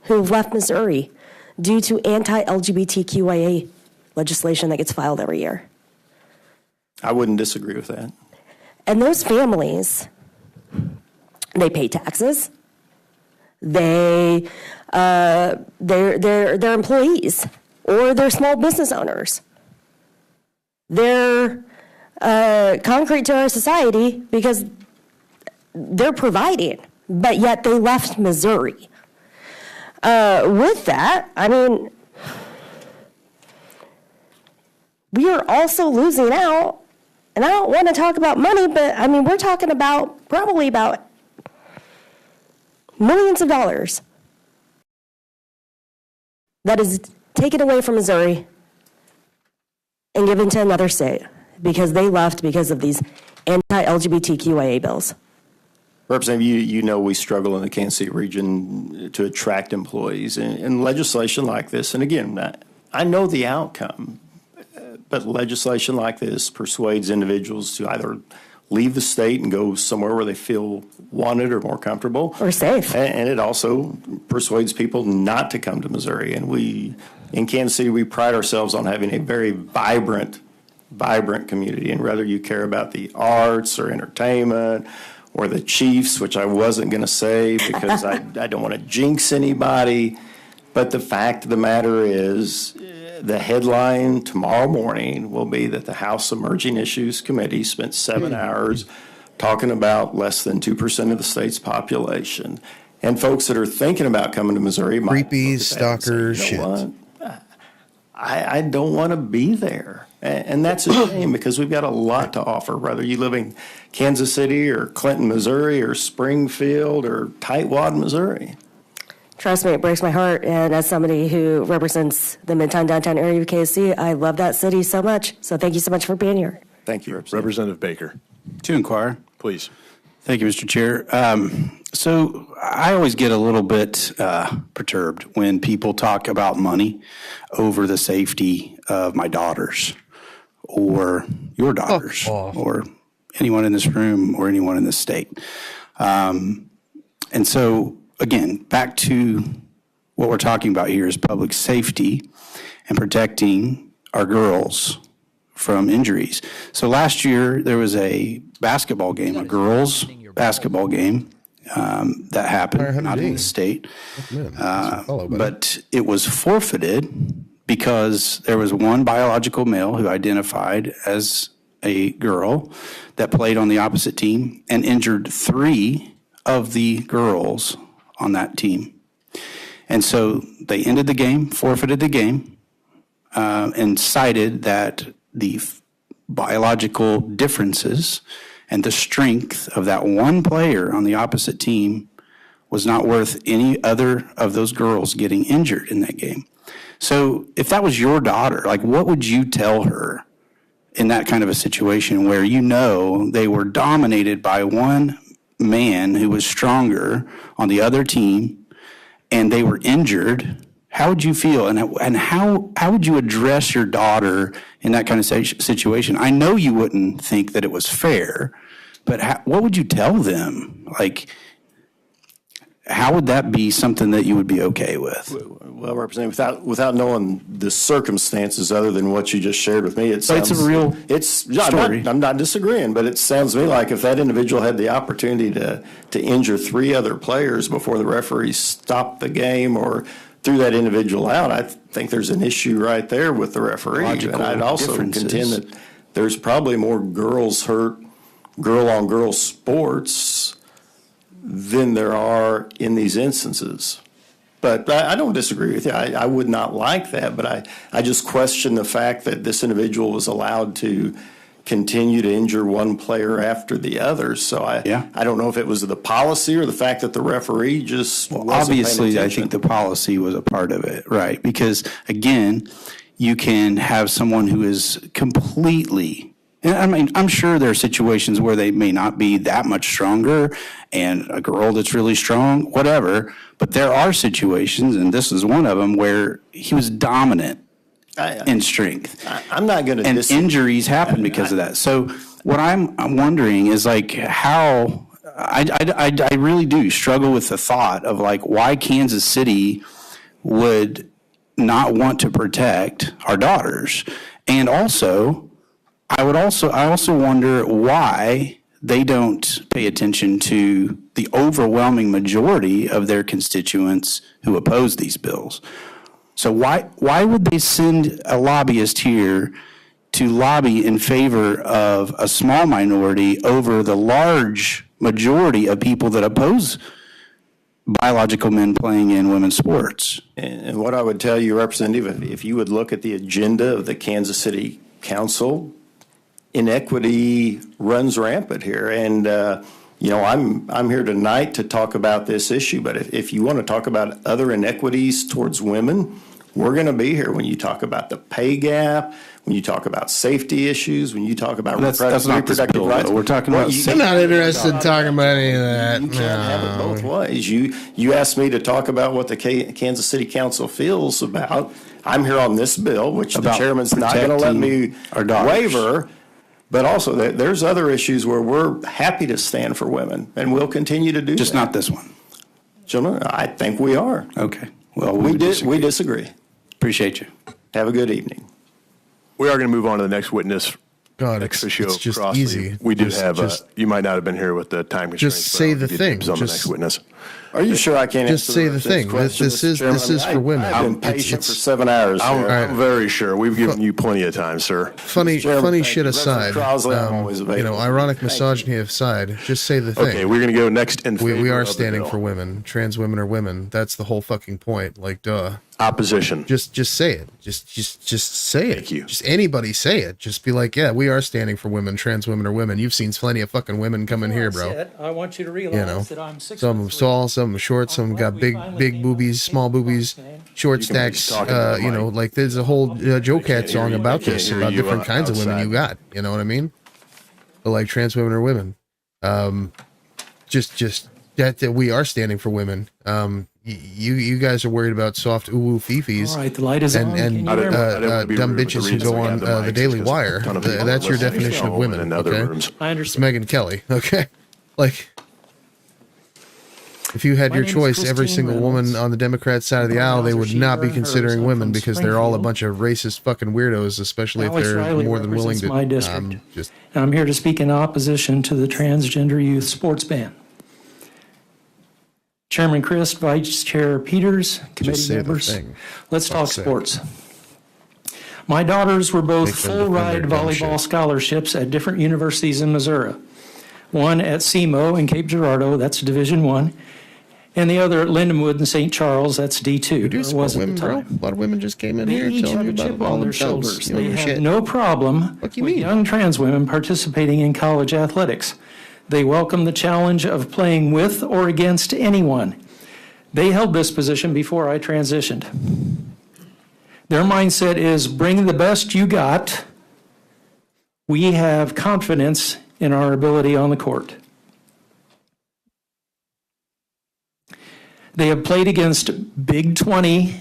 Speaker 18: who've left Missouri due to anti-LGBTQIA legislation that gets filed every year.
Speaker 3: I wouldn't disagree with that.
Speaker 18: And those families, they pay taxes. They're employees or they're small business owners. They're concrete to our society because they're providing, but yet they left Missouri. With that, I mean, we are also losing out, and I don't want to talk about money, but I mean, we're talking about probably about millions of dollars that is taken away from Missouri and given to another state because they left because of these anti-LGBTQIA bills.
Speaker 3: Representative, you know we struggle in the Kansas City region to attract employees, and legislation like this, and again, I know the outcome, but legislation like this persuades individuals to either leave the state and go somewhere where they feel wanted or more comfortable.
Speaker 18: Or safe.
Speaker 3: And it also persuades people not to come to Missouri. And we, in Kansas City, we pride ourselves on having a very vibrant community. And whether you care about the arts or entertainment or the Chiefs, which I wasn't going to say because I don't want to jinx anybody, but the fact of the matter is, the headline tomorrow morning will be that the House Emerging Issues Committee spent 7 hours talking about less than 2% of the state's population. And folks that are thinking about coming to Missouri might
Speaker 2: Creepy, stalker
Speaker 3: say, you know
Speaker 2: shit.
Speaker 3: what? I don't want to be there. And that's a shame because we've got a lot to offer, whether you live in Kansas City or Clinton, Missouri, or Springfield or Tightwad, Missouri.
Speaker 18: Trust me, it breaks my heart. And as somebody who represents the Midtown downtown area of KC, I love that city so much. So thank you so much for being here.
Speaker 3: Thank you,
Speaker 7: Representative Baker.
Speaker 4: To inquire.
Speaker 7: Please.
Speaker 4: Thank you, Mr. Chair. So I always get a little bit perturbed when people talk about money over the safety of my daughters or your daughters or anyone in this room or anyone in this state. And so, again, back to what we're talking about here is public safety and protecting our girls from injuries. So last year there was a basketball game, a girls' basketball game that happened, not in the state, but it was forfeited because there was one biological male who identified as a girl that played on the opposite team and injured 3 of the girls on that team. And so they ended the game, forfeited the game, and cited that the biological differences and the strength of that one player on the opposite team was not worth any other of those girls getting injured in that game. So if that was your daughter, like what would you tell her in that kind of a situation where you know they were dominated by one man who was stronger on the other team and they were injured? How would you feel, and how would you address your daughter in that kind of situation? I know you wouldn't think that it was fair, But what would you tell them? Like, how would that be something that you would be okay with?
Speaker 3: Well, Representative, without knowing the circumstances other than what you just shared with me, it sounds...
Speaker 4: It's a real
Speaker 3: story. I'm not disagreeing, but it sounds to me like if that individual had the opportunity to injure 3 other players before the referee stopped the game or threw that individual out, I think there's an issue right there with the referee. And I'd also contend that there's probably more girls hurt girl-on-girl sports than there are in these instances. But I don't disagree with you. I would not like that, but I just question the fact that this individual was allowed to continue to injure one player after the other. So I don't know if it was the policy or the fact that the referee just wasn't
Speaker 4: obviously,
Speaker 3: paying
Speaker 4: I
Speaker 3: attention.
Speaker 4: think the policy was a part of it, right? Because, again, you can have someone who is completely... And I mean, I'm sure there are situations where they may not be that much stronger and a girl that's really strong, whatever. But there are situations, and this is one of them, where he was dominant in strength.
Speaker 3: I'm not going to
Speaker 4: And injuries happen because of that. So what I'm wondering is like how, I really do struggle with the thought of like why Kansas City would not want to protect our daughters. And also, I also wonder why they don't pay attention to the overwhelming majority of their constituents who oppose these bills. So why would they send a lobbyist here to lobby in favor of a small minority over the large majority of people that oppose biological men playing in women's sports?
Speaker 3: And what I would tell you, Representative, if you would look at the agenda of the Kansas City Council, inequity runs rampant here. And, I'm here tonight to talk about this issue, but if you want to talk about other inequities towards women, we're going to be here when you talk about the pay gap, when you talk about safety issues, when you talk about
Speaker 4: that's not
Speaker 3: reproductive
Speaker 4: bill,
Speaker 3: rights.
Speaker 4: We're talking about
Speaker 2: I'm not interested in talking about any of that.
Speaker 3: You can't have it both ways. You asked me to talk about what the Kansas City Council feels about. I'm here on this bill, which the chairman's not going to let me waiver. But also, there's other issues where we're happy to stand for women, and we'll continue to do
Speaker 4: Just
Speaker 3: that.
Speaker 4: not this one.
Speaker 3: Gentlemen, I think we are.
Speaker 4: Okay. Well,
Speaker 3: we disagree.
Speaker 4: Appreciate you.
Speaker 3: Have a good evening.
Speaker 7: We are going to move on to the next witness.
Speaker 2: God,
Speaker 7: ex
Speaker 2: it's
Speaker 7: officio
Speaker 2: just
Speaker 7: Crossley.
Speaker 2: easy.
Speaker 7: We do
Speaker 2: Just-
Speaker 7: have,
Speaker 2: just-
Speaker 7: you might not have been here with the time constraints.
Speaker 2: Just
Speaker 7: but
Speaker 2: say
Speaker 7: I'll
Speaker 2: the
Speaker 7: give you
Speaker 2: thing.
Speaker 7: dibs on the
Speaker 2: Just-
Speaker 7: next witness.
Speaker 3: Are you sure I can't
Speaker 2: Just
Speaker 3: answer
Speaker 2: say the thing.
Speaker 3: question,
Speaker 2: This
Speaker 3: Mr.
Speaker 2: is
Speaker 3: Chairman?
Speaker 2: for women.
Speaker 3: I've been
Speaker 2: It's-
Speaker 3: patient
Speaker 2: it's-
Speaker 3: for 7 hours.
Speaker 7: I'm very sure. We've given you plenty of time, sir.
Speaker 2: Funny
Speaker 3: Chairman,
Speaker 2: shit
Speaker 3: thank you.
Speaker 2: aside,
Speaker 3: Crossley, I'm always available.
Speaker 2: ironic
Speaker 3: Thank you.
Speaker 2: misogyny aside, just say the thing.
Speaker 7: Okay, we're going to go next in favor
Speaker 2: We are
Speaker 7: of the
Speaker 2: standing
Speaker 7: bill.
Speaker 2: for women. Trans women are women. That's the whole fucking point. Like, duh.
Speaker 7: Opposition.
Speaker 2: Just say it. Just say it.
Speaker 7: Thank you.
Speaker 2: Just anybody say it. Just be like, yeah, we are standing for women. Trans women are women. You've seen plenty of fucking women come in here, bro.
Speaker 22: I want you to
Speaker 2: You
Speaker 22: realize
Speaker 2: know,
Speaker 22: that I'm 6
Speaker 2: some of them tall, some of them short, some of them got big boobies, small boobies, short
Speaker 7: You can be
Speaker 2: stacks.
Speaker 7: talking to the mic.
Speaker 2: Like there's a whole Joe Cat
Speaker 7: hear
Speaker 2: song
Speaker 7: you.
Speaker 2: about
Speaker 7: I can't
Speaker 2: this,
Speaker 7: hear
Speaker 2: about
Speaker 7: you,
Speaker 2: different kinds of women
Speaker 7: outside.
Speaker 2: you got. You know what I mean? But like trans women are women. Just that we are standing for women. You guys are worried about soft ooh fifis.
Speaker 22: All right, the light is on.
Speaker 2: and
Speaker 22: Can you hear me?
Speaker 7: I didn't want to be
Speaker 2: dumb
Speaker 7: rude with the
Speaker 2: bitches who
Speaker 7: reason
Speaker 2: go
Speaker 7: we
Speaker 2: on
Speaker 7: have the
Speaker 2: the
Speaker 7: mics
Speaker 2: Daily
Speaker 7: because
Speaker 2: Wire.
Speaker 7: a ton of people
Speaker 2: That's your
Speaker 7: listening
Speaker 2: definition of
Speaker 7: show
Speaker 2: women.
Speaker 7: in other
Speaker 2: Okay,
Speaker 7: rooms.
Speaker 22: I
Speaker 2: it's
Speaker 22: understand.
Speaker 2: Megyn Kelly. Okay, like if you had
Speaker 22: My
Speaker 2: your
Speaker 22: name is
Speaker 2: choice, every
Speaker 22: Christine
Speaker 2: single woman
Speaker 22: Reynolds.
Speaker 2: on the Democrat side of the aisle, they would
Speaker 22: She,
Speaker 2: not be
Speaker 22: her,
Speaker 2: considering
Speaker 22: hers. I'm
Speaker 2: women
Speaker 22: from
Speaker 2: because they're all a
Speaker 22: Springfield.
Speaker 2: bunch of racist fucking weirdos, especially if
Speaker 22: Alex
Speaker 2: they're
Speaker 22: Riley
Speaker 2: more than willing
Speaker 22: represents
Speaker 2: to.
Speaker 22: my district.
Speaker 2: Just
Speaker 22: And I'm here to speak in opposition to the transgender youth sports ban. Chairman Christ, Vice Chair Peters, committee
Speaker 2: say the
Speaker 22: members,
Speaker 2: thing.
Speaker 22: let's talk
Speaker 2: Fuck's sake.
Speaker 22: sports. My daughters were both
Speaker 2: Make them
Speaker 22: full
Speaker 2: defend
Speaker 22: ride
Speaker 2: their dumb
Speaker 22: volleyball
Speaker 2: shit.
Speaker 22: scholarships at different universities in Missouri. One at SEMO in Cape Girardeau, that's Division I, and the other at Lindenwood in St. Charles, that's D2.
Speaker 2: you do
Speaker 22: or
Speaker 2: support
Speaker 22: was at
Speaker 2: women,
Speaker 22: the
Speaker 2: bro.
Speaker 22: time.
Speaker 2: A lot of women just came in
Speaker 22: They
Speaker 2: here
Speaker 22: each
Speaker 2: telling
Speaker 22: have
Speaker 2: you
Speaker 22: a
Speaker 2: about
Speaker 22: chip
Speaker 2: it all
Speaker 22: on their
Speaker 2: themselves.
Speaker 22: shoulders.
Speaker 2: You know
Speaker 22: They
Speaker 2: your
Speaker 22: have
Speaker 2: shit.
Speaker 22: no problem
Speaker 2: What do you
Speaker 22: with
Speaker 2: mean?
Speaker 22: young trans women participating in college athletics. They welcome the challenge of playing with or against anyone. They held this position before I transitioned. Their mindset is bring the best you got. We have confidence in our ability on the court. They have played against Big 20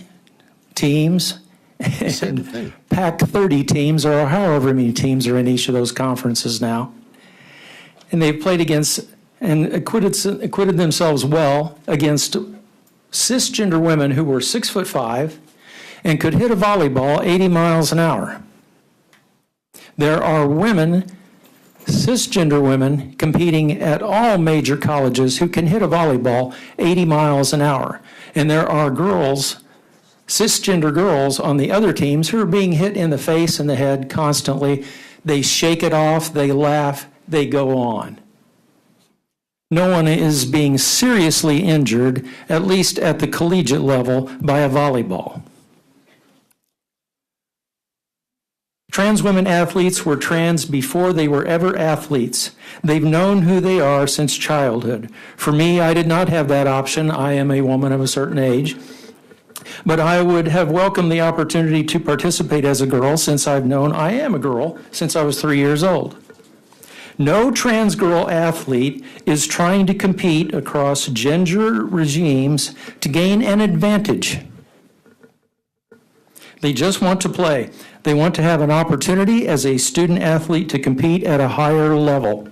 Speaker 22: teams and Pac 30 teams, or however many teams are in each of those conferences now.
Speaker 8: and they've played against and acquitted themselves well against cisgender women who were 6'5" and could hit a volleyball 80 miles an hour. There are women, cisgender women, competing at all major colleges who can hit a volleyball 80 miles an hour. And there are girls, cisgender girls on the other teams who are being hit in the face and the head constantly. They shake it off, they laugh, they go on. No one is being seriously injured, at least at the collegiate level, by a volleyball. Trans women athletes were trans before they were ever athletes. They've known who they are since childhood. For me, I did not have that option. I am a woman of a certain age. But I would have welcomed the opportunity to participate as a girl, since I've known I am a girl since I was 3 years old. No trans girl athlete is trying to compete across gender regimes to gain an advantage. They just want to play. They want to have an opportunity as a student athlete to compete at a higher level.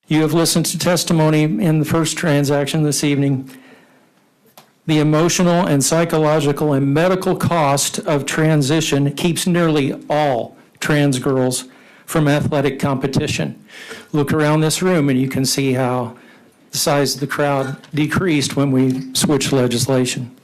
Speaker 8: You have listened to testimony in the first transaction this evening. The emotional and psychological and medical cost of transition keeps nearly all trans girls from athletic competition. Look around this room and you can see how the size of the crowd decreased when we switched legislation.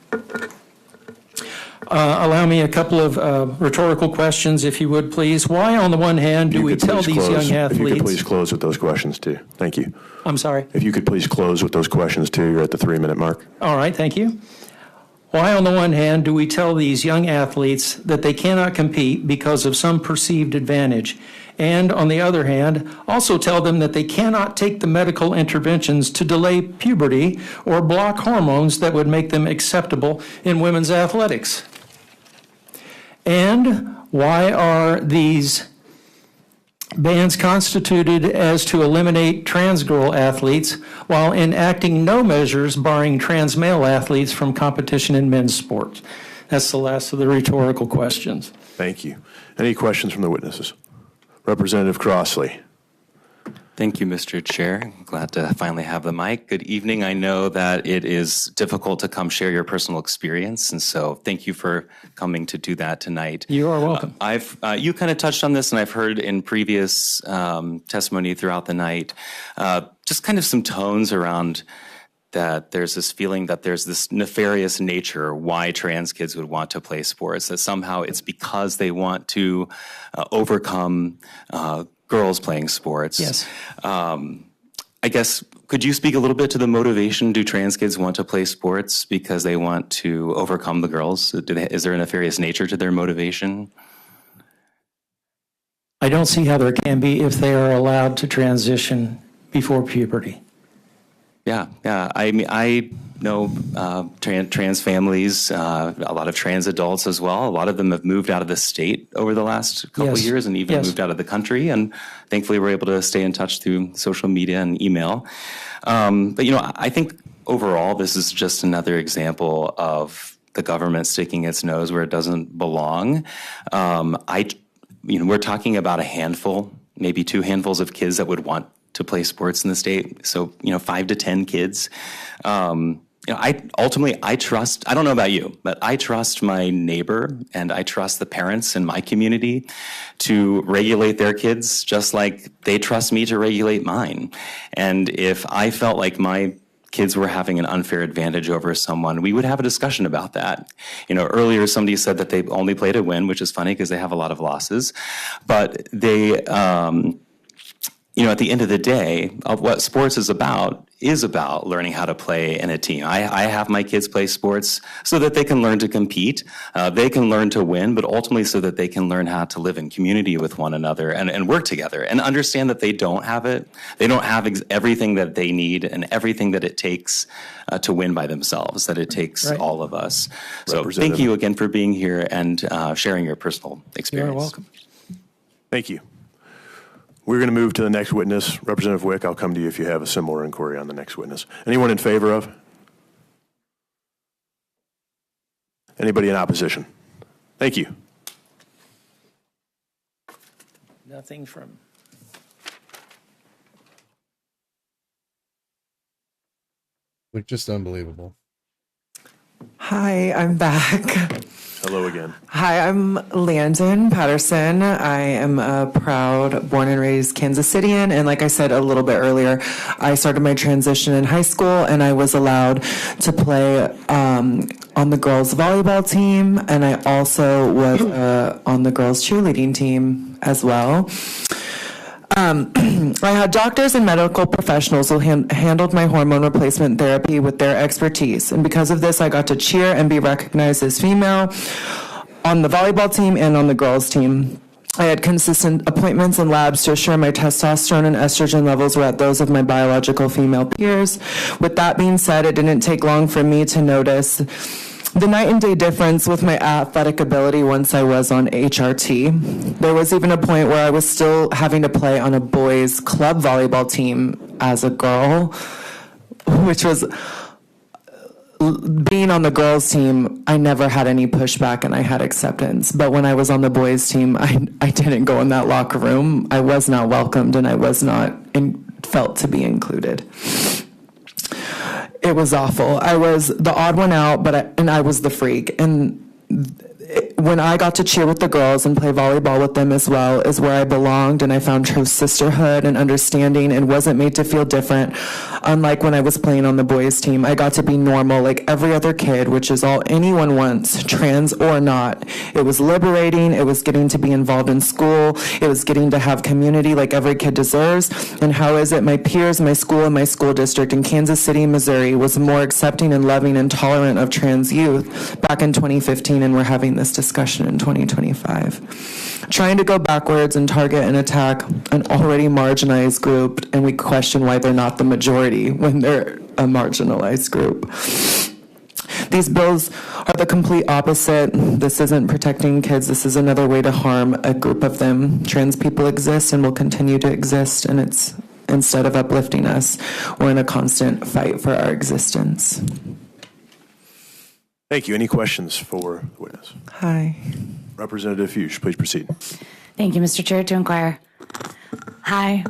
Speaker 8: Allow me a couple of rhetorical questions, if you would, please. Why, on the one hand, do we tell these young athletes...
Speaker 7: If you could please close with those questions, too. Thank you.
Speaker 8: I'm sorry?
Speaker 7: If you could please close with those questions, too. You're at the 3-minute mark.
Speaker 8: All right, thank you. Why, on the one hand, do we tell these young athletes that they cannot compete because of some perceived advantage? And on the other hand, also tell them that they cannot take the medical interventions to delay puberty or block hormones that would make them acceptable in women's athletics? And why are these bans constituted as to eliminate trans girl athletes while enacting no measures barring trans male athletes from competition in men's sports? That's the last of the rhetorical questions.
Speaker 7: Thank you. Any questions from the witnesses? Representative Crossley.
Speaker 20: Thank you, Mr. Chair. Glad to finally have the mic. Good evening. I know that it is difficult to come share your personal experience, and so thank you for coming to do that tonight.
Speaker 8: You are welcome.
Speaker 20: You kind of touched on this, and I've heard in previous testimony throughout the night, just kind of some tones around that there's this feeling that there's this nefarious nature why trans kids would want to play sports, that somehow it's because they want to overcome girls playing sports.
Speaker 8: Yes.
Speaker 20: I guess, could you speak a little bit to the motivation? Do trans kids want to play sports because they want to overcome the girls? Is there a nefarious nature to their motivation?
Speaker 8: I don't see how there can be if they are allowed to transition before puberty.
Speaker 20: Yeah. I mean, I know trans families, a lot of trans adults as well. A lot of them have moved out of the state over the last couple of years and even moved out of the country. And thankfully, we're able to stay in touch through social media and email. But, I think overall, this is just another example of the government sticking its nose where it doesn't belong. We're talking about a handful, maybe 2 handfuls of kids that would want to play sports in the state. So, 5 to 10 kids. I trust, I don't know about you, but I trust my neighbor and I trust the parents in my community to regulate their kids just like they trust me to regulate mine. And if I felt like my kids were having an unfair advantage over someone, we would have a discussion about that. Earlier somebody said that they only play to win, which is funny because they have a lot of losses. But they, at the end of the day, what sports is about learning how to play in a team. I have my kids play sports so that they can learn to compete, they can learn to win, but ultimately so that they can learn how to live in community with one another and work together and understand that they don't have it. They don't have everything that they need and everything that it takes to win by themselves, that it takes all of us. So thank you again for being here and sharing your personal experience.
Speaker 8: You're welcome.
Speaker 7: Thank you. We're going to move to the next witness. Representative Wick, I'll come to you if you have a similar inquiry on the next witness. Anyone in favor of? Anybody in opposition? Thank you.
Speaker 8: Nothing from
Speaker 2: They're just unbelievable.
Speaker 12: Hi, I'm back.
Speaker 7: Hello again.
Speaker 12: Hi, I'm Landon Patterson. I am a proud born and raised Kansas Cityan. And like I said a little bit earlier, I started my transition in high school and I was allowed to play on the girls volleyball team. And I also was on the girls cheerleading team as well. I had doctors and medical professionals who handled my hormone replacement therapy with their expertise. And because of this, I got to cheer and be recognized as female on the volleyball team and on the girls team. I had consistent appointments and labs to assure my testosterone and estrogen levels were at those of my biological female peers. With that being said, it didn't take long for me to notice the night and day difference with my athletic ability once I was on HRT. There was even a point where I was still having to play on a boys' club volleyball team as a girl, which was, being on the girls' team, I never had any pushback and I had acceptance. But when I was on the boys' team, I didn't go in that locker room. I was not welcomed and I was not felt to be included. It was awful. I was the odd one out, and I was the freak. And when I got to cheer with the girls and play volleyball with them as well is where I belonged, and I found true sisterhood and understanding and wasn't made to feel different. Unlike when I was playing on the boys' team, I got to be normal like every other kid, which is all anyone wants, trans or not. It was liberating. It was getting to be involved in school. It was getting to have community like every kid deserves. And how is it my peers, my school, and my school district in Kansas City, Missouri was more accepting and loving and tolerant of trans youth back in 2015, and we're having this discussion in 2025. Trying to go backwards and target and attack an already marginalized group, and we question why they're not the majority when they're a marginalized group. These bills are the complete opposite. This isn't protecting kids. This is another way to harm a group of them. Trans people exist and will continue to exist, and it's instead of uplifting us, we're in a constant fight for our existence.
Speaker 7: Thank you. Any questions for the witness?
Speaker 12: Hi.
Speaker 7: Representative Fuchs, please proceed.
Speaker 22: Thank you, Mr. Chair, to inquire. Hi.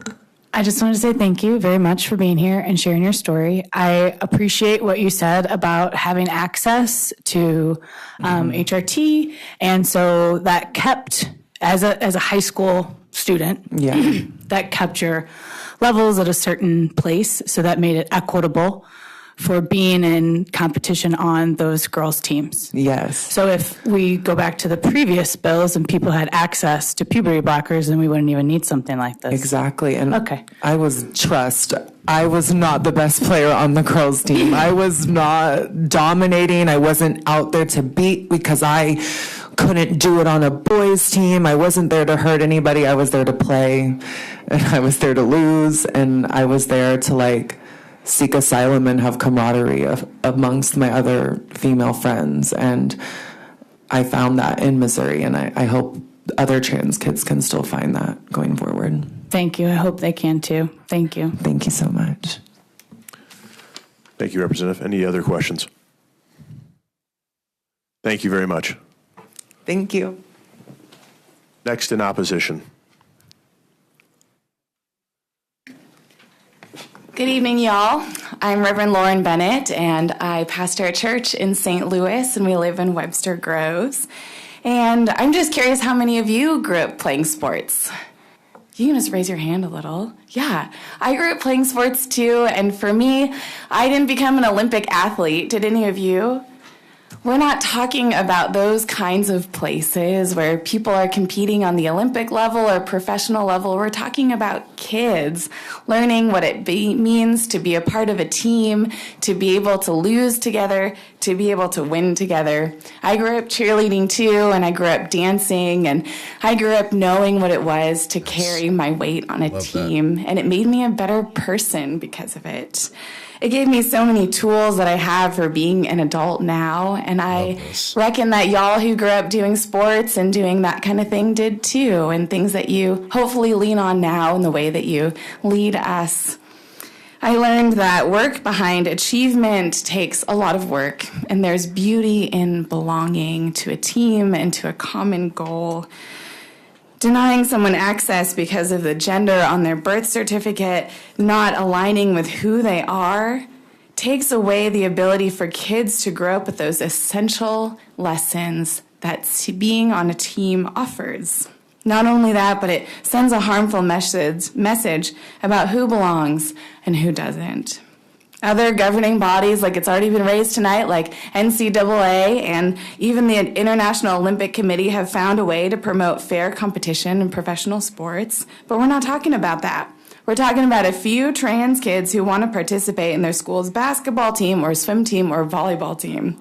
Speaker 22: I just wanted to say thank you very much for being here and sharing your story. I appreciate what you said about having access to HRT, and so that kept, as a high school student, that kept your levels at a certain place, so that made it equitable for being in competition on those girls' teams.
Speaker 12: Yes.
Speaker 22: So if we go back to the previous bills and people had access to puberty blockers, then we wouldn't even need something like this.
Speaker 12: Exactly. And
Speaker 22: okay.
Speaker 12: I was not the best player on the girls' team. I was not dominating. I wasn't out there to beat because I couldn't do it on a boys' team. I wasn't there to hurt anybody. I was there to play, and I was there to lose, and I was there to seek asylum and have camaraderie amongst my other female friends. And I found that in Missouri, and I hope other trans kids can still find that going forward.
Speaker 22: Thank you. I hope they can too. Thank you.
Speaker 12: Thank you so much.
Speaker 7: Thank you, Representative. Any other questions? Thank you very much.
Speaker 12: Thank you.
Speaker 7: Next in opposition.
Speaker 14: Good evening, y'all. I'm Reverend Lauren Bennett, and I pastor a church in St. Louis, and we live in Webster Groves. And I'm just curious how many of you grew up playing sports? You can just raise your hand a little. Yeah, I grew up playing sports too, and for me, I didn't become an Olympic athlete. Did any of you? We're not talking about those kinds of places where people are competing on the Olympic level or professional level. We're talking about kids learning what it means to be a part of a team, to be able to lose together, to be able to win together. I grew up cheerleading too, and I grew up dancing, and I grew up knowing what it was to carry my weight on a team, and it made me a better person because of it. It gave me so many tools that I have for being an adult now, and I reckon that y'all who grew up doing sports and doing that kind of thing did too, and things that you hopefully lean on now in the way that you lead us. I learned that work behind achievement takes a lot of work, and there's beauty in belonging to a team and to a common goal. Denying someone access because of the gender on their birth certificate, not aligning with who they are, takes away the ability for kids to grow up with those essential lessons that being on a team offers. Not only that, but it sends a harmful message about who belongs and who doesn't. Other governing bodies, like it's already been raised tonight, like NCAA and even the International Olympic Committee, have found a way to promote fair competition in professional sports, but we're not talking about that. We're talking about a few trans kids who want to participate in their school's basketball team or swim team or volleyball team.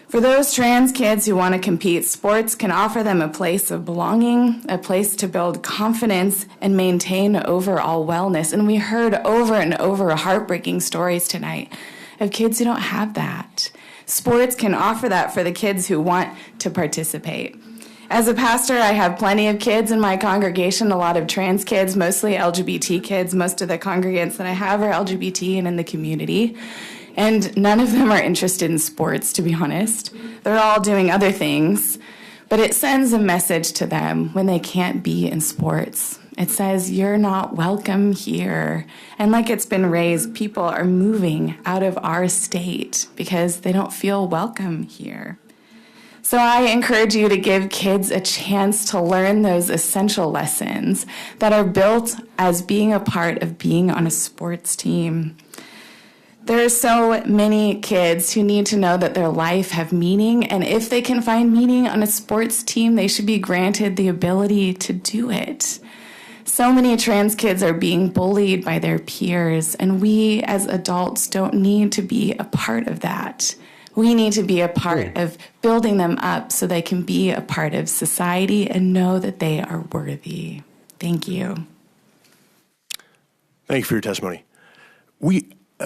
Speaker 14: For those trans kids who want to compete, sports can offer them a place of belonging, a place to build confidence and maintain overall wellness. And we heard over and over heartbreaking stories tonight of kids who don't have that. Sports can offer that for the kids who want to participate. As a pastor, I have plenty of kids in my congregation, a lot of trans kids, mostly LGBT kids. Most of the congregants that I have are LGBT and in the community. And none of them are interested in sports, to be honest. They're all doing other things. But it sends a message to them when they can't be in sports. It says, you're not welcome here. And like it's been raised, people are moving out of our state because they don't feel welcome here. So I encourage you to give kids a chance to learn those essential lessons that are built as being a part of being on a sports team. There are so many kids who need to know that their life have meaning, and if they can find meaning on a sports team, they should be granted the ability to do it. So many trans kids are being bullied by their peers, and we as adults don't need to be a part of that. We need to be a part of building them up so they can be a part of society and know that they are worthy. Thank you.
Speaker 7: Thank you for your testimony.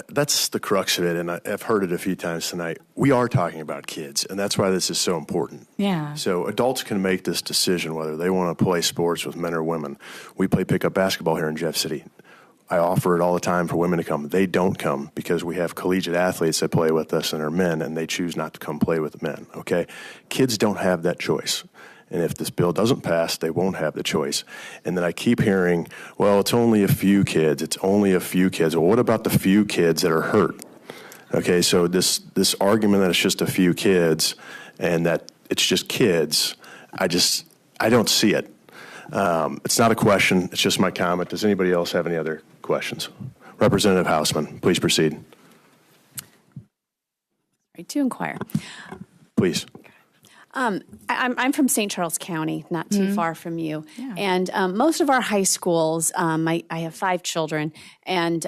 Speaker 7: That's the crux of it, and I've heard it a few times tonight. We are talking about kids, and that's why this is so important.
Speaker 14: Yeah.
Speaker 7: So adults can make this decision whether they want to play sports with men or women. We play pickup basketball here in Jeff City. I offer it all the time for women to come. They don't come because we have collegiate athletes that play with us and are men, and they choose not to come play with the men, okay? Kids don't have that choice. And if this bill doesn't pass, they won't have the choice. And then I keep hearing, well, it's only a few kids. It's only a few kids. Well, what about the few kids that are hurt? Okay, so this argument that it's just a few kids and that it's just kids, I don't see it. It's not a question. It's just my comment. Does anybody else have any other questions? Representative Hausman, please proceed.
Speaker 6: Right to inquire.
Speaker 7: Please.
Speaker 6: I'm from St. Charles County, not too far from you. Yeah. And most of our high schools, I have 5 children, and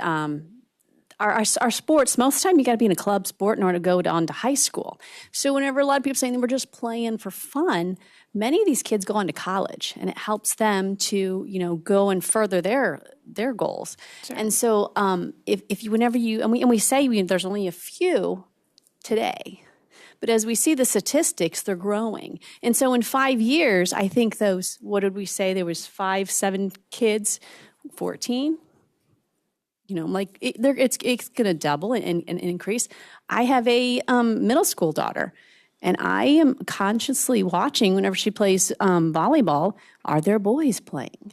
Speaker 6: our sports, most of the time you got to be in a club sport in order to go on to high school. So whenever a lot of people saying they were just playing for fun, many of these kids go on to college, and it helps them to, go and further their goals. Sure. And so whenever we say there's only a few today, but as we see the statistics, they're growing. And so in 5 years, I think those, what did we say? There was 7 kids, 14. It's going to double and increase. I have a middle school daughter, and I am consciously watching whenever she plays volleyball, are there boys playing?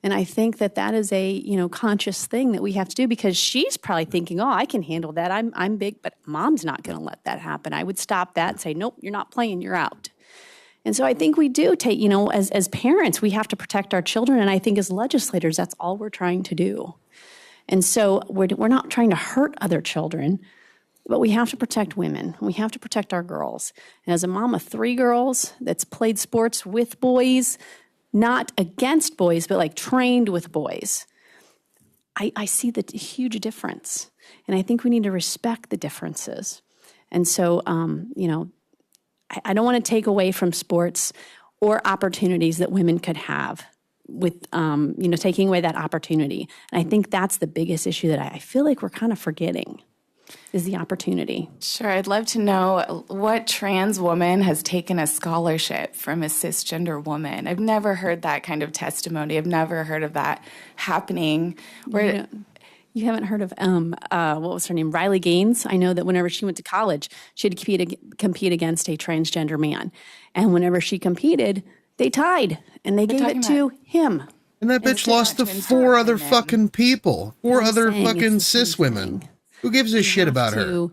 Speaker 6: And I think that is a conscious thing that we have to do, because she's probably thinking, oh, I can handle that. I'm big, but mom's not going to let that happen. I would stop that and say, nope, you're not playing, you're out. And so I think we do take, as parents, we have to protect our children. And I think as legislators, that's all we're trying to do. And so we're not trying to hurt other children, but we have to protect women. We have to protect our girls. And as a mom of 3 girls that's played sports with boys, not against boys, but like trained with boys, I see the huge difference. And I think we need to respect the differences. And so, I don't want to take away from sports or opportunities that women could have with, taking away that opportunity. And I think that's the biggest issue that I feel like we're kind of forgetting, is the opportunity.
Speaker 14: Sure. I'd love to know what trans woman has taken a scholarship from a cisgender woman. I've never heard that kind of testimony. I've never heard of that happening.
Speaker 6: You haven't heard of, what was her name? Riley Gaines. I know that whenever she went to college, she had to compete against a transgender man. And whenever she competed, they tied, and they gave it to him.
Speaker 2: And that bitch lost to 4 other fucking people. 4 other fucking cis women. Who gives a shit about her?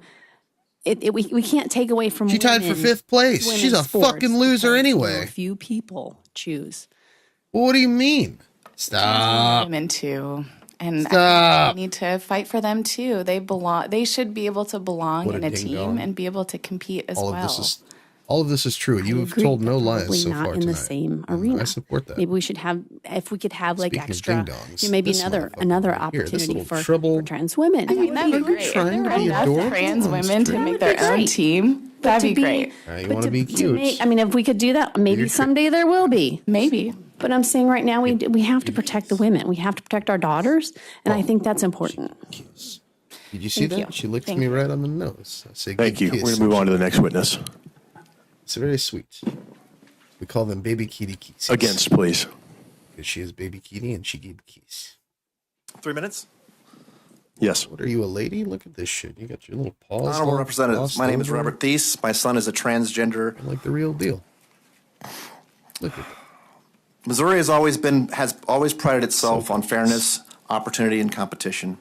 Speaker 6: We can't take away from
Speaker 2: She tied for 5th place. She's a fucking loser anyway.
Speaker 6: A few people choose.
Speaker 2: Well, what do you mean? Stop.
Speaker 14: Women too. And
Speaker 2: Stop.
Speaker 14: we need to fight for them too. They should be able to belong
Speaker 2: What a
Speaker 14: in a
Speaker 2: ding
Speaker 14: team
Speaker 2: dong.
Speaker 14: and be able to compete as well.
Speaker 2: All of this is true. You have
Speaker 6: Agree,
Speaker 2: told no
Speaker 6: but
Speaker 2: lies
Speaker 6: probably
Speaker 2: so
Speaker 6: not
Speaker 2: far
Speaker 6: in
Speaker 2: tonight.
Speaker 6: the same arena.
Speaker 2: I support that.
Speaker 6: Maybe we should have, if we could have like
Speaker 2: Speaking of
Speaker 6: extra,
Speaker 2: ding-dongs,
Speaker 6: maybe
Speaker 2: this
Speaker 6: another
Speaker 2: motherfucker right here, this
Speaker 6: opportunity
Speaker 2: little
Speaker 6: for
Speaker 2: trouble-
Speaker 6: trans women.
Speaker 14: I mean, that'd be great. If
Speaker 2: trying
Speaker 14: there
Speaker 2: to
Speaker 14: were
Speaker 2: be
Speaker 14: enough
Speaker 2: adorable
Speaker 14: trans
Speaker 2: on
Speaker 14: women to
Speaker 2: street.
Speaker 14: make their own team, that'd be great.
Speaker 2: You want to be cute.
Speaker 6: I mean, if we could do that, maybe someday there will be.
Speaker 14: Maybe.
Speaker 6: But I'm saying right now, we have to protect the women. We have to protect our daughters, and I think that's important.
Speaker 2: Did you see
Speaker 6: Thank
Speaker 2: that?
Speaker 6: you.
Speaker 2: She licked
Speaker 6: Thank
Speaker 2: me
Speaker 6: you.
Speaker 2: right on the nose. I say,
Speaker 7: Thank
Speaker 2: good
Speaker 7: you. We're
Speaker 2: kiss.
Speaker 7: going to move on to the next witness.
Speaker 2: It's very sweet. We call them baby kitty keys.
Speaker 7: Against, please.
Speaker 2: Because she is baby kitty and she gave keys.
Speaker 13: 3 minutes.
Speaker 7: Yes.
Speaker 2: What are you, a lady? Look at this shit. You got your little paws.
Speaker 13: Honorable
Speaker 2: all
Speaker 13: Representatives, my
Speaker 2: crossed
Speaker 13: name is
Speaker 2: over.
Speaker 13: Robert Thies. My son is a transgender.
Speaker 2: I like the real deal. Look at that.
Speaker 13: Missouri has always prided itself on fairness, opportunity, and competition.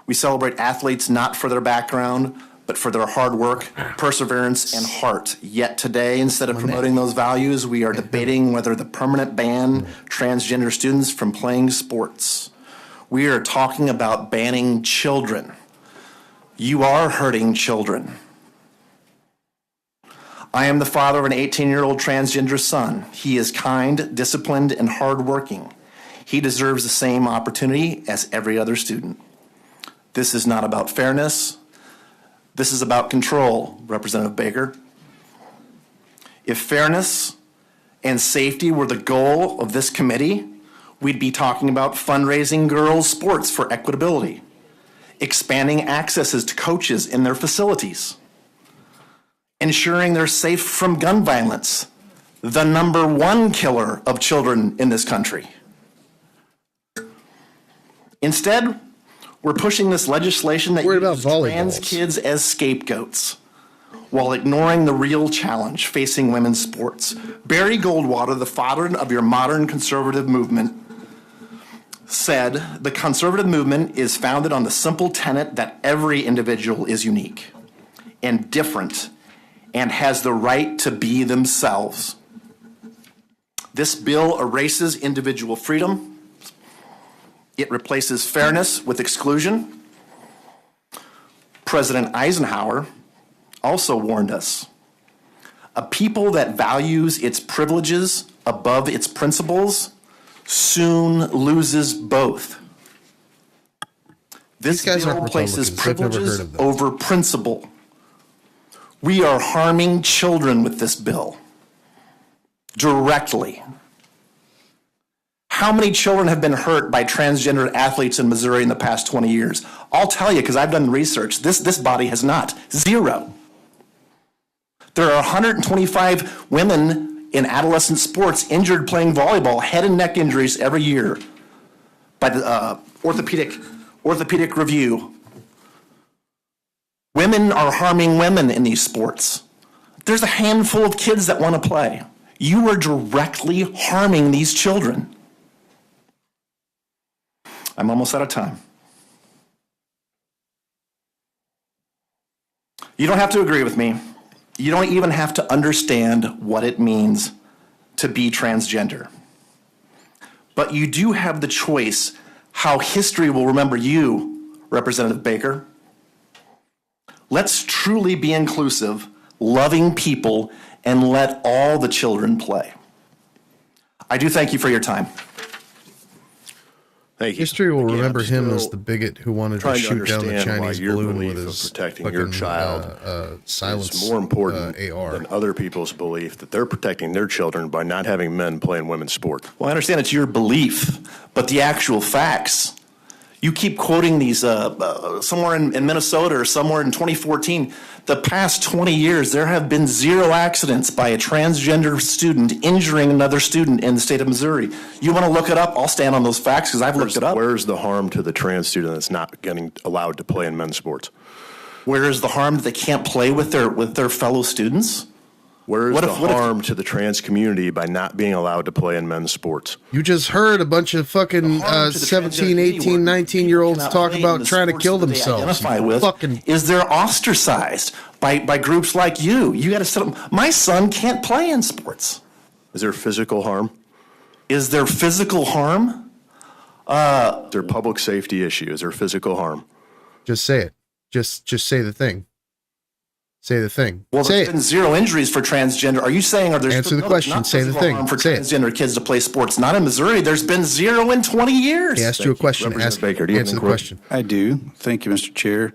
Speaker 13: We celebrate athletes not for their background, but for their hard work, perseverance, and heart. Yet today, instead of promoting those values, we are debating whether the permanent ban transgender students from playing sports. We are talking about banning children. You are hurting children. I am the father of an 18-year-old transgender son. He is kind, disciplined, and hardworking. He deserves the same opportunity as every other student. This is not about fairness. This is about control, Representative Baker. If fairness and safety were the goal of this committee, we'd be talking about fundraising girls' sports for equitability, expanding accesses to coaches in their facilities, ensuring they're safe from gun violence, the #1 killer of children in this country. Instead, we're pushing this legislation that uses trans kids as scapegoats while ignoring the real challenge facing women's sports. Barry Goldwater, the father of your modern conservative movement, said the conservative movement is founded on the simple tenet that every individual is unique and different and has the right to be themselves. This bill erases individual freedom. It replaces fairness with exclusion. President Eisenhower also warned us, a people that values its privileges above its principles soon loses both. This bill places privileges over principle. We are harming children with this bill directly. How many children have been hurt by transgender athletes in Missouri in the past 20 years? I'll tell you, because I've done research, this body has not. 0. There are 125 women in adolescent sports injured playing volleyball, head and neck injuries every year by the orthopedic review. Women are harming women in these sports. There's a handful of kids that want to play. You are directly harming these children. I'm almost out of time. You don't have to agree with me. You don't even have to understand what it means to be transgender. But you do have the choice how history will remember you, Representative Baker. Let's truly be inclusive, loving people, and let all the children play. I do thank you for your time.
Speaker 7: Thank you.
Speaker 2: History will
Speaker 7: Again,
Speaker 2: remember
Speaker 7: I'm
Speaker 2: him
Speaker 7: still
Speaker 2: as the bigot who wanted to
Speaker 7: trying to
Speaker 2: shoot down the
Speaker 7: understand why
Speaker 2: Chinese
Speaker 7: your
Speaker 2: balloon
Speaker 7: belief
Speaker 2: with
Speaker 7: of
Speaker 2: his
Speaker 7: protecting
Speaker 2: fucking
Speaker 7: your child
Speaker 2: silence.
Speaker 7: is more important than other people's belief that they're protecting their children by not having men playing women's sport.
Speaker 13: Well, I understand it's your belief, but the actual facts. You keep quoting these somewhere in Minnesota or somewhere in 2014. The past 20 years, there have been 0 accidents by a transgender student injuring another student in the state of Missouri. You want to look it up? I'll stand on those facts because I've looked it up.
Speaker 7: Where's the harm to the trans student that's not getting allowed to play in men's sports?
Speaker 13: Where is the harm that they can't play with their fellow students?
Speaker 7: Where is
Speaker 13: What
Speaker 7: the
Speaker 13: if- what if-
Speaker 7: harm to the trans community by not being allowed to play in men's sports?
Speaker 2: You just heard a bunch of fucking 17, 18, 19-year-olds talk about trying to kill themselves.
Speaker 13: Identify with is they're ostracized by groups like you. You got to set up. My son can't play in sports.
Speaker 7: Is there physical harm?
Speaker 13: Is there physical harm?
Speaker 7: Is there public safety issue? Is there physical harm?
Speaker 2: Just say it. Just say the thing. Say the thing.
Speaker 13: Well,
Speaker 2: say
Speaker 13: there's
Speaker 2: it.
Speaker 13: been zero injuries for transgender. Are you saying are there
Speaker 2: Answer the question.
Speaker 13: not
Speaker 2: Say the
Speaker 13: physical
Speaker 2: thing.
Speaker 13: harm for
Speaker 2: Say it.
Speaker 13: transgender kids to play sports? Not in Missouri. There's been zero in 20 years.
Speaker 2: He asked you a question.
Speaker 7: Representative Baker, do you have
Speaker 2: answer
Speaker 7: any
Speaker 2: the question.
Speaker 4: I do. Thank you, Mr. Chair.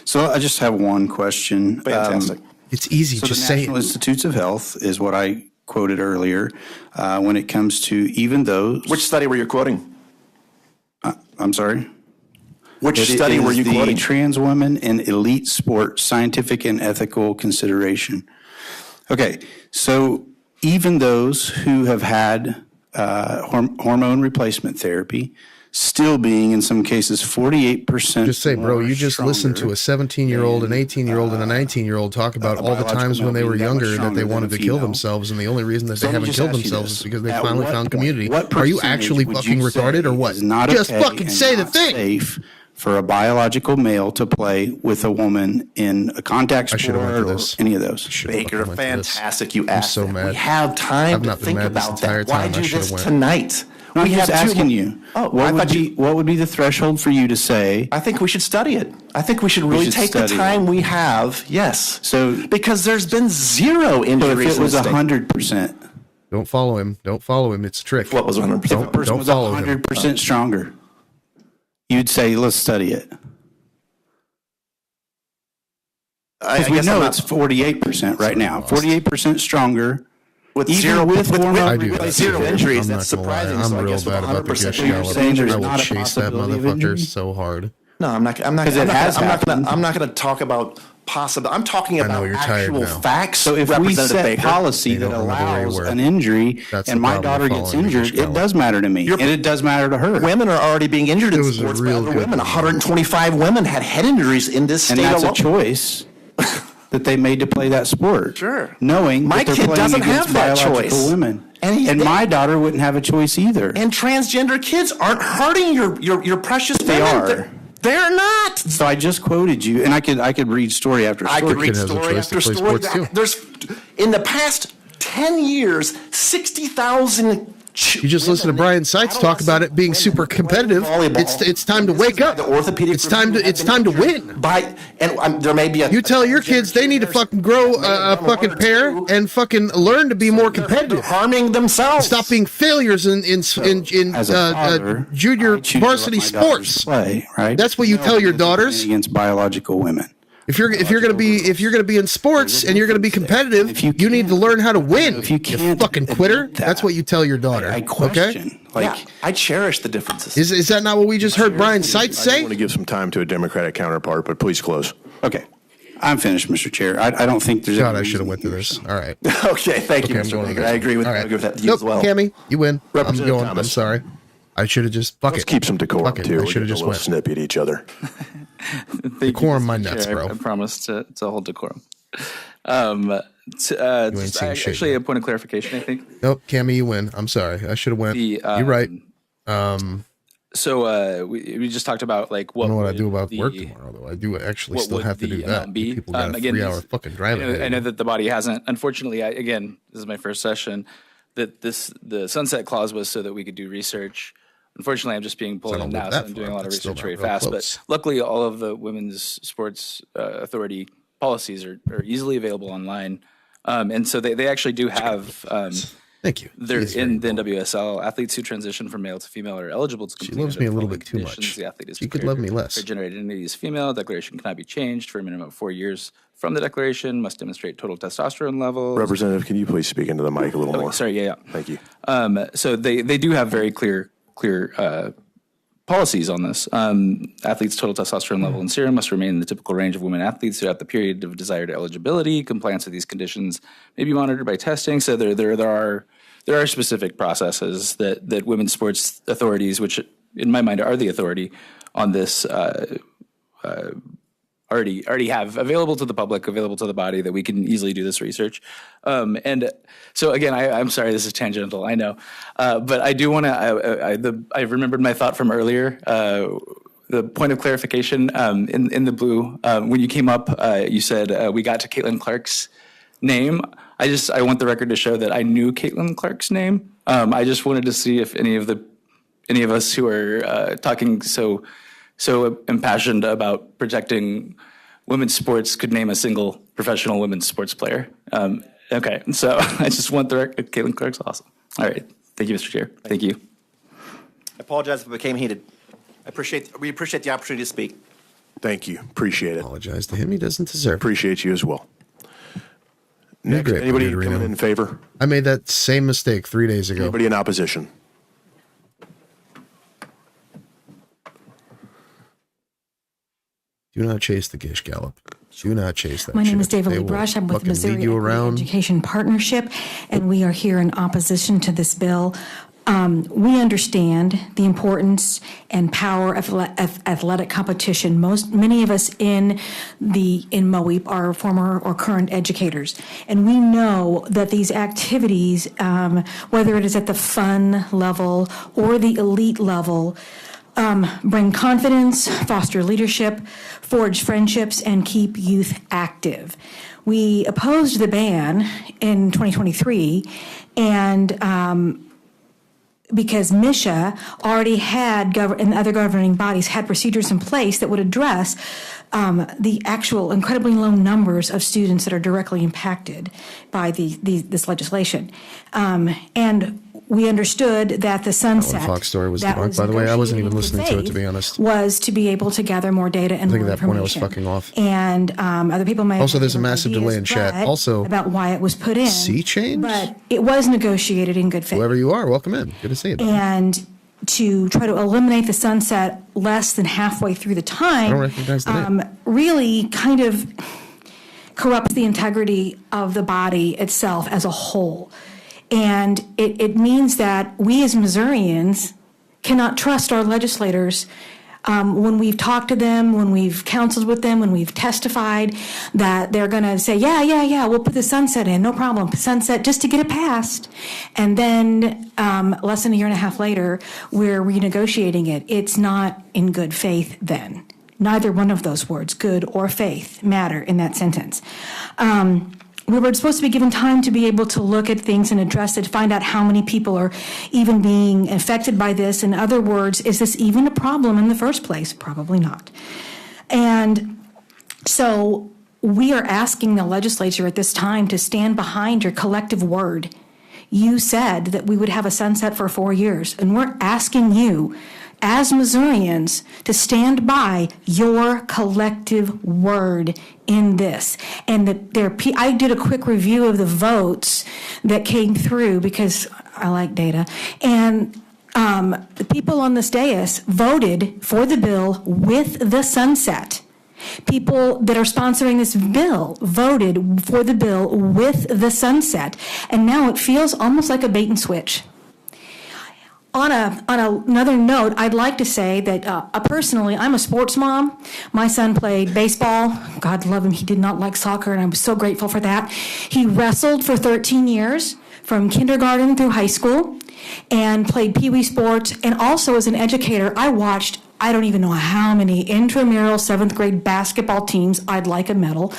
Speaker 4: So I just have one question.
Speaker 13: Fantastic.
Speaker 2: It's easy.
Speaker 4: So
Speaker 2: Just
Speaker 4: the
Speaker 2: say
Speaker 4: National
Speaker 2: it.
Speaker 4: Institutes of Health is what I quoted earlier. When it comes to even those,
Speaker 13: Which study were you quoting?
Speaker 4: I'm sorry.
Speaker 13: Which
Speaker 4: It
Speaker 13: study were
Speaker 4: is
Speaker 13: you
Speaker 4: the
Speaker 13: quoting?
Speaker 4: Trans women in elite sport, scientific and ethical consideration. Okay, so even those who have had hormone replacement therapy, still being in some cases 48%.
Speaker 2: Just say, bro,
Speaker 4: more
Speaker 2: you just listened to a
Speaker 4: stronger
Speaker 2: 17-year-old, an 18-year-old, and a 19-year-old talk about all the times when they were
Speaker 4: biological male being
Speaker 2: younger
Speaker 4: that much
Speaker 2: that they
Speaker 4: stronger
Speaker 2: wanted
Speaker 4: than
Speaker 2: to
Speaker 4: a
Speaker 2: kill
Speaker 4: female.
Speaker 2: themselves, and the only reason that
Speaker 4: So
Speaker 2: they
Speaker 4: let me
Speaker 2: haven't
Speaker 4: just
Speaker 2: killed
Speaker 4: ask you
Speaker 2: themselves
Speaker 4: this.
Speaker 2: is because they
Speaker 4: At
Speaker 2: finally
Speaker 4: what
Speaker 2: found
Speaker 4: point-
Speaker 2: community.
Speaker 4: what
Speaker 2: Are you
Speaker 4: percentage
Speaker 2: actually
Speaker 4: would
Speaker 2: fucking
Speaker 4: you
Speaker 2: retarded or
Speaker 4: say
Speaker 2: what?
Speaker 4: is not
Speaker 2: Just
Speaker 4: okay
Speaker 2: fucking
Speaker 4: and
Speaker 2: say the
Speaker 4: not
Speaker 2: thing.
Speaker 4: Safe for a biological male to play with a woman in a contact
Speaker 2: I should have went
Speaker 4: sport
Speaker 2: to
Speaker 4: or
Speaker 2: this.
Speaker 4: any of those.
Speaker 13: Baker, fantastic. You
Speaker 2: I'm
Speaker 13: asked
Speaker 2: so
Speaker 13: that.
Speaker 2: mad.
Speaker 13: We have time
Speaker 2: I've
Speaker 13: to
Speaker 2: not been
Speaker 13: think
Speaker 2: mad this
Speaker 13: about
Speaker 2: entire
Speaker 13: that. Why
Speaker 2: time. I
Speaker 13: do
Speaker 2: should
Speaker 13: this
Speaker 2: have went.
Speaker 13: tonight?
Speaker 4: I'm
Speaker 13: We
Speaker 4: just
Speaker 13: have two
Speaker 4: asking
Speaker 13: mo-
Speaker 4: you.
Speaker 13: Oh, I
Speaker 4: what would be the threshold for you to say?
Speaker 13: I think we should study it. I think we should really
Speaker 4: should
Speaker 13: take the
Speaker 4: study it.
Speaker 13: time we have. Yes.
Speaker 4: So
Speaker 13: Because there's been zero
Speaker 4: so
Speaker 13: injuries.
Speaker 4: if it was
Speaker 13: in the state.
Speaker 4: 100%,
Speaker 2: Don't follow him. Don't follow him. It's a trick.
Speaker 13: What was 100%?
Speaker 4: if a person
Speaker 2: Don't
Speaker 4: was
Speaker 2: follow him.
Speaker 4: 100% stronger, you'd say, let's study it. Because we
Speaker 13: guess
Speaker 4: know
Speaker 13: I'm
Speaker 4: it's 48% right now. 48% stronger.
Speaker 13: with
Speaker 4: even
Speaker 13: zero
Speaker 4: with hormone
Speaker 2: I do.
Speaker 13: with zero injuries.
Speaker 2: I'm
Speaker 13: That's
Speaker 2: not gonna lie.
Speaker 13: surprising.
Speaker 2: I'm
Speaker 13: So I
Speaker 2: real
Speaker 13: guess with
Speaker 2: bad about the
Speaker 13: 100%,
Speaker 2: gift
Speaker 4: you're
Speaker 2: gallop.
Speaker 4: saying there's
Speaker 2: I will
Speaker 4: not a
Speaker 2: chase that
Speaker 4: possibility of injury?
Speaker 2: motherfucker so hard.
Speaker 13: No, I'm not. I'm not.
Speaker 4: 'Cause it has happened.
Speaker 13: I'm not going to talk about possible. I'm talking
Speaker 2: I know,
Speaker 13: about
Speaker 2: you're tired
Speaker 13: actual
Speaker 2: now.
Speaker 13: facts.
Speaker 4: So if we
Speaker 13: Representative
Speaker 4: set
Speaker 13: Baker.
Speaker 4: policy
Speaker 2: You
Speaker 4: that
Speaker 2: don't remember where you
Speaker 4: allows
Speaker 2: were.
Speaker 4: an injury
Speaker 2: That's
Speaker 4: and
Speaker 2: the
Speaker 4: my
Speaker 2: problem
Speaker 4: daughter
Speaker 2: with
Speaker 4: gets
Speaker 2: following
Speaker 4: injured,
Speaker 2: British
Speaker 4: it does matter to me. And it does matter to her.
Speaker 13: Women are already being injured in
Speaker 2: It was a
Speaker 13: sports by
Speaker 2: real
Speaker 13: other
Speaker 2: good
Speaker 13: women.
Speaker 2: one.
Speaker 13: 125 women had head injuries in this
Speaker 4: And
Speaker 13: state
Speaker 4: that's a
Speaker 13: alone.
Speaker 4: choice that they made to play that sport.
Speaker 13: Sure.
Speaker 4: Knowing
Speaker 13: My
Speaker 4: that they're
Speaker 13: kid
Speaker 4: playing
Speaker 13: doesn't
Speaker 4: against
Speaker 13: have that
Speaker 4: biological
Speaker 13: choice.
Speaker 4: women.
Speaker 13: And
Speaker 4: And my daughter wouldn't have a choice either.
Speaker 13: And transgender kids aren't hurting your precious
Speaker 4: They
Speaker 13: women.
Speaker 4: are.
Speaker 13: They're not.
Speaker 4: So I just quoted you, and I could read story after story.
Speaker 13: I could read
Speaker 2: has a
Speaker 13: story
Speaker 2: choice to
Speaker 13: after
Speaker 2: play
Speaker 13: story.
Speaker 2: sports, too.
Speaker 13: There's in the past 10 years, 60,000.
Speaker 2: You just listen to Brian Seitz talk about it being super competitive. It's time to wake up.
Speaker 13: The orthopedic.
Speaker 2: It's time to win.
Speaker 13: There may be a.
Speaker 2: You tell your kids they need to fucking grow a fucking pair and fucking learn to be more competitive.
Speaker 13: Harming themselves.
Speaker 2: Stop being failures in
Speaker 4: As a father,
Speaker 2: junior
Speaker 4: I choose to
Speaker 2: varsity
Speaker 4: let my daughters
Speaker 2: sports.
Speaker 4: play, right?
Speaker 2: That's what you tell your daughters.
Speaker 4: Against biological women.
Speaker 2: If you're gonna be in sports and you're gonna be competitive, you need to learn how to win.
Speaker 4: If you can't
Speaker 2: fucking quitter, that's what you tell your daughter.
Speaker 4: I question.
Speaker 2: Okay?
Speaker 13: Yeah, I cherish the differences.
Speaker 2: Is that not what we just heard Brian Seitz
Speaker 7: I do
Speaker 2: say?
Speaker 7: want to give some time to a Democratic counterpart, but please close.
Speaker 4: Okay. I'm finished, Mr. Chair. I don't think there's.
Speaker 2: God,
Speaker 4: any
Speaker 2: I should have
Speaker 4: reason
Speaker 2: went to
Speaker 4: here,
Speaker 2: this. All right.
Speaker 13: Okay, thank you,
Speaker 2: Okay, I'm
Speaker 13: Mr.
Speaker 2: going
Speaker 13: Baker.
Speaker 2: to
Speaker 13: I agree with
Speaker 2: All
Speaker 13: I
Speaker 2: right.
Speaker 13: agree with that you
Speaker 2: Nope,
Speaker 13: as well.
Speaker 2: Cammie, you win. I'm
Speaker 7: Representative
Speaker 2: going.
Speaker 7: Thomas.
Speaker 2: I'm sorry. I should have just fuck
Speaker 7: Let's
Speaker 2: it.
Speaker 7: keep some decorum
Speaker 2: Fuck it.
Speaker 7: too.
Speaker 2: I
Speaker 7: We
Speaker 2: should have
Speaker 7: get a
Speaker 2: just
Speaker 7: little
Speaker 2: went.
Speaker 7: snippy at each other.
Speaker 2: Decorum my nuts,
Speaker 1: Chair,
Speaker 2: bro.
Speaker 1: I promise to hold decorum. Just,
Speaker 2: seen shit
Speaker 1: actually,
Speaker 2: yet.
Speaker 1: a point of clarification, I think.
Speaker 2: Nope, Cammie, you win. I'm sorry. I should have went.
Speaker 1: The,
Speaker 2: You're right.
Speaker 1: So we just talked about like
Speaker 2: I
Speaker 1: what
Speaker 2: don't know what I
Speaker 1: would
Speaker 2: do about
Speaker 1: the-
Speaker 2: work tomorrow, though. I do actually
Speaker 1: what
Speaker 2: still
Speaker 1: would
Speaker 2: have to
Speaker 1: the
Speaker 2: do that.
Speaker 1: amount be?
Speaker 2: People got a
Speaker 1: Again,
Speaker 2: 3-hour
Speaker 1: these-
Speaker 2: fucking drive
Speaker 1: I know
Speaker 2: ahead.
Speaker 1: that the body hasn't. Unfortunately, again, this is my first session. That the sunset clause was so that we could do research. Unfortunately, I'm just being pulled
Speaker 2: don't
Speaker 1: in
Speaker 2: live
Speaker 1: now,
Speaker 2: that
Speaker 1: so I'm doing a
Speaker 2: far,
Speaker 1: lot of
Speaker 2: but still
Speaker 1: research
Speaker 2: not
Speaker 1: very
Speaker 2: real
Speaker 1: fast.
Speaker 2: close.
Speaker 1: But luckily, all of the Women's Sports Authority policies are easily available online, and so they actually do have.
Speaker 2: Thank you.
Speaker 1: They're
Speaker 2: He's
Speaker 1: in the NWSL. Athletes who transition from male to female are eligible to complete.
Speaker 2: loves
Speaker 1: under
Speaker 2: me a
Speaker 1: the
Speaker 2: little
Speaker 1: following
Speaker 2: bit too
Speaker 1: conditions.
Speaker 2: much.
Speaker 1: The athlete is
Speaker 2: She could
Speaker 1: declared
Speaker 2: love me less.
Speaker 1: Her gender identity is female. Declaration cannot be changed for a minimum of 4 years from the declaration. Must demonstrate total testosterone levels.
Speaker 7: Representative, can you please speak into the mic a little more?
Speaker 1: Sorry, yeah.
Speaker 7: Thank you.
Speaker 1: So they do have very clear policies on this. Athletes' total testosterone level in serum must remain in the typical range of women athletes throughout the period of desired eligibility. Compliance with these conditions may be monitored by testing. So there are specific processes that women's sports authorities, which in my mind are the authority on this, are already have available to the public, available to the body, that we can easily do this research. And so again, I'm sorry, this is tangential, I know, but I do want to. I remembered my thought from earlier. The point of clarification in the blue, when you came up, you said we got to Caitlin Clark's name. I want the record to show that I knew Caitlin Clark's name. I just wanted to see if any of us who are talking so impassioned about protecting women's sports could name a single professional women's sports player. Okay, so I just want the record. Caitlin Clark's awesome. All right, thank you, Mr. Chair. Thank you.
Speaker 13: I apologize if it became heated. We appreciate the opportunity to speak.
Speaker 7: Thank you. Appreciate it.
Speaker 2: Apologize to him. He doesn't deserve it.
Speaker 7: Appreciate you as well.
Speaker 2: Next,
Speaker 7: Next, anybody coming in favor?
Speaker 2: I made that same mistake 3 days ago.
Speaker 7: Anybody in opposition?
Speaker 2: Do not chase the Gish Gallop. Do not chase that.
Speaker 16: My name
Speaker 2: shit.
Speaker 16: is David
Speaker 2: They
Speaker 16: Lee
Speaker 2: will
Speaker 16: Brush. I'm with
Speaker 2: fucking
Speaker 16: Missouri
Speaker 2: lead you
Speaker 16: Equity
Speaker 2: around.
Speaker 16: Education Partnership, and we are here in opposition to this bill. We understand the importance and power of athletic competition. Many of us in MOEP are former or current educators, and we know that these activities, whether it is at the fun level or the elite level, bring confidence, foster leadership, forge friendships, and keep youth active. We opposed the ban in 2023, and because MISHA already had, and other governing bodies had procedures in place that would address the actual incredibly low numbers of students that are directly impacted by this legislation. And we understood that the sunset.
Speaker 2: That one Fox story was
Speaker 16: that
Speaker 2: debunked, by the way. I wasn't even listening to it, to be honest.
Speaker 16: Was to be able to gather more data and
Speaker 2: I think
Speaker 16: more
Speaker 2: at that point I was
Speaker 16: information.
Speaker 2: fucking off.
Speaker 16: And other people may
Speaker 2: Also,
Speaker 16: have
Speaker 2: there's a
Speaker 16: different
Speaker 2: massive delay in
Speaker 16: ideas,
Speaker 2: chat.
Speaker 16: but
Speaker 2: Also,
Speaker 16: about why it was put in.
Speaker 2: sea change?
Speaker 16: But it was negotiated in good faith.
Speaker 2: Whoever you are, welcome in. Good to see you.
Speaker 16: And to try to eliminate the sunset less than halfway through the time
Speaker 2: I don't recognize the name.
Speaker 16: really kind of corrupts the integrity of the body itself as a whole. And it means that we as Missourians cannot trust our legislators when we've talked to them, when we've counseled with them, when we've testified, that they're going to say, yeah, we'll put the sunset in, no problem, sunset, just to get it passed. And then less than a year and a half later, we're renegotiating it. It's not in good faith then. Neither one of those words, good or faith, matter in that sentence. We were supposed to be given time to be able to look at things and address it, find out how many people are even being affected by this. In other words, is this even a problem in the first place? Probably not. And so we are asking the legislature at this time to stand behind your collective word. You said that we would have a sunset for 4 years, and we're asking you as Missourians to stand by your collective word in this. And that I did a quick review of the votes that came through because I like data. And the people on this dais voted for the bill with the sunset. People that are sponsoring this bill voted for the bill with the sunset. And now it feels almost like a bait and switch. On another note, I'd like to say that personally, I'm a sports mom. My son played baseball. God love him. He did not like soccer, and I'm so grateful for that. He wrestled for 13 years, from kindergarten through high school, and played pee-wee sports. And also as an educator, I watched, I don't even know how many intramural 7th grade basketball teams. I'd like a medal.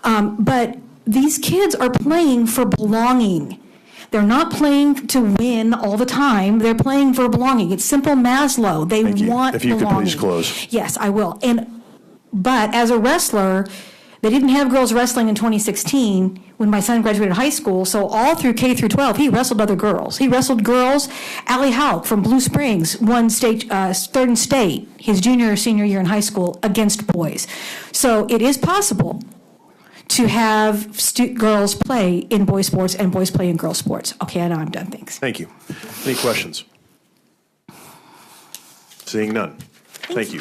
Speaker 16: But these kids are playing for belonging. They're not playing to win all the time. They're playing for belonging. It's simple Maslow. They want
Speaker 7: If you could
Speaker 16: belonging.
Speaker 7: please close.
Speaker 16: Yes, I will. But as a wrestler, they didn't have girls wrestling in 2016 when my son graduated high school. So all through K through 12, he wrestled other girls. He wrestled girls. Allie Hauk from Blue Springs won third in state his junior or senior year in high school against boys. So it is possible to have girls play in boys sports and boys play in girls sports. Okay, I know I'm done. Thanks.
Speaker 7: Thank you. Any questions? Seeing none. Thank you.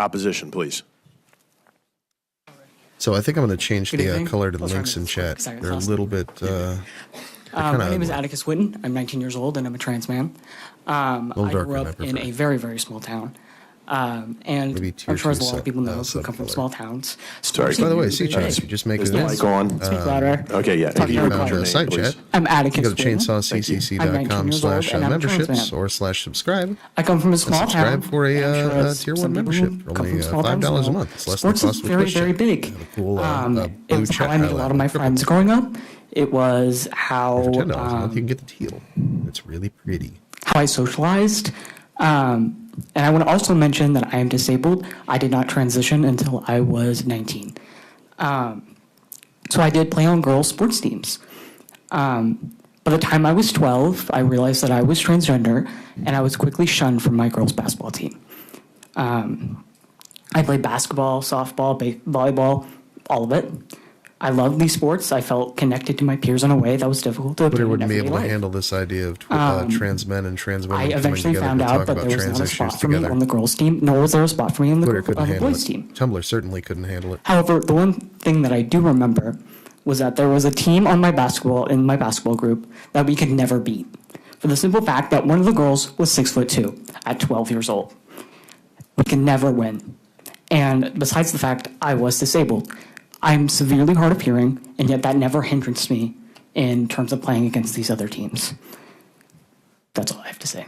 Speaker 7: Opposition, please.
Speaker 2: So I think I'm going to change
Speaker 17: Good
Speaker 2: the
Speaker 17: evening.
Speaker 2: color to the
Speaker 17: I'll try
Speaker 2: links
Speaker 17: to
Speaker 2: in
Speaker 17: move
Speaker 2: chat.
Speaker 17: forward, 'cause
Speaker 2: They're a
Speaker 17: I
Speaker 2: little bit.
Speaker 17: My name is Atticus Witten. I'm 19 years old and I'm a trans man. I
Speaker 2: Little darker
Speaker 17: grew
Speaker 2: than I
Speaker 17: up in
Speaker 2: prefer.
Speaker 17: a very, very small town.
Speaker 22: And
Speaker 2: Maybe
Speaker 22: I'm
Speaker 2: tier
Speaker 22: sure as
Speaker 2: two
Speaker 22: a lot of people know who come from
Speaker 2: subcolor.
Speaker 22: small towns.
Speaker 7: Sorry.
Speaker 2: By the way,
Speaker 22: Sports
Speaker 2: C-Chat,
Speaker 22: teams
Speaker 2: you just make
Speaker 7: Is
Speaker 2: it.
Speaker 7: the mic on?
Speaker 22: Speak louder.
Speaker 7: Okay, yeah.
Speaker 22: Talk
Speaker 7: If you
Speaker 22: to
Speaker 7: could
Speaker 22: your
Speaker 7: put your name,
Speaker 2: side
Speaker 7: please.
Speaker 2: chat.
Speaker 22: I'm
Speaker 2: You can go to
Speaker 22: Atticus Freeman. I'm 19 years old, and I'm a trans
Speaker 2: chainsawccc.com/memberships
Speaker 22: man.
Speaker 2: or /subscribe.
Speaker 22: I come from a small town.
Speaker 2: Subscribe for
Speaker 22: and I'm sure
Speaker 2: a
Speaker 22: as
Speaker 2: tier
Speaker 22: some
Speaker 2: 1
Speaker 22: people
Speaker 2: membership for
Speaker 22: come
Speaker 2: only
Speaker 22: from small towns
Speaker 2: $5 a
Speaker 22: know,
Speaker 2: month. It's less than the
Speaker 22: sports
Speaker 2: cost
Speaker 22: is
Speaker 2: of a
Speaker 22: very,
Speaker 2: Twitch
Speaker 22: very
Speaker 2: channel.
Speaker 22: big.
Speaker 2: Have a cool
Speaker 22: It
Speaker 2: blue
Speaker 22: was how
Speaker 2: chat
Speaker 22: I made a lot of my friends growing up. It was how
Speaker 2: For $10 a month, you can get the teal. It's really pretty.
Speaker 22: how I socialized. And I want to also mention that I am disabled. I did not transition until I was 19. So I did play on girls' sports teams. By the time I was 12, I realized that I was transgender, and I was quickly shunned from my girls' basketball team. I played basketball, softball, volleyball, all of it. I loved these sports. I felt connected to my peers in a way that was difficult to
Speaker 2: Twitter
Speaker 22: do in
Speaker 2: wouldn't be
Speaker 22: everyday
Speaker 2: able to
Speaker 22: life.
Speaker 2: handle this idea of trans men and trans women
Speaker 22: I
Speaker 2: coming
Speaker 22: eventually
Speaker 2: together
Speaker 22: found
Speaker 2: to
Speaker 22: out
Speaker 2: talk
Speaker 22: that
Speaker 2: about
Speaker 22: there was
Speaker 2: trans
Speaker 22: not a
Speaker 2: issues
Speaker 22: spot for me
Speaker 2: together.
Speaker 22: on the girls' team, nor was there a spot for me on the,
Speaker 2: Twitter couldn't
Speaker 22: on the
Speaker 2: handle
Speaker 22: boys'
Speaker 2: it.
Speaker 22: team.
Speaker 2: Tumblr certainly couldn't handle it.
Speaker 22: However, the one thing that I do remember was that there was a team on my basketball group that we could never beat, for the simple fact that one of the girls was 6'2" at 12 years old. We could never win. And besides the fact I was disabled, I'm severely hard of hearing, and yet that never hindered me in terms of playing against these other teams. That's all I have to say.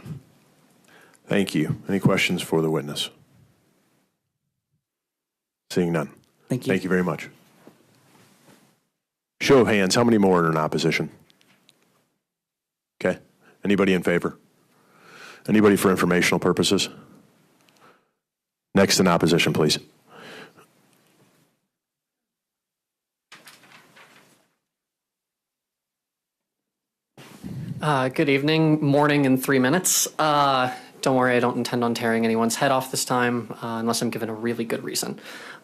Speaker 7: Thank you. Any questions for the witness? Seeing none.
Speaker 22: Thank you.
Speaker 7: Thank you very much. Show of hands, how many more are in opposition? Okay. Anybody in favor? Anybody for informational purposes? Next in opposition, please.
Speaker 9: Good evening, morning in 3 minutes. Don't worry, I don't intend on tearing anyone's head off this time, unless I'm given a really good reason.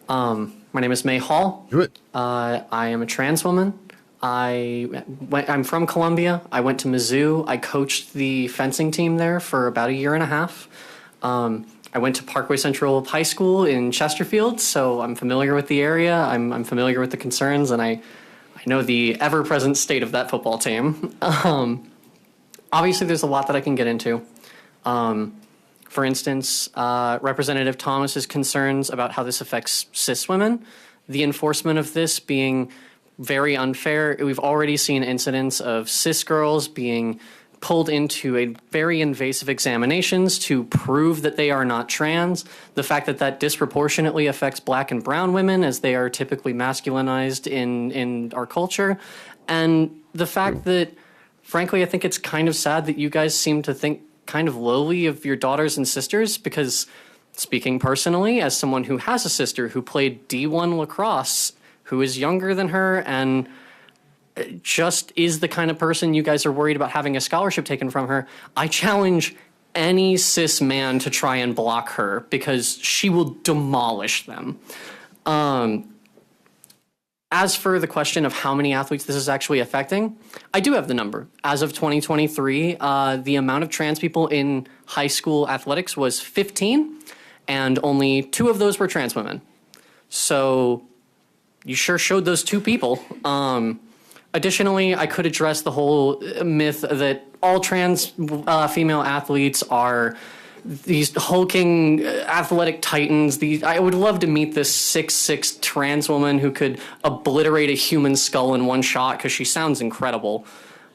Speaker 9: My name is May Hall.
Speaker 2: Do it.
Speaker 9: I am a trans woman. I'm from Columbia. I went to Mizzou. I coached the fencing team there for about a year and a half. I went to Parkway Central High School in Chesterfield, so I'm familiar with the area. I'm familiar with the concerns, and I know the ever-present state of that football team. Obviously, there's a lot that I can get into. For instance, Representative Thomas's concerns about how this affects cis women, the enforcement of this being very unfair. We've already seen incidents of cis girls being pulled into a very invasive examinations to prove that they are not trans. The fact that that disproportionately affects black and brown women, as they are typically masculinized in our culture. And the fact that, frankly, I think it's kind of sad that you guys seem to think kind of lowly of your daughters and sisters, because speaking personally, as someone who has a sister who played D1 lacrosse, who is younger than her and just is the kind of person you guys are worried about having a scholarship taken from her, I challenge any cis man to try and block her, because she will demolish them. As for the question of how many athletes this is actually affecting, I do have the number. As of 2023, the amount of trans people in high school athletics was 15, and only 2 of those were trans women. So you sure showed those 2 people. Additionally, I could address the whole myth that all trans female athletes are these hulking athletic titans. I would love to meet this 6'6" trans woman who could obliterate a human skull in one shot, because she sounds incredible.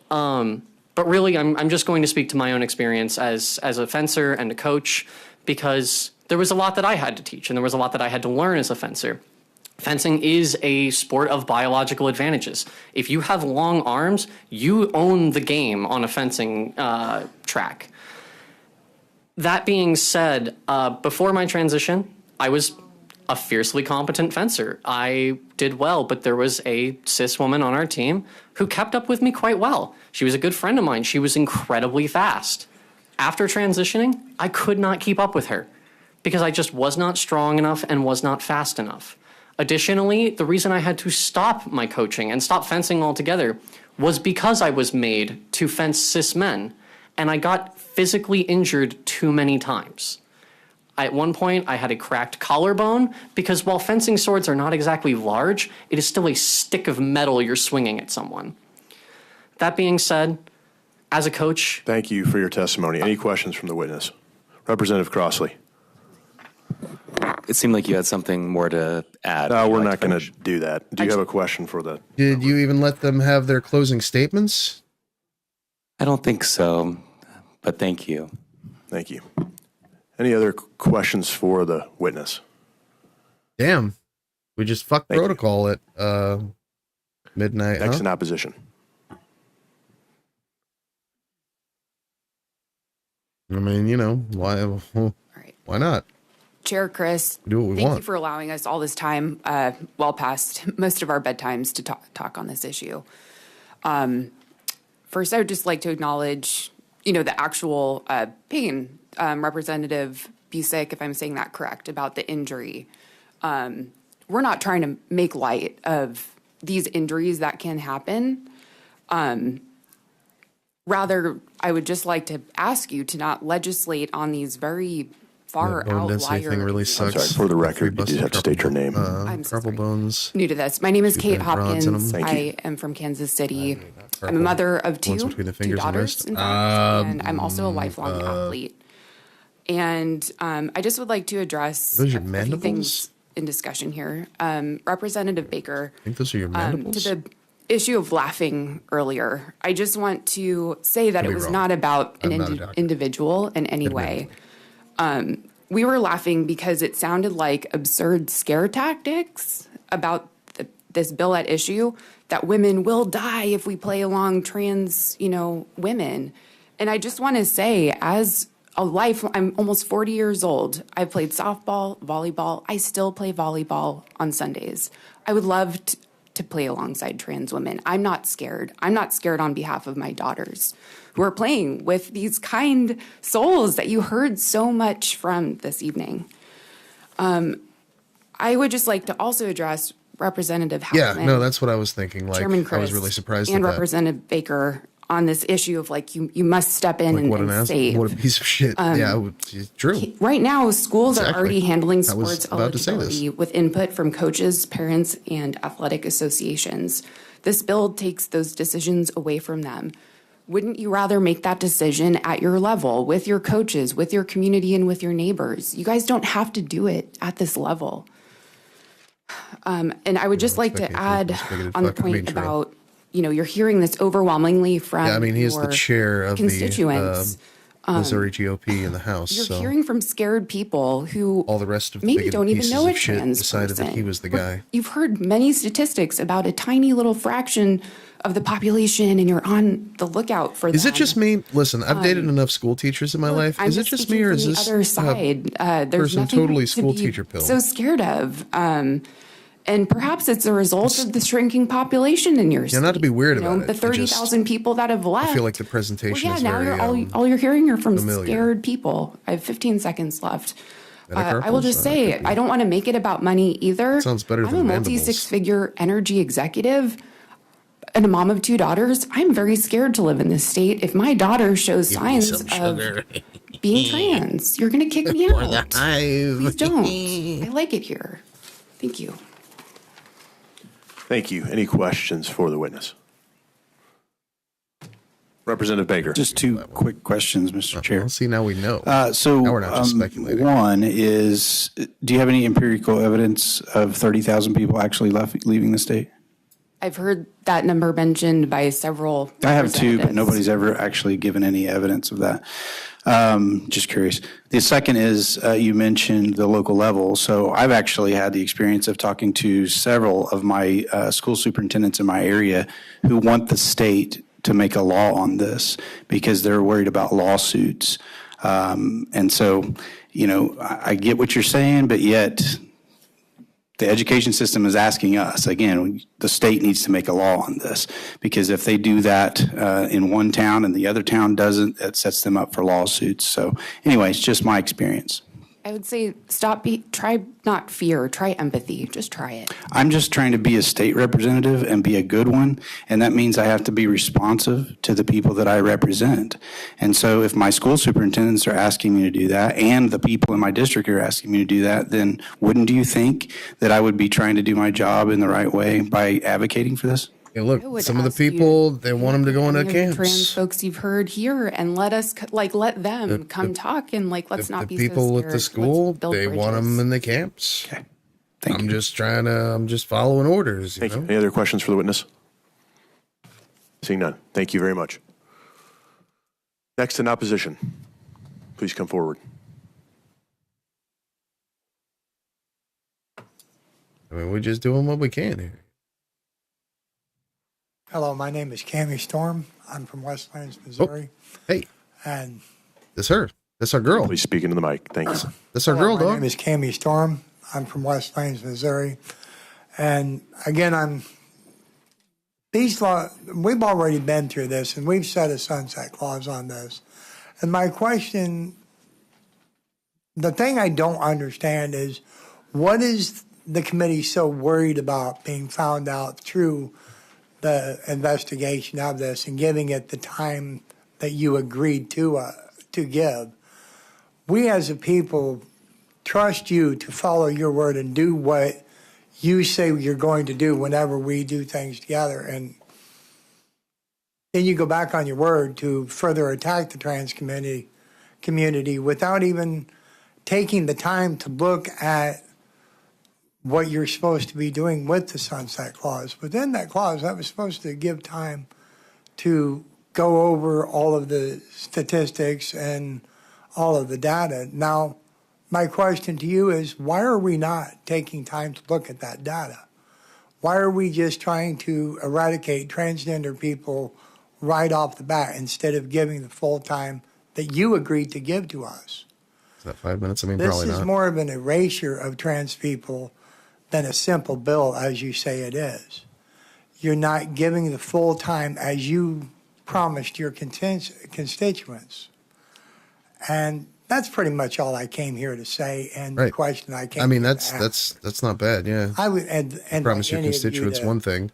Speaker 9: But really, I'm just going to speak to my own experience as a fencer and a coach, because there was a lot that I had to teach, and there was a lot that I had to learn as a fencer. Fencing is a sport of biological advantages. If you have long arms, you own the game on a fencing track. That being said, before my transition, I was a fiercely competent fencer. I did well, but there was a cis woman on our team who kept up with me quite well. She was a good friend of mine. She was incredibly fast. After transitioning, I could not keep up with her because I just was not strong enough and was not fast enough. Additionally, the reason I had to stop my coaching and stop fencing altogether was because I was made to fence cis men, and I got physically injured too many times. At one point, I had a cracked collarbone, because while fencing swords are not exactly large, it is still a stick of metal you're swinging at someone. That being said, as a coach...
Speaker 7: Thank you for your testimony. Any questions from the witness? Representative Crossley.
Speaker 20: it seemed like you had something more to add.
Speaker 7: No, we're not going to do that. Do you have a question for the?
Speaker 2: Did you even let them have their closing statements?
Speaker 20: I don't think so, but thank you.
Speaker 7: Thank you. Any other questions for the witness?
Speaker 2: Damn. We just fucked protocol at midnight.
Speaker 7: Next in opposition.
Speaker 2: I mean, you know, why not?
Speaker 10: Chair Chris,
Speaker 2: Do what we
Speaker 10: thank
Speaker 2: want.
Speaker 10: you for allowing us all this time, well past most of our bedtimes, to talk on this issue. First, I would just like to acknowledge, the actual pain, Representative Busick, if I'm saying that correct, about the injury. We're not trying to make light of these injuries that can happen. Rather, I would just like to ask you to not legislate on these very far
Speaker 2: Bone density
Speaker 10: outlier.
Speaker 2: thing really sucks.
Speaker 7: I'm sorry, for the record, you have to state your name.
Speaker 10: I'm so
Speaker 2: Carpal bones.
Speaker 10: New to this. My name is Kate
Speaker 2: rods in 'em.
Speaker 10: Hopkins.
Speaker 2: Thank
Speaker 10: I am from Kansas City. I'm a mother of two
Speaker 2: between the fingers and
Speaker 10: daughters,
Speaker 2: wrist.
Speaker 10: in fact, and I'm also a lifelong athlete. And I just would like to address
Speaker 2: Those your
Speaker 10: a few
Speaker 2: mandibles?
Speaker 10: things in discussion here. Representative Baker,
Speaker 2: I think those are your mandibles.
Speaker 10: to the issue of laughing earlier, I just want to say that
Speaker 2: Could
Speaker 10: it
Speaker 2: be
Speaker 10: was
Speaker 2: wrong.
Speaker 10: not about an
Speaker 2: I'm not a doctor.
Speaker 10: individual in any way. We were laughing because it sounded like absurd scare tactics about this bill at issue, that women will die if we play along trans, women. And I just want to say, as I'm almost 40 years old. I've played softball, volleyball. I still play volleyball on Sundays. I would love to play alongside trans women. I'm not scared. I'm not scared on behalf of my daughters who are playing with these kind souls that you heard so much from this evening. I would just like to also address Representative Hauptman.
Speaker 2: Yeah, no, that's what I was thinking. Like,
Speaker 10: Chairman
Speaker 2: I
Speaker 10: Chris
Speaker 2: was really surprised
Speaker 10: and
Speaker 2: at that.
Speaker 10: Representative Baker on this issue of you must step in
Speaker 2: Like, what an
Speaker 10: and
Speaker 2: ass,
Speaker 10: save.
Speaker 2: what a piece of shit. Yeah, it's true.
Speaker 10: Right now, schools are
Speaker 2: Exactly.
Speaker 10: already handling
Speaker 2: I was
Speaker 10: sports
Speaker 2: about to say this.
Speaker 10: eligibility with input from coaches, parents, and athletic associations. This bill takes those decisions away from them. Wouldn't you rather make that decision at your level, with your coaches, with your community, and with your neighbors? You guys don't have to do it at this level. And I would just like to add on the point about, you're hearing this overwhelmingly from
Speaker 2: Yeah, I mean, he's the
Speaker 10: your
Speaker 2: chair of
Speaker 10: constituents.
Speaker 2: the Missouri GOP in the House.
Speaker 10: You're
Speaker 2: So
Speaker 10: hearing from scared people who
Speaker 2: all the rest of the
Speaker 10: maybe
Speaker 2: bigoted
Speaker 10: don't even
Speaker 2: pieces
Speaker 10: know a
Speaker 2: of shit
Speaker 10: trans
Speaker 2: decided that
Speaker 10: person.
Speaker 2: he was the
Speaker 10: But
Speaker 2: guy.
Speaker 10: You've heard many statistics about a tiny little fraction of the population, and you're on the lookout for
Speaker 2: Is
Speaker 10: them.
Speaker 2: it just me? Listen, I've dated enough school teachers in my life.
Speaker 10: I'm
Speaker 2: Is it just me, or is
Speaker 10: speaking
Speaker 2: this
Speaker 10: from the other side? There's
Speaker 2: person
Speaker 10: nothing
Speaker 2: totally
Speaker 10: to
Speaker 2: school
Speaker 10: be
Speaker 2: teacher pill?
Speaker 10: so scared of. And perhaps it's a result of the shrinking population in your state.
Speaker 2: Yeah, not to be weird about it.
Speaker 10: The 30,000 people that have left.
Speaker 2: I feel like the presentation
Speaker 10: Well,
Speaker 2: is
Speaker 10: now
Speaker 2: very
Speaker 10: you're all you're hearing are from
Speaker 2: familiar.
Speaker 10: scared people. I have 15 seconds left.
Speaker 2: Metacarpals?
Speaker 10: I will just say, I don't want to make it about money either.
Speaker 2: Sounds better
Speaker 10: I'm
Speaker 2: than
Speaker 10: a
Speaker 2: mandibles.
Speaker 10: multi-six-figure energy executive and a mom of two daughters. I'm very scared to live in this state. If my daughter shows signs of being trans, you're going to kick me out. Please don't. I like it here. Thank you.
Speaker 7: Thank you. Any questions for the witness? Representative Baker.
Speaker 4: Just two quick questions, Mr. Chair.
Speaker 2: See, now we know.
Speaker 4: So
Speaker 2: now we're not just speculating.
Speaker 4: one is, do you have any empirical evidence of 30,000 people actually leaving the state?
Speaker 10: I've heard that number mentioned by several
Speaker 4: I have too, but
Speaker 10: representatives.
Speaker 4: nobody's ever actually given any evidence of that. Just curious. The second is you mentioned the local level. So I've actually had the experience of talking to several of my school superintendents in my area who want the state to make a law on this because they're worried about lawsuits. And so, I get what you're saying, but yet the education system is asking us, again, the state needs to make a law on this, because if they do that in one town and the other town doesn't, that sets them up for lawsuits. So anyway, it's just my experience.
Speaker 10: I would say try not fear, try empathy. Just try it.
Speaker 4: I'm just trying to be a state representative and be a good one, and that means I have to be responsive to the people that I represent. And so if my school superintendents are asking me to do that, and the people in my district are asking me to do that, then wouldn't you think that I would be trying to do my job in the right way by advocating for this?
Speaker 2: Hey,
Speaker 10: I
Speaker 2: look,
Speaker 10: would
Speaker 2: some of the
Speaker 10: ask you
Speaker 2: people, they want them to go into
Speaker 10: any of the
Speaker 2: camps.
Speaker 10: trans folks you've heard here, and let them come talk, and let's not be
Speaker 2: People
Speaker 10: so
Speaker 2: at the
Speaker 10: scared.
Speaker 2: school,
Speaker 10: Let's build
Speaker 2: they want
Speaker 10: bridges.
Speaker 2: them in the camps.
Speaker 4: Okay.
Speaker 2: I'm just following orders.
Speaker 7: Thank you. Any other questions for the witness? Seeing none. Thank you very much. Next in opposition, please come forward.
Speaker 2: I mean, we're just doing what we can here.
Speaker 15: Hello, my name is Cammie Storm. I'm from Westlands, Missouri.
Speaker 2: Hey,
Speaker 15: And
Speaker 2: that's her. That's our girl.
Speaker 7: Please speak into the mic. Thanks.
Speaker 2: That's our
Speaker 15: hello,
Speaker 2: girl,
Speaker 15: my
Speaker 2: dog.
Speaker 15: name is Cammie Storm. I'm from Westlands, Missouri. And again, we've already been through this, and we've set a sunset clause on this. And my question, the thing I don't understand is, what is the committee so worried about being found out through the investigation of this and giving it the time that you agreed to give? We as a people trust you to follow your word and do what you say you're going to do whenever we do things together. And then you go back on your word to further attack the trans community without even taking the time to look at what you're supposed to be doing with the sunset clause. Within that clause, that was supposed to give time to go over all of the statistics and all of the data. Now, my question to you is, why are we not taking time to look at that data? Why are we just trying to eradicate transgender people right off the bat instead of giving the full time that you agreed to give to us?
Speaker 2: Is that 5 minutes? I mean,
Speaker 15: This
Speaker 2: probably
Speaker 15: is
Speaker 2: not.
Speaker 15: more of an erasure of trans people than a simple bill, as you say it is. You're not giving the full time as you promised your constituents. And that's pretty much all I came here to say, and the
Speaker 2: Right.
Speaker 15: question I came
Speaker 2: I mean,
Speaker 15: here to
Speaker 2: that's
Speaker 15: ask.
Speaker 2: not bad. Yeah.
Speaker 15: I would, and
Speaker 2: Promise
Speaker 15: like
Speaker 2: your
Speaker 15: any of you
Speaker 2: constituents
Speaker 15: to
Speaker 2: one thing.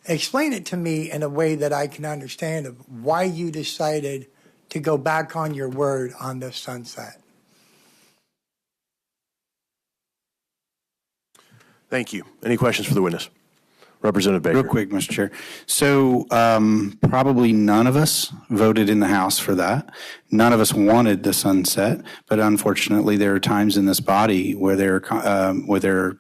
Speaker 15: explain it to me in a way that I can understand of why you decided to go back on your word on this sunset.
Speaker 7: Thank you. Any questions for the witness? Representative Baker.
Speaker 4: Real quick, Mr. Chair. So probably none of us voted in the House for that. None of us wanted the sunset, but unfortunately, there are times in this body where there are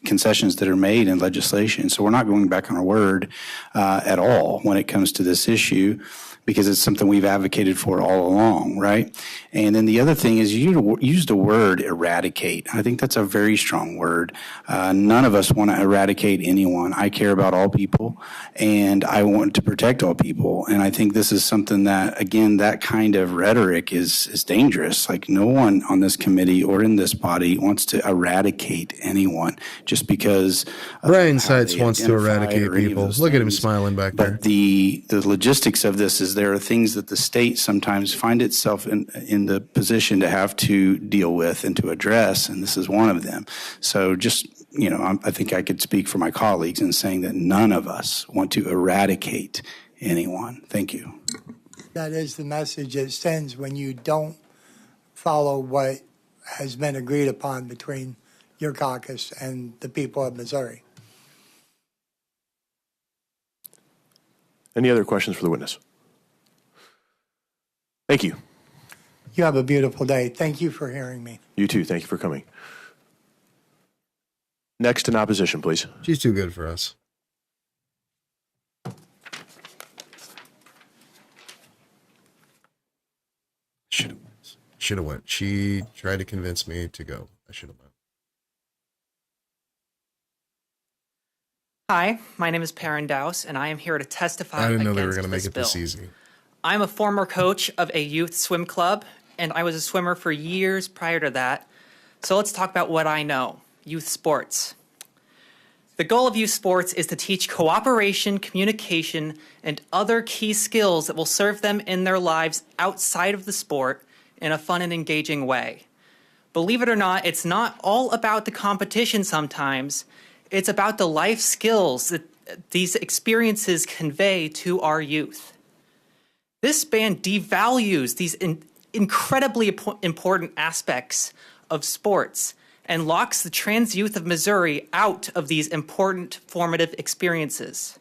Speaker 4: concessions that are made in legislation. So we're not going back on our word at all when it comes to this issue, because it's something we've advocated for all along, right? And then the other thing is you used the word eradicate. I think that's a very strong word. None of us want to eradicate anyone. I care about all people, and I want to protect all people. And I think this is something that, again, that kind of rhetoric is dangerous. Like, no one on this committee or in this body wants to eradicate anyone just because
Speaker 2: Brian Seitz wants to
Speaker 4: identify
Speaker 2: eradicate
Speaker 4: or any of
Speaker 2: people.
Speaker 4: those
Speaker 2: Look at him
Speaker 4: things.
Speaker 2: smiling back there.
Speaker 4: But the logistics of this is there are things that the state sometimes find itself in the position to have to deal with and to address, and this is one of them. So just, I think I could speak for my colleagues in saying that none of us want to eradicate anyone. Thank you.
Speaker 15: That is the message it sends when you don't follow what has been agreed upon between your caucus and the people of Missouri.
Speaker 7: Any other questions for the witness? Thank you.
Speaker 15: You have a beautiful day. Thank you for hearing me.
Speaker 7: You too. Thank you for coming. Next in opposition, please.
Speaker 2: She's too good for us. Should have went. She tried to convince me to go. I should have went.
Speaker 21: Hi, my name is Perrin Dowse, and I am here to testify
Speaker 2: I didn't know they were
Speaker 21: against
Speaker 2: going to make
Speaker 21: this
Speaker 2: it this
Speaker 21: bill.
Speaker 2: easy.
Speaker 21: I'm a former coach of a youth swim club, and I was a swimmer for years prior to that. So let's talk about what I know, youth sports. The goal of youth sports is to teach cooperation, communication, and other key skills that will serve them in their lives outside of the sport in a fun and engaging way. Believe it or not, it's not all about the competition sometimes. It's about the life skills that these experiences convey to our youth. This ban devalues these incredibly important aspects of sports and locks the trans youth of Missouri out of these important formative experiences.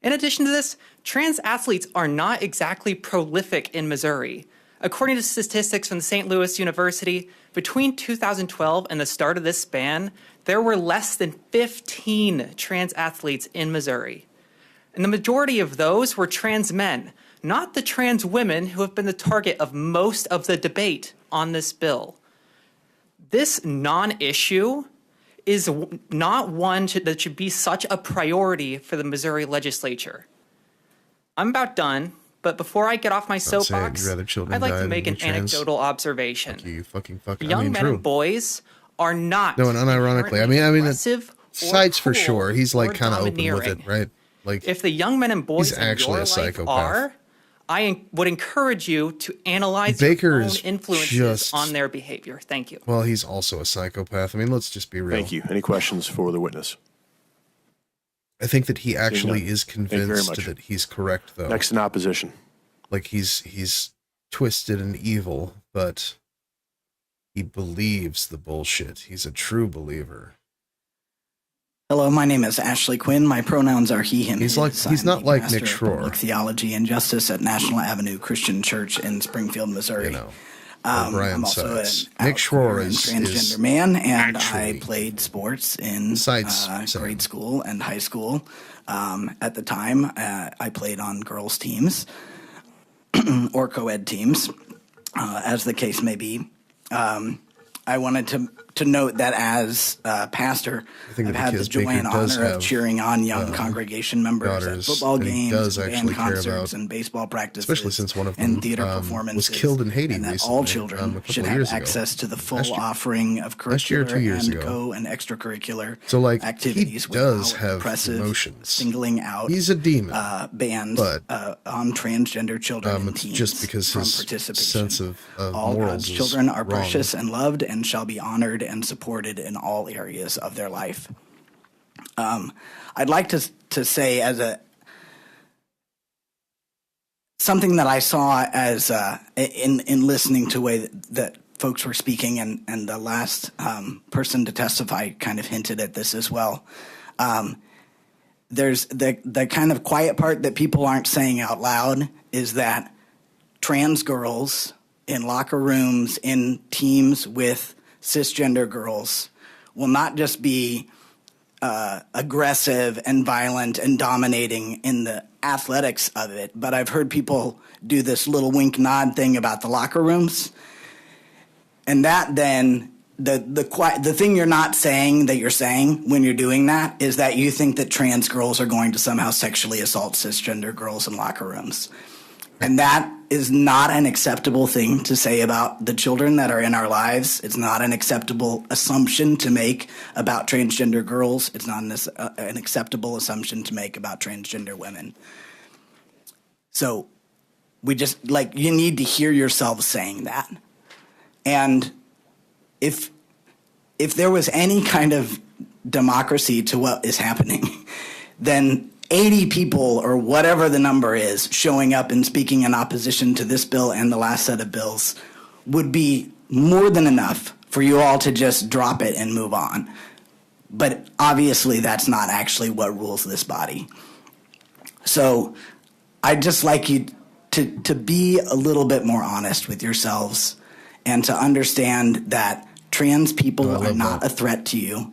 Speaker 21: In addition to this, trans athletes are not exactly prolific in Missouri. According to statistics from the St. Louis University, between 2012 and the start of this span, there were less than 15 trans athletes in Missouri. And the majority of those were trans men, not the trans women who have been the target of most of the debate on this bill. This non-issue is not one that should be such a priority for the Missouri legislature. I'm about done, but before I get off my soapbox, I'd like to make an anecdotal observation.
Speaker 2: You fucking fuck.
Speaker 21: Young men and boys are not.
Speaker 2: No, and unironically, I mean,
Speaker 21: aggressive
Speaker 2: sides for sure. He's like kind of open with
Speaker 21: domineering.
Speaker 2: it, right? Like,
Speaker 21: if the young men and boys
Speaker 2: he's
Speaker 21: in
Speaker 2: actually
Speaker 21: your
Speaker 2: a
Speaker 21: life
Speaker 2: psychopath.
Speaker 21: are, I would encourage you to analyze
Speaker 2: Baker
Speaker 21: your own
Speaker 2: is
Speaker 21: influences
Speaker 2: just-
Speaker 21: on their behavior. Thank you.
Speaker 2: well, he's also a psychopath. I mean, let's just be real.
Speaker 7: Thank you. Any questions for the witness?
Speaker 2: I think that he actually
Speaker 7: none.
Speaker 2: is
Speaker 7: Thank you very
Speaker 2: convinced
Speaker 7: much.
Speaker 2: that he's correct, though.
Speaker 7: Next in opposition.
Speaker 2: Like he's twisted and evil, but he believes the bullshit. He's a true believer.
Speaker 5: Hello, my name is Ashley Quinn. My pronouns are he, him,
Speaker 2: He's
Speaker 5: his.
Speaker 2: like he's
Speaker 5: I'm
Speaker 2: not
Speaker 5: the
Speaker 2: like
Speaker 5: pastor
Speaker 2: Nick
Speaker 5: of Public
Speaker 2: Schroer.
Speaker 5: Theology and Justice at National Avenue Christian Church in Springfield, Missouri.
Speaker 2: Brian
Speaker 5: I'm also an
Speaker 2: Sides. Nick Schroer is
Speaker 5: transgender man, and I
Speaker 2: actually
Speaker 5: played sports in
Speaker 2: Sides,
Speaker 5: grade school and high school. At the time, I played on girls' teams or co-ed teams, as the case may be. I wanted to note that as pastor,
Speaker 2: think
Speaker 5: I've
Speaker 2: that
Speaker 5: had the
Speaker 2: because
Speaker 5: joy
Speaker 2: Baker
Speaker 5: and
Speaker 2: does
Speaker 5: honor of
Speaker 2: have,
Speaker 5: cheering on young congregation members
Speaker 2: daughters
Speaker 5: at football
Speaker 2: that he
Speaker 5: games,
Speaker 2: does
Speaker 5: band
Speaker 2: actually care
Speaker 5: concerts,
Speaker 2: about,
Speaker 5: and baseball practices,
Speaker 2: especially since one of them
Speaker 5: and theater performances,
Speaker 2: was killed in Haiti
Speaker 5: and that
Speaker 2: recently.
Speaker 5: all children
Speaker 2: a couple
Speaker 5: should
Speaker 2: of
Speaker 5: have
Speaker 2: years ago.
Speaker 5: access to the full
Speaker 2: Last year.
Speaker 5: offering of
Speaker 2: Last year or
Speaker 5: curricular
Speaker 2: 2 years
Speaker 5: and
Speaker 2: ago.
Speaker 5: co and extracurricular
Speaker 2: So, like, he
Speaker 5: activities
Speaker 2: does
Speaker 5: without
Speaker 2: have
Speaker 5: oppressive,
Speaker 2: emotions.
Speaker 5: singling out
Speaker 2: He's a demon,
Speaker 5: bans
Speaker 2: but
Speaker 5: on transgender children and
Speaker 2: it's
Speaker 5: teens
Speaker 2: just because
Speaker 5: from
Speaker 2: his
Speaker 5: participation.
Speaker 2: sense of
Speaker 5: All
Speaker 2: morals
Speaker 5: God's
Speaker 2: is
Speaker 5: children are
Speaker 2: wrong.
Speaker 5: precious and loved and shall be honored and supported in all areas of their life. I'd like to say as something that I saw as in listening to the way that folks were speaking, and the last person to testify kind of hinted at this as well. There's the kind of quiet part that people aren't saying out loud is that trans girls in locker rooms, in teams with cisgender girls, will not just be aggressive and violent and dominating in the athletics of it, but I've heard people do this little wink nod thing about the locker rooms, and that then the thing you're not saying that you're saying when you're doing that is that you think that trans girls are going to somehow sexually assault cisgender girls in locker rooms. And that is not an acceptable thing to say about the children that are in our lives. It's not an acceptable assumption to make about transgender girls. It's not an acceptable assumption to make about transgender women. So we just, you need to hear yourselves saying that. And if there was any kind of democracy to what is happening, then 80 people or whatever the number is showing up and speaking in opposition to this bill and the last set of bills would be more than enough for you all to just drop it and move on. But obviously that's not actually what rules this body. So I'd just like you to be a little bit more honest with yourselves and to understand that trans people are not a threat to you,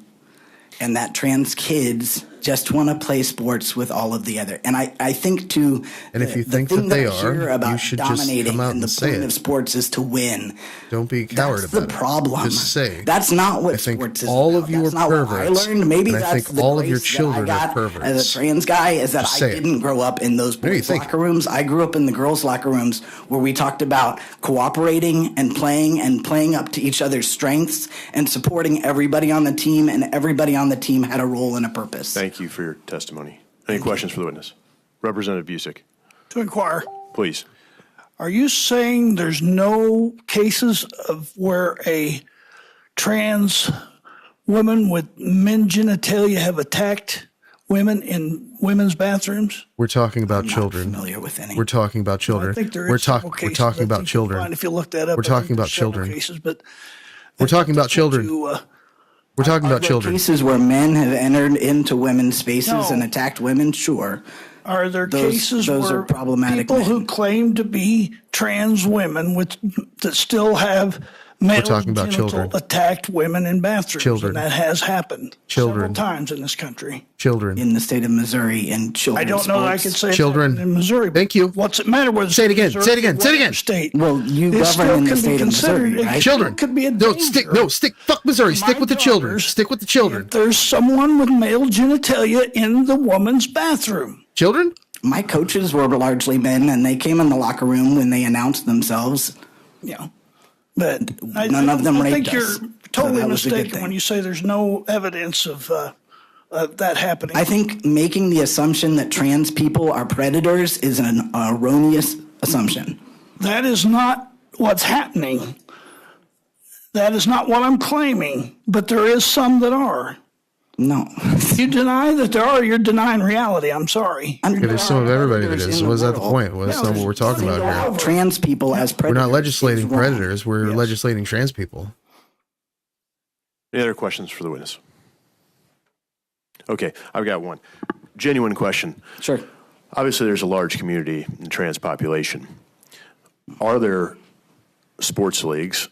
Speaker 5: and that trans kids just want to play sports with all of the other. And I think too,
Speaker 2: and if you think that they are,
Speaker 5: about
Speaker 2: you should just
Speaker 5: dominating
Speaker 2: come out
Speaker 5: and the
Speaker 2: and say
Speaker 5: point
Speaker 2: it.
Speaker 5: of sports is to win.
Speaker 2: Don't be a coward
Speaker 5: That's
Speaker 2: about
Speaker 5: the
Speaker 2: it.
Speaker 5: problem.
Speaker 2: Just say.
Speaker 5: That's not what
Speaker 2: I think
Speaker 5: sports is
Speaker 2: all
Speaker 5: about.
Speaker 2: of you
Speaker 5: That's
Speaker 2: are
Speaker 5: not what
Speaker 2: perverts.
Speaker 5: I learned. Maybe
Speaker 2: and
Speaker 5: that's
Speaker 2: I think
Speaker 5: the
Speaker 2: all of your
Speaker 5: grace that
Speaker 2: children
Speaker 5: I
Speaker 2: are
Speaker 5: got
Speaker 2: perverts.
Speaker 5: as a trans guy is that
Speaker 2: Just
Speaker 5: I
Speaker 2: say it.
Speaker 5: didn't grow up in those boys' locker rooms. I grew up in the girls' locker rooms where we talked about cooperating and playing up to each other's strengths and supporting everybody on the team, and everybody on the team had a role and a purpose.
Speaker 7: Thank you for your testimony. Any questions for the witness? Representative Busick,
Speaker 11: To inquire,
Speaker 7: please.
Speaker 11: are you saying there's no cases of where a trans woman with men genitalia have attacked women in women's bathrooms?
Speaker 2: We're talking about children.
Speaker 5: Familiar with any.
Speaker 2: We're talking about children.
Speaker 11: I think there
Speaker 2: we're
Speaker 11: is several
Speaker 2: we're
Speaker 11: cases.
Speaker 2: talking
Speaker 11: I
Speaker 2: about
Speaker 11: think you'll
Speaker 2: children.
Speaker 11: find if you look that up,
Speaker 2: We're
Speaker 11: I think
Speaker 2: talking about
Speaker 11: there's several
Speaker 2: children.
Speaker 11: Cases, but
Speaker 2: We're talking about children. We're talking about
Speaker 5: Are there
Speaker 2: children.
Speaker 5: cases where men have entered into women's spaces
Speaker 11: No.
Speaker 5: and attacked women? Sure.
Speaker 11: Are there
Speaker 5: Those-
Speaker 11: cases
Speaker 5: those
Speaker 11: where
Speaker 5: are problematic
Speaker 11: people
Speaker 5: men.
Speaker 11: who claim to be trans women that still have male
Speaker 2: talking about
Speaker 11: genital
Speaker 2: children.
Speaker 11: attacked women in bathrooms?
Speaker 2: Children.
Speaker 11: And that has happened
Speaker 2: Children.
Speaker 11: several times in this country.
Speaker 2: Children.
Speaker 5: In the state of Missouri and children.
Speaker 11: I don't know that I could say
Speaker 2: Children.
Speaker 11: that in Missouri.
Speaker 2: Thank you.
Speaker 11: What's it matter whether
Speaker 2: Say it again.
Speaker 11: Missouri
Speaker 2: Say it again.
Speaker 11: or
Speaker 2: Say it again.
Speaker 11: whatever State.
Speaker 5: Well, you
Speaker 11: It
Speaker 5: govern
Speaker 11: still
Speaker 5: in the
Speaker 11: can be
Speaker 5: state of
Speaker 11: considered-
Speaker 5: Missouri, right?
Speaker 11: it
Speaker 2: Children.
Speaker 11: could be a
Speaker 2: No,
Speaker 11: danger.
Speaker 2: stick. Fuck Missouri. Stick
Speaker 11: My
Speaker 2: with the children.
Speaker 11: daughters-
Speaker 2: Stick with the children.
Speaker 11: If there's someone with male genitalia in the woman's bathroom.
Speaker 2: Children?
Speaker 5: My coaches were largely men, and they came in the locker room when they announced themselves.
Speaker 11: Yeah. But
Speaker 5: None of them
Speaker 11: I
Speaker 5: raped
Speaker 11: think
Speaker 5: us.
Speaker 11: you're
Speaker 5: So
Speaker 11: totally
Speaker 5: that was a good
Speaker 11: mistaken
Speaker 5: thing.
Speaker 11: when you say there's no evidence of that happening.
Speaker 5: I think making the assumption that trans people are predators is an erroneous assumption.
Speaker 11: That is not what's happening. That is not what I'm claiming, but there is some that are.
Speaker 5: No.
Speaker 11: If you deny that there are, you're denying reality. I'm sorry.
Speaker 2: Yeah, there's some of everybody that is. Was that the point? Well, that's not what we're talking about here.
Speaker 5: Trans people as
Speaker 2: We're
Speaker 5: predators.
Speaker 2: not legislating
Speaker 5: is wrong.
Speaker 2: predators. We're legislating trans people.
Speaker 7: Any other questions for the witness? Okay, I've got one. Genuine question.
Speaker 5: Sure.
Speaker 7: Obviously, there's a large community in the trans population. Are there sports leagues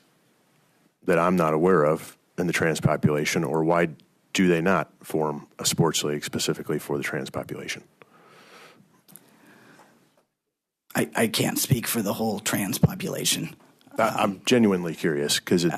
Speaker 7: that I'm not aware of in the trans population, or why do they not form a sports league specifically for the trans population?
Speaker 5: I can't speak for the whole trans population.
Speaker 7: I'm genuinely curious because it's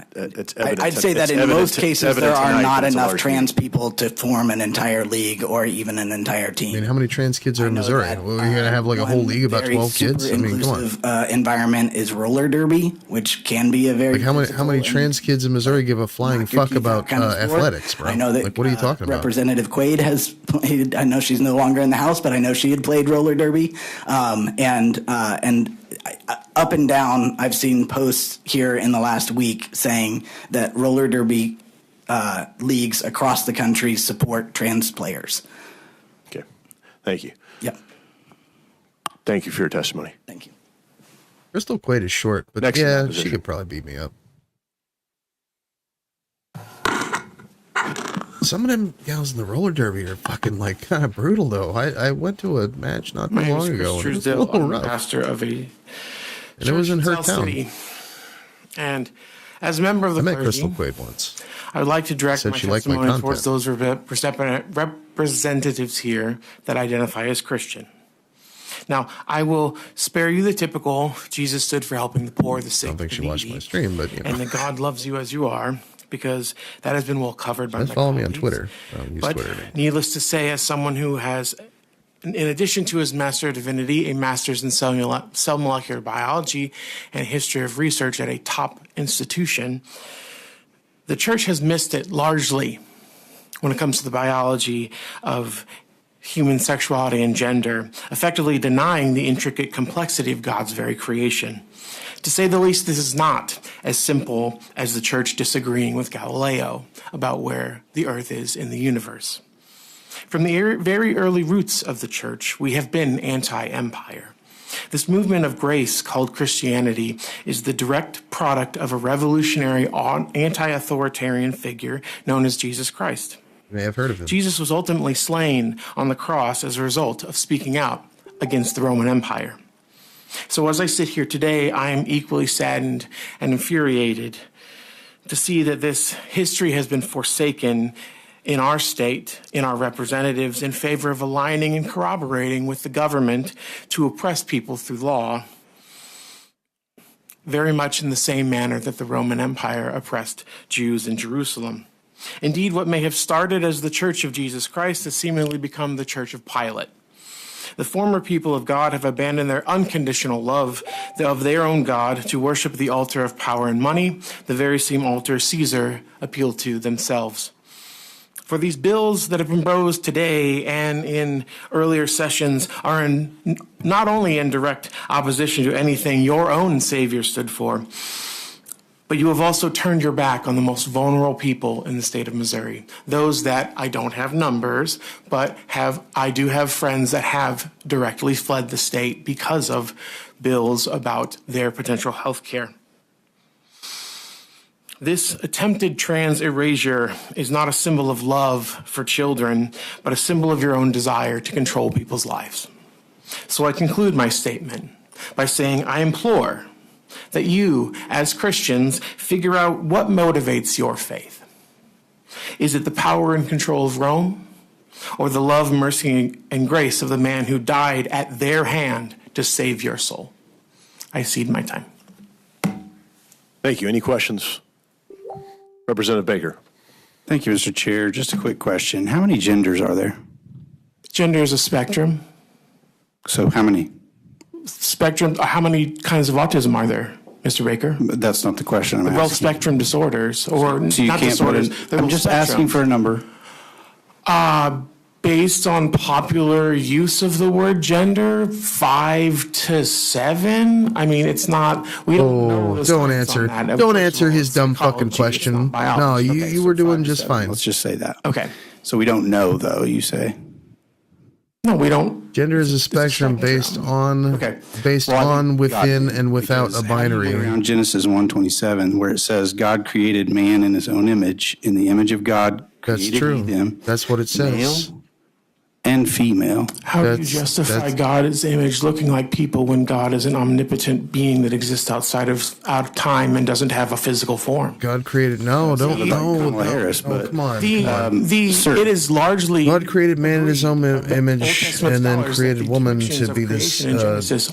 Speaker 7: evident.
Speaker 5: I'd say that
Speaker 7: it's
Speaker 5: in
Speaker 7: evident-
Speaker 5: most
Speaker 7: it's
Speaker 5: cases there
Speaker 7: evident
Speaker 5: are
Speaker 7: tonight
Speaker 5: not
Speaker 7: that it's a
Speaker 5: enough
Speaker 7: large
Speaker 5: trans people to form an entire league or even an entire team.
Speaker 2: I mean, how many trans kids are in Missouri? Well, you're going to have like a whole league about
Speaker 5: Very
Speaker 2: 12 kids? I
Speaker 5: super
Speaker 2: mean, come on.
Speaker 5: inclusive, environment is roller derby, which can be a very
Speaker 2: Like how many trans kids in Missouri give a flying fuck about
Speaker 5: kind of sport.
Speaker 2: athletics, bro?
Speaker 5: I know that
Speaker 2: like, what are you talking about?
Speaker 5: Representative Quaid has played. I know she's no longer in the House, but I know she had played roller derby. And up and down, I've seen posts here in the last week saying that roller derby leagues across the country support trans players.
Speaker 7: Okay, thank you.
Speaker 5: Yep.
Speaker 7: Thank you for your testimony.
Speaker 5: Thank you.
Speaker 2: Crystal Quaid is short, but
Speaker 7: Next in
Speaker 2: yeah,
Speaker 7: opposition.
Speaker 2: she could probably beat me up. Some of them gals in the roller derby are fucking like kind of brutal though. I went to a match not too
Speaker 18: My name
Speaker 2: long
Speaker 18: is
Speaker 2: ago.
Speaker 18: Chris
Speaker 2: And it was a
Speaker 18: Truesdale.
Speaker 2: little
Speaker 18: I'm the
Speaker 2: rough.
Speaker 18: pastor of a
Speaker 2: And it was in
Speaker 18: church
Speaker 2: her
Speaker 18: South
Speaker 2: town.
Speaker 18: City. And as a member of the
Speaker 2: I met
Speaker 18: clergy,
Speaker 2: Crystal Quaid once.
Speaker 18: I would like to direct
Speaker 2: Said
Speaker 18: my
Speaker 2: she liked my
Speaker 18: testimony towards
Speaker 2: content.
Speaker 18: those representatives here that identify as Christian. Now, I will spare you the typical Jesus stood for helping the poor, the sick,
Speaker 2: I don't think
Speaker 18: the
Speaker 2: she watched
Speaker 18: needy,
Speaker 2: my stream, but you know.
Speaker 18: and that God loves you as you are, because that has been well covered by
Speaker 2: Just
Speaker 18: my
Speaker 2: follow me on
Speaker 18: colleagues.
Speaker 2: Twitter. I don't use
Speaker 18: But
Speaker 2: Twitter anymore.
Speaker 18: needless to say, as someone who has, in addition to his Master of Divinity, a Master's in Cell Molecular Biology and History of Research at a top institution, the church has missed it largely when it comes to the biology of human sexuality and gender, effectively denying the intricate complexity of God's very creation. To say the least, this is not as simple as the church disagreeing with Galileo about where the earth is in the universe. From the very early roots of the church, we have been anti-empire. This movement of grace called Christianity is the direct product of a revolutionary anti-authoritarian figure known as Jesus Christ.
Speaker 2: You may have heard of him.
Speaker 18: Jesus was ultimately slain on the cross as a result of speaking out against the Roman Empire. So as I sit here today, I am equally saddened and infuriated to see that this history has been forsaken in our state, in our representatives, in favor of aligning and corroborating with the government to oppress people through law, very much in the same manner that the Roman Empire oppressed Jews in Jerusalem. Indeed, what may have started as the Church of Jesus Christ has seemingly become the Church of Pilate. The former people of God have abandoned their unconditional love of their own God to worship the altar of power and money, the very same altar Caesar appealed to themselves. For these bills that have been proposed today and in earlier sessions are not only in direct opposition to anything your own Savior stood for, but you have also turned your back on the most vulnerable people in the state of Missouri. Those that I don't have numbers, but I do have friends that have directly fled the state because of bills about their potential health care. This attempted trans erasure is not a symbol of love for children, but a symbol of your own desire to control people's lives. So I conclude my statement by saying I implore that you, as Christians, figure out what motivates your faith. Is it the power and control of Rome, or the love, mercy, and grace of the man who died at their hand to save your soul? I cede my time.
Speaker 7: Thank you. Any questions? Representative Baker.
Speaker 4: Thank you, Mr. Chair. Just a quick question. How many genders are there?
Speaker 18: Gender is a spectrum.
Speaker 4: So how many?
Speaker 18: Spectrum, how many kinds of autism are there, Mr. Baker?
Speaker 4: That's not the question I'm asking.
Speaker 18: Well, spectrum disorders, or
Speaker 4: So you
Speaker 18: not
Speaker 4: can't put
Speaker 18: disorders.
Speaker 4: it-
Speaker 18: they're
Speaker 4: I'm just
Speaker 18: spectrums.
Speaker 4: asking for a number.
Speaker 18: Based on popular use of the word gender, 5 to 7. I mean, it's not. We don't know. The
Speaker 2: Don't
Speaker 18: science
Speaker 2: answer.
Speaker 18: on that.
Speaker 2: Don't answer his dumb fucking question. No, you were doing just fine.
Speaker 4: Let's just say that.
Speaker 18: Okay.
Speaker 4: So we don't know, though, you say?
Speaker 18: No, we don't.
Speaker 2: Gender is a spectrum based on, within, and without a binary.
Speaker 4: Around Genesis 1:27, where it says, God created man in his own image. In the image of God
Speaker 2: That's
Speaker 4: created
Speaker 2: true.
Speaker 4: he them.
Speaker 2: That's what it says.
Speaker 4: Male and female.
Speaker 18: How do you justify God's image looking like people when God is an omnipotent being that exists outside of time and doesn't have a physical form?
Speaker 2: God created. No, don't. No,
Speaker 4: Harris,
Speaker 2: no,
Speaker 4: but
Speaker 2: come on.
Speaker 18: It is largely.
Speaker 2: God created man in his own image,
Speaker 18: Testament
Speaker 2: and then
Speaker 18: scholars
Speaker 2: created
Speaker 18: that the
Speaker 2: woman
Speaker 18: depictions
Speaker 2: to
Speaker 18: of
Speaker 2: be this,
Speaker 18: creation in Genesis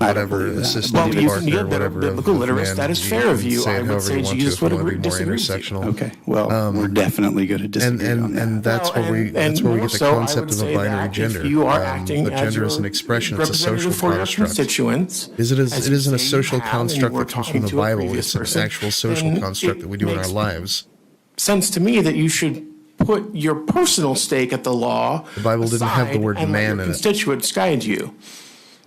Speaker 2: whatever, assistant
Speaker 18: Well,
Speaker 2: partner,
Speaker 18: you're
Speaker 2: whatever.
Speaker 18: biblical
Speaker 2: of
Speaker 18: literist.
Speaker 2: man.
Speaker 18: That is fair of you.
Speaker 2: Say it
Speaker 18: I would
Speaker 2: however
Speaker 18: say
Speaker 2: you want
Speaker 18: Jesus
Speaker 2: to, if you
Speaker 18: would
Speaker 2: want to be more
Speaker 18: disagree with you.
Speaker 2: intersectional.
Speaker 4: Okay, well, we're definitely going to disagree on that.
Speaker 2: And that's where we
Speaker 18: and
Speaker 2: get
Speaker 18: more
Speaker 2: the
Speaker 18: so, I
Speaker 2: concept
Speaker 18: would
Speaker 2: of a
Speaker 18: say
Speaker 2: binary
Speaker 18: that
Speaker 2: gender.
Speaker 18: if you are acting
Speaker 2: but
Speaker 18: as
Speaker 2: gender is
Speaker 18: your
Speaker 2: an expression. It's a social
Speaker 18: representative for your
Speaker 2: construct.
Speaker 18: constituents,
Speaker 2: Is it
Speaker 18: as you
Speaker 2: isn't a
Speaker 18: say you
Speaker 2: social
Speaker 18: have, and
Speaker 2: construct
Speaker 18: you were
Speaker 2: that comes from
Speaker 18: talking
Speaker 2: the
Speaker 18: to a
Speaker 2: Bible.
Speaker 18: previous
Speaker 2: It's an
Speaker 18: person,
Speaker 2: actual social
Speaker 18: then
Speaker 2: construct that we do in our
Speaker 18: makes
Speaker 2: lives.
Speaker 18: sense to me that you should put your personal stake at the law.
Speaker 2: The Bible didn't have the
Speaker 18: aside
Speaker 2: word
Speaker 18: and let
Speaker 2: man
Speaker 18: your
Speaker 2: in it.
Speaker 18: constituents guide you.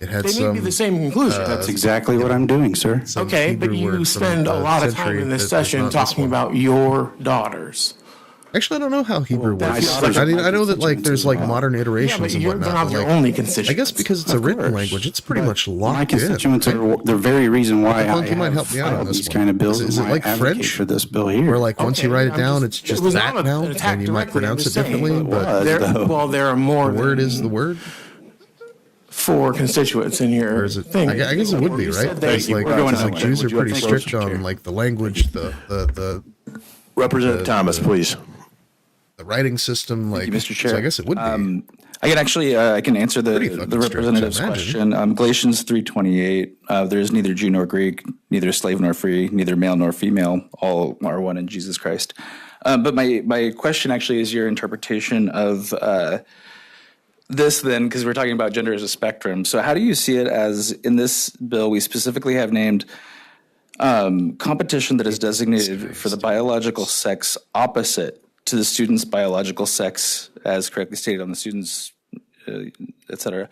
Speaker 2: It had
Speaker 18: They may
Speaker 2: some.
Speaker 18: be the same conclusion.
Speaker 4: That's exactly what I'm doing, sir.
Speaker 18: Okay, but you spend a lot of time in this session talking about your daughters.
Speaker 2: Actually, I don't know how Hebrew
Speaker 18: Well,
Speaker 2: works.
Speaker 18: that's-
Speaker 2: I mean, I know that like there's like modern iterations and
Speaker 18: they're
Speaker 2: whatnot.
Speaker 18: not
Speaker 2: but,
Speaker 18: your
Speaker 2: like,
Speaker 18: only constituents.
Speaker 2: I guess because it's a written language, it's pretty much locked
Speaker 4: My
Speaker 2: in.
Speaker 4: constituents are the very reason why I
Speaker 2: You might
Speaker 4: have
Speaker 2: help me out on
Speaker 4: filed
Speaker 2: this
Speaker 4: these
Speaker 2: one.
Speaker 4: kind of bills.
Speaker 2: Is
Speaker 4: and
Speaker 2: it
Speaker 4: why
Speaker 2: like
Speaker 4: I advocate
Speaker 2: French?
Speaker 4: for this bill here?
Speaker 2: Where like once you write it down, it's
Speaker 18: it
Speaker 2: just
Speaker 18: was
Speaker 2: that
Speaker 18: not
Speaker 2: now,
Speaker 18: an attack
Speaker 2: and you might
Speaker 18: directly, I'm
Speaker 2: pronounce it
Speaker 18: just saying.
Speaker 2: differently. But
Speaker 18: There are more.
Speaker 2: the word
Speaker 18: than
Speaker 2: is the word.
Speaker 18: 4 constituents in your thing.
Speaker 2: I guess it would be
Speaker 18: You
Speaker 2: right.
Speaker 18: said that
Speaker 2: Because like,
Speaker 4: We're going
Speaker 2: like
Speaker 4: somewhere.
Speaker 2: Jews are
Speaker 4: Would you
Speaker 2: pretty
Speaker 4: like to
Speaker 2: strict
Speaker 4: close, Chair?
Speaker 2: on like the language, the
Speaker 7: Representative Thomas, please.
Speaker 2: the writing system. Like,
Speaker 1: Thank you, Mr. Chair.
Speaker 2: So I guess it would be.
Speaker 1: I can actually I can answer
Speaker 2: Pretty
Speaker 1: the
Speaker 2: fucking strict,
Speaker 1: representative's
Speaker 2: I imagine.
Speaker 1: question. Galatians 3:28. There is neither Jew nor Greek, neither slave nor free, neither male nor female. All are one in Jesus Christ. But my question actually is your interpretation of this then, because we're talking about gender as a spectrum. So how do you see it as in this bill we specifically have named competition that is designated for the biological sex opposite to the student's biological sex, as correctly stated on the student's, et cetera.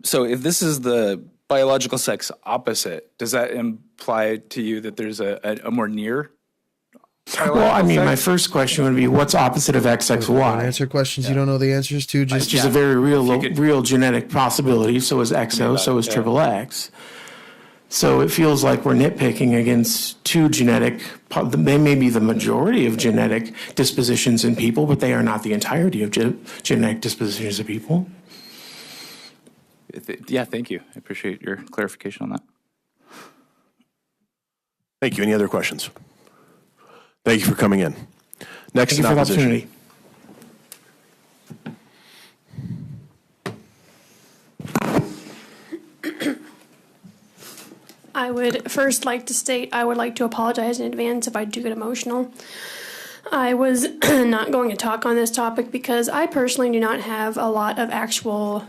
Speaker 1: So if this is the biological sex opposite, does that imply to you that there's a more near?
Speaker 18: Well, I mean, my first question would be, what's opposite of
Speaker 2: Don't
Speaker 18: XXY?
Speaker 2: answer questions you don't know the answers to.
Speaker 18: It's
Speaker 2: Just
Speaker 18: just a very real genetic possibility. So is XO, so is triple X. So it feels like we're nitpicking against two genetic, they may be the majority of genetic dispositions in people, but they are not the entirety of genetic dispositions of people.
Speaker 1: Yeah, thank you. I appreciate your clarification on that.
Speaker 7: Thank you. Any other questions? Thank you for coming in. Next
Speaker 18: Thank
Speaker 7: in
Speaker 18: you for the
Speaker 7: opposition.
Speaker 18: opportunity.
Speaker 3: I would first like to state I would like to apologize in advance if I do get emotional. I was not going to talk on this topic because I personally do not have a lot of actual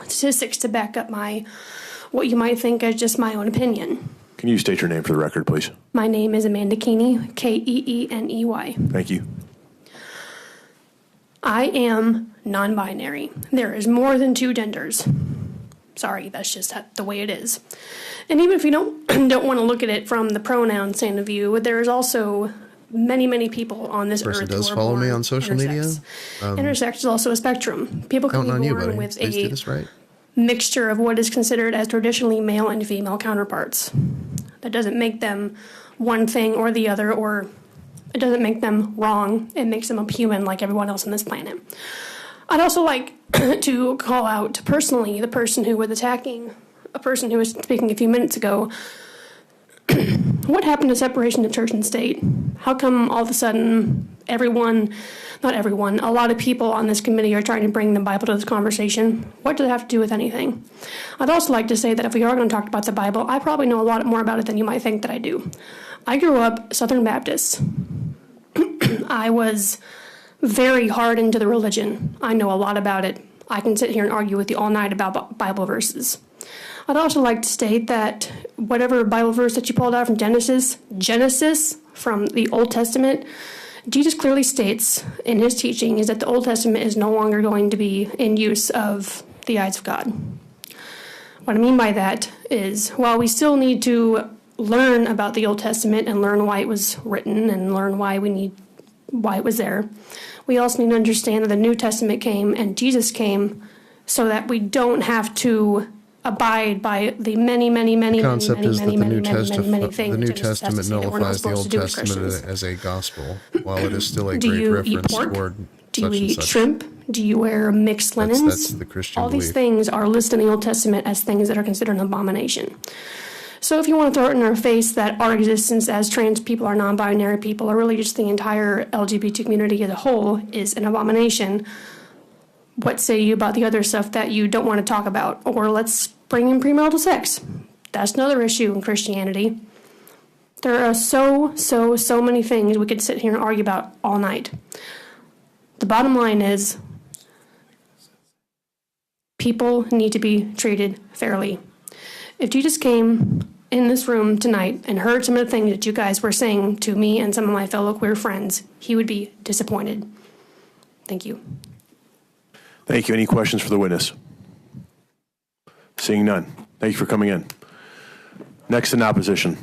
Speaker 3: statistics to back up what you might think is just my own opinion.
Speaker 7: Can you state your name for the record, please?
Speaker 3: My name is Amanda Keeney, Keeney.
Speaker 7: Thank you.
Speaker 3: I am non-binary. There is more than two genders. Sorry, that's just the way it is. And even if you don't want to look at it from the pronoun stand of view, there is also many people on this
Speaker 2: person
Speaker 3: earth
Speaker 2: does
Speaker 3: who are
Speaker 2: follow me
Speaker 3: born
Speaker 2: on social media.
Speaker 3: Intersex is also a spectrum. People can be
Speaker 2: Counting on you,
Speaker 3: born
Speaker 2: buddy.
Speaker 3: with
Speaker 2: Please do
Speaker 3: a
Speaker 2: this right.
Speaker 3: mixture of what is considered as traditionally male and female counterparts. That doesn't make them one thing or the other, or it doesn't make them wrong. It makes them a human like everyone else on this planet. I'd also like to call out personally the person who was attacking a person who was speaking a few minutes ago. What happened to separation of church and state? How come all of a sudden not everyone, a lot of people on this committee are trying to bring the Bible to this conversation? What does it have to do with anything? I'd also like to say that if we are going to talk about the Bible, I probably know a lot more about it than you might think that I do. I grew up Southern Baptist. I was very hard into the religion. I know a lot about it. I can sit here and argue with you all night about Bible verses. I'd also like to state that whatever Bible verse that you pulled out from Genesis from the Old Testament, Jesus clearly states in his teaching is that the Old Testament is no longer going to be in use of the eyes of God. What I mean by that is, while we still need to learn about the Old Testament and learn why it was written and learn why it was there, we also need to understand that the New Testament came and Jesus came so that we don't have to abide by the many
Speaker 2: concept is that the New Testament nullifies the Old
Speaker 3: Testament
Speaker 2: as a gospel, while it is still a great reference toward
Speaker 3: Do you eat shrimp? Do you wear mixed linens?
Speaker 2: That's the Christian
Speaker 3: All
Speaker 2: belief.
Speaker 3: these things are listed in the Old Testament as things that are considered an abomination. So if you want to throw it in our face that our existence as trans people or non-binary people, or really just the entire LGBT community as a whole, is an abomination, what say you about the other stuff that you don't want to talk about? Or let's bring in premarital sex. That's another issue in Christianity. There are so many things we could sit here and argue about all night. The bottom line is people need to be treated fairly. If Jesus came in this room tonight and heard some of the things that you guys were saying to me and some of my fellow queer friends, he would be disappointed. Thank you.
Speaker 7: Thank you. Any questions for the witness? Seeing none. Thank you for coming in. Next in opposition.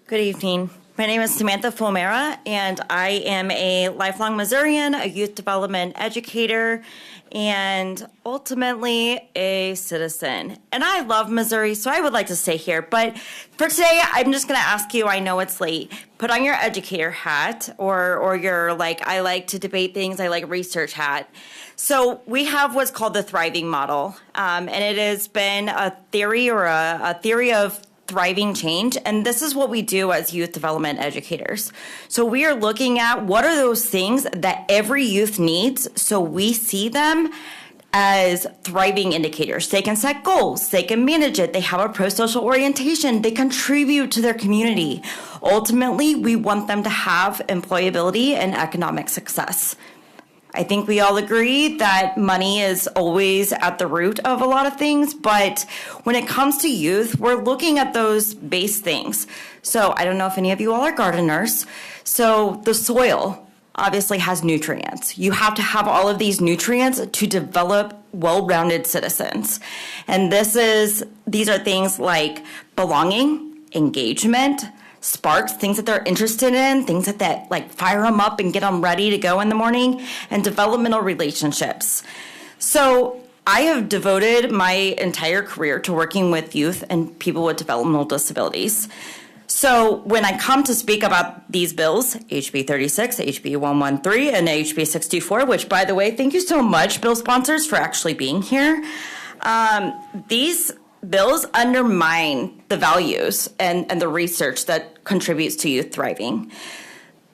Speaker 8: Good evening. My name is Samantha Fulmera, and I am a lifelong Missourian, a youth development educator, and ultimately a citizen. And I love Missouri, so I would like to stay here. But for today, I'm just going to ask you, I know it's late, put on your educator hat or your, I like to debate things, I like research hat. So we have what's called the thriving model, and it has been a theory or a theory of thriving change, and this is what we do as youth development educators. So we are looking at what are those things that every youth needs, so we see them as thriving indicators. They can set goals, they can manage it, they have a pro-social orientation, they contribute to their community. Ultimately, we want them to have employability and economic success. I think we all agree that money is always at the root of a lot of things, but when it comes to youth, we're looking at those base things. So I don't know if any of you all are gardeners. So the soil obviously has nutrients. You have to have all of these nutrients to develop well-rounded citizens. And these are things like belonging, engagement, sparks, things that they're interested in, things that fire them up and get them ready to go in the morning, and developmental relationships. So I have devoted my entire career to working with youth and people with developmental disabilities. So when I come to speak about these bills, HB 36, HB 113, and HB 64, which, by the way, thank you so much, bill sponsors, for actually being here. These bills undermine the values and the research that contributes to youth thriving.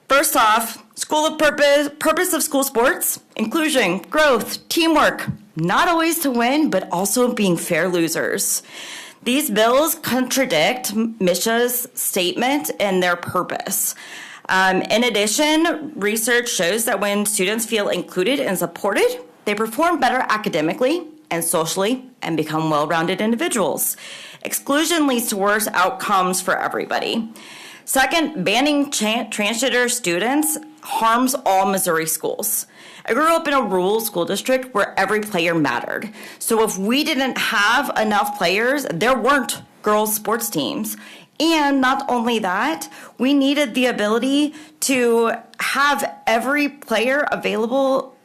Speaker 8: First off, purpose of school sports, inclusion, growth, teamwork, not always to win, but also being fair losers. These bills contradict MSHA's statement and their purpose. In addition, research shows that when students feel included and supported, they perform better academically and socially and become well-rounded individuals. Exclusion leads to worse outcomes for everybody. Second, banning transgender students harms all Missouri schools. I grew up in a rural school district where every player mattered. So if we didn't have enough players, there weren't girls' sports teams. And not only that, we needed the ability to have every player available,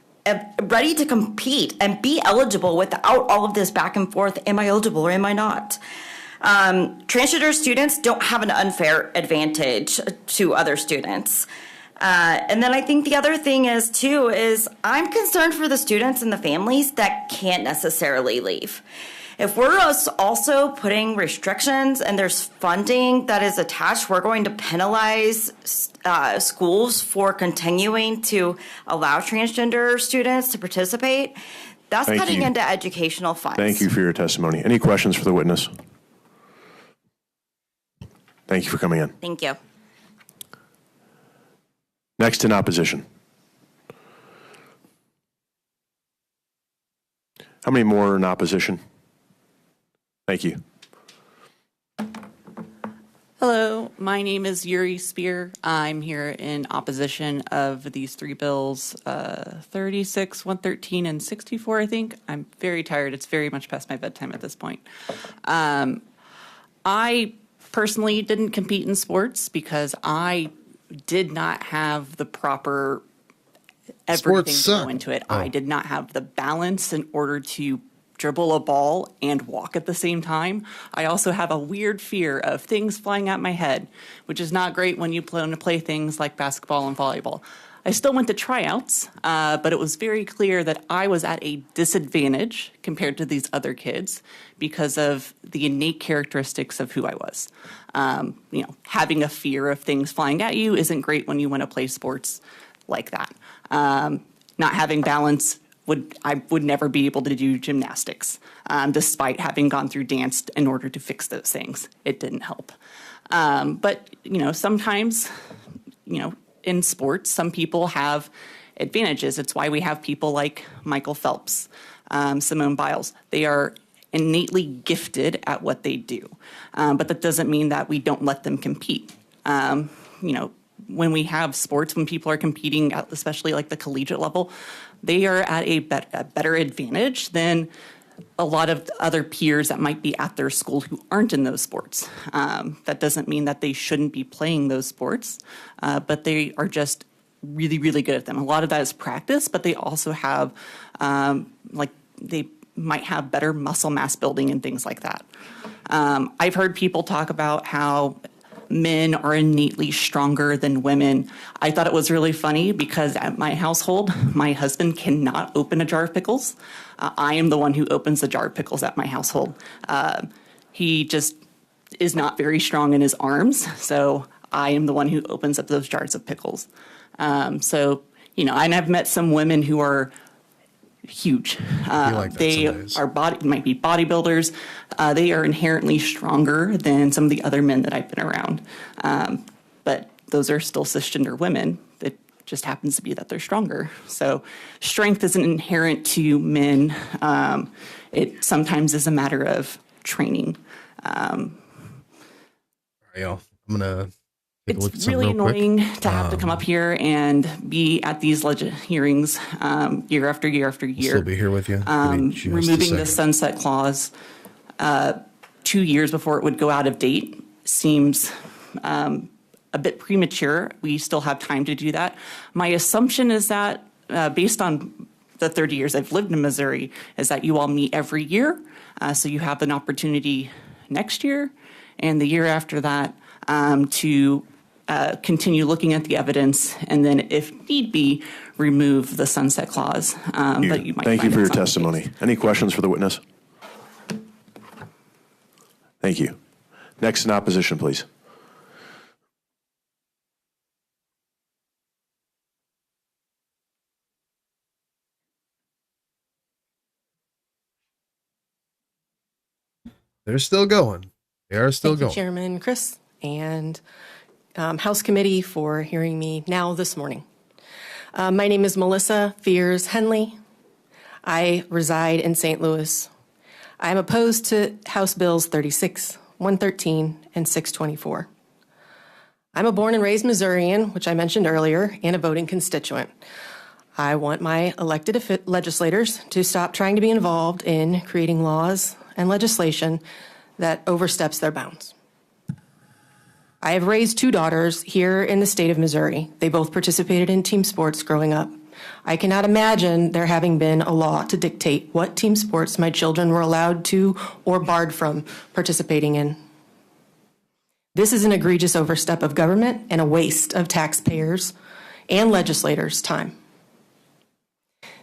Speaker 8: ready to compete and be eligible without all of this back and forth, am I eligible or am I not? Transgender students don't have an unfair advantage to other students. And then I think the other thing is I'm concerned for the students and the families that can't necessarily leave. If we're also putting restrictions and there's funding that is attached, we're going to penalize schools for continuing to allow transgender students to participate. That's
Speaker 7: Thank
Speaker 8: cutting
Speaker 7: you.
Speaker 8: into educational funds.
Speaker 7: Thank you for your testimony. Any questions for the witness? Thank you for coming in.
Speaker 8: Thank you.
Speaker 7: Next in opposition. How many more are in opposition? Thank you.
Speaker 12: Hello, my name is Yuri Spear. I'm here in opposition of these three bills, 36, 113, and 64, I think. I'm very tired. It's very much past my bedtime at this point. I personally didn't compete in sports because I did not have the proper everything to go into it. I did not have the balance in order to dribble a ball and walk at the same time. I also have a weird fear of things flying at my head, which is not great when you play things like basketball and volleyball. I still went to tryouts, but it was very clear that I was at a disadvantage compared to these other kids because of the innate characteristics of who I was. Having a fear of things flying at you isn't great when you want to play sports like that. Not having balance, I would never be able to do gymnastics, despite having gone through dance in order to fix those things. It didn't help. But sometimes, in sports, some people have advantages. It's why we have people like Michael Phelps, Simone Biles. They are innately gifted at what they do, but that doesn't mean that we don't let them compete. When we have sports, when people are competing at especially like the collegiate level, they are at a better advantage than a lot of other peers that might be at their school who aren't in those sports. That doesn't mean that they shouldn't be playing those sports, but they are just really, really good at them. A lot of that is practice, but they also have, they might have better muscle mass building and things like that. I've heard people talk about how men are innately stronger than women. I thought it was really funny because at my household, my husband cannot open a jar of pickles. I am the one who opens the jar of pickles at my household. He just is not very strong in his arms, so I am the one who opens up those jars of pickles. And I've met some women who are huge. They might be bodybuilders. They are inherently stronger than some of the other men that I've been around. But those are still cisgender women. It just happens to be that they're stronger. So strength isn't inherent to men. It sometimes is a matter of training.
Speaker 2: All right, y'all. I'm gonna take a look at
Speaker 12: It's
Speaker 2: something
Speaker 12: really
Speaker 2: real quick.
Speaker 12: annoying to have to come up here and be at these hearings year after year after year.
Speaker 2: Still be here with you. Give me just a
Speaker 12: Removing the
Speaker 2: second.
Speaker 12: sunset clause 2 years before it would go out of date seems a bit premature. We still have time to do that. My assumption is that based on the 30 years I've lived in Missouri, is that you all meet every year. So you have an opportunity next year and the year after that to continue looking at the evidence and then, if need be, remove the sunset clause. But you might
Speaker 7: Thank you
Speaker 12: find
Speaker 7: for your
Speaker 12: it's not the
Speaker 7: testimony.
Speaker 12: case.
Speaker 7: Any questions for the witness? Thank you. Next in opposition, please.
Speaker 2: They're still going. They are still
Speaker 19: Thank you,
Speaker 2: going.
Speaker 19: Chairman Chris and House Committee for hearing me now this morning. My name is Melissa Fears Henley. I reside in St. Louis. I am opposed to House Bills 36, 113, and 624. I'm a born and raised Missourian, which I mentioned earlier, and a voting constituent. I want my elected legislators to stop trying to be involved in creating laws and legislation that oversteps their bounds. I have raised two daughters here in the state of Missouri. They both participated in team sports growing up. I cannot imagine there having been a law to dictate what team sports my children were allowed to or barred from participating in. This is an egregious overstep of government and a waste of taxpayers' and legislators' time.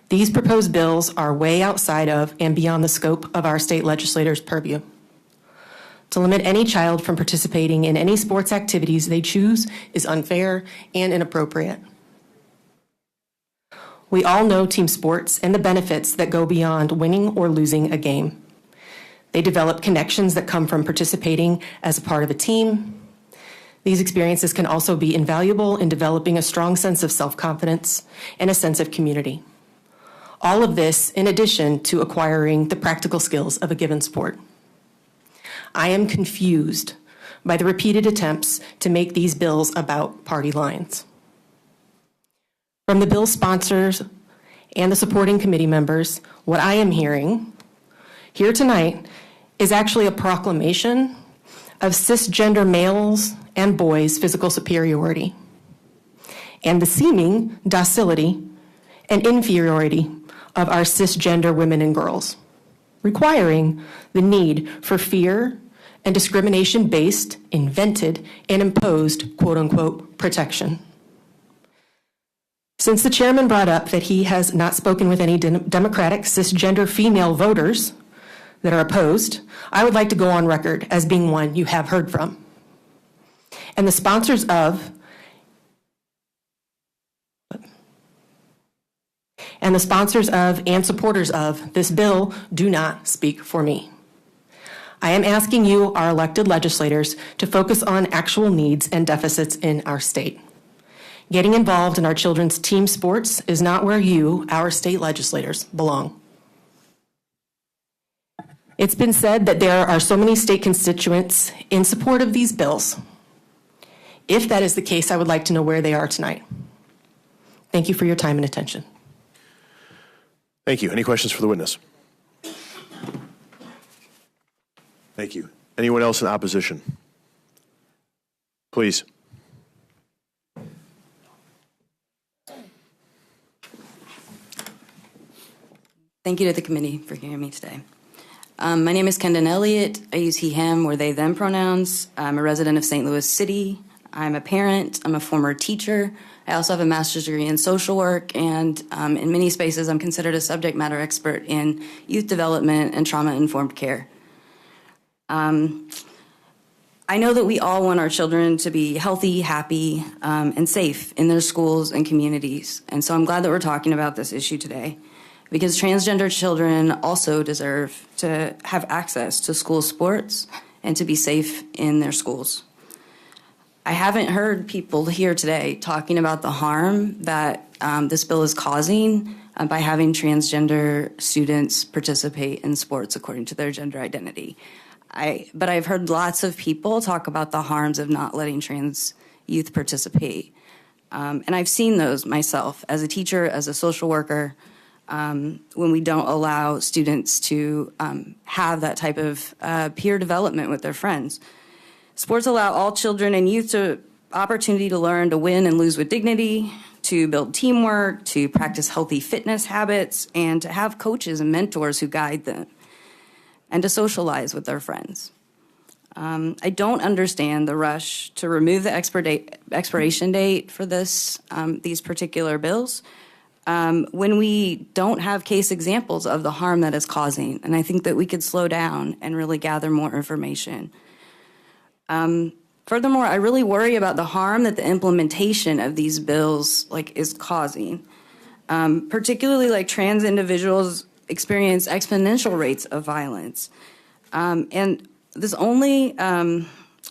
Speaker 19: These proposed bills are way outside of and beyond the scope of our state legislators' purview. To limit any child from participating in any sports activities they choose is unfair and inappropriate. We all know team sports and the benefits that go beyond winning or losing a game. They develop connections that come from participating as a part of a team. These experiences can also be invaluable in developing a strong sense of self-confidence and a sense of community. All of this in addition to acquiring the practical skills of a given sport. I am confused by the repeated attempts to make these bills about party lines. From the bill sponsors and the supporting committee members, what I am hearing here tonight is actually a proclamation of cisgender males and boys' physical superiority and the seeming docility and inferiority of our cisgender women and girls, requiring the need for fear and discrimination-based, invented, and imposed, quote-unquote, protection. Since the chairman brought up that he has not spoken with any Democratic cisgender female voters that are opposed, I would like to go on record as being one you have heard from. And the sponsors of and supporters of this bill do not speak for me. I am asking you, our elected legislators, to focus on actual needs and deficits in our state. Getting involved in our children's team sports is not where you, our state legislators, belong. It's been said that there are so many state constituents in support of these bills. If that is the case, I would like to know where they are tonight. Thank you for your time and attention.
Speaker 7: Thank you. Any questions for the witness? Thank you. Anyone else in opposition? Please.
Speaker 6: Thank you to the committee for hearing me today. My name is Kendon Elliott. I use he, him, or they, them pronouns. I'm a resident of St. Louis City. I'm a parent. I'm a former teacher. I also have a master's degree in social work, and in many spaces, I'm considered a subject matter expert in youth development and trauma-informed care. I know that we all want our children to be healthy, happy, and safe in their schools and communities, and so I'm glad that we're talking about this issue today, because transgender children also deserve to have access to school sports and to be safe in their schools. I haven't heard people here today talking about the harm that this bill is causing by having transgender students participate in sports according to their gender identity. But I've heard lots of people talk about the harms of not letting trans youth participate. And I've seen those myself as a teacher, as a social worker, when we don't allow students to have that type of peer development with their friends. Sports allow all children and youth the opportunity to learn to win and lose with dignity, to build teamwork, to practice healthy fitness habits, and to have coaches and mentors who guide them, and to socialize with their friends. I don't understand the rush to remove the expiration date for these particular bills when we don't have case examples of the harm that it's causing. And I think that we could slow down and really gather more information. Furthermore, I really worry about the harm that the implementation of these bills is causing. Particularly trans individuals experience exponential rates of violence. And this only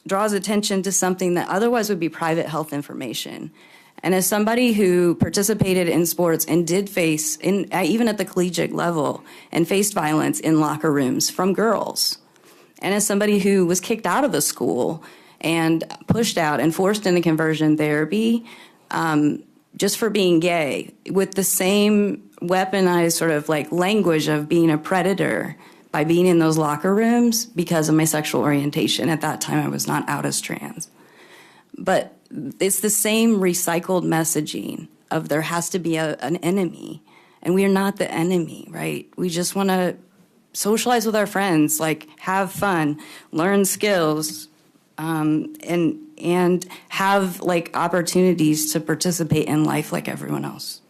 Speaker 6: draws attention to something that otherwise would be private health information. And as somebody who participated in sports and did face, even at the collegiate level, and faced violence in locker rooms from girls, and as somebody who was kicked out of a school and pushed out and forced into conversion therapy just for being gay, with the same weaponized sort of language of being a predator by being in those locker rooms because of my sexual orientation. At that time, I was not out as trans. But it's the same recycled messaging of there has to be an enemy. And we are not the enemy, right? We just want to socialize with our friends, like have fun, learn skills, and have like opportunities to participate in life like everyone else.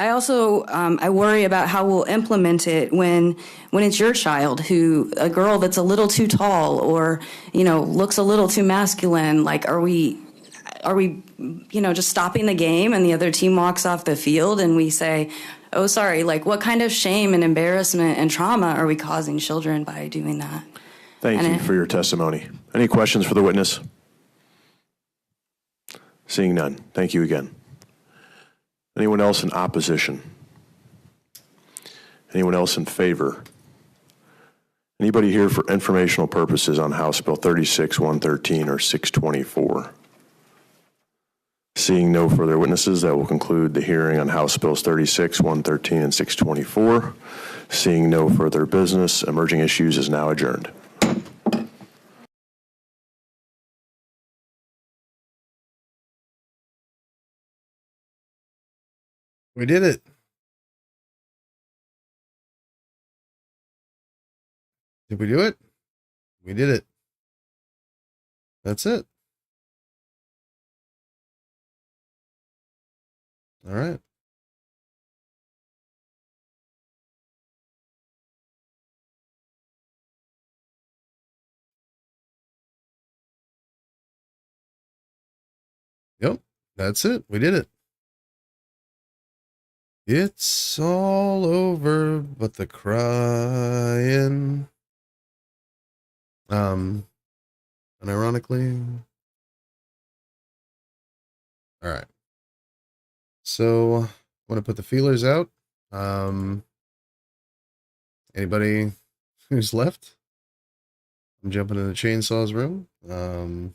Speaker 6: I also I worry about how we'll implement it when it's your child, a girl that's a little too tall or looks a little too masculine. Like, are we just stopping the game and the other team walks off the field and we say, oh, sorry, like what kind of shame and embarrassment and trauma are we causing children by doing that?
Speaker 7: Thank you for your testimony. Any questions for the witness? Seeing none. Thank you again. Anyone else in opposition? Anyone else in favor? Anybody here for informational purposes on House Bill 36-113 or 624? Seeing no further witnesses, that will conclude the hearing on House Bills 36-113 and 624. Seeing no further business, emerging issues is now adjourned.
Speaker 2: We did it. Did we do it? We did it. That's it. All right. Yep, that's it. We did it. It's all over but the crying. And ironically, all right. So I'm gonna put the feelers out. Anybody who's left? I'm jumping in the Chainsaw's room. I'll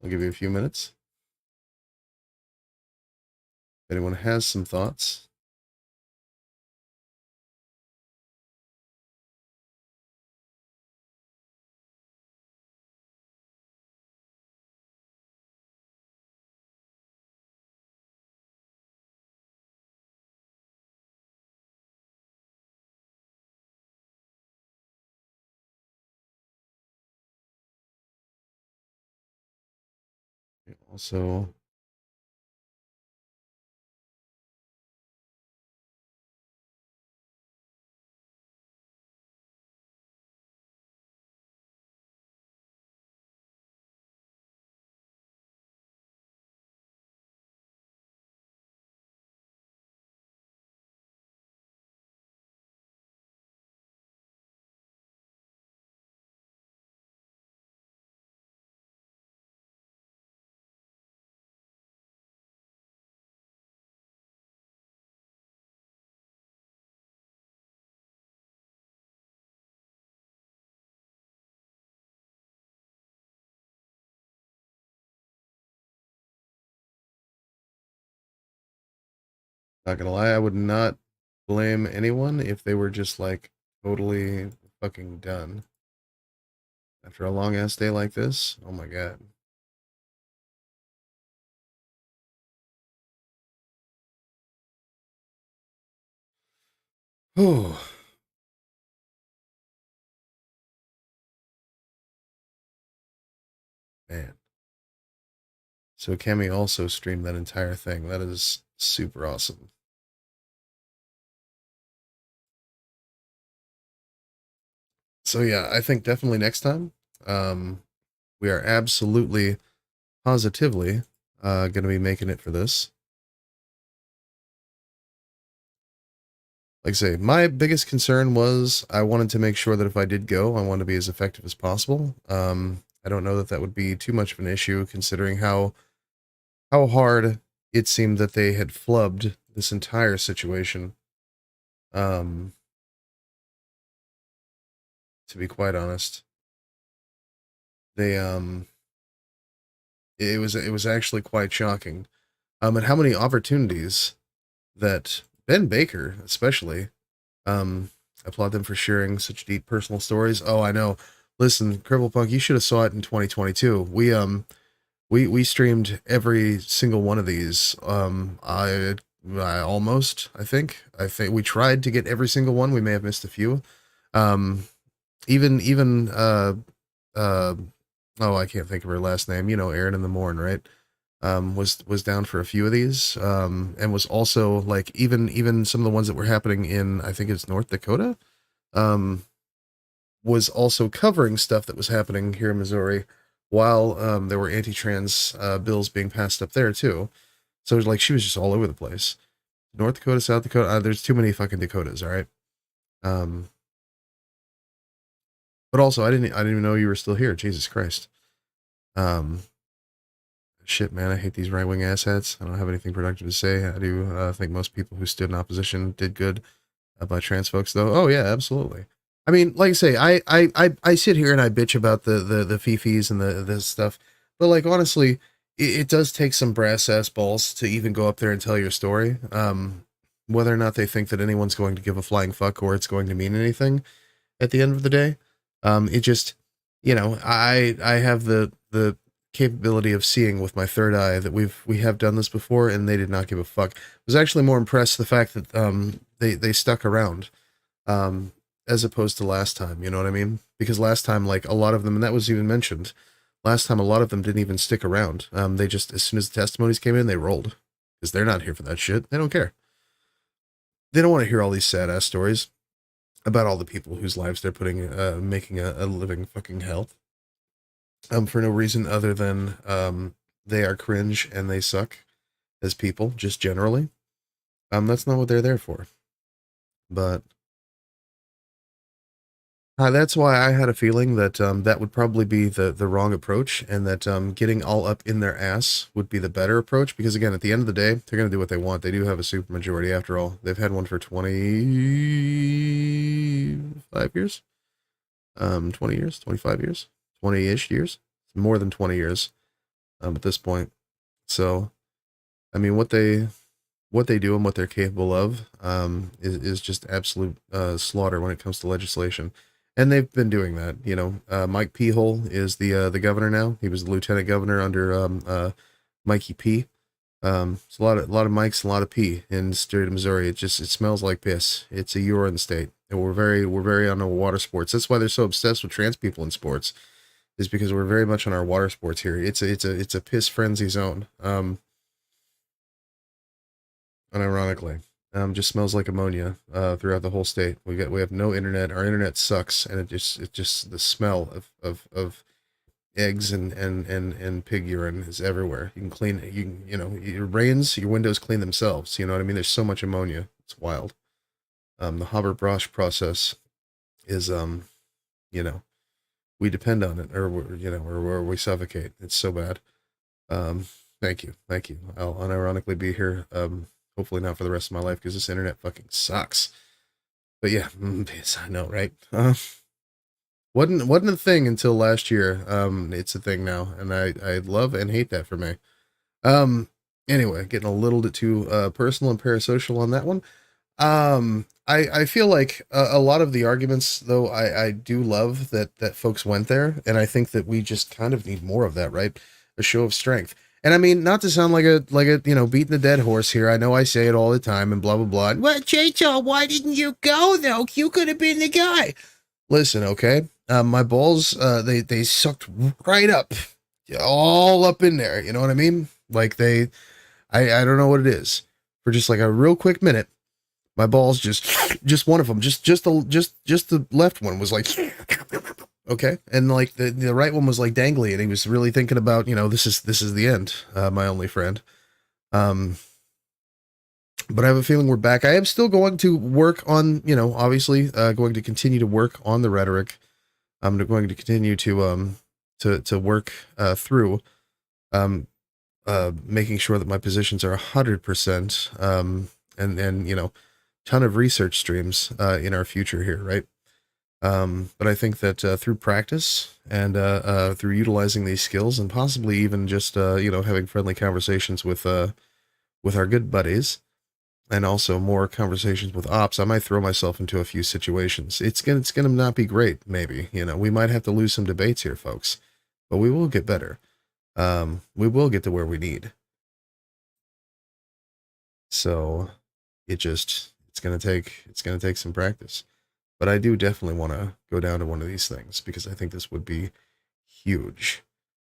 Speaker 2: give you a few minutes. If anyone has some thoughts. Also, not gonna lie, I would not blame anyone if they were just like totally fucking done. After a long ass day like this, oh my god. Oh. Man. So Kemi also streamed that entire thing. That is super awesome. So yeah, I think definitely next time, we are absolutely, positively, going to be making it for this. Like I say, my biggest concern was I wanted to make sure that if I did go, I wanted to be as effective as possible. I don't know that that would be too much of an issue considering how hard it seemed that they had flubbed this entire situation. To be quite honest, they it was actually quite shocking. And how many opportunities that Ben Baker, especially, I applaud them for sharing such deep personal stories. Oh, I know. listen, Cripple Punk, you should have saw it in 2022. We streamed every single one of these. I think we tried to get every single one. We may have missed a few. Even oh, I can't think of her last name. You know, Aaron in the Morn, right? Was down for a few of these, and was also like even some of the ones that were happening in, I think it's North Dakota, was also covering stuff that was happening here in Missouri while there were anti-trans bills being passed up there too. So it was like she was just all over the place. North Dakota, South Dakota, there's too many fucking Dakotas, all right? But also I didn't even know you were still here. Jesus Christ. Shit, man, I hate these right-wing asshats. I don't have anything productive to say. I do think most people who stood in opposition did good by trans folks, though. Oh, yeah, absolutely. I mean, like I say, I sit here and I bitch about the fifis and the stuff, but, like, honestly, it does take some brass-ass balls to even go up there and tell your story. Whether or not they think that anyone's going to give a flying fuck or it's going to mean anything at the end of the day. It just, you know, I have the capability of seeing with my third eye that we have done this before, and they did not give a fuck. I was actually more impressed the fact that they stuck around as opposed to last time, you know what I mean? Because last time, like, a lot of them, and that was even mentioned, last time a lot of them didn't even stick around. They just, as soon as the testimonies came in, they rolled, because they're not here for that shit. They don't care. They don't want to hear all these sad ass stories about all the people whose lives they're putting making a living fucking hell for no reason other than they are cringe and they suck as people, just generally. That's not what they're there for. But that's why I had a feeling that that would probably be the wrong approach, and that getting all up in their ass would be the better approach, because again, at the end of the day, they're going to do what they want. They do have a supermajority after all. They've had one for 25 years, 20 years, 25 years, 20-ish years, more than 20 years at this point. So, I mean, what they do and what they're capable of is just absolute slaughter when it comes to legislation. And they've been doing that, you know. Mike Peehole is the governor now. He was the lieutenant governor under Mikey P. It's a lot of Mikes, and a lot of P in the state of Missouri. It smells like piss. It's a urine state, and we're very on our water sports. That's why they're so obsessed with trans people in sports, is because we're very much on our water sports here. It's a piss frenzy zone. Unironically. Just smells like ammonia throughout the whole state. We have no internet. Our internet sucks, and it just the smell of eggs and pig urine is everywhere. You can clean it. You know, your windows clean themselves. You know what I mean? There's so much ammonia. It's wild. The Haber-Bosch process is you know, we depend on it, or we suffocate. It's so bad. Thank you. I'll unironically be here. Hopefully not for the rest of my life, because this internet fucking sucks. But yeah, I know, right? Wasn't a thing until last year. It's a thing now, and I love and hate that for me. Anyway, getting a little bit too personal and parasocial on that one. I feel like a lot of the arguments, though, I do love that folks went there, and I think that we just kind of need more of that, right? A show of strength. And I mean, not to sound like a beating the dead horse here. I know I say it all the time and blah blah blah. Well, J-Tal, why didn't you go though? You could have been the guy. Listen, okay. My balls, they sucked right up, all up in there. You know what I mean? Like I don't know what it is. For just like a real quick minute, my balls just one of them, just the left one was like. Okay, and like the right one was like dangly, and he was really thinking about, you know, this is the end, my only friend. But I have a feeling we're back. I am still going to work on, you know, obviously, going to continue to work on the rhetoric. I'm going to continue to work through making sure that my positions are 100%, and you know, ton of research streams in our future here, right? But I think that through practice and through utilizing these skills, and possibly even just having friendly conversations with our good buddies, and also more conversations with ops, I might throw myself into a few situations. It's gonna not be great, maybe. We might have to lose some debates here, folks, but we will get better. We will get to where we need. So it's gonna take some practice. But I do definitely want to go down to one of these things because I think this would be huge.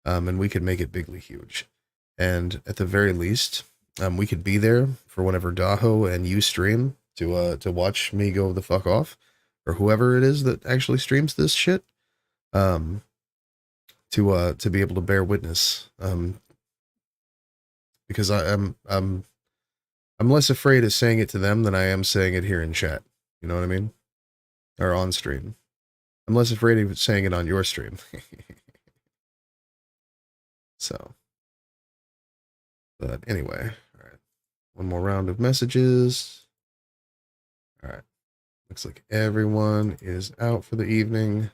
Speaker 2: And we could make it bigly huge. And at the very least, we could be there for whenever Daho and you stream to watch me go the fuck off, or whoever it is that actually streams this shit. To be able to bear witness. Because I'm less afraid of saying it to them than I am saying it here in chat. You know what I mean? Or on stream. I'm less afraid of saying it on your stream. So. But anyway, all right. One more round of messages. All right. Looks like everyone is out for the evening.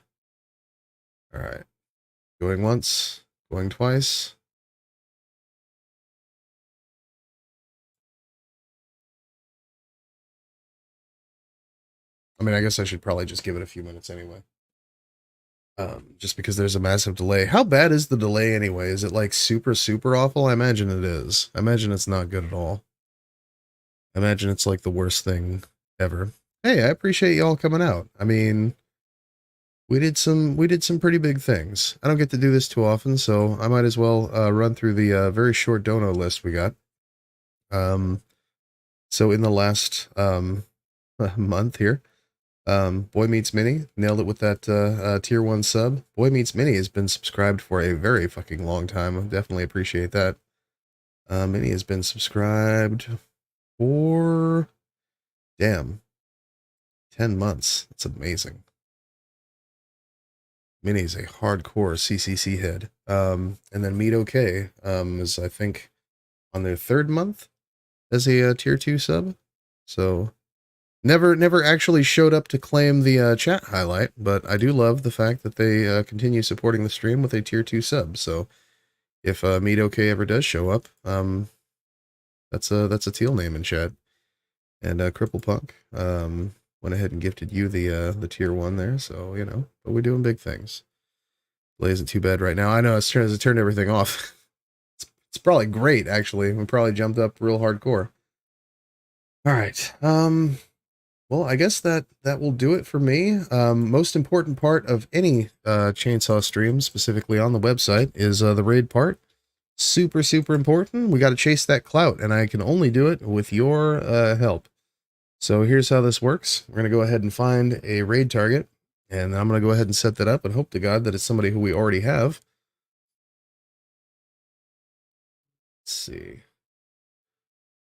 Speaker 2: All right. Going once, going twice. I mean, I guess I should probably just give it a few minutes anyway. Just because there's a massive delay. How bad is the delay anyway? Is it like super, super awful? I imagine it is. I imagine it's not good at all. I imagine it's like the worst thing ever. Hey, I appreciate y'all coming out. I mean, we did some pretty big things. I don't get to do this too often, so I might as well run through the very short dono list we got. So in the last month here, Boy Meets Mini nailed it with that tier 1 sub. Boy Meets Mini has been subscribed for a very fucking long time. I definitely appreciate that. Mini has been subscribed for 10 months. That's amazing. Mini's a hardcore CCC head. And then Meet OK is, I think, on their 3rd month as a tier 2 sub. So never actually showed up to claim the chat highlight, but I do love the fact that they continue supporting the stream with a tier 2 sub. So if Meet OK ever does show up, that's a teal name in chat. And Cripple Punk went ahead and gifted you the tier 1 there, so but we're doing big things. Delay isn't too bad right now. I know it's turned everything off. It's probably great, actually. We probably jumped up real hardcore. All right. Well, I guess that will do it for me. Most important part of any chainsaw stream, specifically on the website, is the raid part. Super, super important. We got to chase that clout, and I can only do it with your help. So here's how this works. We're going to go ahead and find a raid target, and I'm going to go ahead and set that up and hope to God that it's somebody who we already have. Let's see.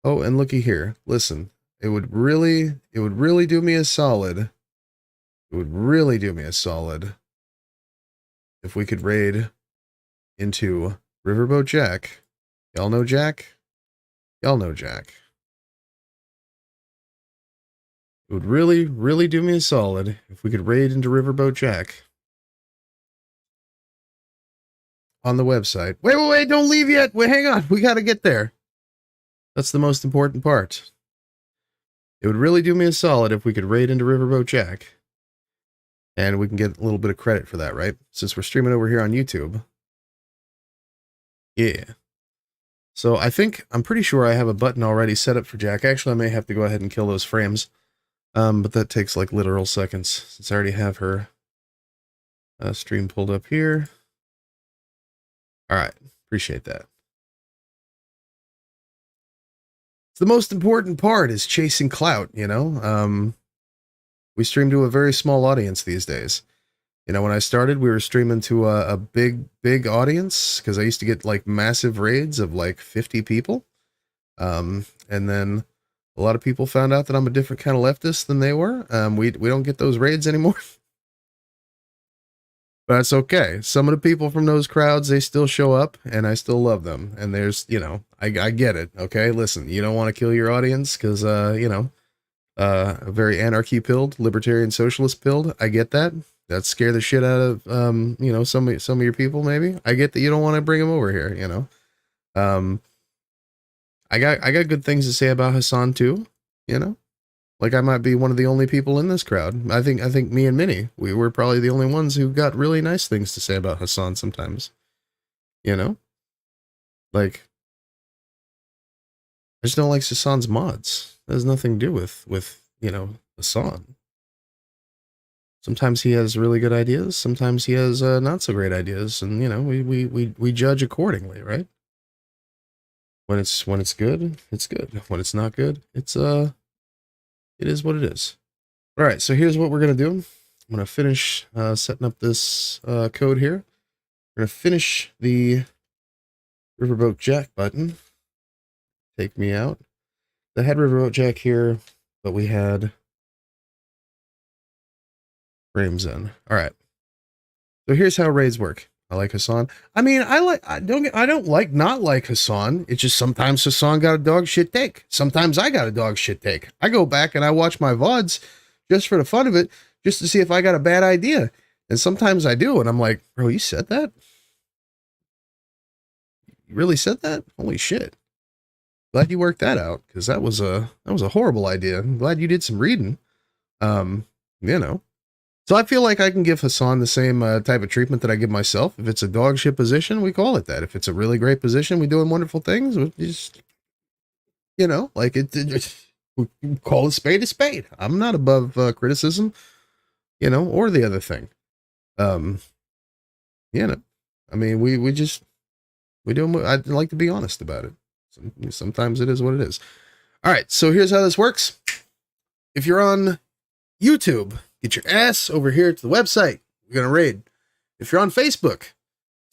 Speaker 2: Oh, and looky here. Listen. It would really do me a solid. It would really do me a solid if we could raid into Riverboat Jack. Y'all know Jack? Y'all know Jack. It would really, really do me a solid if we could raid into Riverboat Jack on the website. Wait, don't leave yet. Wait, hang on. We got to get there. That's the most important part. It would really do me a solid if we could raid into Riverboat Jack. And we can get a little bit of credit for that, right? Since we're streaming over here on YouTube. Yeah. So I'm pretty sure I have a button already set up for Jack. Actually, I may have to go ahead and kill those frames. But that takes like literal seconds, since I already have her stream pulled up here. All right. Appreciate that. The most important part is chasing clout, we stream to a very small audience these days. When I started, we were streaming to a big audience because I used to get like massive raids of like 50 people. And then a lot of people found out that I'm a different kind of leftist than they were. We don't get those raids anymore. But that's okay. Some of the people from those crowds, they still show up, and I still love them. And there's, I get it. Okay, listen, you don't want to kill your audience because, a very anarchy-pilled, libertarian socialist pilled. I get that. That scare the shit out of, some of your people. Maybe I get that you don't want to bring them over here. I got good things to say about Hassan too. You know? Like I might be one of the only people in this crowd. I think me and Minnie, we were probably the only ones who got really nice things to say about Hassan sometimes. You know? Like, I just don't like Hassan's mods. It has nothing to do with you know, Hassan. Sometimes he has really good ideas. Sometimes he has not so great ideas, and you know, we judge accordingly, right? When it's good, it's good. When it's not good, it is what it is. All right, so here's what we're gonna do. I'm gonna finish setting up this code here. We're gonna finish the Riverboat Jack button. Take me out. I had Riverboat Jack here, but we had frames in. All right. So here's how raids work. I like Hassan. I mean, I don't like Hassan. It's just sometimes Hassan got a dog shit take. Sometimes I got a dog shit take. I go back and I watch my VODs just for the fun of it, just to see if I got a bad idea. And sometimes I do, and I'm like, bro, you said that? You really said that? Holy shit. Glad you worked that out, because that was a horrible idea. I'm glad you did some reading. You know. So I feel like I can give Hassan the same type of treatment that I give myself. If it's a dog shit position, we call it that. If it's a really great position, we doing wonderful things. We just, you know, like we call a spade a spade. I'm not above criticism, you know, or the other thing. You know, I mean, we do. I'd like to be honest about it. Sometimes it is what it is. All right, so here's how this works. If you're on YouTube, get your ass over here to the website. We're going to raid. If you're on Facebook,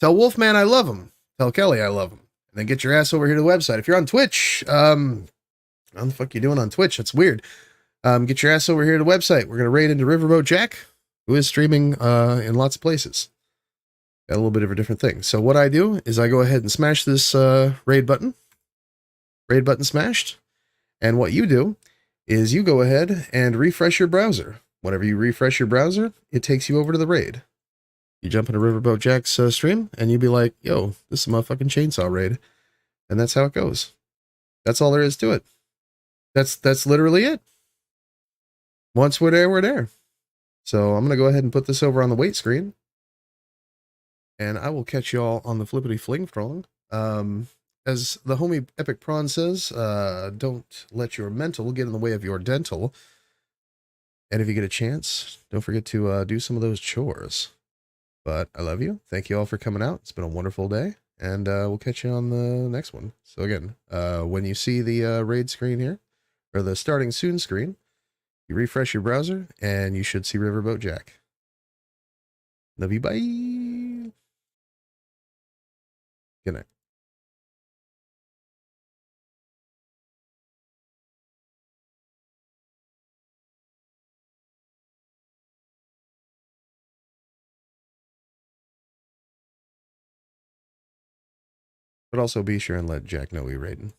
Speaker 2: tell Wolfman I love him. Tell Kelly I love him. And then get your ass over here to the website. If you're on Twitch, how the fuck you doing on Twitch? That's weird. Get your ass over here to the website. We're going to raid into Riverboat Jack, who is streaming in lots of places. Got a little bit of a different thing. So what I do is I go ahead and smash this raid button. Raid button smashed. And what you do is you go ahead and refresh your browser. Whenever you refresh your browser, it takes you over to the raid. You jump into Riverboat Jack's stream, and you be like, yo, this is a motherfucking chainsaw raid. And that's how it goes. That's all there is to it. That's literally it. Once we're there, we're there. So I'm going to go ahead and put this over on the wait screen. And I will catch y'all on the flippity fling frong. As the homie Epic Prawn says, don't let your mental get in the way of your dental. And if you get a chance, don't forget to do some of those chores. But I love you. Thank you all for coming out. It's been a wonderful day. And we'll catch you on the next one. So again, when you see the raid screen here, or the starting soon screen, you refresh your browser, and you should see Riverboat Jack. Love you. Bye. Good night. But also be sure and let Jack know we raiding.